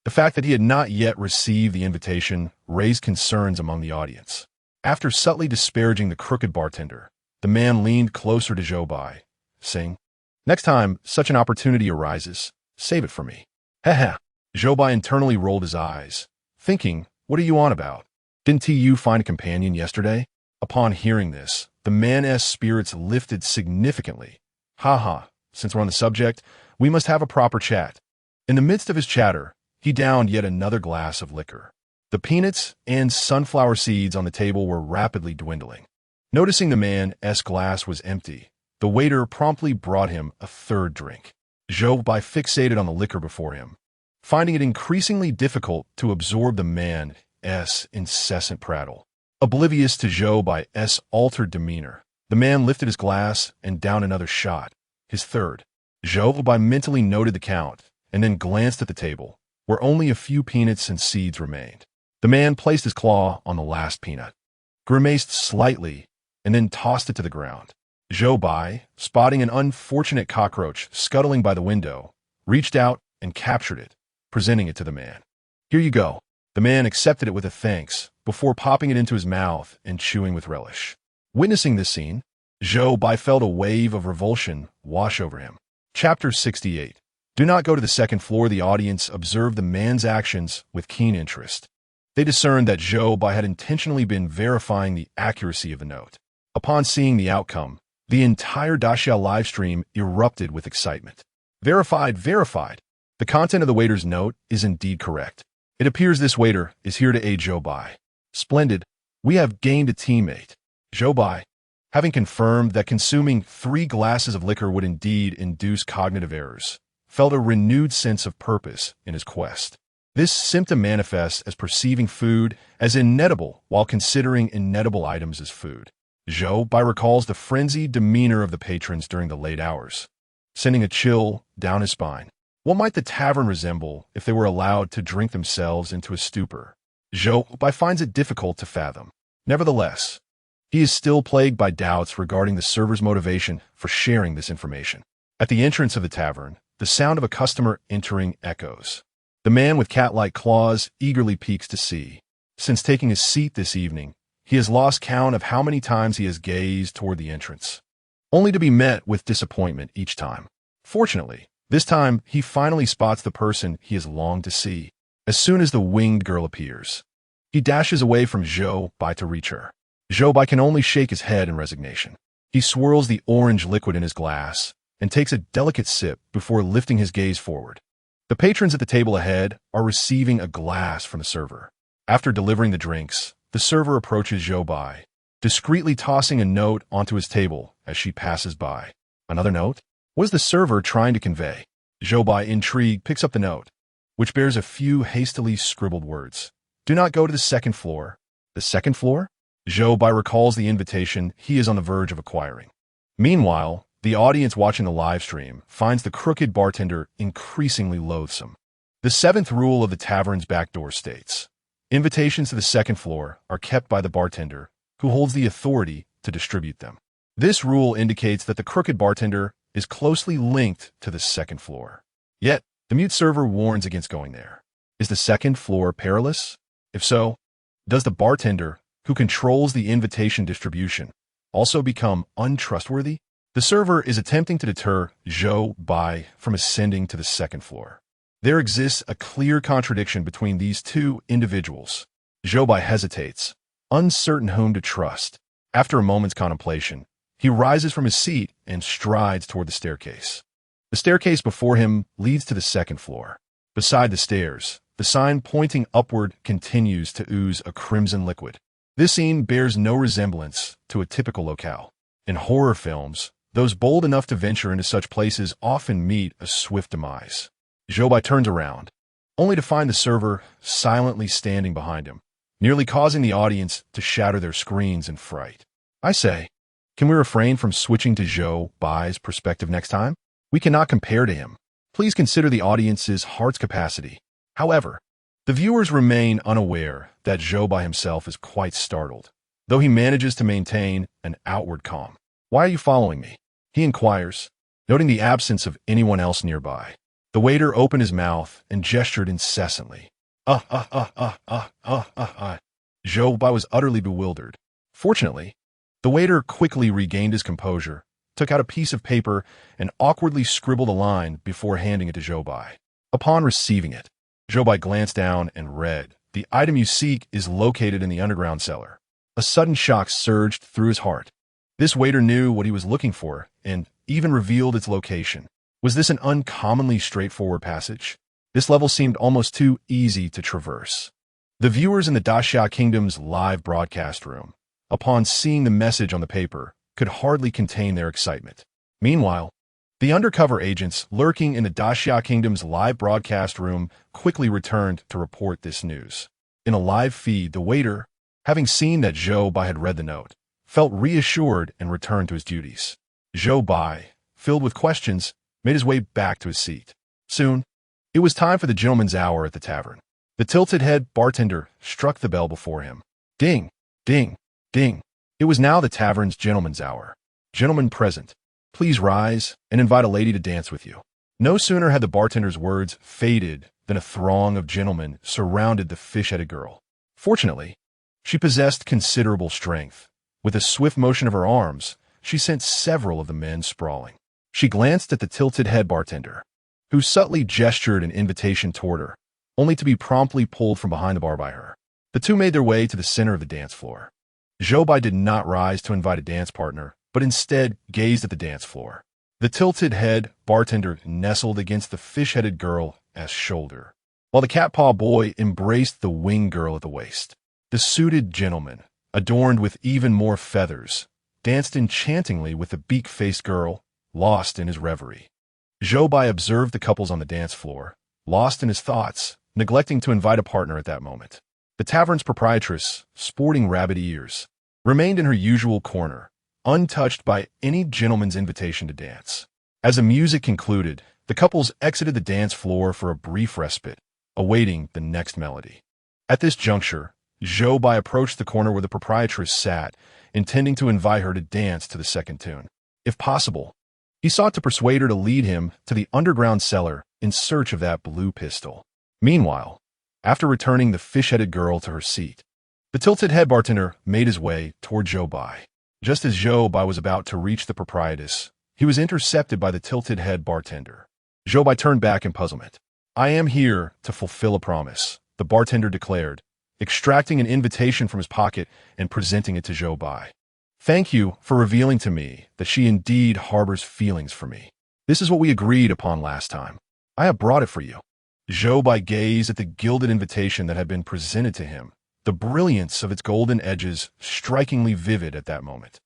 the fact that he had not yet received the invitation raised concerns among the audience. After subtly disparaging the crooked bartender, the man leaned closer to Zhou Bai, saying, "Next time such an opportunity arises, save it for me." Heh. Zhou Bai internally rolled his eyes, thinking, "What are you on about? Didn't you find a companion yesterday?" Upon hearing this, the man's spirits lifted significantly. "Ha. Since we're on the subject, we must have a proper chat." In the midst of his chatter, he downed yet another glass of liquor. The peanuts and sunflower seeds on the table were rapidly dwindling. Noticing the man's glass was empty, the waiter promptly brought him a third drink. Zhou Bai fixated on the liquor before him, finding it increasingly difficult to absorb the man's incessant prattle. Oblivious to Zhou Bai's altered demeanor, the man lifted his glass and downed another shot, his third. Zhou Bai mentally noted the count and then glanced at the table, where only a few peanuts and seeds remained. The man placed his claw on the last peanut, grimaced slightly, and then tossed it to the ground. Zhou Bai, spotting an unfortunate cockroach scuttling by the window, reached out and captured it, presenting it to the man. "Here you go." The man accepted it with a thanks before popping it into his mouth and chewing with relish. Witnessing this scene, Zhou Bai felt a wave of revulsion wash over him. Chapter 68. Do not go to the second floor. The audience observed the man's actions with keen interest. They discerned that Zhou Bai had intentionally been verifying the accuracy of the note. Upon seeing the outcome, the entire Daxia livestream erupted with excitement. Verified. The content of the waiter's note is indeed correct. It appears this waiter is here to aid Zhou Bai. Splendid. We have gained a teammate. Zhou Bai, having confirmed that consuming 3 glasses of liquor would indeed induce cognitive errors, felt a renewed sense of purpose in his quest. This symptom manifests as perceiving food as inedible while considering inedible items as food. Zhou Bai recalls the frenzied demeanor of the patrons during the late hours, sending a chill down his spine. What might the tavern resemble if they were allowed to drink themselves into a stupor? Zhou Bai finds it difficult to fathom. Nevertheless, He is still plagued by doubts regarding the server's motivation for sharing this information. At the entrance of the tavern, the sound of a customer entering echoes. The man with cat-like claws eagerly peeks to see. Since taking his seat this evening, he has lost count of how many times he has gazed toward the entrance, only to be met with disappointment each time. Fortunately, this time he finally spots the person he has longed to see. As soon as the winged girl appears, he dashes away from Zhou Bai to reach her. Zhou Bai can only shake his head in resignation. He swirls the orange liquid in his glass and takes a delicate sip before lifting his gaze forward. The patrons at the table ahead are receiving a glass from the server. After delivering the drinks, the server approaches Zhou Bai, discreetly tossing a note onto his table as she passes by. Another note? What is the server trying to convey? Zhou Bai, intrigued, picks up the note, which bears a few hastily scribbled words. Do not go to the second floor. The second floor? Zhou Bai recalls the invitation he is on the verge of acquiring. Meanwhile, the audience watching the live stream finds the crooked bartender increasingly loathsome. The seventh rule of the tavern's back door states, invitations to the second floor are kept by the bartender, who holds the authority to distribute them. This rule indicates that the crooked bartender is closely linked to the second floor. Yet, the mute server warns against going there. Is the second floor perilous? If so, does the bartender, who controls the invitation distribution, also become untrustworthy? The server is attempting to deter Zhou Bai from ascending to the second floor. There exists a clear contradiction between these two individuals. Zhou Bai hesitates, uncertain whom to trust. After a moment's contemplation, he rises from his seat and strides toward the staircase. The staircase before him leads to the second floor. Beside the stairs, the sign pointing upward continues to ooze a crimson liquid. This scene bears no resemblance to a typical locale. In horror films, those bold enough to venture into such places often meet a swift demise. Zhou Bai turns around, only to find the server silently standing behind him, nearly causing the audience to shatter their screens in fright. I say, can we refrain from switching to Zhou Bai's perspective next time? We cannot compare to him. Please consider the audience's heart's capacity. However, the viewers remain unaware that Zhou Bai himself is quite startled, though he manages to maintain an outward calm. Why are you following me? He inquires, noting the absence of anyone else nearby. The waiter opened his mouth and gestured incessantly. Zhou Bai was utterly bewildered. Fortunately, the waiter quickly regained his composure, took out a piece of paper, and awkwardly scribbled a line before handing it to Zhou Bai. Upon receiving it, Zhou Bai glanced down and read, "The item you seek is located in the underground cellar." A sudden shock surged through his heart. This waiter knew what he was looking for and even revealed its location. Was this an uncommonly straightforward passage? This level seemed almost too easy to traverse. The viewers in the Great Xia Kingdom's live broadcast room, upon seeing the message on the paper, could hardly contain their excitement. Meanwhile, the undercover agents lurking in the Great Xia Kingdom's live broadcast room quickly returned to report this news. In a live feed, the waiter, having seen that Zhou Bai had read the note, felt reassured and returned to his duties. Zhou Bai, filled with questions, made his way back to his seat. Soon, it was time for the gentleman's hour at the tavern. The tilted-head bartender struck the bell before him. Ding, ding, ding. It was now the tavern's gentleman's hour. Gentlemen present, please rise and invite a lady to dance with you. No sooner had the bartender's words faded than a throng of gentlemen surrounded the fish-headed girl. Fortunately, she possessed considerable strength. With a swift motion of her arms, she sent several of the men sprawling. She glanced at the tilted-head bartender, who subtly gestured an invitation toward her, only to be promptly pulled from behind the bar by her. The two made their way to the center of the dance floor. Zhou Bai did not rise to invite a dance partner, but instead gazed at the dance floor. The tilted-head bartender nestled against the fish-headed girl as shoulder, while the cat-paw boy embraced the winged girl at the waist. The suited gentleman, adorned with even more feathers, danced enchantingly with the beak-faced girl, lost in his reverie. Zhou Bai observed the couples on the dance floor, lost in his thoughts, neglecting to invite a partner at that moment. The tavern's proprietress, sporting rabbit ears, remained in her usual corner, untouched by any gentleman's invitation to dance. As the music concluded, the couples exited the dance floor for a brief respite, awaiting the next melody. At this juncture, Zhou Bai approached the corner where the proprietress sat, intending to invite her to dance to the second tune. If possible, he sought to persuade her to lead him to the underground cellar in search of that blue pistol. Meanwhile, after returning the fish-headed girl to her seat, the tilted head bartender made his way toward Zhou Bai. Just as Zhou Bai was about to reach the proprietress, he was intercepted by the tilted head bartender. Zhou Bai turned back in puzzlement. "I am here to fulfill a promise," the bartender declared, extracting an invitation from his pocket and presenting it to Zhou Bai. "Thank you for revealing to me that she indeed harbors feelings for me. This is what we agreed upon last time. I have brought it for you." Zhou Bai gazed at the gilded invitation that had been presented to him, the brilliance of its golden edges strikingly vivid at that moment.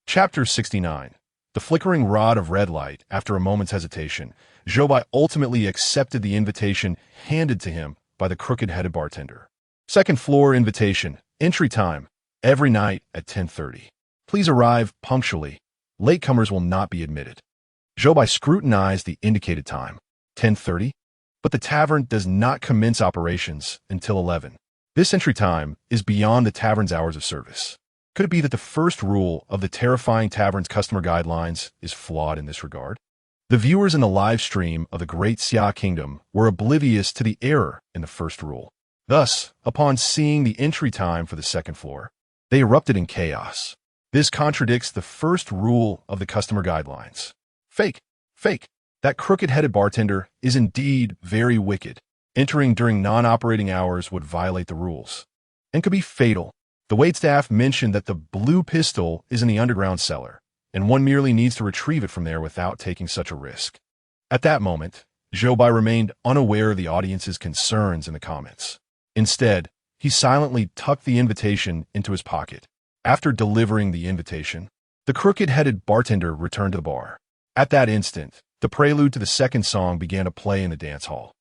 Chapter 69. The flickering rod of red light. After a moment's hesitation, Zhou Bai ultimately accepted the invitation handed to him by the crooked-headed bartender. Second floor invitation. Entry time. Every night at 10:30. Please arrive punctually. Latecomers will not be admitted. Zhou Bai scrutinized the indicated time. 10:30? But the tavern does not commence operations until 11. This entry time is beyond the tavern's hours of service. Could it be that the first rule of the terrifying tavern's customer guidelines is flawed in this regard? The viewers in the live stream of the Great Xia Kingdom were oblivious to the error in the first rule. Thus, upon seeing the entry time for the second floor, they erupted in chaos. This contradicts the first rule of the customer guidelines. Fake, fake. That crooked-headed bartender is indeed very wicked. Entering during non-operating hours would violate the rules and could be fatal. The waitstaff mentioned that the blue pistol is in the underground cellar, and one merely needs to retrieve it from there without taking such a risk. At that moment, Zhou Bai remained unaware of the audience's concerns in the comments. Instead, he silently tucked the invitation into his pocket. After delivering the invitation, the crooked-headed bartender returned to the bar. At that instant, the prelude to the second song began to play in the dance hall.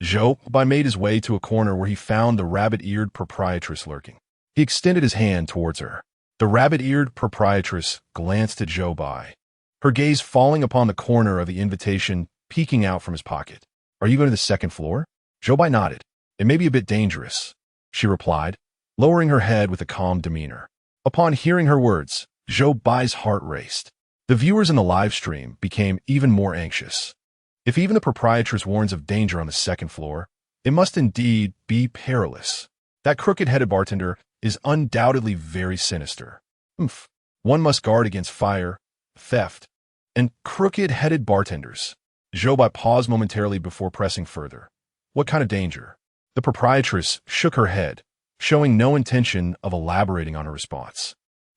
Zhou Bai made his way to a corner where he found the rabbit-eared proprietress lurking. He extended his hand towards her. The rabbit-eared proprietress glanced at Zhou Bai, her gaze falling upon the corner of the invitation peeking out from his pocket. "Are you going to the second floor?" Zhou Bai nodded. "It may be a bit dangerous," she replied, lowering her head with a calm demeanor. Upon hearing her words, Zhou Bai's heart raced. The viewers in the live stream became even more anxious. If even the proprietress warns of danger on the second floor, it must indeed be perilous. That crooked-headed bartender is undoubtedly very sinister. One must guard against fire, theft, and crooked-headed bartenders. Zhou Bai paused momentarily before pressing further. "What kind of danger?" The proprietress shook her head, showing no intention of elaborating on her response.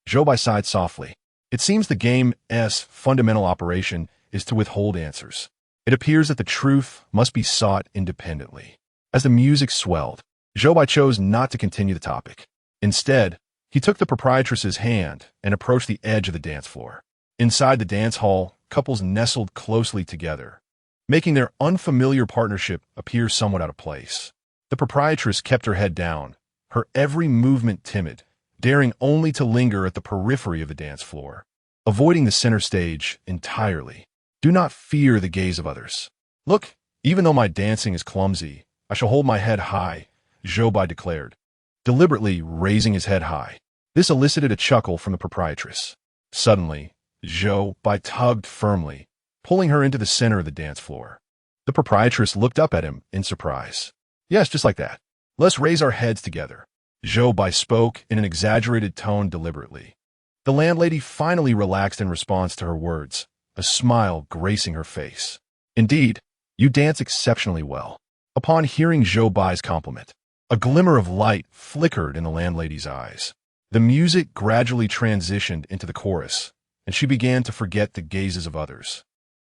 Zhou Bai sighed softly. It seems the game's fundamental operation is to withhold answers. It appears that the truth must be sought independently. As the music swelled, Zhou Bai chose not to continue the topic. Instead, he took the proprietress's hand and approached the edge of the dance floor. Inside the dance hall, couples nestled closely together, making their unfamiliar partnership appear somewhat out of place. The proprietress kept her head down, her every movement timid, daring only to linger at the periphery of the dance floor, avoiding the center stage entirely. "Do not fear the gaze of others. Look, even though my dancing is clumsy, I shall hold my head high," Zhou Bai declared, deliberately raising his head high. This elicited a chuckle from the proprietress. Suddenly, Zhou Bai tugged firmly, pulling her into the center of the dance floor. The proprietress looked up at him in surprise. "Yes, just like that. Let's raise our heads together." Zhou Bai spoke in an exaggerated tone deliberately. The landlady finally relaxed in response to her words, a smile gracing her face. "Indeed, you dance exceptionally well." Upon hearing Zhou Bai's compliment, a glimmer of light flickered in the landlady's eyes. The music gradually transitioned into the chorus, and she began to forget the gazes of others.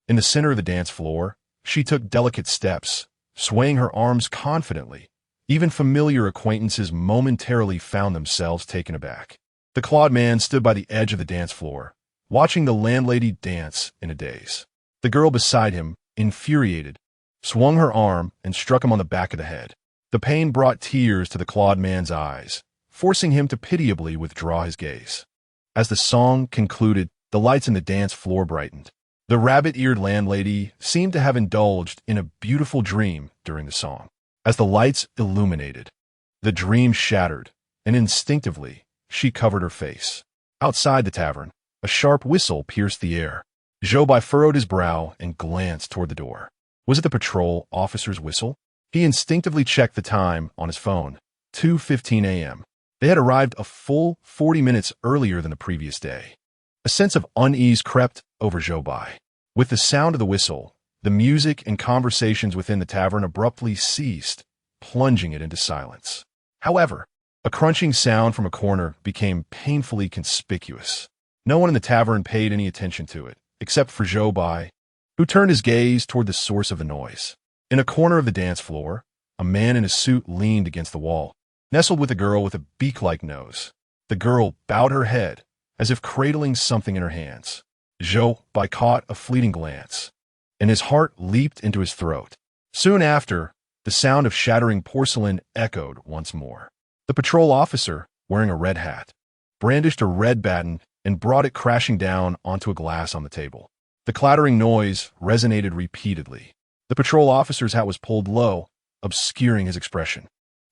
In the center of the dance floor, she took delicate steps, swaying her arms confidently. Even familiar acquaintances momentarily found themselves taken aback. The clawed man stood by the edge of the dance floor, watching the landlady dance in a daze. The girl beside him, infuriated, swung her arm and struck him on the back of the head. The pain brought tears to the clawed man's eyes, forcing him to pitiably withdraw his gaze. As the song concluded, the lights in the dance floor brightened. The rabbit-eared landlady seemed to have indulged in a beautiful dream during the song. As the lights illuminated, the dream shattered, and instinctively, she covered her face. Outside the tavern, a sharp whistle pierced the air. Zhou Bai furrowed his brow and glanced toward the door. Was it the patrol officer's whistle? He instinctively checked the time on his phone. 2:15 a.m. They had arrived a full 40 minutes earlier than the previous day. A sense of unease crept over Zhou Bai. With the sound of the whistle, the music and conversations within the tavern abruptly ceased, plunging it into silence. However, a crunching sound from a corner became painfully conspicuous. No one in the tavern paid any attention to it, except for Zhou Bai, who turned his gaze toward the source of the noise. In a corner of the dance floor, a man in a suit leaned against the wall, nestled with a girl with a beak-like nose. The girl bowed her head, as if cradling something in her hands. Zhou Bai caught a fleeting glance, and his heart leaped into his throat. Soon after, the sound of shattering porcelain echoed once more. The patrol officer, wearing a red hat, brandished a red baton and brought it crashing down onto a glass on the table. The clattering noise resonated repeatedly. The patrol officer's hat was pulled low, obscuring his expression.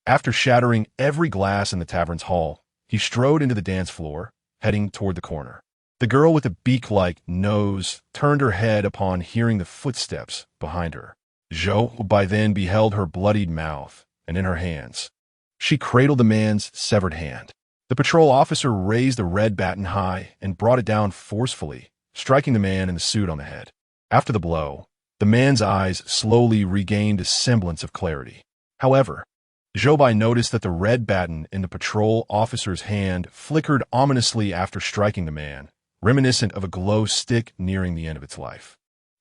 After shattering every glass in the tavern's hall, he strode into the dance floor, heading toward the corner. The girl with the beak-like nose turned her head upon hearing the footsteps behind her. Zhou Bai then beheld her bloodied mouth, and in her hands, she cradled the man's severed hand. The patrol officer raised the red baton high and brought it down forcefully, striking the man in the suit on the head. After the blow, the man's eyes slowly regained a semblance of clarity. However, Zhou Bai noticed that the red baton in the patrol officer's hand flickered ominously after striking the man, reminiscent of a glow stick nearing the end of its life.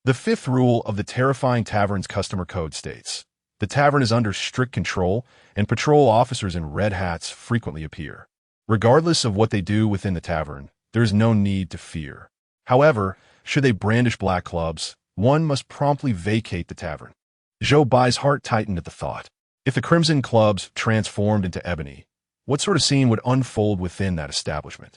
The fifth rule of the terrifying tavern's customer code states, the tavern is under strict control, and patrol officers in red hats frequently appear. Regardless of what they do within the tavern, there is no need to fear. However, should they brandish black clubs, one must promptly vacate the tavern. Zhou Bai's heart tightened at the thought. If the crimson clubs transformed into ebony, what sort of scene would unfold within that establishment?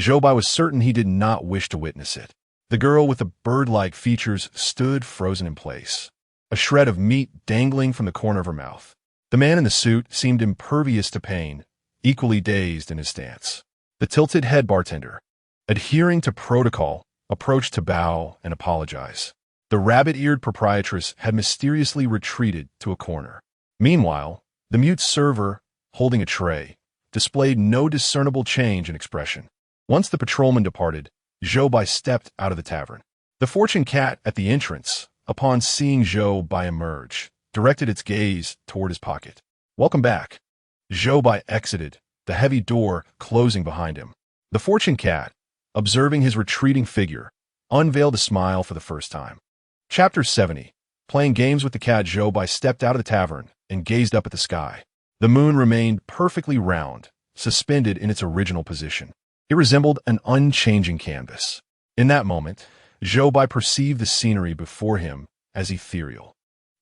Zhou Bai was certain he did not wish to witness it. The girl with the bird-like features stood frozen in place, a shred of meat dangling from the corner of her mouth. The man in the suit seemed impervious to pain, equally dazed in his stance. The tilted head bartender, adhering to protocol, approached to bow and apologize. The rabbit-eared proprietress had mysteriously retreated to a corner. Meanwhile, the mute server, holding a tray, displayed no discernible change in expression. Once the patrolman departed, Zhou Bai stepped out of the tavern. The fortune cat at the entrance, upon seeing Zhou Bai emerge, directed its gaze toward his pocket. "Welcome back." Zhou Bai exited, the heavy door closing behind him. The fortune cat, observing his retreating figure, unveiled a smile for the first time. Chapter 70. Playing games with the cat, Zhou Bai stepped out of the tavern and gazed up at the sky. The moon remained perfectly round, suspended in its original position. It resembled an unchanging canvas. In that moment, Zhou Bai perceived the scenery before him as ethereal.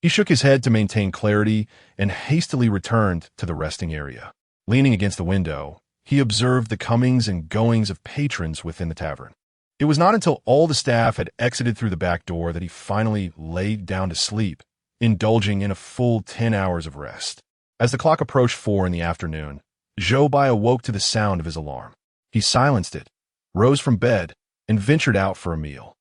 He shook his head to maintain clarity and hastily returned to the resting area. Leaning against the window, he observed the comings and goings of patrons within the tavern. It was not until all the staff had exited through the back door that he finally laid down to sleep, indulging in a full 10 hours of rest. As the clock approached 4 in the afternoon, Zhou Bai awoke to the sound of his alarm. He silenced it, rose from bed, and ventured out for a meal.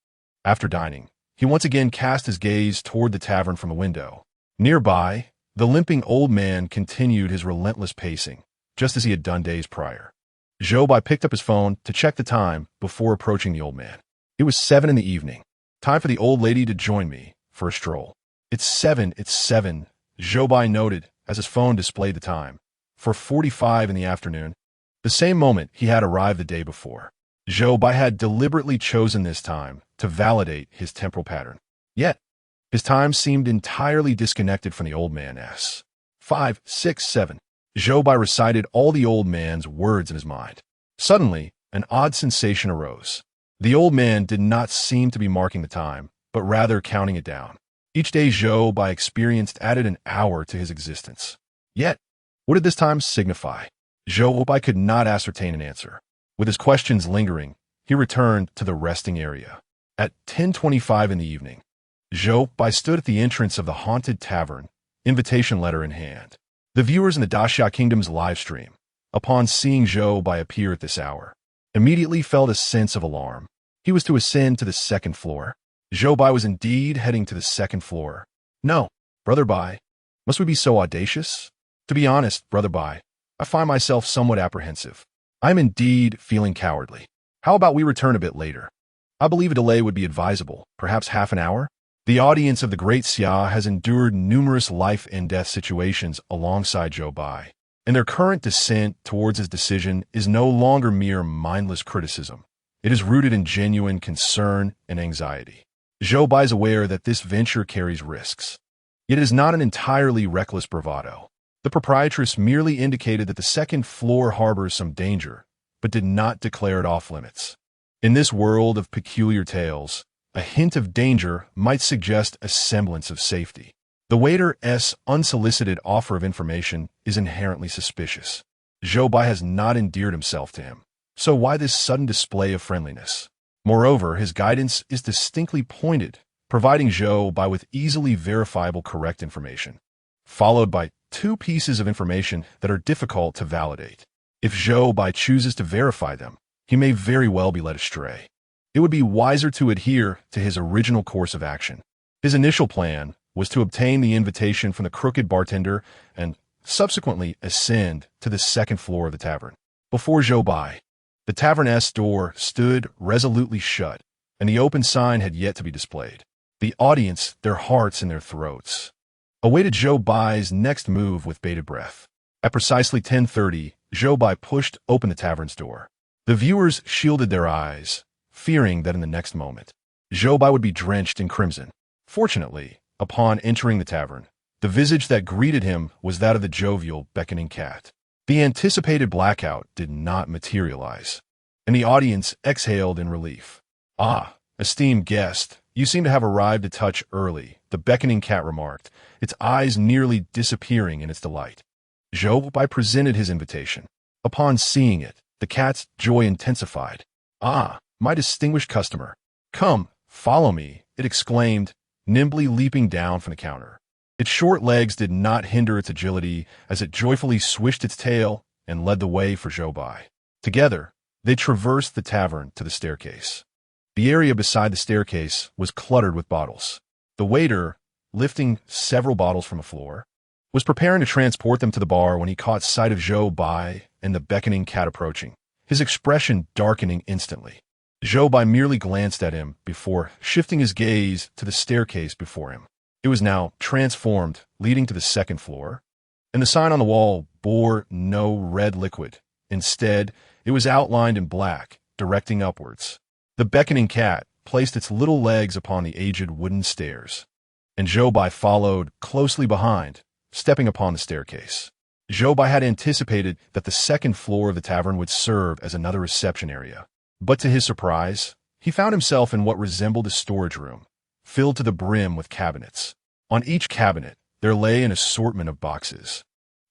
After dining, he once again cast his gaze toward the tavern from a window. Nearby, the limping old man continued his relentless pacing, just as he had done days prior. Zhou Bai picked up his phone to check the time before approaching the old man. It was 7 in the evening. Time for the old lady to join me for a stroll. It's 7, Zhou Bai noted as his phone displayed the time. 4:45 in the afternoon, the same moment he had arrived the day before. Zhou Bai had deliberately chosen this time to validate his temporal pattern. Yet, his time seemed entirely disconnected from the old man's. 5, 6, 7. Zhou Bai recited all the old man's words in his mind. Suddenly, an odd sensation arose. The old man did not seem to be marking the time, but rather counting it down. Each day Zhou Bai experienced added an hour to his existence. Yet, what did this time signify? Zhou Bai could not ascertain an answer. With his questions lingering, he returned to the resting area. At 10:25 in the evening, Zhou Bai stood at the entrance of the haunted tavern, invitation letter in hand. The viewers in the Great Xia Kingdom's live stream, upon seeing Zhou Bai appear at this hour, immediately felt a sense of alarm. He was to ascend to the second floor. Zhou Bai was indeed heading to the second floor. No, Brother Bai, must we be so audacious? To be honest, Brother Bai, I find myself somewhat apprehensive. I am indeed feeling cowardly. How about we return a bit later? I believe a delay would be advisable, perhaps half an hour. The audience of the Great Xia has endured numerous life and death situations alongside Zhou Bai, and their current dissent towards his decision is no longer mere mindless criticism. It is rooted in genuine concern and anxiety. Zhou Bai is aware that this venture carries risks. Yet it is not an entirely reckless bravado. The proprietress merely indicated that the second floor harbors some danger, but did not declare it off-limits. In this world of peculiar tales, a hint of danger might suggest a semblance of safety. The waiter's unsolicited offer of information is inherently suspicious. Zhou Bai has not endeared himself to him, so why this sudden display of friendliness? Moreover, his guidance is distinctly pointed, providing Zhou Bai with easily verifiable correct information, followed by two pieces of information that are difficult to validate. If Zhou Bai chooses to verify them, he may very well be led astray. It would be wiser to adhere to his original course of action. His initial plan was to obtain the invitation from the crooked bartender and subsequently ascend to the second floor of the tavern. Before Zhou Bai, the tavern's door stood resolutely shut, and the open sign had yet to be displayed. The audience, their hearts in their throats, awaited Zhou Bai's next move with bated breath. At precisely 10:30, Zhou Bai pushed open the tavern's door. The viewers shielded their eyes, fearing that in the next moment, Zhou Bai would be drenched in crimson. Fortunately, upon entering the tavern, the visage that greeted him was that of the jovial, beckoning cat. The anticipated blackout did not materialize, and the audience exhaled in relief. "Ah, esteemed guest, you seem to have arrived a touch early," the beckoning cat remarked, its eyes nearly disappearing in its delight. Zhou Bai presented his invitation. Upon seeing it, the cat's joy intensified. "Ah, my distinguished customer. Come, follow me," it exclaimed, nimbly leaping down from the counter. Its short legs did not hinder its agility as it joyfully swished its tail and led the way for Zhou Bai. Together, they traversed the tavern to the staircase. The area beside the staircase was cluttered with bottles. The waiter, lifting several bottles from the floor, was preparing to transport them to the bar when he caught sight of Zhou Bai and the beckoning cat approaching, his expression darkening instantly. Zhou Bai merely glanced at him before shifting his gaze to the staircase before him. It was now transformed, leading to the second floor, and the sign on the wall bore no red liquid. Instead, it was outlined in black, directing upwards. The beckoning cat placed its little legs upon the aged wooden stairs, and Zhou Bai followed closely behind, stepping upon the staircase. Zhou Bai had anticipated that the second floor of the tavern would serve as another reception area, but to his surprise, he found himself in what resembled a storage room, filled to the brim with cabinets. On each cabinet, there lay an assortment of boxes,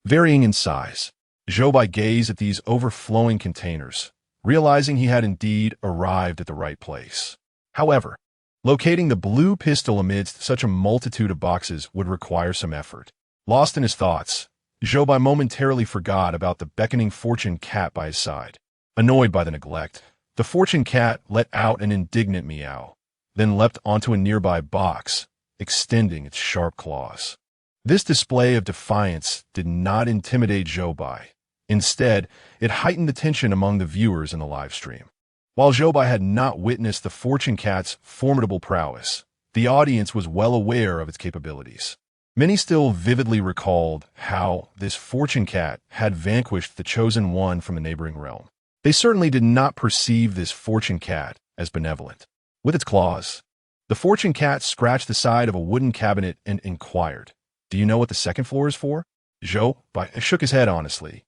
varying in size. Zhou Bai gazed at these overflowing containers, realizing he had indeed arrived at the right place. However, locating the blue pistol amidst such a multitude of boxes would require some effort. Lost in his thoughts, Zhou Bai momentarily forgot about the beckoning fortune cat by his side. Annoyed by the neglect, the fortune cat let out an indignant meow, then leapt onto a nearby box, extending its sharp claws. This display of defiance did not intimidate Zhou Bai. Instead, it heightened the tension among the viewers in the live stream. While Zhou Bai had not witnessed the fortune cat's formidable prowess, the audience was well aware of its capabilities. Many still vividly recalled how this fortune cat had vanquished the chosen one from the neighboring realm. They certainly did not perceive this fortune cat as benevolent. With its claws, the fortune cat scratched the side of a wooden cabinet and inquired, "Do you know what the second floor is for?" Zhou Bai shook his head honestly,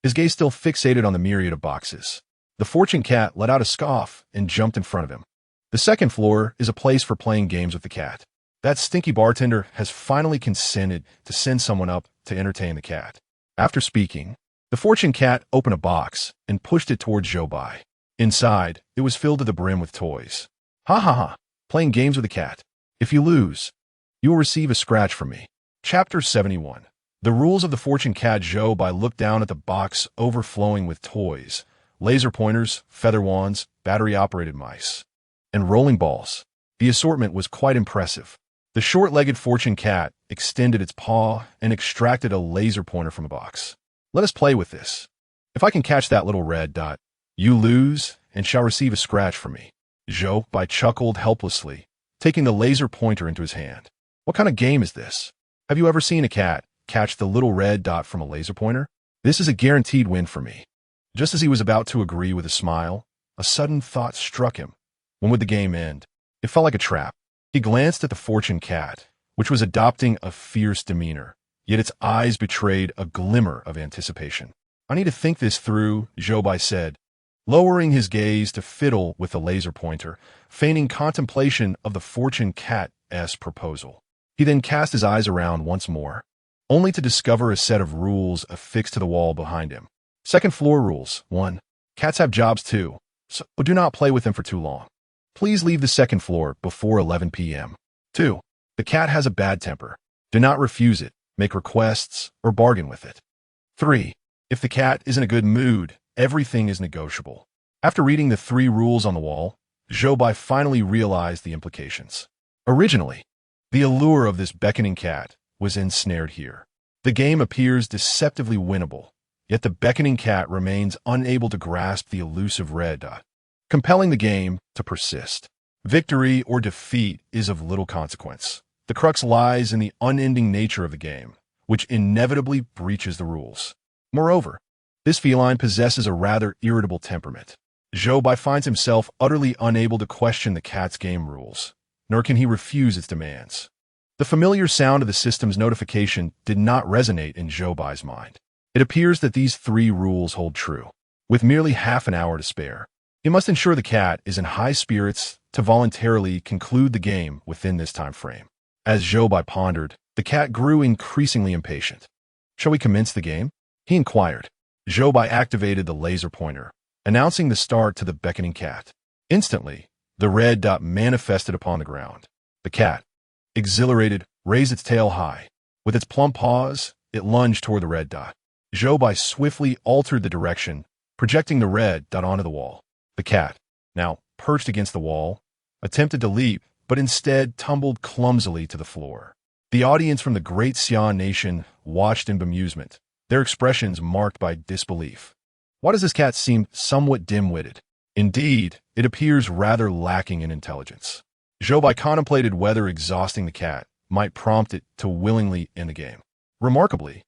his gaze still fixated on the myriad of boxes. The fortune cat let out a scoff and jumped in front of him. "The second floor is a place for playing games with the cat. That stinky bartender has finally consented to send someone up to entertain the cat." After speaking, the fortune cat opened a box and pushed it towards Zhou Bai. Inside, it was filled to the brim with toys. "Ha ha ha, playing games with the cat. If you lose, you will receive a scratch from me." Chapter 71. The rules of the fortune cat. Zhou Bai looked down at the box overflowing with toys, laser pointers, feather wands, battery-operated mice, and rolling balls. The assortment was quite impressive. The short-legged fortune cat extended its paw and extracted a laser pointer from a box. Let us play with this. If I can catch that little red dot, you lose and shall receive a scratch from me. Zhou Bai chuckled helplessly, taking the laser pointer into his hand. What kind of game is this? Have you ever seen a cat catch the little red dot from a laser pointer? This is a guaranteed win for me. Just as he was about to agree with a smile, a sudden thought struck him. When would the game end? It felt like a trap. He glanced at the fortune cat, which was adopting a fierce demeanor, yet its eyes betrayed a glimmer of anticipation. I need to think this through, Zhou Bai said, lowering his gaze to fiddle with the laser pointer, feigning contemplation of the fortune cat's proposal. He then cast his eyes around once more, only to discover a set of rules affixed to the wall behind him. Second floor rules. 1. Cats have jobs too, so do not play with them for too long. Please leave the second floor before 11 p.m. 2. The cat has a bad temper. Do not refuse it, make requests, or bargain with it. 3. If the cat is in a good mood, everything is negotiable. After reading the 3 rules on the wall, Zhou Bai finally realized the implications. Originally, the allure of this beckoning cat was ensnared here. The game appears deceptively winnable, yet the beckoning cat remains unable to grasp the elusive red dot, compelling the game to persist. Victory or defeat is of little consequence. The crux lies in the unending nature of the game, which inevitably breaches the rules. Moreover, this feline possesses a rather irritable temperament. Zhou Bai finds himself utterly unable to question the cat's game rules, nor can he refuse its demands. The familiar sound of the system's notification did not resonate in Zhou Bai's mind. It appears that these 3 rules hold true. With merely half an hour to spare, he must ensure the cat is in high spirits to voluntarily conclude the game within this time frame. As Zhou Bai pondered, the cat grew increasingly impatient. Shall we commence the game? He inquired. Zhou Bai activated the laser pointer, announcing the start to the beckoning cat. Instantly, the red dot manifested upon the ground. The cat, exhilarated, raised its tail high. With its plump paws, it lunged toward the red dot. Zhou Bai swiftly altered the direction, projecting the red dot onto the wall. The cat, now perched against the wall, attempted to leap, but instead tumbled clumsily to the floor. The audience from the Great Xia Nation watched in bemusement, their expressions marked by disbelief. Why does this cat seem somewhat dim-witted? Indeed, it appears rather lacking in intelligence. Zhou Bai contemplated whether exhausting the cat might prompt it to willingly end the game. Remarkably,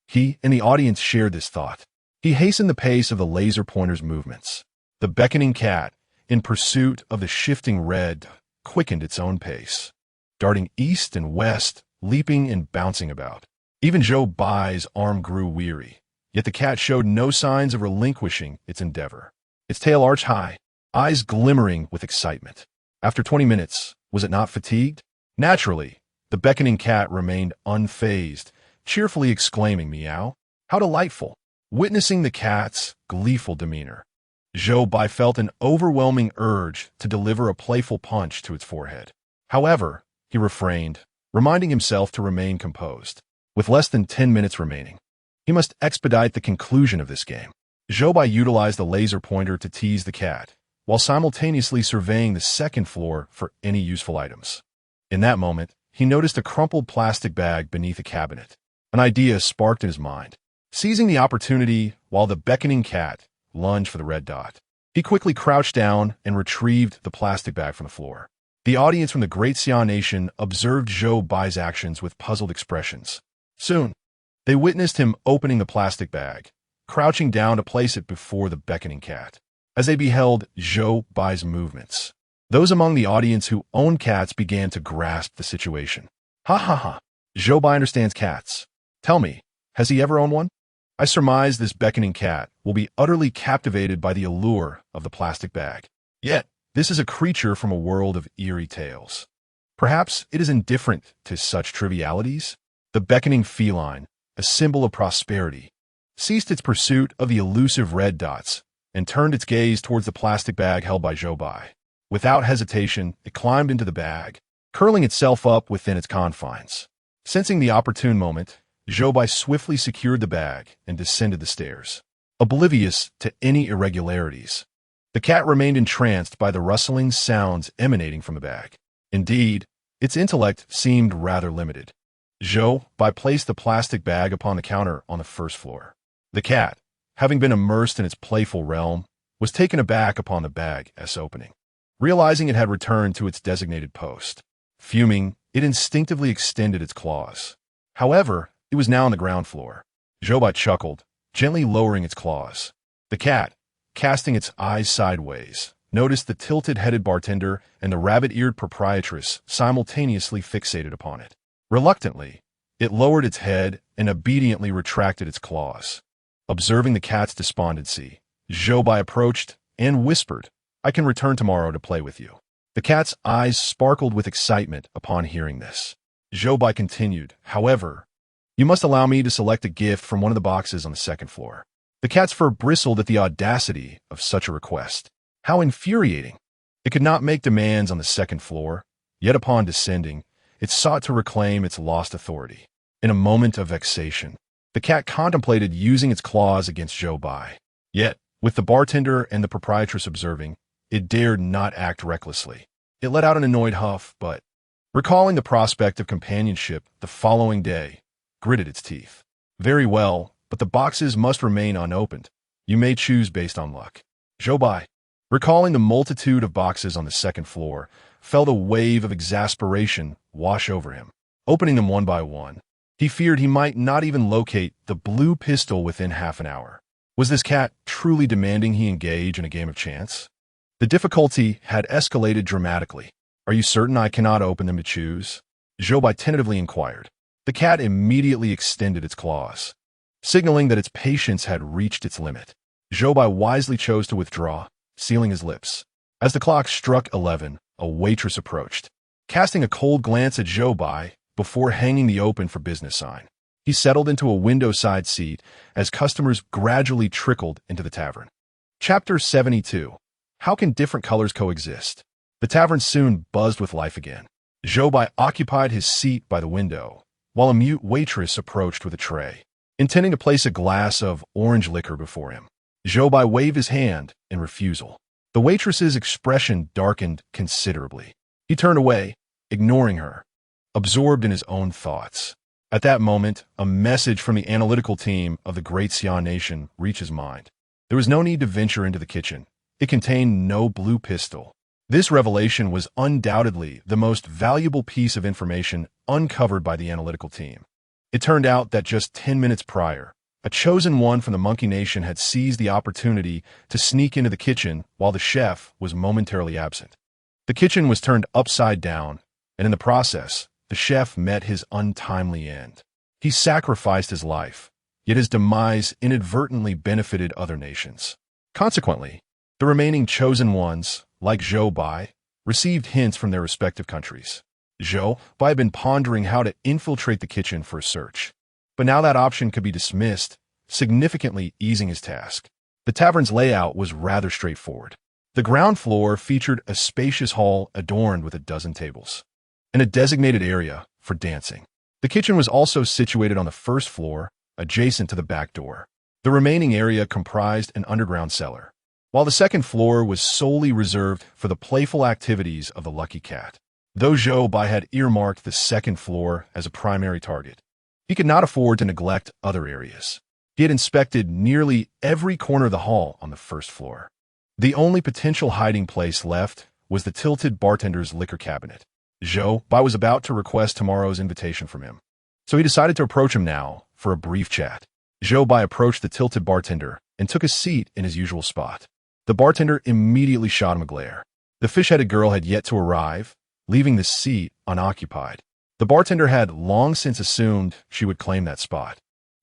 he and the audience shared this thought. He hastened the pace of the laser pointer's movements. The beckoning cat, in pursuit of the shifting red, quickened its own pace, darting east and west, leaping and bouncing about. Even Zhou Bai's arm grew weary, yet the cat showed no signs of relinquishing its endeavor. Its tail arched high, eyes glimmering with excitement. After 20 minutes, was it not fatigued? Naturally, the beckoning cat remained unfazed, cheerfully exclaiming, "Meow! How delightful!" Witnessing the cat's gleeful demeanor, Zhou Bai felt an overwhelming urge to deliver a playful punch to its forehead. However, he refrained, reminding himself to remain composed. With less than 10 minutes remaining, he must expedite the conclusion of this game. Zhou Bai utilized the laser pointer to tease the cat, while simultaneously surveying the second floor for any useful items. In that moment, he noticed a crumpled plastic bag beneath a cabinet. An idea sparked in his mind. Seizing the opportunity while the beckoning cat lunged for the red dot, he quickly crouched down and retrieved the plastic bag from the floor. The audience from the Great Xia Nation observed Zhou Bai's actions with puzzled expressions. Soon, they witnessed him opening the plastic bag, crouching down to place it before the beckoning cat. As they beheld Zhou Bai's movements, those among the audience who owned cats began to grasp the situation. Ha ha ha! Zhou Bai understands cats. Tell me, has he ever owned one? I surmise this beckoning cat will be utterly captivated by the allure of the plastic bag. Yet, this is a creature from a world of eerie tales. Perhaps it is indifferent to such trivialities. The beckoning feline, a symbol of prosperity, ceased its pursuit of the elusive red dots and turned its gaze towards the plastic bag held by Zhou Bai. Without hesitation, it climbed into the bag, curling itself up within its confines. Sensing the opportune moment, Zhou Bai swiftly secured the bag and descended the stairs, oblivious to any irregularities. The cat remained entranced by the rustling sounds emanating from the bag. Indeed, its intellect seemed rather limited. Zhou Bai placed the plastic bag upon the counter on the first floor. The cat, having been immersed in its playful realm, was taken aback upon the bag's opening. Realizing it had returned to its designated post, fuming, it instinctively extended its claws. However, it was now on the ground floor. Zhou Bai chuckled, gently lowering its claws. The cat, casting its eyes sideways, noticed the tilted-headed bartender and the rabbit-eared proprietress simultaneously fixated upon it. Reluctantly, it lowered its head and obediently retracted its claws. Observing the cat's despondency, Zhou Bai approached and whispered, "I can return tomorrow to play with you." The cat's eyes sparkled with excitement upon hearing this. Zhou Bai continued, "However, you must allow me to select a gift from one of the boxes on the second floor." The cat's fur bristled at the audacity of such a request. How infuriating! It could not make demands on the second floor, yet upon descending, it sought to reclaim its lost authority. In a moment of vexation, the cat contemplated using its claws against Zhou Bai. Yet, with the bartender and the proprietress observing, it dared not act recklessly. It let out an annoyed huff, but, recalling the prospect of companionship the following day, gritted its teeth. "Very well, but the boxes must remain unopened. You may choose based on luck." Zhou Bai, recalling the multitude of boxes on the second floor, felt a wave of exasperation wash over him. Opening them one by one, he feared he might not even locate the blue pistol within half an hour. Was this cat truly demanding he engage in a game of chance? The difficulty had escalated dramatically. "Are you certain I cannot open them to choose?" Zhou Bai tentatively inquired. The cat immediately extended its claws, signaling that its patience had reached its limit. Zhou Bai wisely chose to withdraw, sealing his lips. As the clock struck 11, a waitress approached. Casting a cold glance at Zhou Bai before hanging the open for business sign, he settled into a window-side seat as customers gradually trickled into the tavern. Chapter 72. How can different colors coexist? The tavern soon buzzed with life again. Zhou Bai occupied his seat by the window, while a mute waitress approached with a tray, intending to place a glass of orange liquor before him. Zhou Bai waved his hand in refusal. The waitress's expression darkened considerably. He turned away, ignoring her, absorbed in his own thoughts. At that moment, a message from the analytical team of the Great Xia Nation reached his mind. There was no need to venture into the kitchen. It contained no blue pistol. This revelation was undoubtedly the most valuable piece of information uncovered by the analytical team. It turned out that just 10 minutes prior, a chosen one from the Monkey Nation had seized the opportunity to sneak into the kitchen while the chef was momentarily absent. The kitchen was turned upside down, and in the process, the chef met his untimely end. He sacrificed his life, yet his demise inadvertently benefited other nations. Consequently, the remaining chosen ones, like Zhou Bai, received hints from their respective countries. Zhou Bai had been pondering how to infiltrate the kitchen for a search, but now that option could be dismissed, significantly easing his task. The tavern's layout was rather straightforward. The ground floor featured a spacious hall adorned with a dozen tables, and a designated area for dancing. The kitchen was also situated on the first floor, adjacent to the back door. The remaining area comprised an underground cellar, while the second floor was solely reserved for the playful activities of the Lucky Cat. Though Zhou Bai had earmarked the second floor as a primary target, he could not afford to neglect other areas. He had inspected nearly every corner of the hall on the first floor. The only potential hiding place left was the tilted bartender's liquor cabinet. Zhou Bai was about to request tomorrow's invitation from him, so he decided to approach him now for a brief chat. Zhou Bai approached the tilted bartender and took a seat in his usual spot. The bartender immediately shot him a glare. The fish-headed girl had yet to arrive, leaving the seat unoccupied. The bartender had long since assumed she would claim that spot.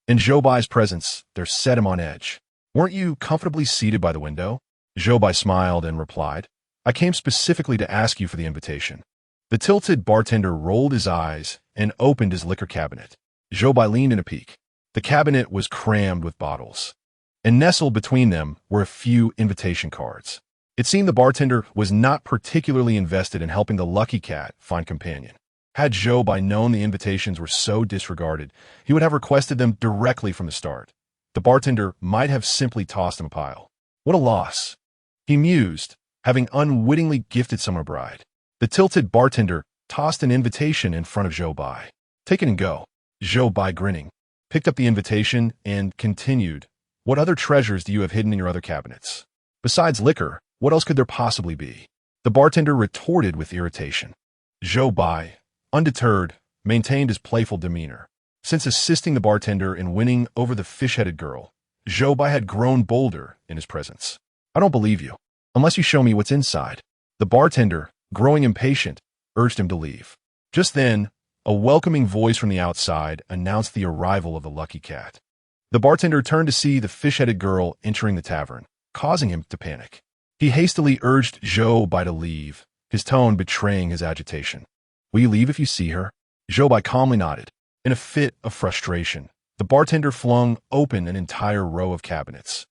In Zhou Bai's presence, there set him on edge. "Weren't you comfortably seated by the window?" Zhou Bai smiled and replied, "I came specifically to ask you for the invitation." The tilted bartender rolled his eyes and opened his liquor cabinet. Zhou Bai leaned in a peek. The cabinet was crammed with bottles, and nestled between them were a few invitation cards. It seemed the bartender was not particularly invested in helping the Lucky Cat find companion. Had Zhou Bai known the invitations were so disregarded, he would have requested them directly from the start. The bartender might have simply tossed him a pile. What a loss. He mused, having unwittingly gifted someone a bride. The tilted bartender tossed an invitation in front of Zhou Bai. Take it and go. Zhou Bai, grinning, picked up the invitation and continued. What other treasures do you have hidden in your other cabinets? Besides liquor, what else could there possibly be? The bartender retorted with irritation. Zhou Bai, undeterred, maintained his playful demeanor. Since assisting the bartender in winning over the fish-headed girl, Zhou Bai had grown bolder in his presence. I don't believe you, unless you show me what's inside. The bartender, growing impatient, urged him to leave. Just then, a welcoming voice from the outside announced the arrival of the lucky cat. The bartender turned to see the fish-headed girl entering the tavern, causing him to panic. He hastily urged Zhou Bai to leave, his tone betraying his agitation. Will you leave if you see her? Zhou Bai calmly nodded. In a fit of frustration, the bartender flung open an entire row of cabinets.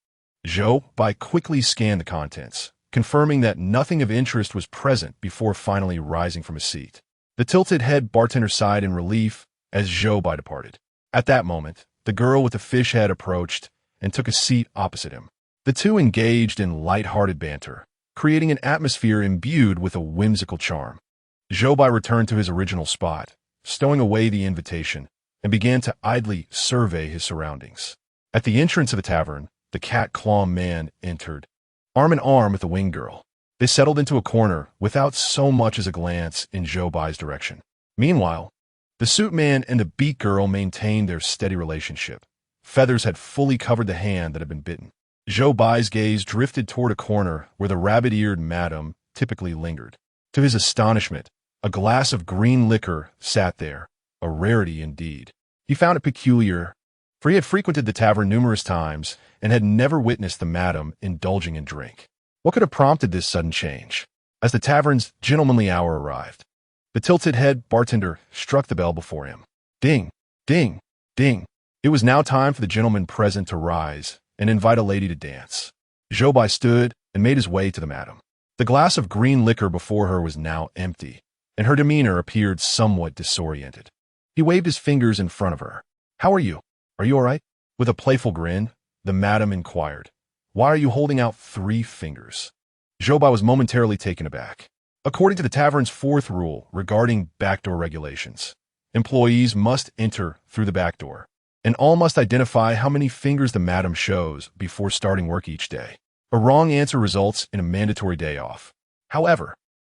Zhou Bai quickly scanned the contents, confirming that nothing of interest was present before finally rising from his seat. The tilted head bartender sighed in relief as Zhou Bai departed. At that moment, the girl with the fish head approached and took a seat opposite him. The two engaged in light-hearted banter, creating an atmosphere imbued with a whimsical charm. Zhou Bai returned to his original spot, stowing away the invitation, and began to idly survey his surroundings. At the entrance of the tavern, the cat-claw man entered, arm in arm with the winged girl. They settled into a corner without so much as a glance in Zhou Bai's direction. Meanwhile, the suit man and the beak girl maintained their steady relationship. Feathers had fully covered the hand that had been bitten. Zhou Bai's gaze drifted toward a corner where the rabbit-eared madam typically lingered. To his astonishment, a glass of green liquor sat there, a rarity indeed. He found it peculiar, for he had frequented the tavern numerous times and had never witnessed the madam indulging in drink. What could have prompted this sudden change? As the tavern's gentlemanly hour arrived, the tilted head bartender struck the bell before him. Ding, ding, ding. It was now time for the gentleman present to rise and invite a lady to dance. Zhou Bai stood and made his way to the madam. The glass of green liquor before her was now empty, and her demeanor appeared somewhat disoriented. He waved his fingers in front of her. How are you? Are you all right? With a playful grin, the madam inquired. Why are you holding out 3 fingers? Zhou Bai was momentarily taken aback. According to the tavern's 4th rule regarding backdoor regulations, employees must enter through the back door, and all must identify how many fingers the madam shows before starting work each day. A wrong answer results in a mandatory day off. However,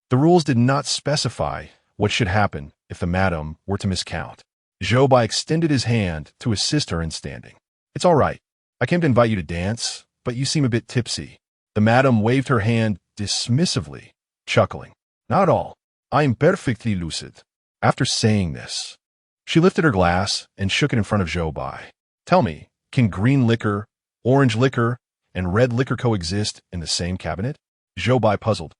the rules did not specify what should happen if the madam were to miscount. Zhou Bai extended his hand to assist her in standing. It's all right. I came to invite you to dance, but you seem a bit tipsy. The madam waved her hand dismissively, chuckling. Not at all. I am perfectly lucid. After saying this, she lifted her glass and shook it in front of Zhou Bai. Tell me, can green liquor, orange liquor, and red liquor coexist in the same cabinet? Zhou Bai, puzzled,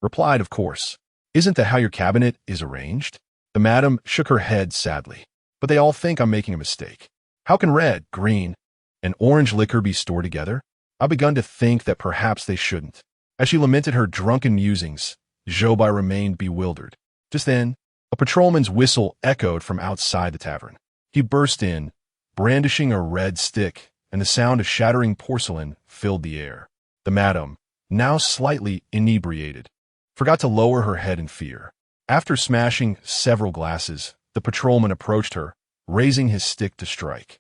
replied, of course. Isn't that how your cabinet is arranged? The madam shook her head sadly. But they all think I'm making a mistake. How can red, green, and orange liquor be stored together? I've begun to think that perhaps they shouldn't. As she lamented her drunken musings, Zhou Bai remained bewildered. Just then, a patrolman's whistle echoed from outside the tavern. He burst in, brandishing a red stick, and the sound of shattering porcelain filled the air. The madam, now slightly inebriated, forgot to lower her head in fear. After smashing several glasses, the patrolman approached her, raising his stick to strike.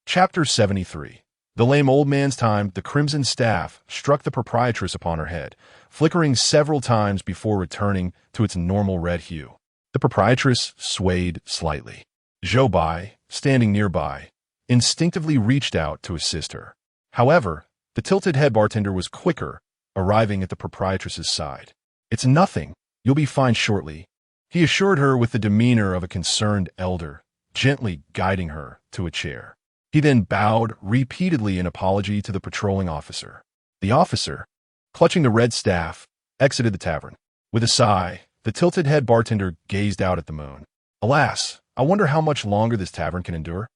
Chapter 73. The lame old man's time, the crimson staff struck the proprietress upon her head, flickering several times before returning to its normal red hue. The proprietress swayed slightly. Zhou Bai, standing nearby, instinctively reached out to assist her. However, the tilted head bartender was quicker, arriving at the proprietress's side. It's nothing. You'll be fine shortly, he assured her with the demeanor of a concerned elder, gently guiding her to a chair. He then bowed repeatedly in apology to the patrolling officer. The officer, clutching the red staff, exited the tavern. With a sigh, the tilted head bartender gazed out at the moon. Alas, I wonder how much longer this tavern can endure.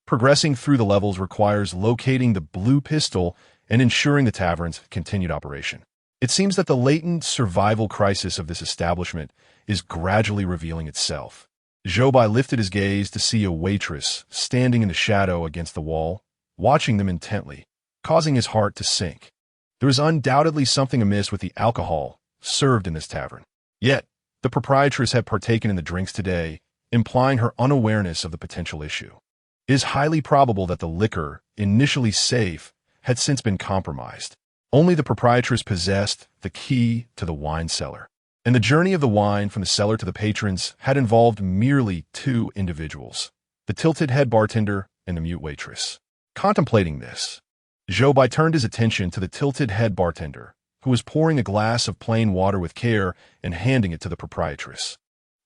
Progressing through the levels requires locating the blue pistol and ensuring the tavern's continued operation. It seems that the latent survival crisis of this establishment is gradually revealing itself. Zhou Bai lifted his gaze to see a waitress standing in the shadow against the wall, watching them intently, causing his heart to sink. There was undoubtedly something amiss with the alcohol served in this tavern. Yet, the proprietress had partaken in the drinks today, implying her unawareness of the potential issue. It is highly probable that the liquor, initially safe, had since been compromised. Only the proprietress possessed the key to the wine cellar. And the journey of the wine from the cellar to the patrons had involved merely two individuals, the tilted head bartender and the mute waitress. Contemplating this, Zhou Bai turned his attention to the tilted head bartender, who was pouring a glass of plain water with care and handing it to the proprietress.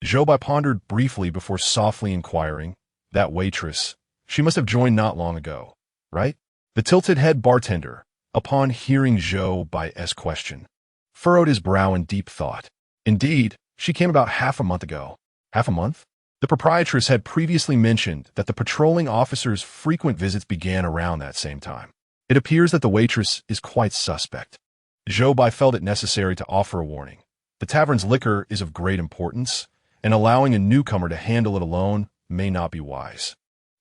Zhou Bai pondered briefly before softly inquiring, "That waitress, she must have joined not long ago, right?" The tilted head bartender, upon hearing Zhou Bai's question, furrowed his brow in deep thought. Indeed, she came about half a month ago. Half a month? The proprietress had previously mentioned that the patrolling officer's frequent visits began around that same time. It appears that the waitress is quite suspect. Zhou Bai felt it necessary to offer a warning. The tavern's liquor is of great importance, and allowing a newcomer to handle it alone may not be wise.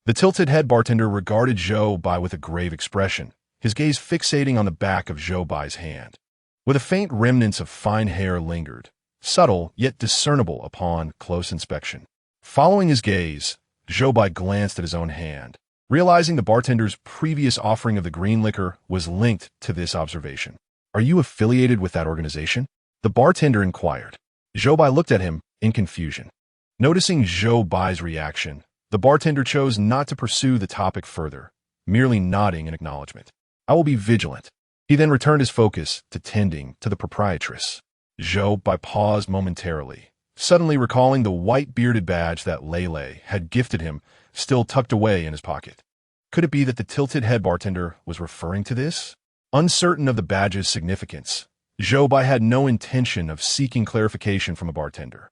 The tilted head bartender regarded Zhou Bai with a grave expression, his gaze fixating on the back of Zhou Bai's hand. With a faint remnants of fine hair lingered, subtle yet discernible upon close inspection. Following his gaze, Zhou Bai glanced at his own hand, realizing the bartender's previous offering of the green liquor was linked to this observation. "Are you affiliated with that organization?" the bartender inquired. Zhou Bai looked at him in confusion. Noticing Zhou Bai's reaction, the bartender chose not to pursue the topic further, merely nodding in acknowledgement. "I will be vigilant." He then returned his focus to tending to the proprietress. Zhou Bai paused momentarily, suddenly recalling the white-bearded badge that Lei had gifted him, still tucked away in his pocket. Could it be that the tilted head bartender was referring to this? Uncertain of the badge's significance, Zhou Bai had no intention of seeking clarification from a bartender.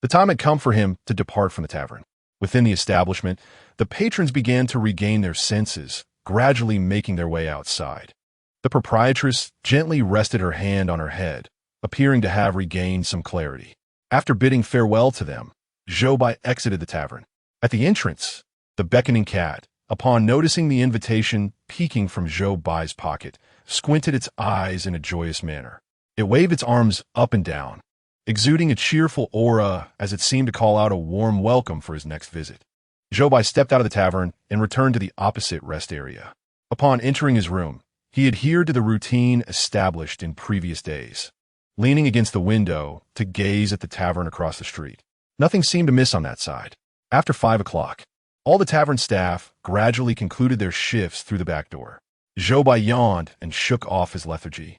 The time had come for him to depart from the tavern. Within the establishment, the patrons began to regain their senses, gradually making their way outside. The proprietress gently rested her hand on her head, appearing to have regained some clarity. After bidding farewell to them, Zhou Bai exited the tavern. At the entrance, the beckoning cat, upon noticing the invitation peeking from Zhou Bai's pocket, squinted its eyes in a joyous manner. It waved its arms up and down, exuding a cheerful aura as it seemed to call out a warm welcome for his next visit. Zhou Bai stepped out of the tavern and returned to the opposite rest area. Upon entering his room, he adhered to the routine established in previous days, leaning against the window to gaze at the tavern across the street. Nothing seemed amiss on that side. After 5 o'clock, all the tavern staff gradually concluded their shifts through the back door. Zhou Bai yawned and shook off his lethargy,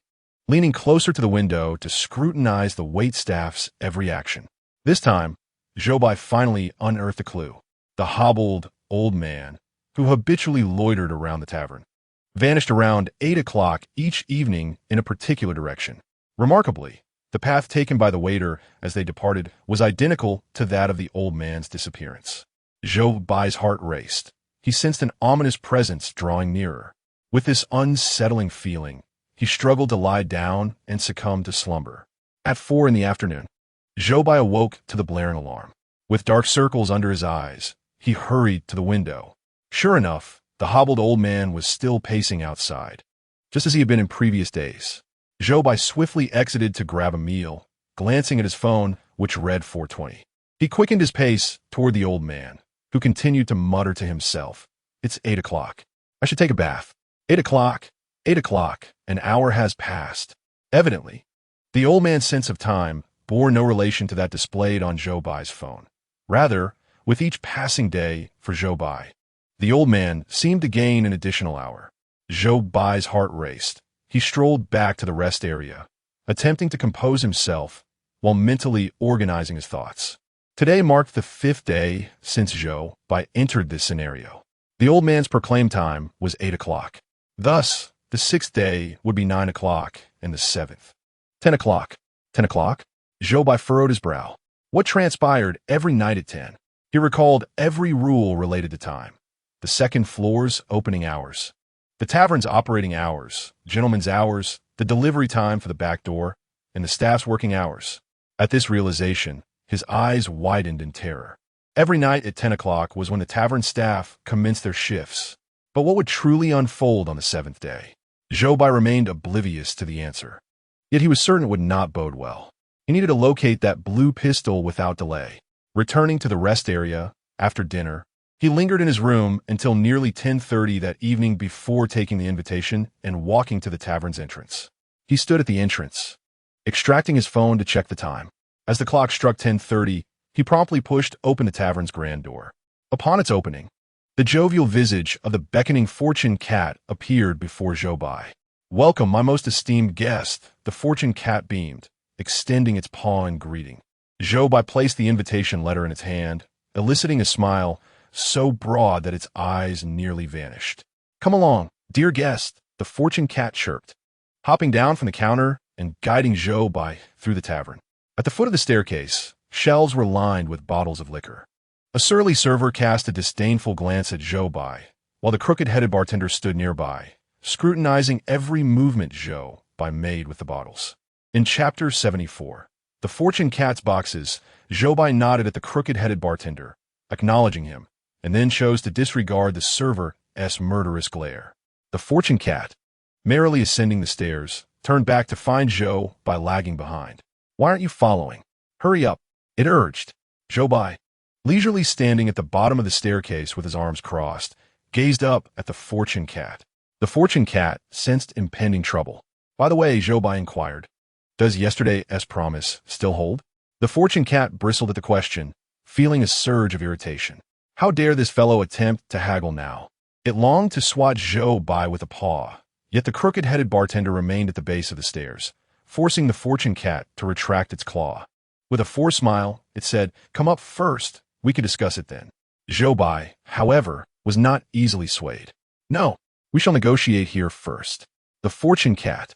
leaning closer to the window to scrutinize the waitstaff's every action. This time, Zhou Bai finally unearthed a clue. The hobbled old man, who habitually loitered around the tavern, vanished around 8 o'clock each evening in a particular direction. Remarkably, the path taken by the waiter as they departed was identical to that of the old man's disappearance. Zhou Bai's heart raced. He sensed an ominous presence drawing nearer. With this unsettling feeling, he struggled to lie down and succumbed to slumber. At 4 in the afternoon, Zhou Bai awoke to the blaring alarm. With dark circles under his eyes, he hurried to the window. Sure enough, the hobbled old man was still pacing outside, just as he had been in previous days. Zhou Bai swiftly exited to grab a meal, glancing at his phone, which read 4:20. He quickened his pace toward the old man, who continued to mutter to himself, "It's 8 o'clock. I should take a bath. 8 o'clock. 8 o'clock. An hour has passed." Evidently, the old man's sense of time bore no relation to that displayed on Zhou Bai's phone. Rather, with each passing day for Zhou Bai, the old man seemed to gain an additional hour. Zhou Bai's heart raced. He strolled back to the rest area, attempting to compose himself while mentally organizing his thoughts. Today marked the 5th day since Zhou Bai entered this scenario. The old man's proclaimed time was 8 o'clock. Thus, the 6th day would be 9 o'clock and the 7th. 10 o'clock. 10 o'clock? Zhou Bai furrowed his brow. What transpired every night at 10? He recalled every rule related to time. The second floor's opening hours, the tavern's operating hours, gentlemen's hours, the delivery time for the back door, and the staff's working hours. At this realization, his eyes widened in terror. Every night at 10 o'clock was when the tavern staff commenced their shifts. But what would truly unfold on the seventh day? Zhou Bai remained oblivious to the answer. Yet he was certain it would not bode well. He needed to locate that blue pistol without delay. Returning to the rest area, after dinner, he lingered in his room until nearly 10:30 that evening before taking the invitation and walking to the tavern's entrance. He stood at the entrance, extracting his phone to check the time. As the clock struck 10:30, he promptly pushed open the tavern's grand door. Upon its opening, the jovial visage of the beckoning fortune cat appeared before Zhou Bai. "Welcome, my most esteemed guest," the fortune cat beamed, extending its paw in greeting. Zhou Bai placed the invitation letter in its hand, eliciting a smile so broad that its eyes nearly vanished. "Come along, dear guest," the fortune cat chirped, hopping down from the counter and guiding Zhou Bai through the tavern. At the foot of the staircase, shelves were lined with bottles of liquor. A surly server cast a disdainful glance at Zhou Bai, while the crooked-headed bartender stood nearby, scrutinizing every movement Zhou Bai made with the bottles. In Chapter 74, The Fortune Cat's Boxes, Zhou Bai nodded at the crooked-headed bartender, acknowledging him, and then chose to disregard the server's murderous glare. The Fortune Cat, merrily ascending the stairs, turned back to find Zhou Bai lagging behind. "Why aren't you following? Hurry up," it urged. Zhou Bai, leisurely standing at the bottom of the staircase with his arms crossed, gazed up at the Fortune Cat. The Fortune Cat sensed impending trouble. "By the way," Zhou Bai inquired, "does yesterday's promise still hold?" The Fortune Cat bristled at the question, feeling a surge of irritation. How dare this fellow attempt to haggle now? It longed to swat Zhou Bai with a paw, yet the crooked-headed bartender remained at the base of the stairs, forcing the Fortune Cat to retract its claw. With a forced smile, it said, "Come up first. We can discuss it then." Zhou Bai, however, was not easily swayed. "No, we shall negotiate here first." The Fortune Cat,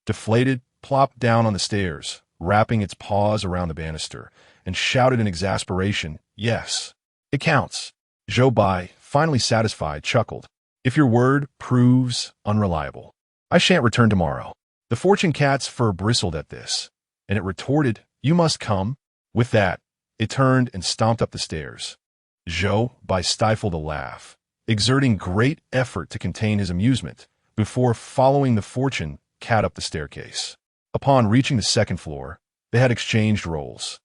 deflated, plopped down on the stairs, wrapping its paws around the banister, and shouted in exasperation, "Yes, it counts." Zhou Bai, finally satisfied, chuckled. "If your word proves unreliable, I shan't return tomorrow." The Fortune Cat's fur bristled at this, and it retorted, "You must come." With that, it turned and stomped up the stairs. Zhou Bai stifled a laugh, exerting great effort to contain his amusement, before following the Fortune Cat up the staircase. Upon reaching the second floor, they had exchanged roles.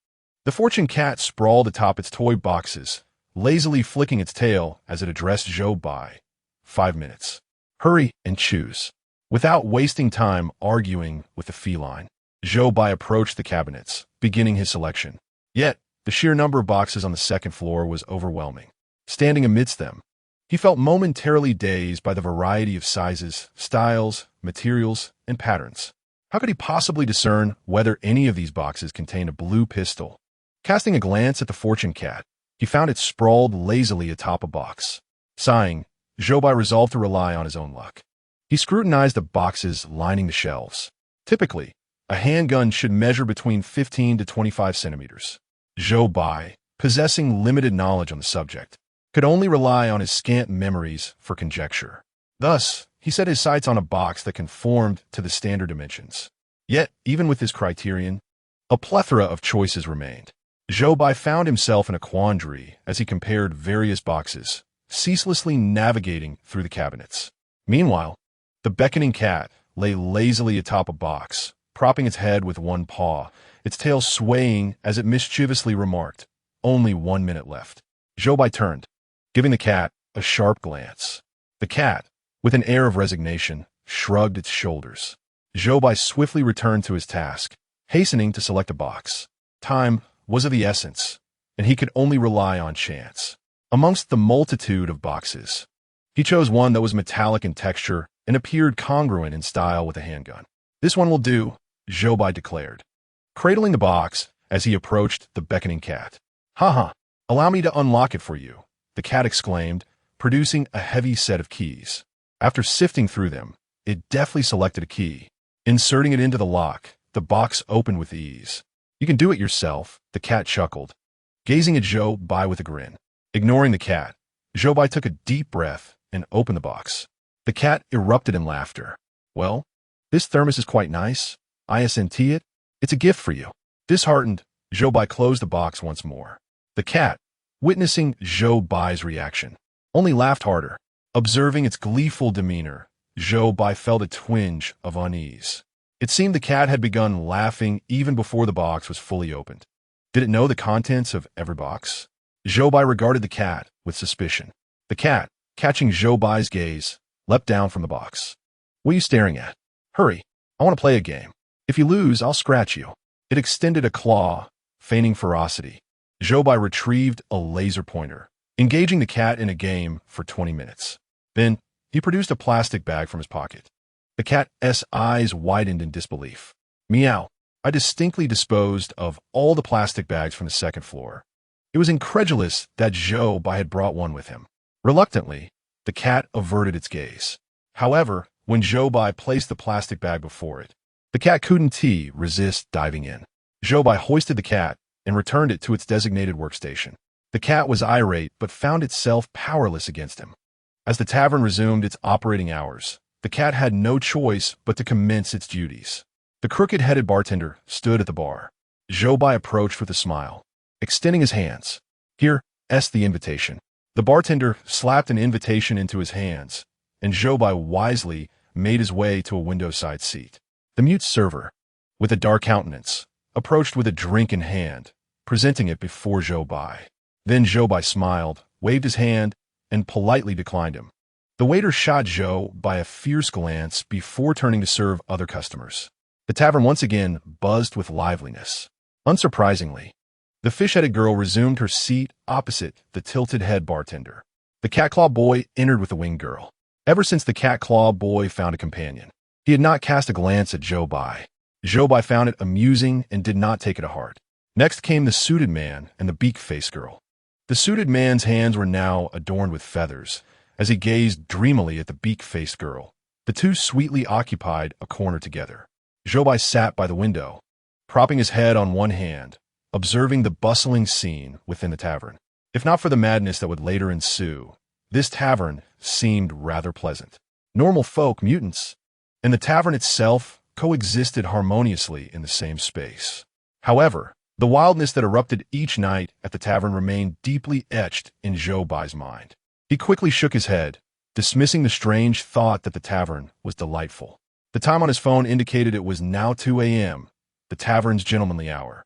The Fortune Cat sprawled atop its toy boxes, lazily flicking its tail as it addressed Zhou Bai. 5 minutes. Hurry and choose." Without wasting time arguing with the feline, Zhou Bai approached the cabinets, beginning his selection. Yet, the sheer number of boxes on the second floor was overwhelming. Standing amidst them, he felt momentarily dazed by the variety of sizes, styles, materials, and patterns. How could he possibly discern whether any of these boxes contained a blue pistol? Casting a glance at the Fortune Cat, he found it sprawled lazily atop a box. Sighing, Zhou Bai resolved to rely on his own luck. He scrutinized the boxes lining the shelves. Typically, a handgun should measure between 15 to 25 centimeters. Zhou Bai, possessing limited knowledge on the subject, could only rely on his scant memories for conjecture. Thus, he set his sights on a box that conformed to the standard dimensions. Yet, even with this criterion, a plethora of choices remained. Zhou Bai found himself in a quandary as he compared various boxes, ceaselessly navigating through the cabinets. Meanwhile, the beckoning cat lay lazily atop a box, propping its head with one paw, its tail swaying as it mischievously remarked, "Only 1 minute left." Zhou Bai turned, giving the cat a sharp glance. The cat, with an air of resignation, shrugged its shoulders. Zhou Bai swiftly returned to his task, hastening to select a box. Time was of the essence, and he could only rely on chance. Amongst the multitude of boxes, he chose one that was metallic in texture and appeared congruent in style with a handgun. "This one will do," Zhou Bai declared, cradling the box as he approached the beckoning cat. "Ha! Allow me to unlock it for you," the cat exclaimed, producing a heavy set of keys. After sifting through them, it deftly selected a key. Inserting it into the lock, the box opened with ease. "You can do it yourself," the cat chuckled, gazing at Zhou Bai with a grin. Ignoring the cat, Zhou Bai took a deep breath and opened the box. The cat erupted in laughter. "Well, this thermos is quite nice. ISNT it. It's a gift for you." Disheartened, Zhou Bai closed the box once more. The cat, witnessing Zhou Bai's reaction, only laughed harder. Observing its gleeful demeanor, Zhou Bai felt a twinge of unease. It seemed the cat had begun laughing even before the box was fully opened. Did it know the contents of every box? Zhou Bai regarded the cat with suspicion. The cat, catching Zhou Bai's gaze, leapt down from the box. "What are you staring at? Hurry, I want to play a game. If you lose, I'll scratch you." It extended a claw, feigning ferocity. Zhou Bai retrieved a laser pointer, engaging the cat in a game for 20 minutes. Then, he produced a plastic bag from his pocket. The cat's eyes widened in disbelief. "Meow. I distinctly disposed of all the plastic bags from the second floor." It was incredulous that Zhou Bai had brought one with him. Reluctantly, the cat averted its gaze. However, when Zhou Bai placed the plastic bag before it, the cat couldn't resist diving in. Zhou Bai hoisted the cat and returned it to its designated workstation. The cat was irate but found itself powerless against him. As the tavern resumed its operating hours, the cat had no choice but to commence its duties. The crooked-headed bartender stood at the bar. Zhou Bai approached with a smile, extending his hands. "Here's the invitation." The bartender slapped an invitation into his hands, and Zhou Bai wisely made his way to a window-side seat. The mute server, with a dark countenance, approached with a drink in hand, presenting it before Zhou Bai. Then Zhou Bai smiled, waved his hand, and politely declined him. The waiter shot Zhou Bai a fierce glance before turning to serve other customers. The tavern once again buzzed with liveliness. Unsurprisingly, the fish-headed girl resumed her seat opposite the tilted-head bartender. The cat-claw boy entered with the winged girl. Ever since the cat-claw boy found a companion, he had not cast a glance at Zhou Bai. Zhou Bai found it amusing and did not take it to heart. Next came the suited man and the beak-faced girl. The suited man's hands were now adorned with feathers, as he gazed dreamily at the beak-faced girl. The two sweetly occupied a corner together. Zhou Bai sat by the window, propping his head on one hand, observing the bustling scene within the tavern. If not for the madness that would later ensue, this tavern seemed rather pleasant. Normal folk, mutants, and the tavern itself coexisted harmoniously in the same space. However, the wildness that erupted each night at the tavern remained deeply etched in Zhou Bai's mind. He quickly shook his head, dismissing the strange thought that the tavern was delightful. The time on his phone indicated it was now 2 a.m., the tavern's gentlemanly hour.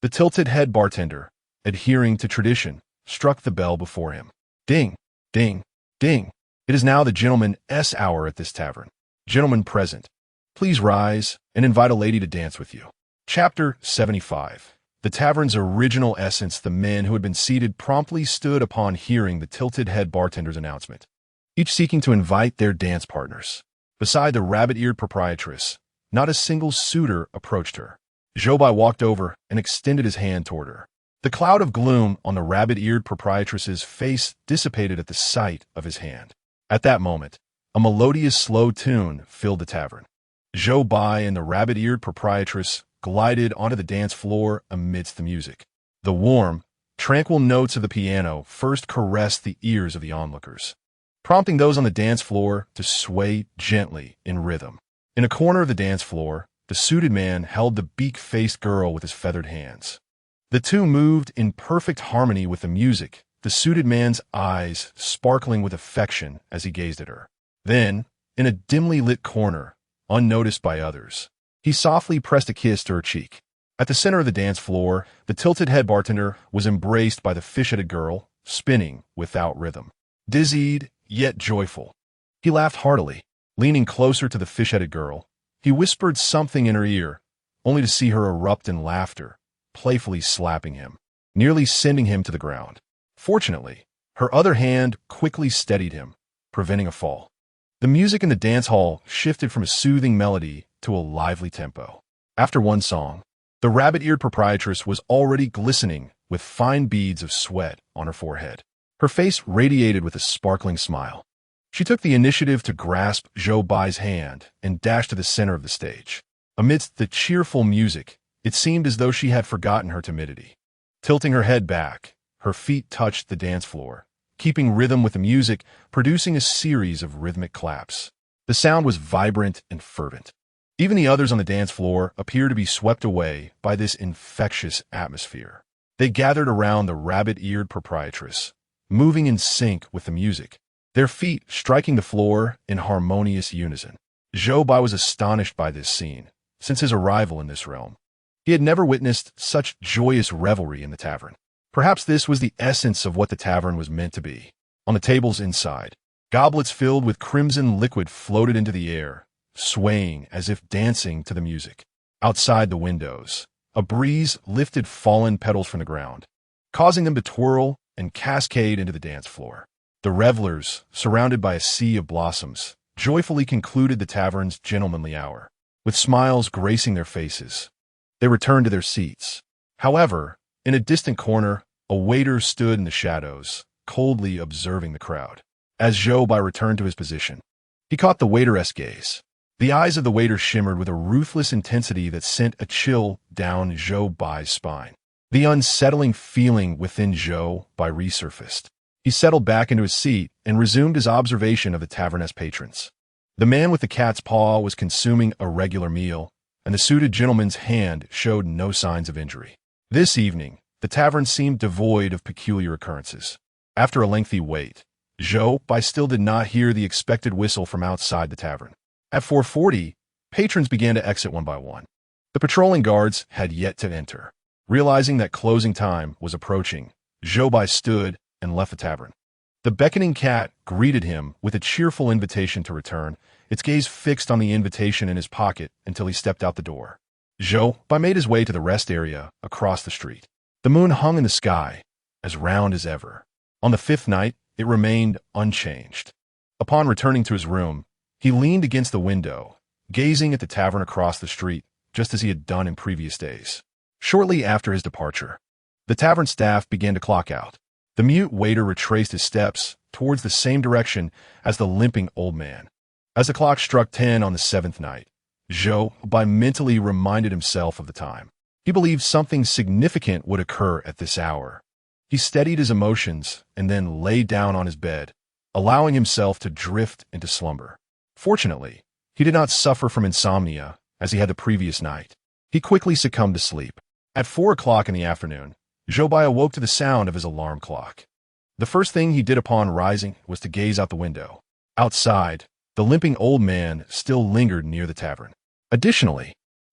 The tilted-head bartender, adhering to tradition, struck the bell before him. Ding, ding, ding. It is now the gentleman's hour at this tavern. Gentlemen present, please rise and invite a lady to dance with you. Chapter 75. The tavern's original essence. The men who had been seated promptly stood upon hearing the tilted-head bartender's announcement, each seeking to invite their dance partners. Beside the rabbit-eared proprietress, not a single suitor approached her. Zhou Bai walked over and extended his hand toward her. The cloud of gloom on the rabbit-eared proprietress's face dissipated at the sight of his hand. At that moment, a melodious slow tune filled the tavern. Zhou Bai and the rabbit-eared proprietress glided onto the dance floor amidst the music. The warm, tranquil notes of the piano first caressed the ears of the onlookers, prompting those on the dance floor to sway gently in rhythm. In a corner of the dance floor, the suited man held the beak-faced girl with his feathered hands. The two moved in perfect harmony with the music, the suited man's eyes sparkling with affection as he gazed at her. Then, in a dimly lit corner, unnoticed by others, he softly pressed a kiss to her cheek. At the center of the dance floor, the tilted-head bartender was embraced by the fish-headed girl, spinning without rhythm. Dizzied, yet joyful, he laughed heartily. Leaning closer to the fish-headed girl, he whispered something in her ear, only to see her erupt in laughter, playfully slapping him, nearly sending him to the ground. Fortunately, her other hand quickly steadied him, preventing a fall. The music in the dance hall shifted from a soothing melody to a lively tempo. After one song, the rabbit-eared proprietress was already glistening with fine beads of sweat on her forehead. Her face radiated with a sparkling smile. She took the initiative to grasp Zhou Bai's hand and dashed to the center of the stage. Amidst the cheerful music, it seemed as though she had forgotten her timidity. Tilting her head back, her feet touched the dance floor, keeping rhythm with the music, producing a series of rhythmic claps. The sound was vibrant and fervent. Even the others on the dance floor appeared to be swept away by this infectious atmosphere. They gathered around the rabbit-eared proprietress, moving in sync with the music, their feet striking the floor in harmonious unison. Zhou Bai was astonished by this scene. Since his arrival in this realm, he had never witnessed such joyous revelry in the tavern. Perhaps this was the essence of what the tavern was meant to be. On the tables inside, goblets filled with crimson liquid floated into the air, swaying as if dancing to the music. Outside the windows, a breeze lifted fallen petals from the ground, causing them to twirl and cascade into the dance floor. The revelers, surrounded by a sea of blossoms, joyfully concluded the tavern's gentlemanly hour. With smiles gracing their faces, they returned to their seats. However, in a distant corner, a waiter stood in the shadows, coldly observing the crowd. As Zhou Bai returned to his position, he caught the waiter's gaze. The eyes of the waiter shimmered with a ruthless intensity that sent a chill down Zhou Bai's spine. The unsettling feeling within Zhou Bai resurfaced. He settled back into his seat and resumed his observation of the tavern's patrons. The man with the cat's paw was consuming a regular meal, and the suited gentleman's hand showed no signs of injury. This evening, the tavern seemed devoid of peculiar occurrences. After a lengthy wait, Zhou Bai still did not hear the expected whistle from outside the tavern. At 4:40, patrons began to exit one by one. The patrolling guards had yet to enter. Realizing that closing time was approaching, Zhou Bai stood and left the tavern. The beckoning cat greeted him with a cheerful invitation to return, its gaze fixed on the invitation in his pocket until he stepped out the door. Zhou Bai made his way to the rest area across the street. The moon hung in the sky, as round as ever. On the fifth night, it remained unchanged. Upon returning to his room, he leaned against the window, gazing at the tavern across the street, just as he had done in previous days. Shortly after his departure, the tavern staff began to clock out. The mute waiter retraced his steps towards the same direction as the limping old man. As the clock struck 10 on the seventh night, Zhou Bai mentally reminded himself of the time. He believed something significant would occur at this hour. He steadied his emotions and then lay down on his bed, allowing himself to drift into slumber. Fortunately, he did not suffer from insomnia as he had the previous night. He quickly succumbed to sleep. At 4 o'clock in the afternoon, Zhou Bai awoke to the sound of his alarm clock. The first thing he did upon rising was to gaze out the window. Outside, the limping old man still lingered near the tavern. Additionally,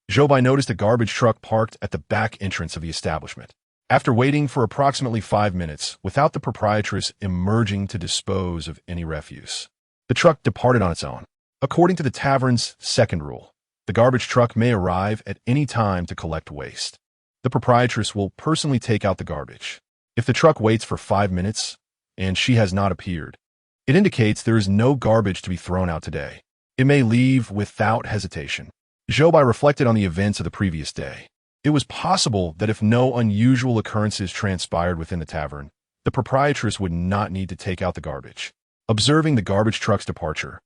Zhou Bai noticed a garbage truck parked at the back entrance of the establishment. After waiting for approximately 5 minutes without the proprietress emerging to dispose of any refuse, the truck departed on its own. According to the tavern's second rule, the garbage truck may arrive at any time to collect waste. The proprietress will personally take out the garbage. If the truck waits for 5 minutes and she has not appeared, it indicates there is no garbage to be thrown out today. It may leave without hesitation. Zhou Bai reflected on the events of the previous day. It was possible that if no unusual occurrences transpired within the tavern, the proprietress would not need to take out the garbage. Observing the garbage truck's departure,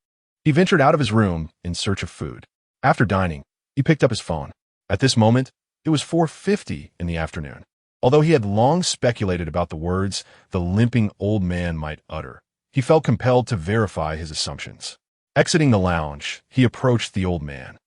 he ventured out of his room in search of food. After dining, he picked up his phone. At this moment, it was 4:50 in the afternoon. Although he had long speculated about the words the limping old man might utter, he felt compelled to verify his assumptions. Exiting the lounge, he approached the old man,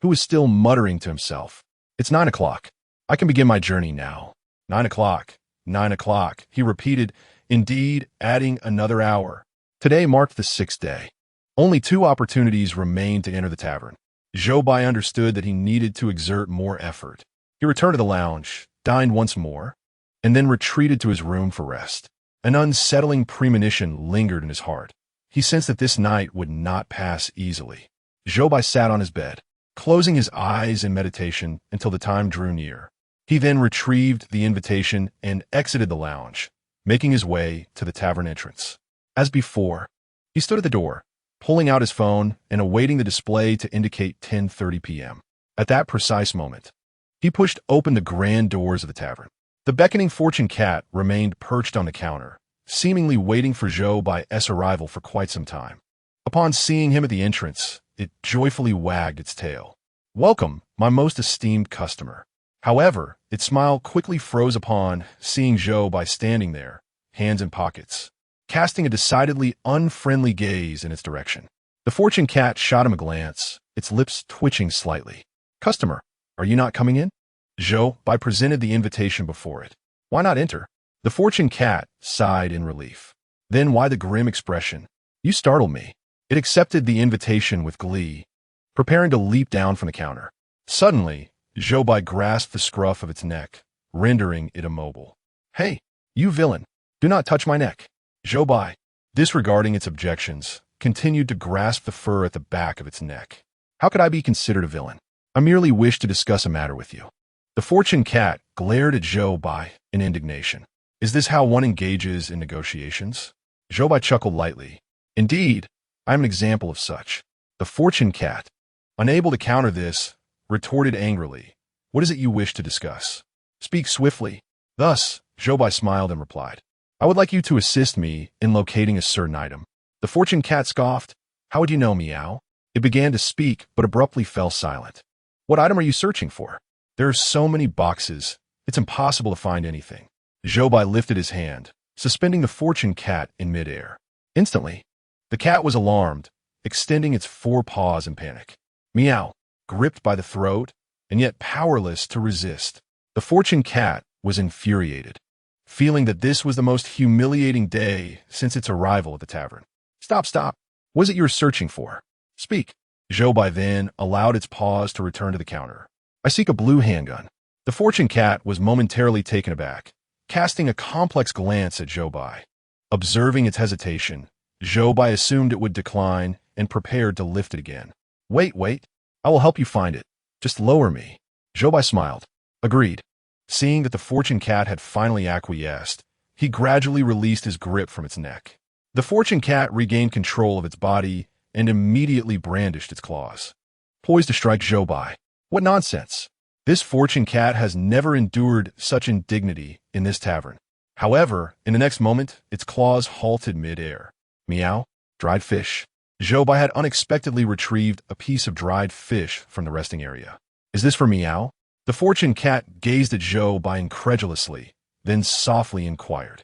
who was still muttering to himself. "It's 9 o'clock. I can begin my journey now. 9 o'clock, 9 o'clock," he repeated, indeed adding another hour. Today marked the 6th day. Only 2 opportunities remained to enter the tavern. Zhou Bai understood that he needed to exert more effort. He returned to the lounge, dined once more, and then retreated to his room for rest. An unsettling premonition lingered in his heart. He sensed that this night would not pass easily. Zhou Bai sat on his bed, closing his eyes in meditation until the time drew near. He then retrieved the invitation and exited the lounge, making his way to the tavern entrance. As before, he stood at the door, pulling out his phone and awaiting the display to indicate 10:30 p.m. At that precise moment, he pushed open the grand doors of the tavern. The beckoning fortune cat remained perched on the counter, seemingly waiting for Zhou Bai's arrival for quite some time. Upon seeing him at the entrance, it joyfully wagged its tail. "Welcome, my most esteemed customer." However, its smile quickly froze upon seeing Zhou Bai standing there, hands in pockets, casting a decidedly unfriendly gaze in its direction. The fortune cat shot him a glance, its lips twitching slightly. "Customer, are you not coming in?" Zhou Bai presented the invitation before it. Why not enter? The fortune cat sighed in relief. Then why the grim expression? You startled me. It accepted the invitation with glee, preparing to leap down from the counter. Suddenly, Zhou Bai grasped the scruff of its neck, rendering it immobile. Hey, you villain! Do not touch my neck! Zhou Bai, disregarding its objections, continued to grasp the fur at the back of its neck. How could I be considered a villain? I merely wish to discuss a matter with you. The fortune cat glared at Zhou Bai in indignation. Is this how one engages in negotiations? Zhou Bai chuckled lightly. Indeed, I am an example of such. The fortune cat, unable to counter this, retorted angrily. What is it you wish to discuss? Speak swiftly. Thus, Zhou Bai smiled and replied. I would like you to assist me in locating a certain item. The fortune cat scoffed. How would you know, meow? It began to speak, but abruptly fell silent. What item are you searching for? There are so many boxes, it's impossible to find anything. Zhou Bai lifted his hand, suspending the fortune cat in midair. Instantly, the cat was alarmed, extending its four paws in panic. Meow, gripped by the throat, and yet powerless to resist. The fortune cat was infuriated, feeling that this was the most humiliating day since its arrival at the tavern. Stop! What is it you're searching for? Speak. Zhou Bai then allowed its paws to return to the counter. I seek a blue handgun. The fortune cat was momentarily taken aback, casting a complex glance at Zhou Bai. Observing its hesitation, Zhou Bai assumed it would decline and prepared to lift it again. Wait, I will help you find it. Just lower me. Zhou Bai smiled. Agreed. Seeing that the fortune cat had finally acquiesced, he gradually released his grip from its neck. The fortune cat regained control of its body and immediately brandished its claws, poised to strike Zhou Bai. What nonsense! This fortune cat has never endured such indignity in this tavern. However, in the next moment, its claws halted mid-air. Meow, dried fish. Zhou Bai had unexpectedly retrieved a piece of dried fish from the resting area. Is this for Meow? The fortune cat gazed at Zhou Bai incredulously, then softly inquired.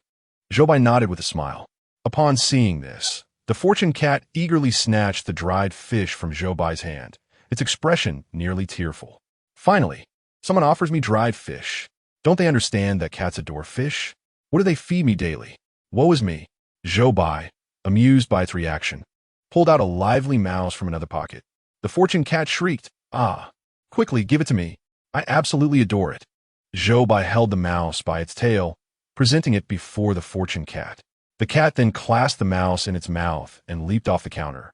Zhou Bai nodded with a smile. Upon seeing this, the fortune cat eagerly snatched the dried fish from Zhou Bai's hand, its expression nearly tearful. Finally, someone offers me dried fish. Don't they understand that cats adore fish? What do they feed me daily? Woe is me. Zhou Bai, amused by its reaction, pulled out a lively mouse from another pocket. The fortune cat shrieked, Ah! Quickly, give it to me. I absolutely adore it. Zhou Bai held the mouse by its tail, presenting it before the fortune cat. The cat then clasped the mouse in its mouth and leaped off the counter,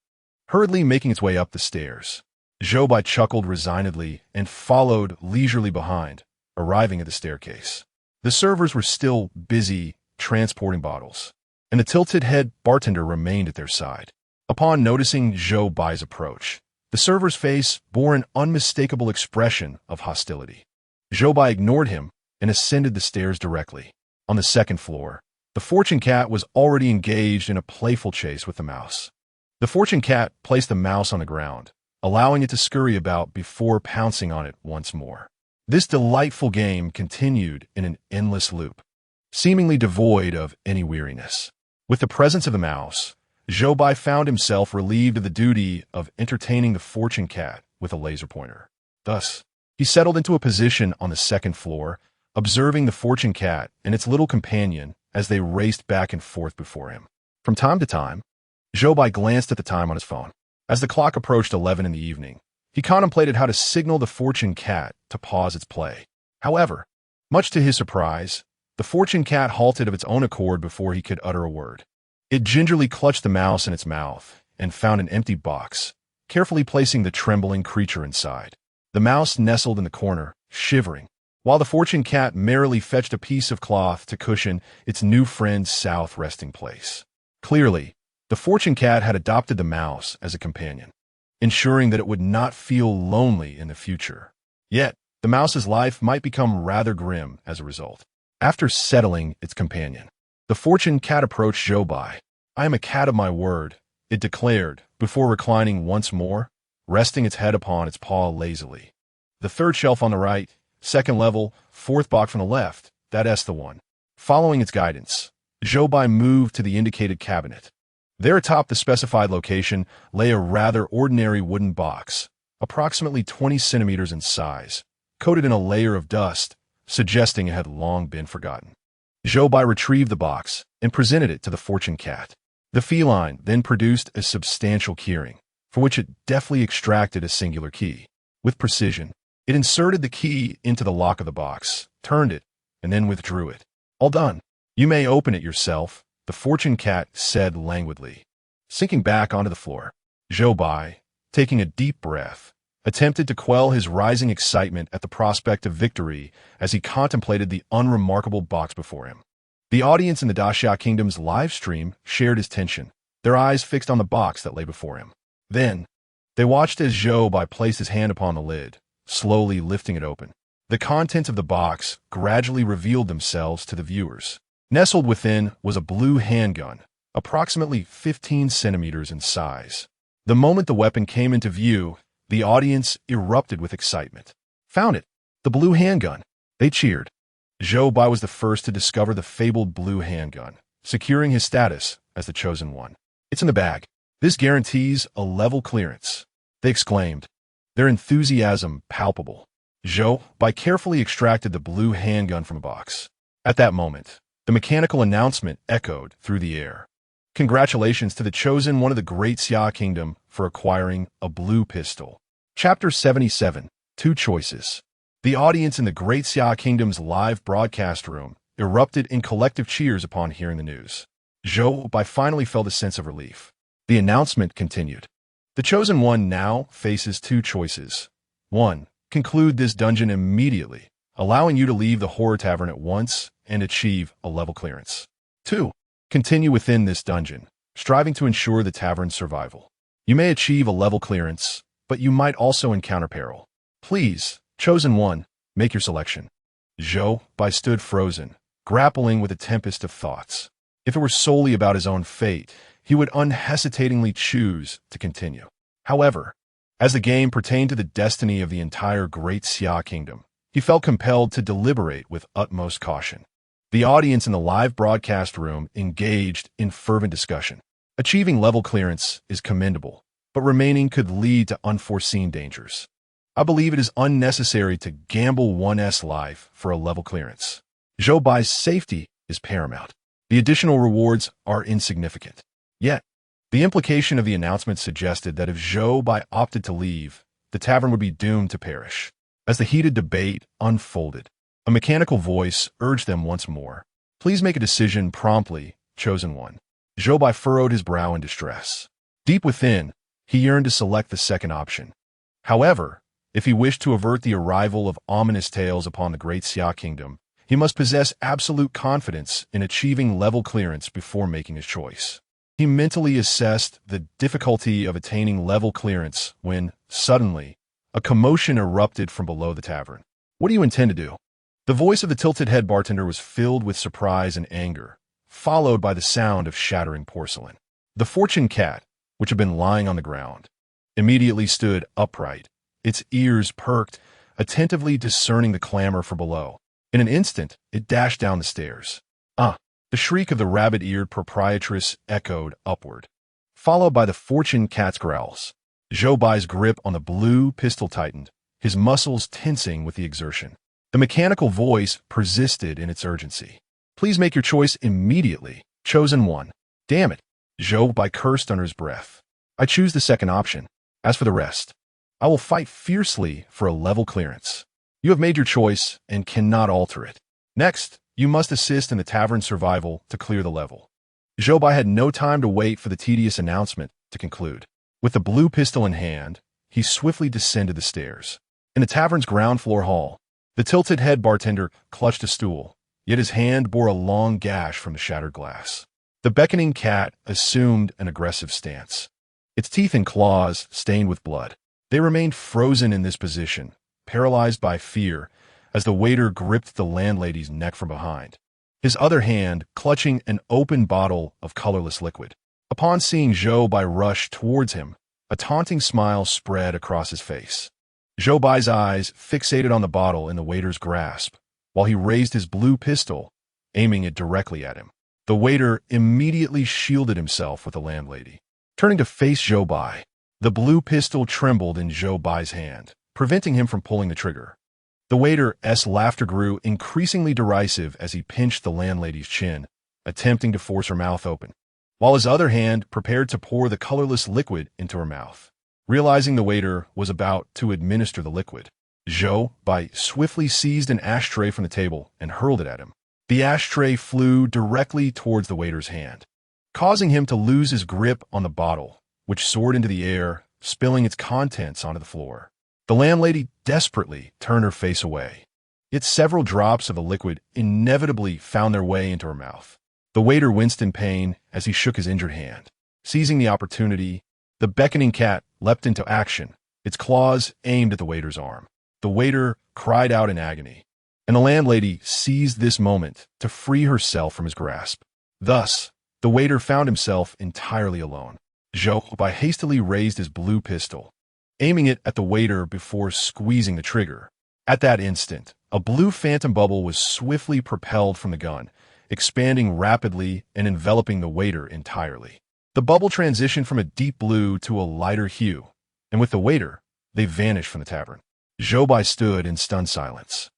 hurriedly making its way up the stairs. Zhou Bai chuckled resignedly and followed leisurely behind, arriving at the staircase. The servers were still busy transporting bottles, and the tilted-head bartender remained at their side. Upon noticing Zhou Bai's approach, the server's face bore an unmistakable expression of hostility. Zhou Bai ignored him and ascended the stairs directly. On the second floor, the fortune cat was already engaged in a playful chase with the mouse. The fortune cat placed the mouse on the ground, allowing it to scurry about before pouncing on it once more. This delightful game continued in an endless loop, seemingly devoid of any weariness. With the presence of the mouse, Zhou Bai found himself relieved of the duty of entertaining the fortune cat with a laser pointer. Thus, he settled into a position on the second floor, observing the fortune cat and its little companion as they raced back and forth before him. From time to time, Zhou Bai glanced at the time on his phone. As the clock approached 11 in the evening, he contemplated how to signal the fortune cat to pause its play. However, much to his surprise, the fortune cat halted of its own accord before he could utter a word. It gingerly clutched the mouse in its mouth and found an empty box, carefully placing the trembling creature inside. The mouse nestled in the corner, shivering, while the fortune cat merrily fetched a piece of cloth to cushion its new friend's south resting place. Clearly, the fortune cat had adopted the mouse as a companion, ensuring that it would not feel lonely in the future. Yet, the mouse's life might become rather grim as a result. After settling its companion, the fortune cat approached Zhou Bai. I am a cat of my word, it declared, before reclining once more, resting its head upon its paw lazily. The third shelf on the right, second level, fourth box from the left, that's the one. Following its guidance, Zhou Bai moved to the indicated cabinet. There atop the specified location lay a rather ordinary wooden box, approximately 20 centimeters in size, coated in a layer of dust, suggesting it had long been forgotten. Zhou Bai retrieved the box and presented it to the fortune cat. The feline then produced a substantial keyring, for which it deftly extracted a singular key. With precision, it inserted the key into the lock of the box, turned it, and then withdrew it. All done. You may open it yourself, the fortune cat said languidly. Sinking back onto the floor, Zhou Bai, taking a deep breath, attempted to quell his rising excitement at the prospect of victory as he contemplated the unremarkable box before him. The audience in the Great Xia Kingdom's live stream shared his tension, their eyes fixed on the box that lay before him. Then, they watched as Zhou Bai placed his hand upon the lid, slowly lifting it open. The contents of the box gradually revealed themselves to the viewers. Nestled within was a blue handgun, approximately 15 centimeters in size. The moment the weapon came into view, the audience erupted with excitement. Found it! The blue handgun! They cheered. Zhou Bai was the first to discover the fabled blue handgun, securing his status as the chosen one. It's in the bag. This guarantees a level clearance, they exclaimed, their enthusiasm palpable. Zhou Bai carefully extracted the blue handgun from a box. At that moment, the mechanical announcement echoed through the air. Congratulations to the chosen one of the Great Xia Kingdom for acquiring a blue pistol. Chapter 77. Two Choices. The audience in the Great Xia Kingdom's live broadcast room erupted in collective cheers upon hearing the news. Zhou Bai finally felt a sense of relief. The announcement continued. The chosen one now faces two choices. 1. Conclude this dungeon immediately, allowing you to leave the horror tavern at once and achieve a level clearance. 2. Continue within this dungeon, striving to ensure the tavern's survival. You may achieve a level clearance, but you might also encounter peril. Please, chosen one, make your selection. Zhou Bai stood frozen, grappling with a tempest of thoughts. If it were solely about his own fate, he would unhesitatingly choose to continue. However, as the game pertained to the destiny of the entire Great Xia Kingdom, he felt compelled to deliberate with utmost caution. The audience in the live broadcast room engaged in fervent discussion. Achieving level clearance is commendable, but remaining could lead to unforeseen dangers. I believe it is unnecessary to gamble one's life for a level clearance. Zhou Bai's safety is paramount. The additional rewards are insignificant. Yet, the implication of the announcement suggested that if Zhou Bai opted to leave, the tavern would be doomed to perish. As the heated debate unfolded, a mechanical voice urged them once more. Please make a decision promptly, chosen one. Zhou Bai furrowed his brow in distress. Deep within, he yearned to select the second option. However, if he wished to avert the arrival of ominous tales upon the Great Xia Kingdom, he must possess absolute confidence in achieving level clearance before making his choice. He mentally assessed the difficulty of attaining level clearance when, suddenly, a commotion erupted from below the tavern. What do you intend to do? The voice of the tilted head bartender was filled with surprise and anger, followed by the sound of shattering porcelain. The fortune cat, which had been lying on the ground, immediately stood upright, its ears perked, attentively discerning the clamor from below. In an instant, it dashed down the stairs. The shriek of the rabbit-eared proprietress echoed upward, followed by the fortune cat's growls. Zhou Bai's grip on the blue pistol tightened, his muscles tensing with the exertion. The mechanical voice persisted in its urgency. Please make your choice immediately, chosen one. Damn it, Zhou Bai cursed under his breath. I choose the second option. As for the rest, I will fight fiercely for a level clearance. You have made your choice and cannot alter it. Next, you must assist in the tavern's survival to clear the level. Zhou Bai had no time to wait for the tedious announcement to conclude. With the blue pistol in hand, he swiftly descended the stairs. In the tavern's ground floor hall, the tilted head bartender clutched a stool, yet his hand bore a long gash from the shattered glass. The beckoning cat assumed an aggressive stance, its teeth and claws stained with blood. They remained frozen in this position, paralyzed by fear, as the waiter gripped the landlady's neck from behind, his other hand clutching an open bottle of colorless liquid. Upon seeing Zhou Bai rush towards him, a taunting smile spread across his face. Zhou Bai's eyes fixated on the bottle in the waiter's grasp, while he raised his blue pistol, aiming it directly at him. The waiter immediately shielded himself with the landlady. Turning to face Zhou Bai, the blue pistol trembled in Zhou Bai's hand, preventing him from pulling the trigger. The waiter's laughter grew increasingly derisive as he pinched the landlady's chin, attempting to force her mouth open, while his other hand prepared to pour the colorless liquid into her mouth. Realizing the waiter was about to administer the liquid, Zhou Bai swiftly seized an ashtray from the table and hurled it at him. The ashtray flew directly towards the waiter's hand, causing him to lose his grip on the bottle, which soared into the air, spilling its contents onto the floor. The landlady desperately turned her face away, yet several drops of the liquid inevitably found their way into her mouth. The waiter winced in pain as he shook his injured hand. Seizing the opportunity, the beckoning cat leapt into action, its claws aimed at the waiter's arm. The waiter cried out in agony, and the landlady seized this moment to free herself from his grasp. Thus, the waiter found himself entirely alone. Zhou Bai hastily raised his blue pistol, aiming it at the waiter before squeezing the trigger. At that instant, a blue phantom bubble was swiftly propelled from the gun, expanding rapidly and enveloping the waiter entirely. The bubble transitioned from a deep blue to a lighter hue, and with the waiter, they vanished from the tavern. Zhou Bai stood in stunned silence,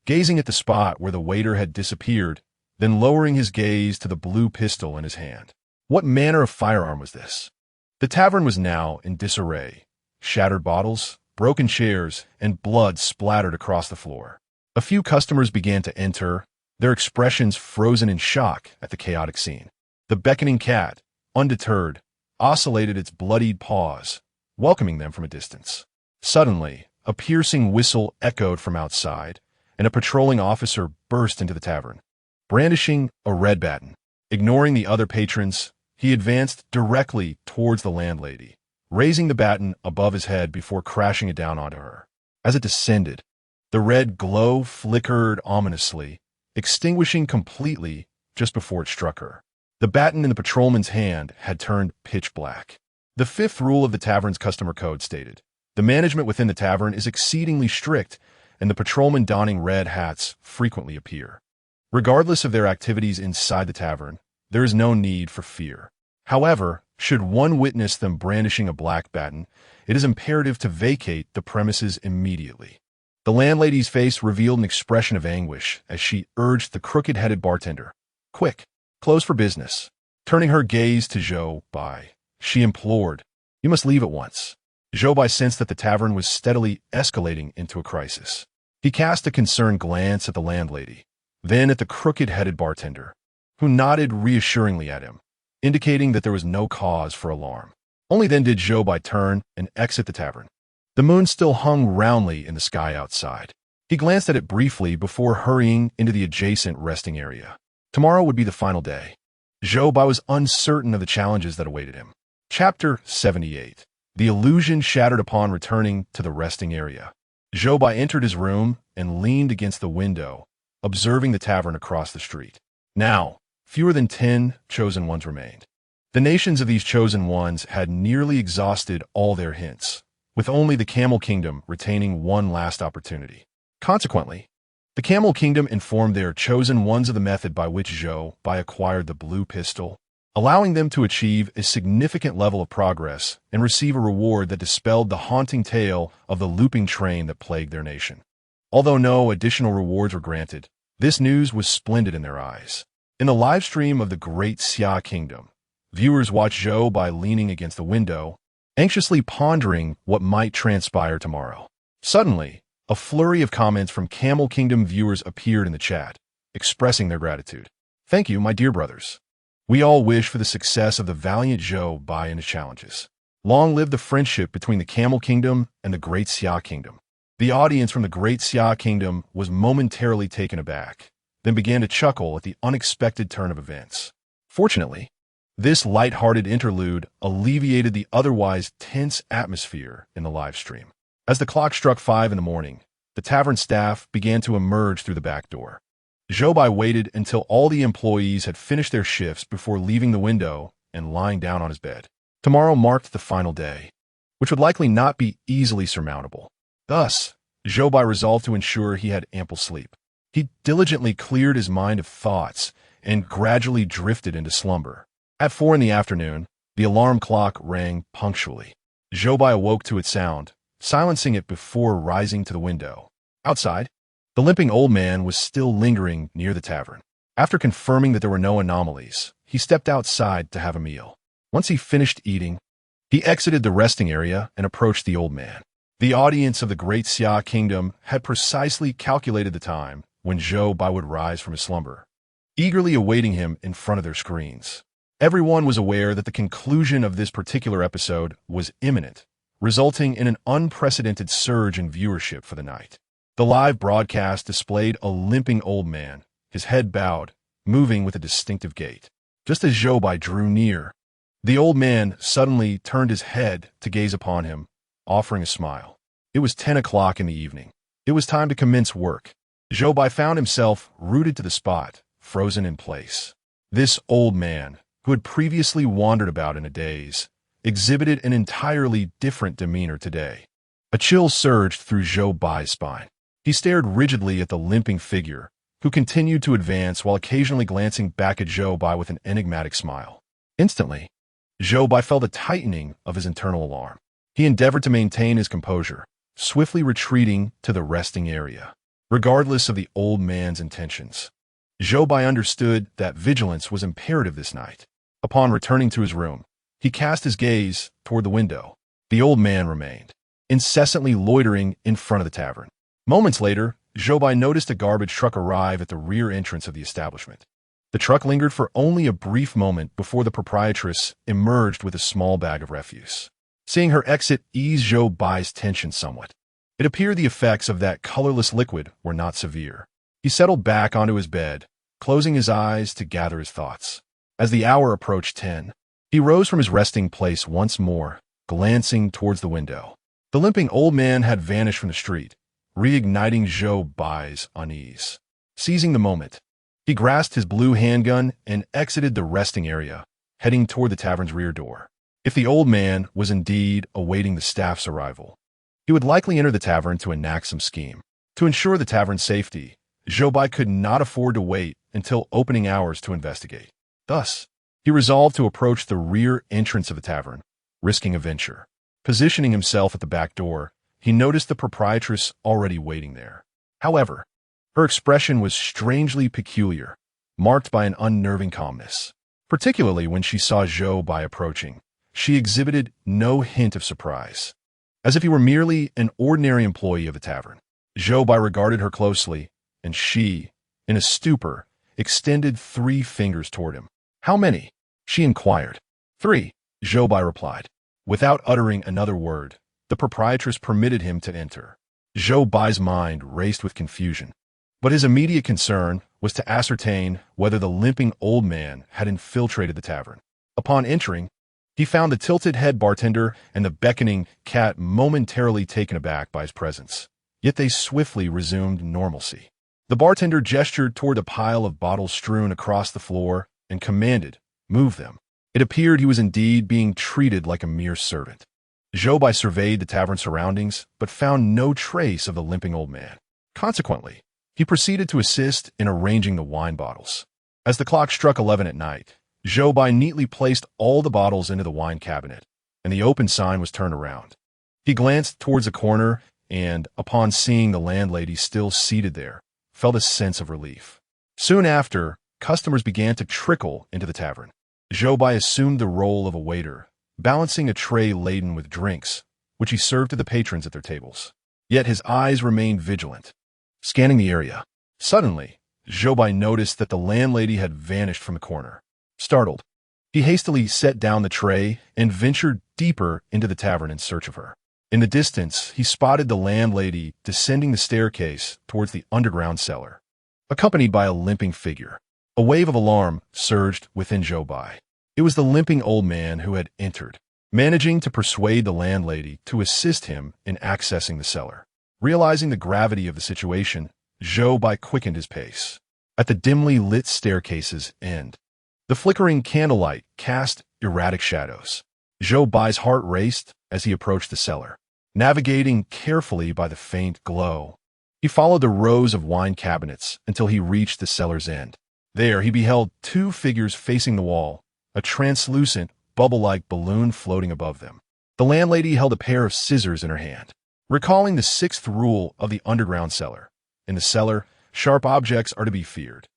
gazing at the spot where the waiter had disappeared, then lowering his gaze to the blue pistol in his hand. What manner of firearm was this? The tavern was now in disarray. Shattered bottles, broken chairs, and blood splattered across the floor. A few customers began to enter, their expressions frozen in shock at the chaotic scene. The beckoning cat, undeterred, oscillated its bloodied paws, welcoming them from a distance. Suddenly, a piercing whistle echoed from outside, and a patrolling officer burst into the tavern, brandishing a red baton. Ignoring the other patrons, he advanced directly towards the landlady, raising the baton above his head before crashing it down onto her. As it descended, the red glow flickered ominously, extinguishing completely just before it struck her. The baton in the patrolman's hand had turned pitch black. The fifth rule of the tavern's customer code stated, "The management within the tavern is exceedingly strict, and the patrolmen donning red hats frequently appear. Regardless of their activities inside the tavern, there is no need for fear. However, should one witness them brandishing a black baton, it is imperative to vacate the premises immediately." The landlady's face revealed an expression of anguish as she urged the crooked-headed bartender, "Quick, close for business." Turning her gaze to Zhou Bai, she implored, "You must leave at once." Zhou Bai sensed that the tavern was steadily escalating into a crisis. He cast a concerned glance at the landlady, then at the crooked-headed bartender, who nodded reassuringly at him, indicating that there was no cause for alarm. Only then did Zhou Bai turn and exit the tavern. The moon still hung roundly in the sky outside. He glanced at it briefly before hurrying into the adjacent resting area. Tomorrow would be the final day. Zhou Bai was uncertain of the challenges that awaited him. Chapter 78. The illusion shattered upon returning to the resting area. Zhou Bai entered his room and leaned against the window, observing the tavern across the street. Now, fewer than 10 chosen ones remained. The nations of these chosen ones had nearly exhausted all their hints, with only the Camel Kingdom retaining one last opportunity. Consequently, the Camel Kingdom informed their chosen ones of the method by which Zhou Bai acquired the blue pistol, allowing them to achieve a significant level of progress and receive a reward that dispelled the haunting tale of the looping train that plagued their nation. Although no additional rewards were granted, this news was splendid in their eyes. In the live stream of the Great Xia Kingdom, viewers watched Zhou Bai leaning against the window, anxiously pondering what might transpire tomorrow. Suddenly, a flurry of comments from Camel Kingdom viewers appeared in the chat, expressing their gratitude. "Thank you, my dear brothers. We all wish for the success of the valiant Zhou Bai and his challenges. Long live the friendship between the Camel Kingdom and the Great Xia Kingdom." The audience from the Great Xia Kingdom was momentarily taken aback, then began to chuckle at the unexpected turn of events. Fortunately, this light-hearted interlude alleviated the otherwise tense atmosphere in the live stream. As the clock struck 5 in the morning, the tavern staff began to emerge through the back door. Zhou Bai waited until all the employees had finished their shifts before leaving the window and lying down on his bed. Tomorrow marked the final day, which would likely not be easily surmountable. Thus, Zhou Bai resolved to ensure he had ample sleep. He diligently cleared his mind of thoughts and gradually drifted into slumber. At 4 in the afternoon, the alarm clock rang punctually. Zhou Bai awoke to its sound, silencing it before rising to the window. Outside, The limping old man was still lingering near the tavern. After confirming that there were no anomalies, he stepped outside to have a meal. Once he finished eating, he exited the resting area and approached the old man. The audience of the Great Xia Kingdom had precisely calculated the time when Zhou Bai would rise from his slumber, eagerly awaiting him in front of their screens. Everyone was aware that the conclusion of this particular episode was imminent, resulting in an unprecedented surge in viewership for the night. The live broadcast displayed a limping old man, his head bowed, moving with a distinctive gait. Just as Zhou Bai drew near, the old man suddenly turned his head to gaze upon him, offering a smile. It was 10 o'clock in the evening. It was time to commence work. Zhou Bai found himself rooted to the spot, frozen in place. This old man, who had previously wandered about in a daze, exhibited an entirely different demeanor today. A chill surged through Zhou Bai's spine. He stared rigidly at the limping figure, who continued to advance while occasionally glancing back at Zhou Bai with an enigmatic smile. Instantly, Zhou Bai felt a tightening of his internal alarm. He endeavored to maintain his composure, swiftly retreating to the resting area. Regardless of the old man's intentions, Zhou Bai understood that vigilance was imperative this night. Upon returning to his room, he cast his gaze toward the window. The old man remained, incessantly loitering in front of the tavern. Moments later, Zhou Bai noticed a garbage truck arrive at the rear entrance of the establishment. The truck lingered for only a brief moment before the proprietress emerged with a small bag of refuse. Seeing her exit eased Zhou Bai's tension somewhat. It appeared the effects of that colorless liquid were not severe. He settled back onto his bed, closing his eyes to gather his thoughts. As the hour approached 10, he rose from his resting place once more, glancing towards the window. The limping old man had vanished from the street, reigniting Zhou Bai's unease. Seizing the moment, he grasped his blue handgun and exited the resting area, heading toward the tavern's rear door. If the old man was indeed awaiting the staff's arrival, he would likely enter the tavern to enact some scheme. To ensure the tavern's safety, Zhou Bai could not afford to wait until opening hours to investigate. Thus, he resolved to approach the rear entrance of the tavern, risking a venture. Positioning himself at the back door, he noticed the proprietress already waiting there. However, her expression was strangely peculiar, marked by an unnerving calmness. Particularly when she saw Zhou Bai approaching, she exhibited no hint of surprise. As if he were merely an ordinary employee of the tavern, Zhou Bai regarded her closely, and she, in a stupor, extended 3 fingers toward him. "How many?" she inquired. "3," Zhou Bai replied. Without uttering another word, the proprietress permitted him to enter. Zhou Bai's mind raced with confusion, but his immediate concern was to ascertain whether the limping old man had infiltrated the tavern. Upon entering, he found the tilted head bartender and the beckoning cat momentarily taken aback by his presence. Yet they swiftly resumed normalcy. The bartender gestured toward a pile of bottles strewn across the floor and commanded, "Move them." It appeared he was indeed being treated like a mere servant. Zhou Bai surveyed the tavern surroundings, but found no trace of the limping old man. Consequently, he proceeded to assist in arranging the wine bottles. As the clock struck 11 at night, Zhou Bai neatly placed all the bottles into the wine cabinet, and the open sign was turned around. He glanced towards the corner and, upon seeing the landlady still seated there, felt a sense of relief. Soon after, customers began to trickle into the tavern. Zhou Bai assumed the role of a waiter, balancing a tray laden with drinks, which he served to the patrons at their tables. Yet his eyes remained vigilant, scanning the area. Suddenly, Zhou Bai noticed that the landlady had vanished from the corner. Startled, he hastily set down the tray and ventured deeper into the tavern in search of her. In the distance, he spotted the landlady descending the staircase towards the underground cellar, accompanied by a limping figure. A wave of alarm surged within Zhou Bai. It was the limping old man who had entered, managing to persuade the landlady to assist him in accessing the cellar. Realizing the gravity of the situation, Zhou Bai quickened his pace. At the dimly lit staircase's end, the flickering candlelight cast erratic shadows. Zhou Bai's heart raced as he approached the cellar. Navigating carefully by the faint glow, he followed the rows of wine cabinets until he reached the cellar's end. There he beheld 2 figures facing the wall, a translucent, bubble-like balloon floating above them. The landlady held a pair of scissors in her hand. Recalling the 6th rule of the underground cellar, In the cellar, sharp objects are to be feared.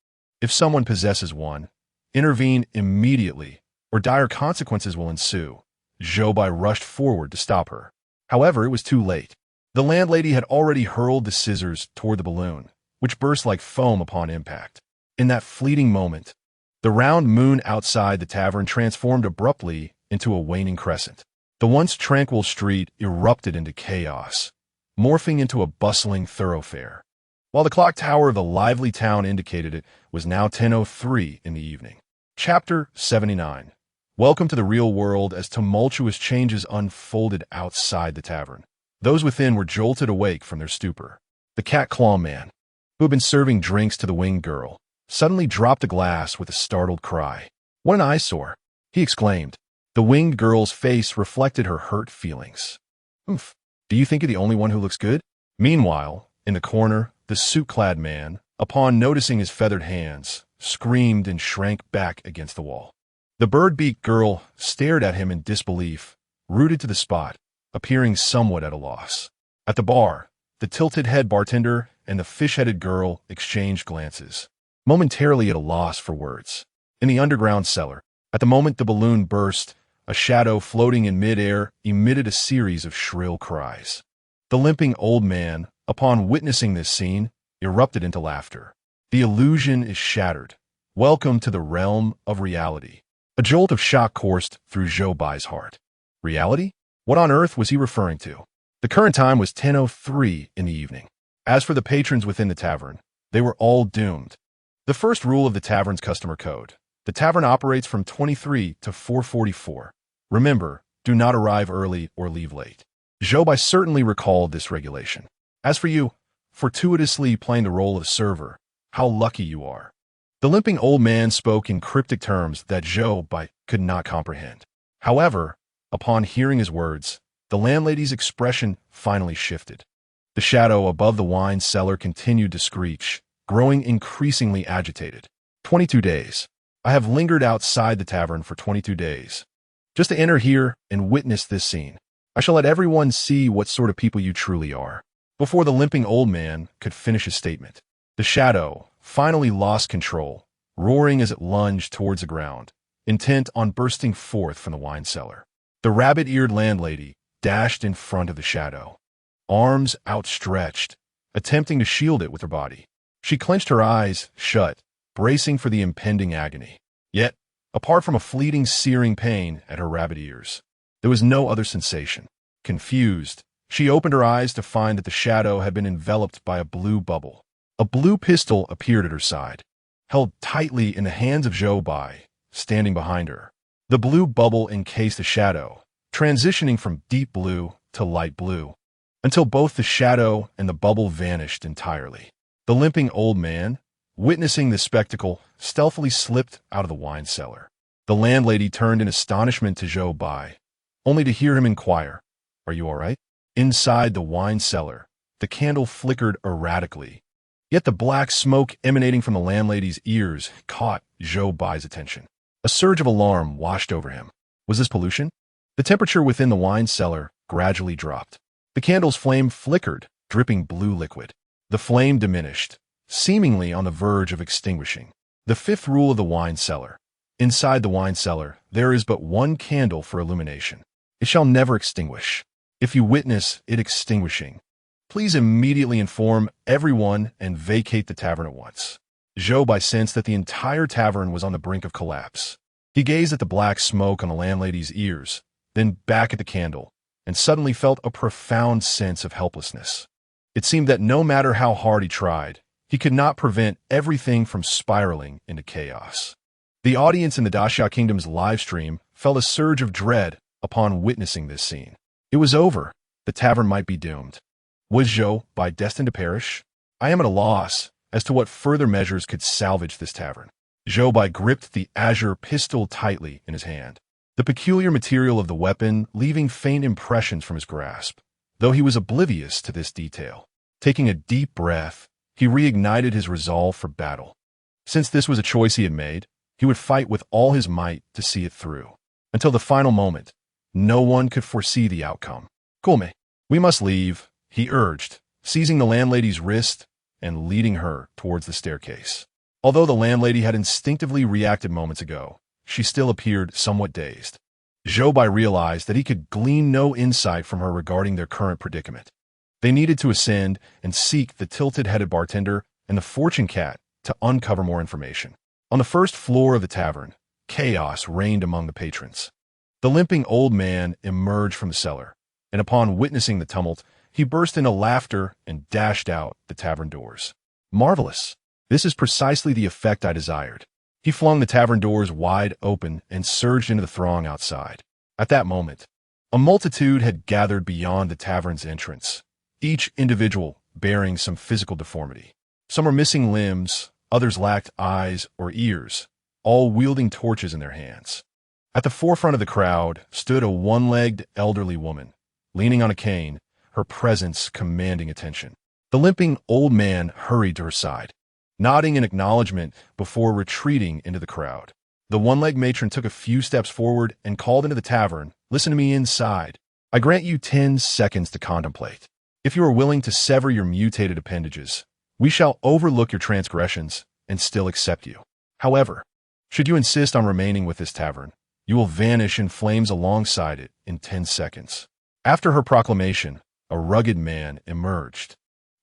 If someone possesses one, intervene immediately, or dire consequences will ensue. Zhou Bai rushed forward to stop her. However, it was too late. The landlady had already hurled the scissors toward the balloon, which burst like foam upon impact. In that fleeting moment, the round moon outside the tavern transformed abruptly into a waning crescent. The once tranquil street erupted into chaos, morphing into a bustling thoroughfare. While the clock tower of the lively town indicated it was now 10:03 in the evening. Chapter 79. Welcome to the real world as tumultuous changes unfolded outside the tavern. Those within were jolted awake from their stupor. The cat claw man, who had been serving drinks to the winged girl, suddenly dropped a glass with a startled cry. "What an eyesore!" he exclaimed. The winged girl's face reflected her hurt feelings. "Oomph, do you think you're the only one who looks good?" Meanwhile, in the corner, the suit-clad man, upon noticing his feathered hands, screamed and shrank back against the wall. The bird-beaked girl stared at him in disbelief, rooted to the spot, appearing somewhat at a loss. At the bar, the tilted-head bartender and the fish-headed girl exchanged glances, momentarily at a loss for words. In the underground cellar, at the moment the balloon burst, a shadow floating in mid-air emitted a series of shrill cries. The limping old man, upon witnessing this scene, erupted into laughter. "The illusion is shattered. Welcome to the realm of reality." A jolt of shock coursed through Zhou Bai's heart. Reality? What on earth was he referring to? The current time was 10:03 in the evening. As for the patrons within the tavern, they were all doomed. The first rule of the tavern's customer code: the tavern operates from 23 to 4:44. Remember, do not arrive early or leave late. Zhou Bai certainly recalled this regulation. As for you, fortuitously playing the role of server, how lucky you are. The limping old man spoke in cryptic terms that Zhou Bai could not comprehend. However, upon hearing his words, the landlady's expression finally shifted. The shadow above the wine cellar continued to screech, growing increasingly agitated. 22 days. I have lingered outside the tavern for 22 days. Just to enter here and witness this scene. I shall let everyone see what sort of people you truly are. Before the limping old man could finish his statement, the shadow finally lost control, roaring as it lunged towards the ground, intent on bursting forth from the wine cellar. The rabbit-eared landlady dashed in front of the shadow, arms outstretched, attempting to shield it with her body. She clenched her eyes shut, bracing for the impending agony. Yet, apart from a fleeting searing pain at her rabbit ears, there was no other sensation. Confused, she opened her eyes to find that the shadow had been enveloped by a blue bubble. A blue pistol appeared at her side, held tightly in the hands of Zhou Bai, standing behind her. The blue bubble encased the shadow, transitioning from deep blue to light blue, until both the shadow and the bubble vanished entirely. The limping old man, witnessing the spectacle, stealthily slipped out of the wine cellar. The landlady turned in astonishment to Zhou Bai, only to hear him inquire, "Are you all right?" Inside the wine cellar, the candle flickered erratically, yet the black smoke emanating from the landlady's ears caught Zhou Bai's attention. A surge of alarm washed over him. Was this pollution? The temperature within the wine cellar gradually dropped. The candle's flame flickered, dripping blue liquid. The flame diminished, seemingly on the verge of extinguishing. The fifth rule of the wine cellar. Inside the wine cellar, there is but one candle for illumination. It shall never extinguish. If you witness it extinguishing, please immediately inform everyone and vacate the tavern at once. Zhou Bai sensed that the entire tavern was on the brink of collapse. He gazed at the black smoke on the landlady's ears, then back at the candle, and suddenly felt a profound sense of helplessness. It seemed that no matter how hard he tried, he could not prevent everything from spiraling into chaos. The audience in the Great Xia Kingdom's livestream felt a surge of dread upon witnessing this scene. It was over. The tavern might be doomed. Was Zhou Bai destined to perish? I am at a loss as to what further measures could salvage this tavern. Zhou Bai gripped the azure pistol tightly in his hand, the peculiar material of the weapon leaving faint impressions from his grasp, though he was oblivious to this detail. Taking a deep breath, he reignited his resolve for battle. Since this was a choice he had made, he would fight with all his might to see it through. Until the final moment, no one could foresee the outcome. "Come, we must leave," he urged, seizing the landlady's wrist and leading her towards the staircase. Although the landlady had instinctively reacted moments ago, she still appeared somewhat dazed. Zhou Bai realized that he could glean no insight from her regarding their current predicament. They needed to ascend and seek the tilted-headed bartender and the fortune cat to uncover more information. On the first floor of the tavern, chaos reigned among the patrons. The limping old man emerged from the cellar, and upon witnessing the tumult, he burst into laughter and dashed out the tavern doors. Marvelous! This is precisely the effect I desired. He flung the tavern doors wide open and surged into the throng outside. At that moment, a multitude had gathered beyond the tavern's entrance, each individual bearing some physical deformity. Some were missing limbs, others lacked eyes or ears, all wielding torches in their hands. At the forefront of the crowd stood a one-legged elderly woman, leaning on a cane, her presence commanding attention. The limping old man hurried to her side, nodding in acknowledgement before retreating into the crowd. The one-legged matron took a few steps forward and called into the tavern, "Listen to me inside. I grant you 10 seconds to contemplate. If you are willing to sever your mutated appendages, we shall overlook your transgressions and still accept you. However, should you insist on remaining with this tavern, you will vanish in flames alongside it in 10 seconds. After her proclamation, a rugged man emerged,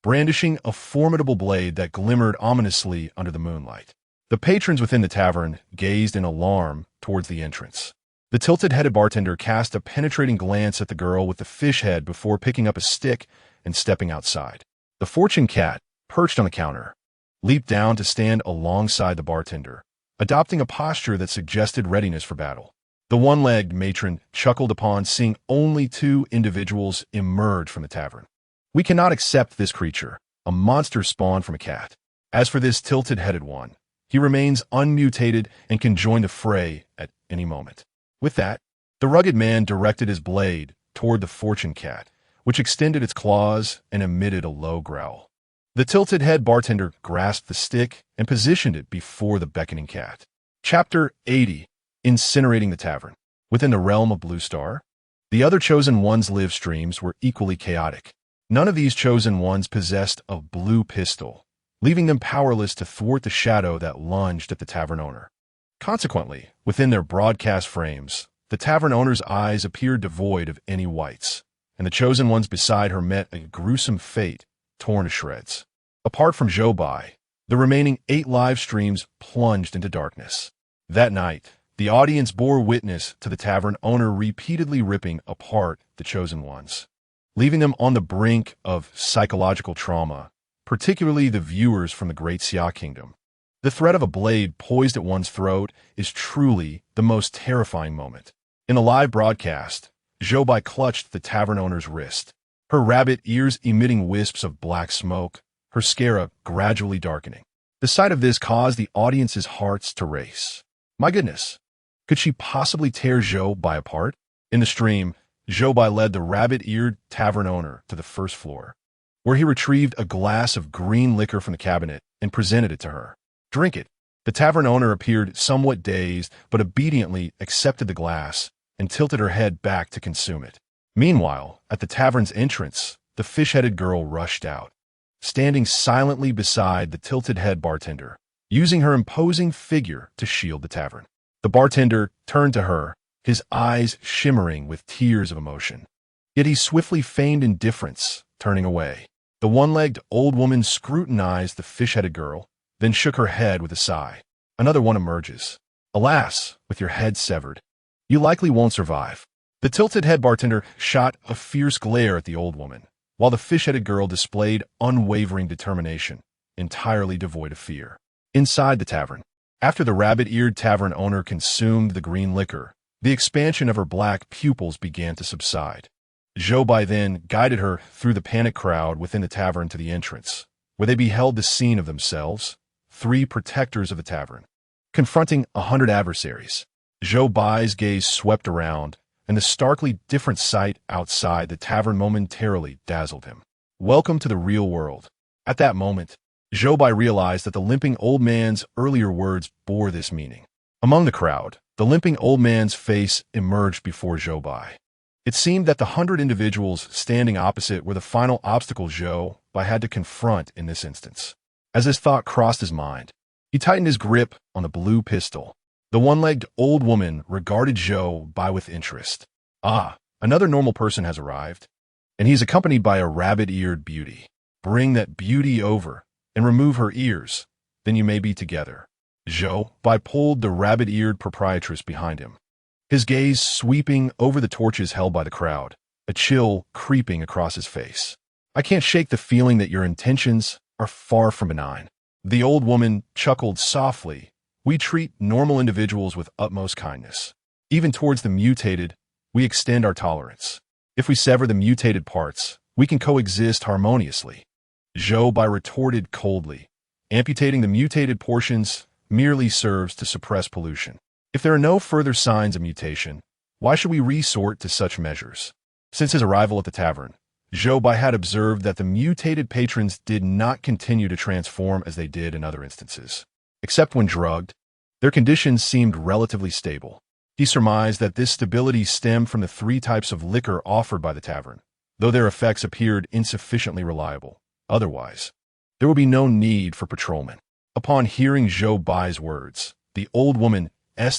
brandishing a formidable blade that glimmered ominously under the moonlight. The patrons within the tavern gazed in alarm towards the entrance. The tilted-headed bartender cast a penetrating glance at the girl with the fish head before picking up a stick and stepping outside. The fortune cat, perched on the counter, leaped down to stand alongside the bartender, adopting a posture that suggested readiness for battle. The one-legged matron chuckled upon seeing only 2 individuals emerge from the tavern. "We cannot accept this creature, a monster spawned from a cat. As for this tilted-headed one, he remains unmutated and can join the fray at any moment." With that, the rugged man directed his blade toward the fortune cat, which extended its claws and emitted a low growl. The tilted-head bartender grasped the stick and positioned it before the beckoning cat. Chapter 80. Incinerating the Tavern. Within the realm of Blue Star, the other Chosen Ones' live streams were equally chaotic. None of these Chosen Ones possessed a blue pistol, leaving them powerless to thwart the shadow that lunged at the tavern owner. Consequently, within their broadcast frames, the tavern owner's eyes appeared devoid of any whites, and the Chosen Ones beside her met a gruesome fate, torn to shreds. Apart from Zhou Bai, the remaining 8 live streams plunged into darkness. That night, the audience bore witness to the tavern owner repeatedly ripping apart the Chosen Ones, leaving them on the brink of psychological trauma, particularly the viewers from the Great Xia Kingdom. The threat of a blade poised at one's throat is truly the most terrifying moment. In the live broadcast, Zhou Bai clutched the tavern owner's wrist, her rabbit ears emitting wisps of black smoke, her scarab gradually darkening. The sight of this caused the audience's hearts to race. My goodness, could she possibly tear Zhou Bai apart? In the stream, Zhou Bai led the rabbit-eared tavern owner to the first floor, where he retrieved a glass of green liquor from the cabinet and presented it to her. "Drink it." The tavern owner appeared somewhat dazed, but obediently accepted the glass and tilted her head back to consume it. Meanwhile, at the tavern's entrance, the fish-headed girl rushed out, standing silently beside the tilted-head bartender, using her imposing figure to shield the tavern. The bartender turned to her, his eyes shimmering with tears of emotion. Yet he swiftly feigned indifference, turning away. The one-legged old woman scrutinized the fish-headed girl, then shook her head with a sigh. Another one emerges. "Alas, with your head severed, you likely won't survive." The tilted-head bartender shot a fierce glare at the old woman, while the fish-headed girl displayed unwavering determination, entirely devoid of fear. Inside the tavern, after the rabbit-eared tavern owner consumed the green liquor, the expansion of her black pupils began to subside. Zhou Bai then guided her through the panicked crowd within the tavern to the entrance, where they beheld the scene of themselves, 3 protectors of the tavern, confronting 100 adversaries. Zhou Bai's gaze swept around, and the starkly different sight outside the tavern momentarily dazzled him. Welcome to the real world. At that moment, Zhou Bai realized that the limping old man's earlier words bore this meaning. Among the crowd, the limping old man's face emerged before Zhou Bai. It seemed that the 100 individuals standing opposite were the final obstacle Zhou Bai had to confront in this instance. As this thought crossed his mind, he tightened his grip on the blue pistol. The one-legged old woman regarded Zhou Bai with interest. Ah, another normal person has arrived, and he's accompanied by a rabbit-eared beauty. Bring that beauty over and remove her ears, then you may be together. Zhou Bai pulled the rabbit-eared proprietress behind him, his gaze sweeping over the torches held by the crowd, a chill creeping across his face. I can't shake the feeling that your intentions are far from benign. The old woman chuckled softly. We treat normal individuals with utmost kindness. Even towards the mutated, we extend our tolerance. If we sever the mutated parts, we can coexist harmoniously. Zhou Bai retorted coldly. Amputating the mutated portions merely serves to suppress pollution. If there are no further signs of mutation, why should we resort to such measures? Since his arrival at the tavern, Zhou Bai had observed that the mutated patrons did not continue to transform as they did in other instances. Except when drugged, their conditions seemed relatively stable. He surmised that this stability stemmed from the 3 types of liquor offered by the tavern, though their effects appeared insufficiently reliable. Otherwise, there would be no need for patrolmen. Upon hearing Zhou Bai's words, the old woman's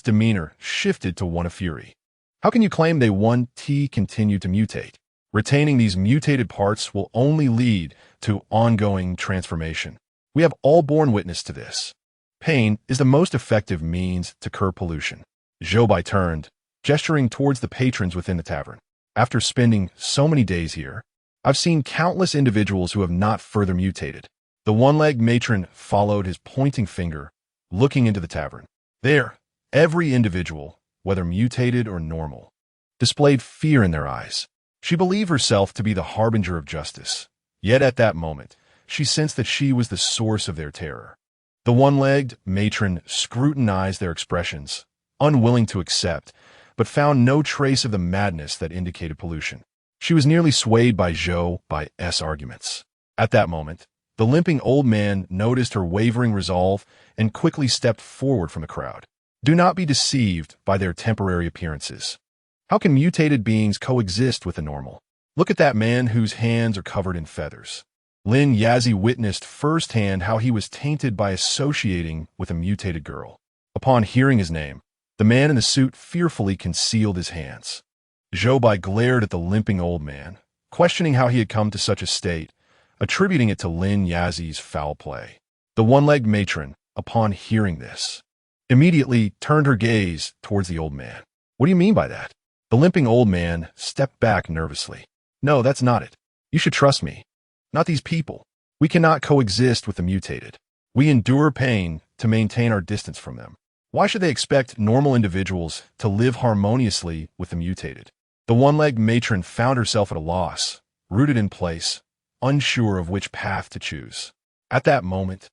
demeanor shifted to one of fury. How can you claim they 1T continue to mutate? Retaining these mutated parts will only lead to ongoing transformation. We have all borne witness to this. Pain is the most effective means to curb pollution. Zhou Bai turned, gesturing towards the patrons within the tavern. After spending so many days here, I've seen countless individuals who have not further mutated. The one-legged matron followed his pointing finger, looking into the tavern. There, every individual, whether mutated or normal, displayed fear in their eyes. She believed herself to be the harbinger of justice. Yet at that moment, she sensed that she was the source of their terror. The one-legged matron scrutinized their expressions, unwilling to accept, but found no trace of the madness that indicated pollution. She was nearly swayed by Zhou Bai's arguments. At that moment, the limping old man noticed her wavering resolve and quickly stepped forward from the crowd. Do not be deceived by their temporary appearances. How can mutated beings coexist with the normal? Look at that man whose hands are covered in feathers. Lin Yazi witnessed firsthand how he was tainted by associating with a mutated girl. Upon hearing his name, the man in the suit fearfully concealed his hands. Zhou Bai glared at the limping old man, questioning how he had come to such a state, attributing it to Lin Yazi's foul play. The one-legged matron, upon hearing this, immediately turned her gaze towards the old man. What do you mean by that? The limping old man stepped back nervously. No, that's not it. You should trust me. Not these people. We cannot coexist with the mutated. We endure pain to maintain our distance from them. Why should they expect normal individuals to live harmoniously with the mutated? The one-legged matron found herself at a loss, rooted in place, unsure of which path to choose. At that moment,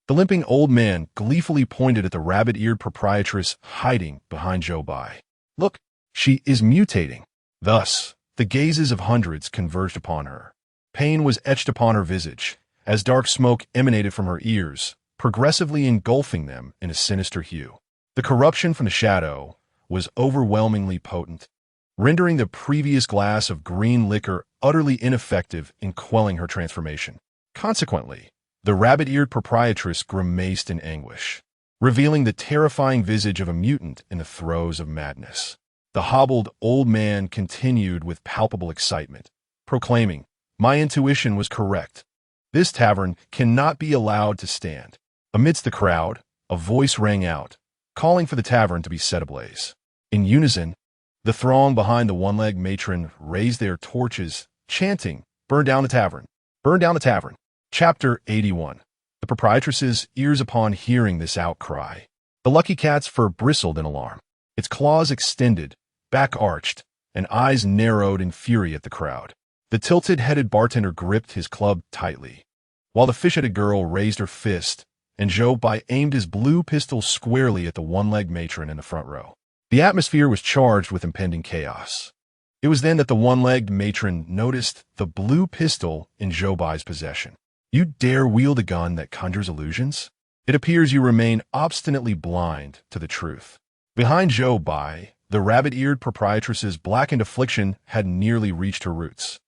the limping old man gleefully pointed at the rabbit-eared proprietress hiding behind Zhou Bai. Look, she is mutating. Thus, the gazes of hundreds converged upon her. Pain was etched upon her visage, as dark smoke emanated from her ears, progressively engulfing them in a sinister hue. The corruption from the shadow was overwhelmingly potent, rendering the previous glass of green liquor utterly ineffective in quelling her transformation. Consequently, the rabbit-eared proprietress grimaced in anguish, revealing the terrifying visage of a mutant in the throes of madness. The hobbled old man continued with palpable excitement, proclaiming, "My intuition was correct. This tavern cannot be allowed to stand." Amidst the crowd, a voice rang out, calling for the tavern to be set ablaze. In unison, the throng behind the one-legged matron raised their torches, chanting, "Burn down the tavern! Burn down the tavern!" Chapter 81. The proprietress's ears upon hearing this outcry. The lucky cat's fur bristled in alarm. Its claws extended, back arched, and eyes narrowed in fury at the crowd. The tilted-headed bartender gripped his club tightly, while the fish-headed girl raised her fist, and Zhou Bai aimed his blue pistol squarely at the one-legged matron in the front row. The atmosphere was charged with impending chaos. It was then that the one-legged matron noticed the blue pistol in Zhou Bai's possession. You dare wield a gun that conjures illusions? It appears you remain obstinately blind to the truth. Behind Zhou Bai, the rabbit-eared proprietress's blackened affliction had nearly reached her roots.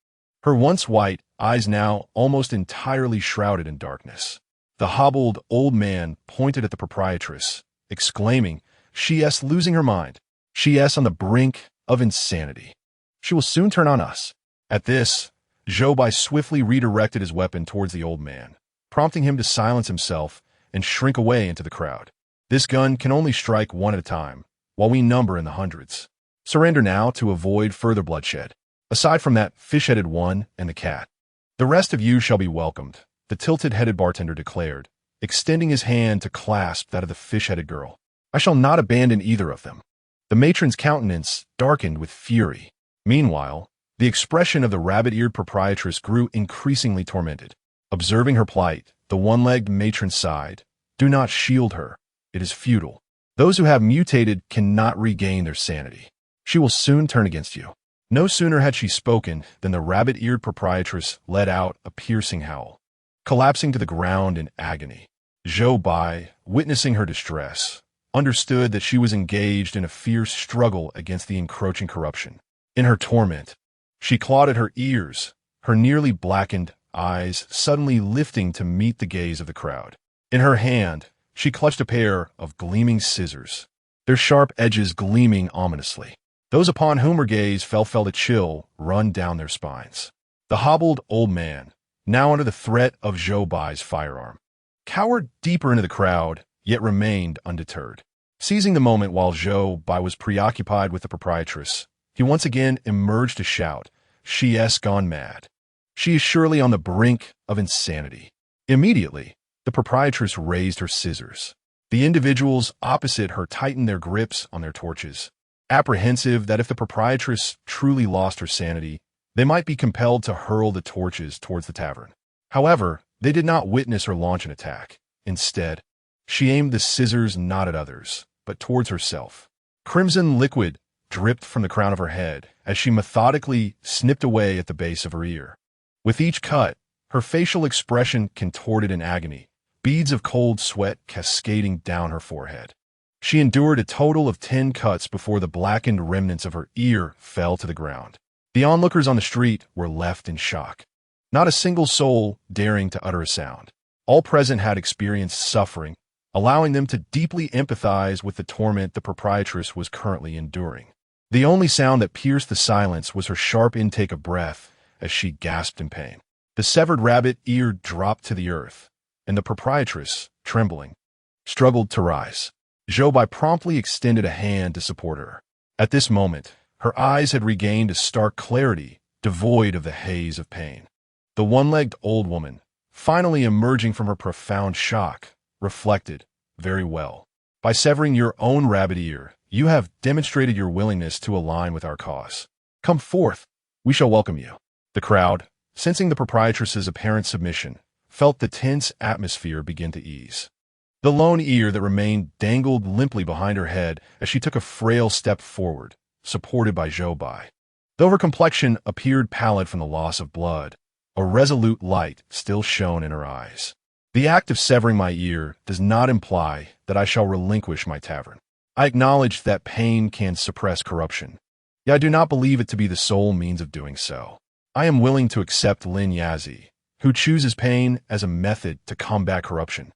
her once white eyes now almost entirely shrouded in darkness. The hobbled old man pointed at the proprietress, exclaiming, "She's losing her mind. She's on the brink of insanity. She will soon turn on us." At this, Zhou Bai swiftly redirected his weapon towards the old man, prompting him to silence himself and shrink away into the crowd. "This gun can only strike one at a time, while we number in the hundreds. Surrender now to avoid further bloodshed. Aside from that fish-headed one and the cat, the rest of you shall be welcomed," the tilted-headed bartender declared, extending his hand to clasp that of the fish-headed girl. "I shall not abandon either of them." The matron's countenance darkened with fury. Meanwhile, the expression of the rabbit-eared proprietress grew increasingly tormented. Observing her plight, the one-legged matron sighed, "Do not shield her. It is futile. Those who have mutated cannot regain their sanity. She will soon turn against you." No sooner had she spoken than the rabbit-eared proprietress let out a piercing howl, collapsing to the ground in agony. Zhou Bai, witnessing her distress, understood that she was engaged in a fierce struggle against the encroaching corruption. In her torment, she clawed at her ears, her nearly blackened eyes suddenly lifting to meet the gaze of the crowd. In her hand, she clutched a pair of gleaming scissors, their sharp edges gleaming ominously. Those upon whom her gaze felt a chill run down their spines. The hobbled old man, now under the threat of Zhou Bai's firearm, cowered deeper into the crowd, yet remained undeterred. Seizing the moment while Zhou Bai was preoccupied with the proprietress, he once again emerged to shout, "She's gone mad. She is surely on the brink of insanity." Immediately, the proprietress raised her scissors. The individuals opposite her tightened their grips on their torches, apprehensive that if the proprietress truly lost her sanity, they might be compelled to hurl the torches towards the tavern. However, they did not witness her launch an attack. Instead, she aimed the scissors not at others, but towards herself. Crimson liquid dripped from the crown of her head as she methodically snipped away at the base of her ear. With each cut, her facial expression contorted in agony, beads of cold sweat cascading down her forehead. She endured a total of 10 cuts before the blackened remnants of her ear fell to the ground. The onlookers on the street were left in shock. Not a single soul daring to utter a sound. All present had experienced suffering, allowing them to deeply empathize with the torment the proprietress was currently enduring. The only sound that pierced the silence was her sharp intake of breath as she gasped in pain. The severed rabbit ear dropped to the earth, and the proprietress, trembling, struggled to rise. Zhou Bai promptly extended a hand to support her. At this moment, her eyes had regained a stark clarity, devoid of the haze of pain. The one-legged old woman, finally emerging from her profound shock, reflected, "Very well. By severing your own rabbit ear, you have demonstrated your willingness to align with our cause. Come forth. We shall welcome you." The crowd, sensing the proprietress's apparent submission, felt the tense atmosphere begin to ease. The lone ear that remained dangled limply behind her head as she took a frail step forward, supported by Zhou Bai. Though her complexion appeared pallid from the loss of blood, a resolute light still shone in her eyes. "The act of severing my ear does not imply that I shall relinquish my tavern. I acknowledge that pain can suppress corruption, yet I do not believe it to be the sole means of doing so. I am willing to accept Lin Yazi, who chooses pain as a method to combat corruption,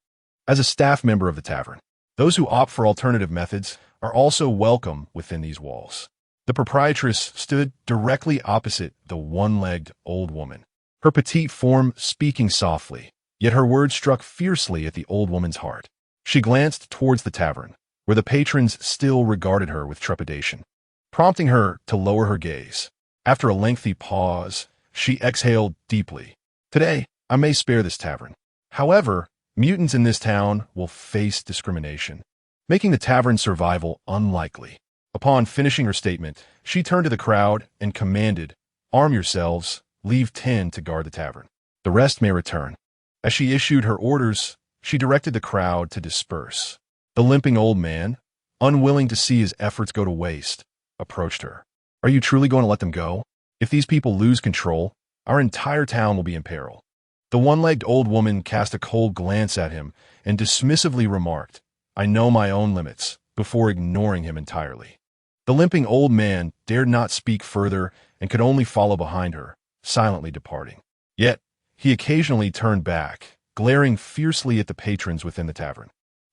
as a staff member of the tavern. Those who opt for alternative methods are also welcome within these walls." The proprietress stood directly opposite the one-legged old woman, her petite form speaking softly, yet her words struck fiercely at the old woman's heart. She glanced towards the tavern, where the patrons still regarded her with trepidation, prompting her to lower her gaze. After a lengthy pause, she exhaled deeply. "Today, I may spare this tavern. However, mutants in this town will face discrimination, making the tavern's survival unlikely." Upon finishing her statement, she turned to the crowd and commanded, "Arm yourselves, leave 10 to guard the tavern. The rest may return." As she issued her orders, she directed the crowd to disperse. The limping old man, unwilling to see his efforts go to waste, approached her. "Are you truly going to let them go? If these people lose control, our entire town will be in peril." The one-legged old woman cast a cold glance at him and dismissively remarked, "I know my own limits," before ignoring him entirely. The limping old man dared not speak further and could only follow behind her, silently departing. Yet, he occasionally turned back, glaring fiercely at the patrons within the tavern.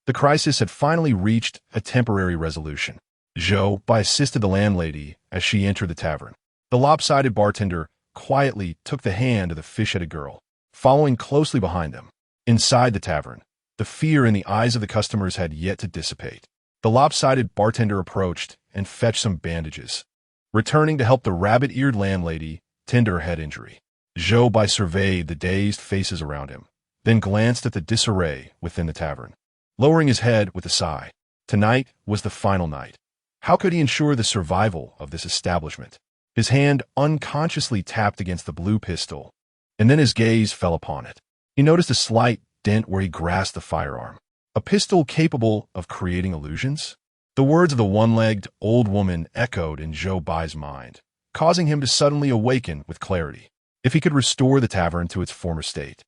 The crisis had finally reached a temporary resolution. Zhou Bai assisted the landlady as she entered the tavern. The lopsided bartender quietly took the hand of the fish-headed girl, following closely behind them. Inside the tavern, the fear in the eyes of the customers had yet to dissipate. The lopsided bartender approached and fetched some bandages, returning to help the rabbit-eared landlady tend to her head injury. Zhou Bai surveyed the dazed faces around him, then glanced at the disarray within the tavern, lowering his head with a sigh. Tonight was the final night. How could he ensure the survival of this establishment? His hand unconsciously tapped against the blue pistol, and then his gaze fell upon it. He noticed a slight dent where he grasped the firearm. A pistol capable of creating illusions? The words of the one-legged old woman echoed in Zhou Bai's mind, causing him to suddenly awaken with clarity. If he could restore the tavern to its former state,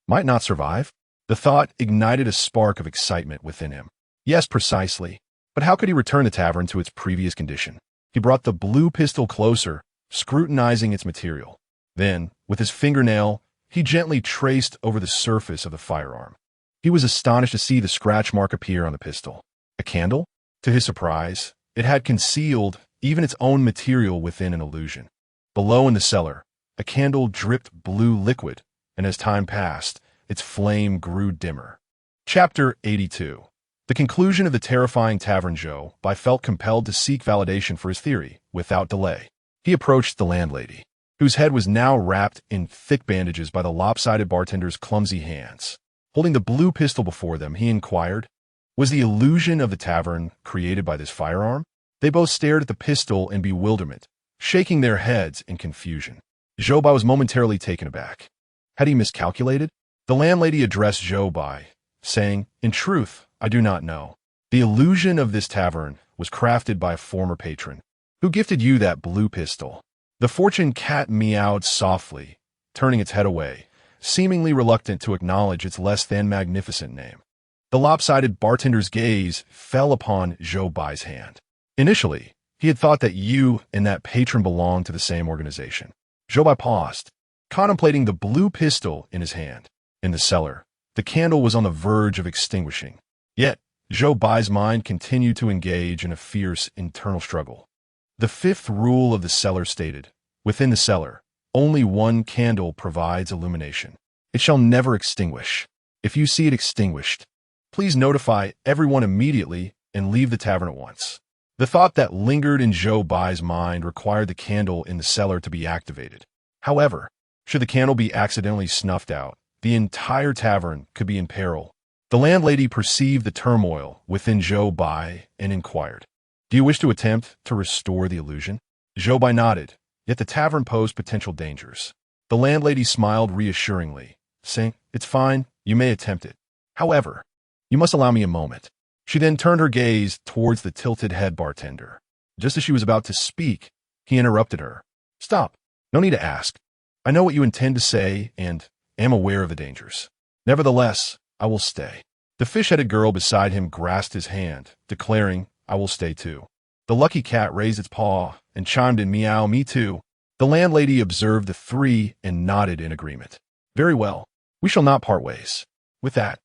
might not survive? The thought ignited a spark of excitement within him. Yes, precisely. But how could he return the tavern to its previous condition? He brought the blue pistol closer, scrutinizing its material. Then, with his fingernail, he gently traced over the surface of the firearm. He was astonished to see the scratch mark appear on the pistol. A candle? To his surprise, it had concealed even its own material within an illusion. Below in the cellar, a candle dripped blue liquid, and as time passed, its flame grew dimmer. Chapter 82. The conclusion of the terrifying tavern. Zhou Bai felt compelled to seek validation for his theory without delay. He approached the landlady, whose head was now wrapped in thick bandages by the lopsided bartender's clumsy hands. Holding the blue pistol before them, he inquired, was the illusion of the tavern created by this firearm? They both stared at the pistol in bewilderment, shaking their heads in confusion. Zhou Bai was momentarily taken aback. Had he miscalculated? The landlady addressed Zhou Bai, saying, in truth, I do not know. The illusion of this tavern was crafted by a former patron. Who gifted you that blue pistol? The fortune cat meowed softly, turning its head away, seemingly reluctant to acknowledge its less than magnificent name. The lopsided bartender's gaze fell upon Zhou Bai's hand. Initially, he had thought that you and that patron belonged to the same organization. Zhou Bai paused, contemplating the blue pistol in his hand. In the cellar, the candle was on the verge of extinguishing. Yet, Zhou Bai's mind continued to engage in a fierce internal struggle. The fifth rule of the cellar stated, within the cellar, only one candle provides illumination. It shall never extinguish. If you see it extinguished, please notify everyone immediately and leave the tavern at once. The thought that lingered in Zhou Bai's mind required the candle in the cellar to be activated. However, should the candle be accidentally snuffed out, the entire tavern could be in peril. The landlady perceived the turmoil within Zhou Bai and inquired, do you wish to attempt to restore the illusion? Zhou Bai nodded, yet the tavern posed potential dangers. The landlady smiled reassuringly, saying, it's fine, you may attempt it. However, you must allow me a moment. She then turned her gaze towards the tilted head bartender. Just as she was about to speak, he interrupted her. Stop. No need to ask. I know what you intend to say and am aware of the dangers. Nevertheless, I will stay. The fish-headed girl beside him grasped his hand, declaring, I will stay too. The lucky cat raised its paw and chimed in, meow, me too. The landlady observed the three and nodded in agreement. Very well. We shall not part ways. With that,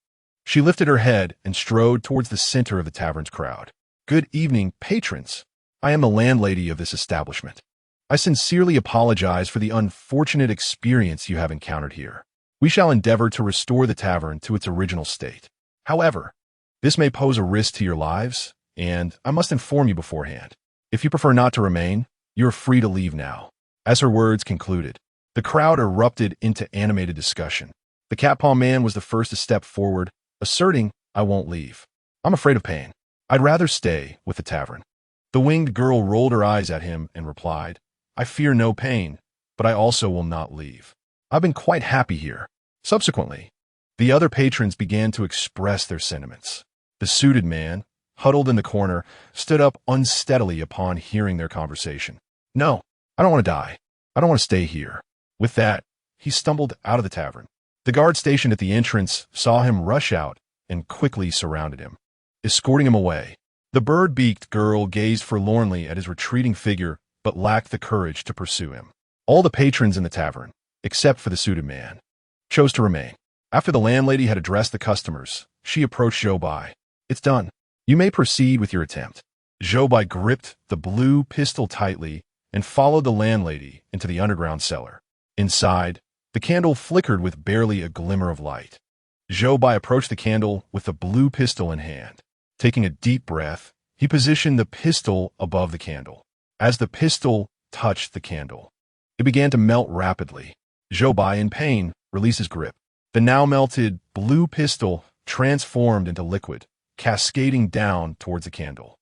she lifted her head and strode towards the center of the tavern's crowd. Good evening, patrons. I am the landlady of this establishment. I sincerely apologize for the unfortunate experience you have encountered here. We shall endeavor to restore the tavern to its original state. However, this may pose a risk to your lives, and I must inform you beforehand. If you prefer not to remain, you are free to leave now. As her words concluded, the crowd erupted into animated discussion. The cat-paw man was the first to step forward, asserting, I won't leave. I'm afraid of pain. I'd rather stay with the tavern. The winged girl rolled her eyes at him and replied, I fear no pain, but I also will not leave. I've been quite happy here. Subsequently, the other patrons began to express their sentiments. The suited man, huddled in the corner, stood up unsteadily upon hearing their conversation. No, I don't want to die. I don't want to stay here. With that, he stumbled out of the tavern. The guard stationed at the entrance saw him rush out and quickly surrounded him, escorting him away. The bird-beaked girl gazed forlornly at his retreating figure but lacked the courage to pursue him. All the patrons in the tavern, except for the suited man, chose to remain. After the landlady had addressed the customers, she approached Zhou Bai. "It's done. You may proceed with your attempt." Zhou Bai gripped the blue pistol tightly and followed the landlady into the underground cellar. Inside, the candle flickered with barely a glimmer of light. Zhou Bai approached the candle with the blue pistol in hand. Taking a deep breath, he positioned the pistol above the candle. As the pistol touched the candle, it began to melt rapidly. Zhou Bai, in pain, released his grip. The now melted blue pistol transformed into liquid, cascading down towards the candle.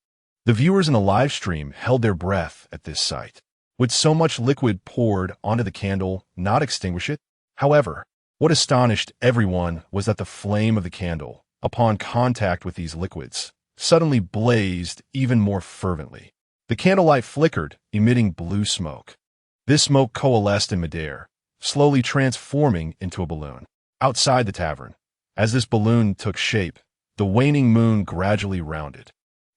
The viewers in the live stream held their breath at this sight. Would so much liquid poured onto the candle not extinguish it? However, what astonished everyone was that the flame of the candle, upon contact with these liquids, suddenly blazed even more fervently. The candlelight flickered, emitting blue smoke. This smoke coalesced in midair, slowly transforming into a balloon. Outside the tavern, as this balloon took shape, the waning moon gradually rounded.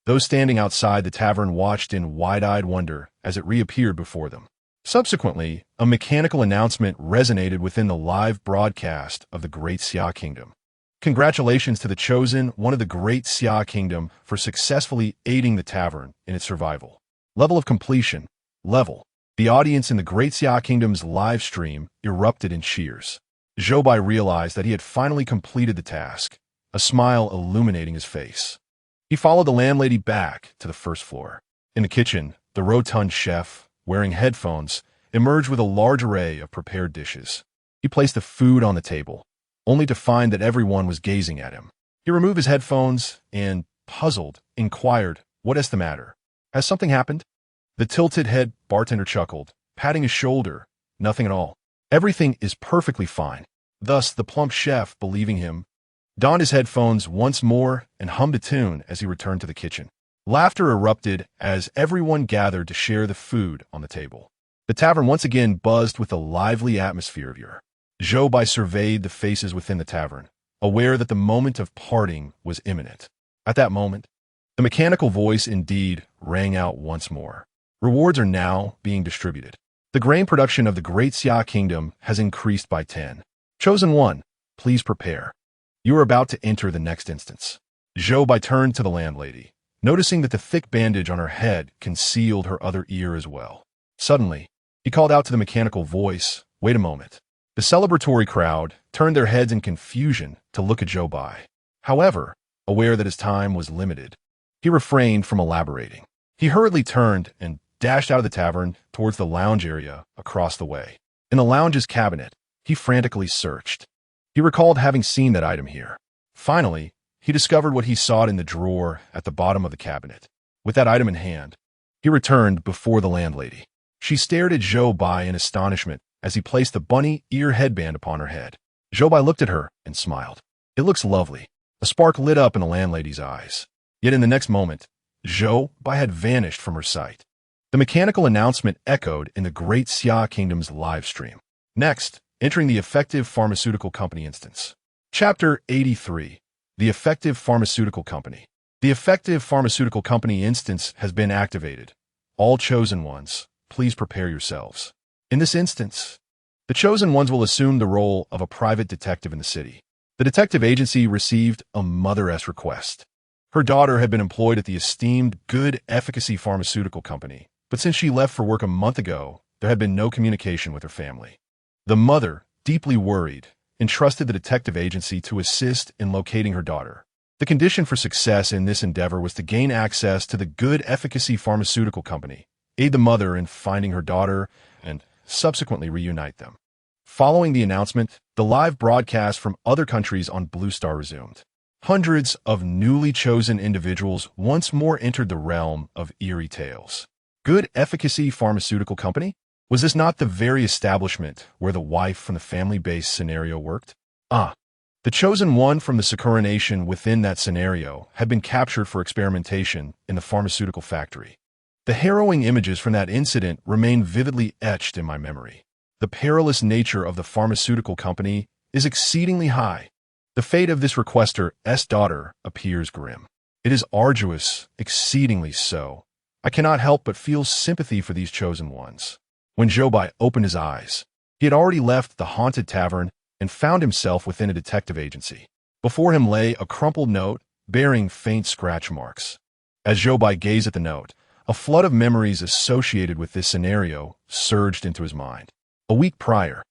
Those standing outside the tavern watched in wide-eyed wonder as it reappeared before them. Subsequently, a mechanical announcement resonated within the live broadcast of the Great Xia Kingdom. "Congratulations to the chosen one of the Great Xia Kingdom for successfully aiding the tavern in its survival. Level of completion, level." The audience in the Great Xia Kingdom's live stream erupted in cheers. Zhou Bai realized that he had finally completed the task, a smile illuminating his face. He followed the landlady back to the first floor. In the kitchen, the rotund chef, wearing headphones, emerged with a large array of prepared dishes. He placed the food on the table, only to find that everyone was gazing at him. He removed his headphones and, puzzled, inquired, "What is the matter? Has something happened?" The tilted head bartender chuckled, patting his shoulder. "Nothing at all. Everything is perfectly fine." Thus, the plump chef, believing him, donned his headphones once more and hummed a tune as he returned to the kitchen. Laughter erupted as everyone gathered to share the food on the table. The tavern once again buzzed with a lively atmosphere of year. Zhou Bai surveyed the faces within the tavern, aware that the moment of parting was imminent. At that moment, the mechanical voice indeed rang out once more. Rewards are now being distributed. The grain production of the Great Xia Kingdom has increased by 10. Chosen one, please prepare. You are about to enter the next instance. Zhou Bai turned to the landlady, noticing that the thick bandage on her head concealed her other ear as well. Suddenly, he called out to the mechanical voice, "Wait a moment." The celebratory crowd turned their heads in confusion to look at Zhou Bai. However, aware that his time was limited, he refrained from elaborating. He hurriedly turned and dashed out of the tavern towards the lounge area across the way. In the lounge's cabinet, he frantically searched. He recalled having seen that item here. Finally, he discovered what he sought in the drawer at the bottom of the cabinet. With that item in hand, he returned before the landlady. She stared at Zhou Bai in astonishment as he placed the bunny ear headband upon her head. Zhou Bai looked at her and smiled. "It looks lovely." A spark lit up in the landlady's eyes. Yet in the next moment, Zhou Bai had vanished from her sight. The mechanical announcement echoed in the Great Xia Kingdom's live stream. Next, entering the Effective Pharmaceutical Company instance. Chapter 83. The Effective Pharmaceutical Company. The Effective Pharmaceutical Company instance has been activated. All chosen ones, please prepare yourselves. In this instance, the chosen ones will assume the role of a private detective in the city. The detective agency received a mother-s request. Her daughter had been employed at the esteemed Good Efficacy Pharmaceutical Company, but since she left for work a month ago, there had been no communication with her family. The mother, deeply worried, entrusted the detective agency to assist in locating her daughter. The condition for success in this endeavor was to gain access to the Good Efficacy Pharmaceutical Company, aid the mother in finding her daughter, and subsequently reunite them. Following the announcement, the live broadcast from other countries on Blue Star resumed. Hundreds of newly chosen individuals once more entered the realm of eerie tales. Good Efficacy Pharmaceutical Company? Was this not the very establishment where the wife from the family-based scenario worked? The chosen one from the Sakura Nation within that scenario had been captured for experimentation in the pharmaceutical factory. The harrowing images from that incident remain vividly etched in my memory. The perilous nature of the pharmaceutical company is exceedingly high. The fate of this requester's daughter appears grim. It is arduous, exceedingly so. I cannot help but feel sympathy for these chosen ones. When Zhou Bai opened his eyes, he had already left the haunted tavern and found himself within a detective agency. Before him lay a crumpled note bearing faint scratch marks. As Zhou Bai gazed at the note, a flood of memories associated with this scenario surged into his mind. A week prior,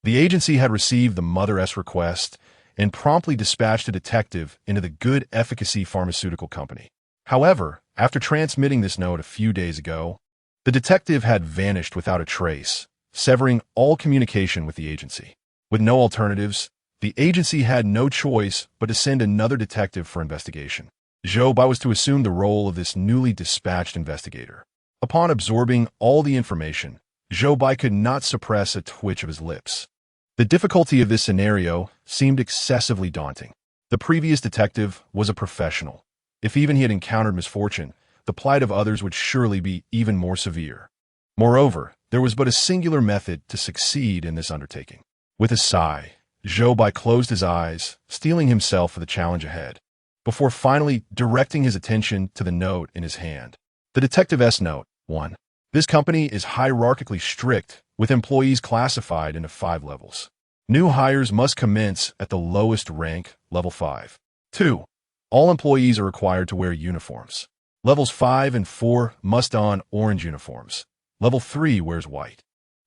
the agency had received the Mother-S request and promptly dispatched a detective into the Good Efficacy Pharmaceutical Company. However, after transmitting this note a few days ago, the detective had vanished without a trace, severing all communication with the agency. With no alternatives, the agency had no choice but to send another detective for investigation. Zhou Bai was to assume the role of this newly dispatched investigator. Upon absorbing all the information, Zhou Bai could not suppress a twitch of his lips. The difficulty of this scenario seemed excessively daunting. The previous detective was a professional. If even he had encountered misfortune, the plight of others would surely be even more severe. Moreover, there was but a singular method to succeed in this undertaking. With a sigh, Zhou Bai closed his eyes, steeling himself for the challenge ahead, before finally directing his attention to the note in his hand. The detective's note, 1. This company is hierarchically strict, with employees classified into 5 levels. New hires must commence at the lowest rank, level 5. 2. All employees are required to wear uniforms. Levels 5 and 4 must don orange uniforms. Level 3 wears white.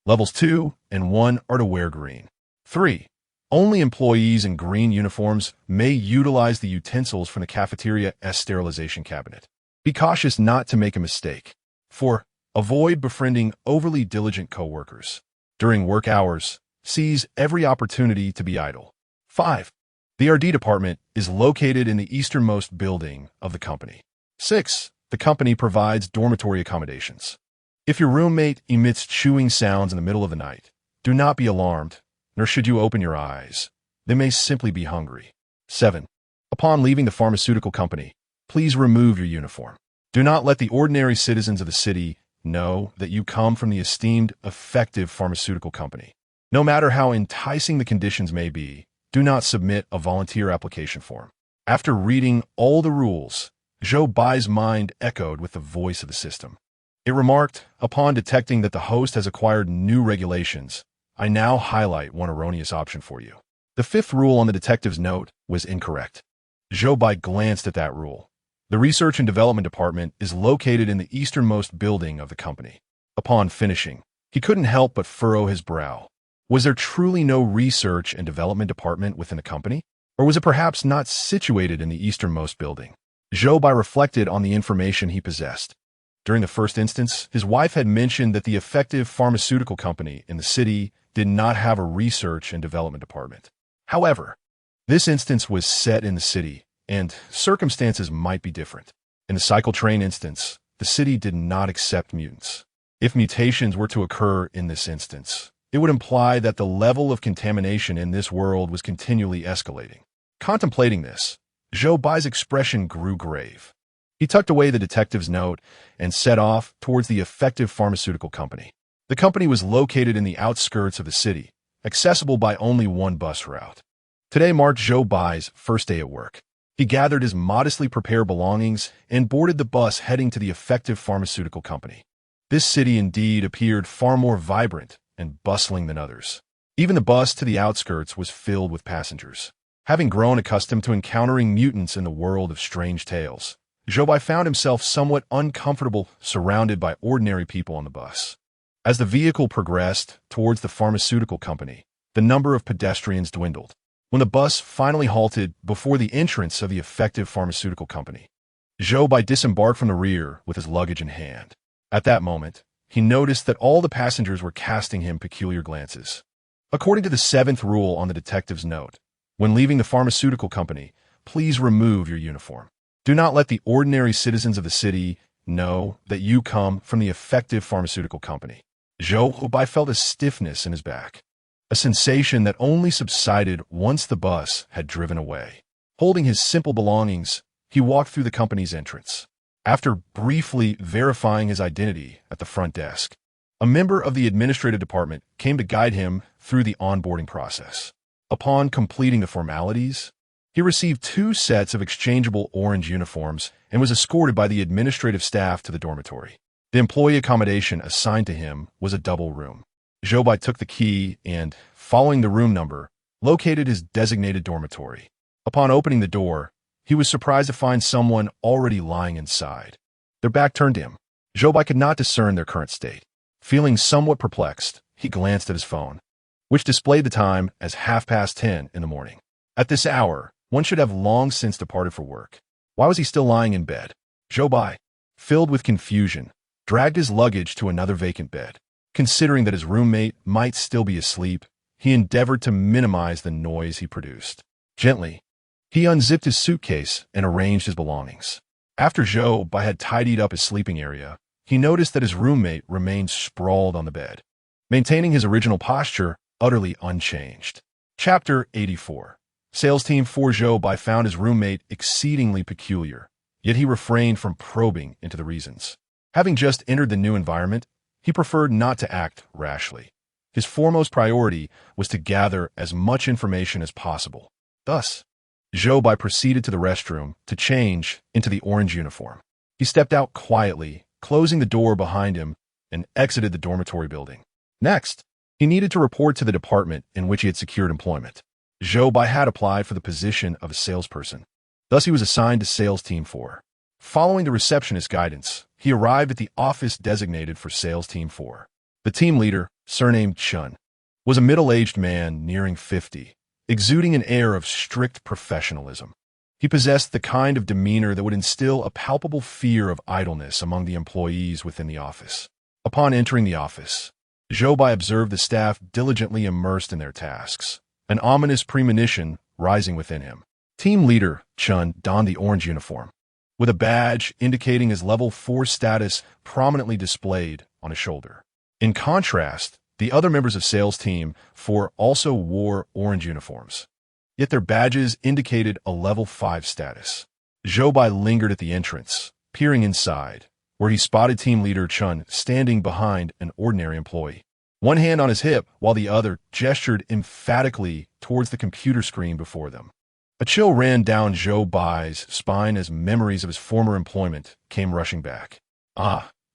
Levels 2 and 1 are to wear green. 3. Only employees in green uniforms may utilize the utensils from the cafeteria's sterilization cabinet. Be cautious not to make a mistake. 4. Avoid befriending overly diligent coworkers. During work hours, seize every opportunity to be idle. 5. The RD department is located in the easternmost building of the company. 6. The company provides dormitory accommodations. If your roommate emits chewing sounds in the middle of the night, do not be alarmed, nor should you open your eyes. They may simply be hungry. 7. Upon leaving the pharmaceutical company, please remove your uniform. Do not let the ordinary citizens of the city know that you come from the esteemed, effective pharmaceutical company. No matter how enticing the conditions may be, do not submit a volunteer application form. After reading all the rules, Zhou Bai's mind echoed with the voice of the system. It remarked, upon detecting that the host has acquired new regulations, I now highlight one erroneous option for you. The 5th rule on the detective's note was incorrect. Zhou Bai glanced at that rule. The Research and Development Department is located in the easternmost building of the company. Upon finishing, he couldn't help but furrow his brow. Was there truly no Research and Development Department within the company? Or was it perhaps not situated in the easternmost building? Zhou Bai reflected on the information he possessed. During the first instance, his wife had mentioned that the effective pharmaceutical company in the city did not have a Research and Development Department. However, this instance was set in the city, and circumstances might be different. In the cycle train instance, the city did not accept mutants. If mutations were to occur in this instance, it would imply that the level of contamination in this world was continually escalating. Contemplating this, Zhou Bai's expression grew grave. He tucked away the detective's note and set off towards the effective pharmaceutical company. The company was located in the outskirts of the city, accessible by only one bus route. Today marked Zhou Bai's first day at work. He gathered his modestly prepared belongings and boarded the bus heading to the effective pharmaceutical company. This city indeed appeared far more vibrant and bustling than others. Even the bus to the outskirts was filled with passengers. Having grown accustomed to encountering mutants in the world of strange tales, Zhou Bai found himself somewhat uncomfortable surrounded by ordinary people on the bus. As the vehicle progressed towards the pharmaceutical company, the number of pedestrians dwindled. When the bus finally halted before the entrance of the effective pharmaceutical company, Zhou Bai disembarked from the rear with his luggage in hand. At that moment, he noticed that all the passengers were casting him peculiar glances. According to the 7th rule on the detective's note, when leaving the pharmaceutical company, please remove your uniform. Do not let the ordinary citizens of the city know that you come from the effective pharmaceutical company. Zhou Bai felt a stiffness in his back, a sensation that only subsided once the bus had driven away. Holding his simple belongings, he walked through the company's entrance. After briefly verifying his identity at the front desk, a member of the administrative department came to guide him through the onboarding process. Upon completing the formalities, he received 2 sets of exchangeable orange uniforms and was escorted by the administrative staff to the dormitory. The employee accommodation assigned to him was a double room. Zhou Bai took the key and, following the room number, located his designated dormitory. Upon opening the door, he was surprised to find someone already lying inside. Their back turned to him. Zhou Bai could not discern their current state. Feeling somewhat perplexed, he glanced at his phone, which displayed the time as 10:30 in the morning. At this hour, one should have long since departed for work. Why was he still lying in bed? Zhou Bai, filled with confusion, dragged his luggage to another vacant bed. Considering that his roommate might still be asleep, he endeavored to minimize the noise he produced. Gently, he unzipped his suitcase and arranged his belongings. After Zhou Bai had tidied up his sleeping area, he noticed that his roommate remained sprawled on the bed, maintaining his original posture utterly unchanged. Chapter 84. Sales Team 4. Zhou Bai found his roommate exceedingly peculiar, yet he refrained from probing into the reasons. Having just entered the new environment, he preferred not to act rashly. His foremost priority was to gather as much information as possible. Thus, Zhou Bai proceeded to the restroom to change into the orange uniform. He stepped out quietly, closing the door behind him, and exited the dormitory building. Next, he needed to report to the department in which he had secured employment. Zhou Bai had applied for the position of a salesperson. Thus, he was assigned to Sales Team 4. Following the receptionist's guidance, he arrived at the office designated for Sales Team 4. The team leader, surnamed Chun, was a middle-aged man nearing 50, exuding an air of strict professionalism. He possessed the kind of demeanor that would instill a palpable fear of idleness among the employees within the office. Upon entering the office, Zhou Bai observed the staff diligently immersed in their tasks, an ominous premonition rising within him. Team leader Chun donned the orange uniform, with a badge indicating his level 4 status prominently displayed on his shoulder. In contrast, the other members of Sales Team 4 also wore orange uniforms, yet their badges indicated a level 5 status. Zhou Bai lingered at the entrance, peering inside, where he spotted team leader Chun standing behind an ordinary employee, one hand on his hip while the other gestured emphatically towards the computer screen before them. A chill ran down Zhou Bai's spine as memories of his former employment came rushing back.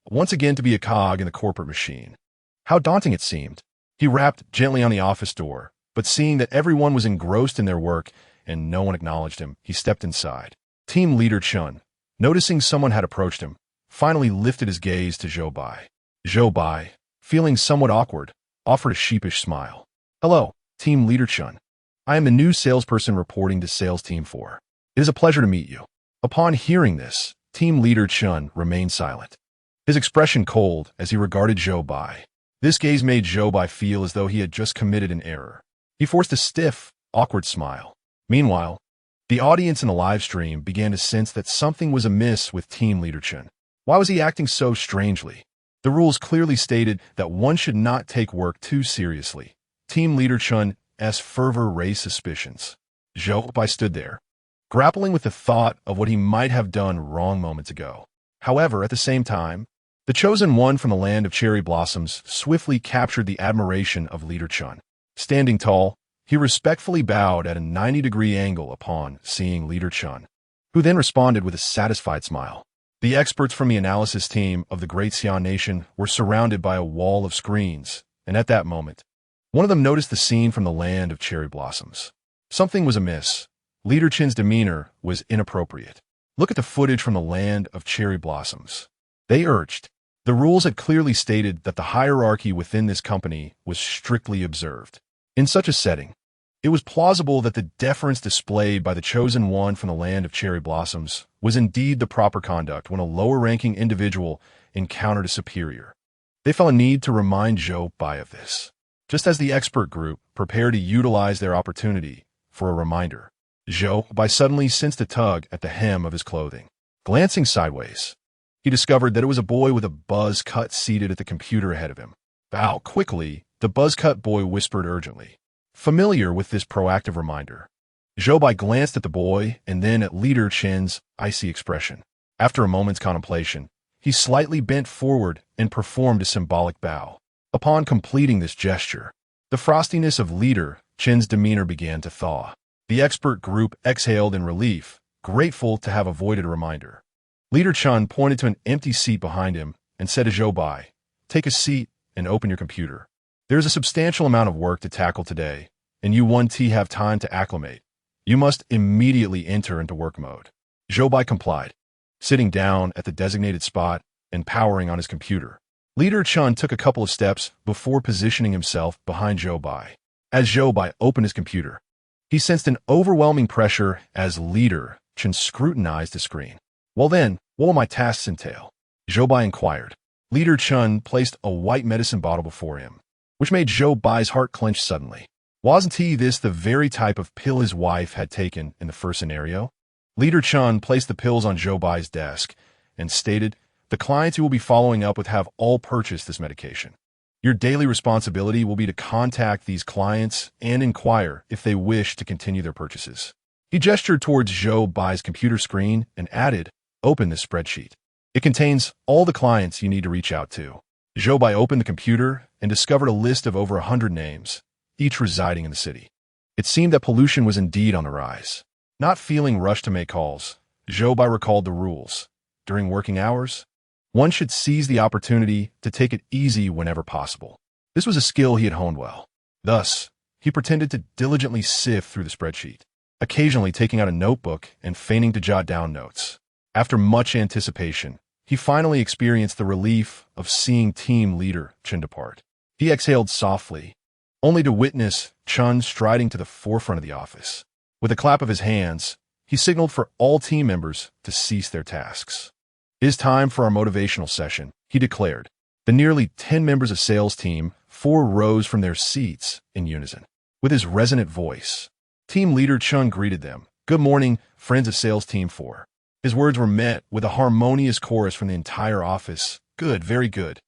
Once again to be a cog in the corporate machine. How daunting it seemed. He rapped gently on the office door, but seeing that everyone was engrossed in their work and no one acknowledged him, he stepped inside. Team leader Chun, noticing someone had approached him, finally lifted his gaze to Zhou Bai. Zhou Bai, feeling somewhat awkward, offered a sheepish smile. "Hello, Team leader Chun. I am the new salesperson reporting to Sales Team 4. It is a pleasure to meet you." Upon hearing this, Team leader Chun remained silent, his expression cold as he regarded Zhou Bai. This gaze made Zhou Bai feel as though he had just committed an error. He forced a stiff, awkward smile. Meanwhile, the audience in the live stream began to sense that something was amiss with Team leader Chun. Why was he acting so strangely? The rules clearly stated that one should not take work too seriously. Team leader Chun's fervor raised suspicions. Zhou Bai stood there, grappling with the thought of what he might have done wrong moments ago. However, at the same time, the chosen one from the land of cherry blossoms swiftly captured the admiration of leader Chun. Standing tall, he respectfully bowed at a 90-degree angle upon seeing leader Chun, who then responded with a satisfied smile. The experts from the analysis team of the Great Xia Nation were surrounded by a wall of screens, and at that moment, one of them noticed the scene from the land of cherry blossoms. Something was amiss. Leader Chun's demeanor was inappropriate. "Look at the footage from the land of cherry blossoms," they urged. The rules had clearly stated that the hierarchy within this company was strictly observed. In such a setting, it was plausible that the deference displayed by the chosen one from the land of cherry blossoms was indeed the proper conduct when a lower-ranking individual encountered a superior. They felt a need to remind Zhou Bai of this, just as the expert group prepared to utilize their opportunity for a reminder. Zhou Bai suddenly sensed a tug at the hem of his clothing. Glancing sideways, he discovered that it was a boy with a buzz cut seated at the computer ahead of him. "Bow quickly," the buzz cut boy whispered urgently. Familiar with this proactive reminder, Zhou Bai glanced at the boy and then at leader Chun's icy expression. After a moment's contemplation, he slightly bent forward and performed a symbolic bow. Upon completing this gesture, the frostiness of leader Chun's demeanor began to thaw. The expert group exhaled in relief, grateful to have avoided a reminder. Leader Chun pointed to an empty seat behind him and said to Zhou Bai, "Take a seat and open your computer. There is a substantial amount of work to tackle today, and you won't have time to acclimate. You must immediately enter into work mode." Zhou Bai complied, sitting down at the designated spot and powering on his computer. Leader Chun took a couple of steps before positioning himself behind Zhou Bai. As Zhou Bai opened his computer, he sensed an overwhelming pressure as Leader Chun scrutinized the screen. "Well then, what will my tasks entail?" Zhou Bai inquired. Leader Chun placed a white medicine bottle before him, which made Zhou Bai's heart clench suddenly. Wasn't this the very type of pill his wife had taken in the first scenario? Leader Chun placed the pills on Zhou Bai's desk and stated, "The clients you will be following up with have all purchased this medication. Your daily responsibility will be to contact these clients and inquire if they wish to continue their purchases." He gestured towards Zhou Bai's computer screen and added, "Open this spreadsheet. It contains all the clients you need to reach out to." Zhou Bai opened the computer and discovered a list of over 100 names, each residing in the city. It seemed that pollution was indeed on the rise. Not feeling rushed to make calls, Zhou Bai recalled the rules. During working hours, one should seize the opportunity to take it easy whenever possible. This was a skill he had honed well. Thus, he pretended to diligently sift through the spreadsheet, occasionally taking out a notebook and feigning to jot down notes. After much anticipation, he finally experienced the relief of seeing team leader Chun depart. He exhaled softly, only to witness Chun striding to the forefront of the office. With a clap of his hands, he signaled for all team members to cease their tasks. "It is time for our motivational session," he declared. The nearly 10 members of sales team 4 rose from their seats in unison. With his resonant voice, team leader Chun greeted them. "Good morning, friends of sales team 4. His words were met with a harmonious chorus from the entire office. "Good, very good.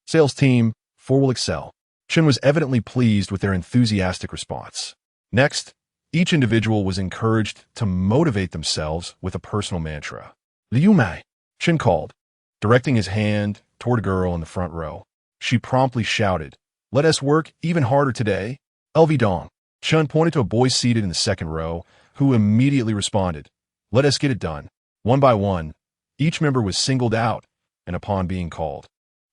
Sales team 4 will excel." Chun was evidently pleased with their enthusiastic response. Next, each individual was encouraged to motivate themselves with a personal mantra. "Liu Mai," Chun called, directing his hand toward a girl in the front row. She promptly shouted, "Let us work even harder today." "LV Dong." Chun pointed to a boy seated in the second row, who immediately responded, "Let us get it done." One by one, each member was singled out, and upon being called,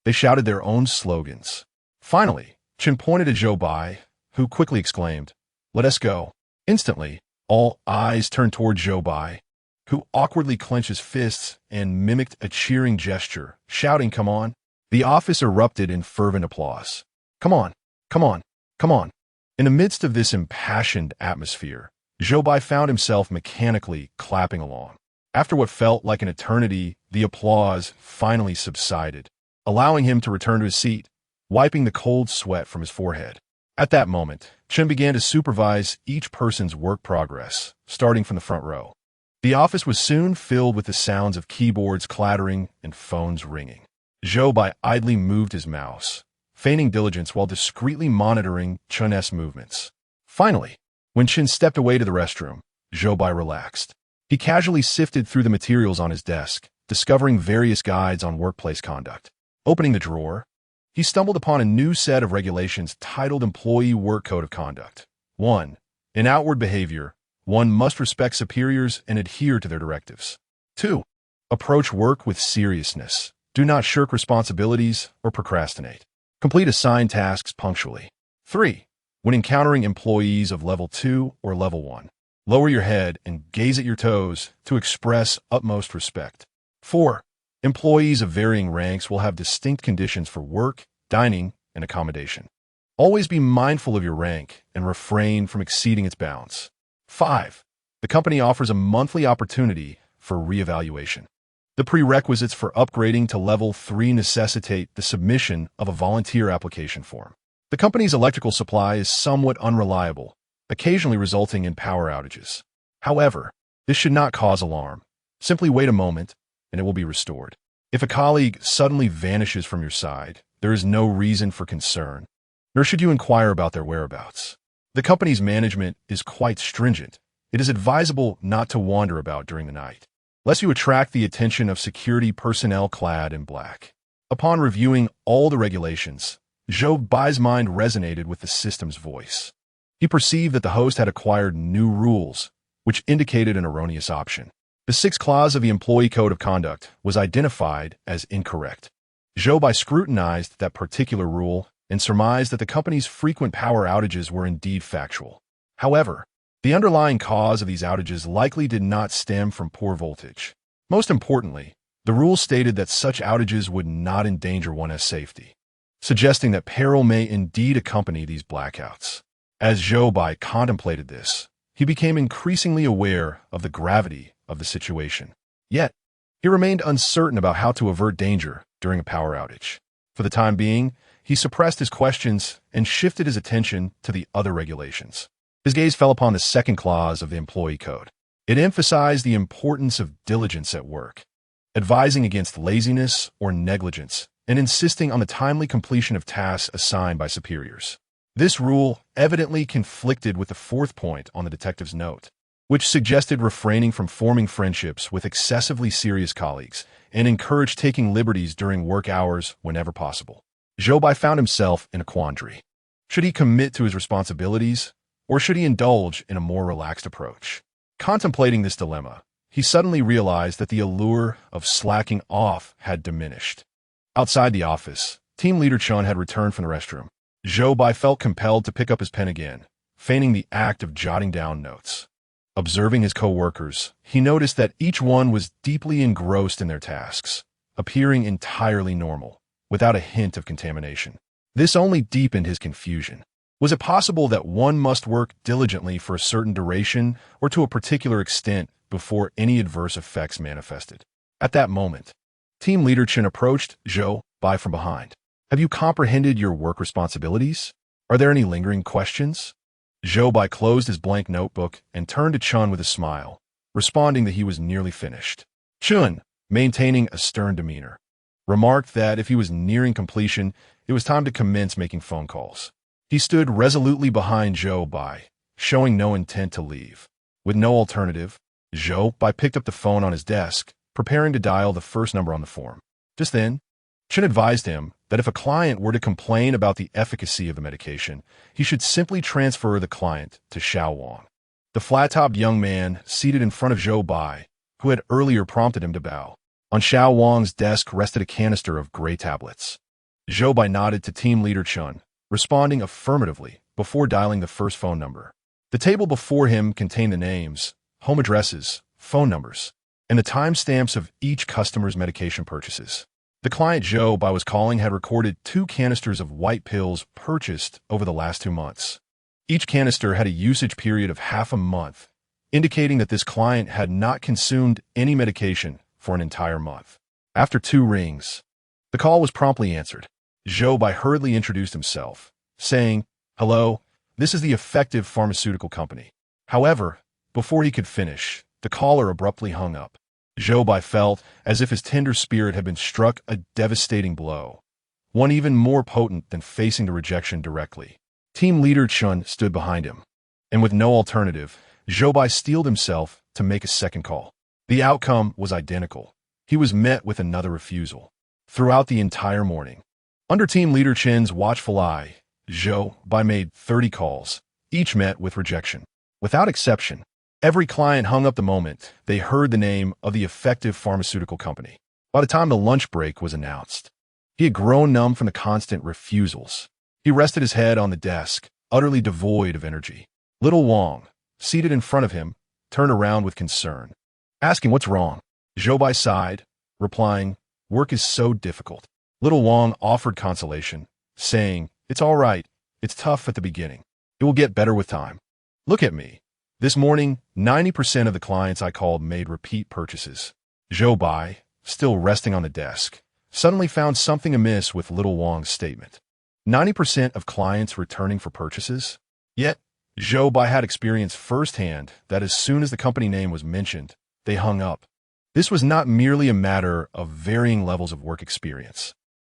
they shouted their own slogans. Finally, Chun pointed at Zhou Bai, who quickly exclaimed, "Let us go." Instantly, all eyes turned toward Zhou Bai, who awkwardly clenched his fists and mimicked a cheering gesture, shouting, "Come on." The office erupted in fervent applause. "Come on, come on, come on." In the midst of this impassioned atmosphere, Zhou Bai found himself mechanically clapping along. After what felt like an eternity, the applause finally subsided, allowing him to return to his seat, wiping the cold sweat from his forehead. At that moment, Chun began to supervise each person's work progress, starting from the front row. The office was soon filled with the sounds of keyboards clattering and phones ringing. Zhou Bai idly moved his mouse, feigning diligence while discreetly monitoring Chun's movements. Finally, when Chun stepped away to the restroom, Zhou Bai relaxed. He casually sifted through the materials on his desk, discovering various guides on workplace conduct. Opening the drawer, he stumbled upon a new set of regulations titled Employee Work Code of Conduct. 1. In outward behavior, one must respect superiors and adhere to their directives. 2. Approach work with seriousness. Do not shirk responsibilities or procrastinate. Complete assigned tasks punctually. 3. When encountering employees of level 2 or level 1, lower your head and gaze at your toes to express utmost respect. 4. Employees of varying ranks will have distinct conditions for work, dining, and accommodation. Always be mindful of your rank and refrain from exceeding its bounds. 5. The company offers a monthly opportunity for reevaluation. The prerequisites for upgrading to level 3 necessitate the submission of a volunteer application form. The company's electrical supply is somewhat unreliable, occasionally resulting in power outages. However, this should not cause alarm. Simply wait a moment, and it will be restored. If a colleague suddenly vanishes from your side, there is no reason for concern, nor should you inquire about their whereabouts. The company's management is quite stringent. It is advisable not to wander about during the night, lest you attract the attention of security personnel clad in black. Upon reviewing all the regulations, Zhou Bai's mind resonated with the system's voice. He perceived that the host had acquired new rules, which indicated an erroneous option. The 6th clause of the Employee Code of Conduct was identified as incorrect. Zhou Bai scrutinized that particular rule and surmised that the company's frequent power outages were indeed factual. However, the underlying cause of these outages likely did not stem from poor voltage. Most importantly, the rule stated that such outages would not endanger one's safety, suggesting that peril may indeed accompany these blackouts. As Zhou Bai contemplated this, he became increasingly aware of the gravity of the situation. Yet, he remained uncertain about how to avert danger during a power outage. For the time being, he suppressed his questions and shifted his attention to the other regulations. His gaze fell upon the second clause of the employee code. It emphasized the importance of diligence at work, advising against laziness or negligence, and insisting on the timely completion of tasks assigned by superiors. This rule evidently conflicted with the fourth point on the detective's note, which suggested refraining from forming friendships with excessively serious colleagues and encouraged taking liberties during work hours whenever possible. Zhou Bai found himself in a quandary. Should he commit to his responsibilities, or should he indulge in a more relaxed approach? Contemplating this dilemma, he suddenly realized that the allure of slacking off had diminished. Outside the office, team leader Chun had returned from the restroom. Zhou Bai felt compelled to pick up his pen again, feigning the act of jotting down notes. Observing his co-workers, he noticed that each one was deeply engrossed in their tasks, appearing entirely normal, without a hint of contamination. This only deepened his confusion. Was it possible that one must work diligently for a certain duration or to a particular extent before any adverse effects manifested? At that moment, team leader Chen approached Zhou Bai from behind. Have you comprehended your work responsibilities? Are there any lingering questions? Zhou Bai closed his blank notebook and turned to Chun with a smile, responding that he was nearly finished. Chun, maintaining a stern demeanor, remarked that if he was nearing completion, it was time to commence making phone calls. He stood resolutely behind Zhou Bai, showing no intent to leave. With no alternative, Zhou Bai picked up the phone on his desk, preparing to dial the first number on the form. Just then, Chen advised him that if a client were to complain about the efficacy of the medication, he should simply transfer the client to Xiao Wang, the flat-topped young man seated in front of Zhou Bai, who had earlier prompted him to bow. On Xiao Wang's desk rested a canister of gray tablets. Zhou Bai nodded to team leader Chun, responding affirmatively before dialing the first phone number. The table before him contained the names, home addresses, phone numbers, and the timestamps of each customer's medication purchases. The client Zhou Bai was calling had recorded 2 canisters of white pills purchased over the last 2 months. Each canister had a usage period of half a month, indicating that this client had not consumed any medication for an entire month. After 2 rings, the call was promptly answered. Zhou Bai hurriedly introduced himself, saying, "Hello, this is the Effective Pharmaceutical Company." However, before he could finish, the caller abruptly hung up. Zhou Bai felt as if his tender spirit had been struck a devastating blow, one even more potent than facing the rejection directly. Team leader Chun stood behind him, and with no alternative, Zhou Bai steeled himself to make a second call. The outcome was identical. He was met with another refusal. Throughout the entire morning, under team leader Chen's watchful eye, Zhou Bai made 30 calls, each met with rejection. Without exception, every client hung up the moment they heard the name of the Effective Pharmaceutical Company. By the time the lunch break was announced, he had grown numb from the constant refusals. He rested his head on the desk, utterly devoid of energy. Little Wang, seated in front of him, turned around with concern, asking what's wrong. Zhou Bai sighed, replying, "Work is so difficult." Little Wang offered consolation, saying, "It's all right. It's tough at the beginning. It will get better with time. Look at me. This morning, 90% of the clients I called made repeat purchases." Zhou Bai, still resting on the desk, suddenly found something amiss with Little Wang's statement. 90% of clients returning for purchases? Yet, Zhou Bai had experienced firsthand that as soon as the company name was mentioned, they hung up. This was not merely a matter of varying levels of work experience.